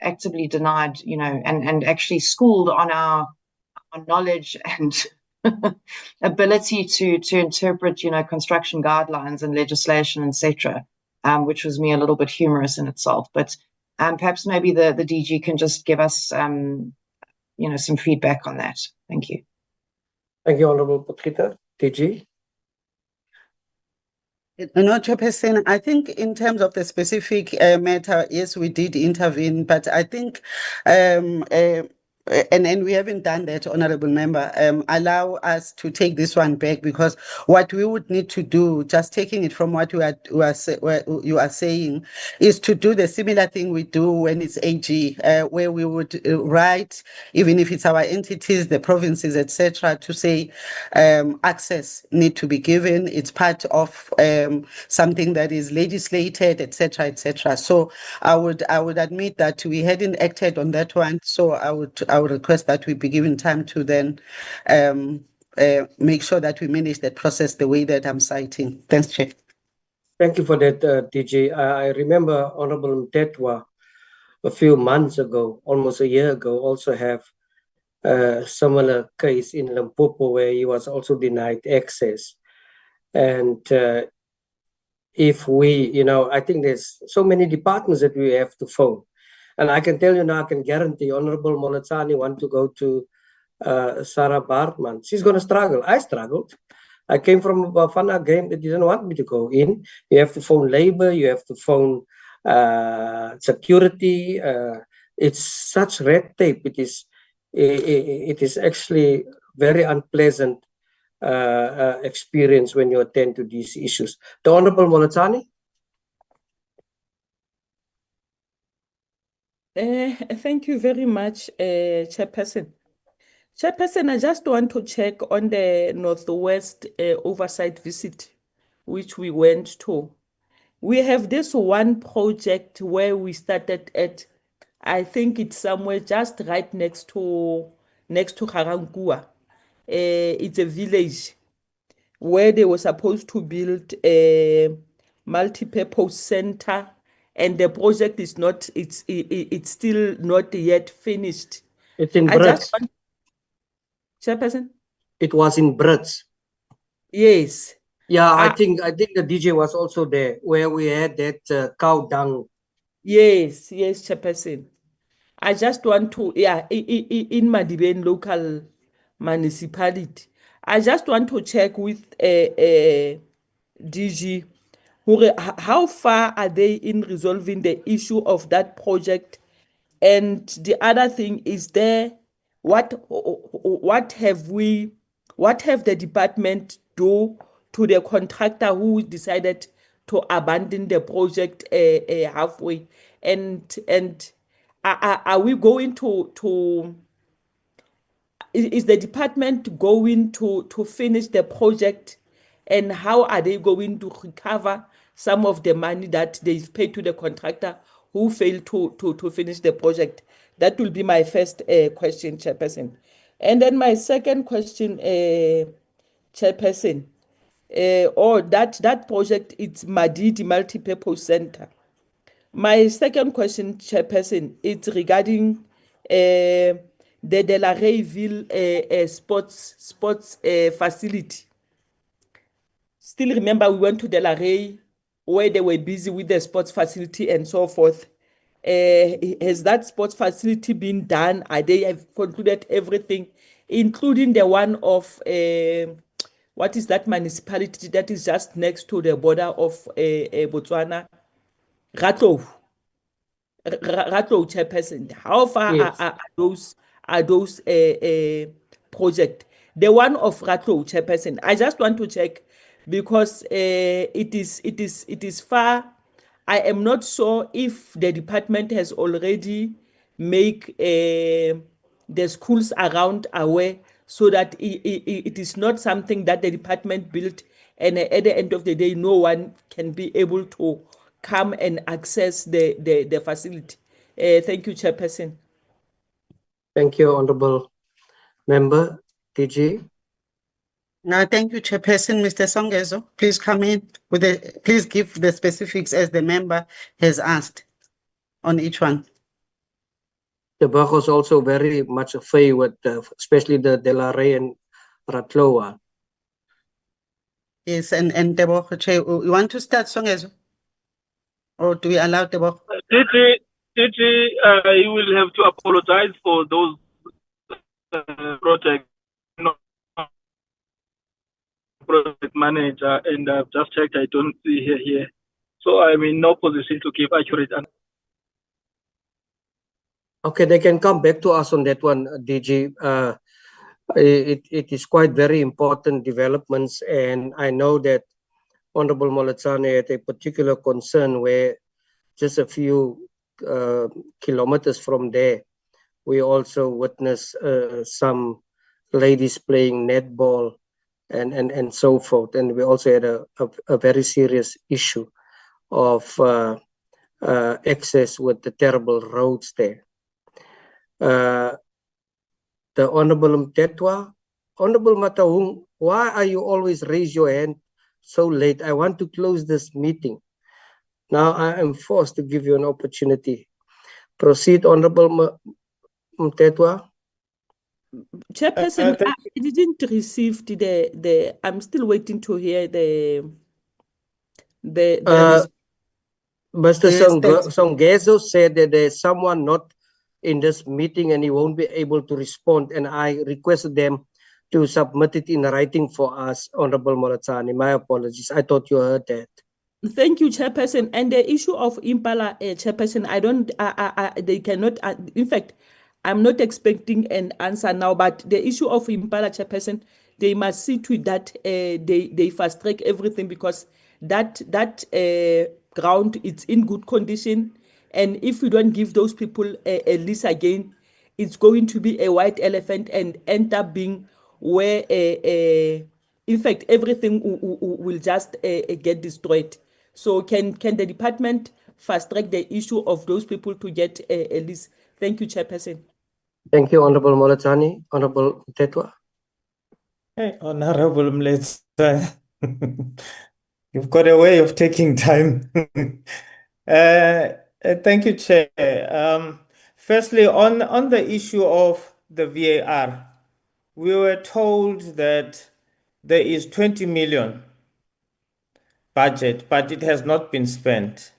actively denied, and actually schooled on our knowledge and ability to interpret, construction guidelines and legislation, etc., which was me a little bit humorous in itself. But perhaps maybe the DG can just give us, some feedback on that. Thank you. Thank you, Honourable Potgieter. DG. No, Chairperson, I think in terms of the specific matter, yes, we did intervene, but I think and we haven't done that, Honourable Member. Allow us to take this one back, because what we would need to do, just taking it from what you are saying, is to do the similar thing we do when it's AG, where we would write, even if it's our entities, the provinces, etc., to say access need to be given. It's part of something that is legislated, etc., etc. So I would admit that we hadn't acted on that one. So I would request that we be given time to then make sure that we manage that process the way that I'm citing. Thanks, Chair. Thank you for that, DG. I remember Honourable Mtetwa a few months ago, almost a year ago, also have a similar case in Limpopo where he was also denied access. And if we, I think there's so many departments that we have to phone. And I can tell you now, I can guarantee Honourable Moletsani want to go to Sarah Bartman. She's going to struggle. I struggled. I came from a Bafana game that didn't want me to go in. You have to phone labor. You have to phone security. It's such red tape. It is actually very unpleasant experience when you attend to these issues. The Honourable Moletsani. Thank you very much, Chairperson. Chairperson, I just want to check on the Northwest oversight visit, which we went to. We have this one project where we started at, I think it's somewhere just right next to Garangua. It's a village where they were supposed to build a multi-purpose center, and the project is not, it's still not yet finished. It's in I just Brits. want, Chairperson? It was in Brits. Yes. Yeah, I think the DJ was also there where we had that cow dung. Yes, Chairperson. I just want to, in Madibeng local municipality, I just want to check with DG, how far are they in resolving the issue of that project? And the other thing is what have the department do to the contractor who decided to abandon the project halfway? And are we going to is the department going to finish the project, and how are they going to recover some of the money that they've paid to the contractor who failed to finish the project? That will be my first question, Chairperson. And then my second question, Chairperson, that project, it's Madidi Multipurpose Center. My second question, Chairperson, it's regarding the Delareyville sports facility. Still remember, we went to Delarey where they were busy with the sports facility and so forth. Has that sports facility been done? They have concluded everything, including the one of what is that municipality that is just next to the border of Botswana? Ratlou, Chairperson. How far Yes. are those projects? The one of Ratlou, Chairperson. I just want to check because it is far. I am not sure if the department has already make the schools around aware, so that it is not something that the department built, and at the end of the day, no one can be able to come and access the facility. Thank you, Chairperson. Thank you, Honorable Member. DG. No, thank you, Chairperson. Mr. Songezo, please come in please give the specifics as the member has asked on each one. The Bach was also very much a favor with, especially the Delarey and Ratloa. Yes, and Tebogo, Chair, you want to start, Songezo? Or do we allow Tebogo? You will have to apologize for those projects. Project manager, and I've just checked, I don't see her here. So I'm in no position to give accurate answers. Okay, they can come back to us on that one, DG. It is quite very important developments, and I know that Honorable Moletsane had a particular concern where just a few kilometers from there, we also witnessed some ladies playing netball and so forth. And we also had a very serious issue of access with the terrible roads there. The Honorable Mtetwa, Honorable Mataung, why are you always raise your hand so late? I want to close this meeting. Now I am forced to give you an opportunity. Proceed, Honorable Mtetwa. Chairperson, I didn't receive the I'm still waiting to hear the Mr. Songezo said that there's someone not in this meeting and he won't be able to respond, and I requested them to submit it in writing for us, Honorable Moletsane. My apologies. I thought you heard that. Thank you, Chairperson. And the issue of Impala, Chairperson, they cannot, in fact, I'm not expecting an answer now, but the issue of Impala, Chairperson, they must see to that they fast track everything, because that ground, it's in good condition. And if we don't give those people a lease again, it's going to be a white elephant and end up being where, in fact, everything will just get destroyed. So can the department fast track the issue of those people to get a list? Thank you, Chairperson. Thank you, Honorable Molatani. Honorable Tetwa. Hey, Honorable Mleta, you've got a way of taking time. Thank you, Chair. Firstly, on the issue of the VAR, we were told that there is 20 million budget, but it has not been spent.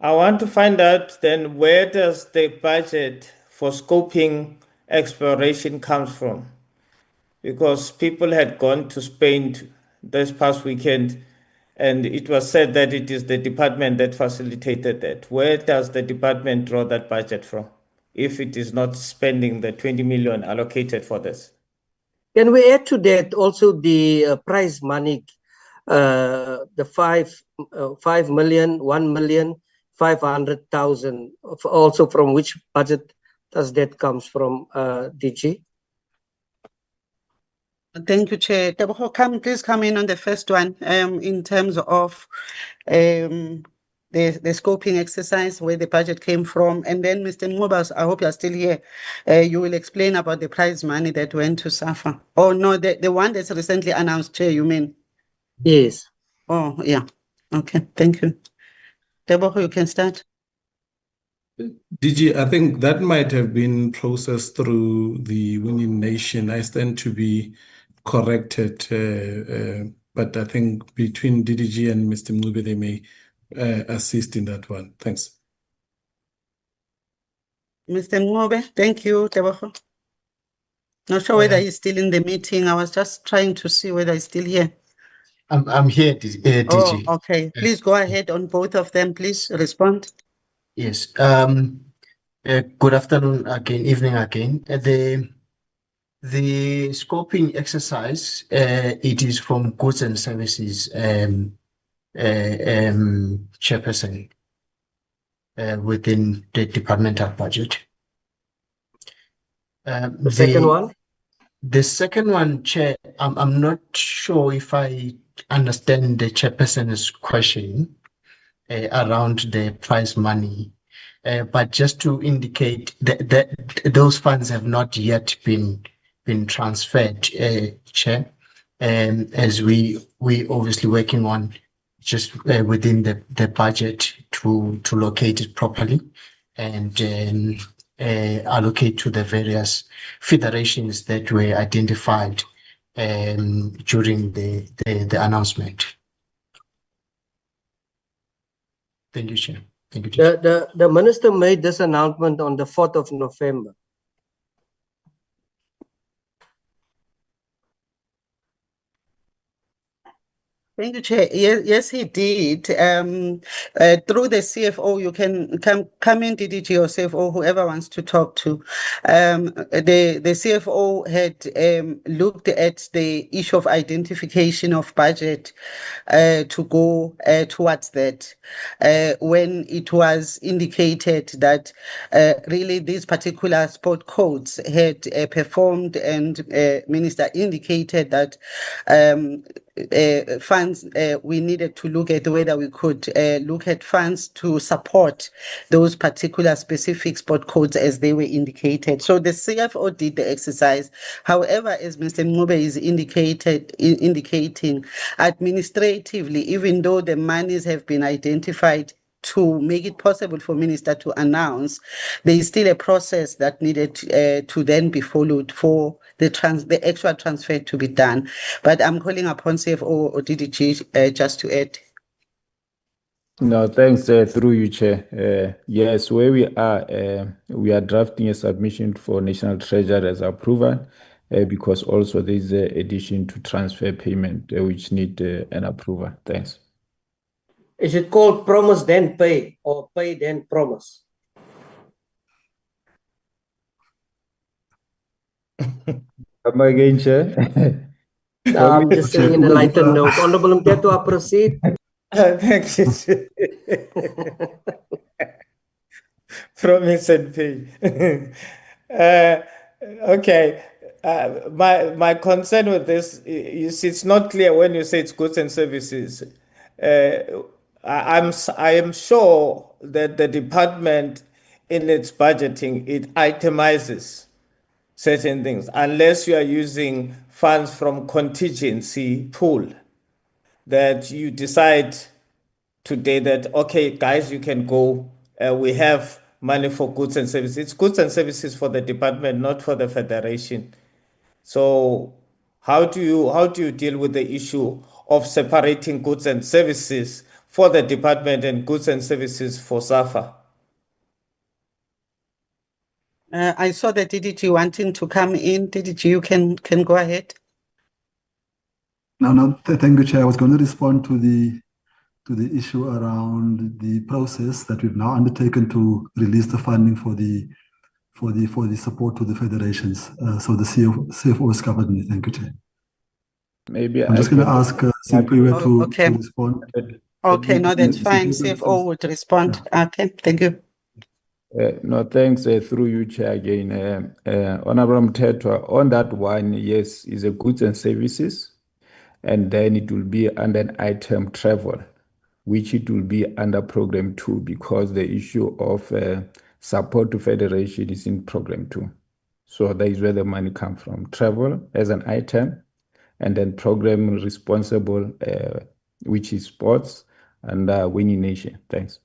I want to find out then, where does the budget for scoping exploration comes from? Because people had gone to Spain this past weekend, and it was said that it is the department that facilitated that. Where does the department draw that budget from, if it is not spending the 20 million allocated for this? Can we add to that also the prize money, the 5 million, 1 million, 500,000, also from which budget does that comes from, DG? Thank you, Chair. Tebogo, please come in on the first one, in terms of the scoping exercise, where the budget came from. And then, Mr. Mubas, I hope you're still here. You will explain about the prize money that went to SAFA. Oh, no, the one that's recently announced, Chair, you mean? Yes. Oh, yeah. Okay, thank you. Tebogo, you can start. DG, I think that might have been processed through the winning nation. I stand to be corrected, but I think between DDG and Mr. Mube, they may assist in that one. Thanks. Mr. Mube, thank you, Tebogo. Not sure whether he's still in the meeting. I was just trying to see whether he's still here. I'm here, DG. Oh, okay. Please go ahead on both of them. Please respond. Yes. Good afternoon again, evening again. The scoping exercise, it is from Goods and Services Chairperson within the departmental budget. The second one? The second one, Chair, I'm not sure if I understand the Chairperson's question around the prize money, but just to indicate that those funds have not yet been transferred, Chair, as we obviously working on just within the budget to locate it properly and allocate to the various federations that were identified during the announcement. Thank you, Chair. Thank you, Chair. The minister made this announcement on the 4th of November. Thank you, Chair. Yes, he did. Through the CFO, you can come in, DDG or CFO, whoever wants to talk to. The CFO had looked at the issue of identification of budget to go towards that. When it was indicated that really these particular sport codes had performed, and Minister indicated that funds, we needed to look at whether we could look at funds to support those particular specific sport codes as they were indicated. So the CFO did the exercise. However, as Mr. Mube is indicating, administratively, even though the monies have been identified to make it possible for minister to announce, there is still a process that needed to then be followed for the actual transfer to be done. But I'm calling upon CFO or DDG just to add. No, thanks, through you, Chair. Yes, where we are drafting a submission for National Treasury as approval, because also there is an addition to transfer payment which need an approval. Thanks. Is it called promise then pay or pay then promise? Come again, Chair. I'm just saying in a lighter note. Honorable Mteto, proceed. Thank you. Promise and pay. Okay. My concern with this is it's not clear when you say it's goods and services. I am sure that the department in its budgeting, it itemizes certain things, unless you are using funds from contingency pool, that you decide today that, okay, guys, you can go, we have money for goods and services. It's goods and services for the department, not for the federation. So how do you deal with the issue of separating goods and services for the department and goods and services for SAFA? I saw the DDG wanting to come in. DDG, you can go ahead. No, thank you, Chair. I was going to respond to the issue around the process that we've now undertaken to release the funding for the support to the federations. So the CFO has covered me. Thank you, Chair. Maybe I'm just going to ask Simpiwe to respond. Okay, no, that's fine. CFO would respond. Okay, thank you. No, thanks. Through you, Chair, again. Honorable Mthethwa, on that one, yes, is a goods and services, and then it will be under an item travel, which it will be under program 2, because the issue of support to federation is in program 2. So that is where the money comes from. Travel as an item, and then program responsible, which is sports, and winning nation. Thanks.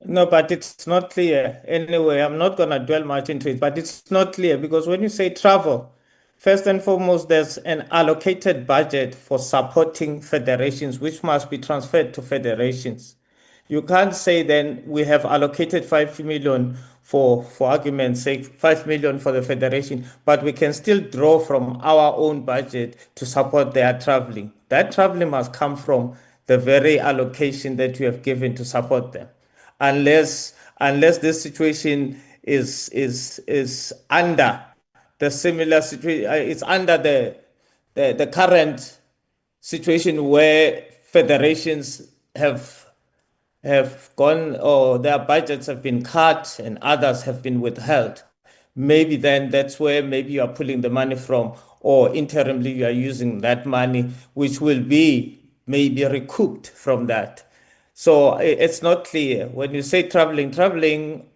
No, but it's not clear. Anyway, I'm not going to dwell much into it, but it's not clear because when you say travel, first and foremost, there's an allocated budget for supporting federations, which must be transferred to federations. You can't say then we have allocated 5 million for argument's sake, 5 million for the federation, but we can still draw from our own budget to support their traveling. That traveling must come from the very allocation that you have given to support them. Unless this situation is under the similar situation, it's under the current situation where federations have gone, or their budgets have been cut and others have been withheld. Maybe then that's where maybe you are pulling the money from, or interimly you are using that money, which will be maybe recouped from that. So it's not clear. When you say traveling,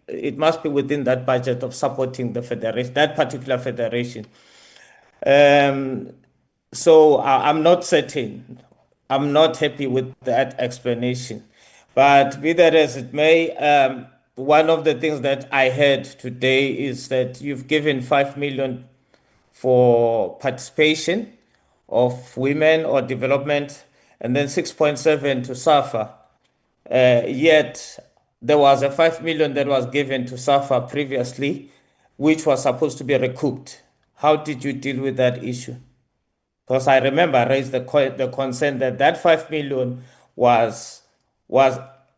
it must be within that budget of supporting the federation, that particular federation. So I'm not certain. I'm not happy with that explanation. But be that as it may, one of the things that I heard today is that you've given 5 million for participation of women or development, and then 6.7 to SAFA. Yet there was a 5 million that was given to SAFA previously, which was supposed to be recouped. How did you deal with that issue? Because I remember I raised the concern that that 5 million was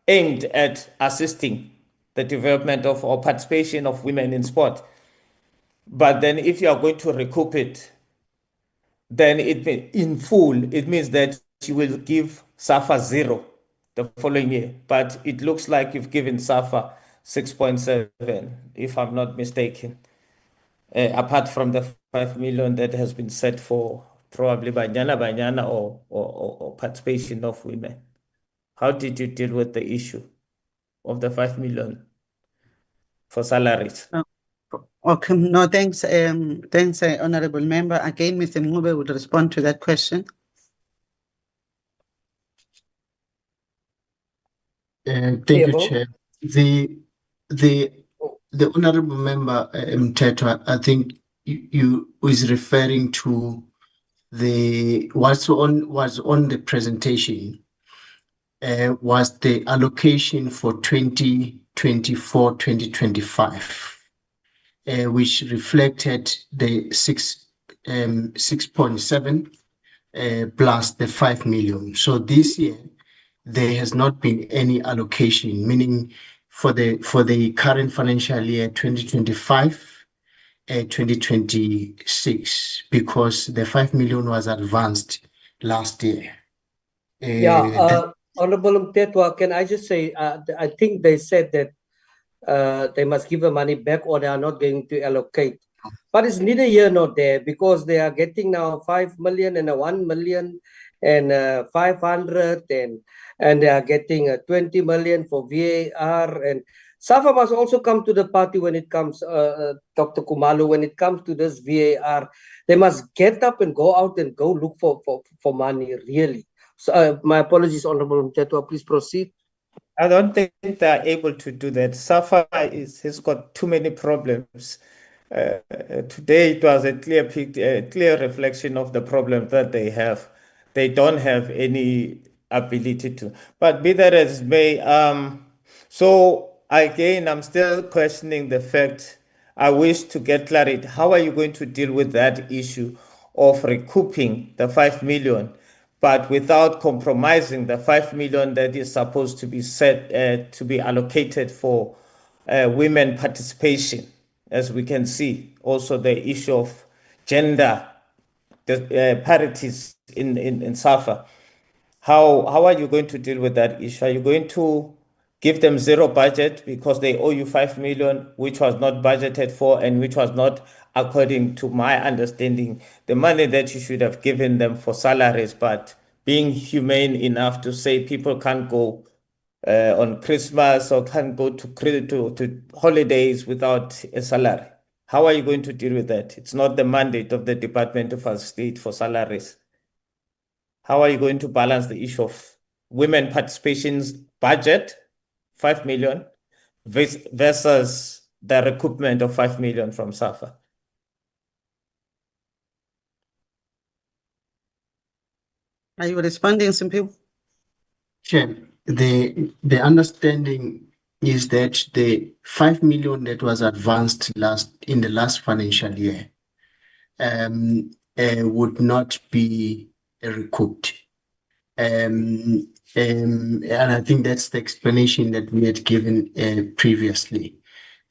aimed at assisting the development of or participation of women in sport. But then if you are going to recoup it, then in full, it means that you will give SAFA 0 the following year. But it looks like you've given SAFA 6.7, if I'm not mistaken, apart from the 5 million that has been set for probably Banyana or participation of women. How did you deal with the issue of the 5 million for salaries? Okay, no, thanks, Honorable Member. Again, Mr. Mube would respond to that question. Thank you, Chair. The Honorable Member Mthethwa, I think you is referring to what's on the presentation. Was the allocation for 2024-2025, which reflected the 6.7 plus the 5 million. So this year there has not been any allocation, meaning for the current financial year 2025-2026, because the 5 million was advanced last year. Honorable Mthethwa, can I just say, I think they said that they must give the money back or they are not going to allocate. But it's neither here nor there because they are getting now 5 million and 1 million and 500 and they are getting 20 million for VAR. And SAFA must also come to the party when it comes, Dr. Kumalo, when it comes to this VAR. They must get up and go out and go look for money, really. So, my apologies, Honorable Mtetwa, please proceed. I don't think they're able to do that. SAFA has got too many problems. Today it was a clear reflection of the problem that they have. They don't have any ability to. But be that as may, so again, I'm still questioning the fact. I wish to get clarity. How are you going to deal with that issue of recouping the 5 million, but without compromising the 5 million that is supposed to be set to be allocated for women participation? As we can see, also the issue of gender parities in SAFA. How are you going to deal with that issue? Are you going to give them zero budget because they owe you 5 million, which was not budgeted for and which was not, according to my understanding, the money that you should have given them for salaries, but being humane enough to say people can't go on Christmas or can't go to holidays without a salary? How are you going to deal with that? It's not the mandate of the Department of State for salaries. How are you going to balance the issue of women participation's budget, 5 million, versus the recoupment of 5 million from SAFA? Are you responding, Simpiwe? Chair, the understanding is that the 5 million that was advanced in the last financial year would not be recouped. And I think that's the explanation that we had given previously.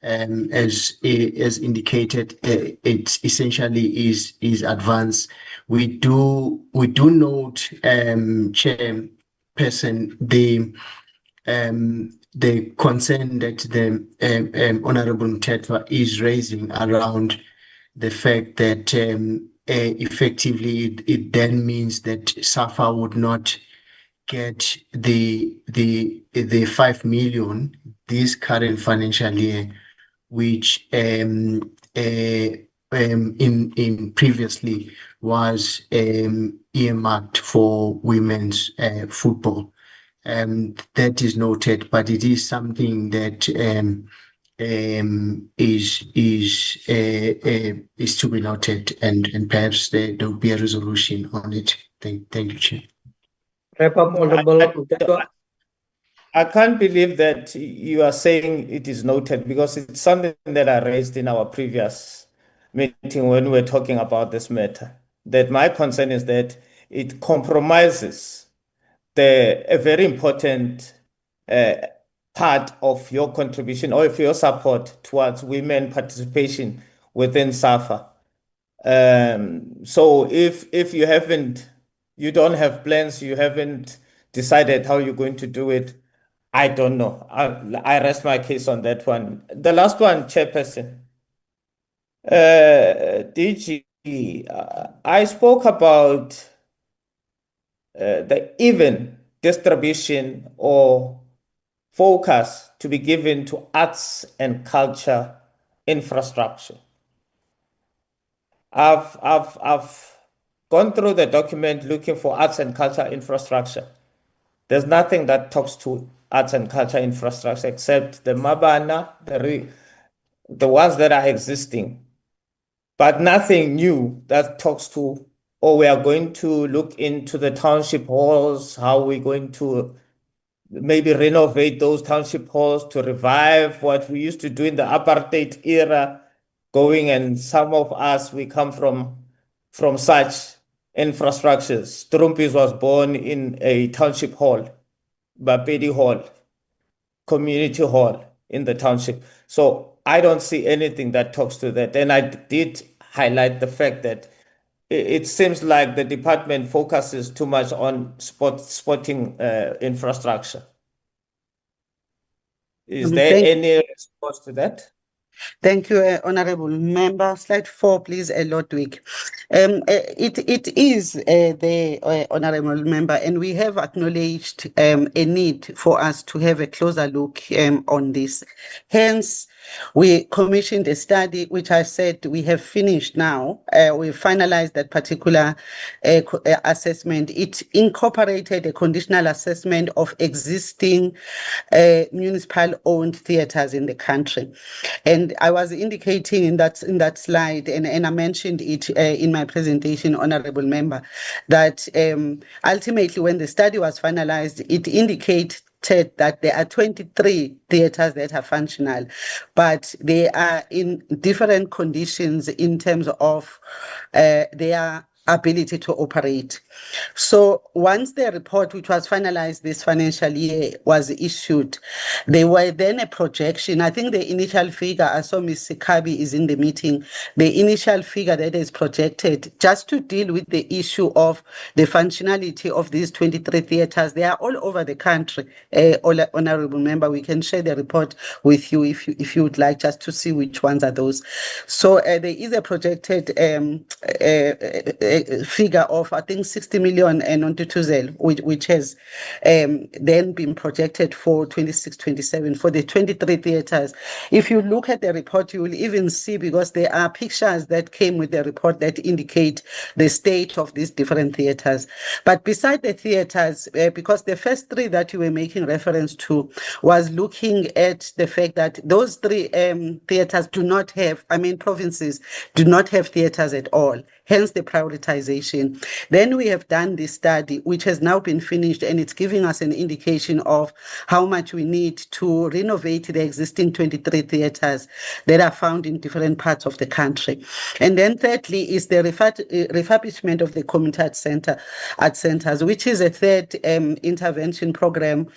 As indicated, it essentially is advanced. We do note, Chairperson, the concern that the Honorable Mtetwa is raising around the fact that effectively it then means that SAFA would not get the 5 million this current financial year, which in previously was earmarked for women's football. That is noted, but it is something that is to be noted, and perhaps there will be a resolution on it. Thank you, Chair. Wrap up, Honorable Mtetwa. I can't believe that you are saying it is noted, because it's something that I raised in our previous meeting when we were talking about this matter. That my concern is that it compromises a very important part of your contribution or of your support towards women participation within SAFA. So if you don't have plans, you haven't decided how you're going to do it, I don't know. I rest my case on that one. The last one, Chairperson. DG, I spoke about the even distribution or focus to be given to arts and culture infrastructure. I've gone through the document looking for arts and culture infrastructure. There's nothing that talks to arts and culture infrastructure except the Mabana, the ones that are existing, but nothing new that talks to, we are going to look into the township halls, how we're going to maybe renovate those township halls to revive what we used to do in the apartheid era, and some of us, we come from such infrastructures. Strumpis was born in a township hall, Bapedi Hall, community hall in the township. So I don't see anything that talks to that. And I did highlight the fact that it seems like the department focuses too much on sporting infrastructure. Is there any response to that? Thank you, Honorable Member. Slide 4, please, Lodwick. It is the Honorable Member, and we have acknowledged a need for us to have a closer look on this. Hence, we commissioned a study, which I said we have finished now. We finalized that particular assessment. It incorporated a conditional assessment of existing municipal-owned theatres in the country. And I was indicating in that slide, and I mentioned it in my presentation, Honorable Member, that ultimately when the study was finalized, it indicated that there are 23 theatres that are functional, but they are in different conditions in terms of their ability to operate. So once the report, which was finalized this financial year, was issued, there were then a projection. I think the initial figure, I saw Ms. Sikabi is in the meeting, the initial figure that is projected just to deal with the issue of the functionality of these 23 theatres. They are all over the country. Honorable Member, we can share the report with you if you would like, just to see which ones are those. So there is a projected figure of, I think, 60 million and on Tuzel, which has then been projected for 26-27 for the 23 theatres. If you look at the report, you will even see, because there are pictures that came with the report that indicate the state of these different theatres. But beside the theatres, because the first three that you were making reference to was looking at the fact that those three theatres do not have, provinces do not have theatres at all, hence the prioritization. Then we have done this study, which has now been finished, and it's giving us an indication of how much we need to renovate the existing 23 theatres that are found in different parts of the country. And then thirdly is the refurbishment of the community art centers, which is a third intervention program,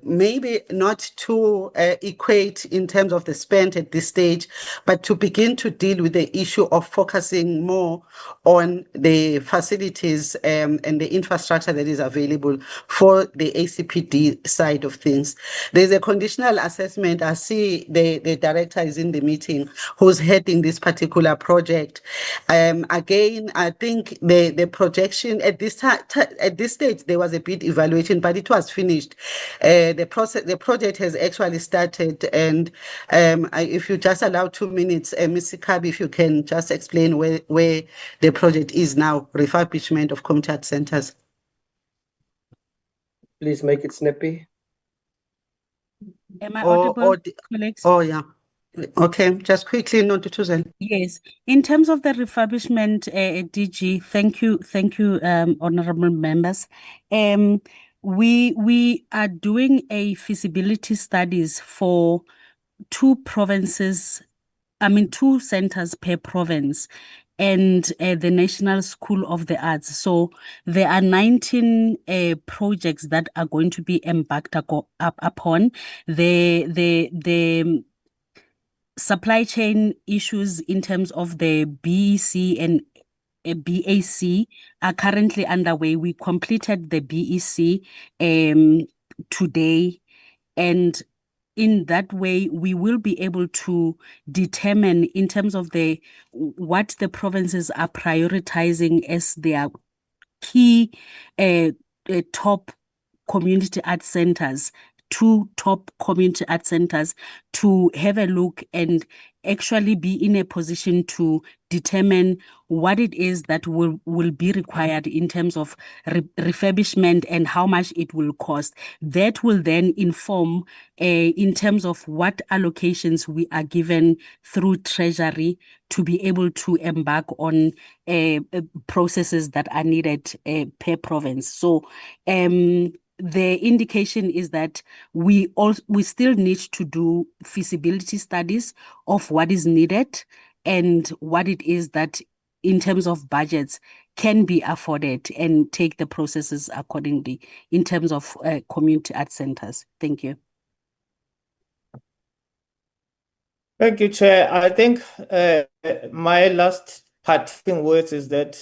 maybe not to equate in terms of the spend at this stage, but to begin to deal with the issue of focusing more on the facilities and the infrastructure that is available for the ACPD side of things. There's a conditional assessment. I see the director is in the meeting who's heading this particular project. Again, I think the projection at this stage, there was a bid evaluation, but it was finished. The project has actually started, and if you just allow 2 minutes, Ms. Sikabi, if you can just explain where the project is now, refurbishment of community art centers. Please make it snappy. Am I audible, colleagues? Oh, yeah. Okay, just quickly, not to Tuzel. Yes. In terms of the refurbishment, DG, thank you, honorable members. We are doing a feasibility studies for 2 provinces, 2 centers per province, and the National School of the Arts. So there are 19 projects that are going to be embarked upon. The supply chain issues in terms of the BEC and BAC are currently underway. We completed the BEC today, and in that way, we will be able to determine in terms of what the provinces are prioritizing as their key top community art centers, 2 top community art centers, to have a look and actually be in a position to determine what it is that will be required in terms of refurbishment and how much it will cost. That will then inform in terms of what allocations we are given through Treasury to be able to embark on processes that are needed per province. So the indication is that we still need to do feasibility studies of what is needed and what it is that in terms of budgets can be afforded, and take the processes accordingly in terms of community art centers. Thank you. Thank you, Chair. I think my last parting words is that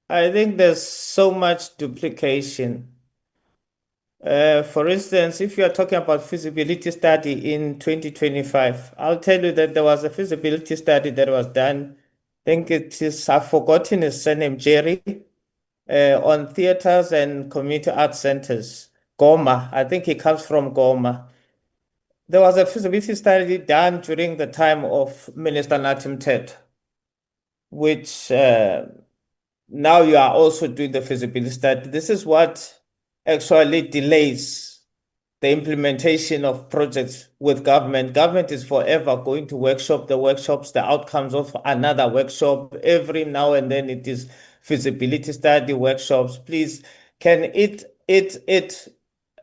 I think there's so much duplication For instance, if you are talking about feasibility study in 2025, I'll tell you that there was a feasibility study that was done. I think it is, I've forgotten his surname, Jerry, on theaters and community arts centers. Goma, I think he comes from Goma. There was a feasibility study done during the time of Minister Natim Tet, which now you are also doing the feasibility study. This is what actually delays the implementation of projects with government. Government is forever going to workshop the workshops, the outcomes of another workshop. Every now and then it is feasibility study workshops. Please, can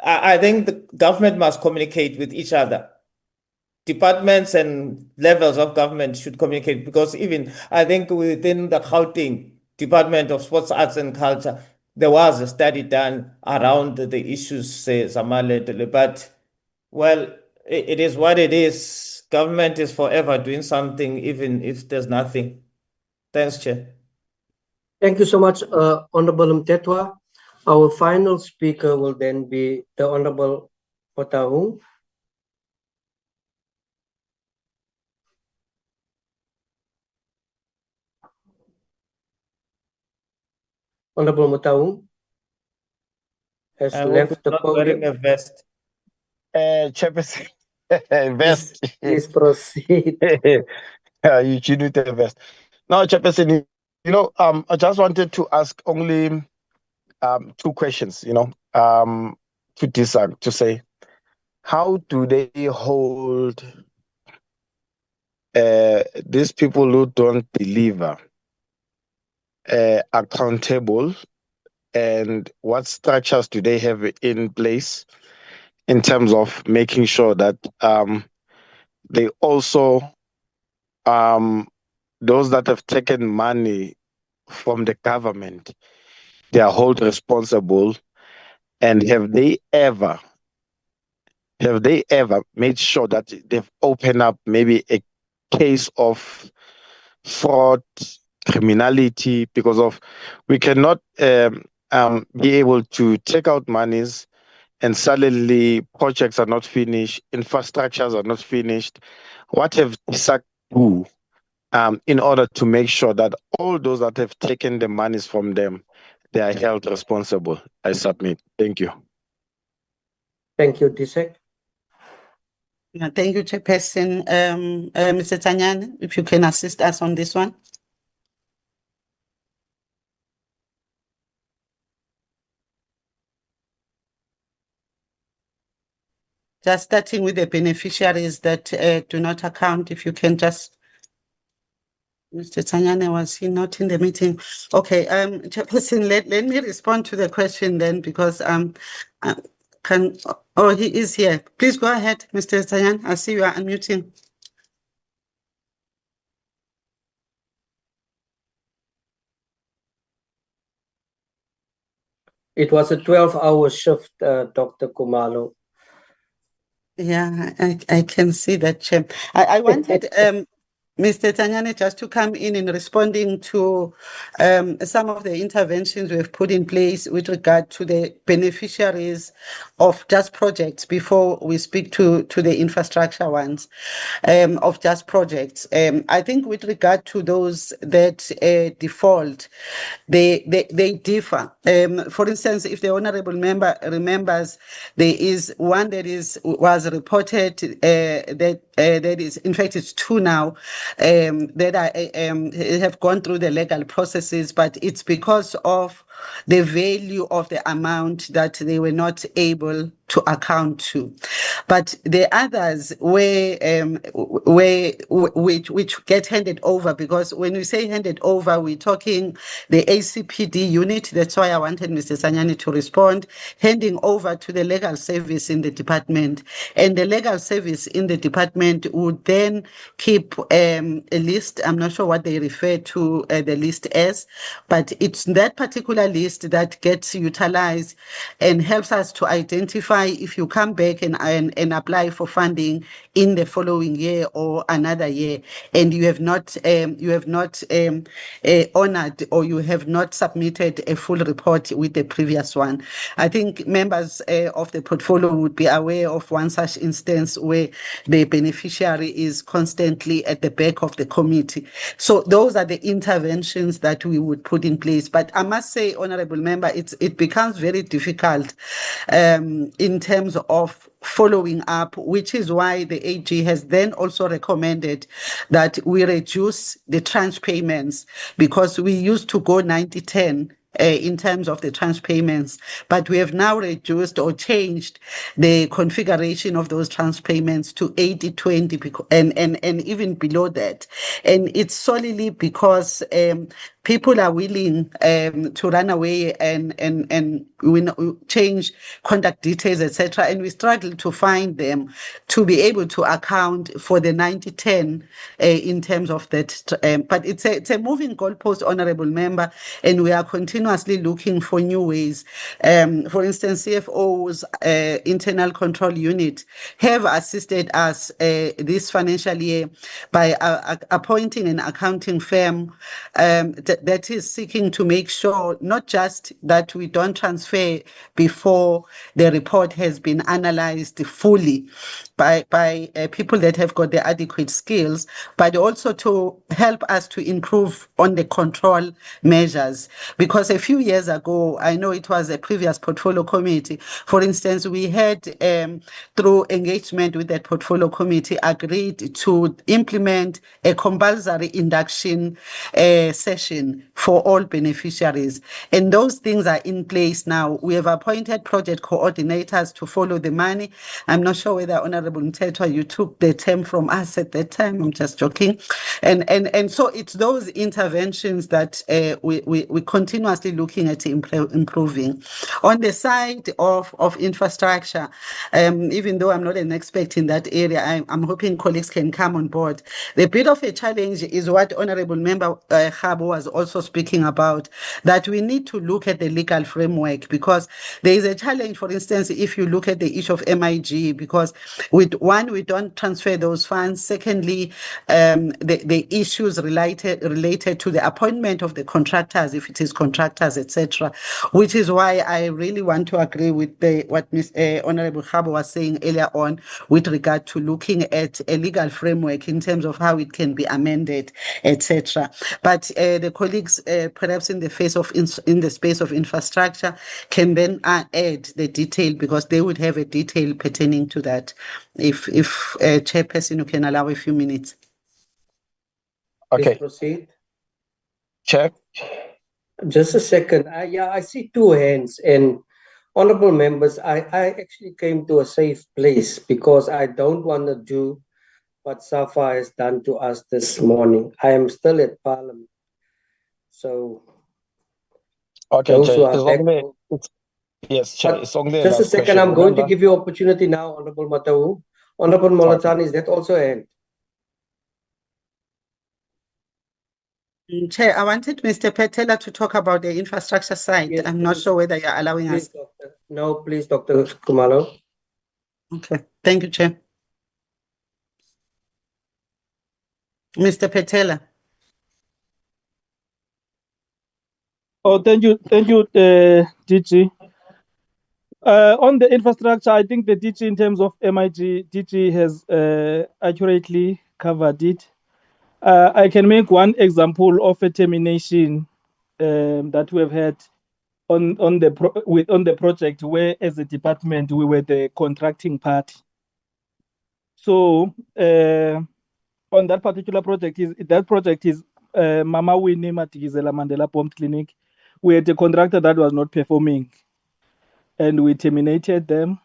I think the government must communicate with each other. Departments and levels of government should communicate, because even I think within the Gauteng Department of Sports, Arts and Culture, there was a study done around the issues, but well, it is what it is. Government is forever doing something, even if there's nothing. Thanks, Chair. Thank you so much, Honorable Mtetwa. Our final speaker will then be the Honorable Motahung. Honorable Motahung has left the not podium. wearing a vest. Chairperson, vest. Please proceed. You should with the vest. Now, Chairperson, I just wanted to ask only two questions, to say, how do they hold these people who don't deliver accountable, and what structures do they have in place in terms of making sure that they also, those that have taken money from the government, they are held responsible? And have they ever made sure that they've opened up maybe a case of fraud, criminality, because of we cannot be able to take out monies and suddenly projects are not finished, infrastructures are not finished. What have SAC do in order to make sure that all those that have taken the monies from them, they are held responsible? I submit. Thank you. Thank you, Disek. Thank you, Chairperson. Mr. Tanyane, if you can assist us on this one. Just starting with the beneficiaries that do not account, if you can just. Mr. Tanyane, was he not in the meeting? Okay, Chairperson, let me respond to the question then, because he is here. Please go ahead, Mr. Tanyane. I see you are unmuting. It was a 12-hour shift, Dr. Kumalo. Yeah, I can see that, Chair. I wanted Mr. Tanyane just to come in responding to some of the interventions we've put in place with regard to the beneficiaries of just projects before we speak to the infrastructure ones of just projects. I think with regard to those that default, they differ. For instance, if the honorable member remembers, there is one that was reported that is, in fact, it's two now that have gone through the legal processes, but it's because of the value of the amount that they were not able to account to. But the others which get handed over, because when we say handed over, we're talking the ACPD unit. That's why I wanted Mr. Tanyane to respond, handing over to the legal service in the department. And the legal service in the department would then keep a list. I'm not sure what they refer to the list as, but it's that particular list that gets utilized and helps us to identify if you come back and apply for funding in the following year or another year, and you have not honored or you have not submitted a full report with the previous one. I think members of the portfolio would be aware of one such instance where the beneficiary is constantly at the back of the committee. So those are the interventions that we would put in place. But I must say, Honorable Member, it becomes very difficult in terms of following up, which is why the AG has then also recommended that we reduce the tranche payments, because we used to go 90-10 in terms of the tranche payments, but we have now reduced or changed the configuration of those tranche payments to 80-20 and even below that. And it's solely because people are willing to run away and we change contact details, etc. And we struggle to find them to be able to account for the 90-10 in terms of that. But it's a moving goalpost, Honorable Member, and we are continuously looking for new ways. For instance, CFO's internal control unit have assisted us this financial year by appointing an accounting firm that is seeking to make sure not just that we don't transfer before the report has been analyzed fully by people that have got the adequate skills, but also to help us to improve on the control measures. Because a few years ago, I know it was a previous portfolio committee, for instance, we had, through engagement with that portfolio committee, agreed to implement a compulsory induction session for all beneficiaries. And those things are in place now. We have appointed project coordinators to follow the money. I'm not sure whether, Honorable Mthethwa, you took the term from us at that time. I'm just joking. And so it's those interventions that we continuously looking at improving. On the side of infrastructure, even though I'm not an expert in that area, I'm hoping colleagues can come on board. The bit of a challenge is what Honorable Member Khabo was also speaking about, that we need to look at the legal framework, because there is a challenge, for instance, if you look at the issue of MIG, because with one, we don't transfer those funds. Secondly, the issues related to the appointment of the contractors, if it is contractors, etc., which is why I really want to agree with what Honorable Khabo was saying earlier on with regard to looking at a legal framework in terms of how it can be amended, etc. But the colleagues, perhaps in the space of infrastructure, can then add the detail, because they would have a detail pertaining to that. If Chairperson, you can allow a few minutes. Please Okay. proceed. Chair. Just a second. I see two hands, and honorable members, I actually came to a safe place because I don't want to do what SAFA has done to us this morning. I am still at Parliament. So, okay, those who Chair, are back. Yes, Chair, it's on the Just a last second, question. I'm going to Remember? give you opportunity now, Honorable Matawu. Honorable Molatan, is that also a hand? Chair, I wanted Mr. Petela to talk about the infrastructure side. Yes, I'm not please. sure whether you're allowing Please, us. Doctor. No, please, Dr. Kumalo. Okay, thank you, Chair. Mr. Petela. Oh, thank you, DG. On the infrastructure, I think the DG, in terms of MIG, DG has accurately covered it. I can make one example of a termination that we have had on the project, where as a department we were the contracting party. So on that particular project, is Mama Winnie Matikizela Mandela Bomb Clinic. We had a contractor that was not performing, and we terminated them,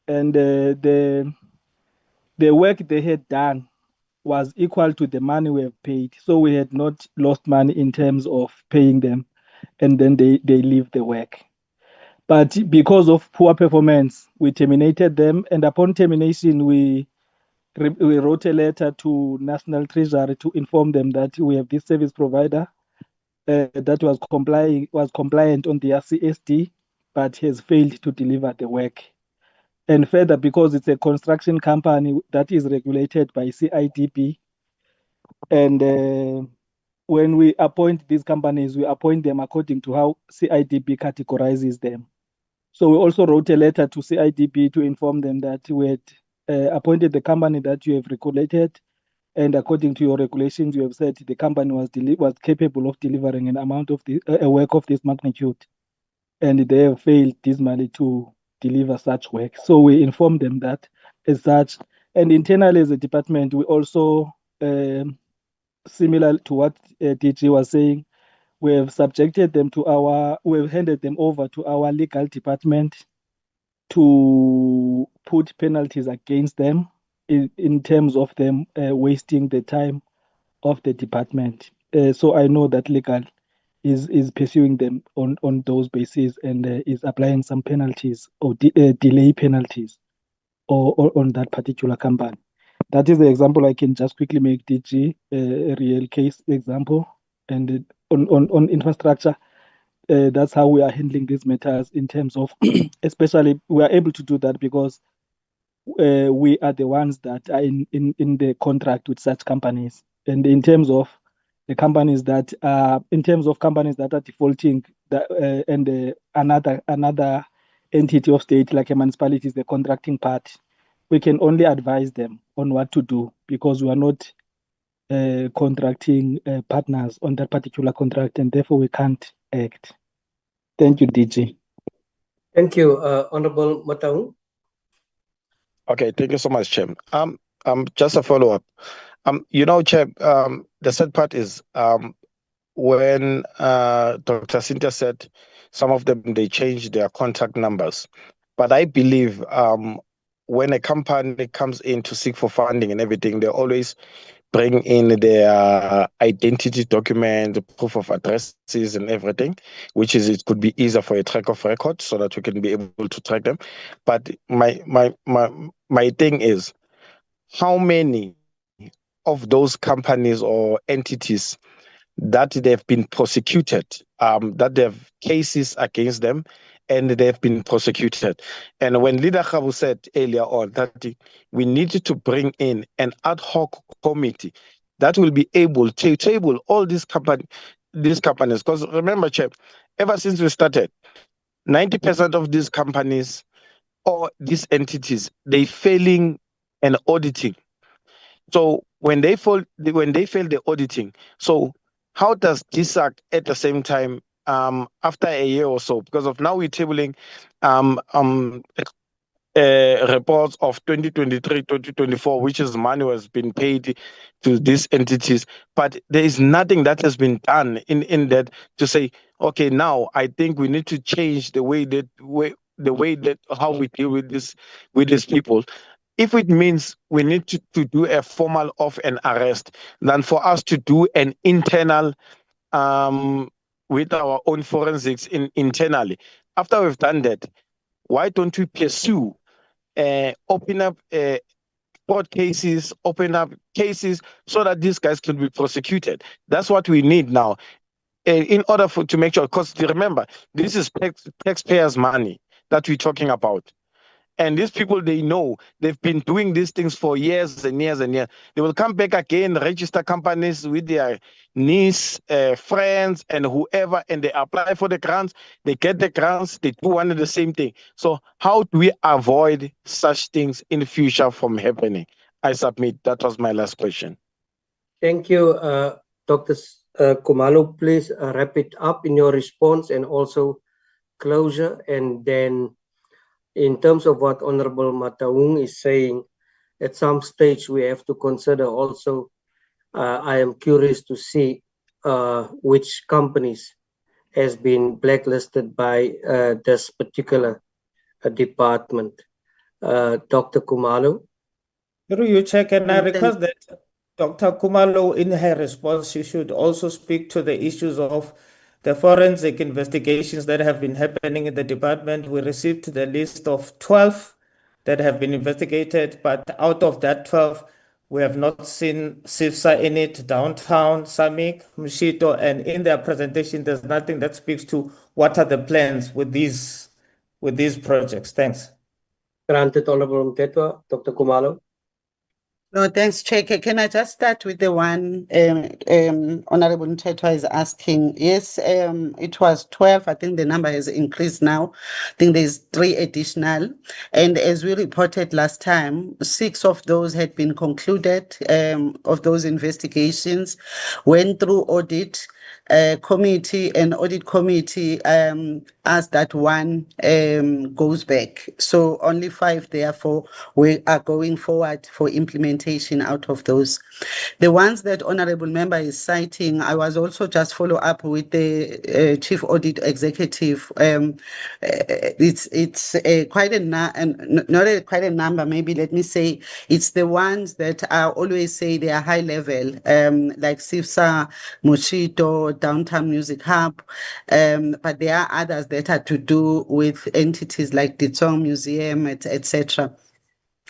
and the work they had done was equal to the money we have paid. So we had not lost money in terms of paying them, and then they leave the work. But because of poor performance, we terminated them, and upon termination, we we wrote a letter to National Treasury to inform them that we have this service provider that was compliant on their CSD, but has failed to deliver the work. And further, because it's a construction company that is regulated by CIDB, and when we appoint these companies, we appoint them according to how CIDB categorizes them. So we also wrote a letter to CIDB to inform them that we had appointed the company that you have regulated, and according to your regulations, you have said the company was capable of delivering an amount of a work of this magnitude, and they have failed dismally to deliver such work. So we informed them that as such, and internally as a department, we also, similar to what DG was saying, we have subjected them to we've handed them over to our legal department to put penalties against them in terms of them wasting the time of the department. So I know that legal is pursuing them on those bases and is applying some penalties or delay penalties or on that particular company. That is the example I can just quickly make, DG, a real case example. And on infrastructure, that's how we are handling these matters in terms of, especially we are able to do that because we are the ones that are in the contract with such companies. And in terms of the companies that are defaulting, and another entity of state like a municipality is the contracting part, we can only advise them on what to do because we are not contracting partners on that particular contract, and therefore we can't act. Thank you, DG. Thank you, Honorable Mataung. Okay, thank you so much, Chair. Just a follow-up. Chair, the sad part is when Dr. Cynthia said some of them, they changed their contact numbers. But I believe when a company comes in to seek for funding and everything, they always bring in their identity document, the proof of addresses and everything, which is, it could be easier for a track of record so that we can be able to track them. But my thing is, how many of those companies or entities that they've been prosecuted, that they have cases against them, and they've been prosecuted. And when Leader Khabu said earlier on that we needed to bring in an ad hoc committee that will be able to table all these companies, because remember, Chair, ever since we started, 90% of these companies or these entities, they failing an auditing. So when they fail the auditing, so how does this act at the same time after a year or so? Because of now we're tabling reports of 2023, 2024, which is money has been paid to these entities, but there is nothing that has been done in that to say, okay, now I think we need to change the way that how we deal with these people. If it means we need to do a formal of an arrest, than for us to do an internal with our own forensics internally. After we've done that, why don't we pursue, open up court cases, open up cases so that these guys can be prosecuted? That's what we need now, in order to make sure, because remember, this is taxpayers' money that we're talking about. And these people, they know they've been doing these things for years and years and years. They will come back again, register companies with their niece, friends, and whoever, and they apply for the grants. They get the grants. They do one and the same thing. So how do we avoid such things in the future from happening? I submit. That was my last question. Thank you, Dr. Khumalo. Please wrap it up in your response and also closure, and then in terms of what Honorable Mataung is saying, at some stage we have to consider also, I am curious to see which companies has been blacklisted by this particular department. Dr. Khumalo. Through you, Chair, can I request that Dr. Khumalo, in her response, she should also speak to the issues of the forensic investigations that have been happening in the department. We received the list of 12 that have been investigated, but out of that 12, we have not seen SAFA in it, Downtown, Samik, Mshito, and in their presentation, there's nothing that speaks to what are the plans with these projects. Thanks. Granted, Honorable Mtetwa. Dr. Kumalo. No, thanks, Chair. Can I just start with the one Honorable Mtetwa is asking? Yes, it was 12. I think the number has increased now. I think there's 3 additional. And as we reported last time, 6 of those had been concluded, of those investigations, went through audit committee, and audit committee asked that one goes back. So only 5, therefore, we are going forward for implementation out of those. The ones that Honorable Member is citing, I was also just follow up with the Chief Audit Executive. It's quite a number, maybe let me say, it's the ones that I always say they are high level, like SAFA, Moshito, Downtown Music Hub, but there are others that are to do with entities like the Tsong Museum, etc.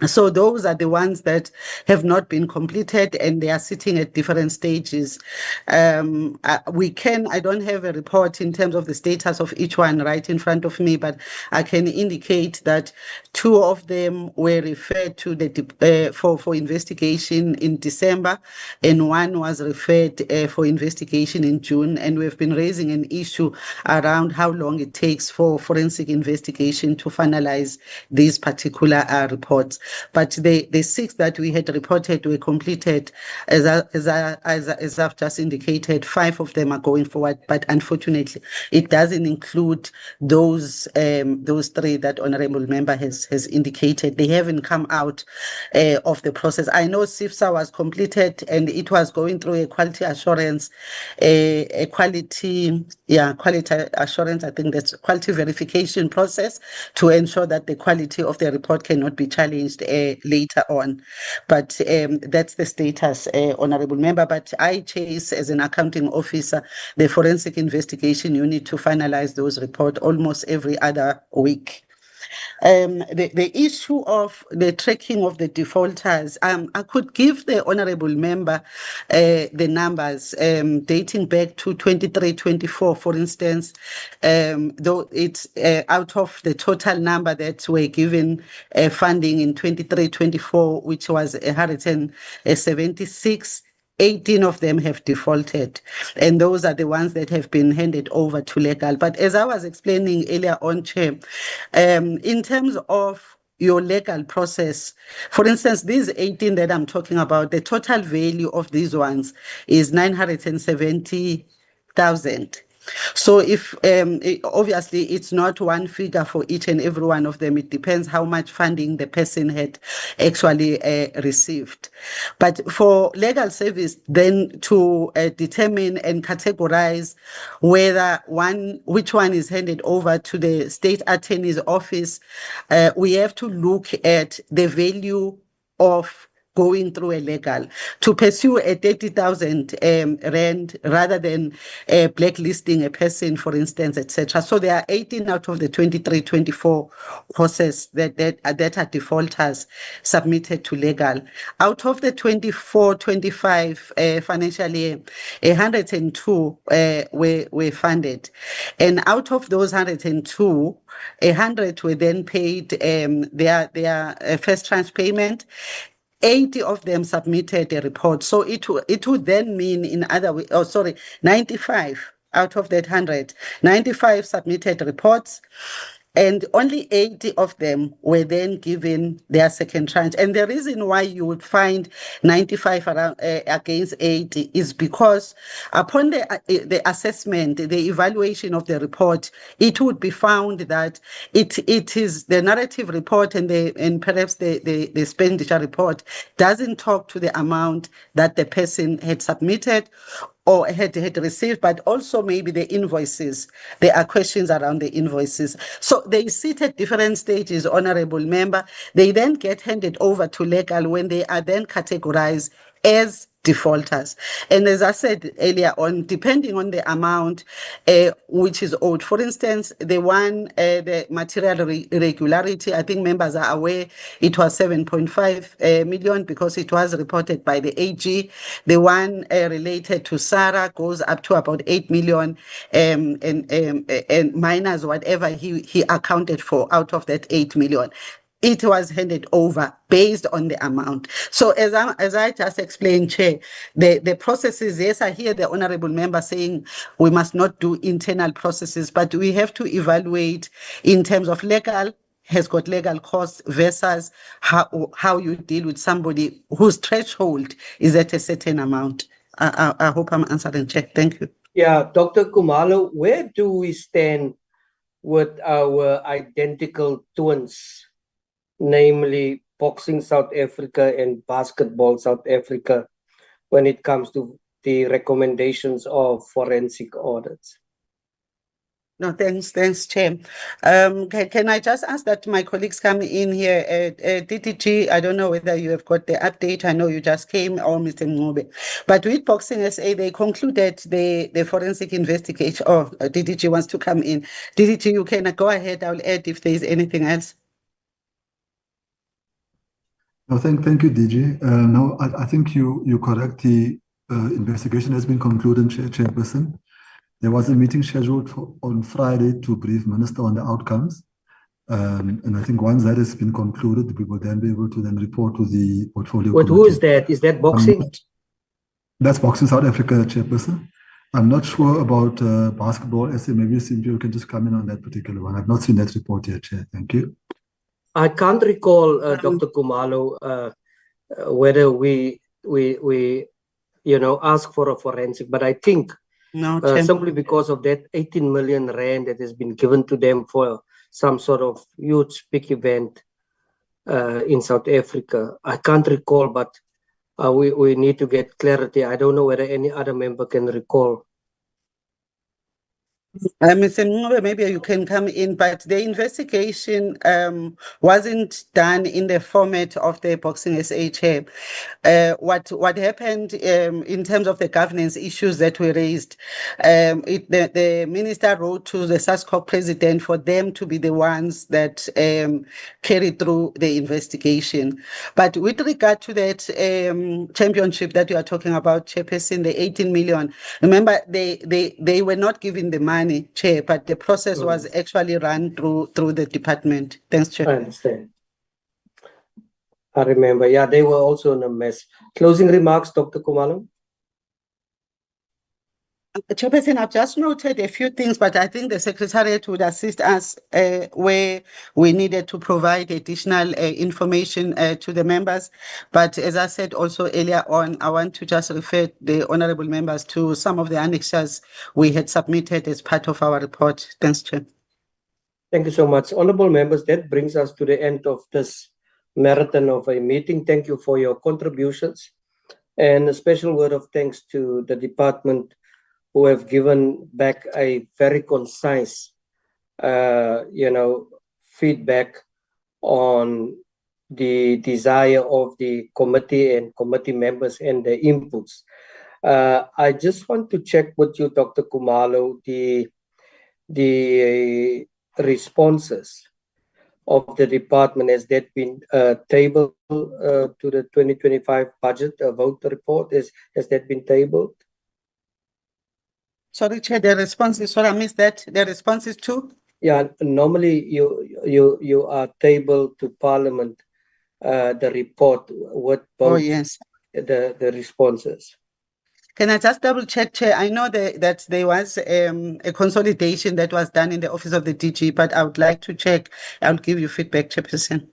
So those are the ones that have not been completed and they are sitting at different stages. I don't have a report in terms of the status of each one right in front of me, but I can indicate that 2 of them were referred to the for investigation in December, and 1 was referred for investigation in June. And we've been raising an issue around how long it takes for forensic investigation to finalize these particular reports. But the 6 that we had reported were completed, as I've just indicated. 5 of them are going forward, but unfortunately, it doesn't include those 3 that Honourable Member has indicated. They haven't come out of the process. I know SAFA was completed and it was going through a quality assurance, quality assurance. I think that's quality verification process to ensure that the quality of the report cannot be challenged later on. But that's the status, Honourable Member. But I chase, as an accounting officer, the forensic investigation unit to finalize those reports almost every other week. The issue of the tracking of the defaulters, I could give the Honourable Member the numbers dating back to 23-24, for instance, though it's out of the total number that were given funding in 23-24, which was 176. 18 of them have defaulted, and those are the ones that have been handed over to legal. But as I was explaining earlier on, Chair, in terms of your legal process, for instance, these 18 that I'm talking about, the total value of these ones is 970,000. So if obviously it's not one figure for each and every one of them, it depends how much funding the person had actually received. But for legal service, then to determine and categorize which one is handed over to the state attorney's office, we have to look at the value of going through a legal to pursue a 30,000 rand rather than blacklisting a person, for instance, etc. So there are 18 out of the 23-24 process that are defaulters submitted to legal. Out of the 24-25 financial year, 102 were funded, and out of those 102, 100 were then paid their first tranche payment. 80 of them submitted a report. So it would then mean, in other way, 95 out of that 100, 95 submitted reports, and only 80 of them were then given their second tranche. And the reason why you would find 95 around, against 80 is because upon the assessment, the evaluation of the report, it would be found that it is the narrative report and perhaps the expenditure report doesn't talk to the amount that the person had submitted or had received, but also maybe the invoices. There are questions around the invoices. So they sit at different stages, Honourable Member. They then get handed over to legal when they are then categorized as defaulters. And as I said earlier on, depending on the amount which is owed, for instance, the one, the material irregularity, I think members are aware it was 7.5 million because it was reported by the AG. The one related to SARA goes up to about 8 million and minus whatever he accounted for out of that 8 million. It was handed over based on the amount. So as I just explained, Chair, the processes, yes, I hear the honorable member saying we must not do internal processes, but we have to evaluate in terms of has got legal costs versus how you deal with somebody whose threshold is at a certain amount. I hope I'm answering, Chair. Thank you. Yeah, Dr. Khumalo, where do we stand with our identical twins, namely boxing South Africa and basketball South Africa, when it comes to the recommendations of forensic audits? No, thanks, Chair. Can I just ask that my colleagues come in here? DTG, I don't know whether you have got the update. I know you just came, or Mr. Ngobe. But with Boxing SA, they concluded the forensic investigation. Oh, DTG wants to come in. DTG, you can go ahead. I'll add if there is anything else. No, thank you, DG. No, I think you correct. The investigation has been concluded, Chairperson. There was a meeting scheduled on Friday to brief Minister on the outcomes. And I think once that has been concluded, we will then be able to then report to the portfolio committee. Who is that? Is that boxing? That's Boxing South Africa, Chairperson. I'm not sure about basketball. SA, maybe Cynthia can just come in on that particular one. I've not seen that report yet, Chair. Thank you. I can't recall, Dr. Khumalo, whether we ask for a forensic, but I think simply because of that 18 million rand that has been given to them for some sort of huge big event in South Africa. I can't recall, but we need to get clarity. I don't know whether any other member can recall. Mr. Ngobe, maybe you can come in, but the investigation wasn't done in the format of the Boxing SA Chair. What happened in terms of the governance issues that were raised, the minister wrote to the SASCOC president for them to be the ones that carried through the investigation. But with regard to that championship that you are talking about, Chairperson, the 18 million, remember they were not given the money, Chair, but the process was actually run through the department. Thanks, Chair. I understand. I remember. Yeah, they were also in a mess. Closing remarks, Dr. Khumalo? Chairperson, I've just noted a few things, but I think the Secretariat would assist us where we needed to provide additional information to the members. But as I said also earlier on, I want to just refer the honorable members to some of the annexures we had submitted as part of our report. Thanks, Chair. Thank you so much. Honorable members, that brings us to the end of this marathon of a meeting. Thank you for your contributions. And a special word of thanks to the department who have given back a very concise, feedback on the desire of the committee and committee members and the inputs. I just want to check with you, Dr. Khumalo, the responses of the department. Has that been tabled to the 2025 budget vote report? Has that been tabled? Sorry, Chair, the responses, sorry, I missed that. The responses too? Yeah, normally you are tabled to Parliament the report with both the responses. Can I just double check, Chair? I know that there was a consolidation that was done in the office of the DG, but I would like to check. I'll give you feedback, Chairperson.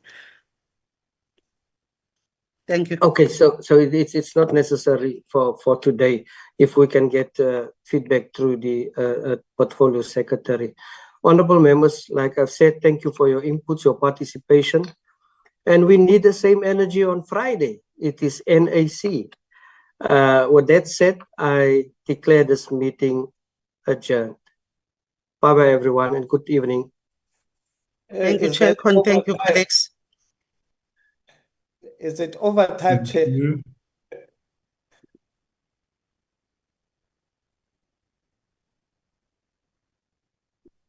Thank you. Okay, so it's not necessary for today. If we can get feedback through the portfolio secretary. Honorable members, like I've said, thank you for your inputs, your participation. And we need the same energy on Friday. It is NAC. With that said, I declare this meeting adjourned. Bye-bye, everyone, and good evening. Thank you, Chair. Thank you, colleagues. Is it overtime, Chair?